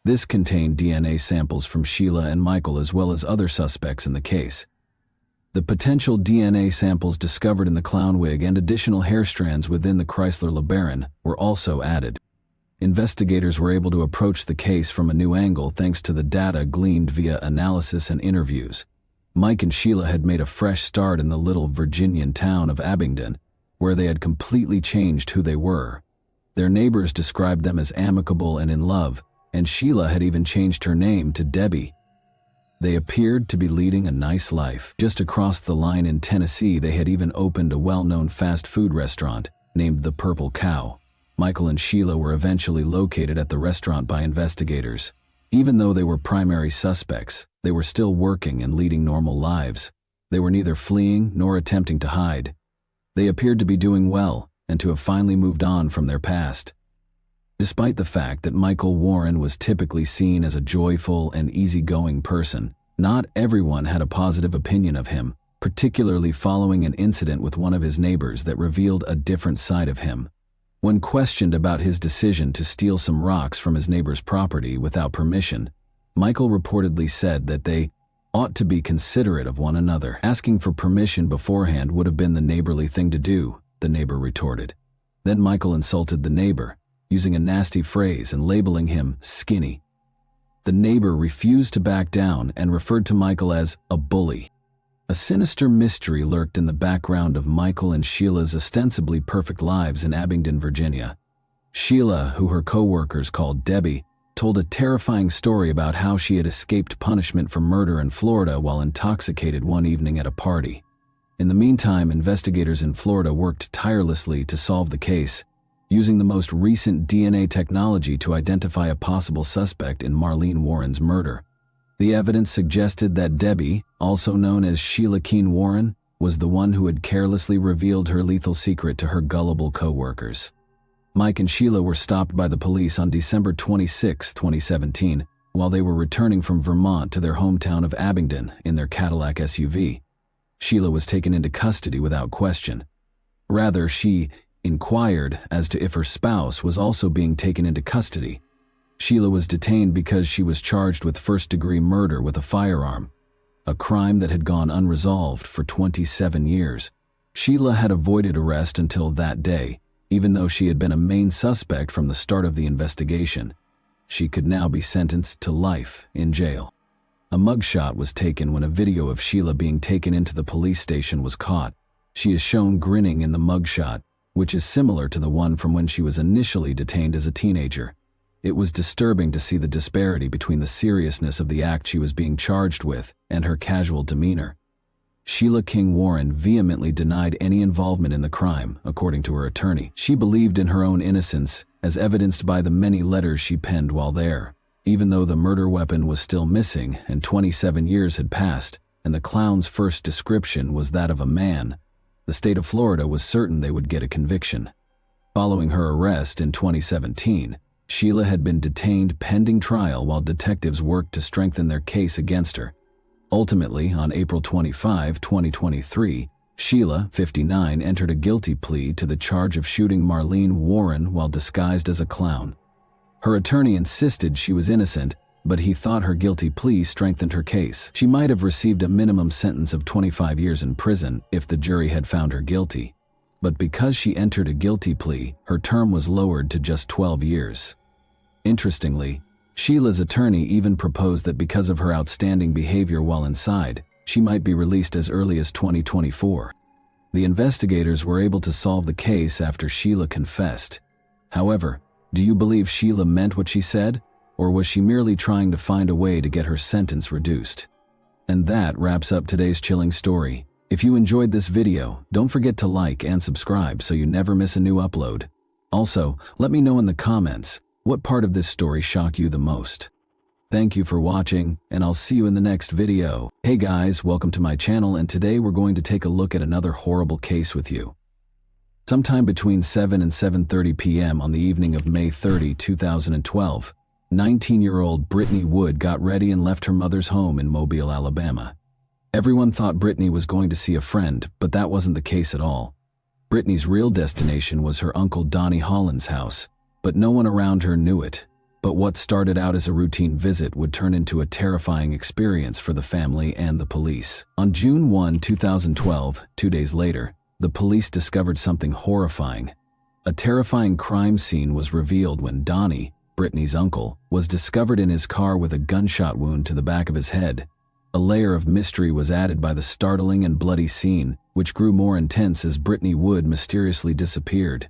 This contained DNA samples from Sheila and Michael as well as other suspects in the case. The potential DNA samples discovered in the clown wig and additional hair strands within the Chrysler LeBaron were also added. Investigators were able to approach the case from a new angle thanks to the data gleaned via analysis and interviews. Mike and Sheila had made a fresh start in the little Virginian town of Abingdon, where they had completely changed who they were. Their neighbors described them as amicable and in love, and Sheila had even changed her name to Debbie. They appeared to be leading a nice life. Just across the line in Tennessee, they had even opened a well-known fast food restaurant named the Purple Cow. Michael and Sheila were eventually located at the restaurant by investigators. Even though they were primary suspects, they were still working and leading normal lives. They were neither fleeing nor attempting to hide. They appeared to be doing well and to have finally moved on from their past. Despite the fact that Michael Warren was typically seen as a joyful and easygoing person, not everyone had a positive opinion of him, particularly following an incident with one of his neighbors that revealed a different side of him. When questioned about his decision to steal some rocks from his neighbor's property without permission, Michael reportedly said that they ought to be considerate of one another. Asking for permission beforehand would have been the neighborly thing to do, the neighbor retorted. Then Michael insulted the neighbor, using a nasty phrase and labeling him skinny. The neighbor refused to back down and referred to Michael as a bully. A sinister mystery lurked in the background of Michael and Sheila's ostensibly perfect lives in Abingdon, Virginia. Sheila, who her co-workers called Debbie, told a terrifying story about how she had escaped punishment for murder in Florida while intoxicated one evening at a party. In the meantime, investigators in Florida worked tirelessly to solve the case, using the most recent DNA technology to identify a possible suspect in Marlene Warren's murder. The evidence suggested that Debbie, also known as Sheila Keene Warren, was the one who had carelessly revealed her lethal secret to her gullible co-workers. Mike and Sheila were stopped by the police on December 26, 2017, while they were returning from Vermont to their hometown of Abingdon in their Cadillac SUV. Sheila was taken into custody without question. Rather, she inquired as to if her spouse was also being taken into custody. Sheila was detained because she was charged with first-degree murder with a firearm, a crime that had gone unresolved for 27 years. Sheila had avoided arrest until that day, even though she had been a main suspect from the start of the investigation. She could now be sentenced to life in jail. A mugshot was taken when a video of Sheila being taken into the police station was caught. She is shown grinning in the mugshot, which is similar to the one from when she was initially detained as a teenager. It was disturbing to see the disparity between the seriousness of the act she was being charged with and her casual demeanor. Sheila King Warren vehemently denied any involvement in the crime, according to her attorney. She believed in her own innocence, as evidenced by the many letters she penned while there. Even though the murder weapon was still missing and 27 years had passed, and the clown's first description was that of a man, the state of Florida was certain they would get a conviction. Following her arrest in 2017, Sheila had been detained pending trial while detectives worked to strengthen their case against her. Ultimately, on April 25, 2023, Sheila, 59, entered a guilty plea to the charge of shooting Marlene Warren while disguised as a clown. Her attorney insisted she was innocent, but he thought her guilty plea strengthened her case. She might have received a minimum sentence of 25 years in prison if the jury had found her guilty. But because she entered a guilty plea, her term was lowered to just 12 years. Interestingly, Sheila's attorney even proposed that because of her outstanding behavior while inside, she might be released as early as 2024. The investigators were able to solve the case after Sheila confessed. However, do you believe Sheila meant what she said, or was she merely trying to find a way to get her sentence reduced? And that wraps up today's chilling story. If you enjoyed this video, don't forget to like and subscribe so you never miss a new upload. Also, let me know in the comments, what part of this story shocked you the most? Thank you for watching, and I'll see you in the next video. Hey guys, welcome to my channel, and today we're going to take a look at another horrible case with you. Sometime between 7 and 7:30 p.m. on the evening of May 30, 2012, 19-year-old Brittany Wood got ready and left her mother's home in Mobile, Alabama. Everyone thought Brittany was going to see a friend, but that wasn't the case at all. Brittany's real destination was her uncle Donnie Holland's house, but no one around her knew it. But what started out as a routine visit would turn into a terrifying experience for the family and the police. On June 1, 2012, 2 days later, the police discovered something horrifying. A terrifying crime scene was revealed when Donnie, Brittany's uncle, was discovered in his car with a gunshot wound to the back of his head. A layer of mystery was added by the startling and bloody scene, which grew more intense as Brittany Wood mysteriously disappeared.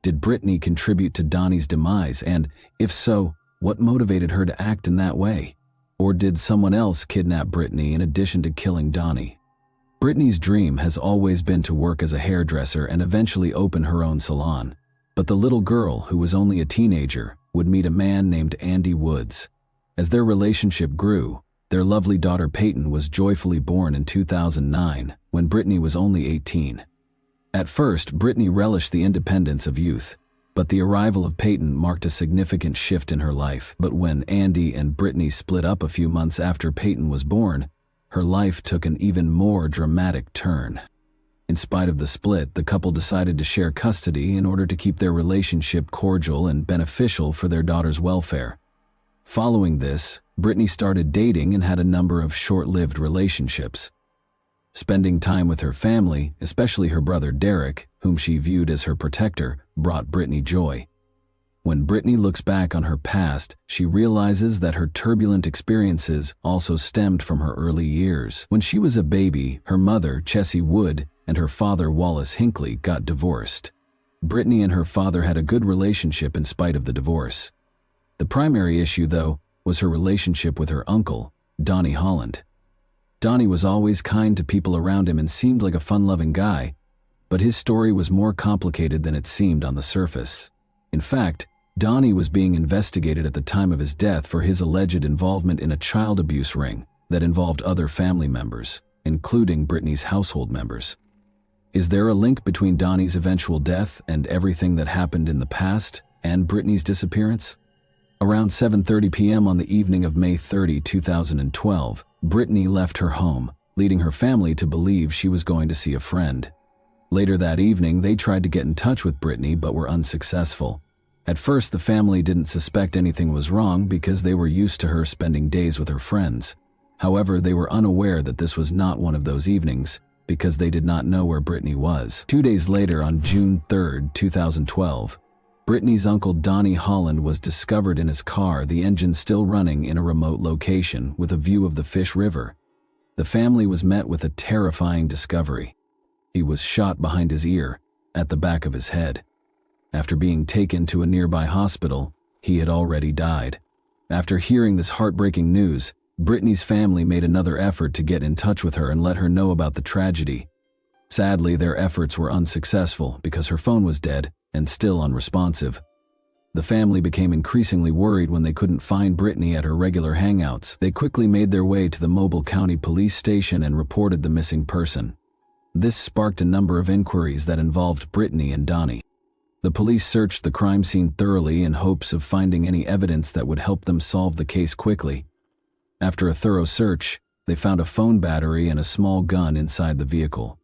Did Brittany contribute to Donnie's demise, and, if so, what motivated her to act in that way? Or did someone else kidnap Brittany in addition to killing Donnie? Brittany's dream has always been to work as a hairdresser and eventually open her own salon. But the little girl, who was only a teenager, would meet a man named Andy Woods. As their relationship grew, their lovely daughter Peyton was joyfully born in 2009, when Brittany was only 18. At first, Brittany relished the independence of youth, but the arrival of Peyton marked a significant shift in her life. But when Andy and Brittany split up a few months after Peyton was born, her life took an even more dramatic turn. In spite of the split, the couple decided to share custody in order to keep their relationship cordial and beneficial for their daughter's welfare. Following this, Brittany started dating and had a number of short-lived relationships. Spending time with her family, especially her brother Derek, whom she viewed as her protector, brought Brittany joy. When Brittany looks back on her past, she realizes that her turbulent experiences also stemmed from her early years. When she was a baby, her mother, Chessie Wood, and her father, Wallace Hinckley, got divorced. Brittany and her father had a good relationship in spite of the divorce. The primary issue, though, was her relationship with her uncle, Donnie Holland. Donnie was always kind to people around him and seemed like a fun-loving guy, but his story was more complicated than it seemed on the surface. In fact, Donnie was being investigated at the time of his death for his alleged involvement in a child abuse ring that involved other family members, including Brittany's household members. Is there a link between Donnie's eventual death and everything that happened in the past and Brittany's disappearance? Around 7:30 p.m. on the evening of May 30, 2012, Brittany left her home, leading her family to believe she was going to see a friend. Later that evening, they tried to get in touch with Brittany but were unsuccessful. At first, the family didn't suspect anything was wrong because they were used to her spending days with her friends. However, they were unaware that this was not one of those evenings because they did not know where Brittany was. 2 days later, on June 3, 2012, Brittany's uncle Donnie Holland was discovered in his car, the engine still running, in a remote location with a view of the Fish River. The family was met with a terrifying discovery. He was shot behind his ear, at the back of his head. After being taken to a nearby hospital, he had already died. After hearing this heartbreaking news, Brittany's family made another effort to get in touch with her and let her know about the tragedy. Sadly, their efforts were unsuccessful because her phone was dead and still unresponsive. The family became increasingly worried when they couldn't find Brittany at her regular hangouts. They quickly made their way to the Mobile County Police Station and reported the missing person. This sparked a number of inquiries that involved Brittany and Donnie. The police searched the crime scene thoroughly in hopes of finding any evidence that would help them solve the case quickly. After a thorough search, they found a phone battery and a small gun inside the vehicle.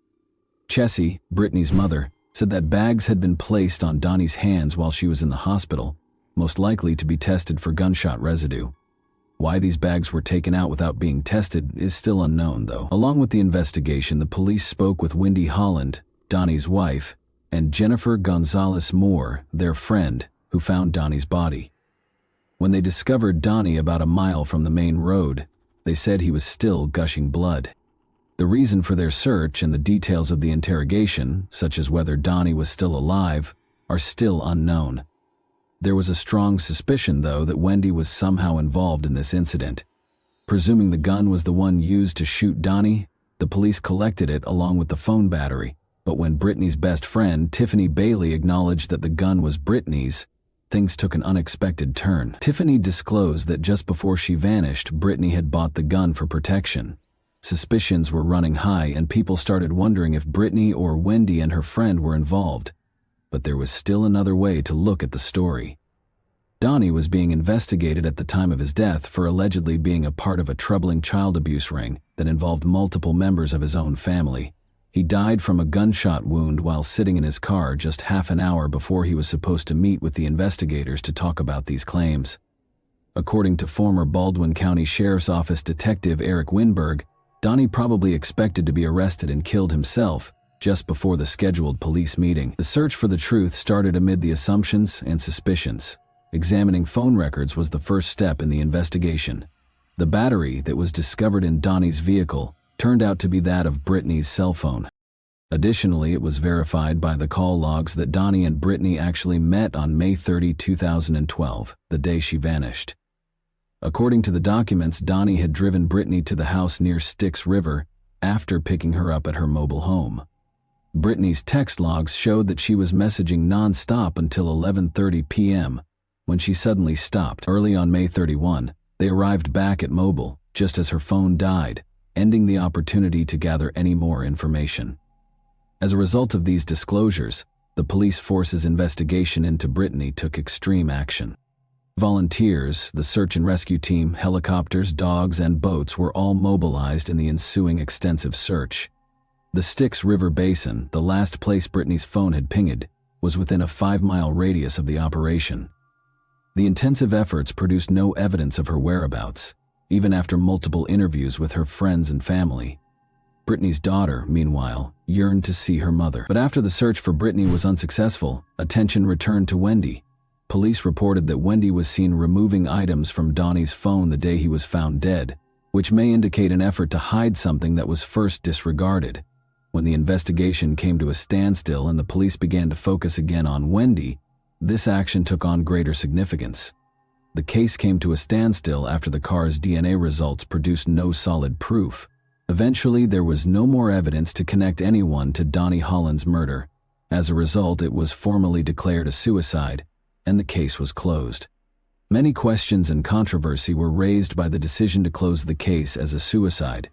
Chessie, Brittany's mother, said that bags had been placed on Donnie's hands while she was in the hospital, most likely to be tested for gunshot residue. Why these bags were taken out without being tested is still unknown, though. Along with the investigation, the police spoke with Wendy Holland, Donnie's wife, and Jennifer Gonzalez Moore, their friend, who found Donnie's body. When they discovered Donnie about a mile from the main road, they said he was still gushing blood. The reason for their search and the details of the interrogation, such as whether Donnie was still alive, are still unknown. There was a strong suspicion, though, that Wendy was somehow involved in this incident. Presuming the gun was the one used to shoot Donnie, the police collected it along with the phone battery. But when Brittany's best friend, Tiffany Bailey, acknowledged that the gun was Brittany's, things took an unexpected turn. Tiffany disclosed that just before she vanished, Brittany had bought the gun for protection. Suspicions were running high, and people started wondering if Brittany or Wendy and her friend were involved. But there was still another way to look at the story. Donnie was being investigated at the time of his death for allegedly being a part of a troubling child abuse ring that involved multiple members of his own family. He died from a gunshot wound while sitting in his car just half an hour before he was supposed to meet with the investigators to talk about these claims. According to former Baldwin County Sheriff's Office Detective Eric Winberg, Donnie probably expected to be arrested and killed himself just before the scheduled police meeting. The search for the truth started amid the assumptions and suspicions. Examining phone records was the first step in the investigation. The battery that was discovered in Donnie's vehicle turned out to be that of Brittany's cell phone. Additionally, it was verified by the call logs that Donnie and Brittany actually met on May 30, 2012, the day she vanished. According to the documents, Donnie had driven Brittany to the house near Styx River after picking her up at her mobile home. Brittany's text logs showed that she was messaging non-stop until 11:30 p.m., when she suddenly stopped. Early on May 31, they arrived back at Mobile, just as her phone died, ending the opportunity to gather any more information. As a result of these disclosures, the police force's investigation into Brittany took extreme action. Volunteers, the search and rescue team, helicopters, dogs, and boats were all mobilized in the ensuing extensive search. The Styx River Basin, the last place Brittany's phone had pinged, was within a 5-mile radius of the operation. The intensive efforts produced no evidence of her whereabouts, even after multiple interviews with her friends and family. Brittany's daughter, meanwhile, yearned to see her mother. But after the search for Brittany was unsuccessful, attention returned to Wendy. Police reported that Wendy was seen removing items from Donnie's phone the day he was found dead, which may indicate an effort to hide something that was first disregarded. When the investigation came to a standstill and the police began to focus again on Wendy, this action took on greater significance. The case came to a standstill after the car's DNA results produced no solid proof. Eventually, there was no more evidence to connect anyone to Donnie Holland's murder. As a result, it was formally declared a suicide, and the case was closed. Many questions and controversy were raised by the decision to close the case as a suicide.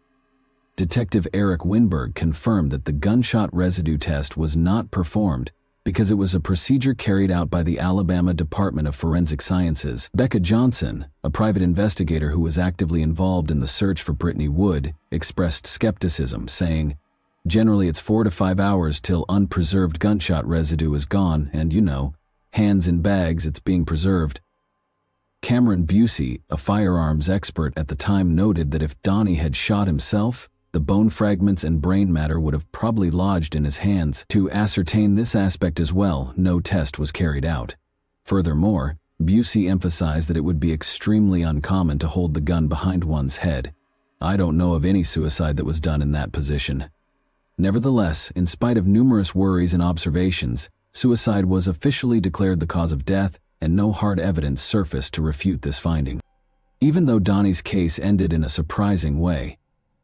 Detective Eric Winberg confirmed that the gunshot residue test was not performed because it was a procedure carried out by the Alabama Department of Forensic Sciences. Becca Johnson, a private investigator who was actively involved in the search for Brittany Wood, expressed skepticism, saying, Generally, it's 4 to 5 hours till unpreserved gunshot residue is gone and, hands in bags, it's being preserved. Cameron Busey, a firearms expert at the time, noted that if Donnie had shot himself, the bone fragments and brain matter would have probably lodged in his hands. To ascertain this aspect as well, no test was carried out. Furthermore, Busey emphasized that it would be extremely uncommon to hold the gun behind one's head. I don't know of any suicide that was done in that position. Nevertheless, in spite of numerous worries and observations, suicide was officially declared the cause of death, and no hard evidence surfaced to refute this finding. Even though Donnie's case ended in a surprising way,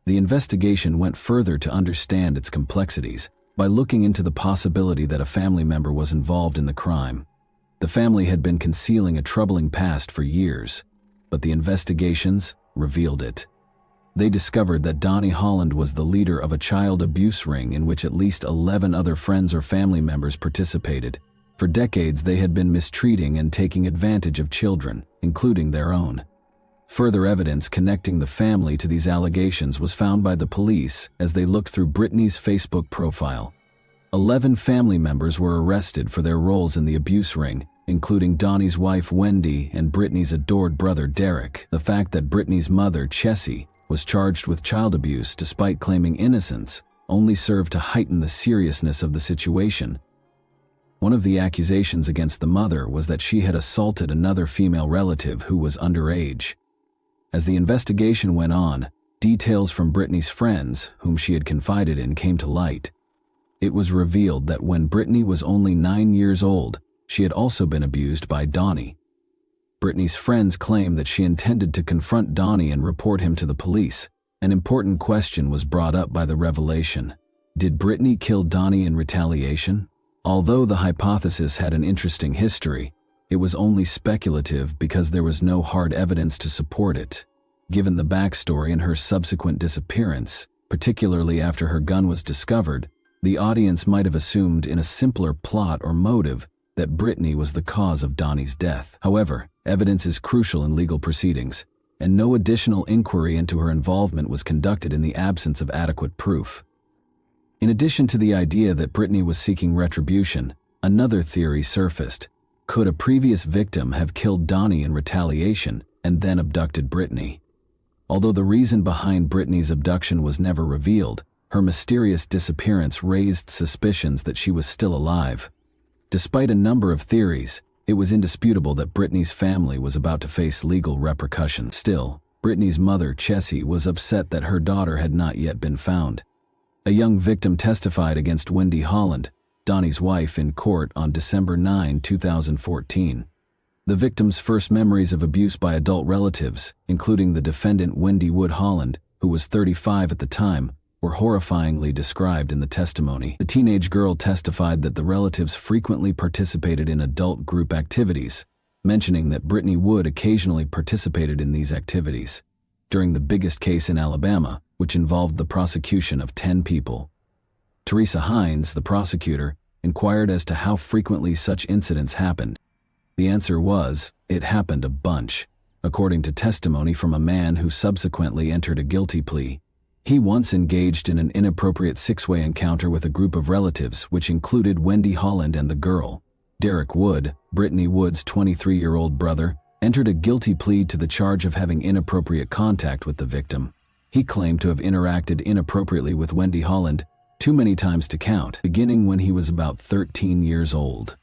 the investigation went further to understand its complexities by looking into the possibility that a family member was involved in the crime. The family had been concealing a troubling past for years, but the investigations revealed it. They discovered that Donnie Holland was the leader of a child abuse ring in which at least 11 other friends or family members participated. For decades, they had been mistreating and taking advantage of children, including their own. Further evidence connecting the family to these allegations was found by the police as they looked through Brittany's Facebook profile. 11 family members were arrested for their roles in the abuse ring, including Donnie's wife Wendy and Brittany's adored brother Derek. The fact that Brittany's mother, Chessie, was charged with child abuse despite claiming innocence only served to heighten the seriousness of the situation. One of the accusations against the mother was that she had assaulted another female relative who was underage. As the investigation went on, details from Brittany's friends, whom she had confided in, came to light. It was revealed that when Brittany was only 9 years old, she had also been abused by Donnie. Brittany's friends claimed that she intended to confront Donnie and report him to the police. An important question was brought up by the revelation. Did Brittany kill Donnie in retaliation? Although the hypothesis had an interesting history, it was only speculative because there was no hard evidence to support it. Given the backstory and her subsequent disappearance, particularly after her gun was discovered, the audience might have assumed in a simpler plot or motive that Brittany was the cause of Donnie's death. However, evidence is crucial in legal proceedings, and no additional inquiry into her involvement was conducted in the absence of adequate proof. In addition to the idea that Brittany was seeking retribution, another theory surfaced. Could a previous victim have killed Donnie in retaliation and then abducted Brittany? Although the reason behind Brittany's abduction was never revealed, her mysterious disappearance raised suspicions that she was still alive. Despite a number of theories, it was indisputable that Brittany's family was about to face legal repercussions. Still, Brittany's mother, Chessie, was upset that her daughter had not yet been found. A young victim testified against Wendy Holland, Donnie's wife, in court on December 9, 2014. The victim's first memories of abuse by adult relatives, including the defendant Wendy Wood Holland, who was 35 at the time, were horrifyingly described in the testimony. The teenage girl testified that the relatives frequently participated in adult group activities, mentioning that Brittany Wood occasionally participated in these activities. During the biggest case in Alabama, which involved the prosecution of 10 people. Teresa Hines, the prosecutor, inquired as to how frequently such incidents happened. The answer was, it happened a bunch, according to testimony from a man who subsequently entered a guilty plea. He once engaged in an inappropriate six-way encounter with a group of relatives, which included Wendy Holland and the girl. Derek Wood, Brittany Wood's 23-year-old brother, entered a guilty plea to the charge of having inappropriate contact with the victim. He claimed to have interacted inappropriately with Wendy Holland too many times to count, beginning when he was about 13 years old.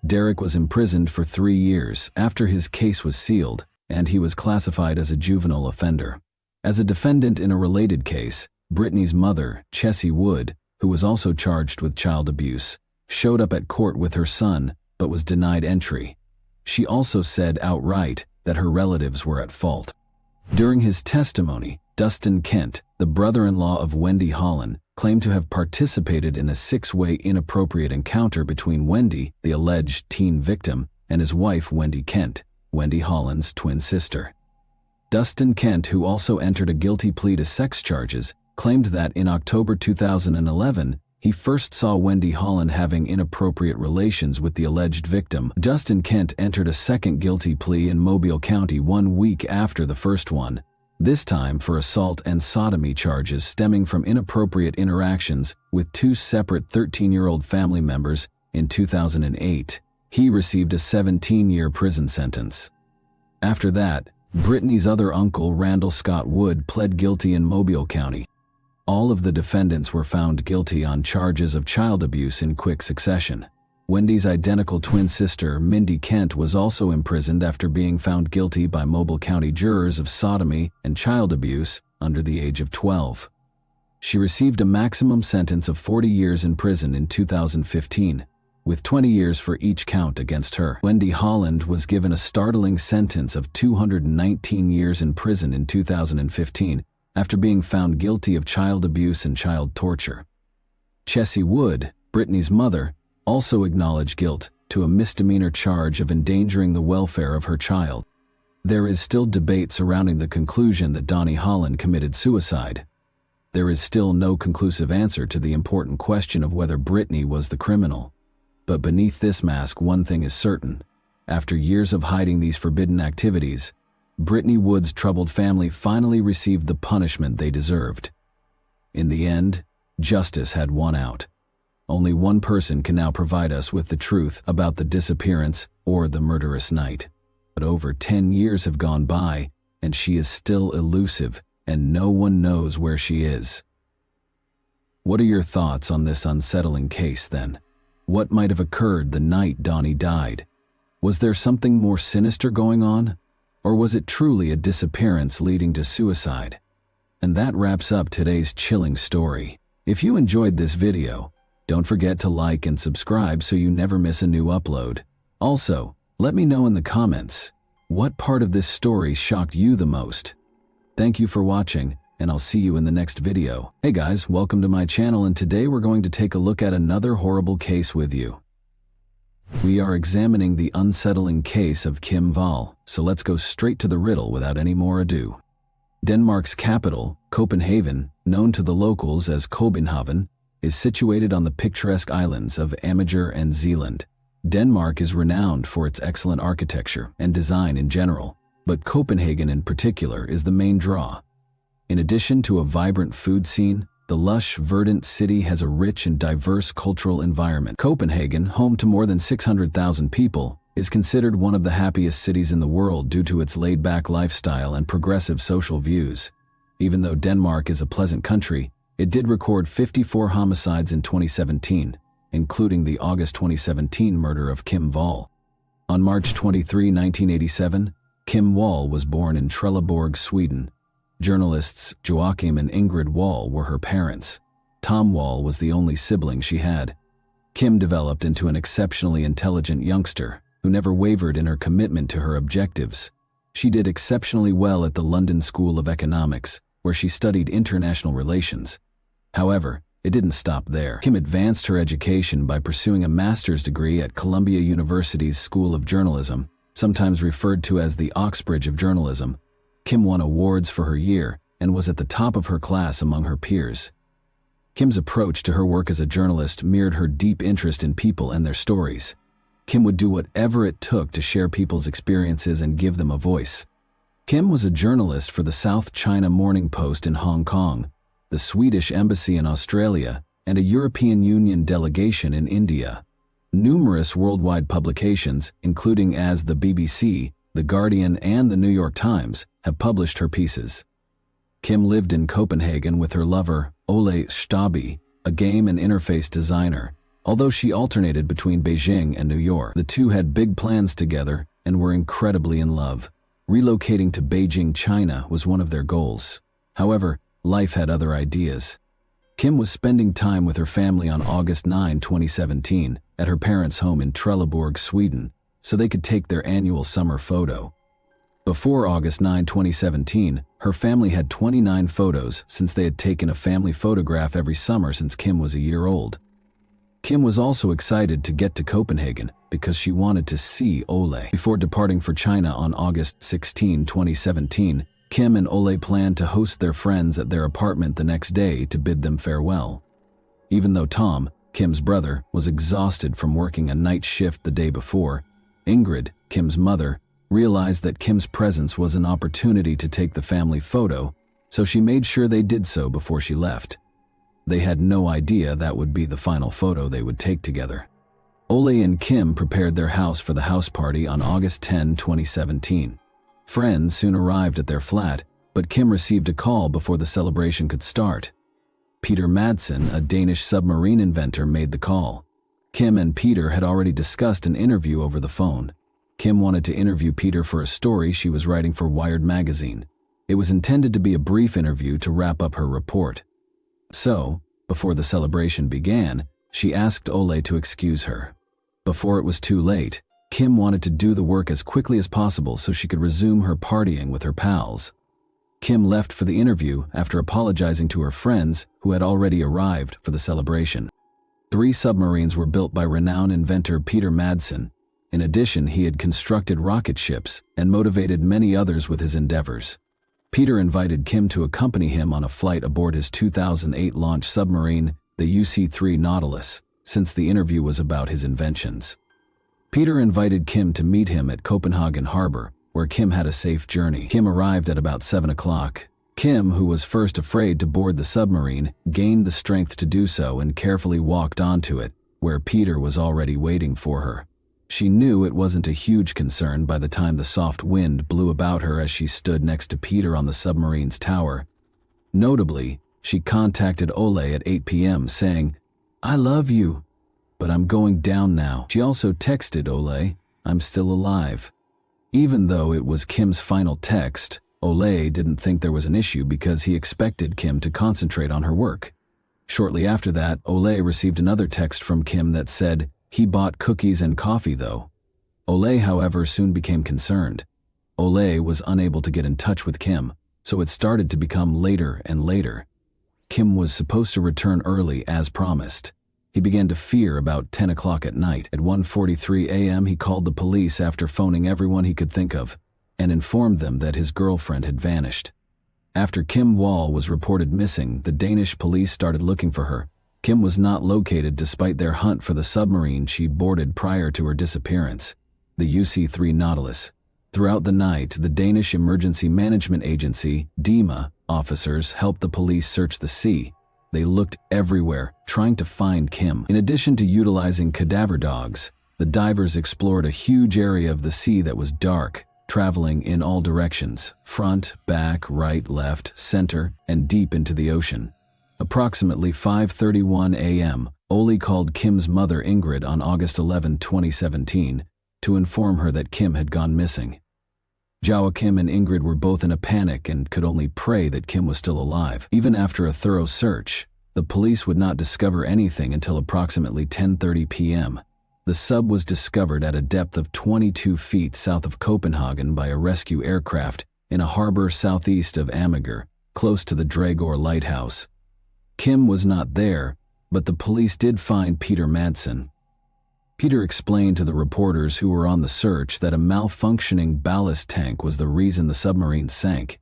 Derek was imprisoned for 3 years after his case was sealed, and he was classified as a juvenile offender. As a defendant in a related case, Brittany's mother, Chessie Wood, who was also charged with child abuse, showed up at court with her son but was denied entry. She also said outright that her relatives were at fault. During his testimony, Dustin Kent, the brother-in-law of Wendy Holland, claimed to have participated in a six-way inappropriate encounter between Wendy, the alleged teen victim, and his wife Wendy Kent, Wendy Holland's twin sister. Dustin Kent, who also entered a guilty plea to sex charges, claimed that in October 2011, he first saw Wendy Holland having inappropriate relations with the alleged victim. Dustin Kent entered a second guilty plea in Mobile County 1 week after the first one, this time for assault and sodomy charges stemming from inappropriate interactions with two separate 13-year-old family members in 2008. He received a 17-year prison sentence. After that, Brittany's other uncle, Randall Scott Wood, pled guilty in Mobile County. All of the defendants were found guilty on charges of child abuse in quick succession. Wendy's identical twin sister, Mindy Kent, was also imprisoned after being found guilty by Mobile County jurors of sodomy and child abuse under the age of 12. She received a maximum sentence of 40 years in prison in 2015, with 20 years for each count against her. Wendy Holland was given a startling sentence of 219 years in prison in 2015 after being found guilty of child abuse and child torture. Chessie Wood, Brittany's mother, also acknowledged guilt to a misdemeanor charge of endangering the welfare of her child. There is still debate surrounding the conclusion that Donnie Holland committed suicide. There is still no conclusive answer to the important question of whether Brittany was the criminal. But beneath this mask, one thing is certain. After years of hiding these forbidden activities, Brittany Wood's troubled family finally received the punishment they deserved. In the end, justice had won out. Only one person can now provide us with the truth about the disappearance or the murderous night. But over 10 years have gone by, and she is still elusive, and no one knows where she is. What are your thoughts on this unsettling case, then? What might have occurred the night Donnie died? Was there something more sinister going on? Or was it truly a disappearance leading to suicide? And that wraps up today's chilling story. If you enjoyed this video, don't forget to like and subscribe so you never miss a new upload. Also, let me know in the comments, what part of this story shocked you the most? Thank you for watching, and I'll see you in the next video. Hey guys, welcome to my channel, and today we're going to take a look at another horrible case with you. We are examining the unsettling case of Kim Wall, so let's go straight to the riddle without any more ado. Denmark's capital, Copenhagen, known to the locals as Copenhagen, is situated on the picturesque islands of Amager and Zealand. Denmark is renowned for its excellent architecture and design in general, but Copenhagen in particular is the main draw. In addition to a vibrant food scene, the lush, verdant city has a rich and diverse cultural environment. Copenhagen, home to more than 600,000 people, is considered one of the happiest cities in the world due to its laid-back lifestyle and progressive social views. Even though Denmark is a pleasant country, it did record 54 homicides in 2017, including the August 2017 murder of Kim Wall. On March 23, 1987, Kim Wall was born in Trelleborg, Sweden. Journalists Joachim and Ingrid Wall were her parents. Tom Wall was the only sibling she had. Kim developed into an exceptionally intelligent youngster who never wavered in her commitment to her objectives. She did exceptionally well at the London School of Economics, where she studied international relations. However, it didn't stop there. Kim advanced her education by pursuing a master's degree at Columbia University's School of Journalism, sometimes referred to as the Oxbridge of Journalism. Kim won awards for her year and was at the top of her class among her peers. Kim's approach to her work as a journalist mirrored her deep interest in people and their stories. Kim would do whatever it took to share people's experiences and give them a voice. Kim was a journalist for the South China Morning Post in Hong Kong, the Swedish Embassy in Australia, and a European Union delegation in India. Numerous worldwide publications, including as the BBC, The Guardian, and the New York Times, have published her pieces. Kim lived in Copenhagen with her lover, Ole Stabi, a game and interface designer. Although she alternated between Beijing and New York, the two had big plans together and were incredibly in love. Relocating to Beijing, China was one of their goals. However, life had other ideas. Kim was spending time with her family on August 9, 2017, at her parents' home in Trelleborg, Sweden, so they could take their annual summer photo. Before August 9, 2017, her family had 29 photos since they had taken a family photograph every summer since Kim was a year old. Kim was also excited to get to Copenhagen because she wanted to see Ole. Before departing for China on August 16, 2017, Kim and Ole planned to host their friends at their apartment the next day to bid them farewell. Even though Tom, Kim's brother, was exhausted from working a night shift the day before, Ingrid, Kim's mother, realized that Kim's presence was an opportunity to take the family photo, so she made sure they did so before she left. They had no idea that would be the final photo they would take together. Ole and Kim prepared their house for the house party on August 10, 2017. Friends soon arrived at their flat, but Kim received a call before the celebration could start. Peter Madsen, a Danish submarine inventor, made the call. Kim and Peter had already discussed an interview over the phone. Kim wanted to interview Peter for a story she was writing for Wired magazine. It was intended to be a brief interview to wrap up her report. So, before the celebration began, she asked Ole to excuse her. Before it was too late, Kim wanted to do the work as quickly as possible so she could resume her partying with her pals. Kim left for the interview after apologizing to her friends who had already arrived for the celebration. 3 submarines were built by renowned inventor Peter Madsen. In addition, he had constructed rocket ships and motivated many others with his endeavors. Peter invited Kim to accompany him on a flight aboard his 2008 launch submarine, the UC-3 Nautilus, since the interview was about his inventions. Peter invited Kim to meet him at Copenhagen Harbor, where Kim had a safe journey. Kim arrived at about 7 o'clock. Kim, who was first afraid to board the submarine, gained the strength to do so and carefully walked onto it, where Peter was already waiting for her. She knew it wasn't a huge concern by the time the soft wind blew about her as she stood next to Peter on the submarine's tower. Notably, she contacted Ole at 8 p.m. saying, "I love you, but I'm going down now." She also texted Ole, "I'm still alive." Even though it was Kim's final text, Ole didn't think there was an issue because he expected Kim to concentrate on her work. Shortly after that, Ole received another text from Kim that said, "He bought cookies and coffee though." Ole, however, soon became concerned. Ole was unable to get in touch with Kim, so it started to become later and later. Kim was supposed to return early as promised. He began to fear about 10 o'clock at night. At 1:43 a.m. he called the police after phoning everyone he could think of and informed them that his girlfriend had vanished. After Kim Wall was reported missing, the Danish police started looking for her. Kim was not located despite their hunt for the submarine she boarded prior to her disappearance, the UC-3 Nautilus. Throughout the night, the Danish Emergency Management Agency, DEMA, officers helped the police search the sea. They looked everywhere, trying to find Kim. In addition to utilizing cadaver dogs, the divers explored a huge area of the sea that was dark, traveling in all directions, front, back, right, left, center, and deep into the ocean. Approximately 5:31 a.m., Ole called Kim's mother Ingrid on August 11, 2017, to inform her that Kim had gone missing. Joachim and Ingrid were both in a panic and could only pray that Kim was still alive. Even after a thorough search, the police would not discover anything until approximately 10:30 p.m. The sub was discovered at a depth of 22 feet south of Copenhagen by a rescue aircraft in a harbor southeast of Amager, close to the Dragor lighthouse. Kim was not there, but the police did find Peter Madsen. Peter explained to the reporters who were on the search that a malfunctioning ballast tank was the reason the submarine sank.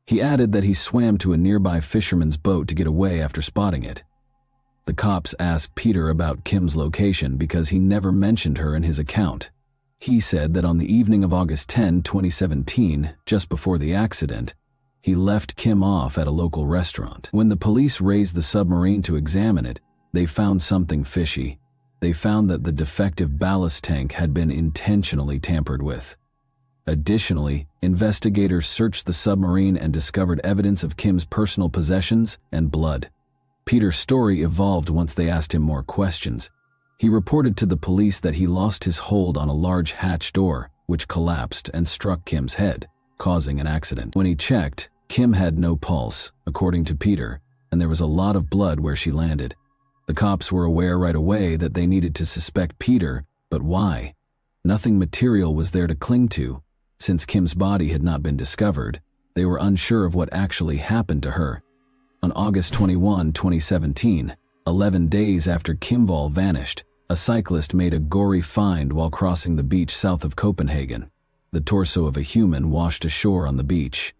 He added that he swam to a nearby fisherman's boat to get away after spotting it. The cops asked Peter about Kim's location because he never mentioned her in his account. He said that on the evening of August 10, 2017, just before the accident, he left Kim off at a local restaurant. When the police raised the submarine to examine it, they found something fishy. They found that the defective ballast tank had been intentionally tampered with. Additionally, investigators searched the submarine and discovered evidence of Kim's personal possessions and blood. Peter's story evolved once they asked him more questions. He reported to the police that he lost his hold on a large hatch door, which collapsed and struck Kim's head, causing an accident. When he checked, Kim had no pulse, according to Peter, and there was a lot of blood where she landed. The cops were aware right away that they needed to suspect Peter, but why? Nothing material was there to cling to. Since Kim's body had not been discovered, they were unsure of what actually happened to her. On August 21, 2017, 11 days after Kim Wall vanished, a cyclist made a gory find while crossing the beach south of Copenhagen. The torso of a human washed ashore on the beach.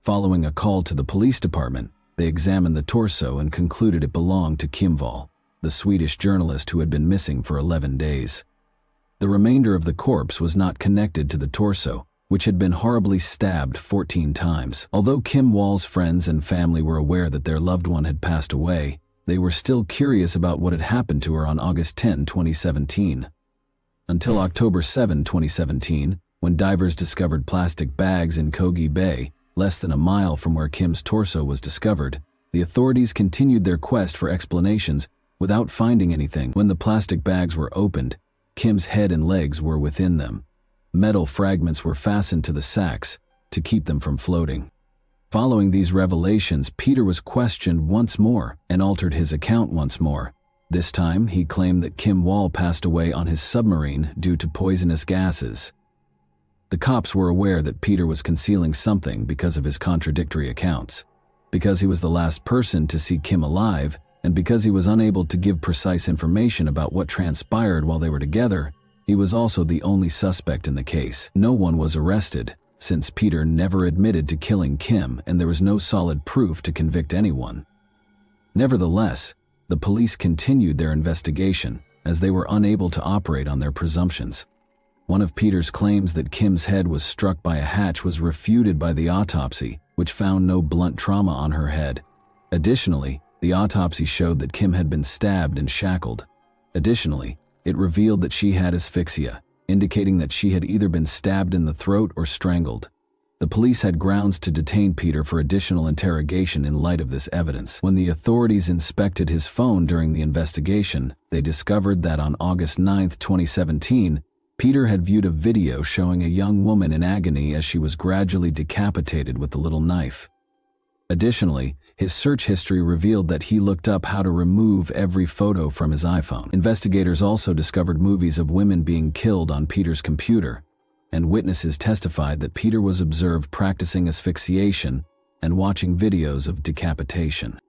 Following a call to the police department, they examined the torso and concluded it belonged to Kim Wall, the Swedish journalist who had been missing for 11 days. The remainder of the corpse was not connected to the torso, which had been horribly stabbed 14 times. Although Kim Wall's friends and family were aware that their loved one had passed away, they were still curious about what had happened to her on August 10, 2017. Until October 7, 2017, when divers discovered plastic bags in Kogi Bay, less than a mile from where Kim's torso was discovered, the authorities continued their quest for explanations without finding anything. When the plastic bags were opened, Kim's head and legs were within them. Metal fragments were fastened to the sacks to keep them from floating. Following these revelations, Peter was questioned once more and altered his account once more. This time, he claimed that Kim Wall passed away on his submarine due to poisonous gases. The cops were aware that Peter was concealing something because of his contradictory accounts. Because he was the last person to see Kim alive, and because he was unable to give precise information about what transpired while they were together, he was also the only suspect in the case. No one was arrested, since Peter never admitted to killing Kim and there was no solid proof to convict anyone. Nevertheless, the police continued their investigation as they were unable to operate on their presumptions. One of Peter's claims that Kim's head was struck by a hatch was refuted by the autopsy, which found no blunt trauma on her head. Additionally, the autopsy showed that Kim had been stabbed and shackled. Additionally, it revealed that she had asphyxia, indicating that she had either been stabbed in the throat or strangled. The police had grounds to detain Peter for additional interrogation in light of this evidence. When the authorities inspected his phone during the investigation, they discovered that on August 9, 2017, Peter had viewed a video showing a young woman in agony as she was gradually decapitated with a little knife. Additionally, his search history revealed that he looked up how to remove every photo from his iPhone. Investigators also discovered movies of women being killed on Peter's computer, and witnesses testified that Peter was observed practicing asphyxiation and watching videos of decapitation.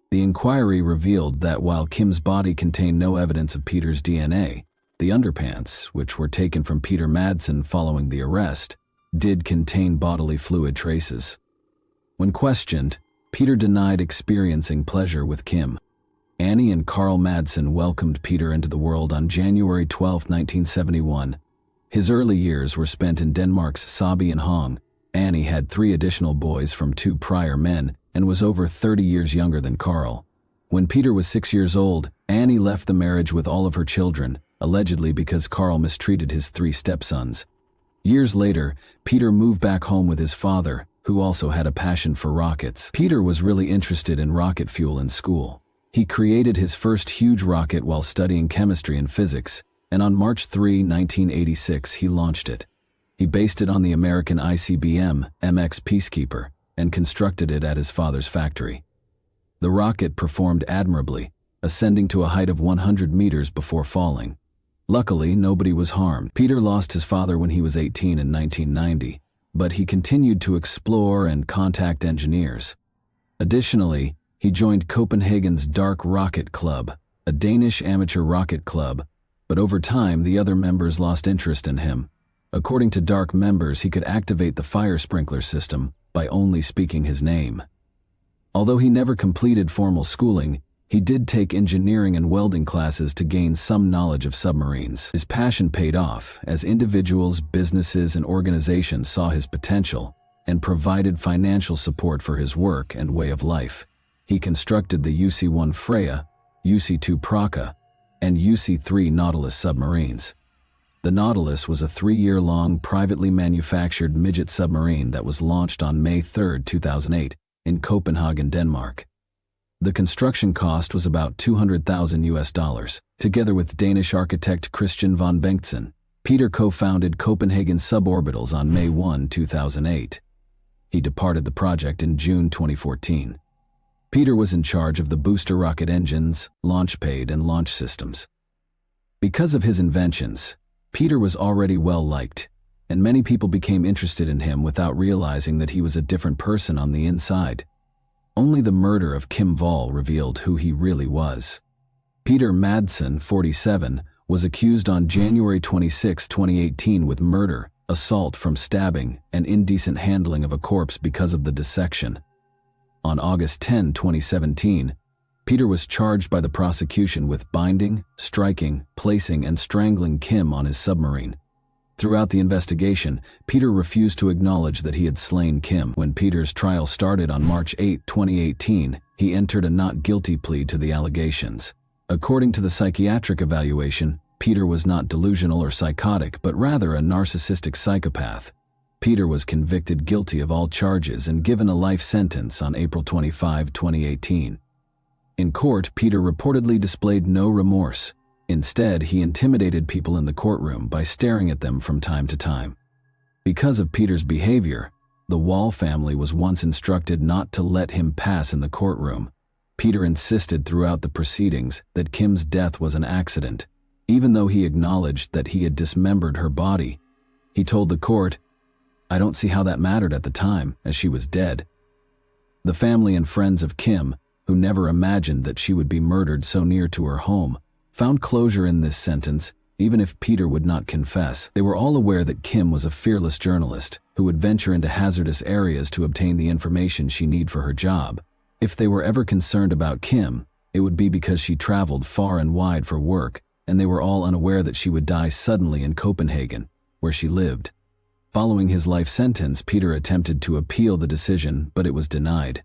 The inquiry revealed that while Kim's body contained no evidence of Peter's DNA, the underpants, which were taken from Peter Madsen following the arrest, did contain bodily fluid traces. When questioned, Peter denied experiencing pleasure with Kim. Annie and Carl Madsen welcomed Peter into the world on January 12, 1971. His early years were spent in Denmark's Sabi and Hong. Annie had 3 additional boys from 2 prior men and was over 30 years younger than Carl. When Peter was 6 years old, Annie left the marriage with all of her children, allegedly because Carl mistreated his 3 stepsons. Years later, Peter moved back home with his father, who also had a passion for rockets. Peter was really interested in rocket fuel in school. He created his first huge rocket while studying chemistry and physics, and on March 3, 1986, he launched it. He based it on the American ICBM MX Peacekeeper and constructed it at his father's factory. The rocket performed admirably, ascending to a height of 100 meters before falling. Luckily, nobody was harmed. Peter lost his father when he was 18 in 1990. But he continued to explore and contact engineers. Additionally, he joined Copenhagen's Dark Rocket Club, a Danish amateur rocket club, but over time the other members lost interest in him. According to Dark members, he could activate the fire sprinkler system by only speaking his name. Although he never completed formal schooling, he did take engineering and welding classes to gain some knowledge of submarines. His passion paid off as individuals, businesses, and organizations saw his potential and provided financial support for his work and way of life. He constructed the UC-1 Freya, UC-2 Praka, and UC-3 Nautilus submarines. The Nautilus was a 3-year-long privately manufactured midget submarine that was launched on May 3, 2008, in Copenhagen, Denmark. The construction cost was about $200,000. Together with Danish architect Christian von Bengtsen, Peter co-founded Copenhagen Suborbitals on May 1, 2008. He departed the project in June 2014. Peter was in charge of the booster rocket engines, launch pad, and launch systems. Because of his inventions, Peter was already well-liked, and many people became interested in him without realizing that he was a different person on the inside. Only the murder of Kim Wall revealed who he really was. Peter Madsen, 47, was accused on January 26, 2018 with murder, assault from stabbing, and indecent handling of a corpse because of the dissection. On August 10, 2017, Peter was charged by the prosecution with binding, striking, placing, and strangling Kim on his submarine. Throughout the investigation, Peter refused to acknowledge that he had slain Kim. When Peter's trial started on March 8, 2018, he entered a not guilty plea to the allegations. According to the psychiatric evaluation, Peter was not delusional or psychotic, but rather a narcissistic psychopath. Peter was convicted guilty of all charges and given a life sentence on April 25, 2018. In court, Peter reportedly displayed no remorse. Instead, he intimidated people in the courtroom by staring at them from time to time. Because of Peter's behavior, the Wall family was once instructed not to let him pass in the courtroom. Peter insisted throughout the proceedings that Kim's death was an accident, even though he acknowledged that he had dismembered her body. He told the court, "I don't see how that mattered at the time, as she was dead." The family and friends of Kim, who never imagined that she would be murdered so near to her home, found closure in this sentence, even if Peter would not confess. They were all aware that Kim was a fearless journalist who would venture into hazardous areas to obtain the information she needed for her job. If they were ever concerned about Kim, it would be because she traveled far and wide for work, and they were all unaware that she would die suddenly in Copenhagen, where she lived. Following his life sentence, Peter attempted to appeal the decision, but it was denied.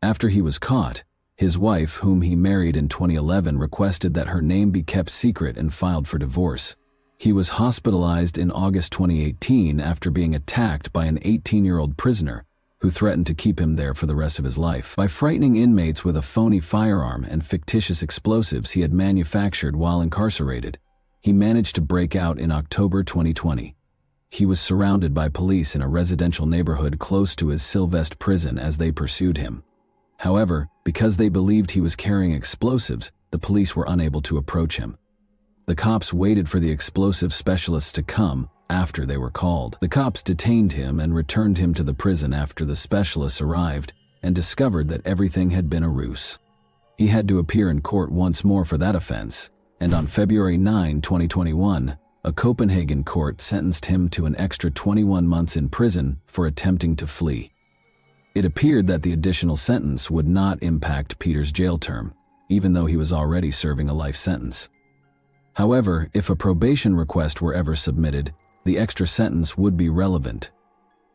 After he was caught, his wife, whom he married in 2011, requested that her name be kept secret and filed for divorce. He was hospitalized in August 2018 after being attacked by an 18-year-old prisoner who threatened to keep him there for the rest of his life. By frightening inmates with a phony firearm and fictitious explosives he had manufactured while incarcerated, he managed to break out in October 2020. He was surrounded by police in a residential neighborhood close to his Sylvester prison as they pursued him. However, because they believed he was carrying explosives, the police were unable to approach him. The cops waited for the explosive specialists to come after they were called. The cops detained him and returned him to the prison after the specialists arrived and discovered that everything had been a ruse. He had to appear in court once more for that offense, and on February 9, 2021, a Copenhagen court sentenced him to an extra 21 months in prison for attempting to flee. It appeared that the additional sentence would not impact Peter's jail term, even though he was already serving a life sentence. However, if a probation request were ever submitted, the extra sentence would be relevant.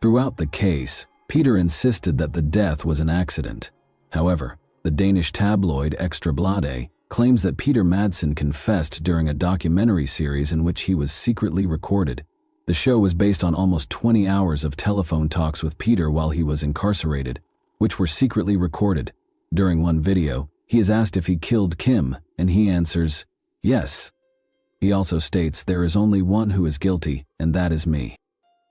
Throughout the case, Peter insisted that the death was an accident. However, the Danish tabloid Ekstra Bladet claims that Peter Madsen confessed during a documentary series in which he was secretly recorded. The show was based on almost 20 hours of telephone talks with Peter while he was incarcerated, which were secretly recorded. During one video, he is asked if he killed Kim, and he answers, "Yes." He also states, "There is only one who is guilty, and that is me."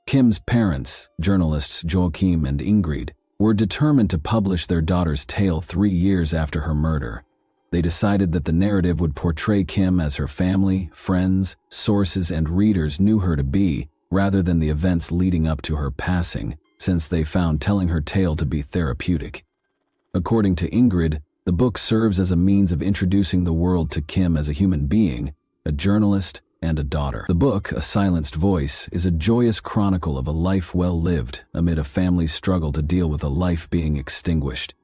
Kim's parents, journalists Joachim and Ingrid, were determined to publish their daughter's tale 3 years after her murder. They decided that the narrative would portray Kim as her family, friends, sources, and readers knew her to be, rather than the events leading up to her passing, since they found telling her tale to be therapeutic. According to Ingrid, the book serves as a means of introducing the world to Kim as a human being, a journalist, and a daughter. The book, A Silenced Voice, is a joyous chronicle of a life well lived amid a family's struggle to deal with a life being extinguished.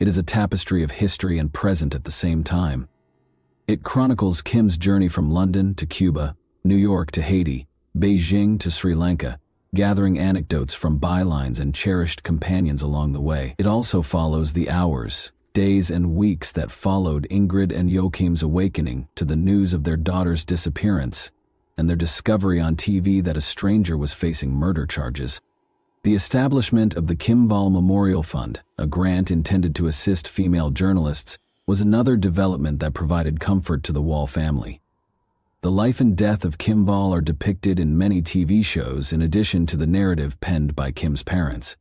It is a tapestry of history and present at the same time. It chronicles Kim's journey from London to Cuba, New York to Haiti, Beijing to Sri Lanka, gathering anecdotes from bylines and cherished companions along the way. It also follows the hours, days, and weeks that followed Ingrid and Joachim's awakening to the news of their daughter's disappearance and their discovery on TV that a stranger was facing murder charges. The establishment of the Kim Wall Memorial Fund, a grant intended to assist female journalists, was another development that provided comfort to the Wall family. The life and death of Kim Wall are depicted in many TV shows in addition to the narrative penned by Kim's parents.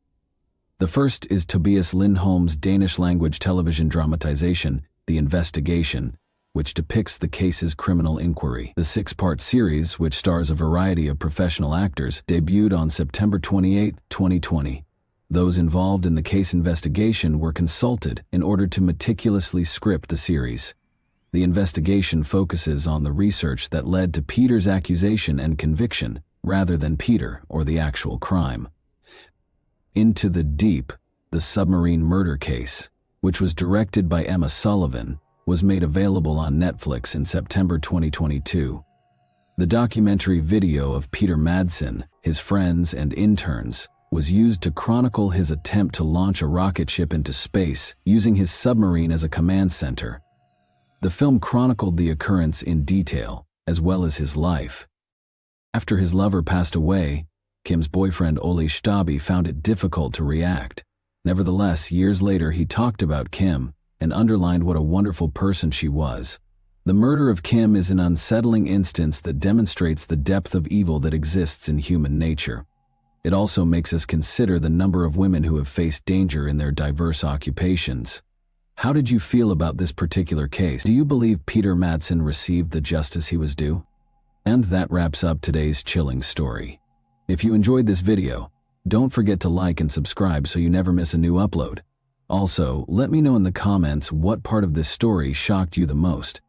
The first is Tobias Lindholm's Danish-language television dramatization, The Investigation, which depicts the case's criminal inquiry. The 6-part series, which stars a variety of professional actors, debuted on September 28, 2020. Those involved in the case investigation were consulted in order to meticulously script the series. The investigation focuses on the research that led to Peter's accusation and conviction, rather than Peter or the actual crime. Into the Deep, the submarine murder case. which was directed by Emma Sullivan, was made available on Netflix in September 2022. The documentary video of Peter Madsen, his friends, and interns was used to chronicle his attempt to launch a rocket ship into space using his submarine as a command center. The film chronicled the occurrence in detail, as well as his life. After his lover passed away, Kim's boyfriend Oli Stabi found it difficult to react. Nevertheless, years later he talked about Kim and underlined what a wonderful person she was. The murder of Kim is an unsettling instance that demonstrates the depth of evil that exists in human nature. It also makes us consider the number of women who have faced danger in their diverse occupations. How did you feel about this particular case? Do you believe Peter Madsen received the justice he was due? And that wraps up today's chilling story. If you enjoyed this video, don't forget to like and subscribe so you never miss a new upload. Also, let me know in the comments what part of this story shocked you the most.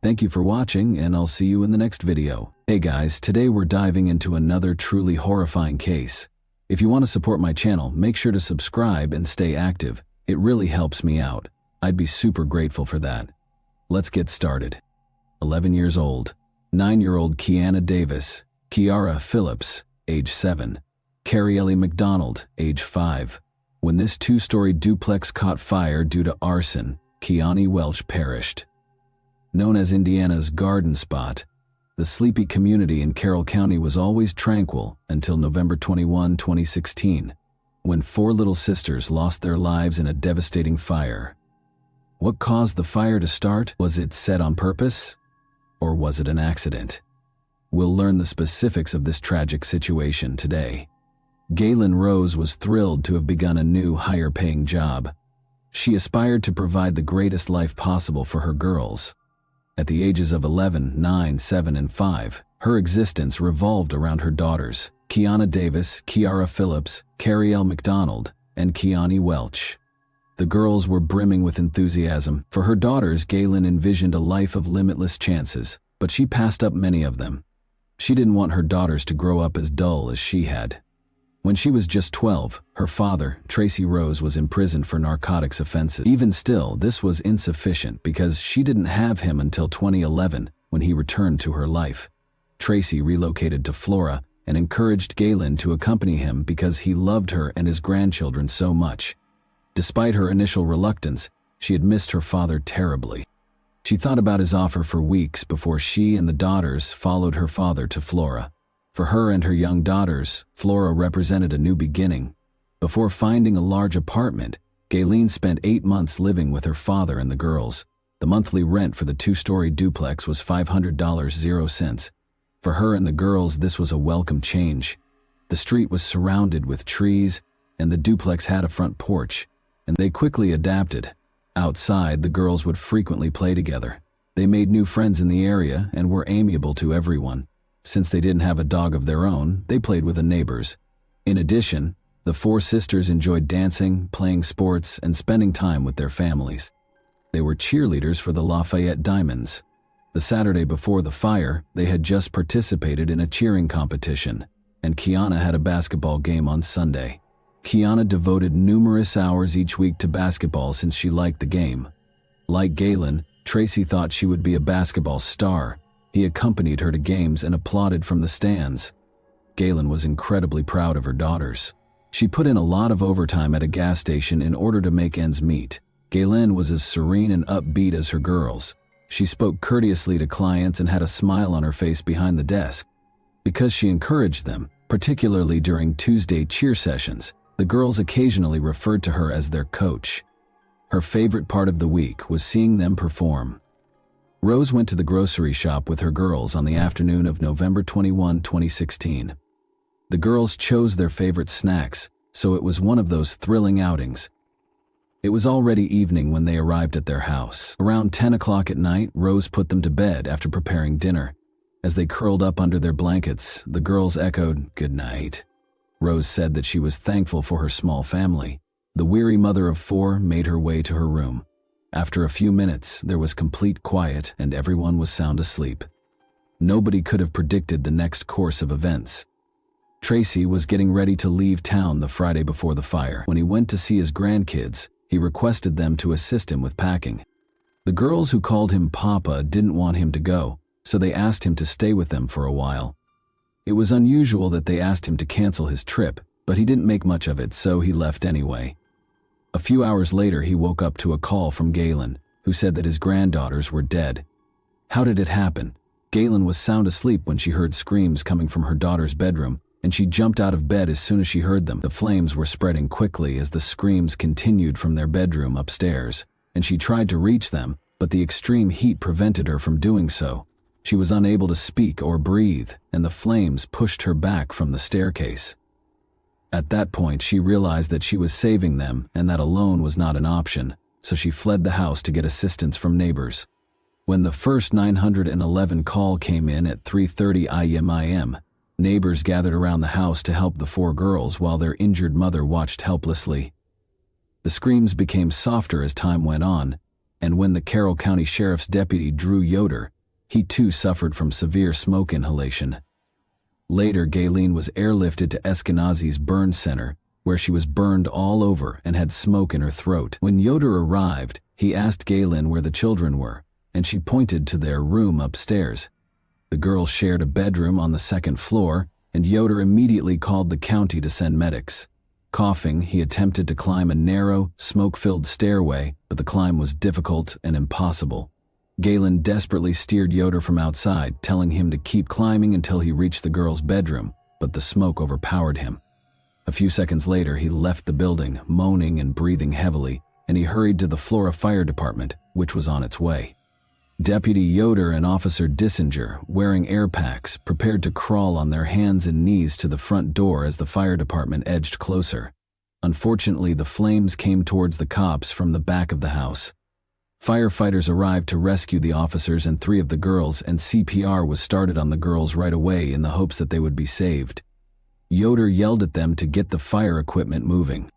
Thank you for watching, and I'll see you in the next video. Hey guys, today we're diving into another truly horrifying case. If you want to support my channel, make sure to subscribe and stay active. It really helps me out. I'd be super grateful for that. Let's get started. 11 years old, 9-year-old Kiana Davis, Kiara Phillips, age 7, Carrie Ellie McDonald, age 5. When this two-story duplex caught fire due to arson, Kiani Welch perished. Known as Indiana's Garden Spot, the sleepy community in Carroll County was always tranquil until November 21, 2016, when 4 little sisters lost their lives in a devastating fire. What caused the fire to start? Was it set on purpose? Or was it an accident? We'll learn the specifics of this tragic situation today. Galen Rose was thrilled to have begun a new, higher-paying job. She aspired to provide the greatest life possible for her girls. At the ages of 11, 9, 7, and 5, her existence revolved around her daughters, Kiana Davis, Kiara Phillips, Carrie L. McDonald, and Kiani Welch. The girls were brimming with enthusiasm. For her daughters, Galen envisioned a life of limitless chances, but she passed up many of them. She didn't want her daughters to grow up as dull as she had. When she was just 12, her father, Tracy Rose, was imprisoned for narcotics offenses. Even still, this was insufficient because she didn't have him until 2011 when he returned to her life. Tracy relocated to Flora and encouraged Galen to accompany him because he loved her and his grandchildren so much. Despite her initial reluctance, she had missed her father terribly. She thought about his offer for weeks before she and the daughters followed her father to Flora. For her and her young daughters, Flora represented a new beginning. Before finding a large apartment, Galen spent 8 months living with her father and the girls. The monthly rent for the 2-story duplex was $500.00. For her and the girls, this was a welcome change. The street was surrounded with trees, and the duplex had a front porch, and they quickly adapted. Outside, the girls would frequently play together. They made new friends in the area and were amiable to everyone. Since they didn't have a dog of their own, they played with the neighbors. In addition, the 4 sisters enjoyed dancing, playing sports, and spending time with their families. They were cheerleaders for the Lafayette Diamonds. The Saturday before the fire, they had just participated in a cheering competition, and Kiana had a basketball game on Sunday. Kiana devoted numerous hours each week to basketball since she liked the game. Like Galen, Tracy thought she would be a basketball star. He accompanied her to games and applauded from the stands. Galen was incredibly proud of her daughters. She put in a lot of overtime at a gas station in order to make ends meet. Galen was as serene and upbeat as her girls. She spoke courteously to clients and had a smile on her face behind the desk. Because she encouraged them, particularly during Tuesday cheer sessions, the girls occasionally referred to her as their coach. Her favorite part of the week was seeing them perform. Rose went to the grocery shop with her girls on the afternoon of November 21, 2016. The girls chose their favorite snacks, so it was one of those thrilling outings. It was already evening when they arrived at their house. Around 10 o'clock at night, Rose put them to bed after preparing dinner. As they curled up under their blankets, the girls echoed, "Good night." Rose said that she was thankful for her small family. The weary mother of 4 made her way to her room. After a few minutes, there was complete quiet and everyone was sound asleep. Nobody could have predicted the next course of events. Tracy was getting ready to leave town the Friday before the fire. When he went to see his grandkids, He requested them to assist him with packing. The girls who called him Papa didn't want him to go, so they asked him to stay with them for a while. It was unusual that they asked him to cancel his trip, but he didn't make much of it, so he left anyway. A few hours later, he woke up to a call from Galen, who said that his granddaughters were dead. How did it happen? Galen was sound asleep when she heard screams coming from her daughter's bedroom, and she jumped out of bed as soon as she heard them. The flames were spreading quickly as the screams continued from their bedroom upstairs, and she tried to reach them, but the extreme heat prevented her from doing so. She was unable to speak or breathe, and the flames pushed her back from the staircase. At that point, she realized that she was saving them and that alone was not an option, so she fled the house to get assistance from neighbors. When the first 911 call came in at 3:30 a.m., neighbors gathered around the house to help the four girls while their injured mother watched helplessly. The screams became softer as time went on, and when the Carroll County Sheriff's deputy Drew Yoder, he too suffered from severe smoke inhalation. Later, Galen was airlifted to Eskenazi's burn center, where she was burned all over and had smoke in her throat. When Yoder arrived, he asked Galen where the children were, and she pointed to their room upstairs. The girls shared a bedroom on the second floor, and Yoder immediately called the county to send medics. Coughing, he attempted to climb a narrow, smoke-filled stairway, but the climb was difficult and impossible. Galen desperately steered Yoder from outside, telling him to keep climbing until he reached the girls' bedroom, but the smoke overpowered him. A few seconds later, he left the building, moaning and breathing heavily, and he hurried to the Flora Fire Department, which was on its way. Deputy Yoder and Officer Dissinger, wearing air packs, prepared to crawl on their hands and knees to the front door as the fire department edged closer. Unfortunately, the flames came towards the cops from the back of the house. Firefighters arrived to rescue the officers and 3 of the girls, and CPR was started on the girls right away in the hopes that they would be saved. Yoder yelled at them to get the fire equipment moving.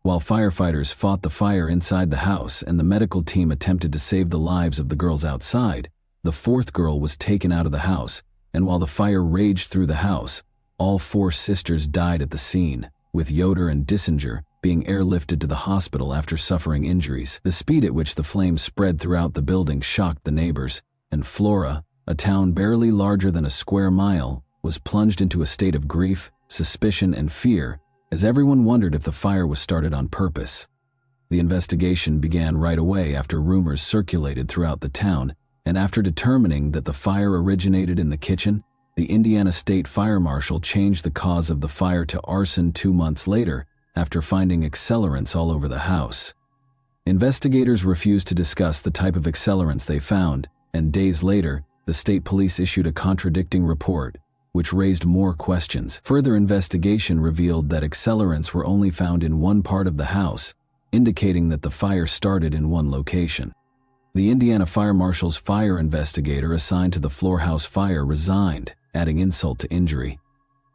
While firefighters fought the fire inside the house and the medical team attempted to save the lives of the girls outside, the 4th girl was taken out of the house, and while the fire raged through the house, all 4 sisters died at the scene, with Yoder and Dissinger being airlifted to the hospital after suffering injuries. The speed at which the flames spread throughout the building shocked the neighbors, and Flora, a town barely larger than a square mile, was plunged into a state of grief, suspicion, and fear, as everyone wondered if the fire was started on purpose. The investigation began right away after rumors circulated throughout the town, and after determining that the fire originated in the kitchen, the Indiana State Fire Marshal changed the cause of the fire to arson 2 months later after finding accelerants all over the house. Investigators refused to discuss the type of accelerants they found, and days later, the state police issued a contradicting report, which raised more questions. Further investigation revealed that accelerants were only found in one part of the house, indicating that the fire started in one location. The Indiana Fire Marshal's fire investigator assigned to the Floor House fire resigned, adding insult to injury.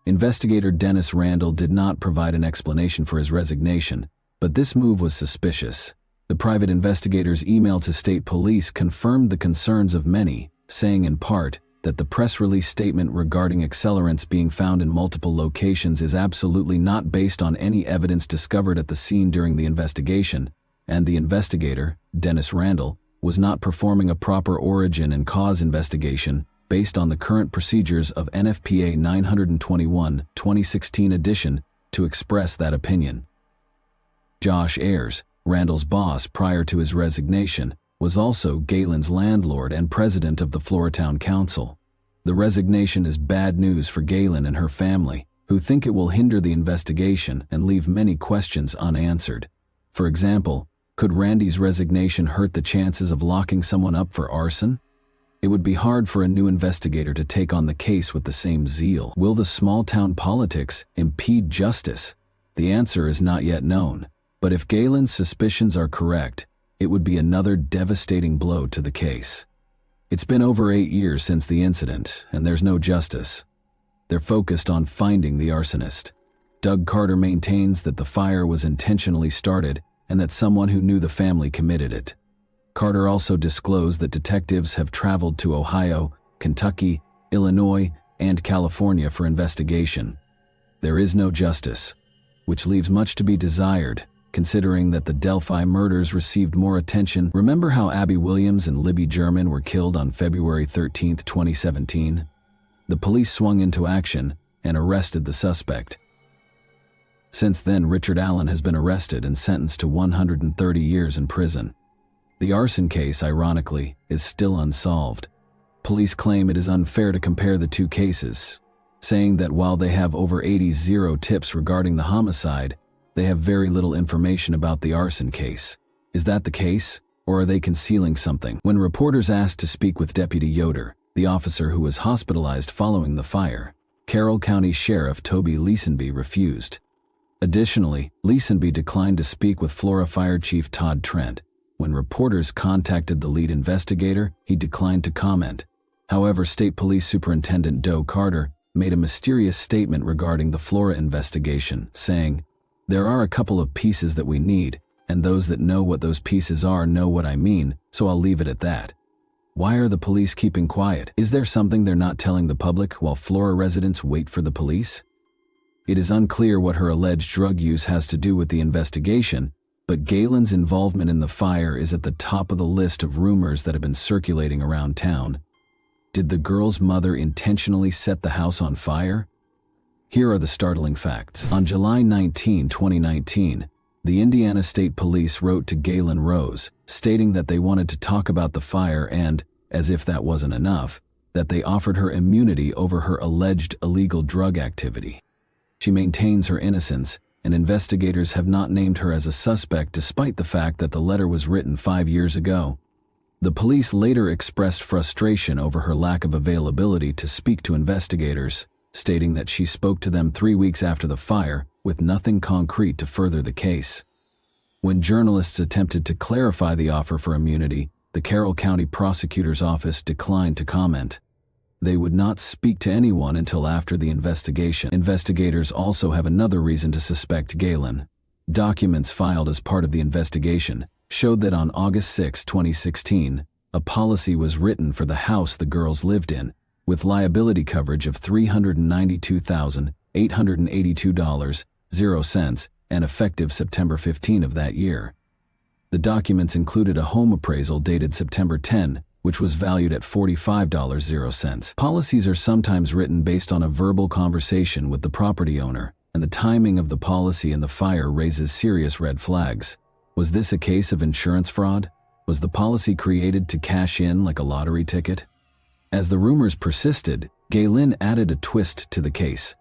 Investigator Dennis Randall did not provide an explanation for his resignation, but this move was suspicious. The private investigator's email to state police confirmed the concerns of many, saying in part that the press release statement regarding accelerants being found in multiple locations is absolutely not based on any evidence discovered at the scene during the investigation, and the investigator, Dennis Randall, was not performing a proper origin and cause investigation based on the current procedures of NFPA 921, 2016 edition to express that opinion. Josh Ayers, Randall's boss prior to his resignation, was also Galen's landlord and president of the Flora Town Council. The resignation is bad news for Galen and her family, who think it will hinder the investigation and leave many questions unanswered. For example, could Randy's resignation hurt the chances of locking someone up for arson? It would be hard for a new investigator to take on the case with the same zeal. Will the small-town politics impede justice? The answer is not yet known, but if Galen's suspicions are correct, it would be another devastating blow to the case. It's been over 8 years since the incident, and there's no justice. They're focused on finding the arsonist. Doug Carter maintains that the fire was intentionally started and that someone who knew the family committed it. Carter also disclosed that detectives have traveled to Ohio, Kentucky, Illinois, and California for investigation. There is no justice, which leaves much to be desired, considering that the Delphi murders received more attention. Remember how Abby Williams and Libby German were killed on February 13, 2017? The police swung into action and arrested the suspect. Since then, Richard Allen has been arrested and sentenced to 130 years in prison. The arson case, ironically, is still unsolved. Police claim it is unfair to compare the two cases, saying that while they have over 80 zero tips regarding the homicide, they have very little information about the arson case. Is that the case, or are they concealing something? When reporters asked to speak with Deputy Yoder, the officer who was hospitalized following the fire, Carroll County Sheriff Toby Leesonby refused. Additionally, Leesonby declined to speak with Flora Fire Chief Todd Trent. When reporters contacted the lead investigator, he declined to comment. However, State Police Superintendent Doe Carter made a mysterious statement regarding the Flora investigation, saying, "There are a couple of pieces that we need, and those that know what those pieces are know what I mean, so I'll leave it at that." Why are the police keeping quiet? Is there something they're not telling the public while Flora residents wait for the police? It is unclear what her alleged drug use has to do with the investigation, but Galen's involvement in the fire is at the top of the list of rumors that have been circulating around town. Did the girl's mother intentionally set the house on fire? Here are the startling facts. On July 19, 2019, the Indiana State Police wrote to Galen Rose, stating that they wanted to talk about the fire and, as if that wasn't enough, that they offered her immunity over her alleged illegal drug activity. She maintains her innocence, and investigators have not named her as a suspect despite the fact that the letter was written 5 years ago. The police later expressed frustration over her lack of availability to speak to investigators, stating that she spoke to them 3 weeks after the fire with nothing concrete to further the case. When journalists attempted to clarify the offer for immunity, the Carroll County Prosecutor's Office declined to comment. They would not speak to anyone until after the investigation. Investigators also have another reason to suspect Galen. Documents filed as part of the investigation showed that on August 6, 2016, a policy was written for the house the girls lived in, with liability coverage of $392,882.00 and effective September 15 of that year. The documents included a home appraisal dated September 10, which was valued at $45.00. Policies are sometimes written based on a verbal conversation with the property owner, and the timing of the policy and the fire raises serious red flags. Was this a case of insurance fraud? Was the policy created to cash in like a lottery ticket? As the rumors persisted, Galen added a twist to the case.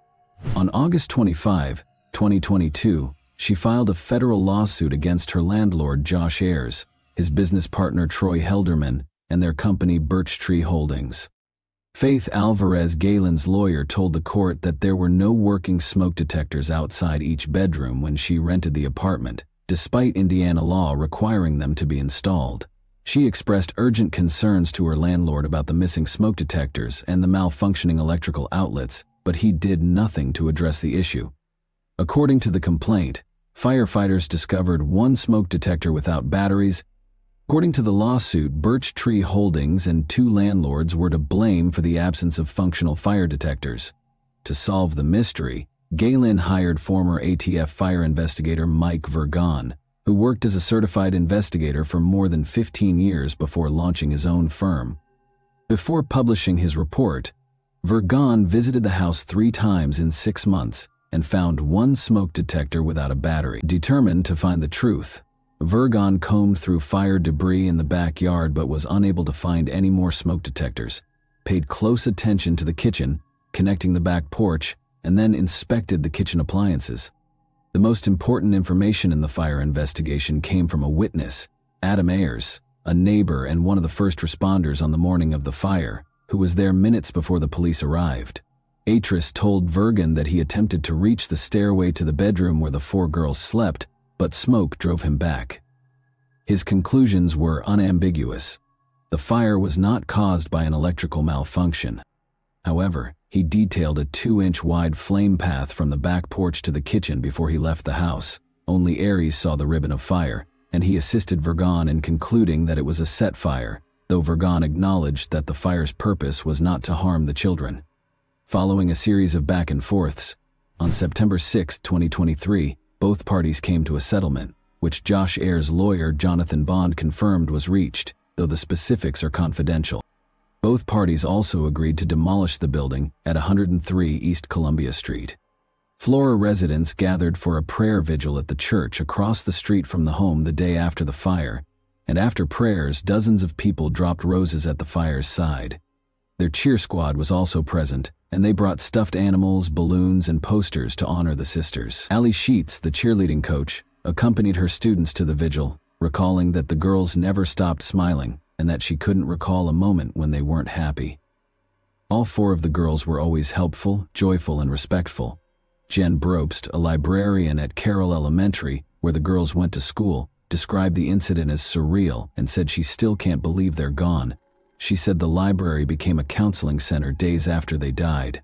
On August 25, 2022, she filed a federal lawsuit against her landlord Josh Ayers, his business partner Troy Helderman, and their company Birch Tree Holdings. Faith Alvarez, Galen's lawyer, told the court that there were no working smoke detectors outside each bedroom when she rented the apartment, despite Indiana law requiring them to be installed. She expressed urgent concerns to her landlord about the missing smoke detectors and the malfunctioning electrical outlets, but he did nothing to address the issue. According to the complaint, firefighters discovered one smoke detector without batteries. According to the lawsuit, Birch Tree Holdings and 2 landlords were to blame for the absence of functional fire detectors. To solve the mystery, Galen hired former ATF fire investigator Mike Vergon, who worked as a certified investigator for more than 15 years before launching his own firm. Before publishing his report, Vergon visited the house 3 times in 6 months and found one smoke detector without a battery. Determined to find the truth, Vergon combed through fire debris in the backyard but was unable to find any more smoke detectors, paid close attention to the kitchen, connecting the back porch, and then inspected the kitchen appliances. The most important information in the fire investigation came from a witness, Adam Ayers, a neighbor and one of the first responders on the morning of the fire, who was there minutes before the police arrived. Ayers told Vergon that he attempted to reach the stairway to the bedroom where the 4 girls slept, but smoke drove him back. His conclusions were unambiguous. The fire was not caused by an electrical malfunction. However, he detailed a 2-inch wide flame path from the back porch to the kitchen before he left the house. Only Ayers saw the ribbon of fire, and he assisted Vergon in concluding that it was a set fire, though Vergon acknowledged that the fire's purpose was not to harm the children. Following a series of back and forths, on September 6, 2023, both parties came to a settlement. which Josh Ayer's lawyer Jonathan Bond confirmed was reached, though the specifics are confidential. Both parties also agreed to demolish the building at 103 East Columbia Street. Flora residents gathered for a prayer vigil at the church across the street from the home the day after the fire, and after prayers, dozens of people dropped roses at the fire's side. Their cheer squad was also present, and they brought stuffed animals, balloons, and posters to honor the sisters. Allie Sheets, the cheerleading coach, accompanied her students to the vigil, recalling that the girls never stopped smiling and that she couldn't recall a moment when they weren't happy. All four of the girls were always helpful, joyful, and respectful. Jen Brobst, a librarian at Carroll Elementary, where the girls went to school, described the incident as surreal and said she still can't believe they're gone. She said the library became a counseling center days after they died.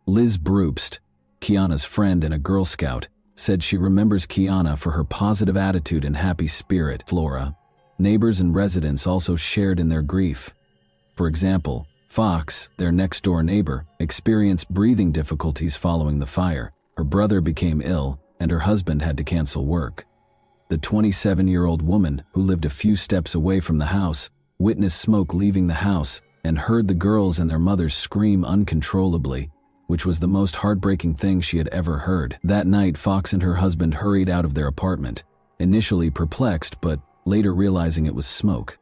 Liz Brobst, Kiana's friend and a Girl Scout, said she remembers Kiana for her positive attitude and happy spirit. Flora. Neighbors and residents also shared in their grief. For example, Fox, their next-door neighbor, experienced breathing difficulties following the fire. Her brother became ill, and her husband had to cancel work. The 27-year-old woman, who lived a few steps away from the house, witnessed smoke leaving the house and heard the girls and their mothers scream uncontrollably, which was the most heartbreaking thing she had ever heard. That night, Fox and her husband hurried out of their apartment, initially perplexed but later realizing it was smoke.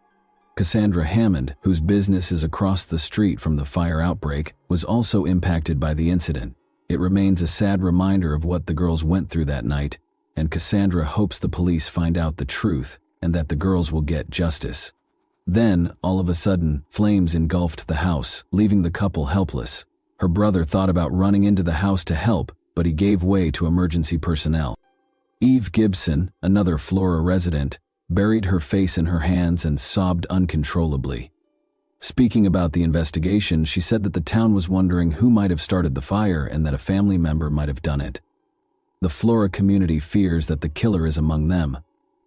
Cassandra Hammond, whose business is across the street from the fire outbreak, was also impacted by the incident. It remains a sad reminder of what the girls went through that night, and Cassandra hopes the police find out the truth and that the girls will get justice. Then, all of a sudden, flames engulfed the house, leaving the couple helpless. Her brother thought about running into the house to help, but he gave way to emergency personnel. Eve Gibson, another Flora resident, buried her face in her hands and sobbed uncontrollably. Speaking about the investigation, she said that the town was wondering who might have started the fire and that a family member might have done it. The Flora community fears that the killer is among them.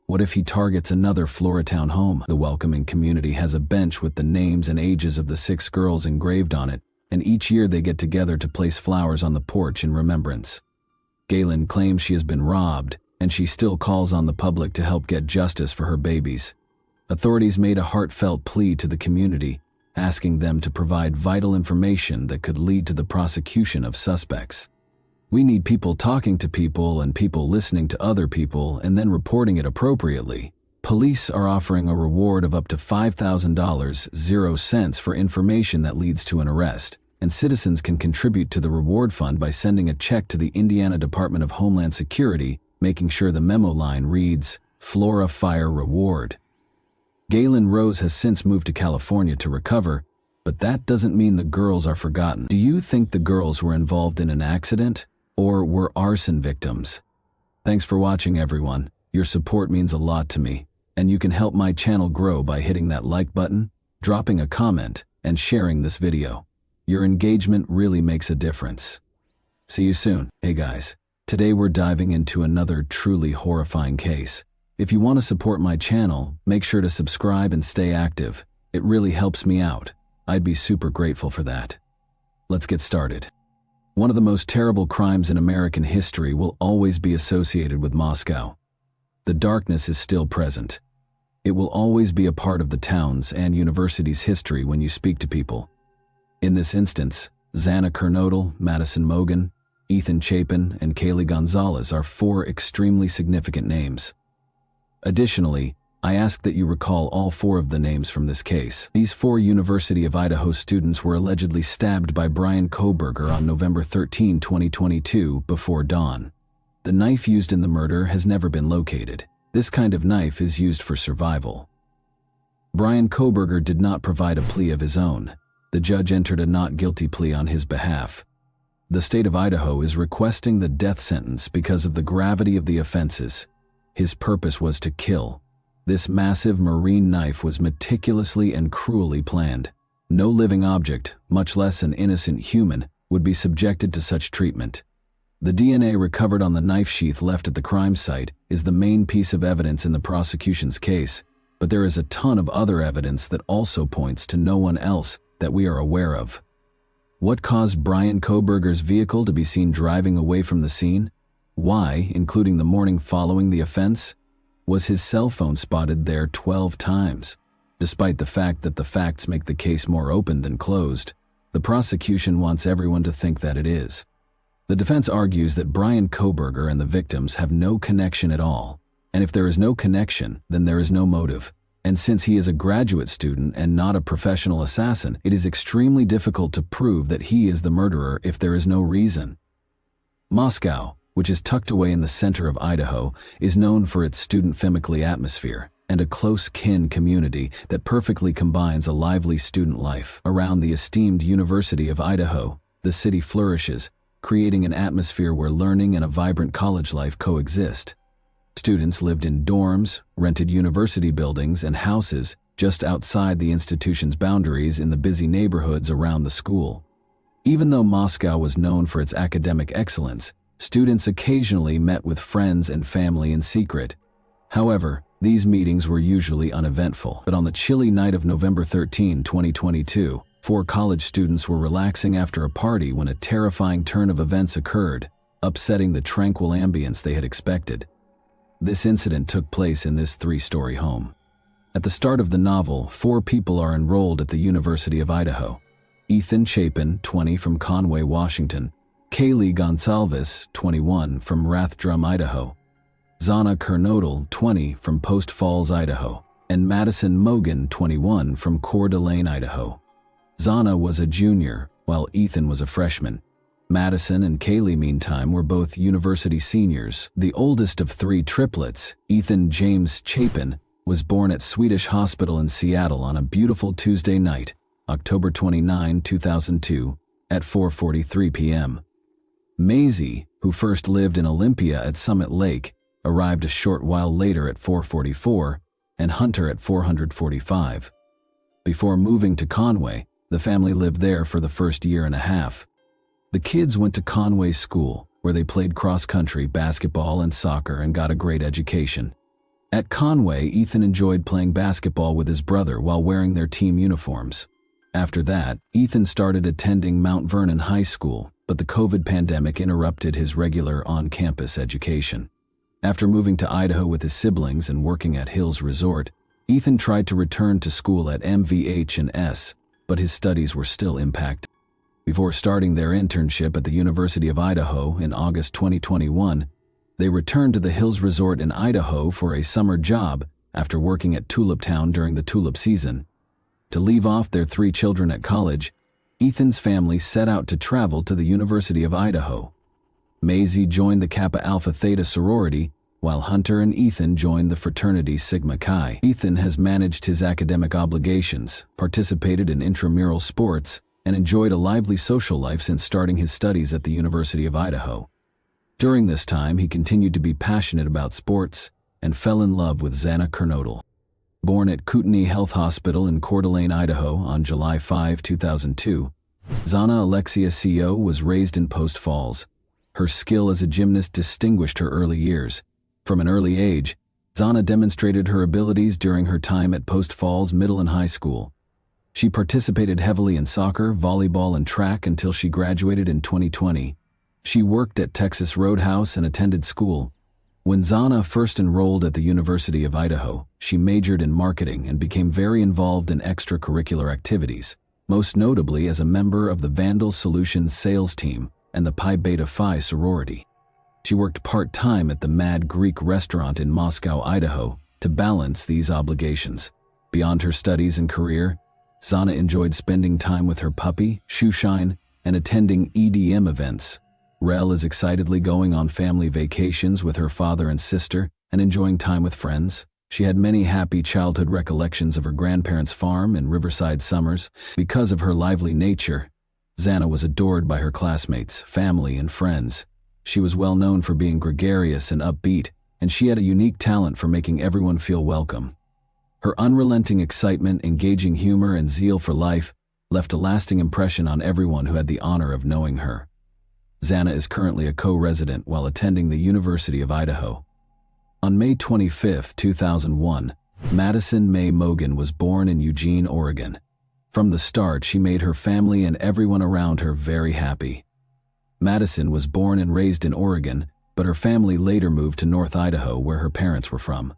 What if he targets another Floratown home? The welcoming community has a bench with the names and ages of the 6 girls engraved on it, and each year they get together to place flowers on the porch in remembrance. Galen claims she has been robbed, and she still calls on the public to help get justice for her babies. Authorities made a heartfelt plea to the community, asking them to provide vital information that could lead to the prosecution of suspects. We need people talking to people and people listening to other people and then reporting it appropriately. Police are offering a reward of up to $5,000, 0 cents for information that leads to an arrest, and citizens can contribute to the reward fund by sending a check to the Indiana Department of Homeland Security, making sure the memo line reads, Flora Fire Reward. Galen Rose has since moved to California to recover, but that doesn't mean the girls are forgotten. Do you think the girls were involved in an accident or were arson victims? Thanks for watching, everyone. Your support means a lot to me, and you can help my channel grow by hitting that like button, dropping a comment, and sharing this video. Your engagement really makes a difference. See you soon. Hey guys. Today we're diving into another truly horrifying case. If you want to support my channel, make sure to subscribe and stay active. It really helps me out. I'd be super grateful for that. Let's get started. One of the most terrible crimes in American history will always be associated with Moscow. The darkness is still present. It will always be a part of the town's and university's history when you speak to people. In this instance, Xana Kernodle, Madison Mogen, Ethan Chapin, and Kaylee Gonzalez are 4 extremely significant names. Additionally, I ask that you recall all 4 of the names from this case. These 4 University of Idaho students were allegedly stabbed by Brian Koberger on November 13, 2022, before dawn. The knife used in the murder has never been located. This kind of knife is used for survival. Brian Koberger did not provide a plea of his own. The judge entered a not guilty plea on his behalf. The state of Idaho is requesting the death sentence because of the gravity of the offenses. His purpose was to kill. This massive marine knife was meticulously and cruelly planned. No living object, much less an innocent human, would be subjected to such treatment. The DNA recovered on the knife sheath left at the crime site is the main piece of evidence in the prosecution's case, but there is a ton of other evidence that also points to no one else that we are aware of. What caused Brian Koberger's vehicle to be seen driving away from the scene? Why, including the morning following the offense? was his cell phone spotted there 12 times. Despite the fact that the facts make the case more open than closed, the prosecution wants everyone to think that it is. The defense argues that Brian Kohberger and the victims have no connection at all, and if there is no connection, then there is no motive. And since he is a graduate student and not a professional assassin, it is extremely difficult to prove that he is the murderer if there is no reason. Moscow, which is tucked away in the center of Idaho, is known for its student-friendly atmosphere and a close-kin community that perfectly combines a lively student life. Around the esteemed University of Idaho, the city flourishes, creating an atmosphere where learning and a vibrant college life coexist. Students lived in dorms, rented university buildings, and houses just outside the institution's boundaries in the busy neighborhoods around the school. Even though Moscow was known for its academic excellence, students occasionally met with friends and family in secret. However, these meetings were usually uneventful. But on the chilly night of November 13, 2022, 4 college students were relaxing after a party when a terrifying turn of events occurred, upsetting the tranquil ambience they had expected. This incident took place in this 3-story home. At the start of the novel, 4 people are enrolled at the University of Idaho. Ethan Chapin, 20, from Conway, Washington; Kaylee Gonsalves, 21, from Rathdrum, Idaho; Zana Kernodle, 20, from Post Falls, Idaho; and Madison Mogan, 21, from Coeur d'Alene, Idaho. Zana was a junior, while Ethan was a freshman. Madison and Kaylee, meantime, were both university seniors. The oldest of 3 triplets, Ethan James Chapin, was born at Swedish Hospital in Seattle on a beautiful Tuesday night, October 29, 2002, at 4:43 p.m. Maisie, who first lived in Olympia at Summit Lake, arrived a short while later at 4:44, and Hunter at 4:45. Before moving to Conway, the family lived there for the first year and a half. The kids went to Conway School, where they played cross-country, basketball, and soccer and got a great education. At Conway, Ethan enjoyed playing basketball with his brother while wearing their team uniforms. After that, Ethan started attending Mount Vernon High School, but the COVID pandemic interrupted his regular on-campus education. After moving to Idaho with his siblings and working at Hills Resort, Ethan tried to return to school at MVH&S, but his studies were still impacted. Before starting their internship at the University of Idaho in August 2021, they returned to the Hills Resort in Idaho for a summer job after working at Tulip Town during the tulip season. To leave off their 3 children at college, Ethan's family set out to travel to the University of Idaho. Maisie joined the Kappa Alpha Theta sorority, while Hunter and Ethan joined the fraternity Sigma Chi. Ethan has managed his academic obligations, participated in intramural sports, and enjoyed a lively social life since starting his studies at the University of Idaho. During this time, he continued to be passionate about sports and fell in love with Zana Kernodle. Born at Kootenai Health Hospital in Coeur d'Alene, Idaho on July 5, 2002, Zana Alexia Co. was raised in Post Falls. Her skill as a gymnast distinguished her early years. From an early age, Zana demonstrated her abilities during her time at Post Falls Middle and High School. She participated heavily in soccer, volleyball, and track until she graduated in 2020. She worked at Texas Roadhouse and attended school. When Zana first enrolled at the University of Idaho, she majored in marketing and became very involved in extracurricular activities, most notably as a member of the Vandal Solutions sales team and the Pi Beta Phi sorority. She worked part-time at the Mad Greek restaurant in Moscow, Idaho, to balance these obligations. Beyond her studies and career, Zana enjoyed spending time with her puppy, Shoeshine, and attending EDM events. Rel is excitedly going on family vacations with her father and sister and enjoying time with friends. She had many happy childhood recollections of her grandparents' farm in Riverside summers. Because of her lively nature, Zana was adored by her classmates, family, and friends. She was well known for being gregarious and upbeat, and she had a unique talent for making everyone feel welcome. Her unrelenting excitement, engaging humor, and zeal for life left a lasting impression on everyone who had the honor of knowing her. Zana is currently a co-resident while attending the University of Idaho. On May 25, 2001, Madison Mae Mogan was born in Eugene, Oregon. From the start, she made her family and everyone around her very happy. Madison was born and raised in Oregon, but her family later moved to North Idaho, where her parents were from.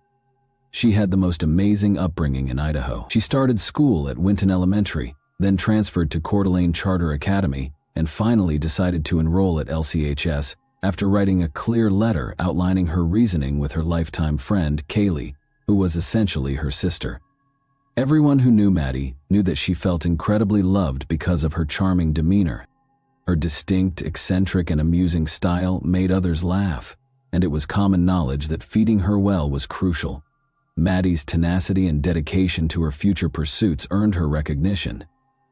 She had the most amazing upbringing in Idaho. She started school at Winton Elementary, then transferred to Coeur d'Alene Charter Academy, and finally decided to enroll at LCHS after writing a clear letter outlining her reasoning with her lifetime friend, Kaylee, who was essentially her sister. Everyone who knew Maddie knew that she felt incredibly loved because of her charming demeanor. Her distinct, eccentric, and amusing style made others laugh, and it was common knowledge that feeding her well was crucial. Maddie's tenacity and dedication to her future pursuits earned her recognition.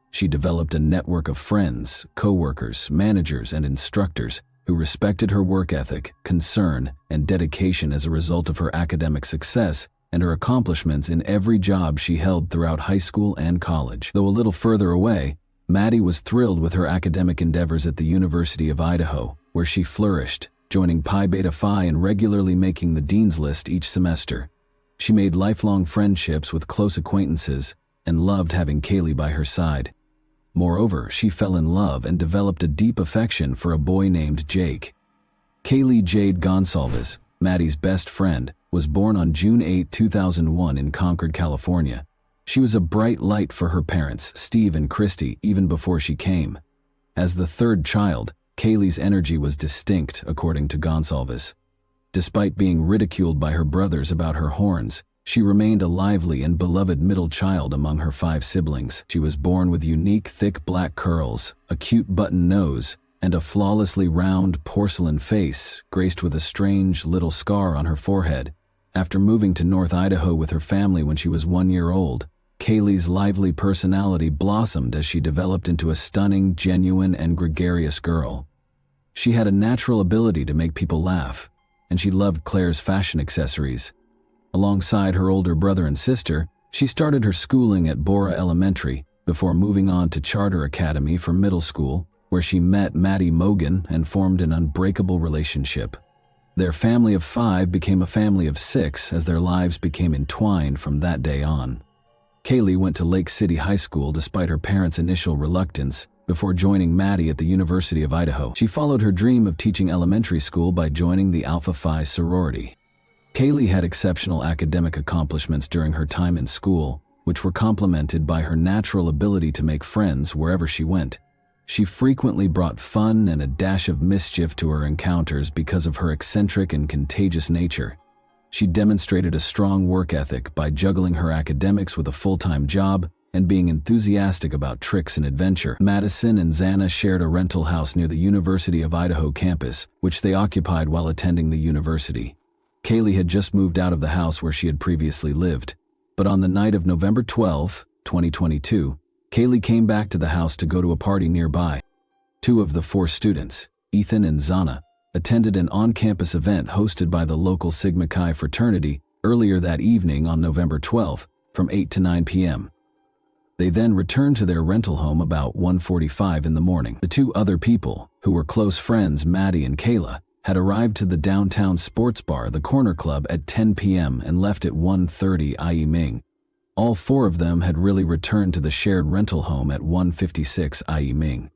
She developed a network of friends, co-workers, managers, and instructors who respected her work ethic, concern, and dedication as a result of her academic success and her accomplishments in every job she held throughout high school and college. Though a little further away, Maddie was thrilled with her academic endeavors at the University of Idaho, where she flourished, joining Pi Beta Phi and regularly making the dean's list each semester. She made lifelong friendships with close acquaintances and loved having Kaylee by her side. Moreover, she fell in love and developed a deep affection for a boy named Jake. Kaylee Jade Gonsalves, Maddie's best friend, was born on June 8, 2001 in Concord, California. She was a bright light for her parents, Steve and Christy, even before she came. As the third child, Kaylee's energy was distinct, according to Gonsalves. Despite being ridiculed by her brothers about her horns, she remained a lively and beloved middle child among her 5 siblings. She was born with unique, thick black curls, a cute button nose, and a flawlessly round porcelain face, graced with a strange little scar on her forehead. After moving to North Idaho with her family when she was 1 year old, Kaylee's lively personality blossomed as she developed into a stunning, genuine, and gregarious girl. She had a natural ability to make people laugh, and she loved Claire's fashion accessories. Alongside her older brother and sister, she started her schooling at Bora Elementary before moving on to Charter Academy for middle school, where she met Maddie Mogan and formed an unbreakable relationship. Their family of 5 became a family of 6 as their lives became entwined from that day on. Kaylee went to Lake City High School despite her parents' initial reluctance, before joining Maddie at the University of Idaho. She followed her dream of teaching elementary school by joining the Alpha Phi sorority. Kaylee had exceptional academic accomplishments during her time in school, which were complemented by her natural ability to make friends wherever she went. She frequently brought fun and a dash of mischief to her encounters because of her eccentric and contagious nature. She demonstrated a strong work ethic by juggling her academics with a full-time job and being enthusiastic about tricks and adventure. Madison and Xana shared a rental house near the University of Idaho campus, which they occupied while attending the university. Kaylee had just moved out of the house where she had previously lived, but on the night of November 12, 2022, Kaylee came back to the house to go to a party nearby. 2 of the 4 students, Ethan and Xana, attended an on-campus event hosted by the local Sigma Chi fraternity earlier that evening on November 12, from 8 to 9 p.m. They then returned to their rental home about 1:45 in the morning. The 2 other people, who were close friends Maddie and Kayla, had arrived to the downtown sports bar, the Corner Club, at 10 p.m. and left at 1:30 IE Ming. All 4 of them had really returned to the shared rental home at 1:56 IE Ming.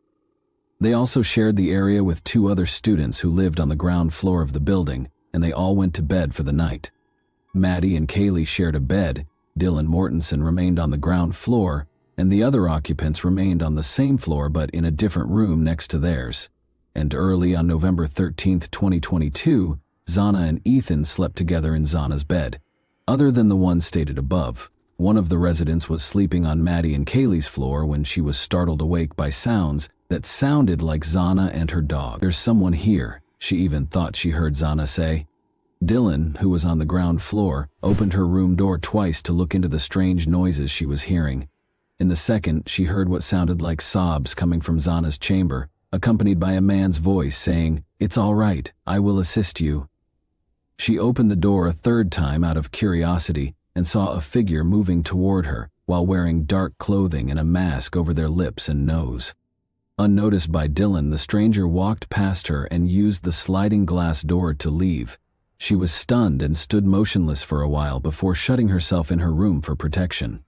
They also shared the area with 2 other students who lived on the ground floor of the building, and they all went to bed for the night. Maddie and Kaylee shared a bed, Dylan Mortensen remained on the ground floor, and the other occupants remained on the same floor but in a different room next to theirs. And early on November 13, 2022, Xana and Ethan slept together in Xana's bed. Other than the one stated above, one of the residents was sleeping on Maddie and Kaylee's floor when she was startled awake by sounds that sounded like Xana and her dog. "There's someone here," she even thought she heard Xana say. Dylan, who was on the ground floor, opened her room door twice to look into the strange noises she was hearing. In the second, she heard what sounded like sobs coming from Xana's chamber, accompanied by a man's voice saying, "It's all right, I will assist you." She opened the door a third time out of curiosity and saw a figure moving toward her while wearing dark clothing and a mask over their lips and nose. Unnoticed by Dylan, the stranger walked past her and used the sliding glass door to leave. She was stunned and stood motionless for a while before shutting herself in her room for protection.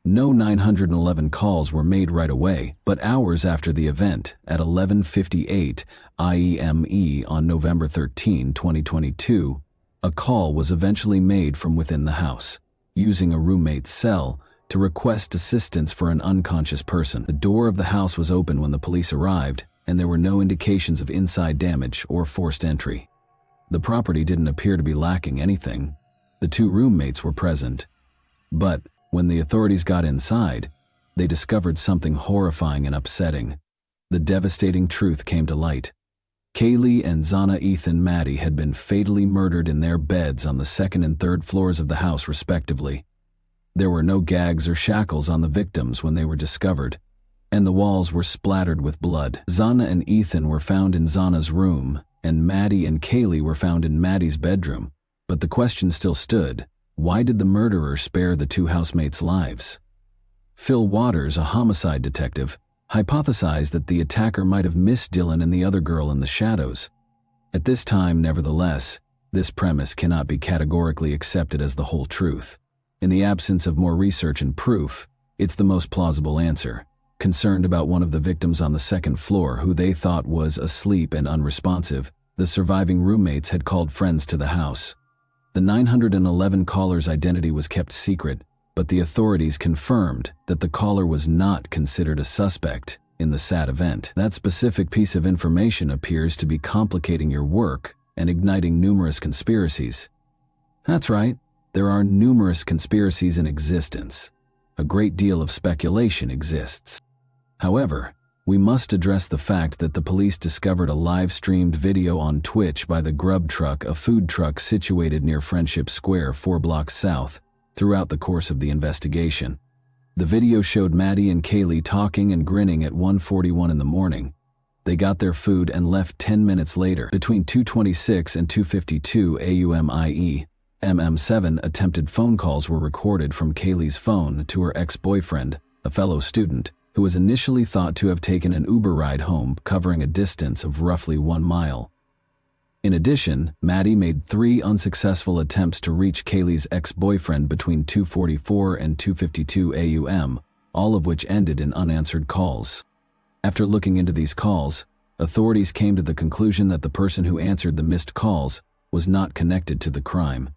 No 911 calls were made right away, but hours after the event, at 11:58 IEME on November 13, 2022, A call was eventually made from within the house, using a roommate's cell to request assistance for an unconscious person. The door of the house was open when the police arrived, and there were no indications of inside damage or forced entry. The property didn't appear to be lacking anything. The two roommates were present. But when the authorities got inside, they discovered something horrifying and upsetting. The devastating truth came to light. Kaylee and Zana Ethan Maddie had been fatally murdered in their beds on the second and third floors of the house, respectively. There were no gags or shackles on the victims when they were discovered, and the walls were splattered with blood. Zana and Ethan were found in Zana's room, and Maddie and Kaylee were found in Maddie's bedroom. But the question still stood: why did the murderer spare the two housemates' lives? Phil Waters, a homicide detective, hypothesized that the attacker might have missed Dylan and the other girl in the shadows. At this time, nevertheless, this premise cannot be categorically accepted as the whole truth. In the absence of more research and proof, it's the most plausible answer. Concerned about one of the victims on the second floor who they thought was asleep and unresponsive, the surviving roommates had called friends to the house. The 911 caller's identity was kept secret, but the authorities confirmed that the caller was not considered a suspect in the sad event. That specific piece of information appears to be complicating your work and igniting numerous conspiracies. That's right, there are numerous conspiracies in existence. A great deal of speculation exists. However, we must address the fact that the police discovered a live-streamed video on Twitch by the Grub Truck, a food truck situated near Friendship Square 4 blocks south, throughout the course of the investigation. The video showed Maddie and Kaylee talking and grinning at 1:41 in the morning. They got their food and left 10 minutes later. Between 2:26 and 2:52 AUMIE, MM7 attempted phone calls were recorded from Kaylee's phone to her ex-boyfriend, a fellow student, who was initially thought to have taken an Uber ride home covering a distance of roughly 1 mile. In addition, Maddie made 3 unsuccessful attempts to reach Kaylee's ex-boyfriend between 2:44 and 2:52 AUM, all of which ended in unanswered calls. After looking into these calls, authorities came to the conclusion that the person who answered the missed calls was not connected to the crime.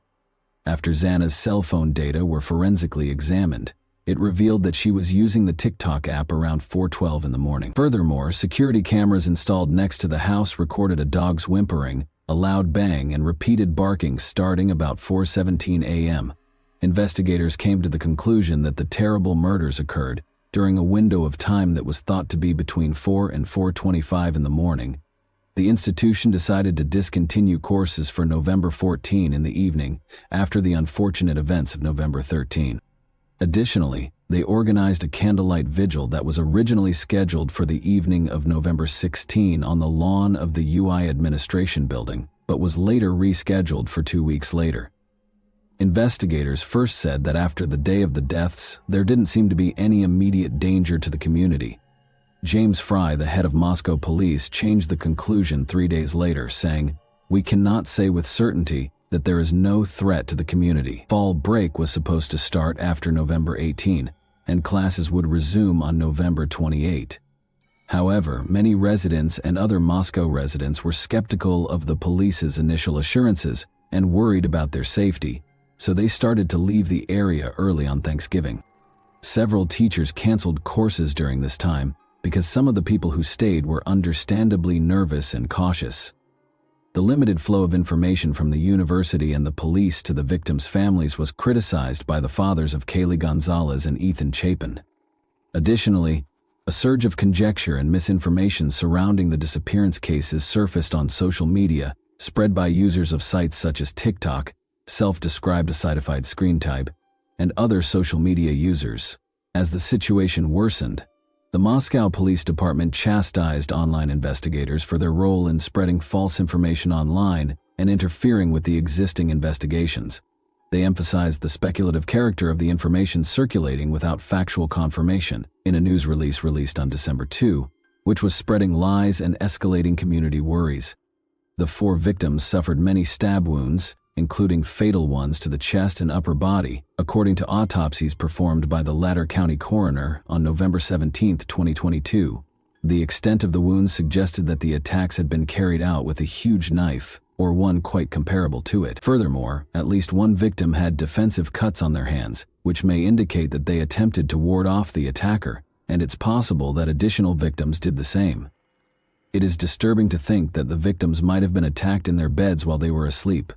After Xana's cell phone data were forensically examined, it revealed that she was using the TikTok app around 4:12 in the morning. Furthermore, security cameras installed next to the house recorded a dog's whimpering, a loud bang, and repeated barking starting about 4:17 a.m. Investigators came to the conclusion that the terrible murders occurred during a window of time that was thought to be between 4 and 4:25 in the morning. The institution decided to discontinue courses for November 14 in the evening after the unfortunate events of November 13. Additionally, they organized a candlelight vigil that was originally scheduled for the evening of November 16 on the lawn of the UI administration building, but was later rescheduled for 2 weeks later. Investigators first said that after the day of the deaths, there didn't seem to be any immediate danger to the community. James Fry, the head of Moscow police, changed the conclusion 3 days later, saying, "We cannot say with certainty that there is no threat to the community." Fall break was supposed to start after November 18, and classes would resume on November 28. However, many residents and other Moscow residents were skeptical of the police's initial assurances and worried about their safety, so they started to leave the area early on Thanksgiving. Several teachers canceled courses during this time because some of the people who stayed were understandably nervous and cautious. The limited flow of information from the university and the police to the victims' families was criticized by the fathers of Kaylee Gonzalez and Ethan Chapin. Additionally, a surge of conjecture and misinformation surrounding the disappearance cases surfaced on social media, spread by users of sites such as TikTok, self-described acidified screen type, and other social media users. As the situation worsened, the Moscow Police Department chastised online investigators for their role in spreading false information online and interfering with the existing investigations. They emphasized the speculative character of the information circulating without factual confirmation in a news release released on December 2, which was spreading lies and escalating community worries. The 4 victims suffered many stab wounds, including fatal ones to the chest and upper body, according to autopsies performed by the Latter County coroner on November 17, 2022. The extent of the wounds suggested that the attacks had been carried out with a huge knife or one quite comparable to it. Furthermore, at least one victim had defensive cuts on their hands, which may indicate that they attempted to ward off the attacker, and it's possible that additional victims did the same. It is disturbing to think that the victims might have been attacked in their beds while they were asleep.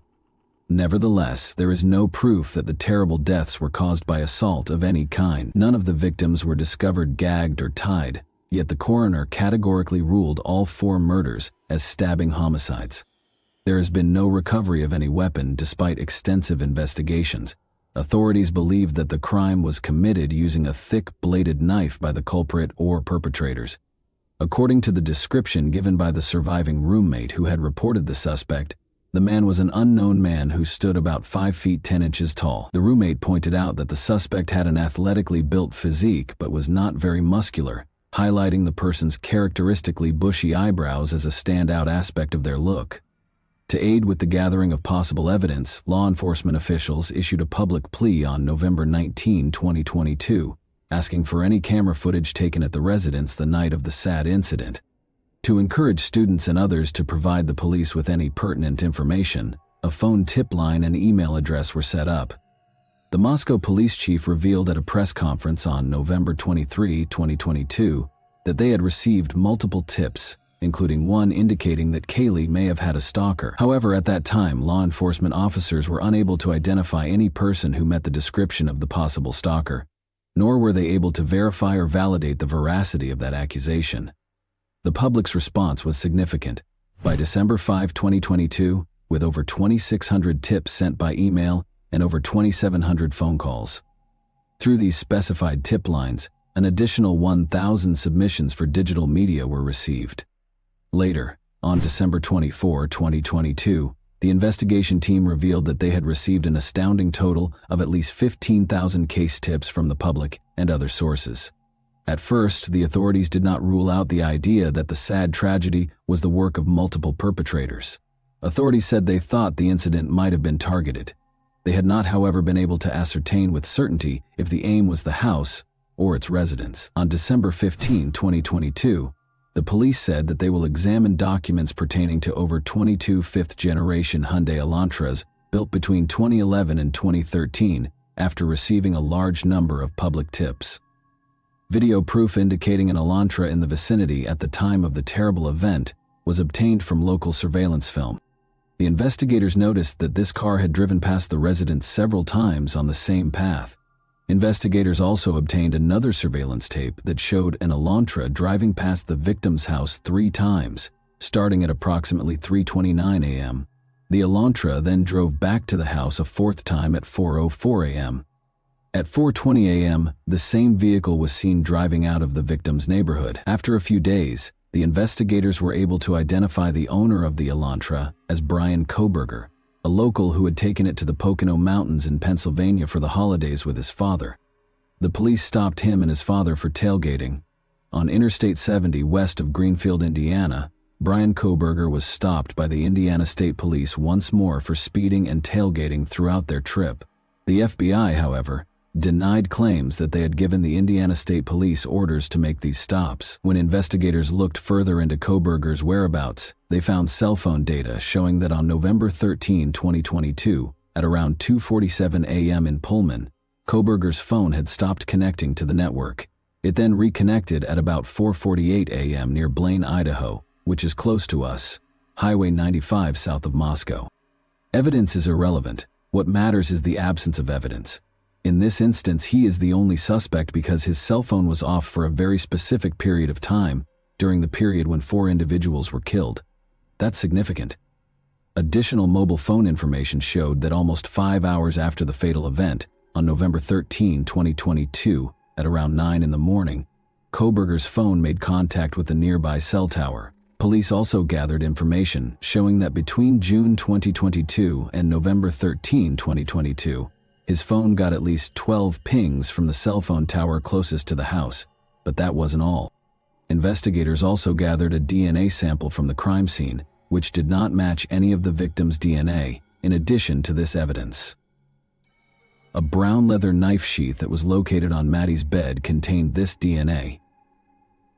Nevertheless, there is no proof that the terrible deaths were caused by assault of any kind. None of the victims were discovered gagged or tied, yet the coroner categorically ruled all 4 murders as stabbing homicides. There has been no recovery of any weapon despite extensive investigations. Authorities believe that the crime was committed using a thick bladed knife by the culprit or perpetrators. According to the description given by the surviving roommate who had reported the suspect, the man was an unknown man who stood about 5 feet 10 inches tall. The roommate pointed out that the suspect had an athletically built physique but was not very muscular, highlighting the person's characteristically bushy eyebrows as a standout aspect of their look. To aid with the gathering of possible evidence, law enforcement officials issued a public plea on November 19, 2022, asking for any camera footage taken at the residence the night of the sad incident. To encourage students and others to provide the police with any pertinent information, a phone tip line and email address were set up. The Moscow police chief revealed at a press conference on November 23, 2022, that they had received multiple tips, including one indicating that Kaylee may have had a stalker. However, at that time, law enforcement officers were unable to identify any person who met the description of the possible stalker, nor were they able to verify or validate the veracity of that accusation. The public's response was significant. By December 5, 2022, with over 2,600 tips sent by email and over 2,700 phone calls. Through these specified tip lines, an additional 1,000 submissions for digital media were received. Later, on December 24, 2022, the investigation team revealed that they had received an astounding total of at least 15,000 case tips from the public and other sources. At first, the authorities did not rule out the idea that the sad tragedy was the work of multiple perpetrators. Authorities said they thought the incident might have been targeted. They had not, however, been able to ascertain with certainty if the aim was the house or its residents. On December 15, 2022, the police said that they will examine documents pertaining to over 22 fifth-generation Hyundai Elantras built between 2011 and 2013 after receiving a large number of public tips. Video proof indicating an Elantra in the vicinity at the time of the terrible event was obtained from local surveillance film. The investigators noticed that this car had driven past the residence several times on the same path. Investigators also obtained another surveillance tape that showed an Elantra driving past the victim's house 3 times, starting at approximately 3:29 a.m. The Elantra then drove back to the house a 4th time at 4:04 a.m. At 4:20 a.m., the same vehicle was seen driving out of the victim's neighborhood. After a few days, the investigators were able to identify the owner of the Elantra as Brian Koberger, a local who had taken it to the Pocono Mountains in Pennsylvania for the holidays with his father. The police stopped him and his father for tailgating. On Interstate 70 west of Greenfield, Indiana, Brian Koberger was stopped by the Indiana State Police once more for speeding and tailgating throughout their trip. The FBI, however, denied claims that they had given the Indiana State Police orders to make these stops. When investigators looked further into Koberger's whereabouts, they found cell phone data showing that on November 13, 2022, at around 2:47 a.m. in Pullman, Koberger's phone had stopped connecting to the network. It then reconnected at about 4:48 a.m. near Blaine, Idaho, which is close to us, Highway 95 south of Moscow. Evidence is irrelevant. What matters is the absence of evidence. In this instance, he is the only suspect because his cell phone was off for a very specific period of time during the period when 4 individuals were killed. That's significant. Additional mobile phone information showed that almost 5 hours after the fatal event, on November 13, 2022, at around 9 in the morning, Koberger's phone made contact with a nearby cell tower. Police also gathered information showing that between June 2022 and November 13, 2022, his phone got at least 12 pings from the cell phone tower closest to the house, but that wasn't all. Investigators also gathered a DNA sample from the crime scene, which did not match any of the victim's DNA, in addition to this evidence. A brown leather knife sheath that was located on Maddie's bed contained this DNA.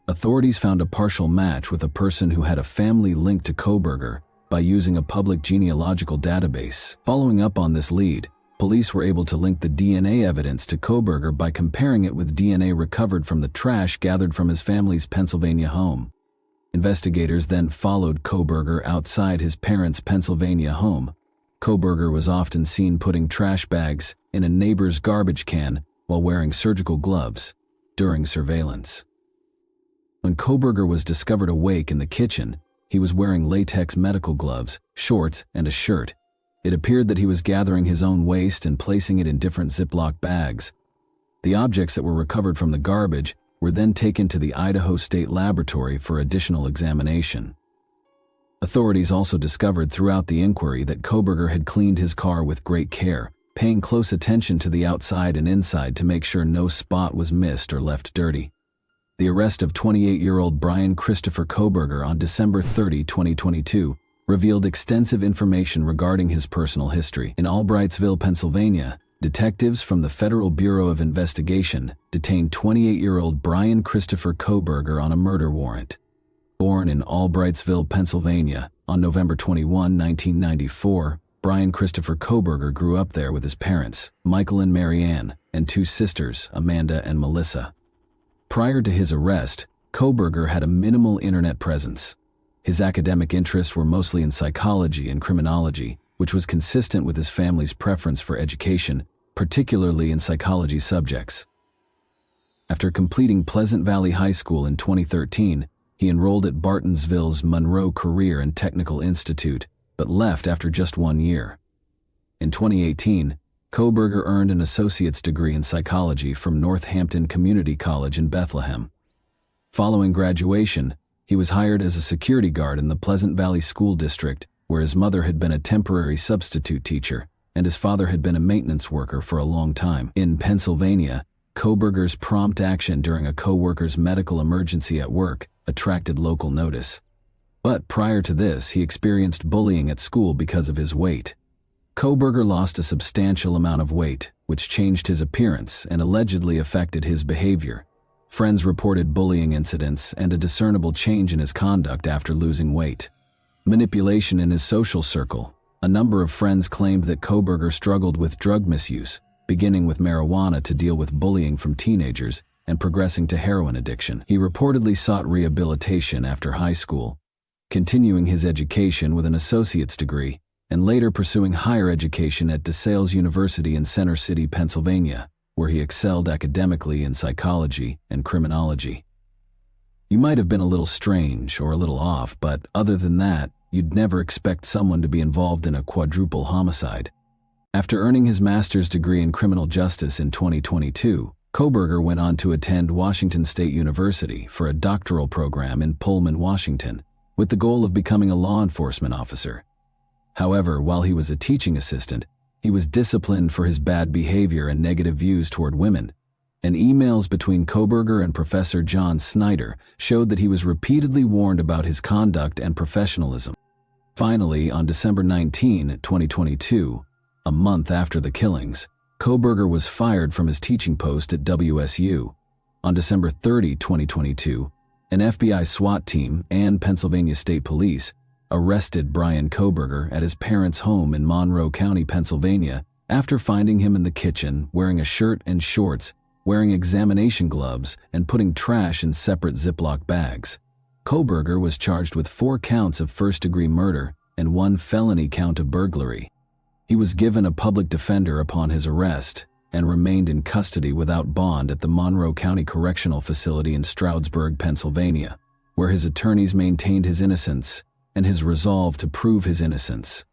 Authorities found a partial match with a person who had a family link to Koberger, by using a public genealogical database. Following up on this lead, police were able to link the DNA evidence to Kohberger by comparing it with DNA recovered from the trash gathered from his family's Pennsylvania home. Investigators then followed Kohberger outside his parents' Pennsylvania home. Kohberger was often seen putting trash bags in a neighbor's garbage can while wearing surgical gloves during surveillance. When Kohberger was discovered awake in the kitchen, he was wearing latex medical gloves, shorts, and a shirt. It appeared that he was gathering his own waste and placing it in different Ziploc bags. The objects that were recovered from the garbage were then taken to the Idaho State Laboratory for additional examination. Authorities also discovered throughout the inquiry that Kohberger had cleaned his car with great care, paying close attention to the outside and inside to make sure no spot was missed or left dirty. The arrest of 28-year-old Brian Christopher Kohberger on December 30, 2022, revealed extensive information regarding his personal history. In Albrightsville, Pennsylvania, detectives from the Federal Bureau of Investigation detained 28-year-old Brian Christopher Kohberger on a murder warrant. Born in Albrightsville, Pennsylvania, on November 21, 1994, Brian Christopher Kohberger grew up there with his parents, Michael and Mary Ann, and two sisters, Amanda and Melissa. Prior to his arrest, Kohberger had a minimal internet presence. His academic interests were mostly in psychology and criminology, which was consistent with his family's preference for education, particularly in psychology subjects. After completing Pleasant Valley High School in 2013, he enrolled at Bartonsville's Monroe Career and Technical Institute, but left after just 1 year. In 2018, Kohberger earned an associate's degree in psychology from Northampton Community College in Bethlehem. Following graduation, he was hired as a security guard in the Pleasant Valley School District, where his mother had been a temporary substitute teacher and his father had been a maintenance worker for a long time. In Pennsylvania, Kohberger's prompt action during a co-worker's medical emergency at work attracted local notice. But prior to this, he experienced bullying at school because of his weight. Kohberger lost a substantial amount of weight, which changed his appearance and allegedly affected his behavior. Friends reported bullying incidents and a discernible change in his conduct after losing weight. Manipulation in his social circle. A number of friends claimed that Kohberger struggled with drug misuse, beginning with marijuana to deal with bullying from teenagers and progressing to heroin addiction. He reportedly sought rehabilitation after high school, continuing his education with an associate's degree, and later pursuing higher education at DeSales University in Center City, Pennsylvania, where he excelled academically in psychology and criminology. You might have been a little strange or a little off, but other than that, you'd never expect someone to be involved in a quadruple homicide. After earning his master's degree in criminal justice in 2022, Kohberger went on to attend Washington State University for a doctoral program in Pullman, Washington, with the goal of becoming a law enforcement officer. However, while he was a teaching assistant, he was disciplined for his bad behavior and negative views toward women, and emails between Kohberger and Professor John Snyder showed that he was repeatedly warned about his conduct and professionalism. Finally, on December 19, 2022, a month after the killings, Kohberger was fired from his teaching post at WSU. On December 30, 2022, an FBI SWAT team and Pennsylvania State Police arrested Brian Kohberger at his parents' home in Monroe County, Pennsylvania, after finding him in the kitchen wearing a shirt and shorts, wearing examination gloves, and putting trash in separate Ziploc bags. Kohberger was charged with 4 counts of first-degree murder and 1 felony count of burglary. He was given a public defender upon his arrest and remained in custody without bond at the Monroe County Correctional Facility in Stroudsburg, Pennsylvania, where his attorneys maintained his innocence and his resolve to prove his innocence.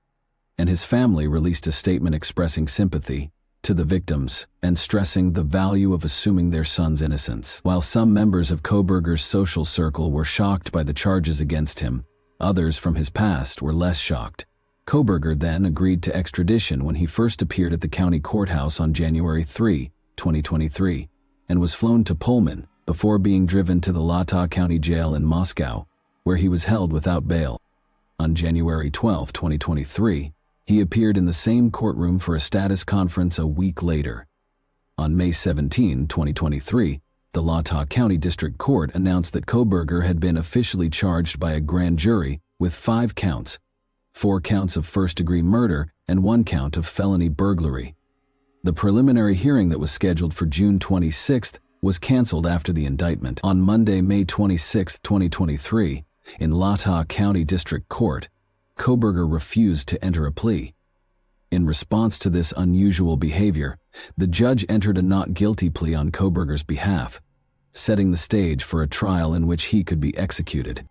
And his family released a statement expressing sympathy to the victims and stressing the value of assuming their son's innocence. While some members of Kohberger's social circle were shocked by the charges against him, others from his past were less shocked. Kohberger then agreed to extradition when he first appeared at the county courthouse on January 3, 2023, and was flown to Pullman before being driven to the Latah County Jail in Moscow, where he was held without bail. On January 12, 2023, he appeared in the same courtroom for a status conference a week later. On May 17, 2023, the Latah County District Court announced that Kohberger had been officially charged by a grand jury with 5 counts, 4 counts of first-degree murder, and 1 count of felony burglary. The preliminary hearing that was scheduled for June 26th was canceled after the indictment. On Monday, May 26, 2023, in Latah County District Court, Kohberger refused to enter a plea. In response to this unusual behavior, the judge entered a not guilty plea on Kohberger's behalf, setting the stage for a trial in which he could be executed.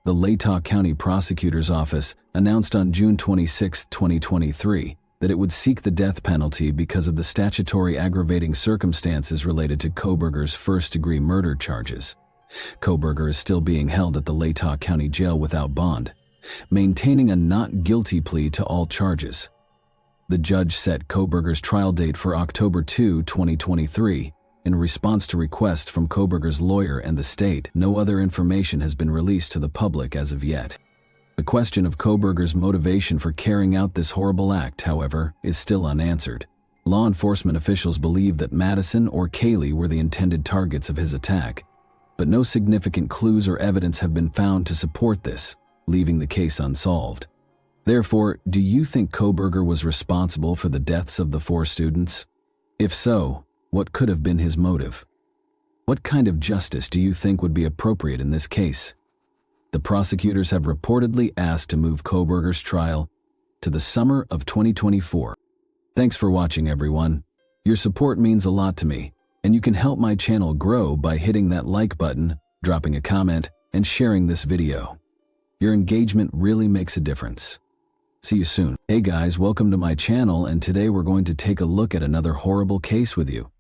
The Latah County Prosecutor's Office announced on June 26, 2023, that it would seek the death penalty because of the statutory aggravating circumstances related to Kohberger's first-degree murder charges. Kohberger is still being held at the Latah County Jail without bond, maintaining a not guilty plea to all charges. The judge set Kohberger's trial date for October 2, 2023. In response to requests from Kohberger's lawyer and the state, no other information has been released to the public as of yet. The question of Kohberger's motivation for carrying out this horrible act, however, is still unanswered. Law enforcement officials believe that Madison or Kaylee were the intended targets of his attack, but no significant clues or evidence have been found to support this, leaving the case unsolved. Therefore, do you think Kohberger was responsible for the deaths of the 4 students? If so, what could have been his motive? What kind of justice do you think would be appropriate in this case? The prosecutors have reportedly asked to move Kohberger's trial to the summer of 2024. Thanks for watching, everyone. Your support means a lot to me, and you can help my channel grow by hitting that like button, dropping a comment, and sharing this video. Your engagement really makes a difference. See you soon. Hey guys, welcome to my channel, and today we're going to take a look at another horrible case with you.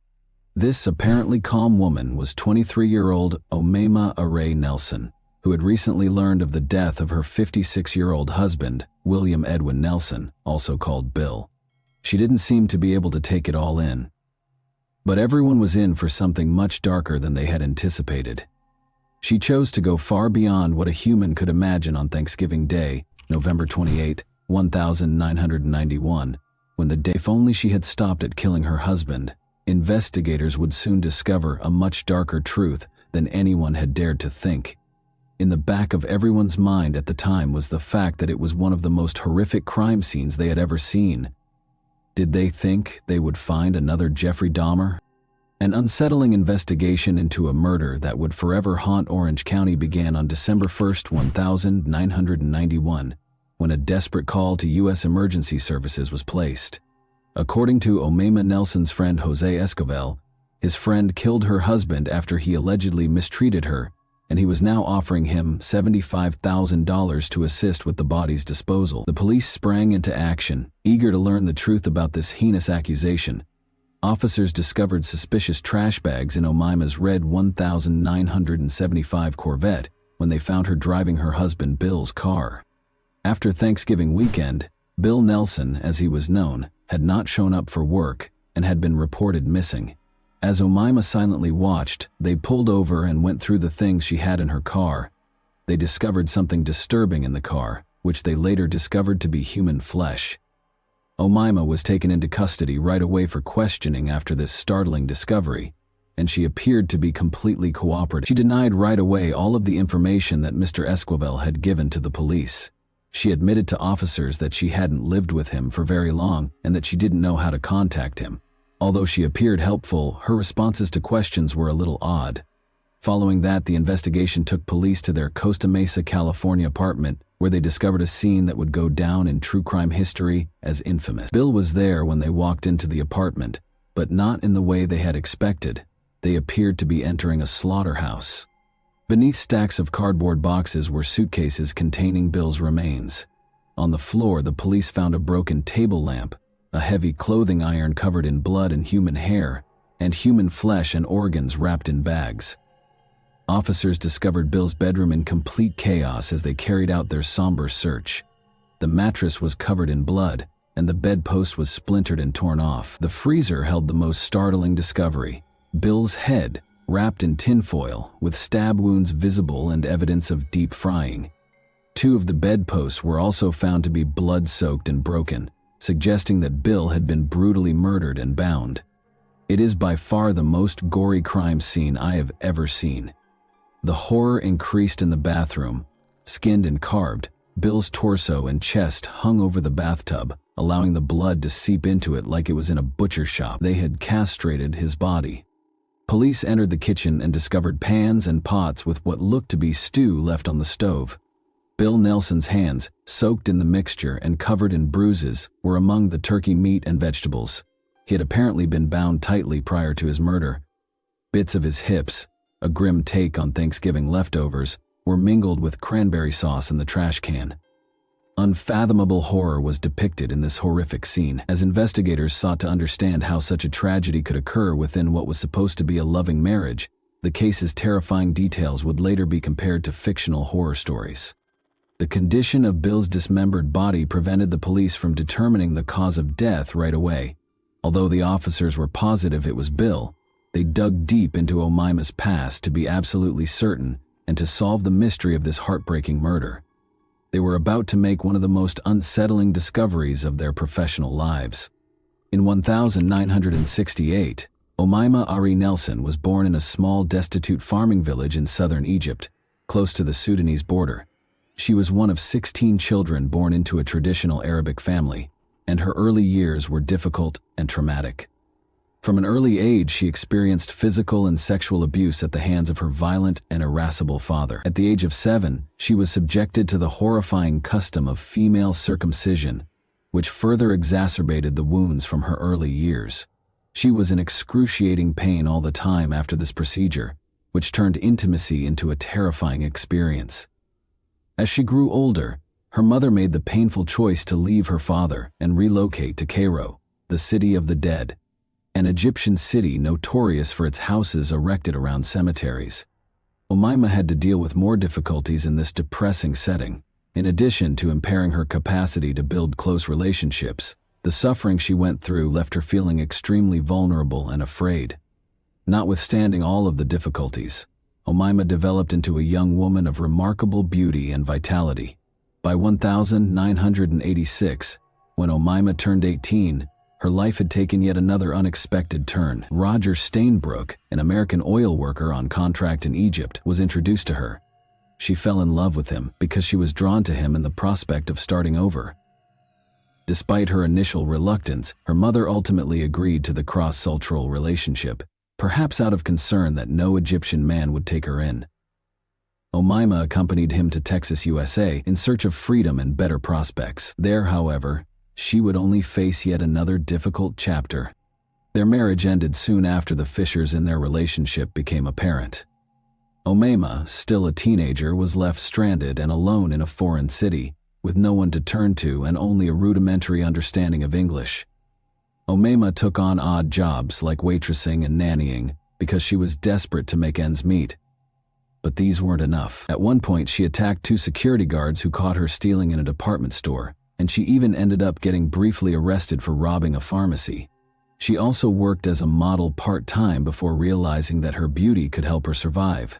This apparently calm woman was 23-year-old Omaima Array Nelson, who had recently learned of the death of her 56-year-old husband, William Edwin Nelson, also called Bill. She didn't seem to be able to take it all in. But everyone was in for something much darker than they had anticipated. She chose to go far beyond what a human could imagine on Thanksgiving Day, November 28, 1991, when the day, if only she had stopped at killing her husband, investigators would soon discover a much darker truth than anyone had dared to think. In the back of everyone's mind at the time was the fact that it was one of the most horrific crime scenes they had ever seen. Did they think they would find another Jeffrey Dahmer? An unsettling investigation into a murder that would forever haunt Orange County began on December 1, 1991, when a desperate call to U.S. Emergency Services was placed. According to Omaima Nelson's friend Jose Escovel, his friend killed her husband after he allegedly mistreated her, and he was now offering him $75,000 to assist with the body's disposal. The police sprang into action, eager to learn the truth about this heinous accusation. Officers discovered suspicious trash bags in Omaima's red 1975 Corvette when they found her driving her husband Bill's car. After Thanksgiving weekend, Bill Nelson, as he was known, had not shown up for work and had been reported missing. As Omaima silently watched, they pulled over and went through the things she had in her car. They discovered something disturbing in the car, which they later discovered to be human flesh. Omaima was taken into custody right away for questioning after this startling discovery, and she appeared to be completely cooperative. She denied right away all of the information that Mr. Esquivel had given to the police. She admitted to officers that she hadn't lived with him for very long and that she didn't know how to contact him. Although she appeared helpful, her responses to questions were a little odd. Following that, the investigation took police to their Costa Mesa, California apartment, where they discovered a scene that would go down in true crime history as infamous. Bill was there when they walked into the apartment, but not in the way they had expected. They appeared to be entering a slaughterhouse. Beneath stacks of cardboard boxes were suitcases containing Bill's remains. On the floor, the police found a broken table lamp, a heavy clothing iron covered in blood and human hair, and human flesh and organs wrapped in bags. Officers discovered Bill's bedroom in complete chaos as they carried out their somber search. The mattress was covered in blood, and the bedpost was splintered and torn off. The freezer held the most startling discovery: Bill's head, wrapped in tinfoil, with stab wounds visible and evidence of deep frying. 2 of the bedposts were also found to be blood-soaked and broken, suggesting that Bill had been brutally murdered and bound. It is by far the most gory crime scene I have ever seen. The horror increased in the bathroom. Skinned and carved, Bill's torso and chest hung over the bathtub, allowing the blood to seep into it like it was in a butcher shop. They had castrated his body. Police entered the kitchen and discovered pans and pots with what looked to be stew left on the stove. Bill Nelson's hands, soaked in the mixture and covered in bruises, were among the turkey meat and vegetables. He had apparently been bound tightly prior to his murder. Bits of his hips, a grim take on Thanksgiving leftovers, were mingled with cranberry sauce in the trash can. Unfathomable horror was depicted in this horrific scene as investigators sought to understand how such a tragedy could occur within what was supposed to be a loving marriage. The case's terrifying details would later be compared to fictional horror stories. The condition of Bill's dismembered body prevented the police from determining the cause of death right away. Although the officers were positive it was Bill, they dug deep into Omaima's past to be absolutely certain and to solve the mystery of this heartbreaking murder. They were about to make one of the most unsettling discoveries of their professional lives. In 1968, Omaima Ari Nelson was born in a small, destitute farming village in southern Egypt, close to the Sudanese border. She was one of 16 children born into a traditional Arabic family, and her early years were difficult and traumatic. From an early age, she experienced physical and sexual abuse at the hands of her violent and irascible father. At the age of 7, she was subjected to the horrifying custom of female circumcision, which further exacerbated the wounds from her early years. She was in excruciating pain all the time after this procedure, which turned intimacy into a terrifying experience. As she grew older, her mother made the painful choice to leave her father and relocate to Cairo, the city of the dead, an Egyptian city notorious for its houses erected around cemeteries. Omaima had to deal with more difficulties in this depressing setting. In addition to impairing her capacity to build close relationships, the suffering she went through left her feeling extremely vulnerable and afraid. Notwithstanding all of the difficulties, Omaima developed into a young woman of remarkable beauty and vitality. By 1986, when Omaima turned 18, her life had taken yet another unexpected turn. Roger Stainbrook, an American oil worker on contract in Egypt, was introduced to her. She fell in love with him because she was drawn to him in the prospect of starting over. Despite her initial reluctance, her mother ultimately agreed to the cross-cultural relationship, perhaps out of concern that no Egyptian man would take her in. Omaima accompanied him to Texas, USA, in search of freedom and better prospects. There, however, she would only face yet another difficult chapter. Their marriage ended soon after the fissures in their relationship became apparent. Omaima, still a teenager, was left stranded and alone in a foreign city, with no one to turn to and only a rudimentary understanding of English. Omaima took on odd jobs like waitressing and nannying because she was desperate to make ends meet. But these weren't enough. At one point, she attacked 2 security guards who caught her stealing in a department store, and she even ended up getting briefly arrested for robbing a pharmacy. She also worked as a model part-time before realizing that her beauty could help her survive.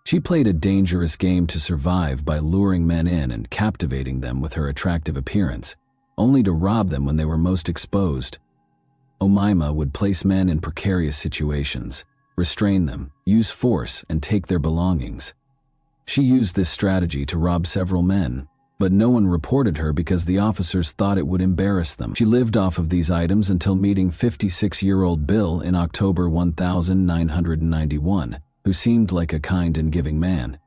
She played a dangerous game to survive by luring men in and captivating them with her attractive appearance, only to rob them when they were most exposed. Omaima would place men in precarious situations, restrain them, use force, and take their belongings. She used this strategy to rob several men, but no one reported her because the officers thought it would embarrass them. She lived off of these items until meeting 56-year-old Bill in October 1991, who seemed like a kind and giving man.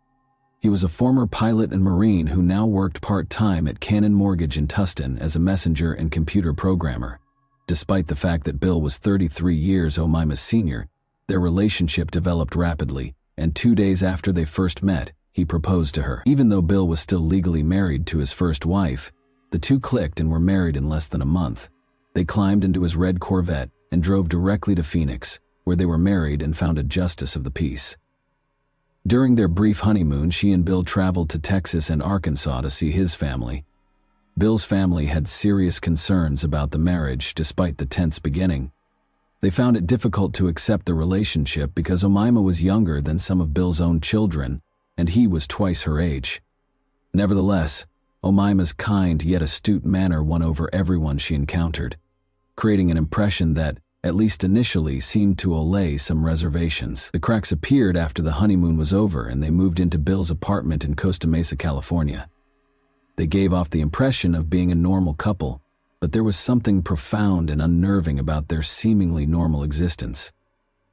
He was a former pilot and Marine who now worked part-time at Cannon Mortgage in Tustin as a messenger and computer programmer. Despite the fact that Bill was 33 years Omaima's senior, their relationship developed rapidly, and 2 days after they first met, he proposed to her. Even though Bill was still legally married to his first wife, the two clicked and were married in less than a month. They climbed into his red Corvette and drove directly to Phoenix, where they were married and found a justice of the peace. During their brief honeymoon, she and Bill traveled to Texas and Arkansas to see his family. Bill's family had serious concerns about the marriage despite the tense beginning. They found it difficult to accept the relationship because Omaima was younger than some of Bill's own children, and he was twice her age. Nevertheless, Omaima's kind yet astute manner won over everyone she encountered, creating an impression that, at least initially, seemed to allay some reservations. The cracks appeared after the honeymoon was over and they moved into Bill's apartment in Costa Mesa, California. They gave off the impression of being a normal couple, but there was something profound and unnerving about their seemingly normal existence.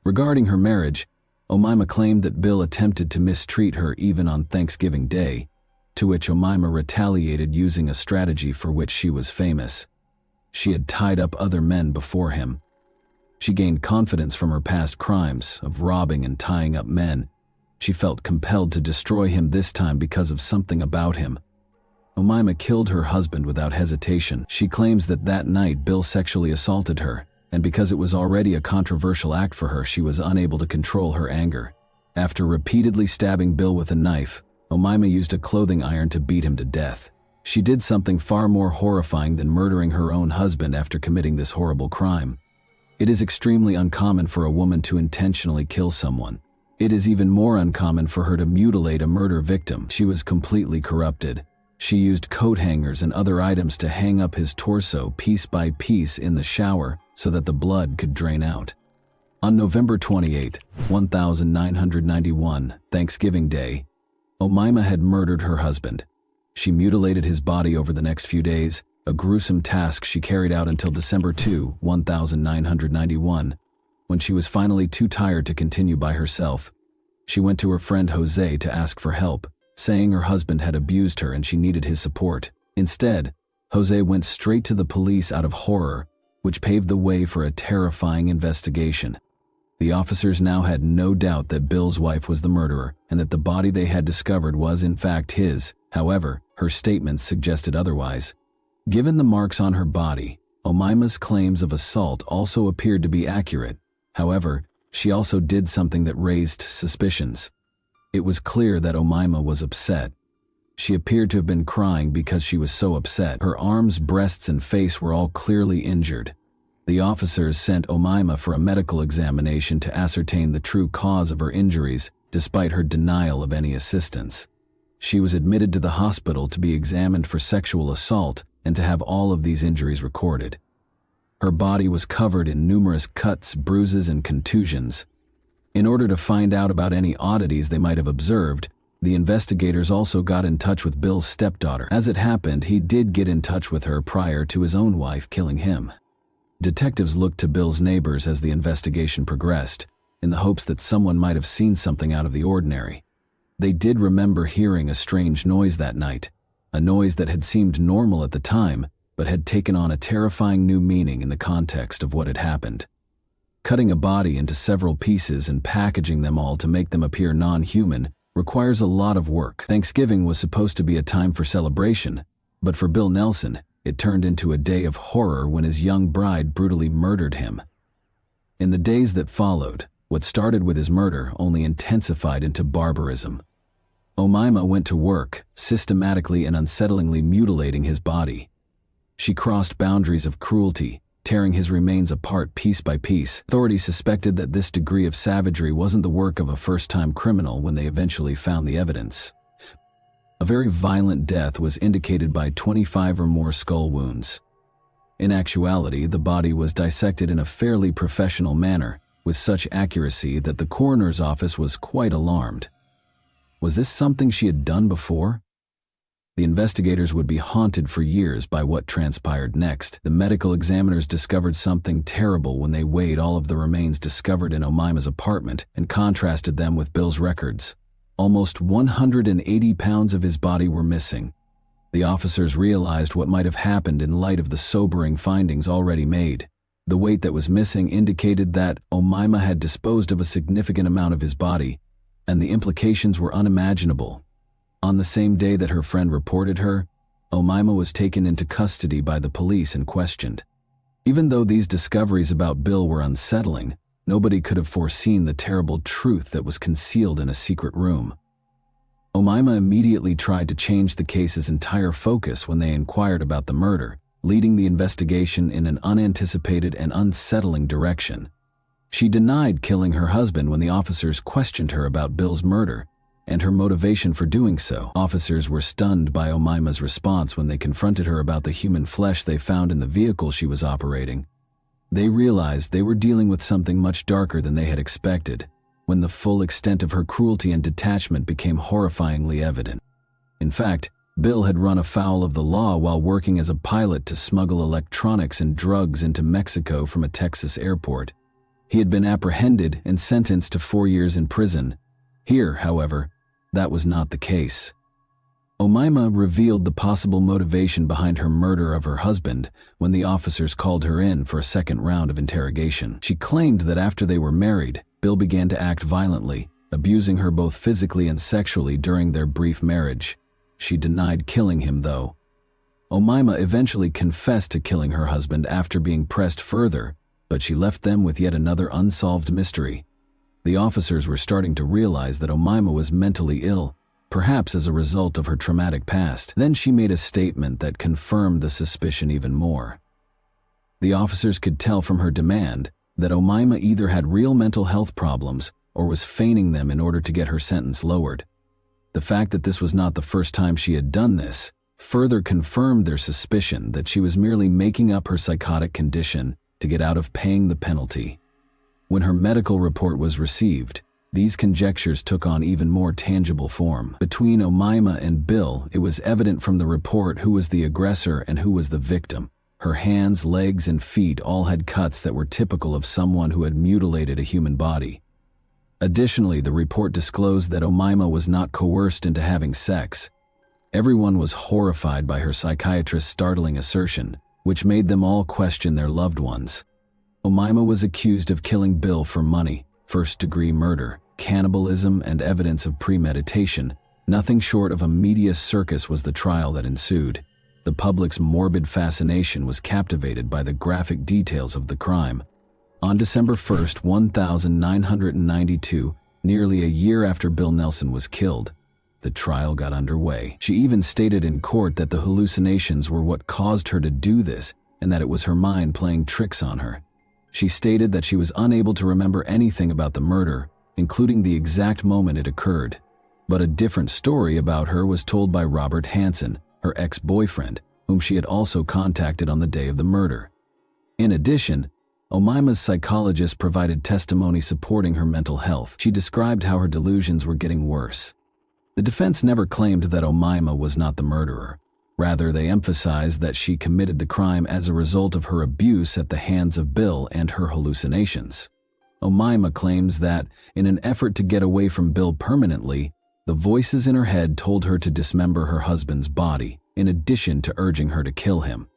Regarding her marriage, Omaima claimed that Bill attempted to mistreat her even on Thanksgiving Day, to which Omaima retaliated using a strategy for which she was famous. She had tied up other men before him. She gained confidence from her past crimes of robbing and tying up men. She felt compelled to destroy him this time because of something about him. Omaima killed her husband without hesitation. She claims that that night Bill sexually assaulted her, and because it was already a controversial act for her, she was unable to control her anger. After repeatedly stabbing Bill with a knife, Omaima used a clothing iron to beat him to death. She did something far more horrifying than murdering her own husband after committing this horrible crime. It is extremely uncommon for a woman to intentionally kill someone. It is even more uncommon for her to mutilate a murder victim. She was completely corrupted. She used coat hangers and other items to hang up his torso piece by piece in the shower so that the blood could drain out. On November 28, 1991, Thanksgiving Day, Omaima had murdered her husband. She mutilated his body over the next few days, a gruesome task she carried out until December 2, 1991, when she was finally too tired to continue by herself. She went to her friend Jose to ask for help, saying her husband had abused her and she needed his support. Instead, Jose went straight to the police out of horror, which paved the way for a terrifying investigation. The officers now had no doubt that Bill's wife was the murderer and that the body they had discovered was in fact his. However, her statements suggested otherwise. Given the marks on her body, Omaima's claims of assault also appeared to be accurate. However, she also did something that raised suspicions. It was clear that Omaima was upset. She appeared to have been crying because she was so upset. Her arms, breasts, and face were all clearly injured. The officers sent Omaima for a medical examination to ascertain the true cause of her injuries, despite her denial of any assistance. She was admitted to the hospital to be examined for sexual assault and to have all of these injuries recorded. Her body was covered in numerous cuts, bruises, and contusions. In order to find out about any oddities they might have observed, the investigators also got in touch with Bill's stepdaughter. As it happened, he did get in touch with her prior to his own wife killing him. Detectives looked to Bill's neighbors as the investigation progressed, in the hopes that someone might have seen something out of the ordinary. They did remember hearing a strange noise that night, a noise that had seemed normal at the time, but had taken on a terrifying new meaning in the context of what had happened. Cutting a body into several pieces and packaging them all to make them appear non-human requires a lot of work. Thanksgiving was supposed to be a time for celebration, but for Bill Nelson, it turned into a day of horror when his young bride brutally murdered him. In the days that followed, what started with his murder only intensified into barbarism. Omaima went to work, systematically and unsettlingly mutilating his body. She crossed boundaries of cruelty, tearing his remains apart piece by piece. Authorities suspected that this degree of savagery wasn't the work of a first-time criminal when they eventually found the evidence. A very violent death was indicated by 25 or more skull wounds. In actuality, the body was dissected in a fairly professional manner, with such accuracy that the coroner's office was quite alarmed. Was this something she had done before? The investigators would be haunted for years by what transpired next. The medical examiners discovered something terrible when they weighed all of the remains discovered in Omaima's apartment and contrasted them with Bill's records. Almost 180 pounds of his body were missing. The officers realized what might have happened in light of the sobering findings already made. The weight that was missing indicated that Omaima had disposed of a significant amount of his body, and the implications were unimaginable. On the same day that her friend reported her, Omaima was taken into custody by the police and questioned. Even though these discoveries about Bill were unsettling, nobody could have foreseen the terrible truth that was concealed in a secret room. Omaima immediately tried to change the case's entire focus when they inquired about the murder, leading the investigation in an unanticipated and unsettling direction. She denied killing her husband when the officers questioned her about Bill's murder and her motivation for doing so. Officers were stunned by Omaima's response when they confronted her about the human flesh they found in the vehicle she was operating. They realized they were dealing with something much darker than they had expected, when the full extent of her cruelty and detachment became horrifyingly evident. In fact, Bill had run afoul of the law while working as a pilot to smuggle electronics and drugs into Mexico from a Texas airport. He had been apprehended and sentenced to 4 years in prison. Here, however, that was not the case. Omaima revealed the possible motivation behind her murder of her husband when the officers called her in for a second round of interrogation. She claimed that after they were married, Bill began to act violently, abusing her both physically and sexually during their brief marriage. She denied killing him, though. Omaima eventually confessed to killing her husband after being pressed further, but she left them with yet another unsolved mystery. The officers were starting to realize that Omaima was mentally ill, perhaps as a result of her traumatic past. Then she made a statement that confirmed the suspicion even more. The officers could tell from her demand that Omaima either had real mental health problems or was feigning them in order to get her sentence lowered. The fact that this was not the first time she had done this further confirmed their suspicion that she was merely making up her psychotic condition to get out of paying the penalty. When her medical report was received, these conjectures took on even more tangible form. Between Omaima and Bill, it was evident from the report who was the aggressor and who was the victim. Her hands, legs, and feet all had cuts that were typical of someone who had mutilated a human body. Additionally, the report disclosed that Omaima was not coerced into having sex. Everyone was horrified by her psychiatrist's startling assertion, which made them all question their loved ones. Omaima was accused of killing Bill for money, first-degree murder, cannibalism, and evidence of premeditation. Nothing short of a media circus was the trial that ensued. The public's morbid fascination was captivated by the graphic details of the crime. On December 1st, 1992, nearly a year after Bill Nelson was killed, the trial got underway. She even stated in court that the hallucinations were what caused her to do this and that it was her mind playing tricks on her. She stated that she was unable to remember anything about the murder, including the exact moment it occurred. But a different story about her was told by Robert Hansen, her ex-boyfriend, whom she had also contacted on the day of the murder. In addition, Omaima's psychologist provided testimony supporting her mental health. She described how her delusions were getting worse. The defense never claimed that Omaima was not the murderer. Rather, they emphasized that she committed the crime as a result of her abuse at the hands of Bill and her hallucinations. Omaima claims that, in an effort to get away from Bill permanently, the voices in her head told her to dismember her husband's body, in addition to urging her to kill him.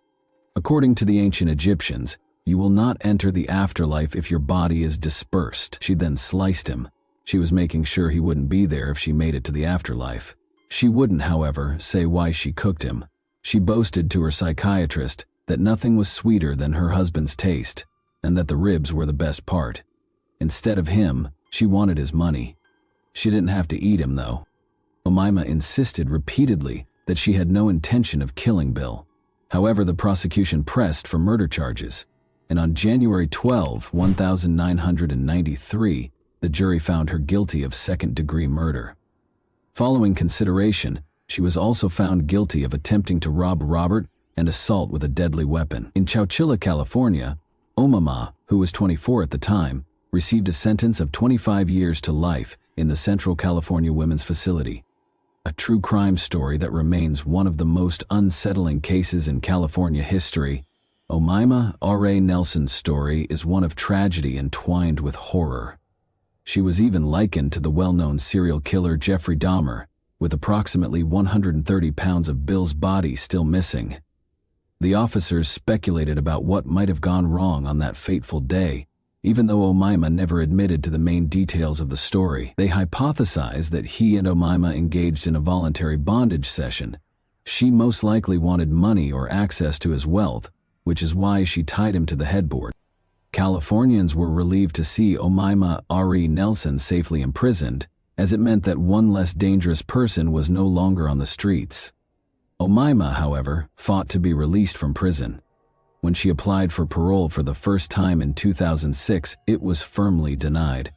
According to the ancient Egyptians, you will not enter the afterlife if your body is dispersed. She then sliced him. She was making sure he wouldn't be there if she made it to the afterlife. She wouldn't, however, say why she cooked him. She boasted to her psychiatrist that nothing was sweeter than her husband's taste, and that the ribs were the best part. Instead of him, she wanted his money. She didn't have to eat him, though. Omaima insisted repeatedly that she had no intention of killing Bill. However, the prosecution pressed for murder charges, and on January 12, 1993, the jury found her guilty of second-degree murder. Following consideration, she was also found guilty of attempting to rob Robert and assault with a deadly weapon. In Chowchilla, California, Omaima, who was 24 at the time, received a sentence of 25 years to life in the Central California Women's Facility. A true crime story that remains one of the most unsettling cases in California history, Omaima R.A. Nelson's story is one of tragedy entwined with horror. She was even likened to the well-known serial killer Jeffrey Dahmer, with approximately 130 pounds of Bill's body still missing. The officers speculated about what might have gone wrong on that fateful day, even though Omaima never admitted to the main details of the story. They hypothesized that he and Omaima engaged in a voluntary bondage session. She most likely wanted money or access to his wealth, which is why she tied him to the headboard. Californians were relieved to see Omaima R.E. Nelson safely imprisoned, as it meant that one less dangerous person was no longer on the streets. Omaima, however, fought to be released from prison. When she applied for parole for the first time in 2006, it was firmly denied.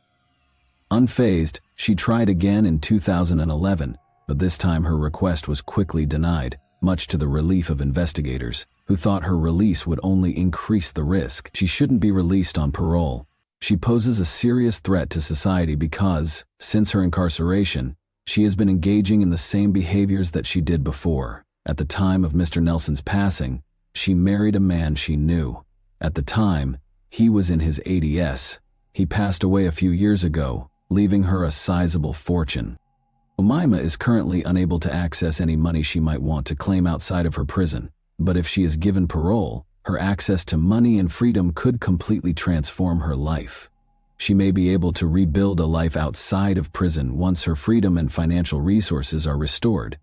Unfazed, she tried again in 2011, but this time her request was quickly denied, much to the relief of investigators, who thought her release would only increase the risk. She shouldn't be released on parole. She poses a serious threat to society because, since her incarceration, She has been engaging in the same behaviors that she did before. At the time of Mr. Nelson's passing, she married a man she knew. At the time, he was in his 80s. He passed away a few years ago, leaving her a sizable fortune. Omaima is currently unable to access any money she might want to claim outside of her prison, but if she is given parole, her access to money and freedom could completely transform her life. She may be able to rebuild a life outside of prison once her freedom and financial resources are restored,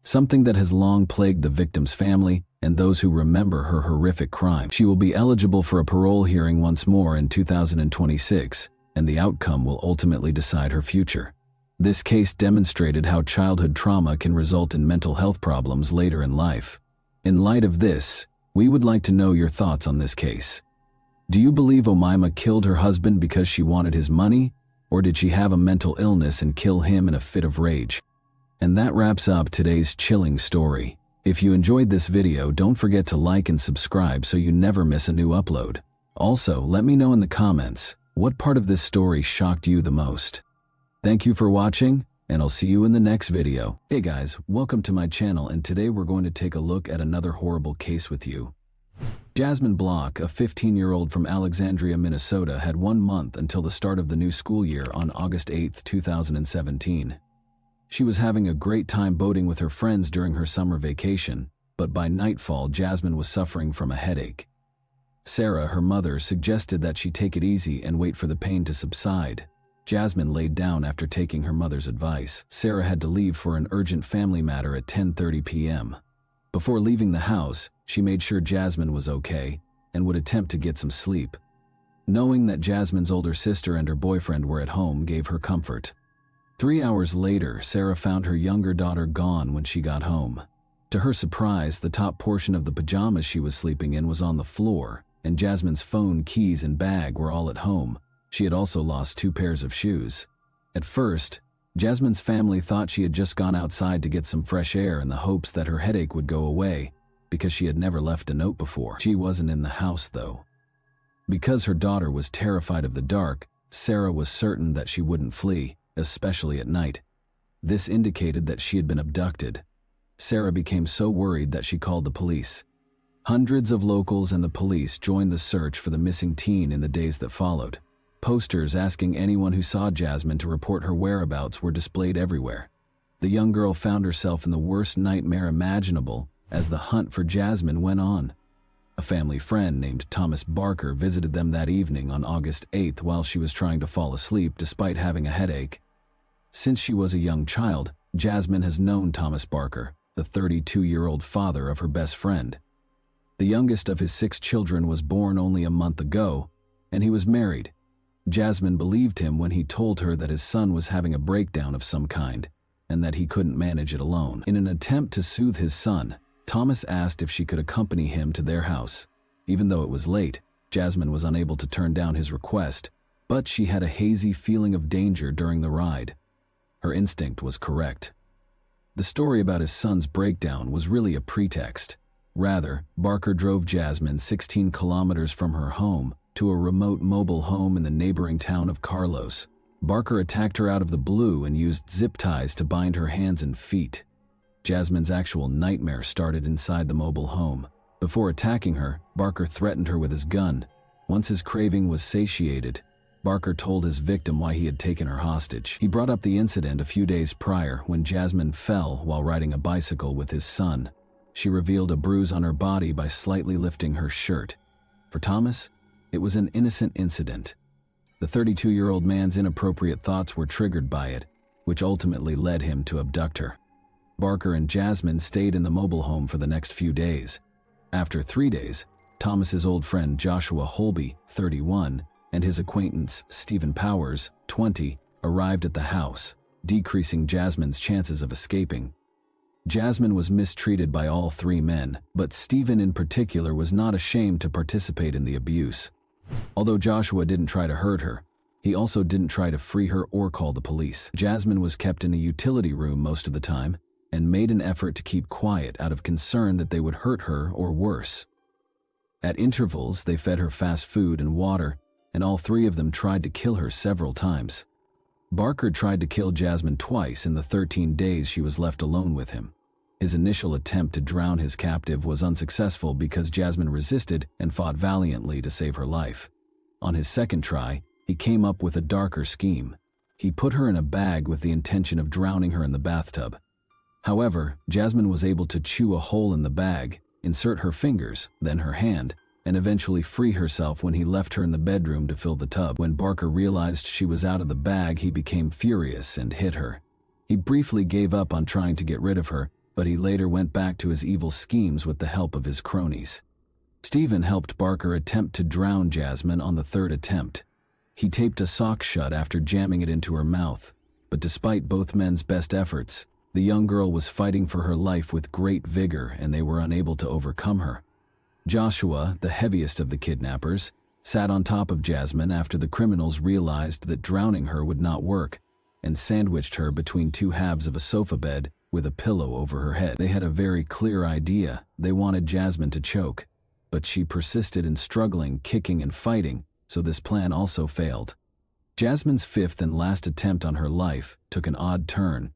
something that has long plagued the victim's family and those who remember her horrific crime. She will be eligible for a parole hearing once more in 2026, and the outcome will ultimately decide her future. This case demonstrated how childhood trauma can result in mental health problems later in life. In light of this, we would like to know your thoughts on this case. Do you believe Omaima killed her husband because she wanted his money, or did she have a mental illness and kill him in a fit of rage? And that wraps up today's chilling story. If you enjoyed this video, don't forget to like and subscribe so you never miss a new upload. Also, let me know in the comments, what part of this story shocked you the most? Thank you for watching, and I'll see you in the next video. Hey guys, welcome to my channel, and today we're going to take a look at another horrible case with you. Jasmine Block, a 15-year-old from Alexandria, Minnesota, had 1 month until the start of the new school year on August 8, 2017. She was having a great time boating with her friends during her summer vacation, but by nightfall, Jasmine was suffering from a headache. Sarah, her mother, suggested that she take it easy and wait for the pain to subside. Jasmine laid down after taking her mother's advice. Sarah had to leave for an urgent family matter at 10:30 p.m. Before leaving the house, she made sure Jasmine was okay and would attempt to get some sleep. Knowing that Jasmine's older sister and her boyfriend were at home gave her comfort. 3 hours later, Sarah found her younger daughter gone when she got home. To her surprise, the top portion of the pajamas she was sleeping in was on the floor, and Jasmine's phone, keys, and bag were all at home. She had also lost 2 pairs of shoes. At first, Jasmine's family thought she had just gone outside to get some fresh air in the hopes that her headache would go away, because she had never left a note before. She wasn't in the house, though. Because her daughter was terrified of the dark, Sarah was certain that she wouldn't flee, especially at night. This indicated that she had been abducted. Sarah became so worried that she called the police. Hundreds of locals and the police joined the search for the missing teen in the days that followed. Posters asking anyone who saw Jasmine to report her whereabouts were displayed everywhere. The young girl found herself in the worst nightmare imaginable as the hunt for Jasmine went on. A family friend named Thomas Barker visited them that evening on August 8th while she was trying to fall asleep despite having a headache. Since she was a young child, Jasmine has known Thomas Barker, the 32-year-old father of her best friend. The youngest of his 6 children was born only a month ago, and he was married. Jasmine believed him when he told her that his son was having a breakdown of some kind, and that he couldn't manage it alone. In an attempt to soothe his son, Thomas asked if she could accompany him to their house. Even though it was late, Jasmine was unable to turn down his request, but she had a hazy feeling of danger during the ride. Her instinct was correct. The story about his son's breakdown was really a pretext. Rather, Barker drove Jasmine 16 kilometers from her home to a remote mobile home in the neighboring town of Carlos. Barker attacked her out of the blue and used zip ties to bind her hands and feet. Jasmine's actual nightmare started inside the mobile home. Before attacking her, Barker threatened her with his gun. Once his craving was satiated, Barker told his victim why he had taken her hostage. He brought up the incident a few days prior when Jasmine fell while riding a bicycle with his son. She revealed a bruise on her body by slightly lifting her shirt. For Thomas, it was an innocent incident. The 32-year-old man's inappropriate thoughts were triggered by it, which ultimately led him to abduct her. Barker and Jasmine stayed in the mobile home for the next few days. After 3 days, Thomas's old friend Joshua Holby, 31, and his acquaintance Stephen Powers, 20, arrived at the house, decreasing Jasmine's chances of escaping. Jasmine was mistreated by all 3 men, but Stephen in particular was not ashamed to participate in the abuse. Although Joshua didn't try to hurt her, he also didn't try to free her or call the police. Jasmine was kept in a utility room most of the time and made an effort to keep quiet out of concern that they would hurt her or worse. At intervals, they fed her fast food and water, and all 3 of them tried to kill her several times. Barker tried to kill Jasmine twice in the 13 days she was left alone with him. His initial attempt to drown his captive was unsuccessful because Jasmine resisted and fought valiantly to save her life. On his second try, he came up with a darker scheme. He put her in a bag with the intention of drowning her in the bathtub. However, Jasmine was able to chew a hole in the bag, insert her fingers, then her hand, and eventually free herself when he left her in the bedroom to fill the tub. When Barker realized she was out of the bag, he became furious and hit her. He briefly gave up on trying to get rid of her, but he later went back to his evil schemes with the help of his cronies. Stephen helped Barker attempt to drown Jasmine on the third attempt. He taped a sock shut after jamming it into her mouth, but despite both men's best efforts, the young girl was fighting for her life with great vigor and they were unable to overcome her. Joshua, the heaviest of the kidnappers, sat on top of Jasmine after the criminals realized that drowning her would not work and sandwiched her between two halves of a sofa bed with a pillow over her head. They had a very clear idea. They wanted Jasmine to choke, but she persisted in struggling, kicking, and fighting, so this plan also failed. Jasmine's fifth and last attempt on her life took an odd turn.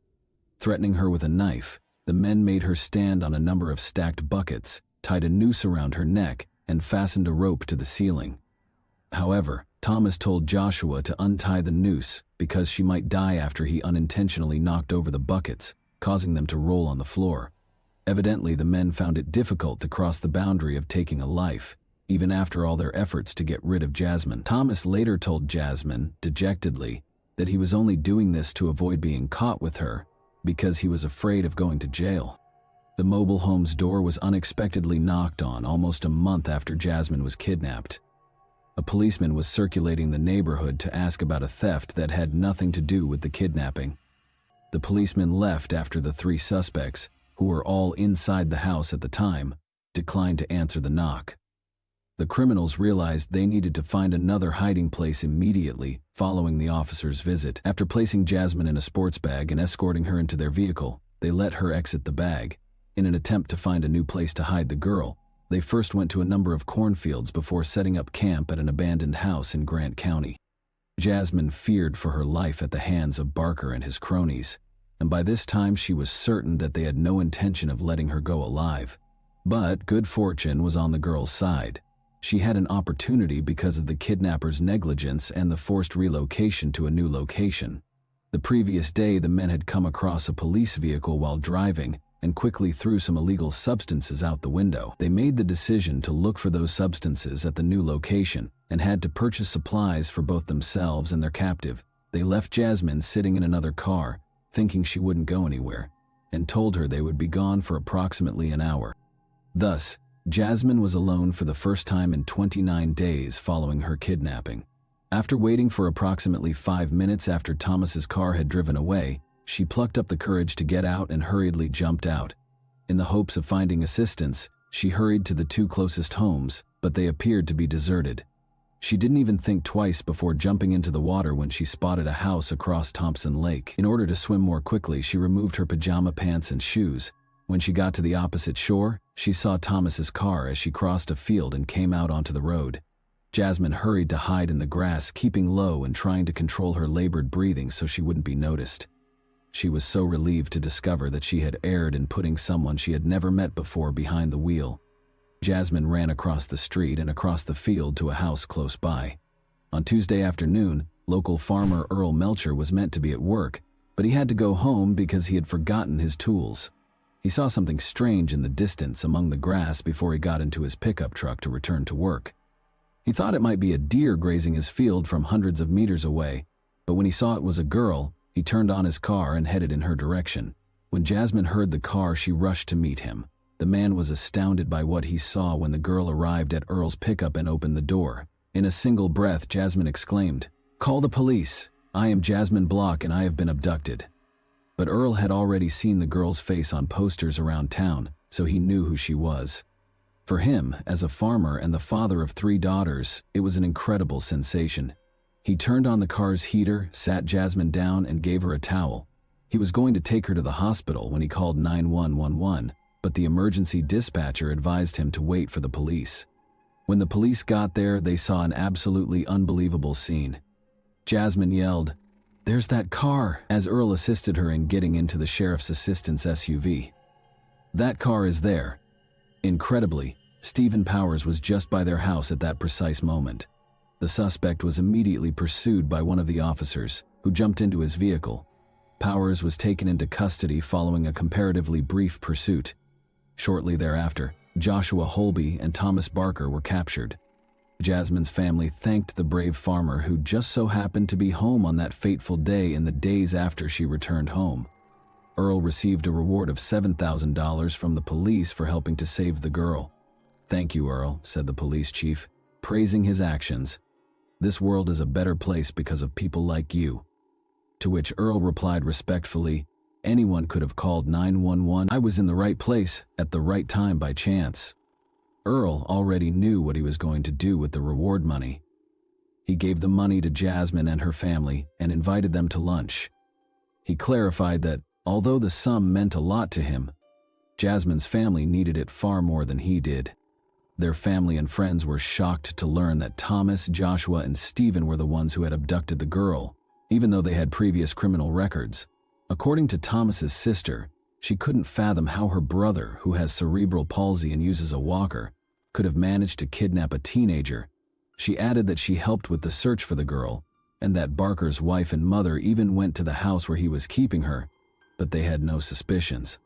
Threatening her with a knife, the men made her stand on a number of stacked buckets, tied a noose around her neck, and fastened a rope to the ceiling. However, Thomas told Joshua to untie the noose because she might die after he unintentionally knocked over the buckets, causing them to roll on the floor. Evidently, the men found it difficult to cross the boundary of taking a life, even after all their efforts to get rid of Jasmine. Thomas later told Jasmine, dejectedly, that he was only doing this to avoid being caught with her because he was afraid of going to jail. The mobile home's door was unexpectedly knocked on almost a month after Jasmine was kidnapped. A policeman was circulating the neighborhood to ask about a theft that had nothing to do with the kidnapping. The policeman left after the three suspects, who were all inside the house at the time, declined to answer the knock. The criminals realized they needed to find another hiding place immediately following the officer's visit. After placing Jasmine in a sports bag and escorting her into their vehicle, they let her exit the bag. In an attempt to find a new place to hide the girl, they first went to a number of cornfields before setting up camp at an abandoned house in Grant County. Jasmine feared for her life at the hands of Barker and his cronies, and by this time she was certain that they had no intention of letting her go alive. But good fortune was on the girl's side. She had an opportunity because of the kidnappers' negligence and the forced relocation to a new location. The previous day, the men had come across a police vehicle while driving and quickly threw some illegal substances out the window. They made the decision to look for those substances at the new location and had to purchase supplies for both themselves and their captive. They left Jasmine sitting in another car, thinking she wouldn't go anywhere, and told her they would be gone for approximately an hour. Thus, Jasmine was alone for the first time in 29 days following her kidnapping. After waiting for approximately 5 minutes after Thomas's car had driven away, she plucked up the courage to get out and hurriedly jumped out. In the hopes of finding assistance, she hurried to the two closest homes, but they appeared to be deserted. She didn't even think twice before jumping into the water when she spotted a house across Thompson Lake. In order to swim more quickly, she removed her pajama pants and shoes. When she got to the opposite shore, she saw Thomas's car as she crossed a field and came out onto the road. Jasmine hurried to hide in the grass, keeping low and trying to control her labored breathing so she wouldn't be noticed. She was so relieved to discover that she had erred in putting someone she had never met before behind the wheel. Jasmine ran across the street and across the field to a house close by. On Tuesday afternoon, local farmer Earl Melcher was meant to be at work, but he had to go home because he had forgotten his tools. He saw something strange in the distance among the grass before he got into his pickup truck to return to work. He thought it might be a deer grazing his field from hundreds of meters away, but when he saw it was a girl, he turned on his car and headed in her direction. When Jasmine heard the car, she rushed to meet him. The man was astounded by what he saw when the girl arrived at Earl's pickup and opened the door. In a single breath, Jasmine exclaimed, "Call the police! I am Jasmine Block and I have been abducted." But Earl had already seen the girl's face on posters around town, so he knew who she was. For him, as a farmer and the father of 3 daughters, it was an incredible sensation. He turned on the car's heater, sat Jasmine down, and gave her a towel. He was going to take her to the hospital when he called 911, but the emergency dispatcher advised him to wait for the police. When the police got there, they saw an absolutely unbelievable scene. Jasmine yelled, There's that car, as Earl assisted her in getting into the sheriff's assistant's SUV. That car is there. Incredibly, Stephen Powers was just by their house at that precise moment. The suspect was immediately pursued by one of the officers, who jumped into his vehicle. Powers was taken into custody following a comparatively brief pursuit. Shortly thereafter, Joshua Holby and Thomas Barker were captured. Jasmine's family thanked the brave farmer who just so happened to be home on that fateful day in the days after she returned home. Earl received a reward of $7,000 from the police for helping to save the girl. "Thank you, Earl," said the police chief, praising his actions. "This world is a better place because of people like you." To which Earl replied respectfully, "Anyone could have called 911. I was in the right place at the right time by chance." Earl already knew what he was going to do with the reward money. He gave the money to Jasmine and her family and invited them to lunch. He clarified that, although the sum meant a lot to him, Jasmine's family needed it far more than he did. Their family and friends were shocked to learn that Thomas, Joshua, and Stephen were the ones who had abducted the girl, even though they had previous criminal records. According to Thomas's sister, she couldn't fathom how her brother, who has cerebral palsy and uses a walker, could have managed to kidnap a teenager. She added that she helped with the search for the girl, and that Barker's wife and mother even went to the house where he was keeping her, but they had no suspicions.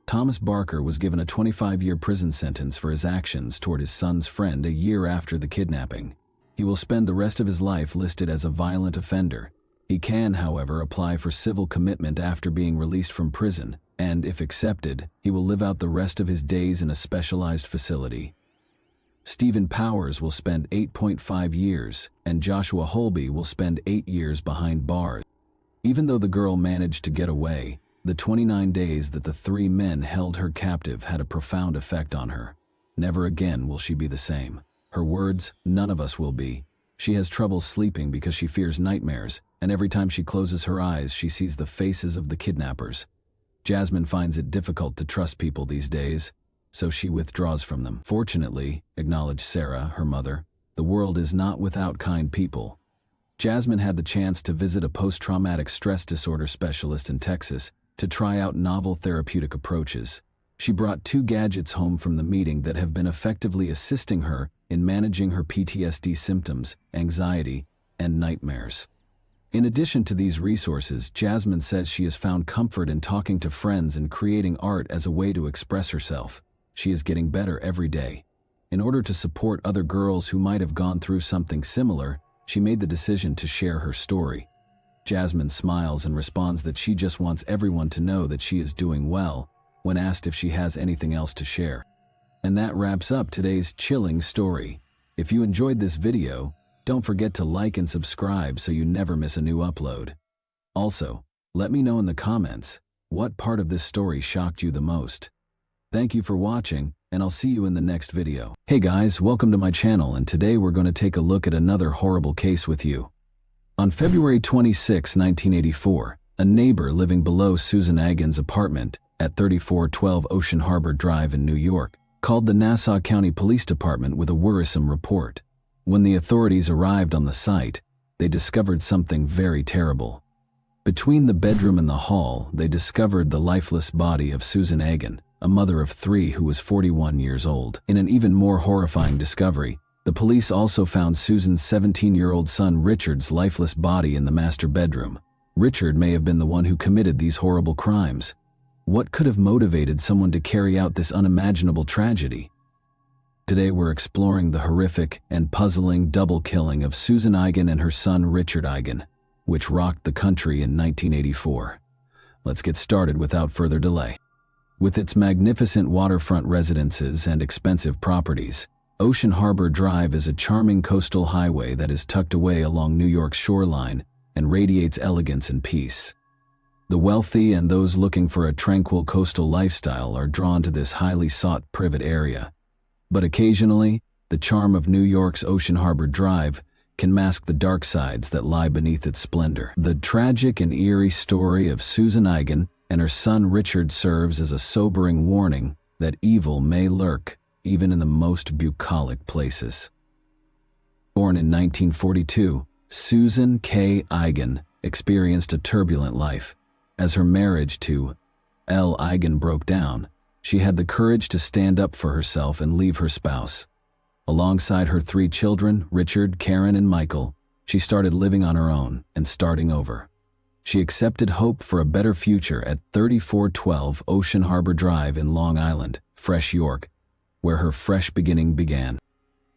Thomas Barker was given a 25-year prison sentence for his actions toward his son's friend a year after the kidnapping. He will spend the rest of his life listed as a violent offender. He can, however, apply for civil commitment after being released from prison, and, if accepted, he will live out the rest of his days in a specialized facility. Stephen Powers will spend 8.5 years, and Joshua Holby will spend 8 years behind bars. Even though the girl managed to get away, the 29 days that the three men held her captive had a profound effect on her. Never again will she be the same. Her words, "None of us will be." She has trouble sleeping because she fears nightmares, and every time she closes her eyes, she sees the faces of the kidnappers. Jasmine finds it difficult to trust people these days, so she withdraws from them. "Fortunately," acknowledged Sarah, her mother, "the world is not without kind people." Jasmine had the chance to visit a post-traumatic stress disorder specialist in Texas to try out novel therapeutic approaches. She brought 2 gadgets home from the meeting that have been effectively assisting her in managing her PTSD symptoms, anxiety, and nightmares. In addition to these resources, Jasmine says she has found comfort in talking to friends and creating art as a way to express herself. She is getting better every day. In order to support other girls who might have gone through something similar, she made the decision to share her story. Jasmine smiles and responds that she just wants everyone to know that she is doing well when asked if she has anything else to share. And that wraps up today's chilling story. If you enjoyed this video, don't forget to like and subscribe so you never miss a new upload. Also, let me know in the comments what part of this story shocked you the most. Thank you for watching, and I'll see you in the next video. Hey guys, welcome to my channel, and today we're going to take a look at another horrible case with you. On February 26, 1984, a neighbor living below Susan Agin's apartment at 3412 Ocean Harbor Drive in New York called the Nassau County Police Department with a worrisome report. When the authorities arrived on the site, they discovered something very terrible. Between the bedroom and the hall, they discovered the lifeless body of Susan Agin, a mother of 3 who was 41 years old. In an even more horrifying discovery, the police also found Susan's 17-year-old son Richard's lifeless body in the master bedroom. Richard may have been the one who committed these horrible crimes. What could have motivated someone to carry out this unimaginable tragedy? Today we're exploring the horrific and puzzling double killing of Susan Agin and her son Richard Agin, which rocked the country in 1984. Let's get started without further delay. With its magnificent waterfront residences and expensive properties, Ocean Harbor Drive is a charming coastal highway that is tucked away along New York's shoreline and radiates elegance and peace. The wealthy and those looking for a tranquil coastal lifestyle are drawn to this highly sought private area. But occasionally, the charm of New York's Ocean Harbor Drive can mask the dark sides that lie beneath its splendor. The tragic and eerie story of Susan Agin and her son Richard serves as a sobering warning that evil may lurk even in the most bucolic places. Born in 1942, Susan K. Agin experienced a turbulent life. As her marriage to L. Eigen broke down, she had the courage to stand up for herself and leave her spouse. Alongside her 3 children, Richard, Karen, and Michael, she started living on her own and starting over. She accepted hope for a better future at 3412 Ocean Harbor Drive in Long Island, Fresh York, where her fresh beginning began.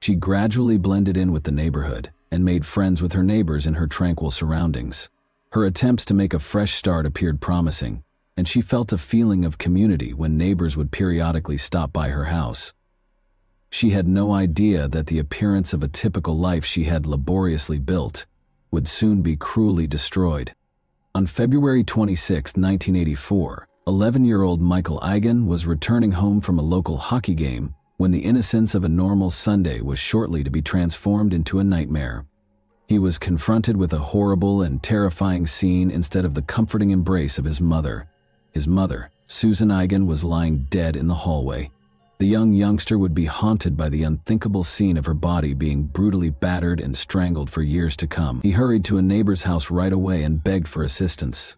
She gradually blended in with the neighborhood and made friends with her neighbors in her tranquil surroundings. Her attempts to make a fresh start appeared promising, and she felt a feeling of community when neighbors would periodically stop by her house. She had no idea that the appearance of a typical life she had laboriously built would soon be cruelly destroyed. On February 26, 1984, 11-year-old Michael Eigen was returning home from a local hockey game when the innocence of a normal Sunday was shortly to be transformed into a nightmare. He was confronted with a horrible and terrifying scene instead of the comforting embrace of his mother. His mother, Susan Eigen, was lying dead in the hallway. The young youngster would be haunted by the unthinkable scene of her body being brutally battered and strangled for years to come. He hurried to a neighbor's house right away and begged for assistance.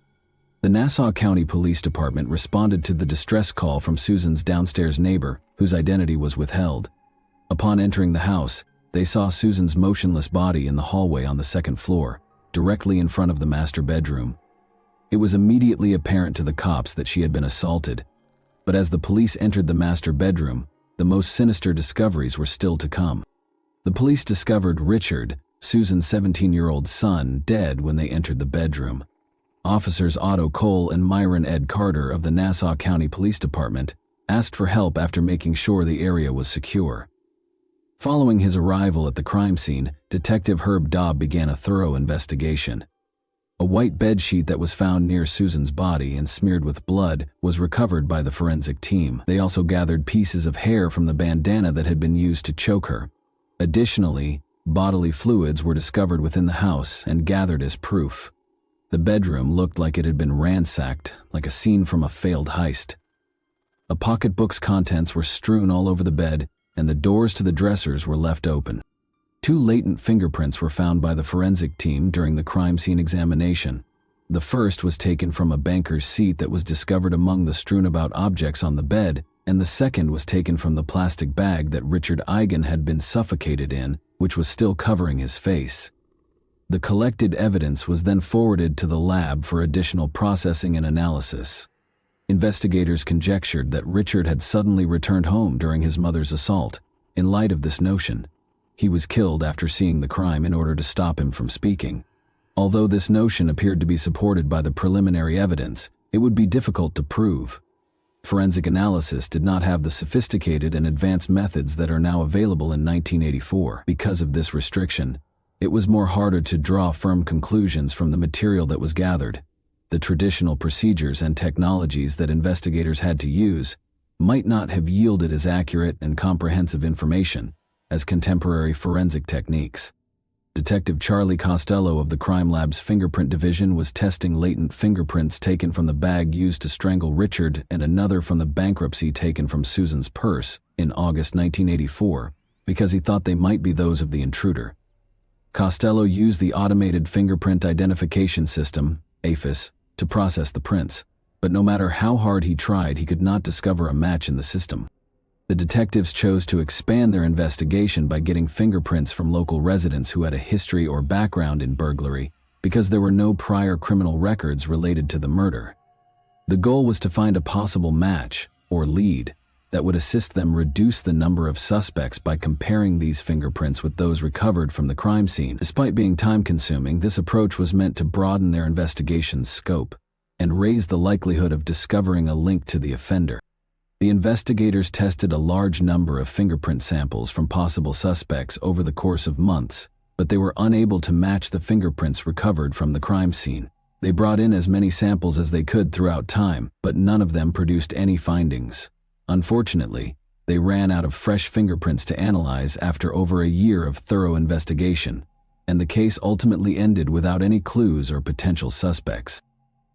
The Nassau County Police Department responded to the distress call from Susan's downstairs neighbor, whose identity was withheld. Upon entering the house, they saw Susan's motionless body in the hallway on the 2nd floor, directly in front of the master bedroom. It was immediately apparent to the cops that she had been assaulted, but as the police entered the master bedroom, the most sinister discoveries were still to come. The police discovered Richard, Susan's 17-year-old son, dead when they entered the bedroom. Officers Otto Cole and Myron Ed Carter of the Nassau County Police Department asked for help after making sure the area was secure. Following his arrival at the crime scene, Detective Herb Dobb began a thorough investigation. A white bedsheet that was found near Susan's body and smeared with blood was recovered by the forensic team. They also gathered pieces of hair from the bandana that had been used to choke her. Additionally, bodily fluids were discovered within the house and gathered as proof. The bedroom looked like it had been ransacked, like a scene from a failed heist. A pocketbook's contents were strewn all over the bed, and the doors to the dressers were left open. 2 latent fingerprints were found by the forensic team during the crime scene examination. The first was taken from a banker's seat that was discovered among the strewn-about objects on the bed, and the second was taken from the plastic bag that Richard Eigen had been suffocated in, which was still covering his face. The collected evidence was then forwarded to the lab for additional processing and analysis. Investigators conjectured that Richard had suddenly returned home during his mother's assault. In light of this notion, he was killed after seeing the crime in order to stop him from speaking. Although this notion appeared to be supported by the preliminary evidence, it would be difficult to prove. Forensic analysis did not have the sophisticated and advanced methods that are now available in 1984. Because of this restriction, it was more harder to draw firm conclusions from the material that was gathered. The traditional procedures and technologies that investigators had to use might not have yielded as accurate and comprehensive information as contemporary forensic techniques. Detective Charlie Costello of the Crime Lab's Fingerprint Division was testing latent fingerprints taken from the bag used to strangle Richard and another from the bankruptcy taken from Susan's purse in August 1984 because he thought they might be those of the intruder. Costello used the Automated Fingerprint Identification System, AFIS, to process the prints, but no matter how hard he tried, he could not discover a match in the system. The detectives chose to expand their investigation by getting fingerprints from local residents who had a history or background in burglary because there were no prior criminal records related to the murder. The goal was to find a possible match, or lead, that would assist them reduce the number of suspects by comparing these fingerprints with those recovered from the crime scene. Despite being time-consuming, this approach was meant to broaden their investigation's scope and raise the likelihood of discovering a link to the offender. The investigators tested a large number of fingerprint samples from possible suspects over the course of months, but they were unable to match the fingerprints recovered from the crime scene. They brought in as many samples as they could throughout time, but none of them produced any findings. Unfortunately, they ran out of fresh fingerprints to analyze after over a year of thorough investigation, and the case ultimately ended without any clues or potential suspects.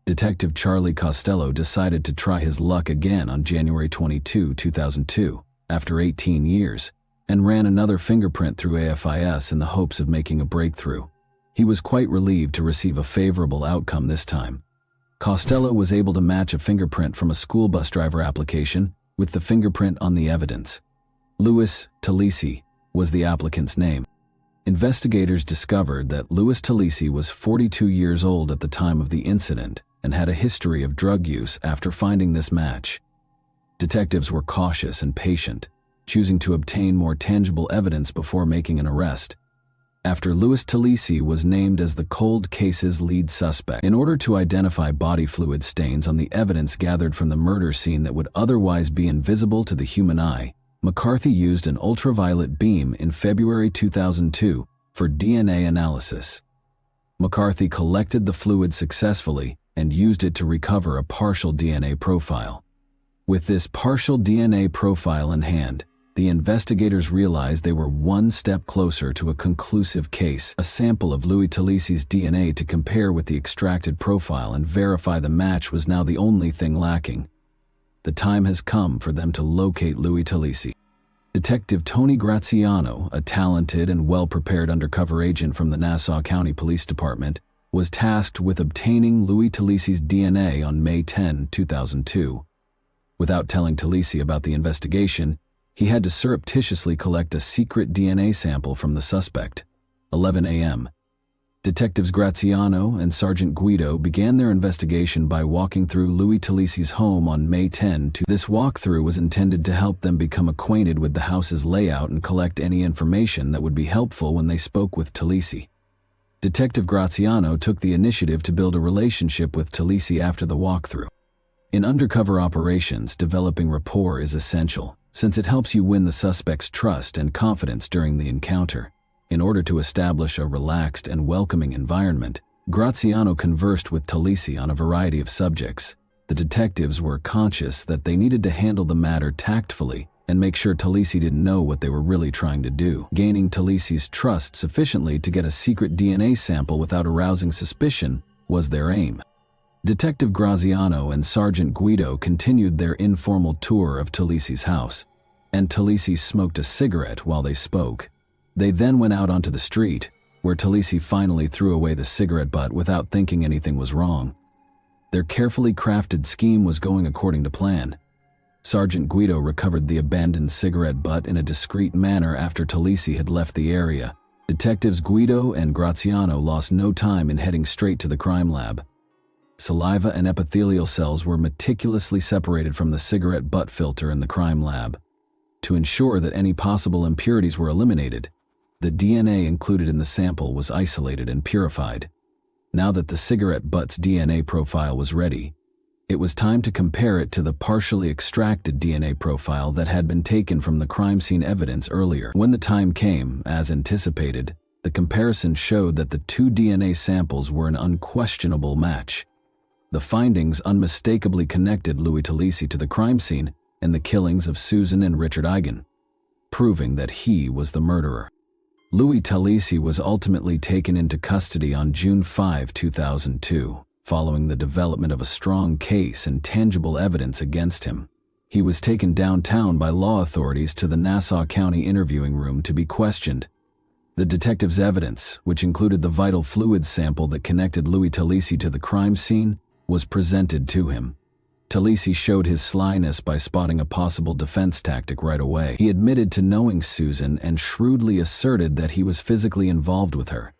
Detective Charlie Costello decided to try his luck again on January 22, 2002, after 18 years, and ran another fingerprint through AFIS in the hopes of making a breakthrough. He was quite relieved to receive a favorable outcome this time. Costello was able to match a fingerprint from a school bus driver application with the fingerprint on the evidence. Louis Talisi was the applicant's name. Investigators discovered that Louis Talisi was 42 years old at the time of the incident and had a history of drug use after finding this match. Detectives were cautious and patient, choosing to obtain more tangible evidence before making an arrest. After Louis Talisi was named as the cold case's lead suspect, in order to identify body fluid stains on the evidence gathered from the murder scene that would otherwise be invisible to the human eye, McCarthy used an ultraviolet beam in February 2002 for DNA analysis. McCarthy collected the fluid successfully and used it to recover a partial DNA profile. With this partial DNA profile in hand, the investigators realized they were one step closer to a conclusive case, a sample of Louis Talisi's DNA to compare with the extracted profile and verify the match was now the only thing lacking. The time has come for them to locate Louis Talisi. Detective Tony Graziano, a talented and well-prepared undercover agent from the Nassau County Police Department, was tasked with obtaining Louis Talisi's DNA on May 10, 2002. Without telling Talisi about the investigation, he had to surreptitiously collect a secret DNA sample from the suspect. 11 a.m. Detectives Graziano and Sergeant Guido began their investigation by walking through Louis Talisi's home on May 10. This walkthrough was intended to help them become acquainted with the house's layout and collect any information that would be helpful when they spoke with Talisi. Detective Graziano took the initiative to build a relationship with Talisi after the walkthrough. In undercover operations, developing rapport is essential, since it helps you win the suspect's trust and confidence during the encounter. In order to establish a relaxed and welcoming environment, Graziano conversed with Talisi on a variety of subjects. The detectives were conscious that they needed to handle the matter tactfully and make sure Talisi didn't know what they were really trying to do. Gaining Talisi's trust sufficiently to get a secret DNA sample without arousing suspicion was their aim. Detective Graziano and Sergeant Guido continued their informal tour of Talisi's house, and Talisi smoked a cigarette while they spoke. They then went out onto the street, where Talisi finally threw away the cigarette butt without thinking anything was wrong. Their carefully crafted scheme was going according to plan. Sergeant Guido recovered the abandoned cigarette butt in a discreet manner after Talisi had left the area. Detectives Guido and Graziano lost no time in heading straight to the crime lab. Saliva and epithelial cells were meticulously separated from the cigarette butt filter in the crime lab. To ensure that any possible impurities were eliminated, the DNA included in the sample was isolated and purified. Now that the cigarette butt's DNA profile was ready, it was time to compare it to the partially extracted DNA profile that had been taken from the crime scene evidence earlier. When the time came, as anticipated, the comparison showed that the two DNA samples were an unquestionable match. The findings unmistakably connected Louis Talisi to the crime scene and the killings of Susan and Richard Eigen, proving that he was the murderer. Louis Talisi was ultimately taken into custody on June 5, 2002, following the development of a strong case and tangible evidence against him. He was taken downtown by law authorities to the Nassau County interviewing room to be questioned. The detective's evidence, which included the vital fluids sample that connected Louis Talisi to the crime scene, was presented to him. Talisi showed his slyness by spotting a possible defense tactic right away. He admitted to knowing Susan and shrewdly asserted that he was physically involved with her.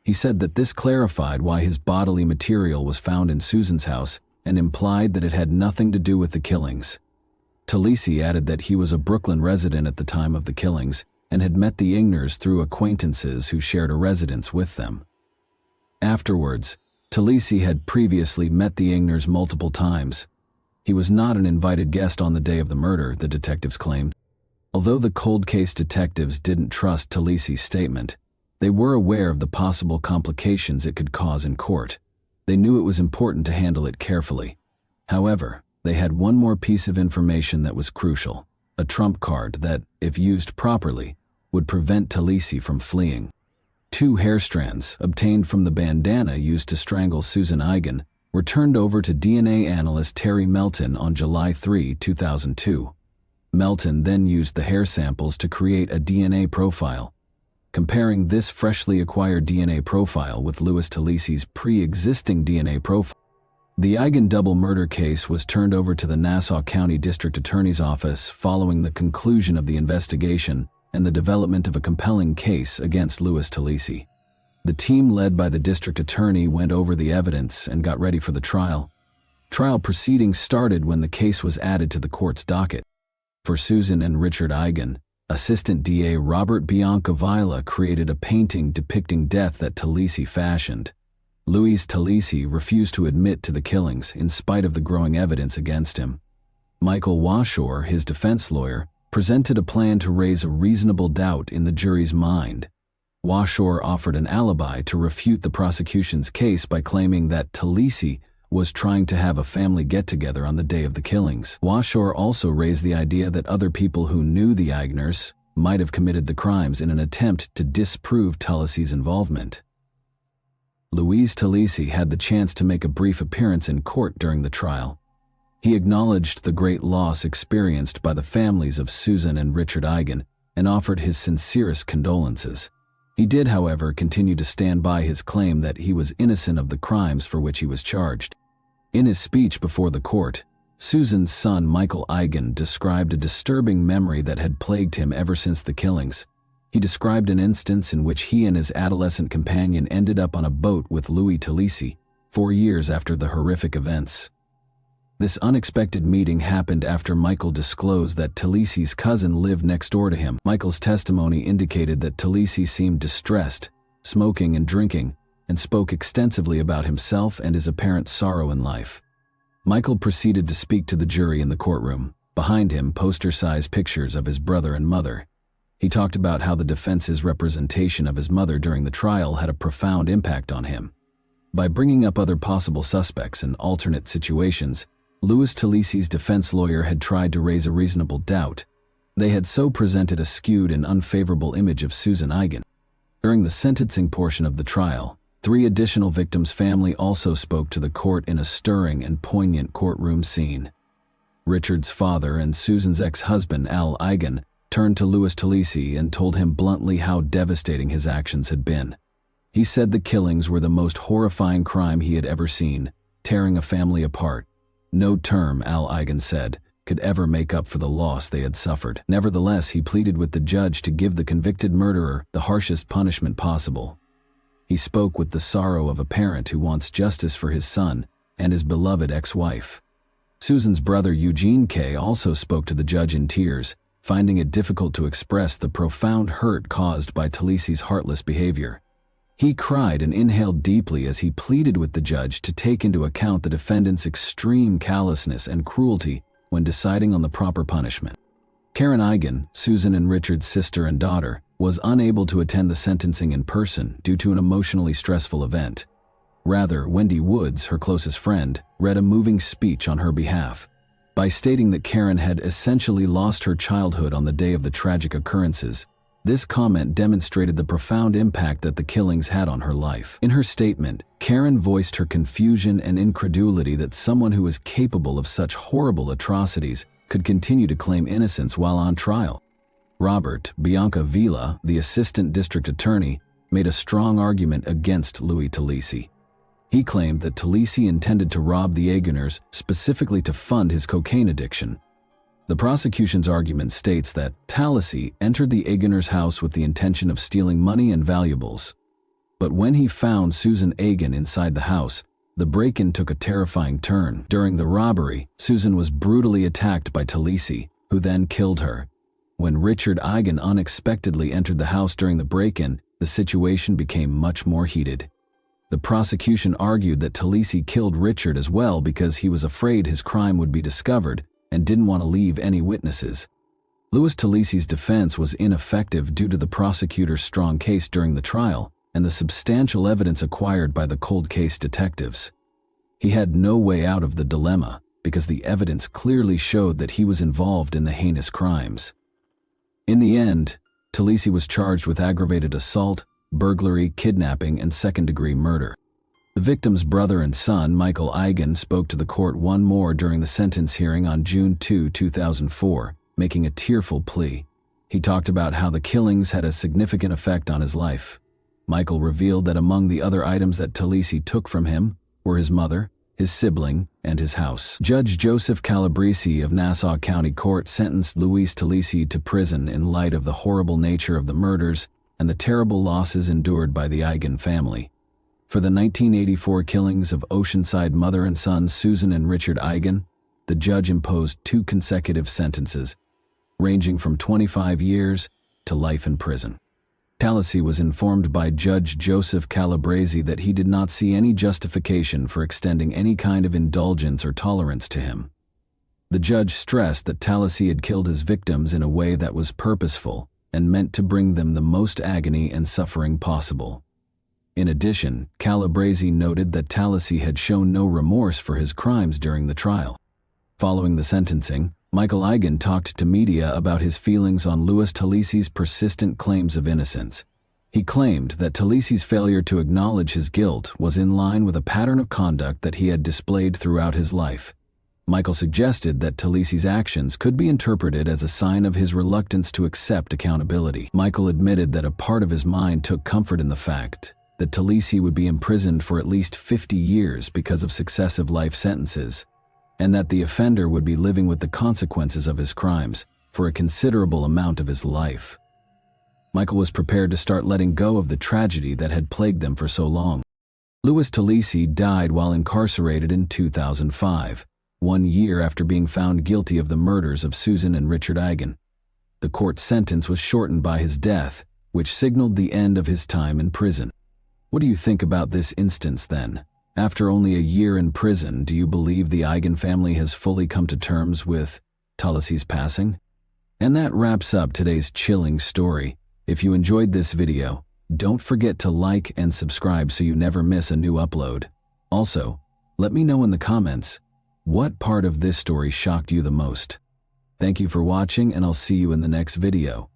He said that this clarified why his bodily material was found in Susan's house and implied that it had nothing to do with the killings. Talisi added that he was a Brooklyn resident at the time of the killings and had met the Igners through acquaintances who shared a residence with them. Afterwards, Talisi had previously met the Igners multiple times. He was not an invited guest on the day of the murder, the detectives claimed. Although the cold case detectives didn't trust Talisi's statement, they were aware of the possible complications it could cause in court. They knew it was important to handle it carefully. However, they had one more piece of information that was crucial, a trump card that, if used properly, would prevent Talisi from fleeing. 2 hair strands, obtained from the bandana used to strangle Susan Eigen, were turned over to DNA analyst Terry Melton on July 3, 2002. Melton then used the hair samples to create a DNA profile. comparing this freshly acquired DNA profile with Louis Talisi's pre-existing DNA profile. The Eigen double murder case was turned over to the Nassau County District Attorney's Office following the conclusion of the investigation and the development of a compelling case against Louis Talisi. The team led by the district attorney went over the evidence and got ready for the trial. Trial proceedings started when the case was added to the court's docket. For Susan and Richard Eigen, Assistant DA Robert Biancavilla created a painting depicting death that Talisi fashioned. Louis Talisi refused to admit to the killings in spite of the growing evidence against him. Michael Washore, his defense lawyer, presented a plan to raise a reasonable doubt in the jury's mind. Washore offered an alibi to refute the prosecution's case by claiming that Talisi was trying to have a family get-together on the day of the killings. Washore also raised the idea that other people who knew the Eigners might have committed the crimes in an attempt to disprove Talisi's involvement. Louis Talisi had the chance to make a brief appearance in court during the trial. He acknowledged the great loss experienced by the families of Susan and Richard Eigen and offered his sincerest condolences. He did, however, continue to stand by his claim that he was innocent of the crimes for which he was charged. In his speech before the court, Susan's son Michael Eigen described a disturbing memory that had plagued him ever since the killings. He described an instance in which he and his adolescent companion ended up on a boat with Louis Talisi 4 years after the horrific events. This unexpected meeting happened after Michael disclosed that Talisi's cousin lived next door to him. Michael's testimony indicated that Talisi seemed distressed, smoking and drinking, and spoke extensively about himself and his apparent sorrow in life. Michael proceeded to speak to the jury in the courtroom. Behind him, poster-sized pictures of his brother and mother. He talked about how the defense's representation of his mother during the trial had a profound impact on him. By bringing up other possible suspects and alternate situations, Louis Talisi's defense lawyer had tried to raise a reasonable doubt. They had so presented a skewed and unfavorable image of Susan Eigen. During the sentencing portion of the trial, 3 additional victims' family also spoke to the court in a stirring and poignant courtroom scene. Richard's father and Susan's ex-husband, Al Eigen, turned to Louis Talisi and told him bluntly how devastating his actions had been. He said the killings were the most horrifying crime he had ever seen, tearing a family apart. No term, Al Eigen said, could ever make up for the loss they had suffered. Nevertheless, he pleaded with the judge to give the convicted murderer the harshest punishment possible. He spoke with the sorrow of a parent who wants justice for his son and his beloved ex-wife. Susan's brother Eugene K. also spoke to the judge in tears, finding it difficult to express the profound hurt caused by Talisi's heartless behavior. He cried and inhaled deeply as he pleaded with the judge to take into account the defendant's extreme callousness and cruelty when deciding on the proper punishment. Karen Eigen, Susan and Richard's sister and daughter, was unable to attend the sentencing in person due to an emotionally stressful event. Rather, Wendy Woods, her closest friend, read a moving speech on her behalf. By stating that Karen had essentially lost her childhood on the day of the tragic occurrences, this comment demonstrated the profound impact that the killings had on her life. In her statement, Karen voiced her confusion and incredulity that someone who was capable of such horrible atrocities could continue to claim innocence while on trial. Robert Biancavilla, the assistant district attorney, made a strong argument against Louis Talisi. He claimed that Talisi intended to rob the Eigeners specifically to fund his cocaine addiction. The prosecution's argument states that Talisi entered the Eigeners' house with the intention of stealing money and valuables. But when he found Susan Eigen inside the house, the break-in took a terrifying turn. During the robbery, Susan was brutally attacked by Talisi, who then killed her. When Richard Eigen unexpectedly entered the house during the break-in, the situation became much more heated. The prosecution argued that Talisi killed Richard as well because he was afraid his crime would be discovered and didn't want to leave any witnesses. Louis Talisi's defense was ineffective due to the prosecutor's strong case during the trial and the substantial evidence acquired by the cold case detectives. He had no way out of the dilemma because the evidence clearly showed that he was involved in the heinous crimes. In the end, Talisi was charged with aggravated assault, burglary, kidnapping, and second-degree murder. The victim's brother and son, Michael Eigen, spoke to the court one more during the sentence hearing on June 2, 2004, making a tearful plea. He talked about how the killings had a significant effect on his life. Michael revealed that among the other items that Talisi took from him were his mother, his sibling, and his house. Judge Joseph Calabrese of Nassau County Court sentenced Luis Talisi to prison in light of the horrible nature of the murders and the terrible losses endured by the Eigen family. For the 1984 killings of Oceanside mother and son Susan and Richard Eigen, the judge imposed 2 consecutive sentences, ranging from 25 years to life in prison. Talisi was informed by Judge Joseph Calabrese that he did not see any justification for extending any kind of indulgence or tolerance to him. The judge stressed that Talisi had killed his victims in a way that was purposeful and meant to bring them the most agony and suffering possible. In addition, Calabrese noted that Talisi had shown no remorse for his crimes during the trial. Following the sentencing, Michael Eigen talked to media about his feelings on Luis Talisi's persistent claims of innocence. He claimed that Talisi's failure to acknowledge his guilt was in line with a pattern of conduct that he had displayed throughout his life. Michael suggested that Talisi's actions could be interpreted as a sign of his reluctance to accept accountability. Michael admitted that a part of his mind took comfort in the fact that Talisi would be imprisoned for at least 50 years because of successive life sentences, and that the offender would be living with the consequences of his crimes for a considerable amount of his life. Michael was prepared to start letting go of the tragedy that had plagued them for so long. Luis Talisi died while incarcerated in 2005, 1 year after being found guilty of the murders of Susan and Richard Eigen. The court's sentence was shortened by his death, which signaled the end of his time in prison. What do you think about this instance then? After only a year in prison, do you believe the Eigen family has fully come to terms with Talisi's passing? And that wraps up today's chilling story. If you enjoyed this video, don't forget to like and subscribe so you never miss a new upload. Also, let me know in the comments, what part of this story shocked you the most? Thank you for watching, and I'll see you in the next video.